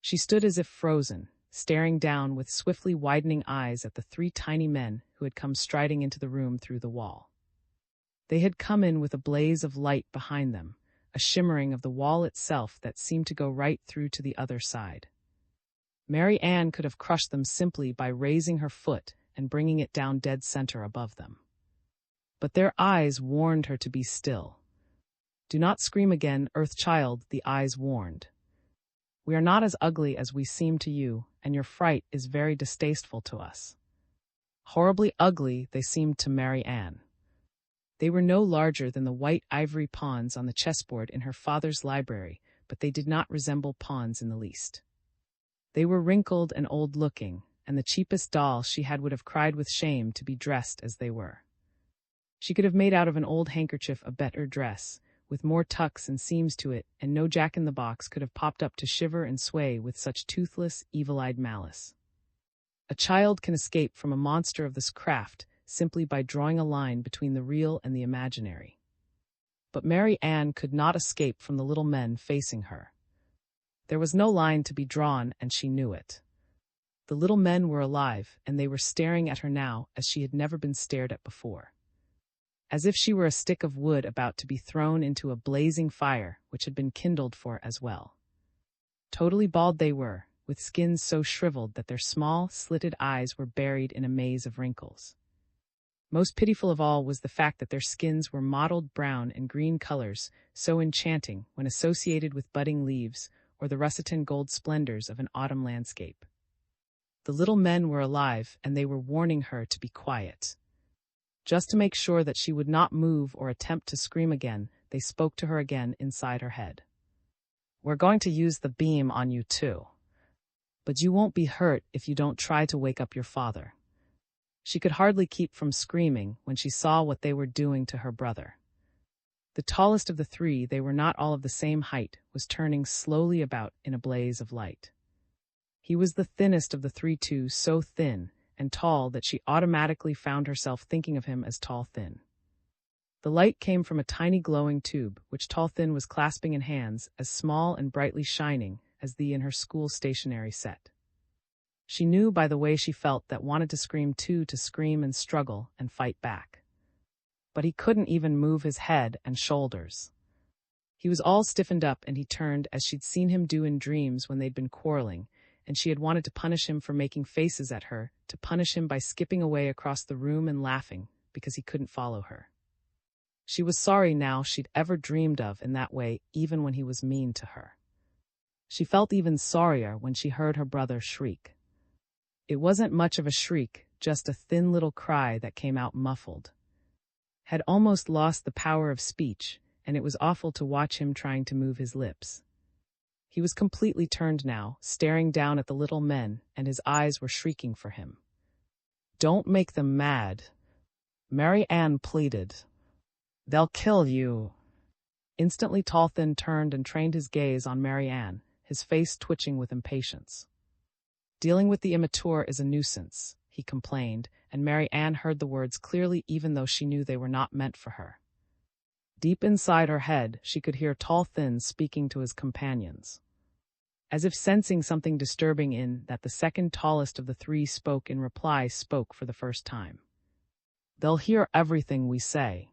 She stood as if frozen, staring down with swiftly widening eyes at the 3 tiny men who had come striding into the room through the wall. They had come in with a blaze of light behind them, a shimmering of the wall itself that seemed to go right through to the other side. Mary Ann could have crushed them simply by raising her foot and bringing it down dead center above them. But their eyes warned her to be still. "Do not scream again, Earth Child," the eyes warned. "We are not as ugly as we seem to you, and your fright is very distasteful to us." Horribly ugly they seemed to Mary Ann. They were no larger than the white ivory pawns on the chessboard in her father's library, but they did not resemble pawns in the least. They were wrinkled and old-looking, and the cheapest doll she had would have cried with shame to be dressed as they were. She could have made out of an old handkerchief a better dress, with more tucks and seams to it, and no Jack-in-the-Box could have popped up to shiver and sway with such toothless, evil-eyed malice. A child can escape from a monster of this craft simply by drawing a line between the real and the imaginary. But Mary Ann could not escape from the little men facing her. There was no line to be drawn, and she knew it. The little men were alive, and they were staring at her now as she had never been stared at before. As if she were a stick of wood about to be thrown into a blazing fire which had been kindled for as well. Totally bald they were, with skins so shriveled that their small, slitted eyes were buried in a maze of wrinkles. Most pitiful of all was the fact that their skins were mottled brown and green colors, so enchanting when associated with budding leaves or the russeton gold splendors of an autumn landscape. The little men were alive, and they were warning her to be quiet. Just to make sure that she would not move or attempt to scream again, they spoke to her again inside her head. "We're going to use the beam on you too. But you won't be hurt if you don't try to wake up your father." She could hardly keep from screaming when she saw what they were doing to her brother. The tallest of the three, they were not all of the same height, was turning slowly about in a blaze of light. He was the thinnest of the three, too, so thin and tall that she automatically found herself thinking of him as Tall-Thin. The light came from a tiny glowing tube, which Tall-Thin was clasping in hands as small and brightly shining as the in her school stationery set. She knew by the way she felt that wanted to scream too, to scream and struggle and fight back. But he couldn't even move his head and shoulders. He was all stiffened up, and he turned as she'd seen him do in dreams when they'd been quarreling, and she had wanted to punish him for making faces at her, to punish him by skipping away across the room and laughing because he couldn't follow her. She was sorry now she'd ever dreamed of in that way, even when he was mean to her. She felt even sorrier when she heard her brother shriek. It wasn't much of a shriek, just a thin little cry that came out muffled. Had almost lost the power of speech, and it was awful to watch him trying to move his lips. He was completely turned now, staring down at the little men, and his eyes were shrieking for him. "Don't make them mad," Mary Ann pleaded. "They'll kill you." Instantly Tall-Thin turned and trained his gaze on Mary Ann, his face twitching with impatience. "Dealing with the immature is a nuisance," he complained, and Mary Ann heard the words clearly even though she knew they were not meant for her. Deep inside her head, she could hear Tall-Thin speaking to his companions. As if sensing something disturbing in that, the second tallest of the three spoke in reply, spoke for the first time. "They'll hear everything we say.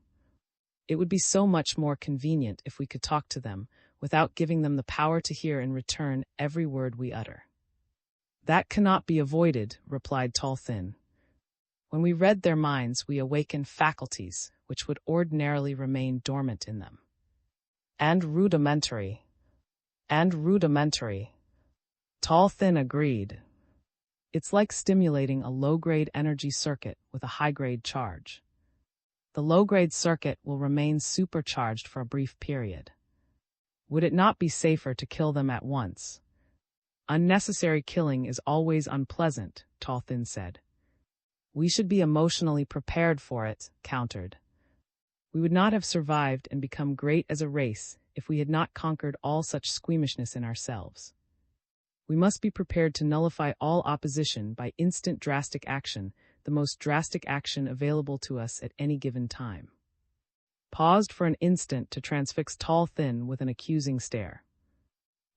It would be so much more convenient if we could talk to them, without giving them the power to hear in return every word we utter." "That cannot be avoided," replied Tall-Thin. "When we read their minds, we awaken faculties which would ordinarily remain dormant in them." And rudimentary. Tall-Thin agreed. "It's like stimulating a low-grade energy circuit with a high-grade charge. The low-grade circuit will remain supercharged for a brief period. Would it not be safer to kill them at once?" "Unnecessary killing is always unpleasant," Tall-Thin said. "We should be emotionally prepared for it," countered. "We would not have survived and become great as a race if we had not conquered all such squeamishness in ourselves. We must be prepared to nullify all opposition by instant drastic action, the most drastic action available to us at any given time." Paused for an instant to transfix Tall-Thin with an accusing stare.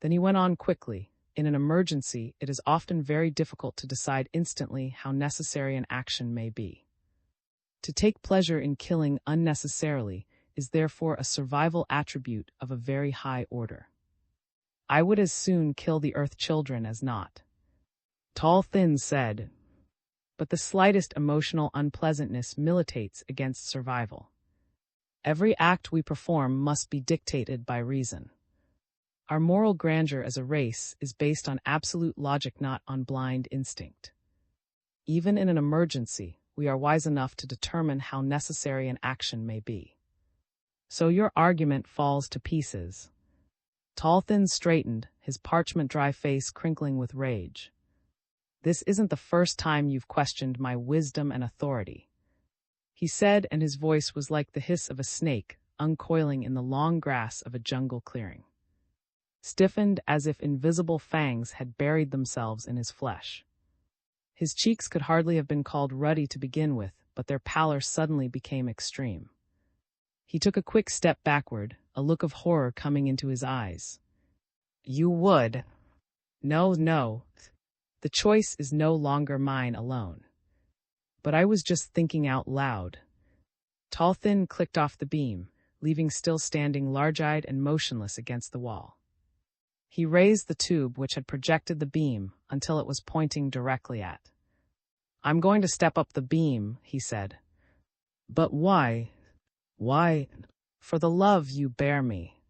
Then he went on quickly. "In an emergency, it is often very difficult to decide instantly how necessary an action may be. To take pleasure in killing unnecessarily is therefore a survival attribute of a very high order. I would as soon kill the Earth children as not," Tall-Thin said. "But the slightest emotional unpleasantness militates against survival. Every act we perform must be dictated by reason. Our moral grandeur as a race is based on absolute logic, not on blind instinct. Even in an emergency, we are wise enough to determine how necessary an action may be. So your argument falls to pieces. Tall Thin straightened, his parchment-dry face crinkling with rage. This isn't the first time you've questioned my wisdom and authority, he said, and his voice was like the hiss of a snake uncoiling in the long grass of a jungle clearing. Stiffened as if invisible fangs had buried themselves in his flesh. His cheeks could hardly have been called ruddy to begin with, but their pallor suddenly became extreme. He took a quick step backward, a look of horror coming into his eyes. You would. No, no. The choice is no longer mine alone. But I was just thinking out loud. Tall Thin clicked off the beam, leaving still standing large-eyed and motionless against the wall. He raised the tube which had projected the beam until it was pointing directly at. I'm going to step up the beam, he said. But why? Why? For the love you bear me.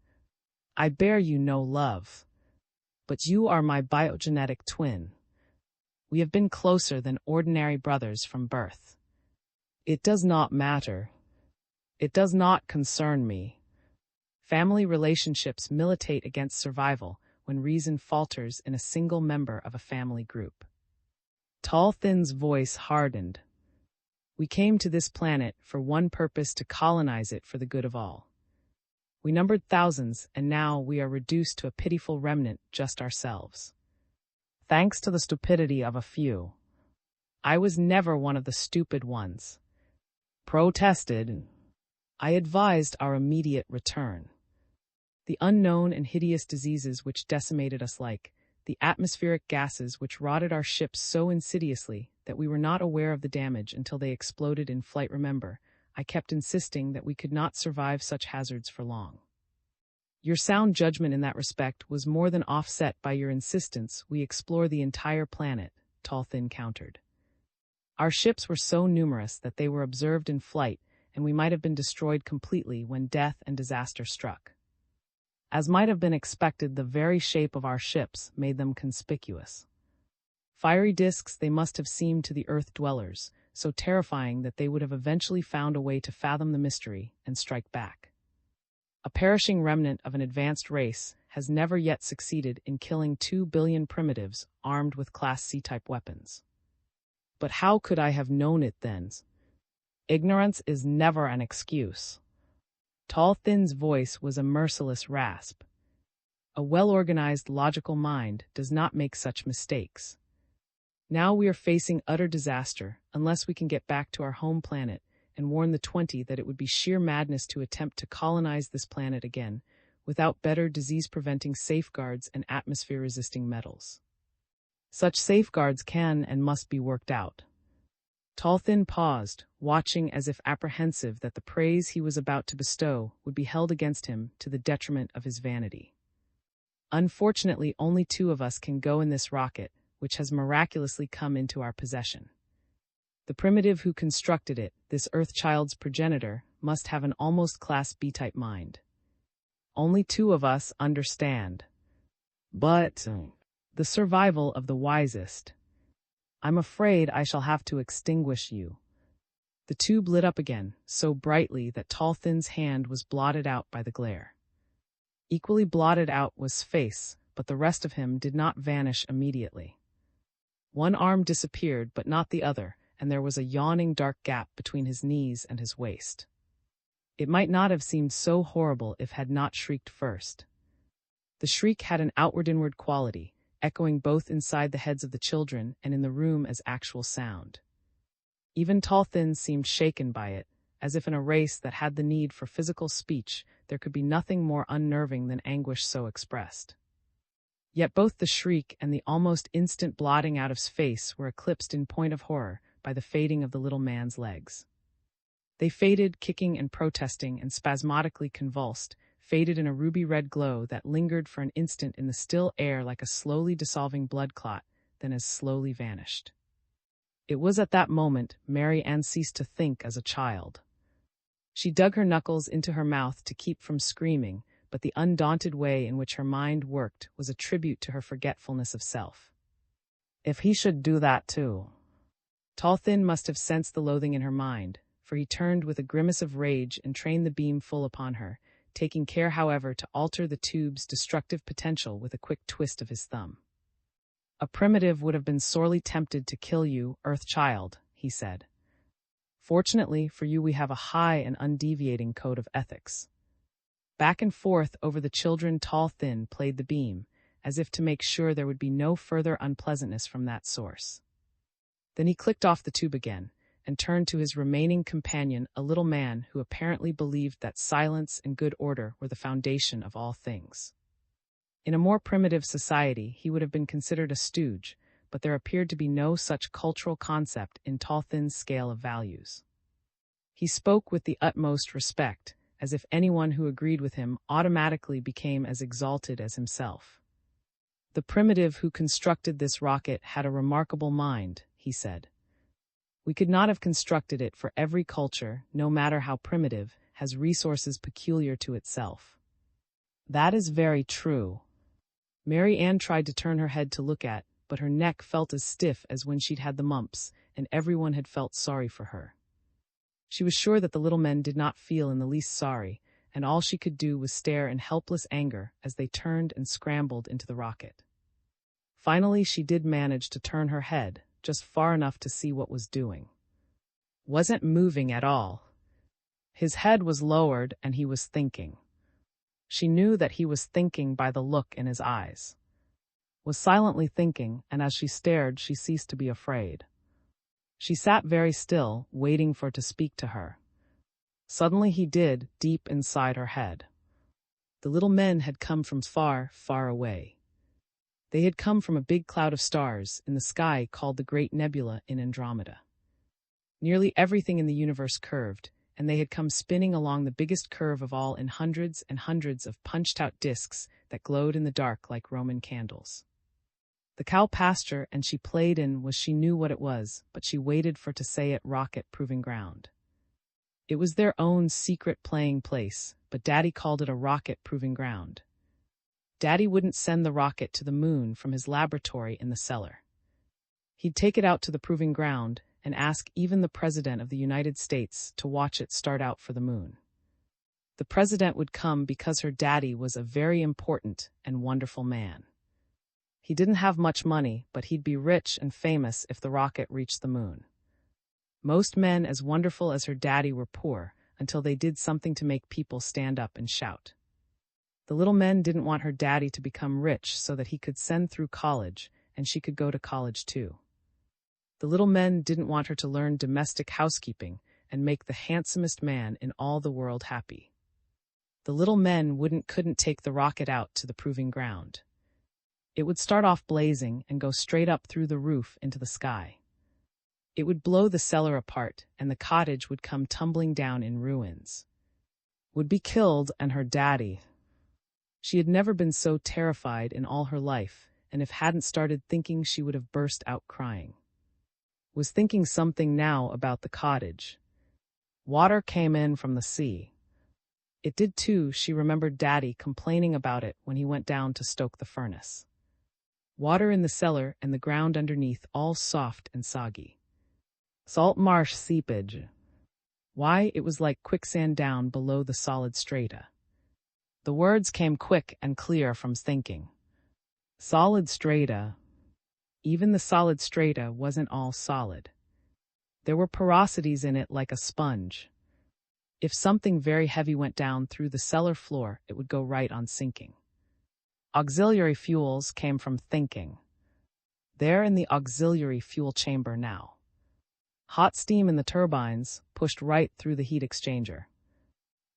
I bear you no love. But you are my biogenetic twin. We have been closer than ordinary brothers from birth. It does not matter. It does not concern me. Family relationships militate against survival when reason falters in a single member of a family group. Tall Thin's voice hardened. We came to this planet for one purpose: to colonize it for the good of all. We numbered thousands, and now we are reduced to a pitiful remnant, just ourselves. Thanks to the stupidity of a few. I was never one of the stupid ones. Protested. I advised our immediate return. The unknown and hideous diseases which decimated us, like the atmospheric gases which rotted our ships so insidiously that we were not aware of the damage until they exploded in flight. Remember, I kept insisting that we could not survive such hazards for long. Your sound judgment in that respect was more than offset by your insistence we explore the entire planet, Tall Thin countered. Our ships were so numerous that they were observed in flight, and we might have been destroyed completely when death and disaster struck. As might have been expected, the very shape of our ships made them conspicuous. Fiery disks they must have seemed to the Earth dwellers, so terrifying that they would have eventually found a way to fathom the mystery and strike back. A perishing remnant of an advanced race has never yet succeeded in killing 2 billion primitives armed with Class C-type weapons. But how could I have known it then? Ignorance is never an excuse. Tall Thin's voice was a merciless rasp. A well-organized, logical mind does not make such mistakes. Now we are facing utter disaster unless we can get back to our home planet and warn the 20 that it would be sheer madness to attempt to colonize this planet again without better disease-preventing safeguards and atmosphere-resisting metals. Such safeguards can and must be worked out. Tall Thin paused, watching as if apprehensive that the praise he was about to bestow would be held against him to the detriment of his vanity. Unfortunately, only 2 of us can go in this rocket, which has miraculously come into our possession. The primitive who constructed it, this Earthchild's progenitor, must have an almost Class B-type mind. Only 2 of us understand. But the survival of the wisest. I'm afraid I shall have to extinguish you. The tube lit up again, so brightly that Tall Thin's hand was blotted out by the glare. Equally blotted out was face, but the rest of him did not vanish immediately. One arm disappeared, but not the other, and there was a yawning dark gap between his knees and his waist. It might not have seemed so horrible if had not shrieked first. The shriek had an outward-inward quality, echoing both inside the heads of the children and in the room as actual sound. Even Tall Thin seemed shaken by it, as if in a race that had the need for physical speech, there could be nothing more unnerving than anguish so expressed. Yet both the shriek and the almost instant blotting out of his face were eclipsed in point of horror by the fading of the little man's legs. They faded, kicking and protesting and spasmodically convulsed, faded in a ruby-red glow that lingered for an instant in the still air like a slowly dissolving blood clot, then as slowly vanished. It was at that moment Mary Ann ceased to think as a child. She dug her knuckles into her mouth to keep from screaming, but the undaunted way in which her mind worked was a tribute to her forgetfulness of self. If he should do that too. Tall Thin must have sensed the loathing in her mind, for he turned with a grimace of rage and trained the beam full upon her, taking care, however, to alter the tube's destructive potential with a quick twist of his thumb. "A primitive would have been sorely tempted to kill you, Earth Child," he said. "Fortunately for you, we have a high and undeviating code of ethics." Back and forth over the children Tall Thin played the beam, as if to make sure there would be no further unpleasantness from that source. Then he clicked off the tube again, and turned to his remaining companion, a little man who apparently believed that silence and good order were the foundation of all things. In a more primitive society, he would have been considered a stooge, but there appeared to be no such cultural concept in Tall Thin's scale of values. He spoke with the utmost respect, as if anyone who agreed with him automatically became as exalted as himself. "The primitive who constructed this rocket had a remarkable mind," he said. "We could not have constructed it, for every culture, no matter how primitive, has resources peculiar to itself." "That is very true." Mary Ann tried to turn her head to look at, but her neck felt as stiff as when she'd had the mumps, and everyone had felt sorry for her. She was sure that the little men did not feel in the least sorry, and all she could do was stare in helpless anger as they turned and scrambled into the rocket. Finally, she did manage to turn her head, just far enough to see what was doing. Wasn't moving at all. His head was lowered, and he was thinking. She knew that he was thinking by the look in his eyes. Was silently thinking, and as she stared, she ceased to be afraid. She sat very still, waiting for it to speak to her. Suddenly he did, deep inside her head. The little men had come from far, far away. They had come from a big cloud of stars in the sky called the Great Nebula in Andromeda. Nearly everything in the universe curved, and they had come spinning along the biggest curve of all in hundreds and hundreds of punched-out discs that glowed in the dark like Roman candles. The cow pasture and she played in was she knew what it was, but she waited for to say it rocket proving ground. It was their own secret playing place, but Daddy called it a rocket proving ground. Daddy wouldn't send the rocket to the moon from his laboratory in the cellar. He'd take it out to the proving ground and ask even the President of the United States to watch it start out for the moon. The President would come because her daddy was a very important and wonderful man. He didn't have much money, but he'd be rich and famous if the rocket reached the moon. Most men as wonderful as her daddy were poor until they did something to make people stand up and shout. The little men didn't want her daddy to become rich so that he could send through college and she could go to college too. The little men didn't want her to learn domestic housekeeping and make the handsomest man in all the world happy. The little men couldn't take the rocket out to the proving ground. It would start off blazing and go straight up through the roof into the sky. It would blow the cellar apart, and the cottage would come tumbling down in ruins. Would be killed, and her daddy. She had never been so terrified in all her life, and if hadn't started thinking, she would have burst out crying. Was thinking something now about the cottage. Water came in from the sea. It did too. She remembered Daddy complaining about it when he went down to stoke the furnace. Water in the cellar and the ground underneath all soft and soggy. Salt marsh seepage. Why, it was like quicksand down below the solid strata. The words came quick and clear from thinking. Solid strata. Even the solid strata wasn't all solid. There were porosities in it like a sponge. If something very heavy went down through the cellar floor, it would go right on sinking. Auxiliary fuels came from thinking. They're in the auxiliary fuel chamber now. Hot steam in the turbines pushed right through the heat exchanger.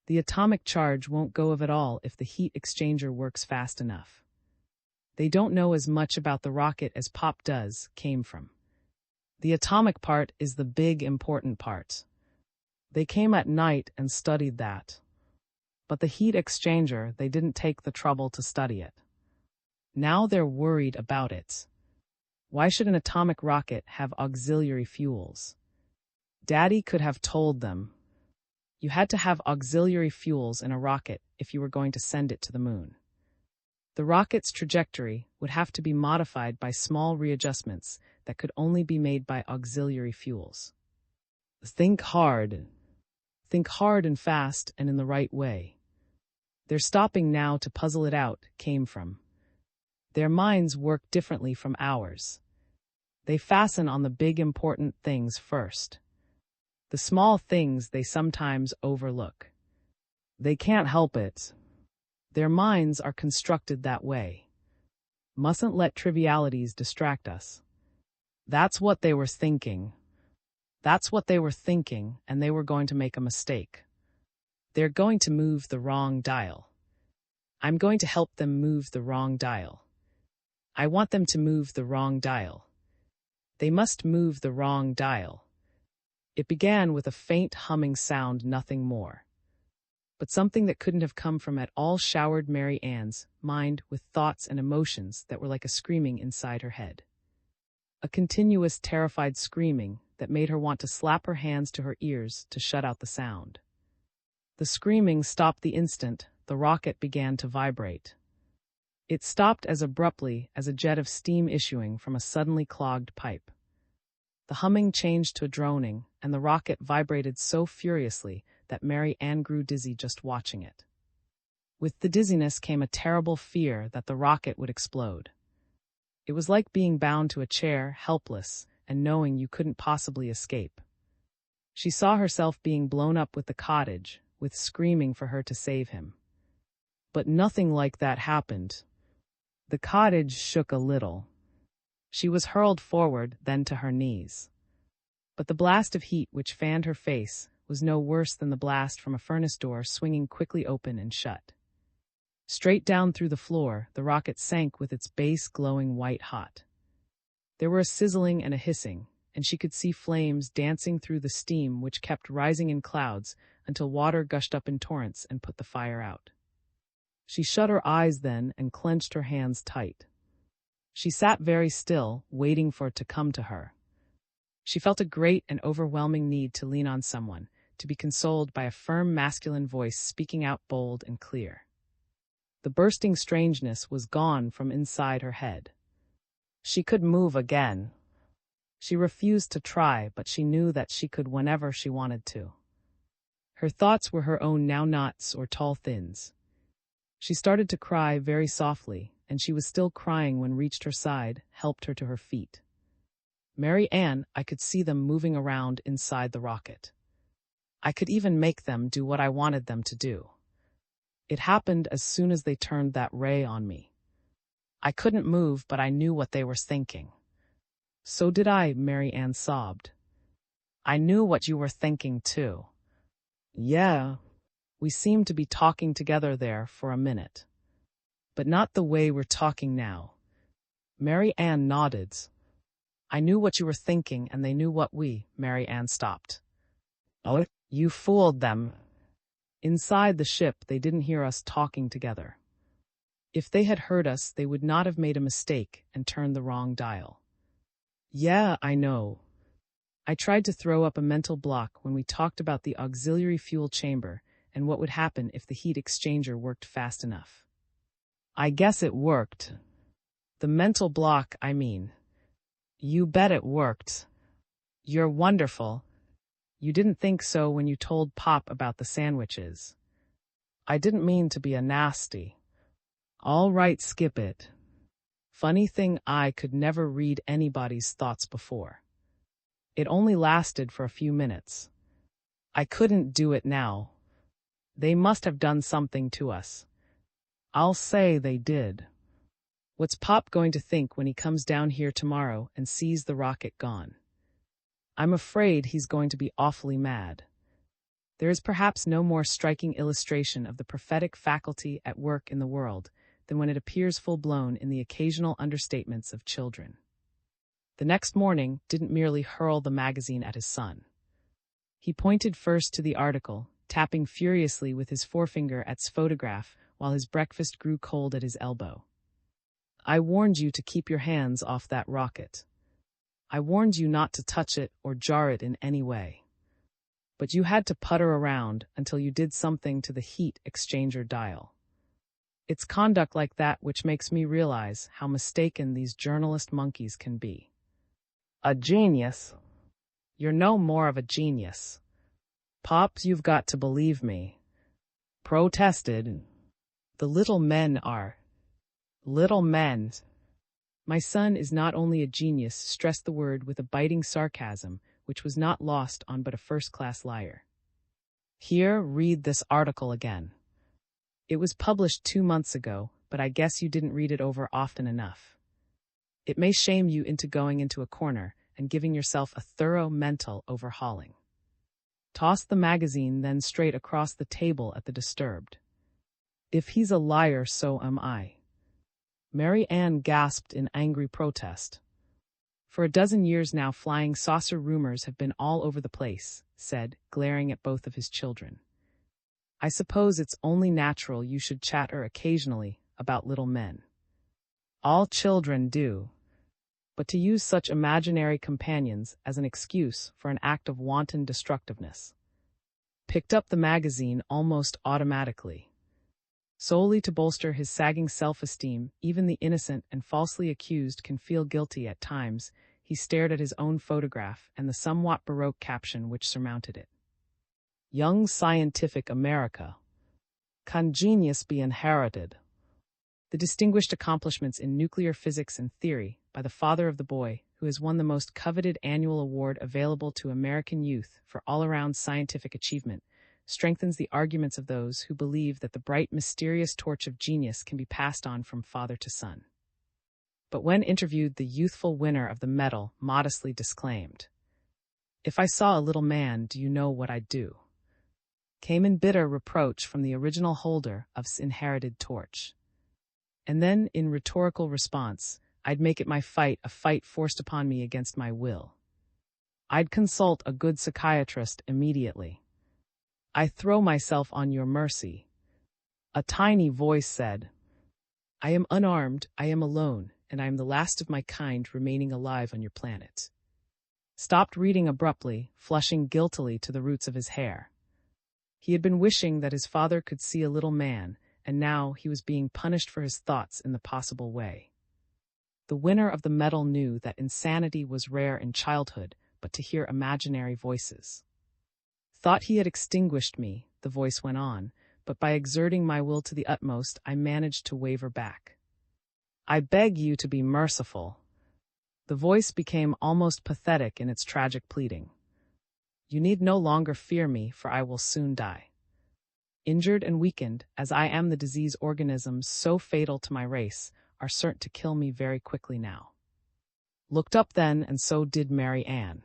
The atomic charge won't go of it all if the heat exchanger works fast enough. They don't know as much about the rocket as Pop does, came from. The atomic part is the big important part. They came at night and studied that. But the heat exchanger, they didn't take the trouble to study it. Now they're worried about it. Why should an atomic rocket have auxiliary fuels? Daddy could have told them. You had to have auxiliary fuels in a rocket if you were going to send it to the moon. The rocket's trajectory would have to be modified by small readjustments that could only be made by auxiliary fuels. Think hard. Think hard and fast and in the right way. Their stopping now to puzzle it out came from. Their minds work differently from ours. They fasten on the big important things first. The small things they sometimes overlook. They can't help it. Their minds are constructed that way. Mustn't let trivialities distract us. That's what they were thinking. That's what they were thinking, and they were going to make a mistake. They're going to move the wrong dial. I'm going to help them move the wrong dial. I want them to move the wrong dial. They must move the wrong dial. It began with a faint humming sound, nothing more. But something that couldn't have come from at all showered Mary Ann's mind with thoughts and emotions that were like a screaming inside her head. A continuous, terrified screaming that made her want to slap her hands to her ears to shut out the sound. The screaming stopped the instant the rocket began to vibrate. It stopped as abruptly as a jet of steam issuing from a suddenly clogged pipe. The humming changed to a droning, and the rocket vibrated so furiously that Mary Ann grew dizzy just watching it. With the dizziness came a terrible fear that the rocket would explode. It was like being bound to a chair, helpless, and knowing you couldn't possibly escape. She saw herself being blown up with the cottage, with screaming for her to save him. But nothing like that happened. The cottage shook a little. She was hurled forward, then to her knees. But the blast of heat which fanned her face was no worse than the blast from a furnace door swinging quickly open and shut. Straight down through the floor, the rocket sank with its base glowing white-hot. There were a sizzling and a hissing, and she could see flames dancing through the steam which kept rising in clouds until water gushed up in torrents and put the fire out. She shut her eyes then and clenched her hands tight. She sat very still, waiting for it to come to her. She felt a great and overwhelming need to lean on someone, to be consoled by a firm masculine voice speaking out bold and clear. The bursting strangeness was gone from inside her head. She could move again. She refused to try, but she knew that she could whenever she wanted to. Her thoughts were her own now-nots or tall thins. She started to cry very softly, and she was still crying when reached her side, helped her to her feet. Mary Ann, I could see them moving around inside the rocket. I could even make them do what I wanted them to do. It happened as soon as they turned that ray on me. I couldn't move, but I knew what they were thinking. So did I, Mary Ann sobbed. I knew what you were thinking, too. Yeah. We seemed to be talking together there for a minute. But not the way we're talking now. Mary Ann nodded. I knew what you were thinking, and they knew what Mary Ann stopped. Oh, you fooled them. Inside the ship, they didn't hear us talking together. If they had heard us, they would not have made a mistake and turned the wrong dial. Yeah, I know. I tried to throw up a mental block when we talked about the auxiliary fuel chamber and what would happen if the heat exchanger worked fast enough. I guess it worked. The mental block, I mean. You bet it worked. You're wonderful. You didn't think so when you told Pop about the sandwiches. I didn't mean to be a nasty. All right, skip it. Funny thing, I could never read anybody's thoughts before. It only lasted for a few minutes. I couldn't do it now. They must have done something to us. I'll say they did. What's Pop going to think when he comes down here tomorrow and sees the rocket gone? I'm afraid he's going to be awfully mad. There is perhaps no more striking illustration of the prophetic faculty at work in the world than when it appears full-blown in the occasional understatements of children. The next morning didn't merely hurl the magazine at his son. He pointed first to the article, tapping furiously with his forefinger at its photograph while his breakfast grew cold at his elbow. I warned you to keep your hands off that rocket. I warned you not to touch it or jar it in any way. But you had to putter around until you did something to the heat exchanger dial. It's conduct like that which makes me realize how mistaken these journalist monkeys can be. A genius? You're no more of a genius. Pops, you've got to believe me. Protested. The little men are. Little men. My son is not only a genius, stressed the word with a biting sarcasm, which was not lost on but a first-class liar. Here, read this article again. It was published 2 months ago, but I guess you didn't read it over often enough. It may shame you into going into a corner and giving yourself a thorough mental overhauling. Toss the magazine then straight across the table at the disturbed. If he's a liar, so am I. Mary Ann gasped in angry protest. For a dozen years now, flying saucer rumors have been all over the place, said, glaring at both of his children. I suppose it's only natural you should chatter occasionally about little men. All children do. But to use such imaginary companions as an excuse for an act of wanton destructiveness. Picked up the magazine almost automatically. Solely to bolster his sagging self-esteem, even the innocent and falsely accused can feel guilty at times. He stared at his own photograph and the somewhat baroque caption which surmounted it. Young Scientific America. Can genius be inherited? The distinguished accomplishments in nuclear physics and theory by the father of the boy, who has won the most coveted annual award available to American youth for all-around scientific achievement, strengthens the arguments of those who believe that the bright, mysterious torch of genius can be passed on from father to son. But when interviewed, the youthful winner of the medal modestly disclaimed, "If I saw a little man, do you know what I'd do?" Came in bitter reproach from the original holder of this inherited torch. And then, in rhetorical response, I'd make it my fight, a fight forced upon me against my will. I'd consult a good psychiatrist immediately. I throw myself on your mercy. A tiny voice said, I am unarmed, I am alone, and I am the last of my kind remaining alive on your planet. Stopped reading abruptly, flushing guiltily to the roots of his hair. He had been wishing that his father could see a little man, and now he was being punished for his thoughts in the possible way. The winner of the medal knew that insanity was rare in childhood, but to hear imaginary voices. Thought he had extinguished me, the voice went on, but by exerting my will to the utmost, I managed to waver back. I beg you to be merciful. The voice became almost pathetic in its tragic pleading. You need no longer fear me, for I will soon die. Injured and weakened, as I am, the disease organisms so fatal to my race are certain to kill me very quickly now. Looked up then, and so did Mary Ann.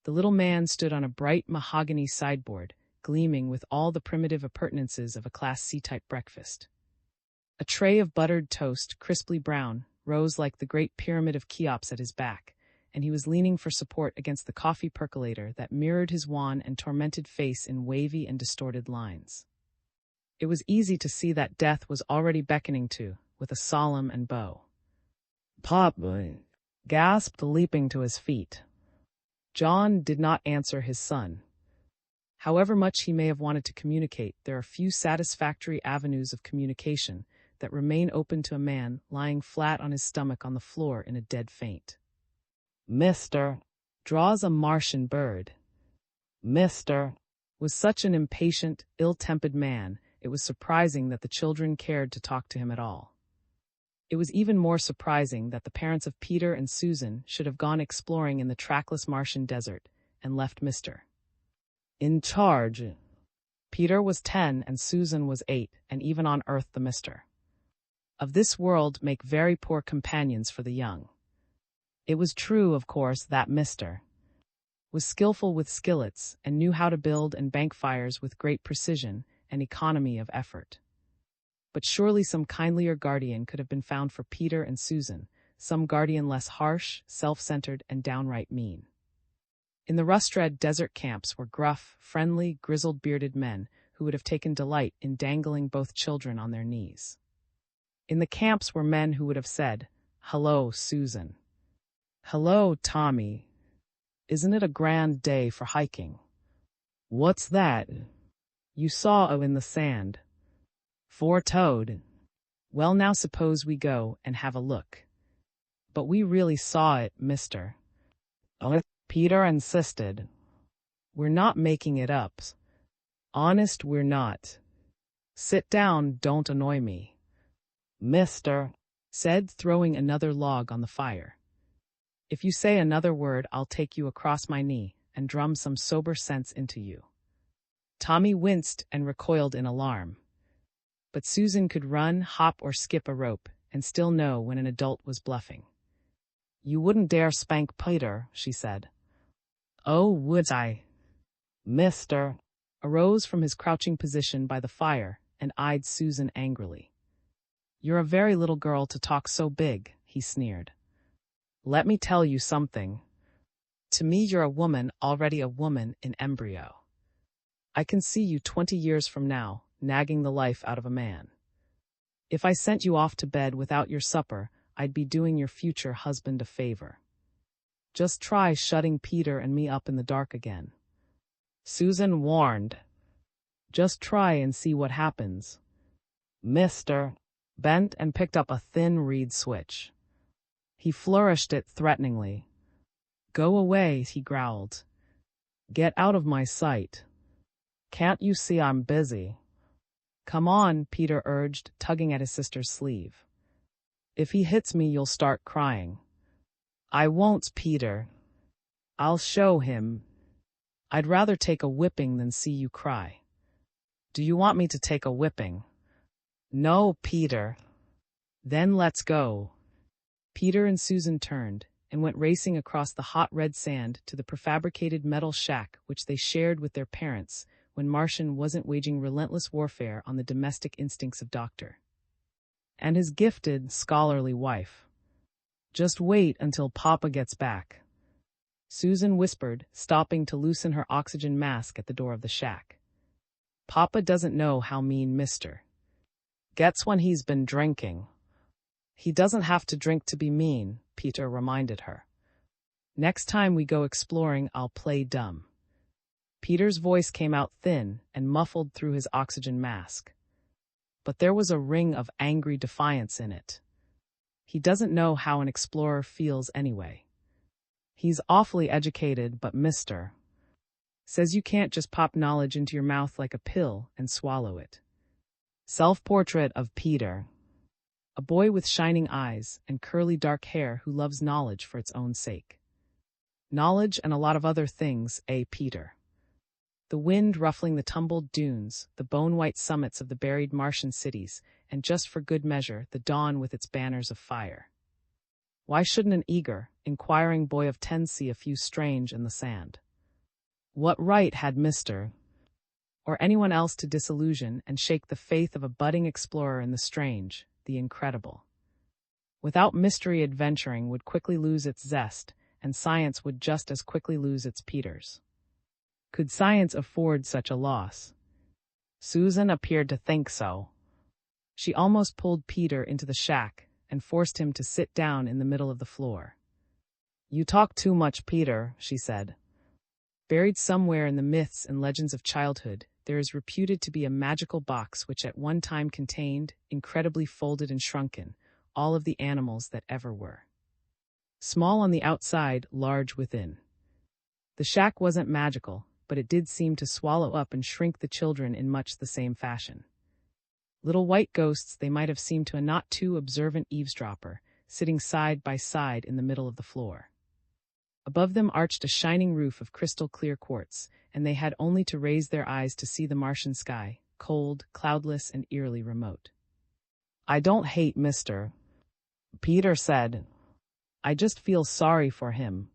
The little man stood on a bright mahogany sideboard, gleaming with all the primitive appurtenances of a Class C-type breakfast. A tray of buttered toast, crisply brown, rose like the great pyramid of Cheops at his back, and he was leaning for support against the coffee percolator that mirrored his wan and tormented face in wavy and distorted lines. It was easy to see that death was already beckoning to, with a solemn and bow. Pop, gasped, leaping to his feet. John did not answer his son. However much he may have wanted to communicate, there are few satisfactory avenues of communication that remain open to a man lying flat on his stomach on the floor in a dead faint. Mr. draws a Martian bird. Mr. was such an impatient, ill-tempered man, it was surprising that the children cared to talk to him at all. It was even more surprising that the parents of Peter and Susan should have gone exploring in the trackless Martian desert and left Mr. in charge. Peter was 10 and Susan was 8, and even on Earth the Mr. of this world make very poor companions for the young. It was true, of course, that Mr. was skillful with skillets and knew how to build and bank fires with great precision and economy of effort. But surely some kindlier guardian could have been found for Peter and Susan, some guardian less harsh, self-centered, and downright mean. In the rust-red desert camps were gruff, friendly, grizzled-bearded men who would have taken delight in dangling both children on their knees. In the camps were men who would have said, "Hello, Susan. Hello, Tommy. Isn't it a grand day for hiking? What's that you saw in the sand? Four-toed. Well, now suppose we go and have a look." But we really saw it, mister. Peter insisted. We're not making it up. Honest, we're not. Sit down, don't annoy me. Mister, said, throwing another log on the fire. If you say another word, I'll take you across my knee and drum some sober sense into you. Tommy winced and recoiled in alarm. But Susan could run, hop, or skip a rope and still know when an adult was bluffing. You wouldn't dare spank Peter, she said. Oh, would I? Mister arose from his crouching position by the fire and eyed Susan angrily. You're a very little girl to talk so big, he sneered. Let me tell you something. To me, you're a woman, already a woman in embryo. I can see you 20 years from now, nagging the life out of a man. If I sent you off to bed without your supper, I'd be doing your future husband a favor. Just try shutting Peter and me up in the dark again. Susan warned. Just try and see what happens. Mister bent and picked up a thin reed switch. He flourished it threateningly. Go away, he growled. Get out of my sight. Can't you see I'm busy? Come on, Peter urged, tugging at his sister's sleeve. If he hits me, you'll start crying. I won't, Peter. I'll show him. I'd rather take a whipping than see you cry. Do you want me to take a whipping? No, Peter. Then let's go. Peter and Susan turned and went racing across the hot red sand to the prefabricated metal shack which they shared with their parents when Martian wasn't waging relentless warfare on the domestic instincts of Doctor and his gifted, scholarly wife. Just wait until Papa gets back, Susan whispered, stopping to loosen her oxygen mask at the door of the shack. Papa doesn't know how mean Mister gets when he's been drinking. He doesn't have to drink to be mean, Peter reminded her. Next time we go exploring, I'll play dumb. Peter's voice came out thin and muffled through his oxygen mask. But there was a ring of angry defiance in it. He doesn't know how an explorer feels anyway. He's awfully educated, but Mister says you can't just pop knowledge into your mouth like a pill and swallow it. Self-portrait of Peter. A boy with shining eyes and curly dark hair who loves knowledge for its own sake. Knowledge and a lot of other things, Peter. The wind ruffling the tumbled dunes, the bone-white summits of the buried Martian cities, and just for good measure, the dawn with its banners of fire. Why shouldn't an eager, inquiring boy of 10 see a few strange in the sand? What right had Mister or anyone else to disillusion and shake the faith of a budding explorer in the strange, the incredible? Without mystery, adventuring would quickly lose its zest, and science would just as quickly lose its Peters. Could science afford such a loss? Susan appeared to think so. She almost pulled Peter into the shack and forced him to sit down in the middle of the floor. You talk too much, Peter, she said. Buried somewhere in the myths and legends of childhood, there is reputed to be a magical box which at one time contained, incredibly folded and shrunken, all of the animals that ever were. Small on the outside, large within. The shack wasn't magical, but it did seem to swallow up and shrink the children in much the same fashion. Little white ghosts they might have seemed to a not too observant eavesdropper, sitting side by side in the middle of the floor. Above them arched a shining roof of crystal-clear quartz, and they had only to raise their eyes to see the Martian sky, cold, cloudless, and eerily remote. I don't hate Mister, Peter said. I just feel sorry for him.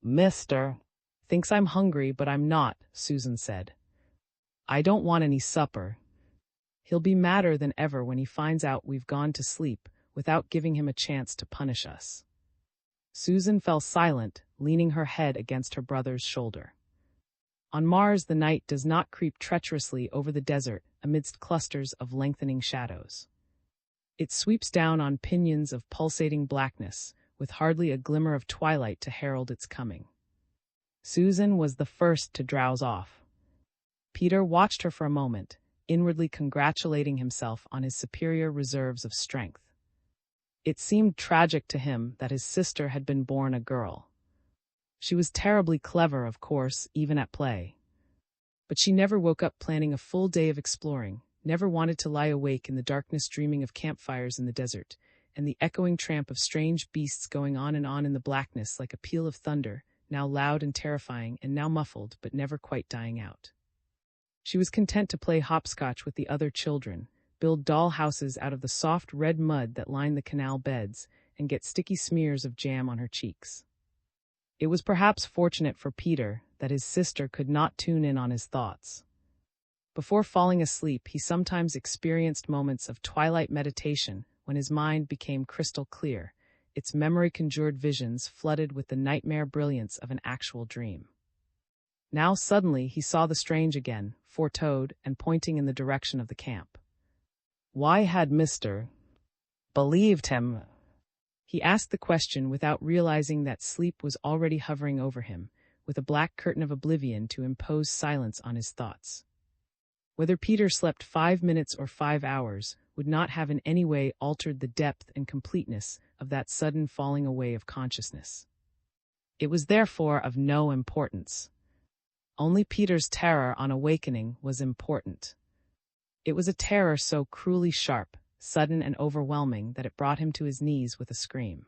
Mister thinks I'm hungry, but I'm not, Susan said. I don't want any supper. He'll be madder than ever when he finds out we've gone to sleep without giving him a chance to punish us. Susan fell silent, leaning her head against her brother's shoulder. On Mars, the night does not creep treacherously over the desert amidst clusters of lengthening shadows. It sweeps down on pinions of pulsating blackness, with hardly a glimmer of twilight to herald its coming. Susan was the first to drowse off. Peter watched her for a moment, inwardly congratulating himself on his superior reserves of strength. It seemed tragic to him that his sister had been born a girl. She was terribly clever, of course, even at play. But she never woke up planning a full day of exploring, never wanted to lie awake in the darkness dreaming of campfires in the desert, and the echoing tramp of strange beasts going on in the blackness like a peal of thunder, now loud and terrifying and now muffled but never quite dying out. She was content to play hopscotch with the other children, build doll houses out of the soft red mud that lined the canal beds, and get sticky smears of jam on her cheeks. It was perhaps fortunate for Peter that his sister could not tune in on his thoughts. Before falling asleep, he sometimes experienced moments of twilight meditation when his mind became crystal clear, its memory-conjured visions flooded with the nightmare brilliance of an actual dream. Now suddenly he saw the strange again, foretold and pointing in the direction of the camp. Why had Mr. believed him? He asked the question without realizing that sleep was already hovering over him, with a black curtain of oblivion to impose silence on his thoughts. Whether Peter slept 5 minutes or 5 hours would not have in any way altered the depth and completeness of that sudden falling away of consciousness. It was therefore of no importance. Only Peter's terror on awakening was important. It was a terror so cruelly sharp, sudden and overwhelming that it brought him to his knees with a scream.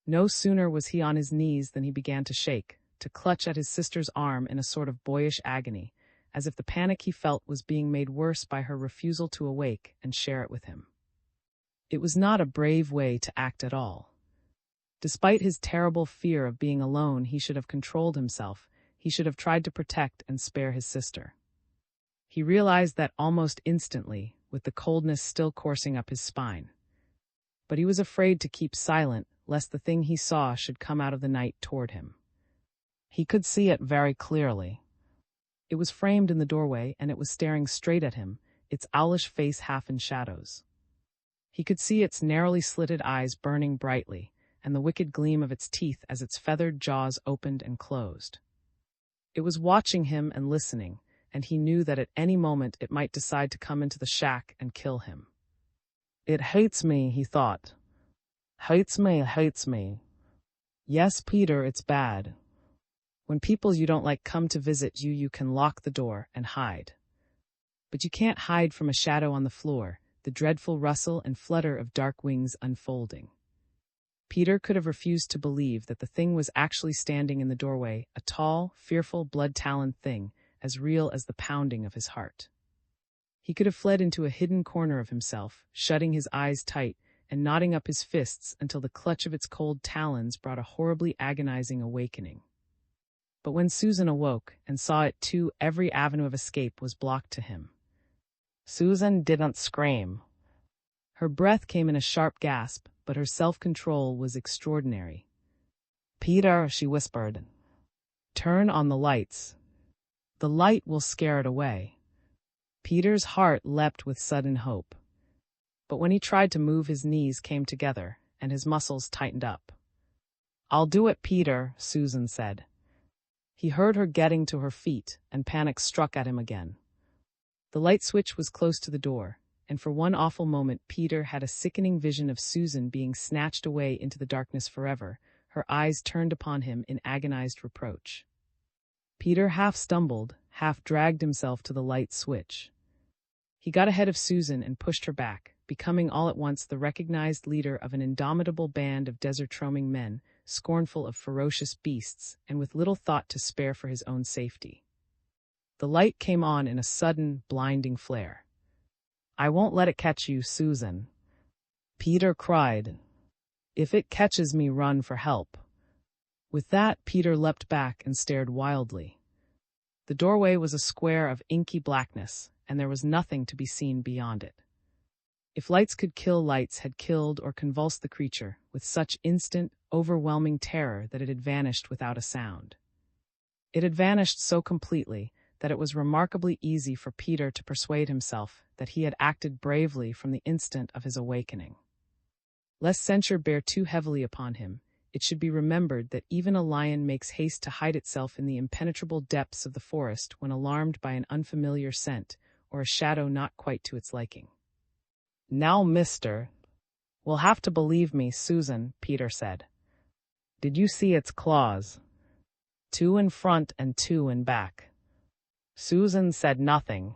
No sooner was he on his knees than he began to shake, to clutch at his sister's arm in a sort of boyish agony, as if the panic he felt was being made worse by her refusal to awake and share it with him. It was not a brave way to act at all. Despite his terrible fear of being alone, he should have controlled himself. He should have tried to protect and spare his sister. He realized that almost instantly, with the coldness still coursing up his spine. But he was afraid to keep silent, lest the thing he saw should come out of the night toward him. He could see it very clearly. It was framed in the doorway, and it was staring straight at him, its owlish face half in shadows. He could see its narrowly slitted eyes burning brightly, and the wicked gleam of its teeth as its feathered jaws opened and closed. It was watching him and listening, and he knew that at any moment it might decide to come into the shack and kill him. It hates me, he thought. Hates me. Yes, Peter, it's bad. When people you don't like come to visit you, you can lock the door and hide. But you can't hide from a shadow on the floor, the dreadful rustle and flutter of dark wings unfolding. Peter could have refused to believe that the thing was actually standing in the doorway, a tall, fearful, blood-taloned thing, as real as the pounding of his heart. He could have fled into a hidden corner of himself, shutting his eyes tight and knotting up his fists until the clutch of its cold talons brought a horribly agonizing awakening. But when Susan awoke and saw it too, every avenue of escape was blocked to him. Susan didn't scream. Her breath came in a sharp gasp, but her self-control was extraordinary. Peter, she whispered, turn on the lights. The light will scare it away. Peter's heart leapt with sudden hope. But when he tried to move, his knees came together, and his muscles tightened up. I'll do it, Peter, Susan said. He heard her getting to her feet, and panic struck at him again. The light switch was close to the door, and for one awful moment Peter had a sickening vision of Susan being snatched away into the darkness forever, her eyes turned upon him in agonized reproach. Peter half stumbled, half dragged himself to the light switch. He got ahead of Susan and pushed her back, becoming all at once the recognized leader of an indomitable band of desert-roaming men, scornful of ferocious beasts, and with little thought to spare for his own safety. The light came on in a sudden, blinding flare. I won't let it catch you, Susan. Peter cried. If it catches me, run for help. With that, Peter leapt back and stared wildly. The doorway was a square of inky blackness, and there was nothing to be seen beyond it. If lights could kill, lights had killed or convulsed the creature with such instant, overwhelming terror that it had vanished without a sound. It had vanished so completely that it was remarkably easy for Peter to persuade himself that he had acted bravely from the instant of his awakening. Lest censure bear too heavily upon him, it should be remembered that even a lion makes haste to hide itself in the impenetrable depths of the forest when alarmed by an unfamiliar scent or a shadow not quite to its liking. Now, mister, will have to believe me, Susan, Peter said. Did you see its claws? 2 in front and 2 in back. Susan said nothing.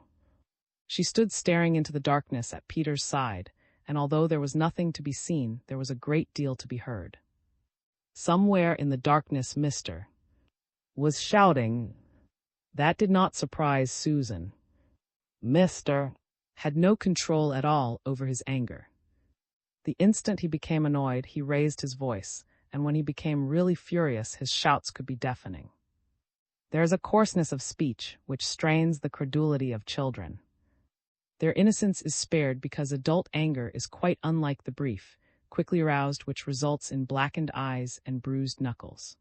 She stood staring into the darkness at Peter's side, and although there was nothing to be seen, there was a great deal to be heard. Somewhere in the darkness, Mr. was shouting. That did not surprise Susan. Mr. had no control at all over his anger. The instant he became annoyed, he raised his voice, and when he became really furious, his shouts could be deafening. There is a coarseness of speech which strains the credulity of children. Their innocence is spared because adult anger is quite unlike the brief, quickly aroused which results in blackened eyes and bruised knuckles.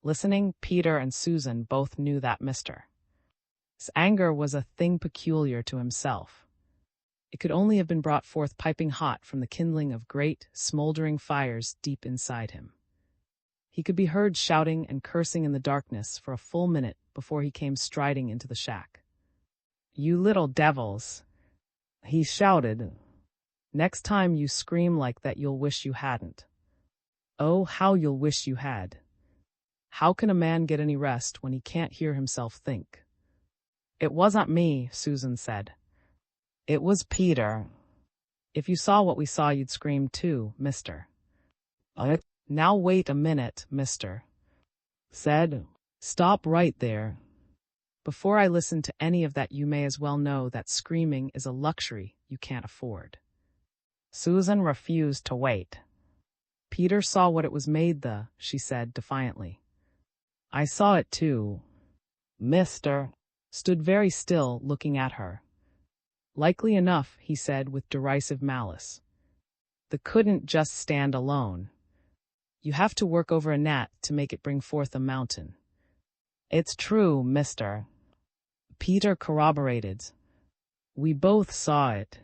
Listening, Peter and Susan both knew that Mr. His anger was a thing peculiar to himself. It could only have been brought forth piping hot from the kindling of great, smoldering fires deep inside him. He could be heard shouting and cursing in the darkness for a full minute before he came striding into the shack. "You little devils," he shouted. "Next time you scream like that you'll wish you hadn't. Oh, how you'll wish you had. How can a man get any rest when he can't hear himself think?" "It wasn't me," Susan said. "It was Peter. If you saw what we saw, you'd scream too, Mr. Now wait a minute, Mr. said. Stop right there. Before I listen to any of that, you may as well know that screaming is a luxury you can't afford." Susan refused to wait. "Peter saw what it was made she said defiantly. "I saw it too." Mr. stood very still, looking at her. "Likely enough," he said with derisive malice. "The couldn't just stand alone. You have to work over a gnat to make it bring forth a mountain." "It's true, Mr. Peter corroborated. "We both saw it.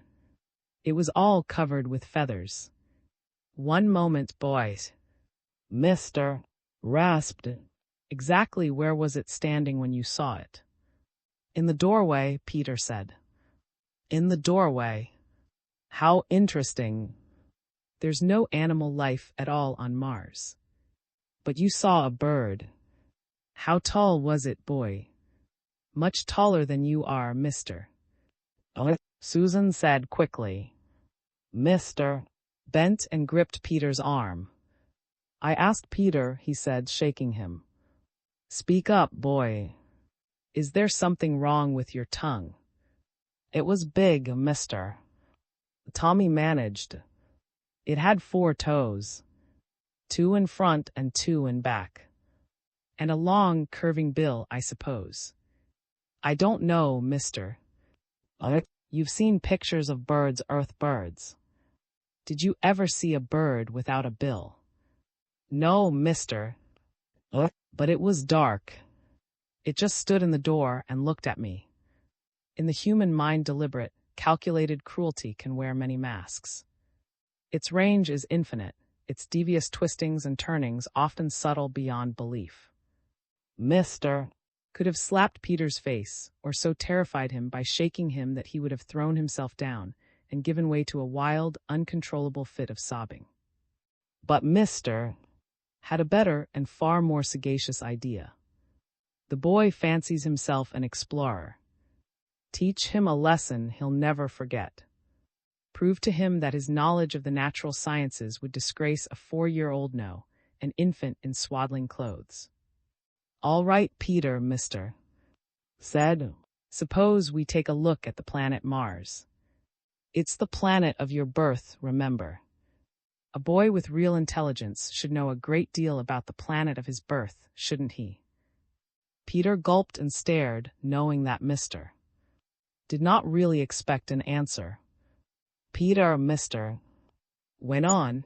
It was all covered with feathers." "One moment, boys." Mr. rasped. "Exactly where was it standing when you saw it?" "In the doorway," Peter said. "In the doorway. How interesting. There's no animal life at all on Mars. But you saw a bird. How tall was it, boy?" "Much taller than you are, Mr. Susan said quickly. Mr. bent and gripped Peter's arm. "I asked Peter," he said, shaking him. "Speak up, boy. Is there something wrong with your tongue?" "It was big, Mr. Tommy managed. It had 4 toes, 2 in front and 2 in back. And a long, curving bill, I suppose." "I don't know, Mr. You've seen pictures of birds, earth birds. Did you ever see a bird without a bill?" "No, Mr. But it was dark. It just stood in the door and looked at me." In the human mind, deliberate, calculated cruelty can wear many masks. Its range is infinite, its devious twistings and turnings often subtle beyond belief. Mr. could have slapped Peter's face, or so terrified him by shaking him that he would have thrown himself down and given way to a wild, uncontrollable fit of sobbing. But Mr. had a better and far more sagacious idea. The boy fancies himself an explorer. Teach him a lesson he'll never forget. Prove to him that his knowledge of the natural sciences would disgrace a 4-year-old, no, an infant in swaddling clothes. "All right, Peter," Mr. said. "Suppose we take a look at the planet Mars. It's the planet of your birth, remember. A boy with real intelligence should know a great deal about the planet of his birth, shouldn't he?" Peter gulped and stared, knowing that Mr. did not really expect an answer. Peter, Mr. went on.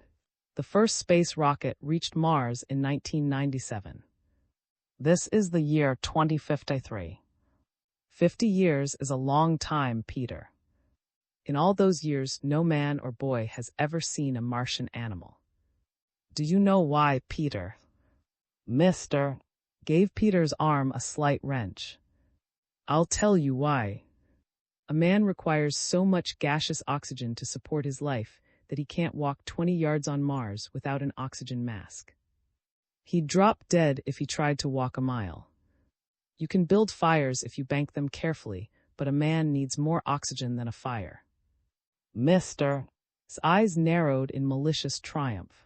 "The first space rocket reached Mars in 1997. This is the year 2053. 50 years is a long time, Peter. In all those years, no man or boy has ever seen a Martian animal. Do you know why, Peter?" Mr. gave Peter's arm a slight wrench. "I'll tell you why. A man requires so much gaseous oxygen to support his life that he can't walk 20 yards on Mars without an oxygen mask. He'd drop dead if he tried to walk a mile. You can build fires if you bank them carefully, but a man needs more oxygen than a fire. Mister, His eyes narrowed in malicious triumph.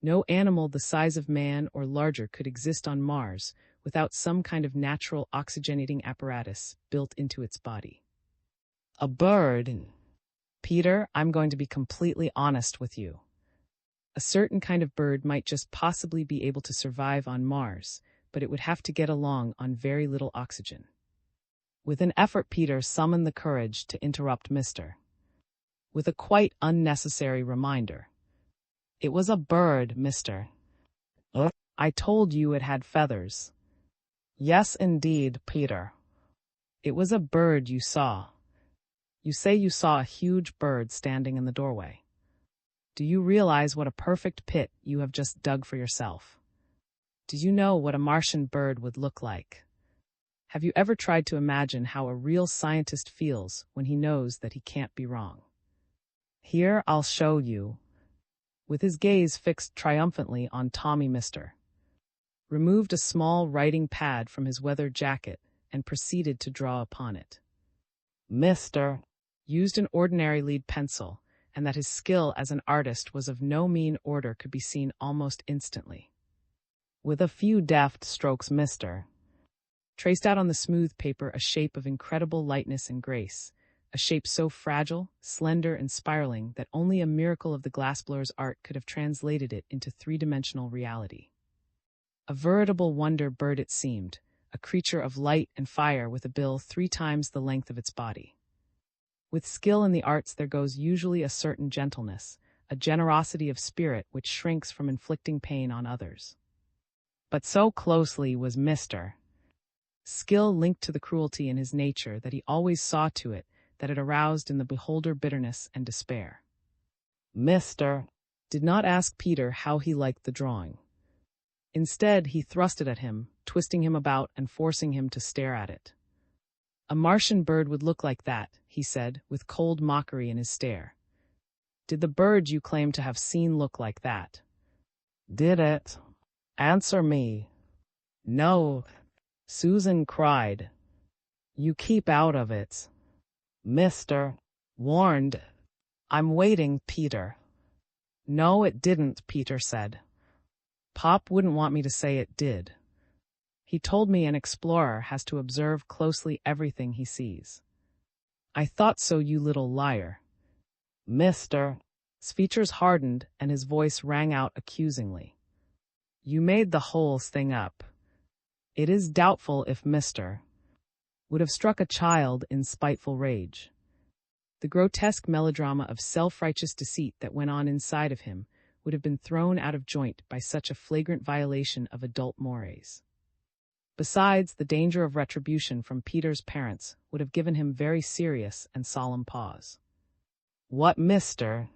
No animal the size of man or larger could exist on Mars without some kind of natural oxygenating apparatus built into its body. a bird. Peter, I'm going to be completely honest with you. A certain kind of bird might just possibly be able to survive on Mars, but it would have to get along on very little oxygen. With an effort, Peter summoned the courage to interrupt Mister. With a quite unnecessary reminder. It was a bird, Mister. I told you it had feathers. Yes, indeed, Peter. It was a bird you saw. You say you saw a huge bird standing in the doorway. Do you realize what a perfect pit you have just dug for yourself? Do you know what a Martian bird would look like? Have you ever tried to imagine how a real scientist feels when he knows that he can't be wrong? Here, I'll show you. With his gaze fixed triumphantly on Tommy, Mister removed a small writing pad from his weather jacket and proceeded to draw upon it. Mister, Used an ordinary lead pencil, and that his skill as an artist was of no mean order could be seen almost instantly. with a few deft strokes, Mister Traced out on the smooth paper a shape of incredible lightness and grace, a shape so fragile, slender, and spiraling that only a miracle of the glassblower's art could have translated it into three-dimensional reality. A veritable wonder bird it seemed, a creature of light and fire with a bill 3 times the length of its body. With skill in the arts there goes usually a certain gentleness, a generosity of spirit which shrinks from inflicting pain on others. But so closely was Mr. Skill linked to the cruelty in his nature that he always saw to it that it aroused in the beholder bitterness and despair. Mister Did not ask Peter how he liked the drawing. Instead, he thrust it at him, twisting him about and forcing him to stare at it. A Martian bird would look like that, he said, with cold mockery in his stare. Did the bird you claim to have seen look like that? Did it? Answer me. No, Susan cried. You keep out of it. Mister warned. I'm waiting, Peter. No, it didn't, Peter said. Pop wouldn't want me to say it did. He told me an explorer has to observe closely everything he sees. I thought so, you little liar. Mister His features hardened and his voice rang out accusingly. You made the whole thing up. It is doubtful if Mr. would have struck a child in spiteful rage. The grotesque melodrama of self-righteous deceit that went on inside of him would have been thrown out of joint by such a flagrant violation of adult mores. Besides, the danger of retribution from Peter's parents would have given him very serious and solemn pause. What Mister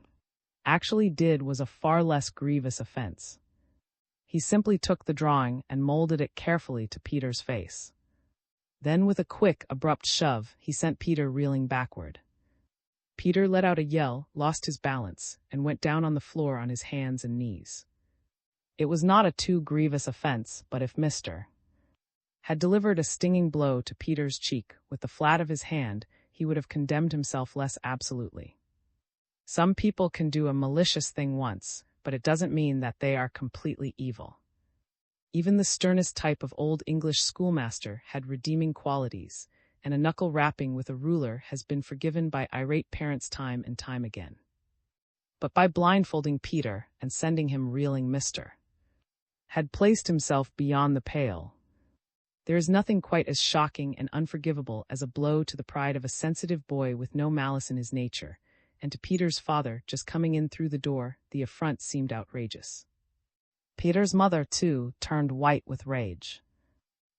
actually did was a far less grievous offense. He simply took the drawing and molded it carefully to Peter's face. Then with a quick, abrupt shove, he sent Peter reeling backward. Peter let out a yell, lost his balance, and went down on the floor on his hands and knees. It was not a too grievous offense, but if Mr. had delivered a stinging blow to Peter's cheek with the flat of his hand, he would have condemned himself less absolutely. Some people can do a malicious thing once, but it doesn't mean that they are completely evil. Even the sternest type of old English schoolmaster had redeeming qualities, and a knuckle rapping with a ruler has been forgiven by irate parents time and time again. But by blindfolding Peter and sending him reeling, Mr. had placed himself beyond the pale. There is nothing quite as shocking and unforgivable as a blow to the pride of a sensitive boy with no malice in his nature, and to Peter's father just coming in through the door, the affront seemed outrageous. Peter's mother, too, turned white with rage.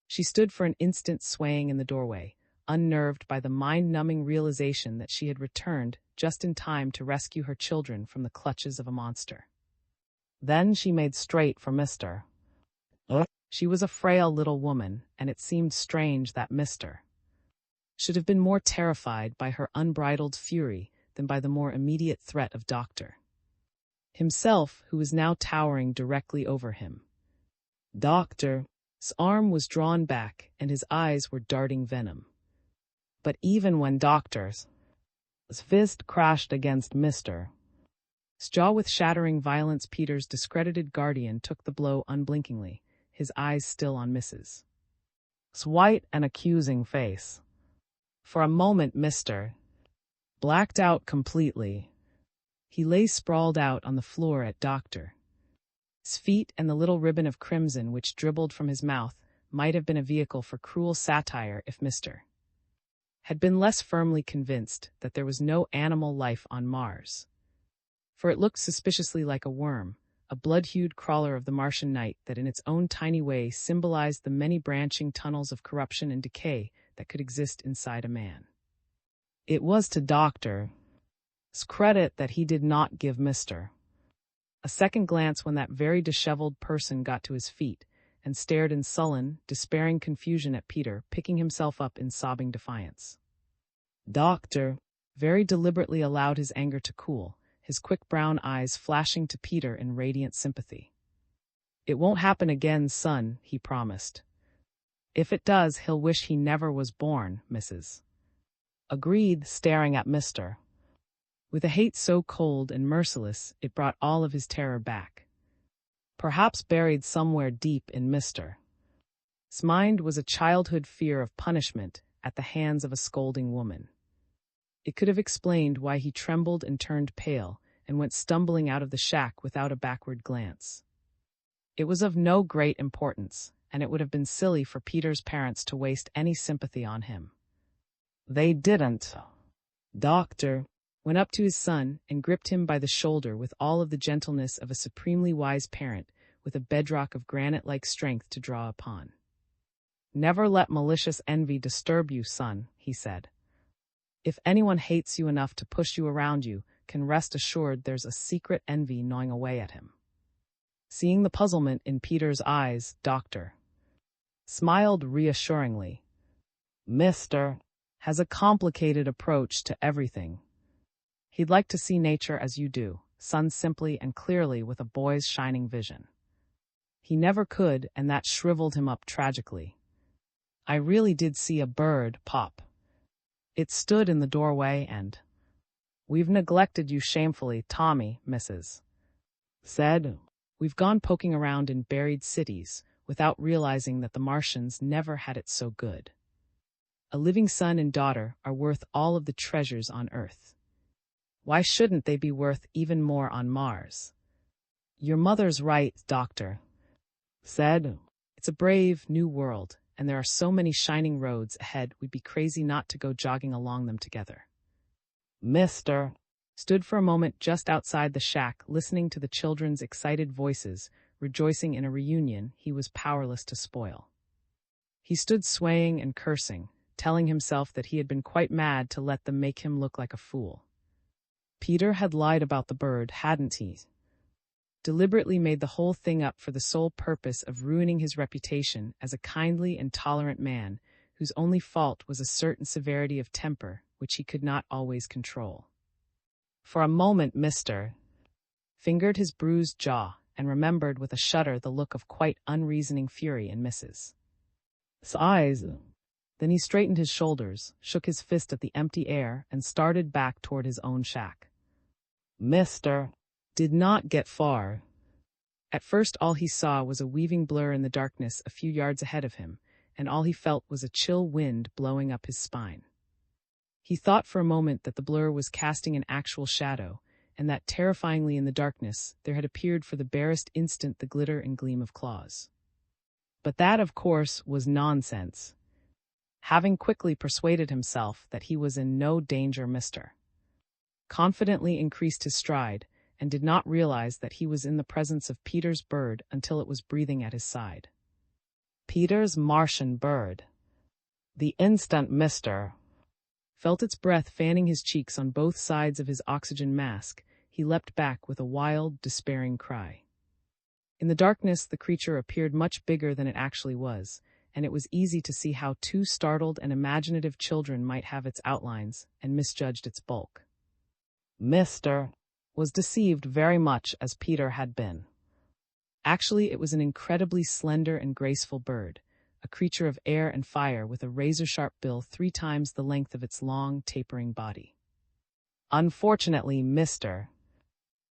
She stood for an instant swaying in the doorway, unnerved by the mind-numbing realization that she had returned just in time to rescue her children from the clutches of a monster. Then she made straight for Mr. She was a frail little woman, and it seemed strange that Mr. should have been more terrified by her unbridled fury than by the more immediate threat of Doctor himself, who was now towering directly over him. Doctor. His arm was drawn back and his eyes were darting venom. But even when Doctor's fist crashed against Mr. His jaw with shattering violence, Peter's discredited guardian took the blow unblinkingly, his eyes still on Mrs. His white and accusing face. For a moment Mr. blacked out completely. He lay sprawled out on the floor at Doctor. His feet and the little ribbon of crimson which dribbled from his mouth might have been a vehicle for cruel satire if Mr. had been less firmly convinced that there was no animal life on Mars. For it looked suspiciously like a worm, a blood-hued crawler of the Martian night that in its own tiny way symbolized the many branching tunnels of corruption and decay that could exist inside a man. It was to Doctor's credit that he did not give Mr. a second glance when that very disheveled person got to his feet and stared in sullen, despairing confusion at Peter, picking himself up in sobbing defiance. Doctor very deliberately allowed his anger to cool, his quick brown eyes flashing to Peter in radiant sympathy. "It won't happen again, son," he promised. "If it does, he'll wish he never was born, Mrs. agreed, staring at Mr. with a hate so cold and merciless it brought all of his terror back. Perhaps buried somewhere deep in Mr. His mind was a childhood fear of punishment at the hands of a scolding woman. It could have explained why he trembled and turned pale and went stumbling out of the shack without a backward glance. It was of no great importance, and it would have been silly for Peter's parents to waste any sympathy on him. They didn't. Doctor went up to his son and gripped him by the shoulder with all of the gentleness of a supremely wise parent with a bedrock of granite-like strength to draw upon. "Never let malicious envy disturb you, son," he said. "If anyone hates you enough to push you around, you can rest assured there's a secret envy gnawing away at him." Seeing the puzzlement in Peter's eyes, Doctor smiled reassuringly. "Mr. has a complicated approach to everything. He'd like to see nature as you do, son, simply and clearly with a boy's shining vision. He never could, and that shriveled him up tragically. I really did see a bird, Pop. It stood in the doorway and—" "We've neglected you shamefully, Tommy," Mrs. said. "We've gone poking around in buried cities without realizing that the Martians never had it so good. A living son and daughter are worth all of the treasures on Earth. Why shouldn't they be worth even more on Mars?" "Your mother's right," Doctor said. "It's a brave, new world, and there are so many shining roads ahead we'd be crazy not to go jogging along them together." Mr. stood for a moment just outside the shack, listening to the children's excited voices, rejoicing in a reunion he was powerless to spoil. He stood swaying and cursing, telling himself that he had been quite mad to let them make him look like a fool. Peter had lied about the bird, hadn't he? Deliberately made the whole thing up for the sole purpose of ruining his reputation as a kindly and tolerant man whose only fault was a certain severity of temper which he could not always control. For a moment Mr. fingered his bruised jaw and remembered with a shudder the look of quite unreasoning fury in Mrs. His eyes. Then he straightened his shoulders, shook his fist at the empty air, and started back toward his own shack. Mr. did not get far. At first all he saw was a weaving blur in the darkness a few yards ahead of him, and all he felt was a chill wind blowing up his spine. He thought for a moment that the blur was casting an actual shadow, and that terrifyingly in the darkness there had appeared for the barest instant the glitter and gleam of claws. But that, of course, was nonsense. Having quickly persuaded himself that he was in no danger, Mr. confidently increased his stride, and did not realize that he was in the presence of Peter's bird until it was breathing at his side. Peter's Martian bird. The instant Mr. felt its breath fanning his cheeks on both sides of his oxygen mask, he leapt back with a wild, despairing cry. In the darkness, the creature appeared much bigger than it actually was, and it was easy to see how two startled and imaginative children might have its outlines and misjudged its bulk. Mr. was deceived very much as Peter had been. Actually, it was an incredibly slender and graceful bird, a creature of air and fire with a razor-sharp bill 3 times the length of its long, tapering body. Unfortunately, Mr.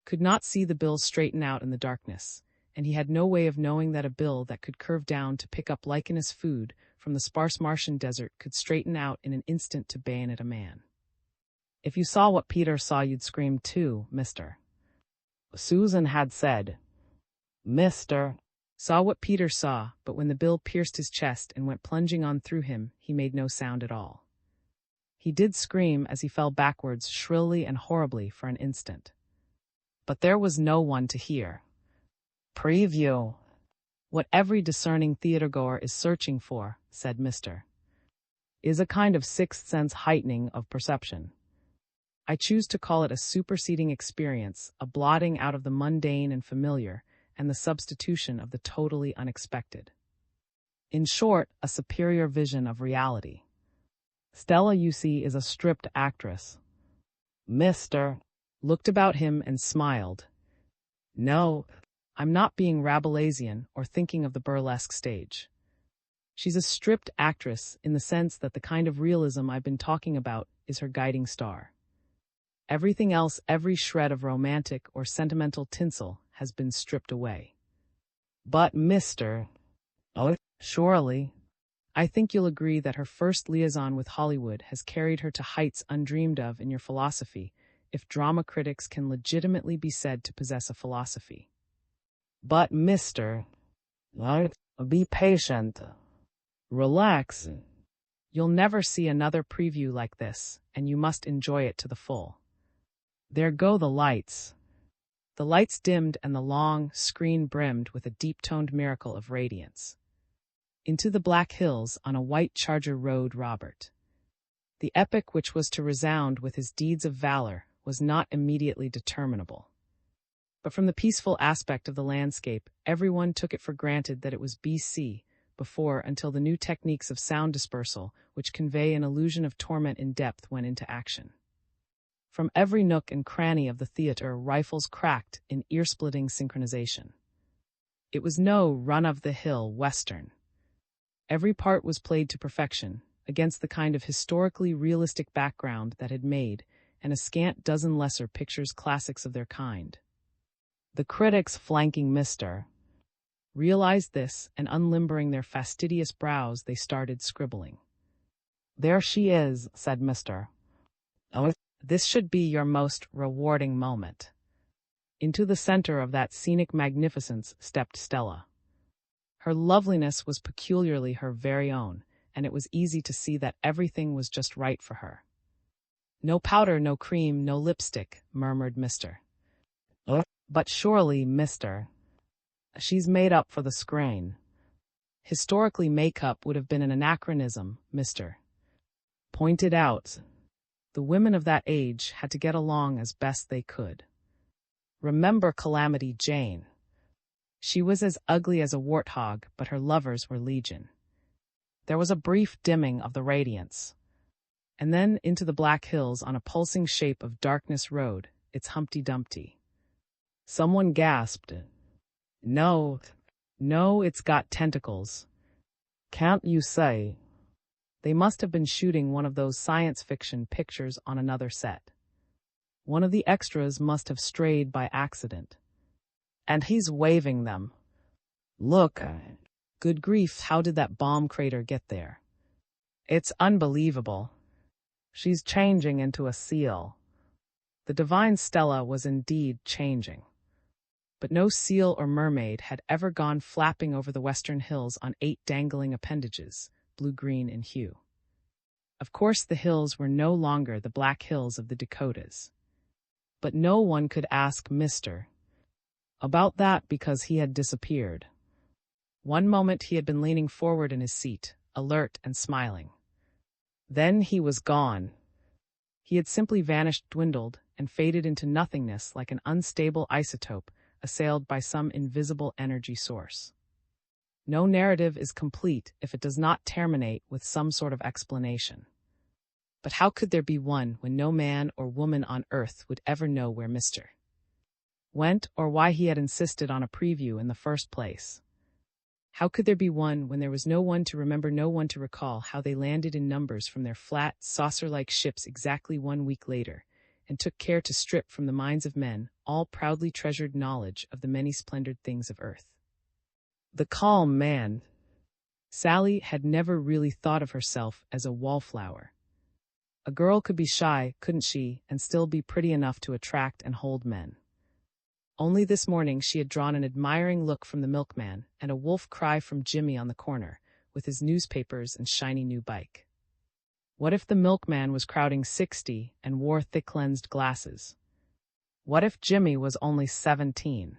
could not see the bill straighten out in the darkness, and he had no way of knowing that a bill that could curve down to pick up lichenous food from the sparse Martian desert could straighten out in an instant to bayonet a man. If you saw what Peter saw, you'd scream too, Mr. Susan had said. Mr. saw what Peter saw, but when the bill pierced his chest and went plunging on through him, he made no sound at all. He did scream as he fell backwards shrilly and horribly for an instant. But there was no one to hear. Preview. What every discerning theatergoer is searching for, said Mr. is a kind of sixth sense heightening of perception. I choose to call it a superseding experience, a blotting out of the mundane and familiar, and the substitution of the totally unexpected. In short, a superior vision of reality. Stella, you see, is a stripped actress. Mr. looked about him and smiled. No, I'm not being Rabelaisian or thinking of the burlesque stage. She's a stripped actress in the sense that the kind of realism I've been talking about is her guiding star. Everything else, every shred of romantic or sentimental tinsel, has been stripped away. But Mr. Oh, surely. I think you'll agree that her first liaison with Hollywood has carried her to heights undreamed of in your philosophy, if drama critics can legitimately be said to possess a philosophy. But Mr. Be patient. Relax. You'll never see another preview like this, and you must enjoy it to the full. There go the lights. The lights dimmed and the long screen brimmed with a deep-toned miracle of radiance. Into the Black Hills on a white charger rode Robert. The epic which was to resound with his deeds of valor was not immediately determinable. But from the peaceful aspect of the landscape, everyone took it for granted that it was BC, before until the new techniques of sound dispersal, which convey an illusion of torment in depth, went into action. From every nook and cranny of the theater, rifles cracked in ear-splitting synchronization. It was no run-of-the-hill Western. Every part was played to perfection, against the kind of historically realistic background that had made, and a scant dozen lesser pictures classics of their kind. The critics flanking Mr. realized this, and unlimbering their fastidious brows, they started scribbling. There she is, said Mr. Oh, this should be your most rewarding moment. Into the center of that scenic magnificence stepped Stella. Her loveliness was peculiarly her very own, and it was easy to see that everything was just right for her. No powder, no cream, no lipstick, murmured Mr. But surely, Mr. She's made up for the screen. Historically, makeup would have been an anachronism, Mr. pointed out. The women of that age had to get along as best they could. Remember Calamity Jane. She was as ugly as a warthog, but her lovers were legion. There was a brief dimming of the radiance. And then into the Black Hills on a pulsing shape of darkness rode, its Humpty Dumpty. Someone gasped. No, it's got tentacles. Can't you say? They must have been shooting one of those science fiction pictures on another set. One of the extras must have strayed by accident. And he's waving them. Look. Good grief, how did that bomb crater get there? It's unbelievable. She's changing into a seal. The divine Stella was indeed changing. But no seal or mermaid had ever gone flapping over the western hills on 8 dangling appendages, blue-green in hue. Of course, the hills were no longer the Black Hills of the Dakotas. But no one could ask Mr. about that because he had disappeared. One moment he had been leaning forward in his seat, alert and smiling. Then he was gone. He had simply vanished, dwindled, and faded into nothingness like an unstable isotope assailed by some invisible energy source. No narrative is complete if it does not terminate with some sort of explanation. But how could there be one when no man or woman on earth would ever know where Mr. went or why he had insisted on a preview in the first place. How could there be one when there was no one to remember, no one to recall how they landed in numbers from their flat, saucer-like ships exactly 1 week later, and took care to strip from the minds of men all proudly treasured knowledge of the many splendored things of earth? The calm man. Sally had never really thought of herself as a wallflower. A girl could be shy, couldn't she, and still be pretty enough to attract and hold men. Only this morning she had drawn an admiring look from the milkman and a wolf cry from Jimmy on the corner, with his newspapers and shiny new bike. What if the milkman was crowding 60 and wore thick-lensed glasses? What if Jimmy was only 17?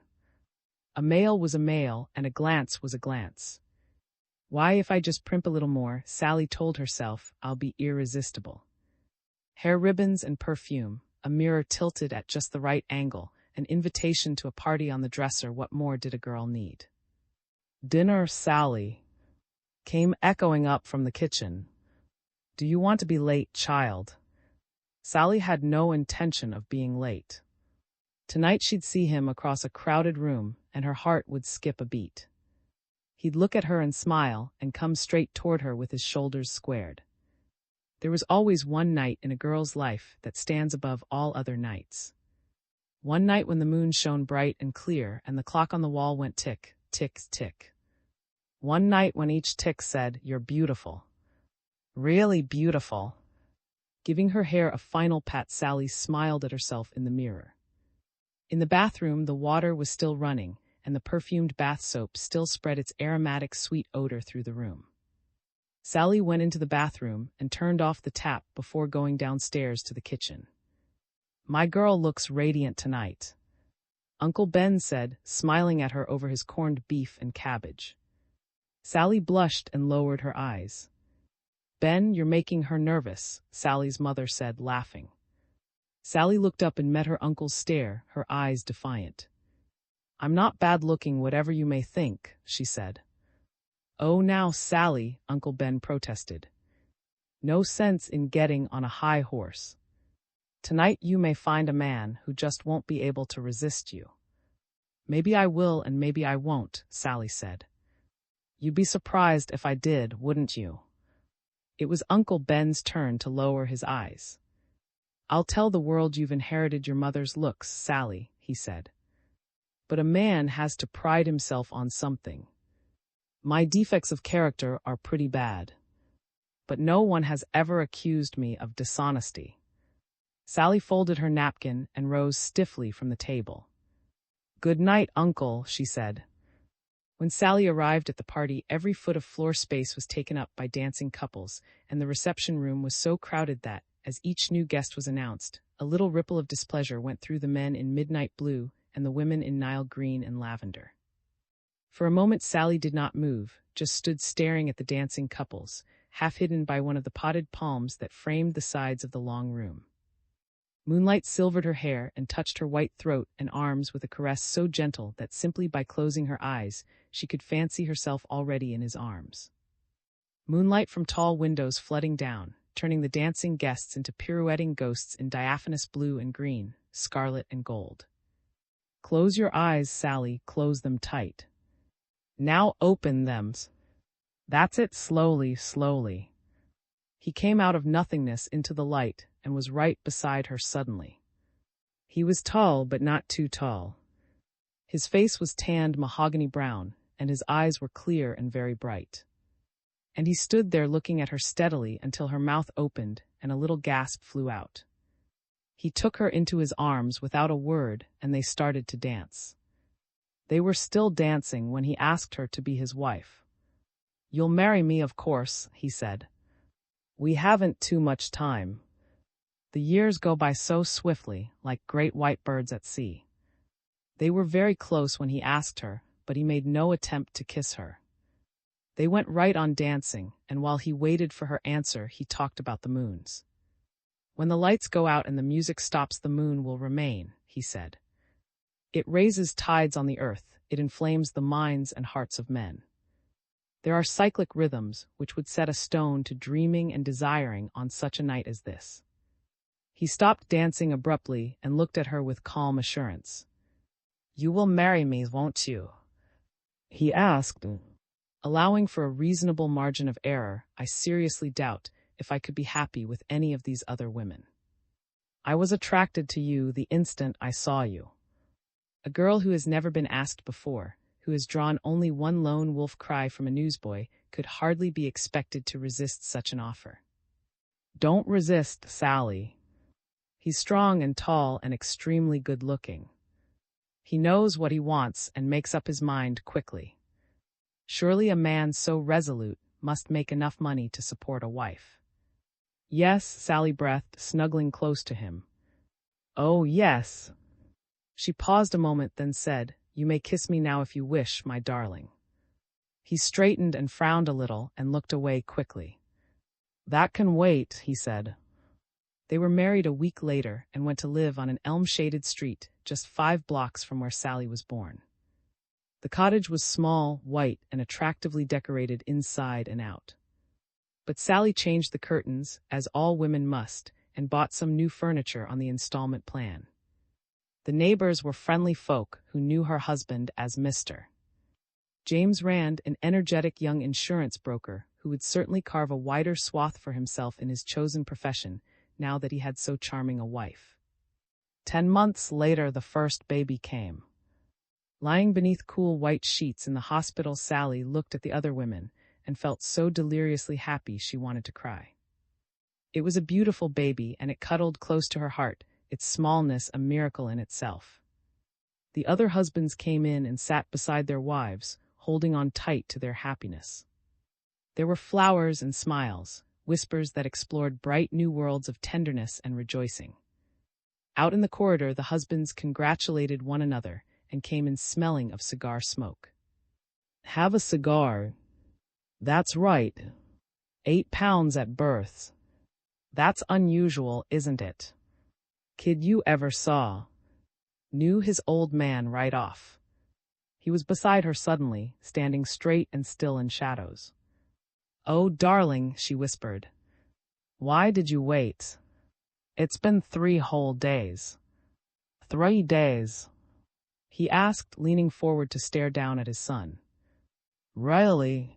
A male was a male, and a glance was a glance. Why, if I just primp a little more, Sally told herself, I'll be irresistible. Hair ribbons and perfume, a mirror tilted at just the right angle, an invitation to a party on the dresser. What more did a girl need? Dinner, Sally, came echoing up from the kitchen. Do you want to be late, child? Sally had no intention of being late. Tonight she'd see him across a crowded room, and her heart would skip a beat. He'd look at her and smile, and come straight toward her with his shoulders squared. There was always one night in a girl's life that stands above all other nights. One night when the moon shone bright and clear and the clock on the wall went tick, tick, tick. One night when each tick said, "You're beautiful. Really beautiful." Giving her hair a final pat, Sally smiled at herself in the mirror. In the bathroom, the water was still running, and the perfumed bath soap still spread its aromatic sweet odor through the room. Sally went into the bathroom and turned off the tap before going downstairs to the kitchen. My girl looks radiant tonight, Uncle Ben said, smiling at her over his corned beef and cabbage. Sally blushed and lowered her eyes. Ben, you're making her nervous, Sally's mother said, laughing. Sally looked up and met her uncle's stare, her eyes defiant. I'm not bad-looking, whatever you may think, she said. Oh, now, Sally, Uncle Ben protested. No sense in getting on a high horse. Tonight you may find a man who just won't be able to resist you. Maybe I will and maybe I won't, Sally said. You'd be surprised if I did, wouldn't you? It was Uncle Ben's turn to lower his eyes. I'll tell the world you've inherited your mother's looks, Sally, he said. But a man has to pride himself on something. My defects of character are pretty bad. But no one has ever accused me of dishonesty. Sally folded her napkin and rose stiffly from the table. Good night, Uncle, she said. When Sally arrived at the party, every foot of floor space was taken up by dancing couples, and the reception room was so crowded that, as each new guest was announced, a little ripple of displeasure went through the men in midnight blue and the women in Nile green and lavender. For a moment Sally did not move, just stood staring at the dancing couples, half hidden by one of the potted palms that framed the sides of the long room. Moonlight silvered her hair and touched her white throat and arms with a caress so gentle that simply by closing her eyes, she could fancy herself already in his arms. Moonlight from tall windows flooding down, turning the dancing guests into pirouetting ghosts in diaphanous blue and green, scarlet and gold. Close your eyes, Sally, close them tight. Now open them. That's it, slowly, slowly. He came out of nothingness into the light and was right beside her suddenly. He was tall, but not too tall. His face was tanned mahogany brown, and his eyes were clear and very bright. And he stood there looking at her steadily until her mouth opened and a little gasp flew out. He took her into his arms without a word, and they started to dance. They were still dancing when he asked her to be his wife. You'll marry me, of course, he said. We haven't too much time. The years go by so swiftly, like great white birds at sea. They were very close when he asked her, but he made no attempt to kiss her. They went right on dancing, and while he waited for her answer, he talked about the moons. When the lights go out and the music stops, the moon will remain, he said. It raises tides on the earth, it inflames the minds and hearts of men. There are cyclic rhythms which would set a stone to dreaming and desiring on such a night as this. He stopped dancing abruptly and looked at her with calm assurance. You will marry me, won't you? He asked. Allowing for a reasonable margin of error, I seriously doubt if I could be happy with any of these other women. I was attracted to you the instant I saw you. A girl who has never been asked before, who has drawn only one lone wolf cry from a newsboy, could hardly be expected to resist such an offer. Don't resist, Sally. He's strong and tall and extremely good-looking. He knows what he wants and makes up his mind quickly. Surely a man so resolute must make enough money to support a wife. Yes, Sally breathed, snuggling close to him. Oh, yes. She paused a moment, then said, You may kiss me now if you wish, my darling. He straightened and frowned a little and looked away quickly. That can wait, he said. They were married a week later and went to live on an elm-shaded street just 5 blocks from where Sally was born. The cottage was small, white, and attractively decorated inside and out. But Sally changed the curtains, as all women must, and bought some new furniture on the installment plan. The neighbors were friendly folk who knew her husband as Mr. James Rand, an energetic young insurance broker who would certainly carve a wider swath for himself in his chosen profession now that he had so charming a wife. 10 months later, the first baby came. Lying beneath cool white sheets in the hospital, Sally looked at the other women and felt so deliriously happy she wanted to cry. It was a beautiful baby, and it cuddled close to her heart, its smallness a miracle in itself. The other husbands came in and sat beside their wives, holding on tight to their happiness. There were flowers and smiles, whispers that explored bright new worlds of tenderness and rejoicing. Out in the corridor, the husbands congratulated one another and came in smelling of cigar smoke. Have a cigar. That's right. 8 pounds at birth. That's unusual, isn't it? Kid you ever saw. Knew his old man right off. He was beside her suddenly, standing straight and still in shadows. Oh, darling, she whispered. Why did you wait? It's been 3 whole days. 3 days? He asked, leaning forward to stare down at his son. Really?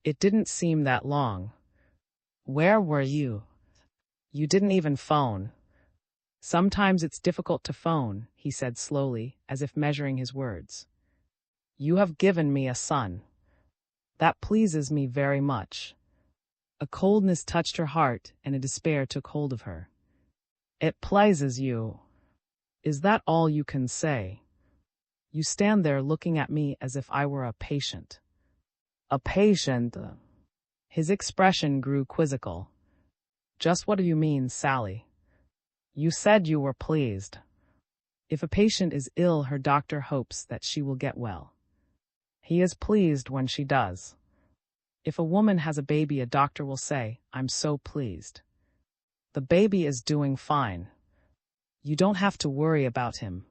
It didn't seem that long. Where were you? You didn't even phone. Sometimes it's difficult to phone, he said slowly, as if measuring his words. You have given me a son. That pleases me very much. A coldness touched her heart, and a despair took hold of her. It pleases you. Is that all you can say? You stand there looking at me as if I were a patient. A patient? His expression grew quizzical. Just what do you mean, Sally? You said you were pleased. If a patient is ill, her doctor hopes that she will get well. He is pleased when she does. If a woman has a baby, a doctor will say, I'm so pleased. The baby is doing fine. You don't have to worry about him.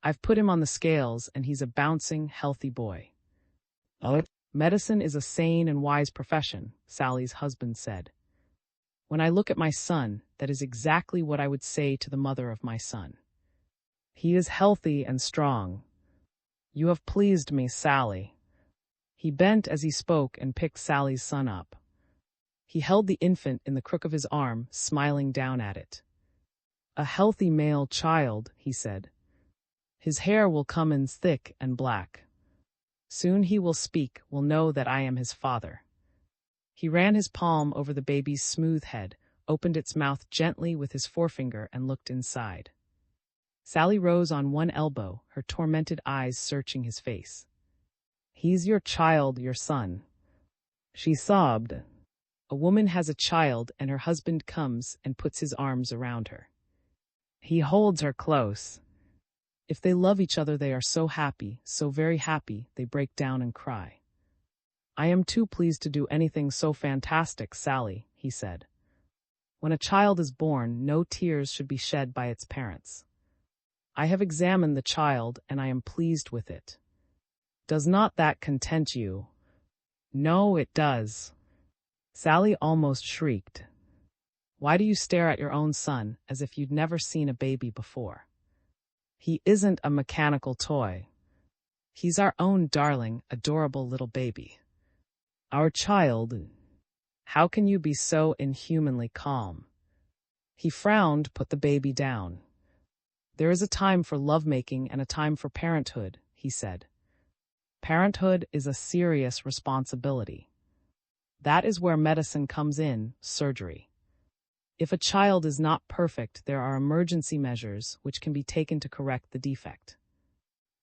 I've put him on the scales, and he's a bouncing, healthy boy. Oh. Medicine is a sane and wise profession, Sally's husband said. When I look at my son, that is exactly what I would say to the mother of my son. He is healthy and strong. You have pleased me, Sally. He bent as he spoke and picked Sally's son up. He held the infant in the crook of his arm, smiling down at it. A healthy male child, he said. His hair will come in thick and black. Soon he will speak, will know that I am his father. He ran his palm over the baby's smooth head, opened its mouth gently with his forefinger, and looked inside. Sally rose on one elbow, her tormented eyes searching his face. He's your child, your son. She sobbed. A woman has a child, and her husband comes and puts his arms around her. He holds her close. If they love each other, they are so happy, so very happy, they break down and cry. I am too pleased to do anything so fantastic, Sally, he said. When a child is born, no tears should be shed by its parents. I have examined the child, and I am pleased with it. Does not that content you? No, it does. Sally almost shrieked. Why do you stare at your own son as if you'd never seen a baby before? He isn't a mechanical toy. He's our own darling, adorable little baby. Our child. How can you be so inhumanly calm? He frowned, put the baby down. There is a time for lovemaking and a time for parenthood, he said. Parenthood is a serious responsibility. That is where medicine comes in, surgery. If a child is not perfect, there are emergency measures which can be taken to correct the defect.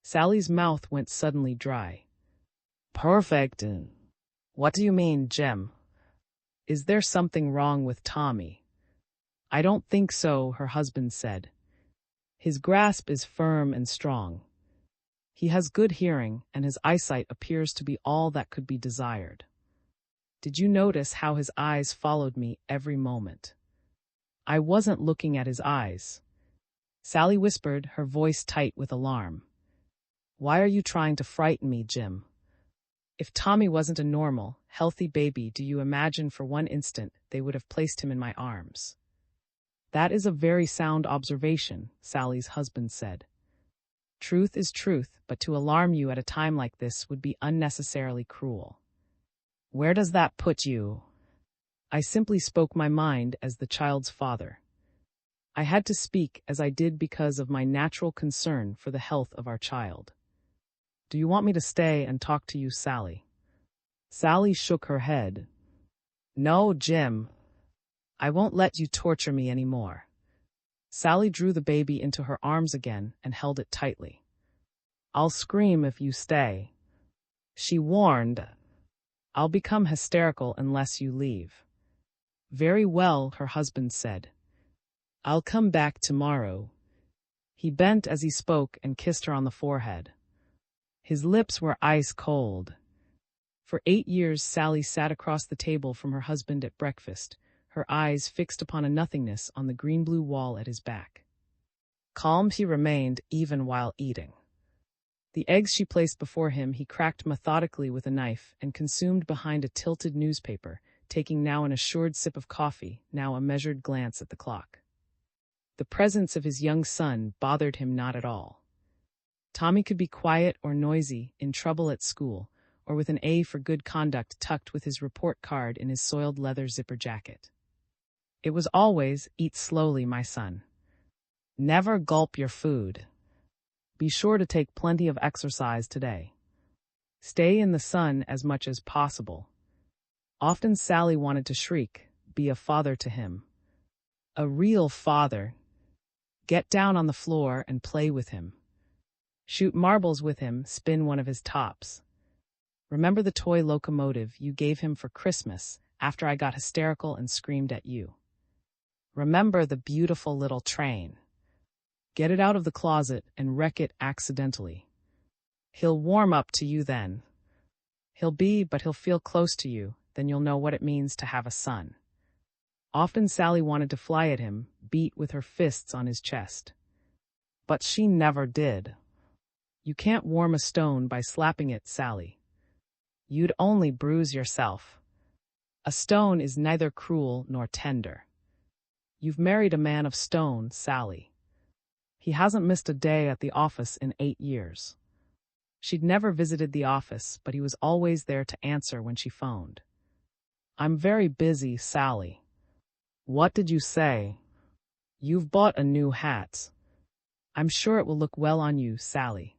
Sally's mouth went suddenly dry. Perfect? What do you mean, Jim? Is there something wrong with Tommy? I don't think so, her husband said. His grasp is firm and strong. He has good hearing, and his eyesight appears to be all that could be desired. Did you notice how his eyes followed me every moment? I wasn't looking at his eyes. Sally whispered, her voice tight with alarm. Why are you trying to frighten me, Jim? If Tommy wasn't a normal, healthy baby, do you imagine for one instant they would have placed him in my arms? That is a very sound observation, Sally's husband said. Truth is truth, but to alarm you at a time like this would be unnecessarily cruel. Where does that put you? I simply spoke my mind as the child's father. I had to speak as I did because of my natural concern for the health of our child. Do you want me to stay and talk to you, Sally? Sally shook her head. No, Jim. I won't let you torture me anymore. Sally drew the baby into her arms again and held it tightly. I'll scream if you stay. She warned. I'll become hysterical unless you leave. Very well, her husband said. I'll come back tomorrow. He bent as he spoke and kissed her on the forehead. His lips were ice cold. For 8 years Sally sat across the table from her husband at breakfast, her eyes fixed upon a nothingness on the green-blue wall at his back. Calm he remained even while eating. The eggs she placed before him he cracked methodically with a knife and consumed behind a tilted newspaper, taking now an assured sip of coffee, now a measured glance at the clock. The presence of his young son bothered him not at all. Tommy could be quiet or noisy, in trouble at school, or with an A for good conduct tucked with his report card in his soiled leather zipper jacket. It was always, eat slowly, my son. Never gulp your food. Be sure to take plenty of exercise today. Stay in the sun as much as possible. Often Sally wanted to shriek, be a father to him. A real father. Get down on the floor and play with him. Shoot marbles with him, spin one of his tops. Remember the toy locomotive you gave him for Christmas after I got hysterical and screamed at you. Remember the beautiful little train. Get it out of the closet and wreck it accidentally. He'll warm up to you then. But he'll feel close to you, then you'll know what it means to have a son. Often Sally wanted to fly at him, beat with her fists on his chest. But she never did. You can't warm a stone by slapping it, Sally. You'd only bruise yourself. A stone is neither cruel nor tender. You've married a man of stone, Sally. He hasn't missed a day at the office in 8 years. She'd never visited the office, but he was always there to answer when she phoned. I'm very busy, Sally. What did you say? You've bought a new hat. I'm sure it will look well on you, Sally.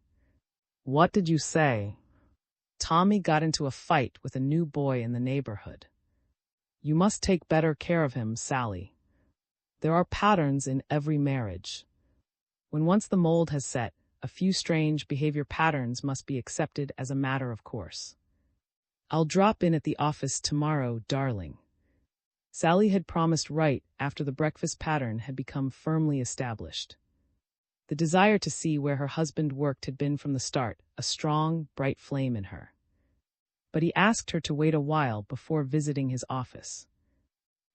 What did you say? Tommy got into a fight with a new boy in the neighborhood. You must take better care of him, Sally. There are patterns in every marriage. When once the mold has set, a few strange behavior patterns must be accepted as a matter of course. I'll drop in at the office tomorrow, darling. Sally had promised right after the breakfast pattern had become firmly established. The desire to see where her husband worked had been from the start a strong, bright flame in her. But he asked her to wait a while before visiting his office.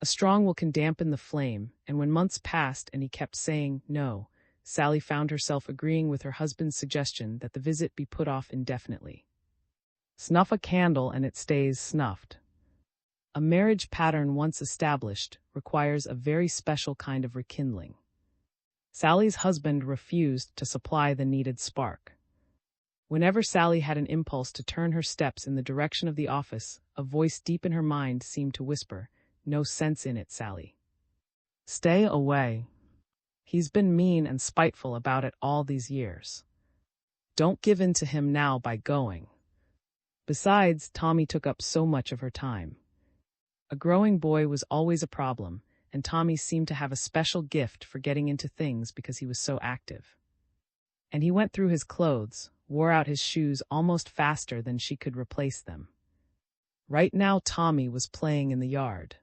A strong will can dampen the flame, and when months passed and he kept saying no, Sally found herself agreeing with her husband's suggestion that the visit be put off indefinitely. Snuff a candle and it stays snuffed. A marriage pattern once established requires a very special kind of rekindling. Sally's husband refused to supply the needed spark. Whenever Sally had an impulse to turn her steps in the direction of the office, a voice deep in her mind seemed to whisper, "No sense in it, Sally. Stay away. He's been mean and spiteful about it all these years. Don't give in to him now by going." Besides, Tommy took up so much of her time. A growing boy was always a problem, and Tommy seemed to have a special gift for getting into things because he was so active. And he went through his clothes, wore out his shoes almost faster than she could replace them. Right now Tommy was playing in the yard.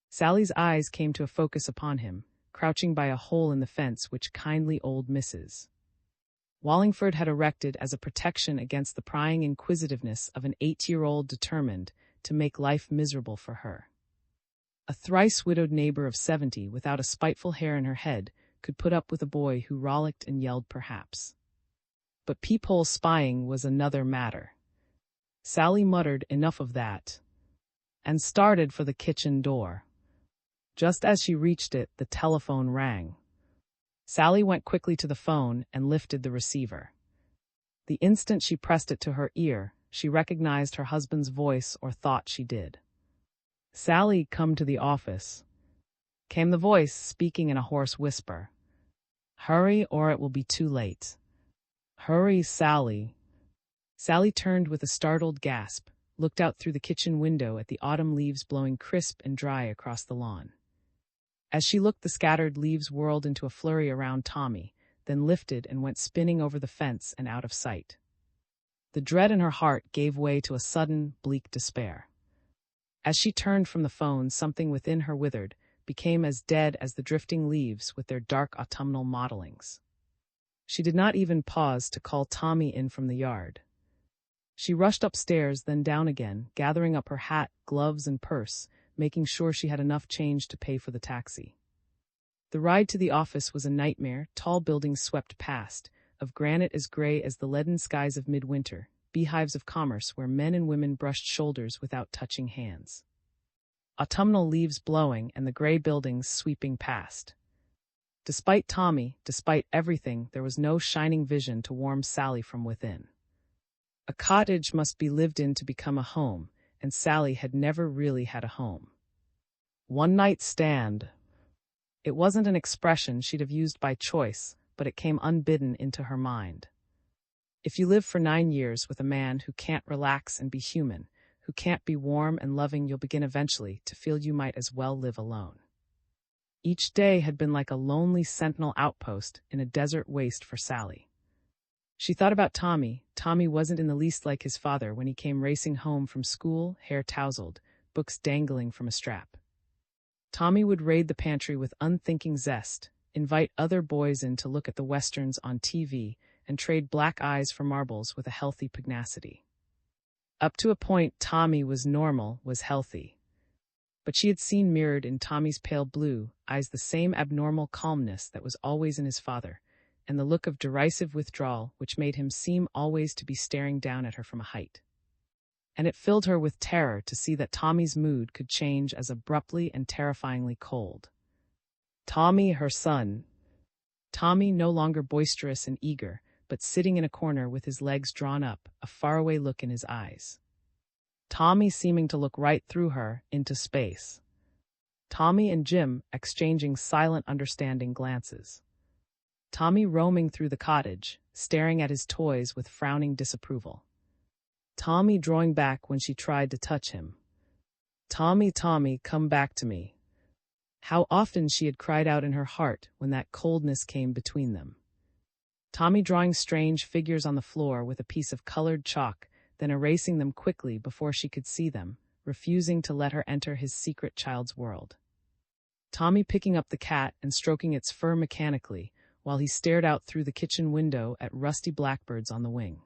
Sally's eyes came to a focus upon him, crouching by a hole in the fence which kindly old Mrs. Wallingford had erected as a protection against the prying inquisitiveness of an 8-year-old determined to make life miserable for her. A thrice-widowed neighbor of 70 without a spiteful hair in her head could put up with a boy who rollicked and yelled perhaps. But peephole spying was another matter. Sally muttered enough of that, and started for the kitchen door. Just as she reached it, the telephone rang. Sally went quickly to the phone and lifted the receiver. The instant she pressed it to her ear, she recognized her husband's voice, or thought she did. "Sally, come to the office," came the voice, speaking in a hoarse whisper. "Hurry, or it will be too late. Hurry, Sally." Sally turned with a startled gasp, looked out through the kitchen window at the autumn leaves blowing crisp and dry across the lawn. As she looked, the scattered leaves whirled into a flurry around Tommy, then lifted and went spinning over the fence and out of sight. The dread in her heart gave way to a sudden, bleak despair. As she turned from the phone, something within her withered, became as dead as the drifting leaves with their dark autumnal mottlings. She did not even pause to call Tommy in from the yard. She rushed upstairs, then down again, gathering up her hat, gloves, and purse, making sure she had enough change to pay for the taxi. The ride to the office was a nightmare. Tall buildings swept past, of granite as gray as the leaden skies of midwinter, beehives of commerce where men and women brushed shoulders without touching hands. Autumnal leaves blowing and the gray buildings sweeping past. Despite Tommy, despite everything, there was no shining vision to warm Sally from within. A cottage must be lived in to become a home, and Sally had never really had a home. One night stand. It wasn't an expression she'd have used by choice, but it came unbidden into her mind. If you live for 9 years with a man who can't relax and be human, who can't be warm and loving, you'll begin eventually to feel you might as well live alone. Each day had been like a lonely sentinel outpost in a desert waste for Sally. She thought about Tommy. Tommy wasn't in the least like his father when he came racing home from school, hair tousled, books dangling from a strap. Tommy would raid the pantry with unthinking zest, invite other boys in to look at the westerns on TV, and trade black eyes for marbles with a healthy pugnacity. Up to a point, Tommy was normal, was healthy. But she had seen mirrored in Tommy's pale blue eyes the same abnormal calmness that was always in his father, and the look of derisive withdrawal which made him seem always to be staring down at her from a height. And it filled her with terror to see that Tommy's mood could change as abruptly and terrifyingly cold. Tommy, her son. Tommy no longer boisterous and eager, but sitting in a corner with his legs drawn up, a faraway look in his eyes. Tommy seeming to look right through her, into space. Tommy and Jim exchanging silent, understanding glances. Tommy roaming through the cottage, staring at his toys with frowning disapproval. Tommy drawing back when she tried to touch him. "Tommy, Tommy, come back to me." How often she had cried out in her heart when that coldness came between them. Tommy drawing strange figures on the floor with a piece of colored chalk, then erasing them quickly before she could see them, refusing to let her enter his secret child's world. Tommy picking up the cat and stroking its fur mechanically, while he stared out through the kitchen window at rusty blackbirds on the wing.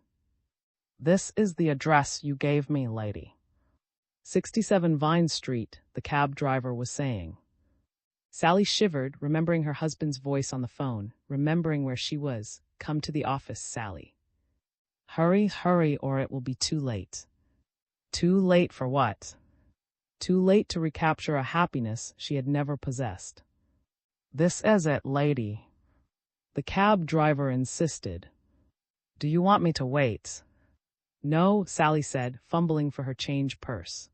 "This is the address you gave me, lady." 67 Vine Street, the cab driver was saying. Sally shivered, remembering her husband's voice on the phone, remembering where she was. "Come to the office, Sally. Hurry, hurry, or it will be too late." Too late for what? Too late to recapture a happiness she had never possessed. "This is it, lady." The cab driver insisted. "Do you want me to wait?" "No," Sally said, fumbling for her change purse.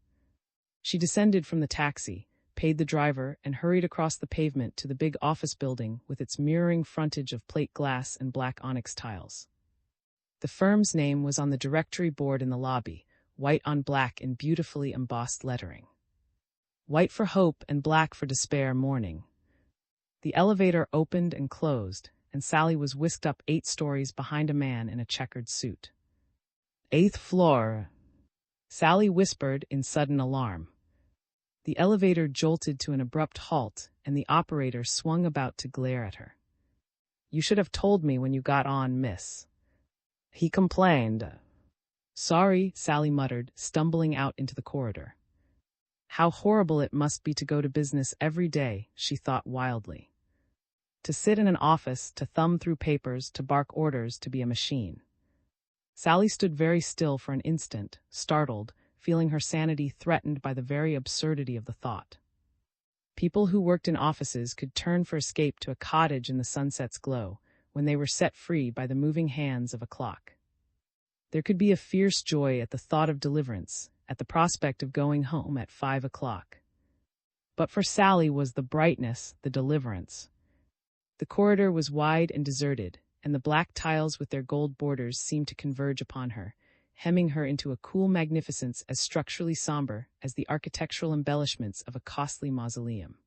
She descended from the taxi, paid the driver, and hurried across the pavement to the big office building with its mirroring frontage of plate glass and black onyx tiles. The firm's name was on the directory board in the lobby, white on black in beautifully embossed lettering. White for hope and black for despair mourning. The elevator opened and closed, and Sally was whisked up 8 stories behind a man in a checkered suit. "8th floor," Sally whispered in sudden alarm. The elevator jolted to an abrupt halt, and the operator swung about to glare at her. "You should have told me when you got on, miss," he complained. "Sorry," Sally muttered, stumbling out into the corridor. How horrible it must be to go to business every day, she thought wildly. To sit in an office, to thumb through papers, to bark orders, to be a machine. Sally stood very still for an instant, startled, feeling her sanity threatened by the very absurdity of the thought. People who worked in offices could turn for escape to a cottage in the sunset's glow, when they were set free by the moving hands of a clock. There could be a fierce joy at the thought of deliverance, at the prospect of going home at 5 o'clock. But for Sally was the brightness, the deliverance. The corridor was wide and deserted, and the black tiles with their gold borders seemed to converge upon her, hemming her into a cool magnificence as structurally somber as the architectural embellishments of a costly mausoleum.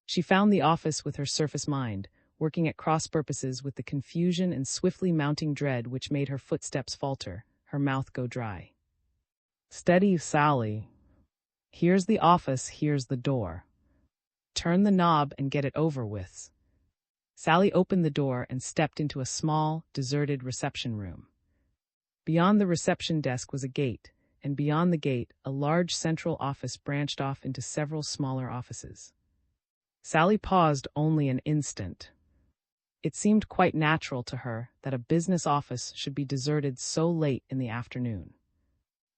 She found the office with her surface mind, working at cross purposes with the confusion and swiftly mounting dread which made her footsteps falter, her mouth go dry. "Steady, Sally. Here's the office, here's the door. Turn the knob and get it over with." Sally opened the door and stepped into a small, deserted reception room. Beyond the reception desk was a gate, and beyond the gate, a large central office branched off into several smaller offices. Sally paused only an instant. It seemed quite natural to her that a business office should be deserted so late in the afternoon.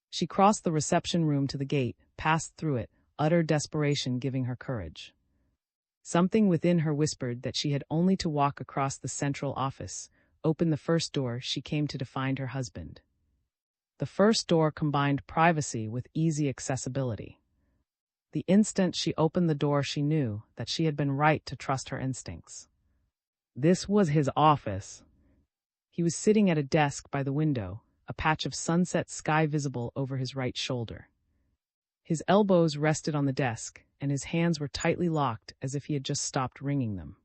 She crossed the reception room to the gate, passed through it, utter desperation giving her courage. Something within her whispered that she had only to walk across the central office, open the first door she came to find her husband. The first door combined privacy with easy accessibility. The instant she opened the door, she knew that she had been right to trust her instincts. This was his office. He was sitting at a desk by the window, a patch of sunset sky visible over his right shoulder. His elbows rested on the desk, and his hands were tightly locked as if he had just stopped wringing them.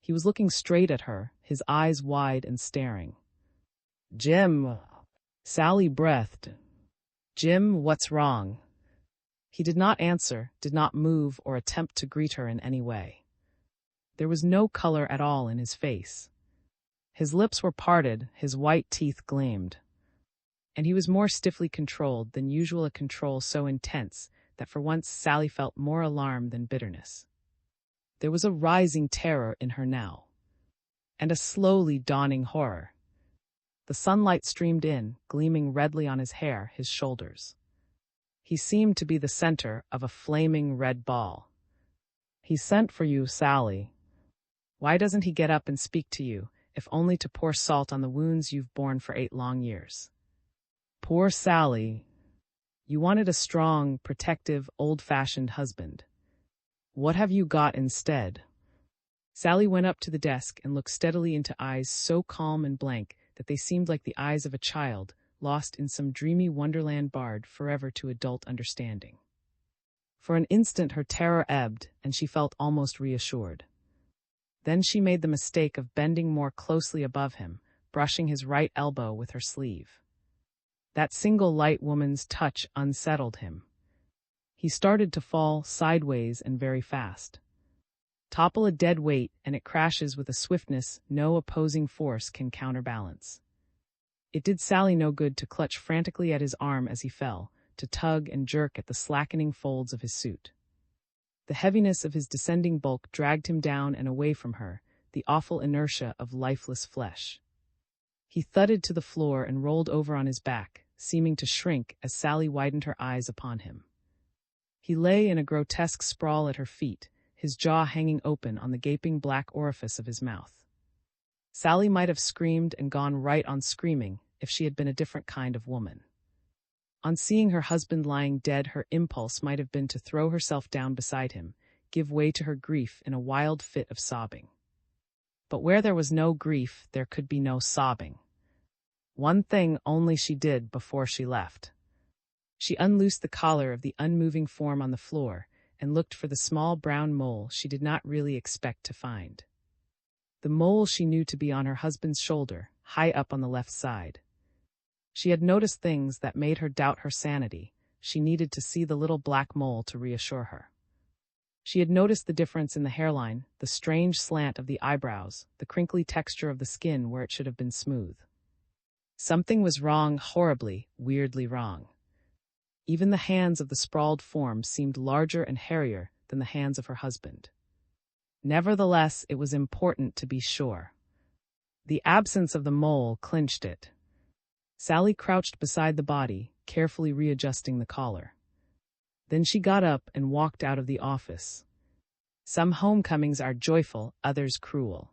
He was looking straight at her, his eyes wide and staring. "Jim," Sally breathed. "Jim, what's wrong?" He did not answer, did not move or attempt to greet her in any way. There was no color at all in his face. His lips were parted, his white teeth gleamed. And he was more stiffly controlled than usual, a control so intense that for once Sally felt more alarm than bitterness. There was a rising terror in her now, and a slowly dawning horror. The sunlight streamed in, gleaming redly on his hair, his shoulders. He seemed to be the center of a flaming red ball. "He sent for you, Sally. Why doesn't he get up and speak to you, if only to pour salt on the wounds you've borne for 8 long years? Poor Sally. You wanted a strong, protective, old-fashioned husband. What have you got instead?" Sally went up to the desk and looked steadily into eyes so calm and blank that they seemed like the eyes of a child, lost in some dreamy wonderland barred forever to adult understanding. For an instant her terror ebbed, and she felt almost reassured. Then she made the mistake of bending more closely above him, brushing his right elbow with her sleeve. That single light woman's touch unsettled him. He started to fall, sideways and very fast. Topple a dead weight, and it crashes with a swiftness no opposing force can counterbalance. It did Sally no good to clutch frantically at his arm as he fell, to tug and jerk at the slackening folds of his suit. The heaviness of his descending bulk dragged him down and away from her, the awful inertia of lifeless flesh. He thudded to the floor and rolled over on his back, seeming to shrink as Sally widened her eyes upon him. He lay in a grotesque sprawl at her feet, his jaw hanging open on the gaping black orifice of his mouth. Sally might have screamed and gone right on screaming if she had been a different kind of woman. On seeing her husband lying dead, her impulse might have been to throw herself down beside him, give way to her grief in a wild fit of sobbing. But where there was no grief, there could be no sobbing. One thing only she did before she left. She unloosed the collar of the unmoving form on the floor and looked for the small brown mole she did not really expect to find. The mole she knew to be on her husband's shoulder, high up on the left side. She had noticed things that made her doubt her sanity. She needed to see the little black mole to reassure her. She had noticed the difference in the hairline, the strange slant of the eyebrows, the crinkly texture of the skin where it should have been smooth. Something was wrong, horribly, weirdly wrong. Even the hands of the sprawled form seemed larger and hairier than the hands of her husband. Nevertheless, it was important to be sure. The absence of the mole clinched it. Sally crouched beside the body, carefully readjusting the collar. Then she got up and walked out of the office. Some homecomings are joyful, others cruel.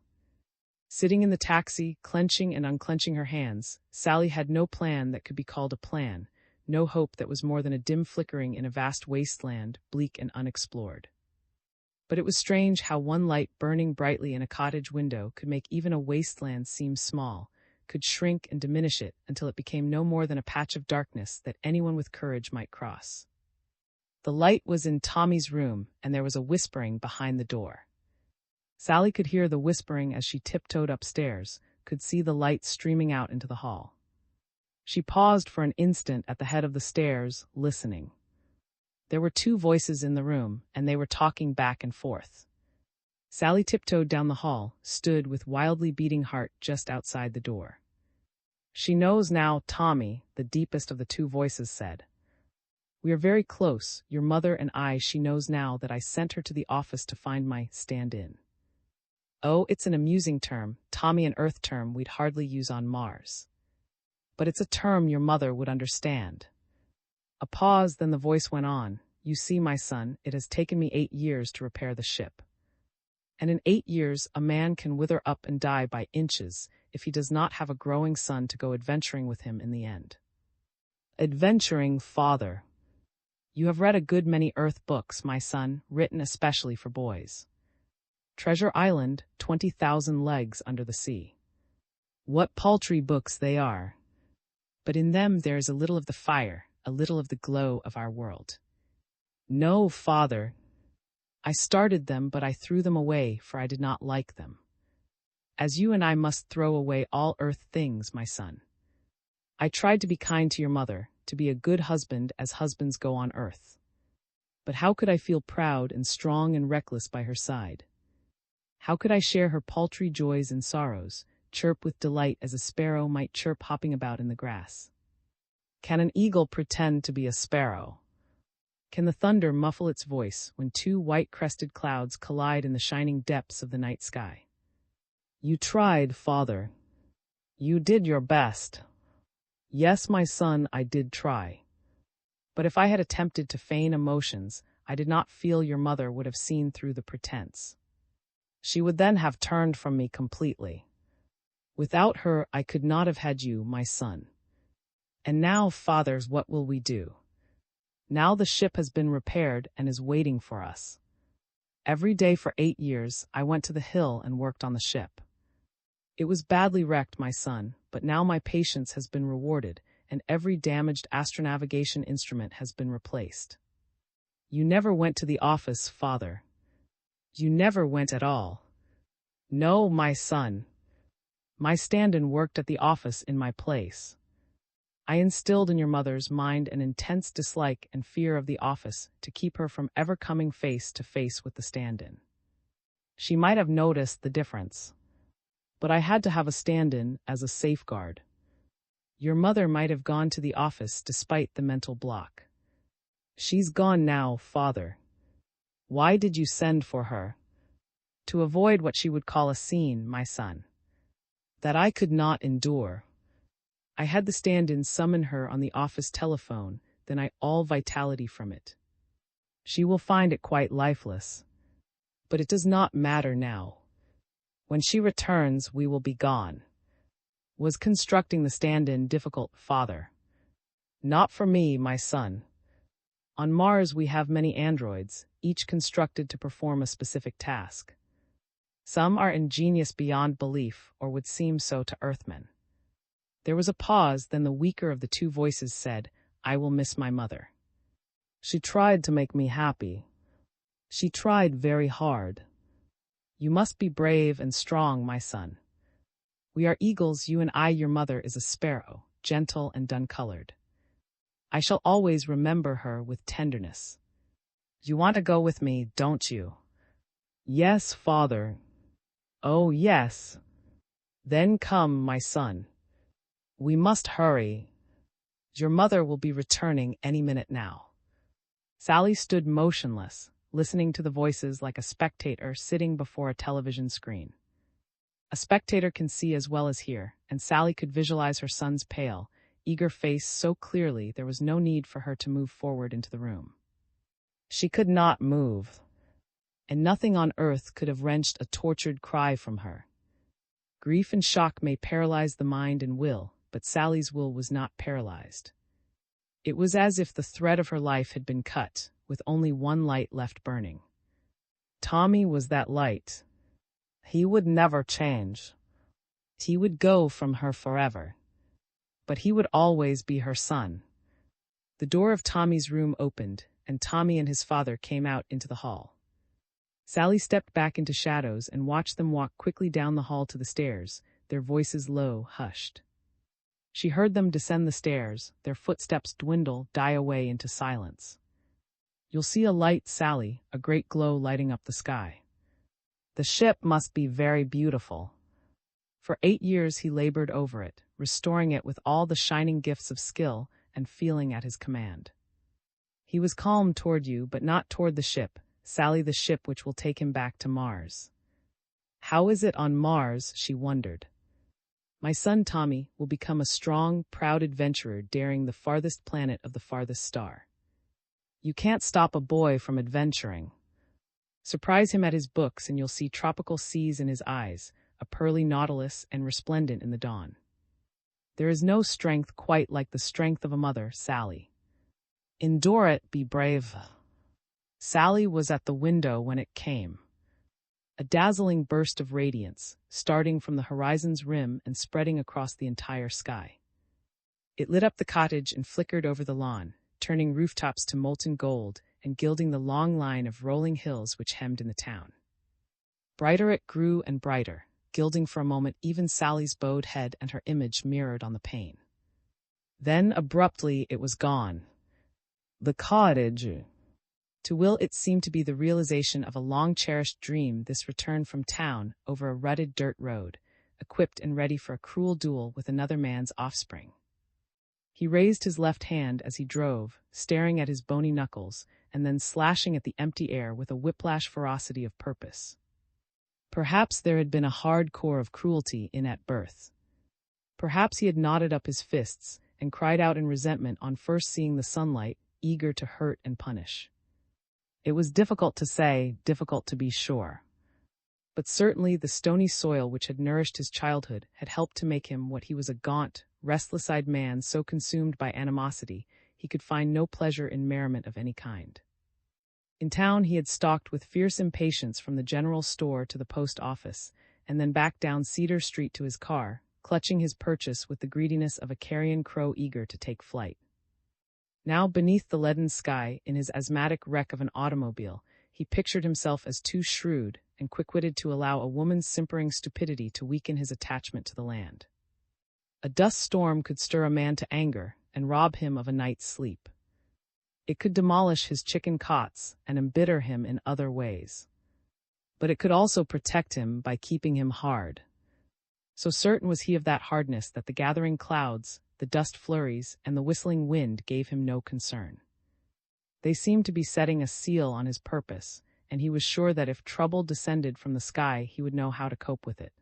Sitting in the taxi, clenching and unclenching her hands, Sally had no plan that could be called a plan, no hope that was more than a dim flickering in a vast wasteland, bleak and unexplored. But it was strange how one light burning brightly in a cottage window could make even a wasteland seem small, could shrink and diminish it until it became no more than a patch of darkness that anyone with courage might cross. The light was in Tommy's room, and there was a whispering behind the door. Sally could hear the whispering as she tiptoed upstairs, could see the light streaming out into the hall. She paused for an instant at the head of the stairs, listening. There were two voices in the room, and they were talking back and forth. Sally tiptoed down the hall, stood with wildly beating heart just outside the door. She knows now, Tommy, the deepest of the two voices said. We are very close, your mother and I. She knows now that I sent her to the office to find my stand-in. Oh, it's an amusing term, Tommy, an Earth term we'd hardly use on Mars. But it's a term your mother would understand. A pause, then the voice went on. You see, my son, it has taken me 8 years to repair the ship. And in 8 years, a man can wither up and die by inches if he does not have a growing son to go adventuring with him in the end. Adventuring, father. You have read a good many Earth books, my son, written especially for boys. Treasure Island, 20,000 Leagues Under the Sea. What paltry books they are. But in them there is a little of the fire, a little of the glow of our world. No, father. I started them, but I threw them away, for I did not like them. As you and I must throw away all earth things, my son. I tried to be kind to your mother, to be a good husband as husbands go on earth. But how could I feel proud and strong and reckless by her side? How could I share her paltry joys and sorrows, chirp with delight as a sparrow might chirp hopping about in the grass? Can an eagle pretend to be a sparrow? Can the thunder muffle its voice when two white-crested clouds collide in the shining depths of the night sky? You tried, father. You did your best. Yes, my son, I did try. But if I had attempted to feign emotions, I did not feel your mother would have seen through the pretense. She would then have turned from me completely. Without her, I could not have had you, my son. And now, fathers, what will we do? Now the ship has been repaired and is waiting for us. Every day for 8 years, I went to the hill and worked on the ship. It was badly wrecked, my son, but now my patience has been rewarded, and every damaged astronavigation instrument has been replaced. You never went to the office, father. You never went at all. No, my son. My stand-in worked at the office in my place. I instilled in your mother's mind an intense dislike and fear of the office to keep her from ever coming face to face with the stand-in. She might have noticed the difference. But I had to have a stand-in as a safeguard. Your mother might have gone to the office despite the mental block. She's gone now, father. Why did you send for her? To avoid what she would call a scene, my son. That I could not endure. I had the stand-in summon her on the office telephone, then I all vitality from it. She will find it quite lifeless. But it does not matter now. When she returns, we will be gone. Was constructing the stand-in difficult, father? Not for me, my son. On Mars we have many androids, each constructed to perform a specific task. Some are ingenious beyond belief, or would seem so to Earthmen. There was a pause, then the weaker of the two voices said, I will miss my mother. She tried to make me happy. She tried very hard. You must be brave and strong, my son. We are eagles, you and I. Your mother is a sparrow, gentle and dun-colored. I shall always remember her with tenderness. You want to go with me, don't you? Yes, father. Oh, yes. Then come, my son. We must hurry. Your mother will be returning any minute now. Sally stood motionless, listening to the voices like a spectator sitting before a television screen. A spectator can see as well as hear, and Sally could visualize her son's pale, eager face so clearly there was no need for her to move forward into the room. She could not move, and nothing on earth could have wrenched a tortured cry from her. Grief and shock may paralyze the mind and will, but Sally's will was not paralyzed. It was as if the thread of her life had been cut, with only one light left burning. Tommy was that light. He would never change. He would go from her forever. But he would always be her son. The door of Tommy's room opened, and Tommy and his father came out into the hall. Sally stepped back into shadows and watched them walk quickly down the hall to the stairs, their voices low, hushed. She heard them descend the stairs, their footsteps dwindle, die away into silence. You'll see a light, Sally, a great glow lighting up the sky. The ship must be very beautiful. For 8 years he labored over it, restoring it with all the shining gifts of skill and feeling at his command. He was calm toward you, but not toward the ship, Sally, the ship which will take him back to Mars. How is it on Mars, she wondered. My son Tommy will become a strong, proud adventurer daring the farthest planet of the farthest star. You can't stop a boy from adventuring. Surprise him at his books and you'll see tropical seas in his eyes, a pearly nautilus and resplendent in the dawn. There is no strength quite like the strength of a mother, Sally. Endure it, be brave. Sally was at the window when it came. A dazzling burst of radiance, starting from the horizon's rim and spreading across the entire sky. It lit up the cottage and flickered over the lawn, turning rooftops to molten gold and gilding the long line of rolling hills which hemmed in the town. Brighter it grew and brighter, gilding for a moment even Sally's bowed head and her image mirrored on the pane. Then, abruptly, it was gone. The cottage. To Will it seemed to be the realization of a long-cherished dream, this return from town over a rutted dirt road, equipped and ready for a cruel duel with another man's offspring. He raised his left hand as he drove, staring at his bony knuckles, and then slashing at the empty air with a whiplash ferocity of purpose. Perhaps there had been a hard core of cruelty in at birth. Perhaps he had knotted up his fists and cried out in resentment on first seeing the sunlight, eager to hurt and punish. It was difficult to say, difficult to be sure. But certainly the stony soil which had nourished his childhood had helped to make him what he was, a gaunt, restless-eyed man so consumed by animosity he could find no pleasure in merriment of any kind. In town he had stalked with fierce impatience from the general store to the post office, and then back down Cedar Street to his car, clutching his purchase with the greediness of a carrion crow eager to take flight. Now, beneath the leaden sky, in his asthmatic wreck of an automobile, he pictured himself as too shrewd and quick-witted to allow a woman's simpering stupidity to weaken his attachment to the land. A dust storm could stir a man to anger and rob him of a night's sleep. It could demolish his chicken cots and embitter him in other ways. But it could also protect him by keeping him hard. So certain was he of that hardness that the gathering clouds, the dust flurries, and the whistling wind gave him no concern. They seemed to be setting a seal on his purpose, and he was sure that if trouble descended from the sky, he would know how to cope with it.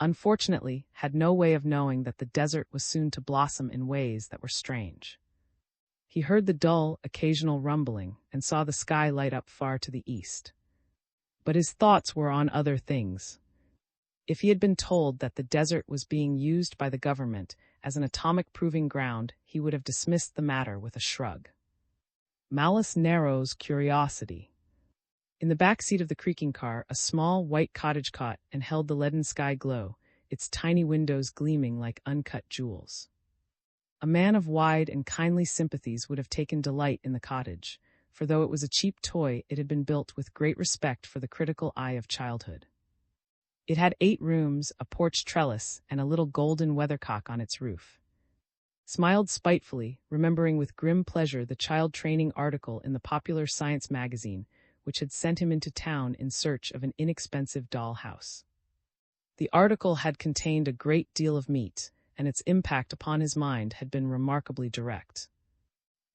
Unfortunately, had no way of knowing that the desert was soon to blossom in ways that were strange. He heard the dull, occasional rumbling and saw the sky light up far to the east. But his thoughts were on other things. If he had been told that the desert was being used by the government as an atomic proving ground, he would have dismissed the matter with a shrug. Malice narrows curiosity. In the back seat of the creaking car, a small white cottage cot and held the leaden sky glow, its tiny windows gleaming like uncut jewels. A man of wide and kindly sympathies would have taken delight in the cottage, for though it was a cheap toy, it had been built with great respect for the critical eye of childhood. It had 8 rooms, a porch trellis, and a little golden weathercock on its roof. Smiled spitefully, remembering with grim pleasure the child training article in the popular science magazine, which had sent him into town in search of an inexpensive doll house. The article had contained a great deal of meat, and its impact upon his mind had been remarkably direct.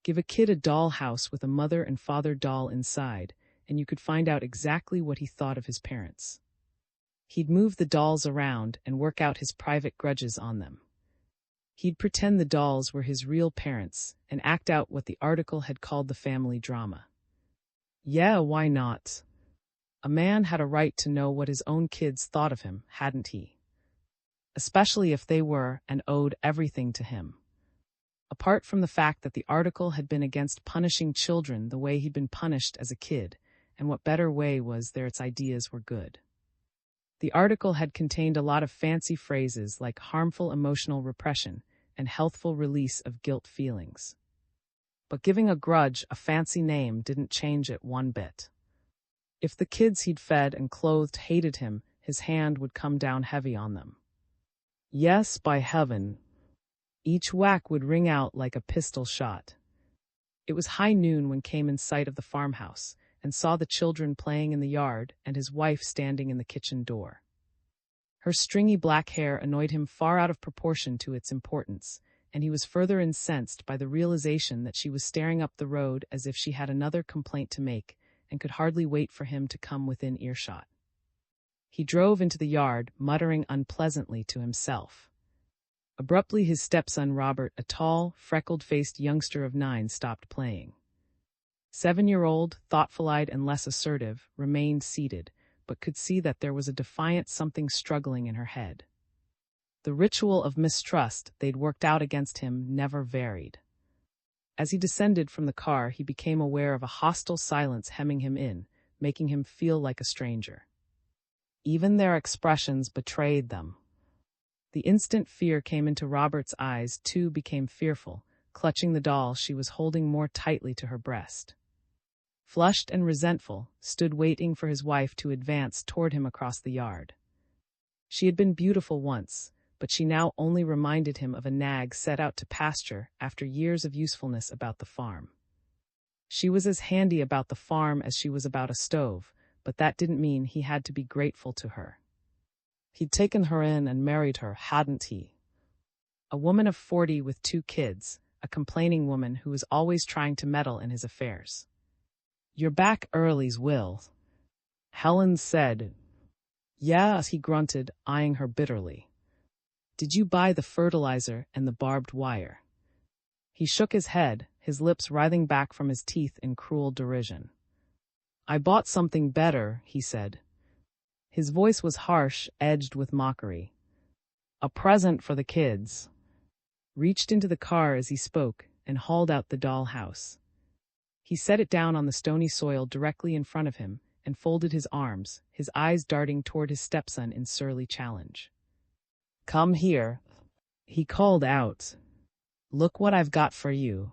Give a kid a doll house with a mother and father doll inside, and you could find out exactly what he thought of his parents. He'd move the dolls around and work out his private grudges on them. He'd pretend the dolls were his real parents and act out what the article had called the family drama. Yeah, why not? A man had a right to know what his own kids thought of him, hadn't he? Especially if they were and owed everything to him. Apart from the fact that the article had been against punishing children the way he'd been punished as a kid, and what better way was there its ideas were good. The article had contained a lot of fancy phrases like harmful emotional repression and healthful release of guilt feelings. But giving a grudge a fancy name didn't change it one bit. If the kids he'd fed and clothed hated him, his hand would come down heavy on them. Yes, by heaven. Each whack would ring out like a pistol shot. It was high noon when came in sight of the farmhouse, and saw the children playing in the yard and his wife standing in the kitchen door. Her stringy black hair annoyed him far out of proportion to its importance, and he was further incensed by the realization that she was staring up the road as if she had another complaint to make and could hardly wait for him to come within earshot. He drove into the yard, muttering unpleasantly to himself. Abruptly his stepson Robert, a tall, freckled-faced youngster of 9, stopped playing. 7-year-old, thoughtful-eyed and less assertive, remained seated, but could see that there was a defiant something struggling in her head. The ritual of mistrust they'd worked out against him never varied. As he descended from the car, he became aware of a hostile silence hemming him in, making him feel like a stranger. Even their expressions betrayed them. The instant fear came into Robert's eyes, too became fearful, clutching the doll she was holding more tightly to her breast. Flushed and resentful, stood waiting for his wife to advance toward him across the yard. She had been beautiful once, but she now only reminded him of a nag set out to pasture after years of usefulness about the farm. She was as handy about the farm as she was about a stove, but that didn't mean he had to be grateful to her. He'd taken her in and married her, hadn't he? A woman of 40 with 2 kids, a complaining woman who was always trying to meddle in his affairs. You're back early's Will, Helen said. Yes, he grunted, eyeing her bitterly. Did you buy the fertilizer and the barbed wire? He shook his head, his lips writhing back from his teeth in cruel derision. I bought something better, he said. His voice was harsh, edged with mockery. A present for the kids. Reached into the car as he spoke and hauled out the doll house. He set it down on the stony soil directly in front of him and folded his arms, his eyes darting toward his stepson in surly challenge. Come here, he called out. Look what I've got for you.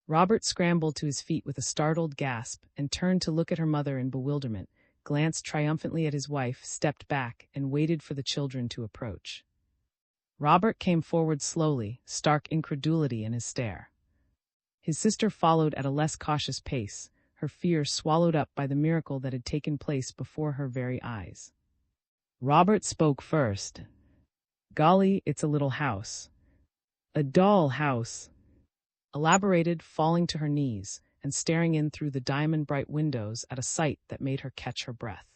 Robert scrambled to his feet with a startled gasp and turned to look at her mother in bewilderment, glanced triumphantly at his wife, stepped back, and waited for the children to approach. Robert came forward slowly, stark incredulity in his stare. His sister followed at a less cautious pace, her fear swallowed up by the miracle that had taken place before her very eyes. Robert spoke first. Golly, it's a little house. A doll house. Elaborated, falling to her knees and staring in through the diamond-bright windows at a sight that made her catch her breath.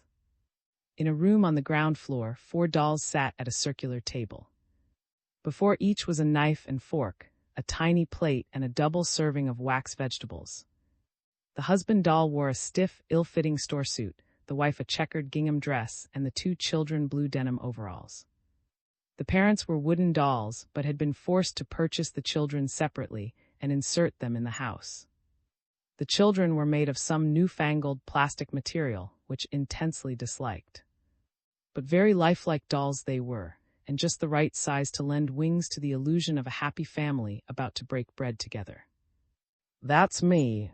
In a room on the ground floor, 4 dolls sat at a circular table. Before each was a knife and fork, a tiny plate, and a double serving of wax vegetables. The husband doll wore a stiff, ill-fitting store suit, the wife a checkered gingham dress, and the two children blue denim overalls. The parents were wooden dolls, but had been forced to purchase the children separately and insert them in the house. The children were made of some newfangled plastic material, which intensely disliked. But very lifelike dolls they were, and just the right size to lend wings to the illusion of a happy family about to break bread together. "That's me,"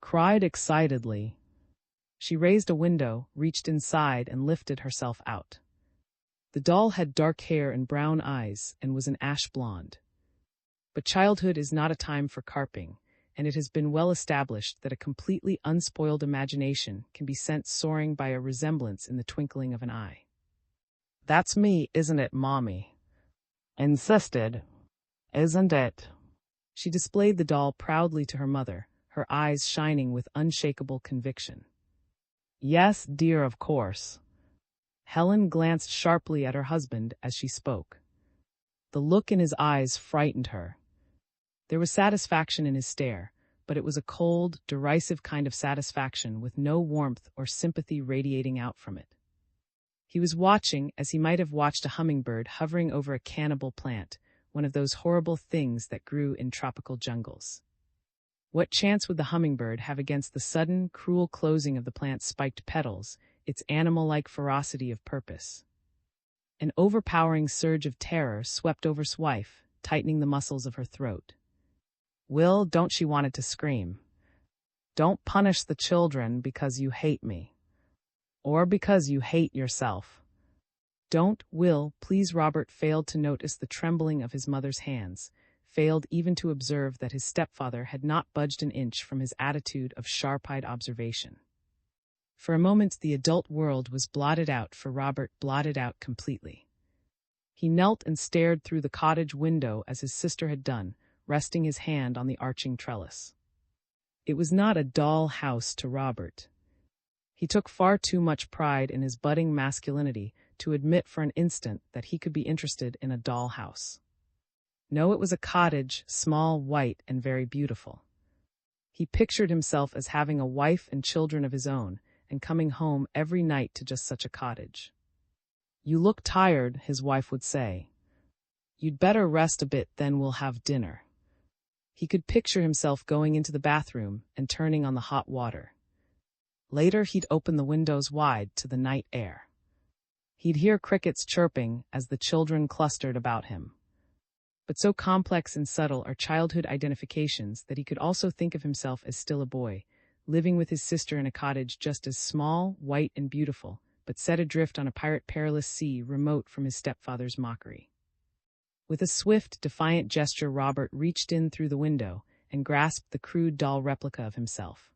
cried excitedly. She raised a window, reached inside, and lifted herself out. The doll had dark hair and brown eyes, and was an ash blonde. But childhood is not a time for carping, and it has been well established that a completely unspoiled imagination can be sent soaring by a resemblance in the twinkling of an eye. "That's me, isn't it, Mommy?" insisted. "Isn't it?" She displayed the doll proudly to her mother, her eyes shining with unshakable conviction. "Yes, dear, of course." Helen glanced sharply at her husband as she spoke. The look in his eyes frightened her. There was satisfaction in his stare, but it was a cold, derisive kind of satisfaction with no warmth or sympathy radiating out from it. He was watching as he might have watched a hummingbird hovering over a cannibal plant, one of those horrible things that grew in tropical jungles. What chance would the hummingbird have against the sudden, cruel closing of the plant's spiked petals, its animal-like ferocity of purpose? An overpowering surge of terror swept over his wife, tightening the muscles of her throat. "Will, don't," she wanted to scream. "Don't punish the children because you hate me. Or because you hate yourself." "Don't, Will, please." Robert failed to notice the trembling of his mother's hands, failed even to observe that his stepfather had not budged an inch from his attitude of sharp-eyed observation. For a moment the adult world was blotted out for Robert, blotted out completely. He knelt and stared through the cottage window as his sister had done, resting his hand on the arching trellis. It was not a doll house to Robert. He took far too much pride in his budding masculinity to admit for an instant that he could be interested in a doll house. No, it was a cottage, small, white, and very beautiful. He pictured himself as having a wife and children of his own, and coming home every night to just such a cottage. "You look tired," his wife would say. "You'd better rest a bit, then we'll have dinner." He could picture himself going into the bathroom and turning on the hot water. Later he'd open the windows wide to the night air. He'd hear crickets chirping as the children clustered about him. But so complex and subtle are childhood identifications that he could also think of himself as still a boy, living with his sister in a cottage just as small, white, and beautiful, but set adrift on a pirate perilous sea remote from his stepfather's mockery. With a swift, defiant gesture, Robert reached in through the window and grasped the crude doll replica of himself.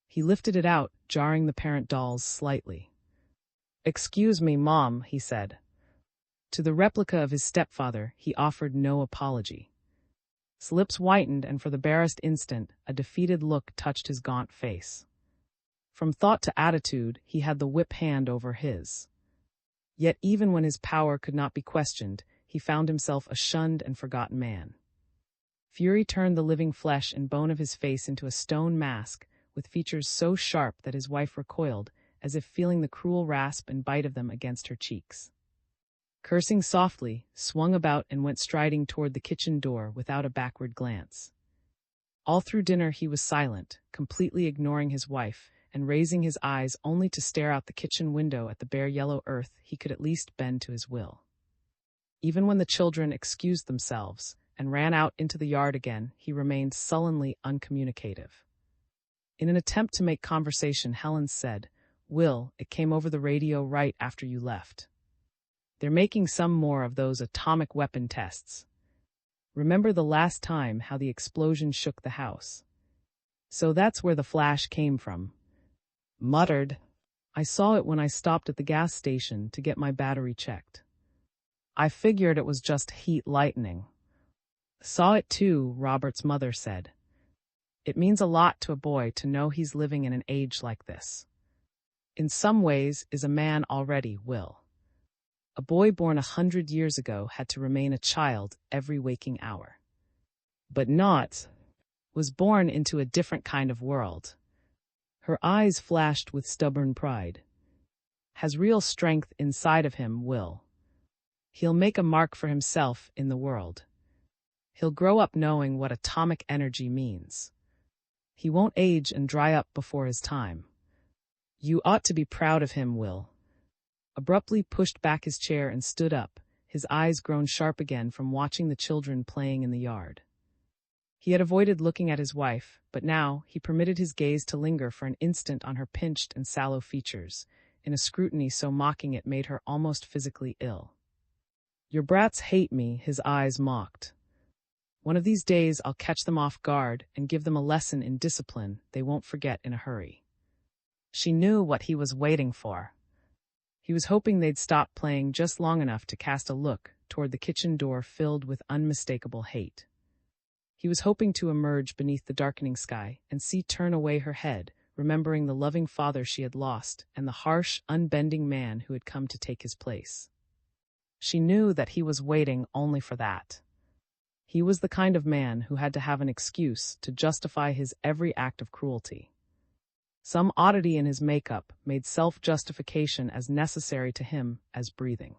He lifted it out, jarring the parent dolls slightly. "Excuse me, Mom," he said. To the replica of his stepfather, he offered no apology. His lips whitened, and for the barest instant, a defeated look touched his gaunt face. From thought to attitude, he had the whip hand over his. Yet even when his power could not be questioned, he found himself a shunned and forgotten man. Fury turned the living flesh and bone of his face into a stone mask, with features so sharp that his wife recoiled, as if feeling the cruel rasp and bite of them against her cheeks. Cursing softly, swung about and went striding toward the kitchen door without a backward glance. All through dinner he was silent, completely ignoring his wife, and raising his eyes only to stare out the kitchen window at the bare yellow earth he could at least bend to his will. Even when the children excused themselves and ran out into the yard again, he remained sullenly uncommunicative. In an attempt to make conversation, Helen said, "Will, it came over the radio right after you left. They're making some more of those atomic weapon tests. Remember the last time how the explosion shook the house? So that's where the flash came from." Muttered, "I saw it when I stopped at the gas station to get my battery checked. I figured it was just heat lightning." "Saw it too," Robert's mother said. "It means a lot to a boy to know he's living in an age like this. In some ways is a man already, Will. A boy born 100 years ago had to remain a child every waking hour. But not was born into a different kind of world." Her eyes flashed with stubborn pride. Has real strength inside of him, Will. He'll make a mark for himself in the world. He'll grow up knowing what atomic energy means. He won't age and dry up before his time. You ought to be proud of him, Will. Abruptly pushed back his chair and stood up, his eyes grown sharp again from watching the children playing in the yard. He had avoided looking at his wife, but now he permitted his gaze to linger for an instant on her pinched and sallow features, in a scrutiny so mocking it made her almost physically ill. Your brats hate me, his eyes mocked. One of these days I'll catch them off guard and give them a lesson in discipline they won't forget in a hurry. She knew what he was waiting for. He was hoping they'd stop playing just long enough to cast a look toward the kitchen door filled with unmistakable hate. He was hoping to emerge beneath the darkening sky and see turn away her head, remembering the loving father she had lost and the harsh, unbending man who had come to take his place. She knew that he was waiting only for that. He was the kind of man who had to have an excuse to justify his every act of cruelty. Some oddity in his makeup made self-justification as necessary to him as breathing.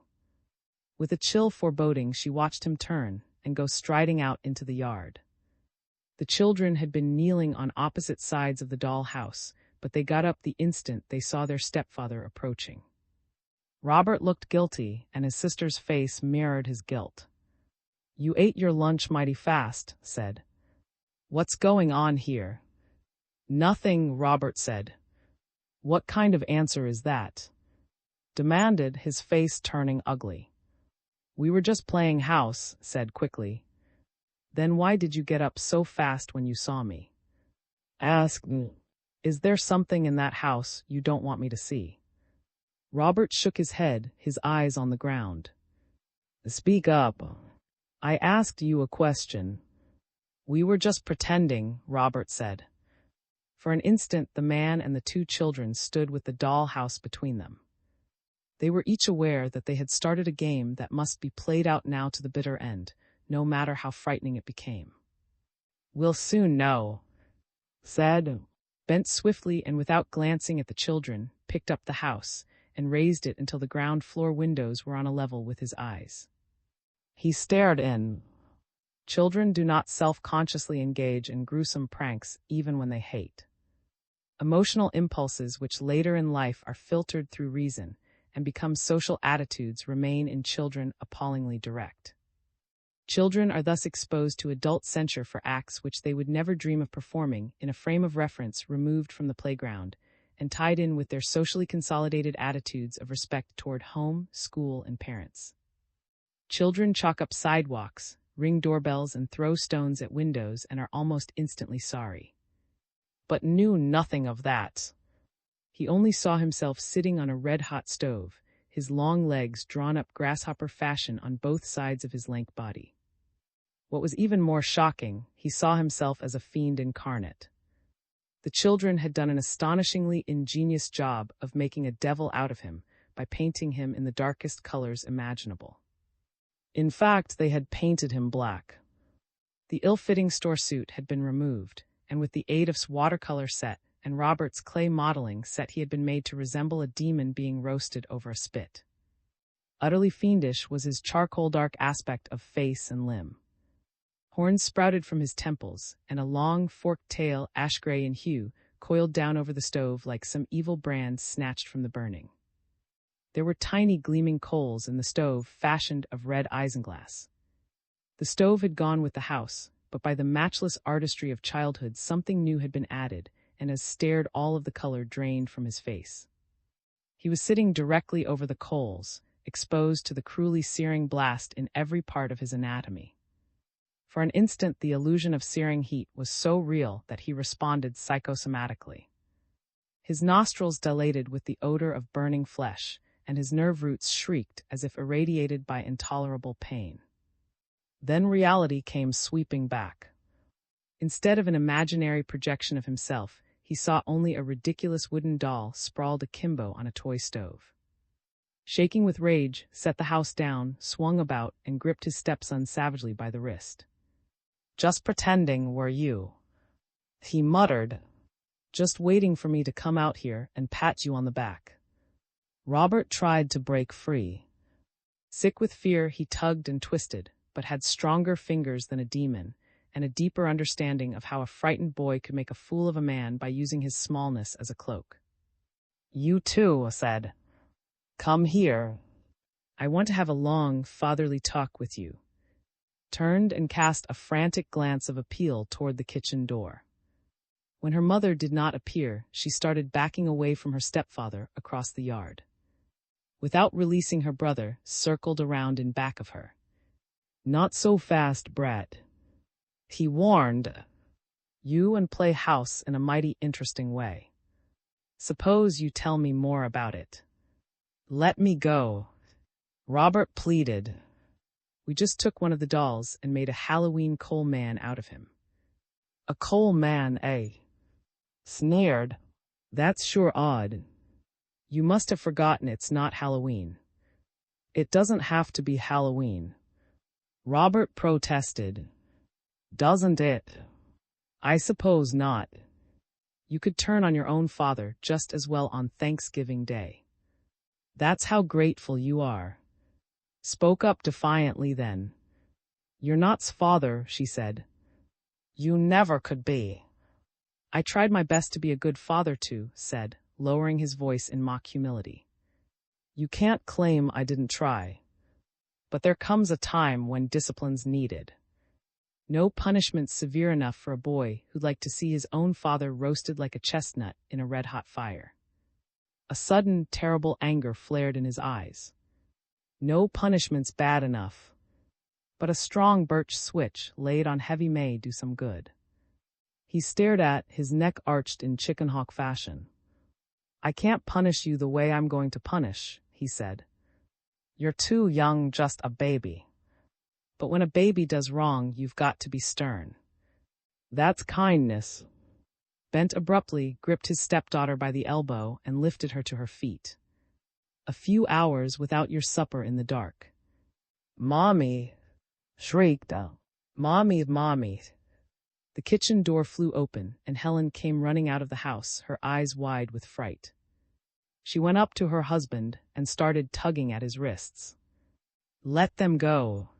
With a chill foreboding, she watched him turn and go striding out into the yard. The children had been kneeling on opposite sides of the doll house, but they got up the instant they saw their stepfather approaching. Robert looked guilty, and his sister's face mirrored his guilt. You ate your lunch mighty fast, said. What's going on here? Nothing, Robert said. What kind of answer is that? Demanded, his face turning ugly. We were just playing house, said quickly. Then why did you get up so fast when you saw me? Asked. Is there something in that house you don't want me to see? Robert shook his head, his eyes on the ground. Speak up. I asked you a question. We were just pretending, Robert said. For an instant, the man and the two children stood with the dollhouse between them. They were each aware that they had started a game that must be played out now to the bitter end, no matter how frightening it became. We'll soon know, said, bent swiftly and without glancing at the children, picked up the house, and raised it until the ground floor windows were on a level with his eyes. He stared in. Children do not self-consciously engage in gruesome pranks even when they hate. Emotional impulses which later in life are filtered through reason and become social attitudes remain in children appallingly direct. Children are thus exposed to adult censure for acts which they would never dream of performing in a frame of reference removed from the playground and tied in with their socially consolidated attitudes of respect toward home, school, and parents. Children chalk up sidewalks, ring doorbells, and throw stones at windows and are almost instantly sorry. But knew nothing of that. He only saw himself sitting on a red-hot stove, his long legs drawn up grasshopper fashion on both sides of his lank body. What was even more shocking, he saw himself as a fiend incarnate. The children had done an astonishingly ingenious job of making a devil out of him by painting him in the darkest colors imaginable. In fact, they had painted him black. The ill-fitting store suit had been removed, and with the aid of watercolor set and Robert's clay modeling set, he had been made to resemble a demon being roasted over a spit. Utterly fiendish was his charcoal-dark aspect of face and limb. Horns sprouted from his temples, and a long, forked tail, ash-gray in hue, coiled down over the stove like some evil brand snatched from the burning. There were tiny gleaming coals in the stove fashioned of red isinglass. The stove had gone with the house, but by the matchless artistry of childhood something new had been added, and as stared all of the color drained from his face. He was sitting directly over the coals, exposed to the cruelly searing blast in every part of his anatomy. For an instant the illusion of searing heat was so real that he responded psychosomatically. His nostrils dilated with the odor of burning flesh, and his nerve roots shrieked as if irradiated by intolerable pain. Then reality came sweeping back. Instead of an imaginary projection of himself, he saw only a ridiculous wooden doll sprawled akimbo on a toy stove. Shaking with rage, set the house down, swung about, and gripped his stepson savagely by the wrist. Just pretending, were you? He muttered. just waiting for me to come out here and pat you on the back. Robert tried to break free. Sick with fear, he tugged and twisted, but had stronger fingers than a demon, and a deeper understanding of how a frightened boy could make a fool of a man by using his smallness as a cloak. "You too," said. "Come here. I want to have a long, fatherly talk with you." Turned and cast a frantic glance of appeal toward the kitchen door. When her mother did not appear, she started backing away from her stepfather across the yard. Without releasing her brother, circled around in back of her. "Not so fast, brat," he warned. "You and play house in a mighty interesting way. Suppose you tell me more about it." "Let me go," Robert pleaded. "We just took one of the dolls and made a Halloween coal man out of him." "A coal man, eh?" Sneered. "That's sure odd. You must have forgotten it's not Halloween." "It doesn't have to be Halloween," Robert protested. "Doesn't it?" "I suppose not. You could turn on your own father just as well on Thanksgiving Day." "That's how grateful you are." Spoke up defiantly then. "You're not's father," she said. "You never could be." "I tried my best to be a good father too," said, lowering his voice in mock humility. "You can't claim I didn't try. But there comes a time when discipline's needed. No punishment severe enough for a boy who'd like to see his own father roasted like a chestnut in a red-hot fire." A sudden, terrible anger flared in his eyes. "No punishment's bad enough. But a strong birch switch laid on heavy may do some good." He stared at, his neck arched in chicken hawk fashion. "I can't punish you the way I'm going to punish," he said. "You're too young, just a baby. But when a baby does wrong, you've got to be stern. That's kindness." Bent abruptly, gripped his stepdaughter by the elbow and lifted her to her feet. "A few hours without your supper in the dark." "Mommy!" shrieked out. "Mommy, mommy!" The kitchen door flew open, and Helen came running out of the house, her eyes wide with fright. She went up to her husband and started tugging at his wrists. "Let them go,"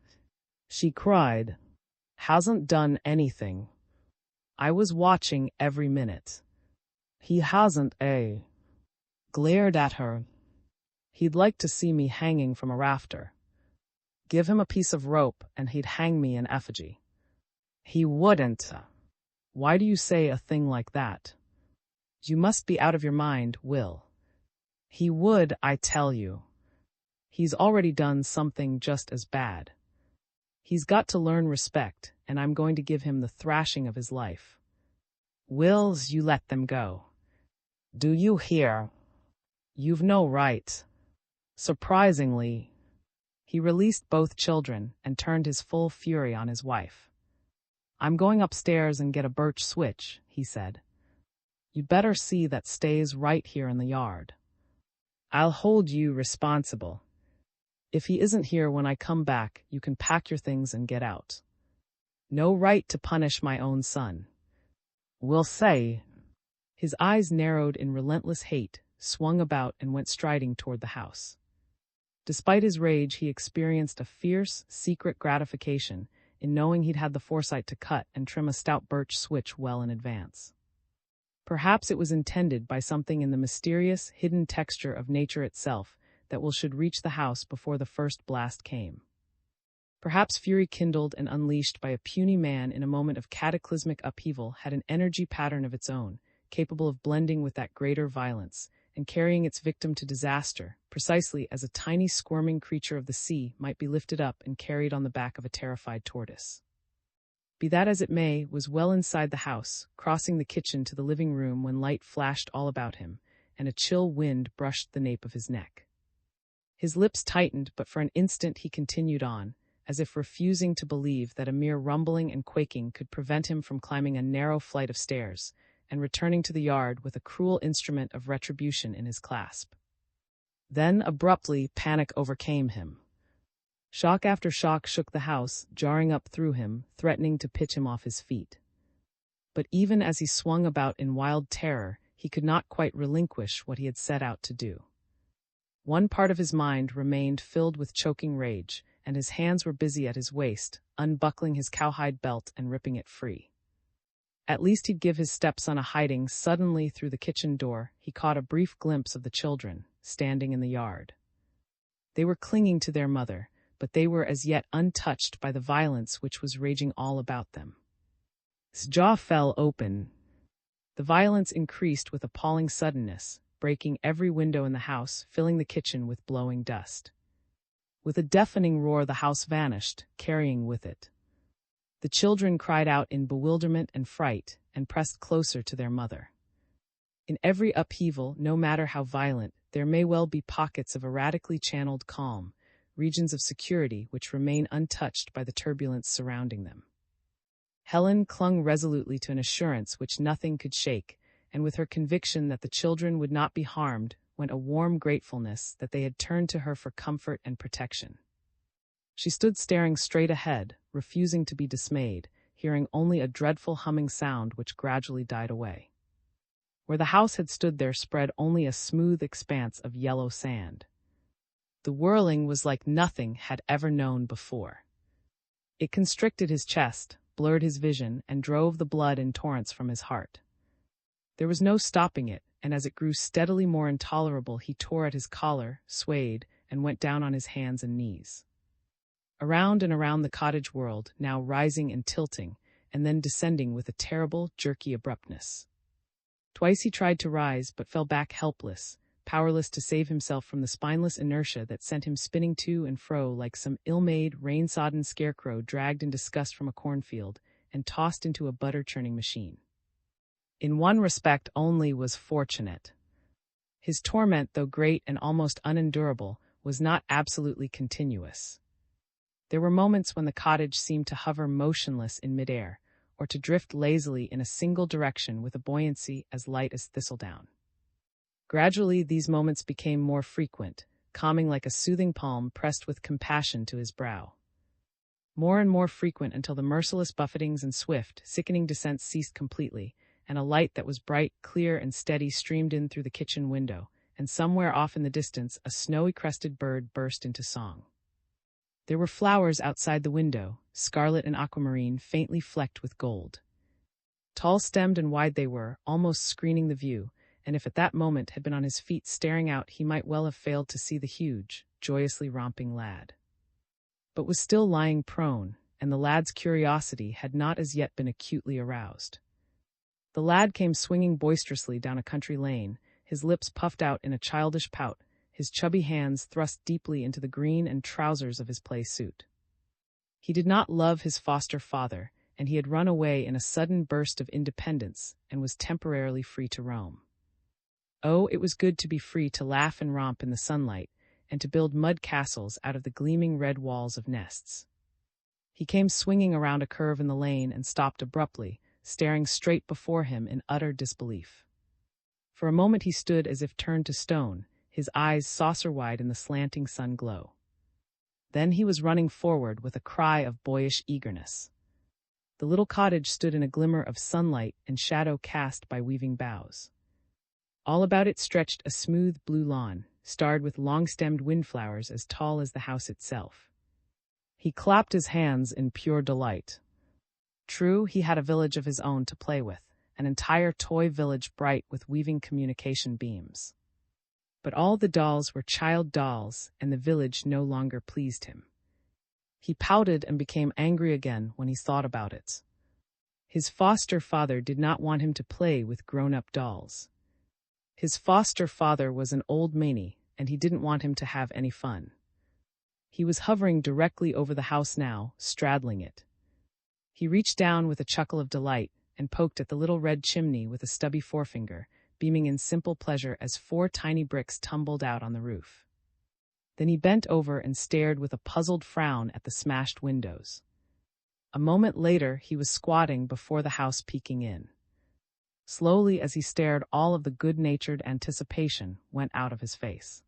she cried. "Hasn't done anything. I was watching every minute." "He hasn't, eh?" Glared at her. "He'd like to see me hanging from a rafter. Give him a piece of rope and he'd hang me in effigy." "He wouldn't." "Why do you say a thing like that? You must be out of your mind, Will." "He would, I tell you. He's already done something just as bad. He's got to learn respect, and I'm going to give him the thrashing of his life." "Wills, you let them go. Do you hear? You've no right." Surprisingly, he released both children and turned his full fury on his wife. "I'm going upstairs and get a birch switch," he said. "You'd better see that stays right here in the yard. I'll hold you responsible. If he isn't here when I come back, you can pack your things and get out. No right to punish my own son. Will say." His eyes narrowed in relentless hate, swung about and went striding toward the house. Despite his rage, he experienced a fierce, secret gratification in knowing he'd had the foresight to cut and trim a stout birch switch well in advance. Perhaps it was intended by something in the mysterious, hidden texture of nature itself that Will should reach the house before the first blast came. Perhaps fury kindled and unleashed by a puny man in a moment of cataclysmic upheaval had an energy pattern of its own, capable of blending with that greater violence and carrying its victim to disaster, precisely as a tiny squirming creature of the sea might be lifted up and carried on the back of a terrified tortoise. Be that as it may, was well inside the house, crossing the kitchen to the living room when light flashed all about him, and a chill wind brushed the nape of his neck. His lips tightened, but for an instant he continued on, as if refusing to believe that a mere rumbling and quaking could prevent him from climbing a narrow flight of stairs, and returning to the yard with a cruel instrument of retribution in his clasp. Then, abruptly, panic overcame him. Shock after shock shook the house, jarring up through him, threatening to pitch him off his feet. But even as he swung about in wild terror, he could not quite relinquish what he had set out to do. One part of his mind remained filled with choking rage, and his hands were busy at his waist, unbuckling his cowhide belt and ripping it free. At least he'd give his stepson a hiding. Suddenly, through the kitchen door, he caught a brief glimpse of the children, standing in the yard. They were clinging to their mother, but they were as yet untouched by the violence which was raging all about them. His jaw fell open. The violence increased with appalling suddenness, breaking every window in the house, filling the kitchen with blowing dust. With a deafening roar, the house vanished, carrying with it. The children cried out in bewilderment and fright, and pressed closer to their mother. In every upheaval, no matter how violent, there may well be pockets of erratically channeled calm, regions of security which remain untouched by the turbulence surrounding them. Helen clung resolutely to an assurance which nothing could shake, and with her conviction that the children would not be harmed went a warm gratefulness that they had turned to her for comfort and protection. She stood staring straight ahead, refusing to be dismayed, hearing only a dreadful humming sound which gradually died away. Where the house had stood there spread only a smooth expanse of yellow sand. The whirling was like nothing had ever known before. It constricted his chest, blurred his vision, and drove the blood in torrents from his heart. There was no stopping it, and as it grew steadily more intolerable, he tore at his collar, swayed, and went down on his hands and knees. Around and around the cottage whirled, now rising and tilting, and then descending with a terrible, jerky abruptness. Twice he tried to rise, but fell back helpless, powerless to save himself from the spineless inertia that sent him spinning to and fro like some ill-made, rain-sodden scarecrow dragged in disgust from a cornfield and tossed into a butter-churning machine. In one respect only was fortunate. His torment, though great and almost unendurable, was not absolutely continuous. There were moments when the cottage seemed to hover motionless in midair, or to drift lazily in a single direction with a buoyancy as light as thistledown. Gradually, these moments became more frequent, calming like a soothing palm pressed with compassion to his brow. More and more frequent until the merciless buffetings and swift, sickening descents ceased completely, and a light that was bright, clear, and steady streamed in through the kitchen window, and somewhere off in the distance a snowy-crested bird burst into song. There were flowers outside the window, scarlet and aquamarine, faintly flecked with gold. Tall-stemmed and wide they were, almost screening the view, and if at that moment had been on his feet staring out, he might well have failed to see the huge, joyously romping lad. But was still lying prone, and the lad's curiosity had not as yet been acutely aroused. The lad came swinging boisterously down a country lane, his lips puffed out in a childish pout, his chubby hands thrust deeply into the green and trousers of his play suit. He did not love his foster father, and he had run away in a sudden burst of independence and was temporarily free to roam. Oh, it was good to be free to laugh and romp in the sunlight, and to build mud castles out of the gleaming red walls of nests. He came swinging around a curve in the lane and stopped abruptly, staring straight before him in utter disbelief. For a moment he stood as if turned to stone, his eyes saucer-wide in the slanting sun glow. Then he was running forward with a cry of boyish eagerness. The little cottage stood in a glimmer of sunlight and shadow cast by weaving boughs. All about it stretched a smooth blue lawn, starred with long-stemmed windflowers as tall as the house itself. He clapped his hands in pure delight. True, he had a village of his own to play with, an entire toy village bright with weaving communication beams. But all the dolls were child dolls, and the village no longer pleased him. He pouted and became angry again when he thought about it. His foster father did not want him to play with grown-up dolls. His foster father was an old manie, and he didn't want him to have any fun. He was hovering directly over the house now, straddling it. He reached down with a chuckle of delight and poked at the little red chimney with a stubby forefinger, beaming in simple pleasure as 4 tiny bricks tumbled out on the roof. Then he bent over and stared with a puzzled frown at the smashed windows. A moment later, he was squatting before the house, peeking in. Slowly, as he stared, all of the good-natured anticipation went out of his face.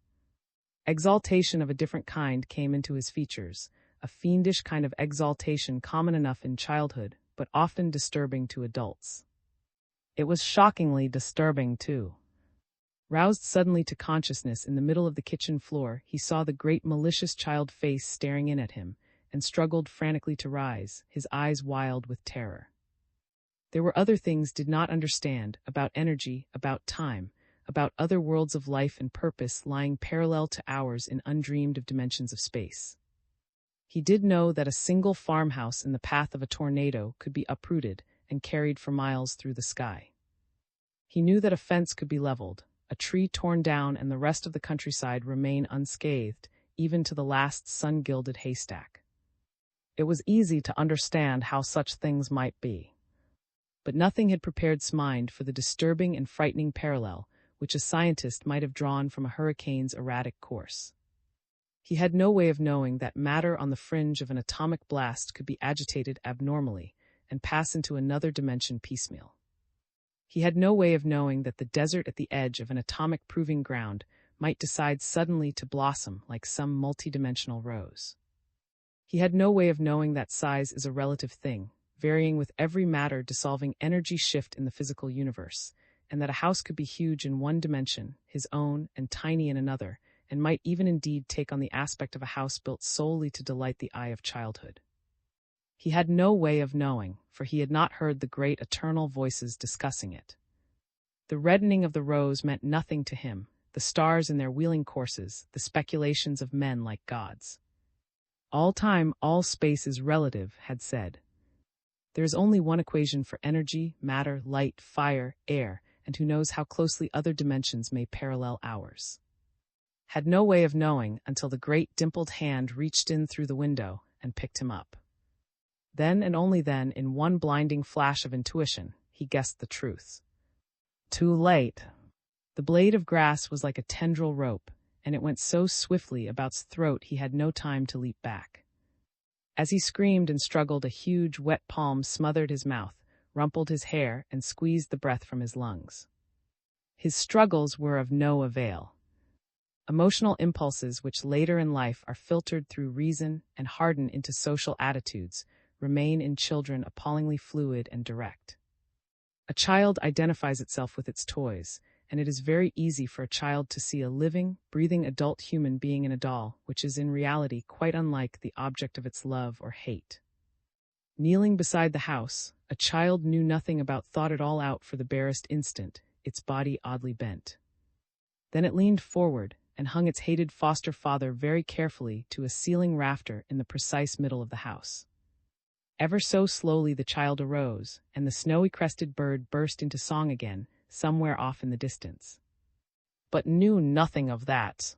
Exaltation of a different kind came into his features, a fiendish kind of exaltation common enough in childhood, but often disturbing to adults. It was shockingly disturbing, too. Roused suddenly to consciousness in the middle of the kitchen floor, he saw the great malicious child face staring in at him, and struggled frantically to rise, his eyes wild with terror. There were other things did not understand, about energy, about time, about other worlds of life and purpose lying parallel to ours in undreamed of dimensions of space. He did know that a single farmhouse in the path of a tornado could be uprooted and carried for miles through the sky. He knew that a fence could be leveled, a tree torn down, and the rest of the countryside remain unscathed, even to the last sun-gilded haystack. It was easy to understand how such things might be. But nothing had prepared his mind for the disturbing and frightening parallel which a scientist might have drawn from a hurricane's erratic course. He had no way of knowing that matter on the fringe of an atomic blast could be agitated abnormally and pass into another dimension piecemeal. He had no way of knowing that the desert at the edge of an atomic proving ground might decide suddenly to blossom like some multidimensional rose. He had no way of knowing that size is a relative thing, varying with every matter-dissolving energy shift in the physical universe, and that a house could be huge in one dimension, his own, and tiny in another, and might even indeed take on the aspect of a house built solely to delight the eye of childhood. He had no way of knowing, for he had not heard the great eternal voices discussing it. The reddening of the rose meant nothing to him, the stars in their wheeling courses, the speculations of men like gods. All time, all space is relative, had said. There is only one equation for energy, matter, light, fire, air, and who knows how closely other dimensions may parallel ours. Had no way of knowing until the great dimpled hand reached in through the window and picked him up. Then and only then, in one blinding flash of intuition, he guessed the truth. Too late. The blade of grass was like a tendril rope, and it went so swiftly about his throat he had no time to leap back. As he screamed and struggled, a huge, wet palm smothered his mouth, rumpled his hair, and squeezed the breath from his lungs. His struggles were of no avail. Emotional impulses, which later in life are filtered through reason and harden into social attitudes, remain in children appallingly fluid and direct. A child identifies itself with its toys, and it is very easy for a child to see a living, breathing adult human being in a doll, which is in reality quite unlike the object of its love or hate. Kneeling beside the house, a child knew nothing about thought it all out for the barest instant, its body oddly bent. Then it leaned forward and hung its hated foster father very carefully to a ceiling rafter in the precise middle of the house. Ever so slowly the child arose, and the snowy-crested bird burst into song again, somewhere off in the distance. But knew nothing of that.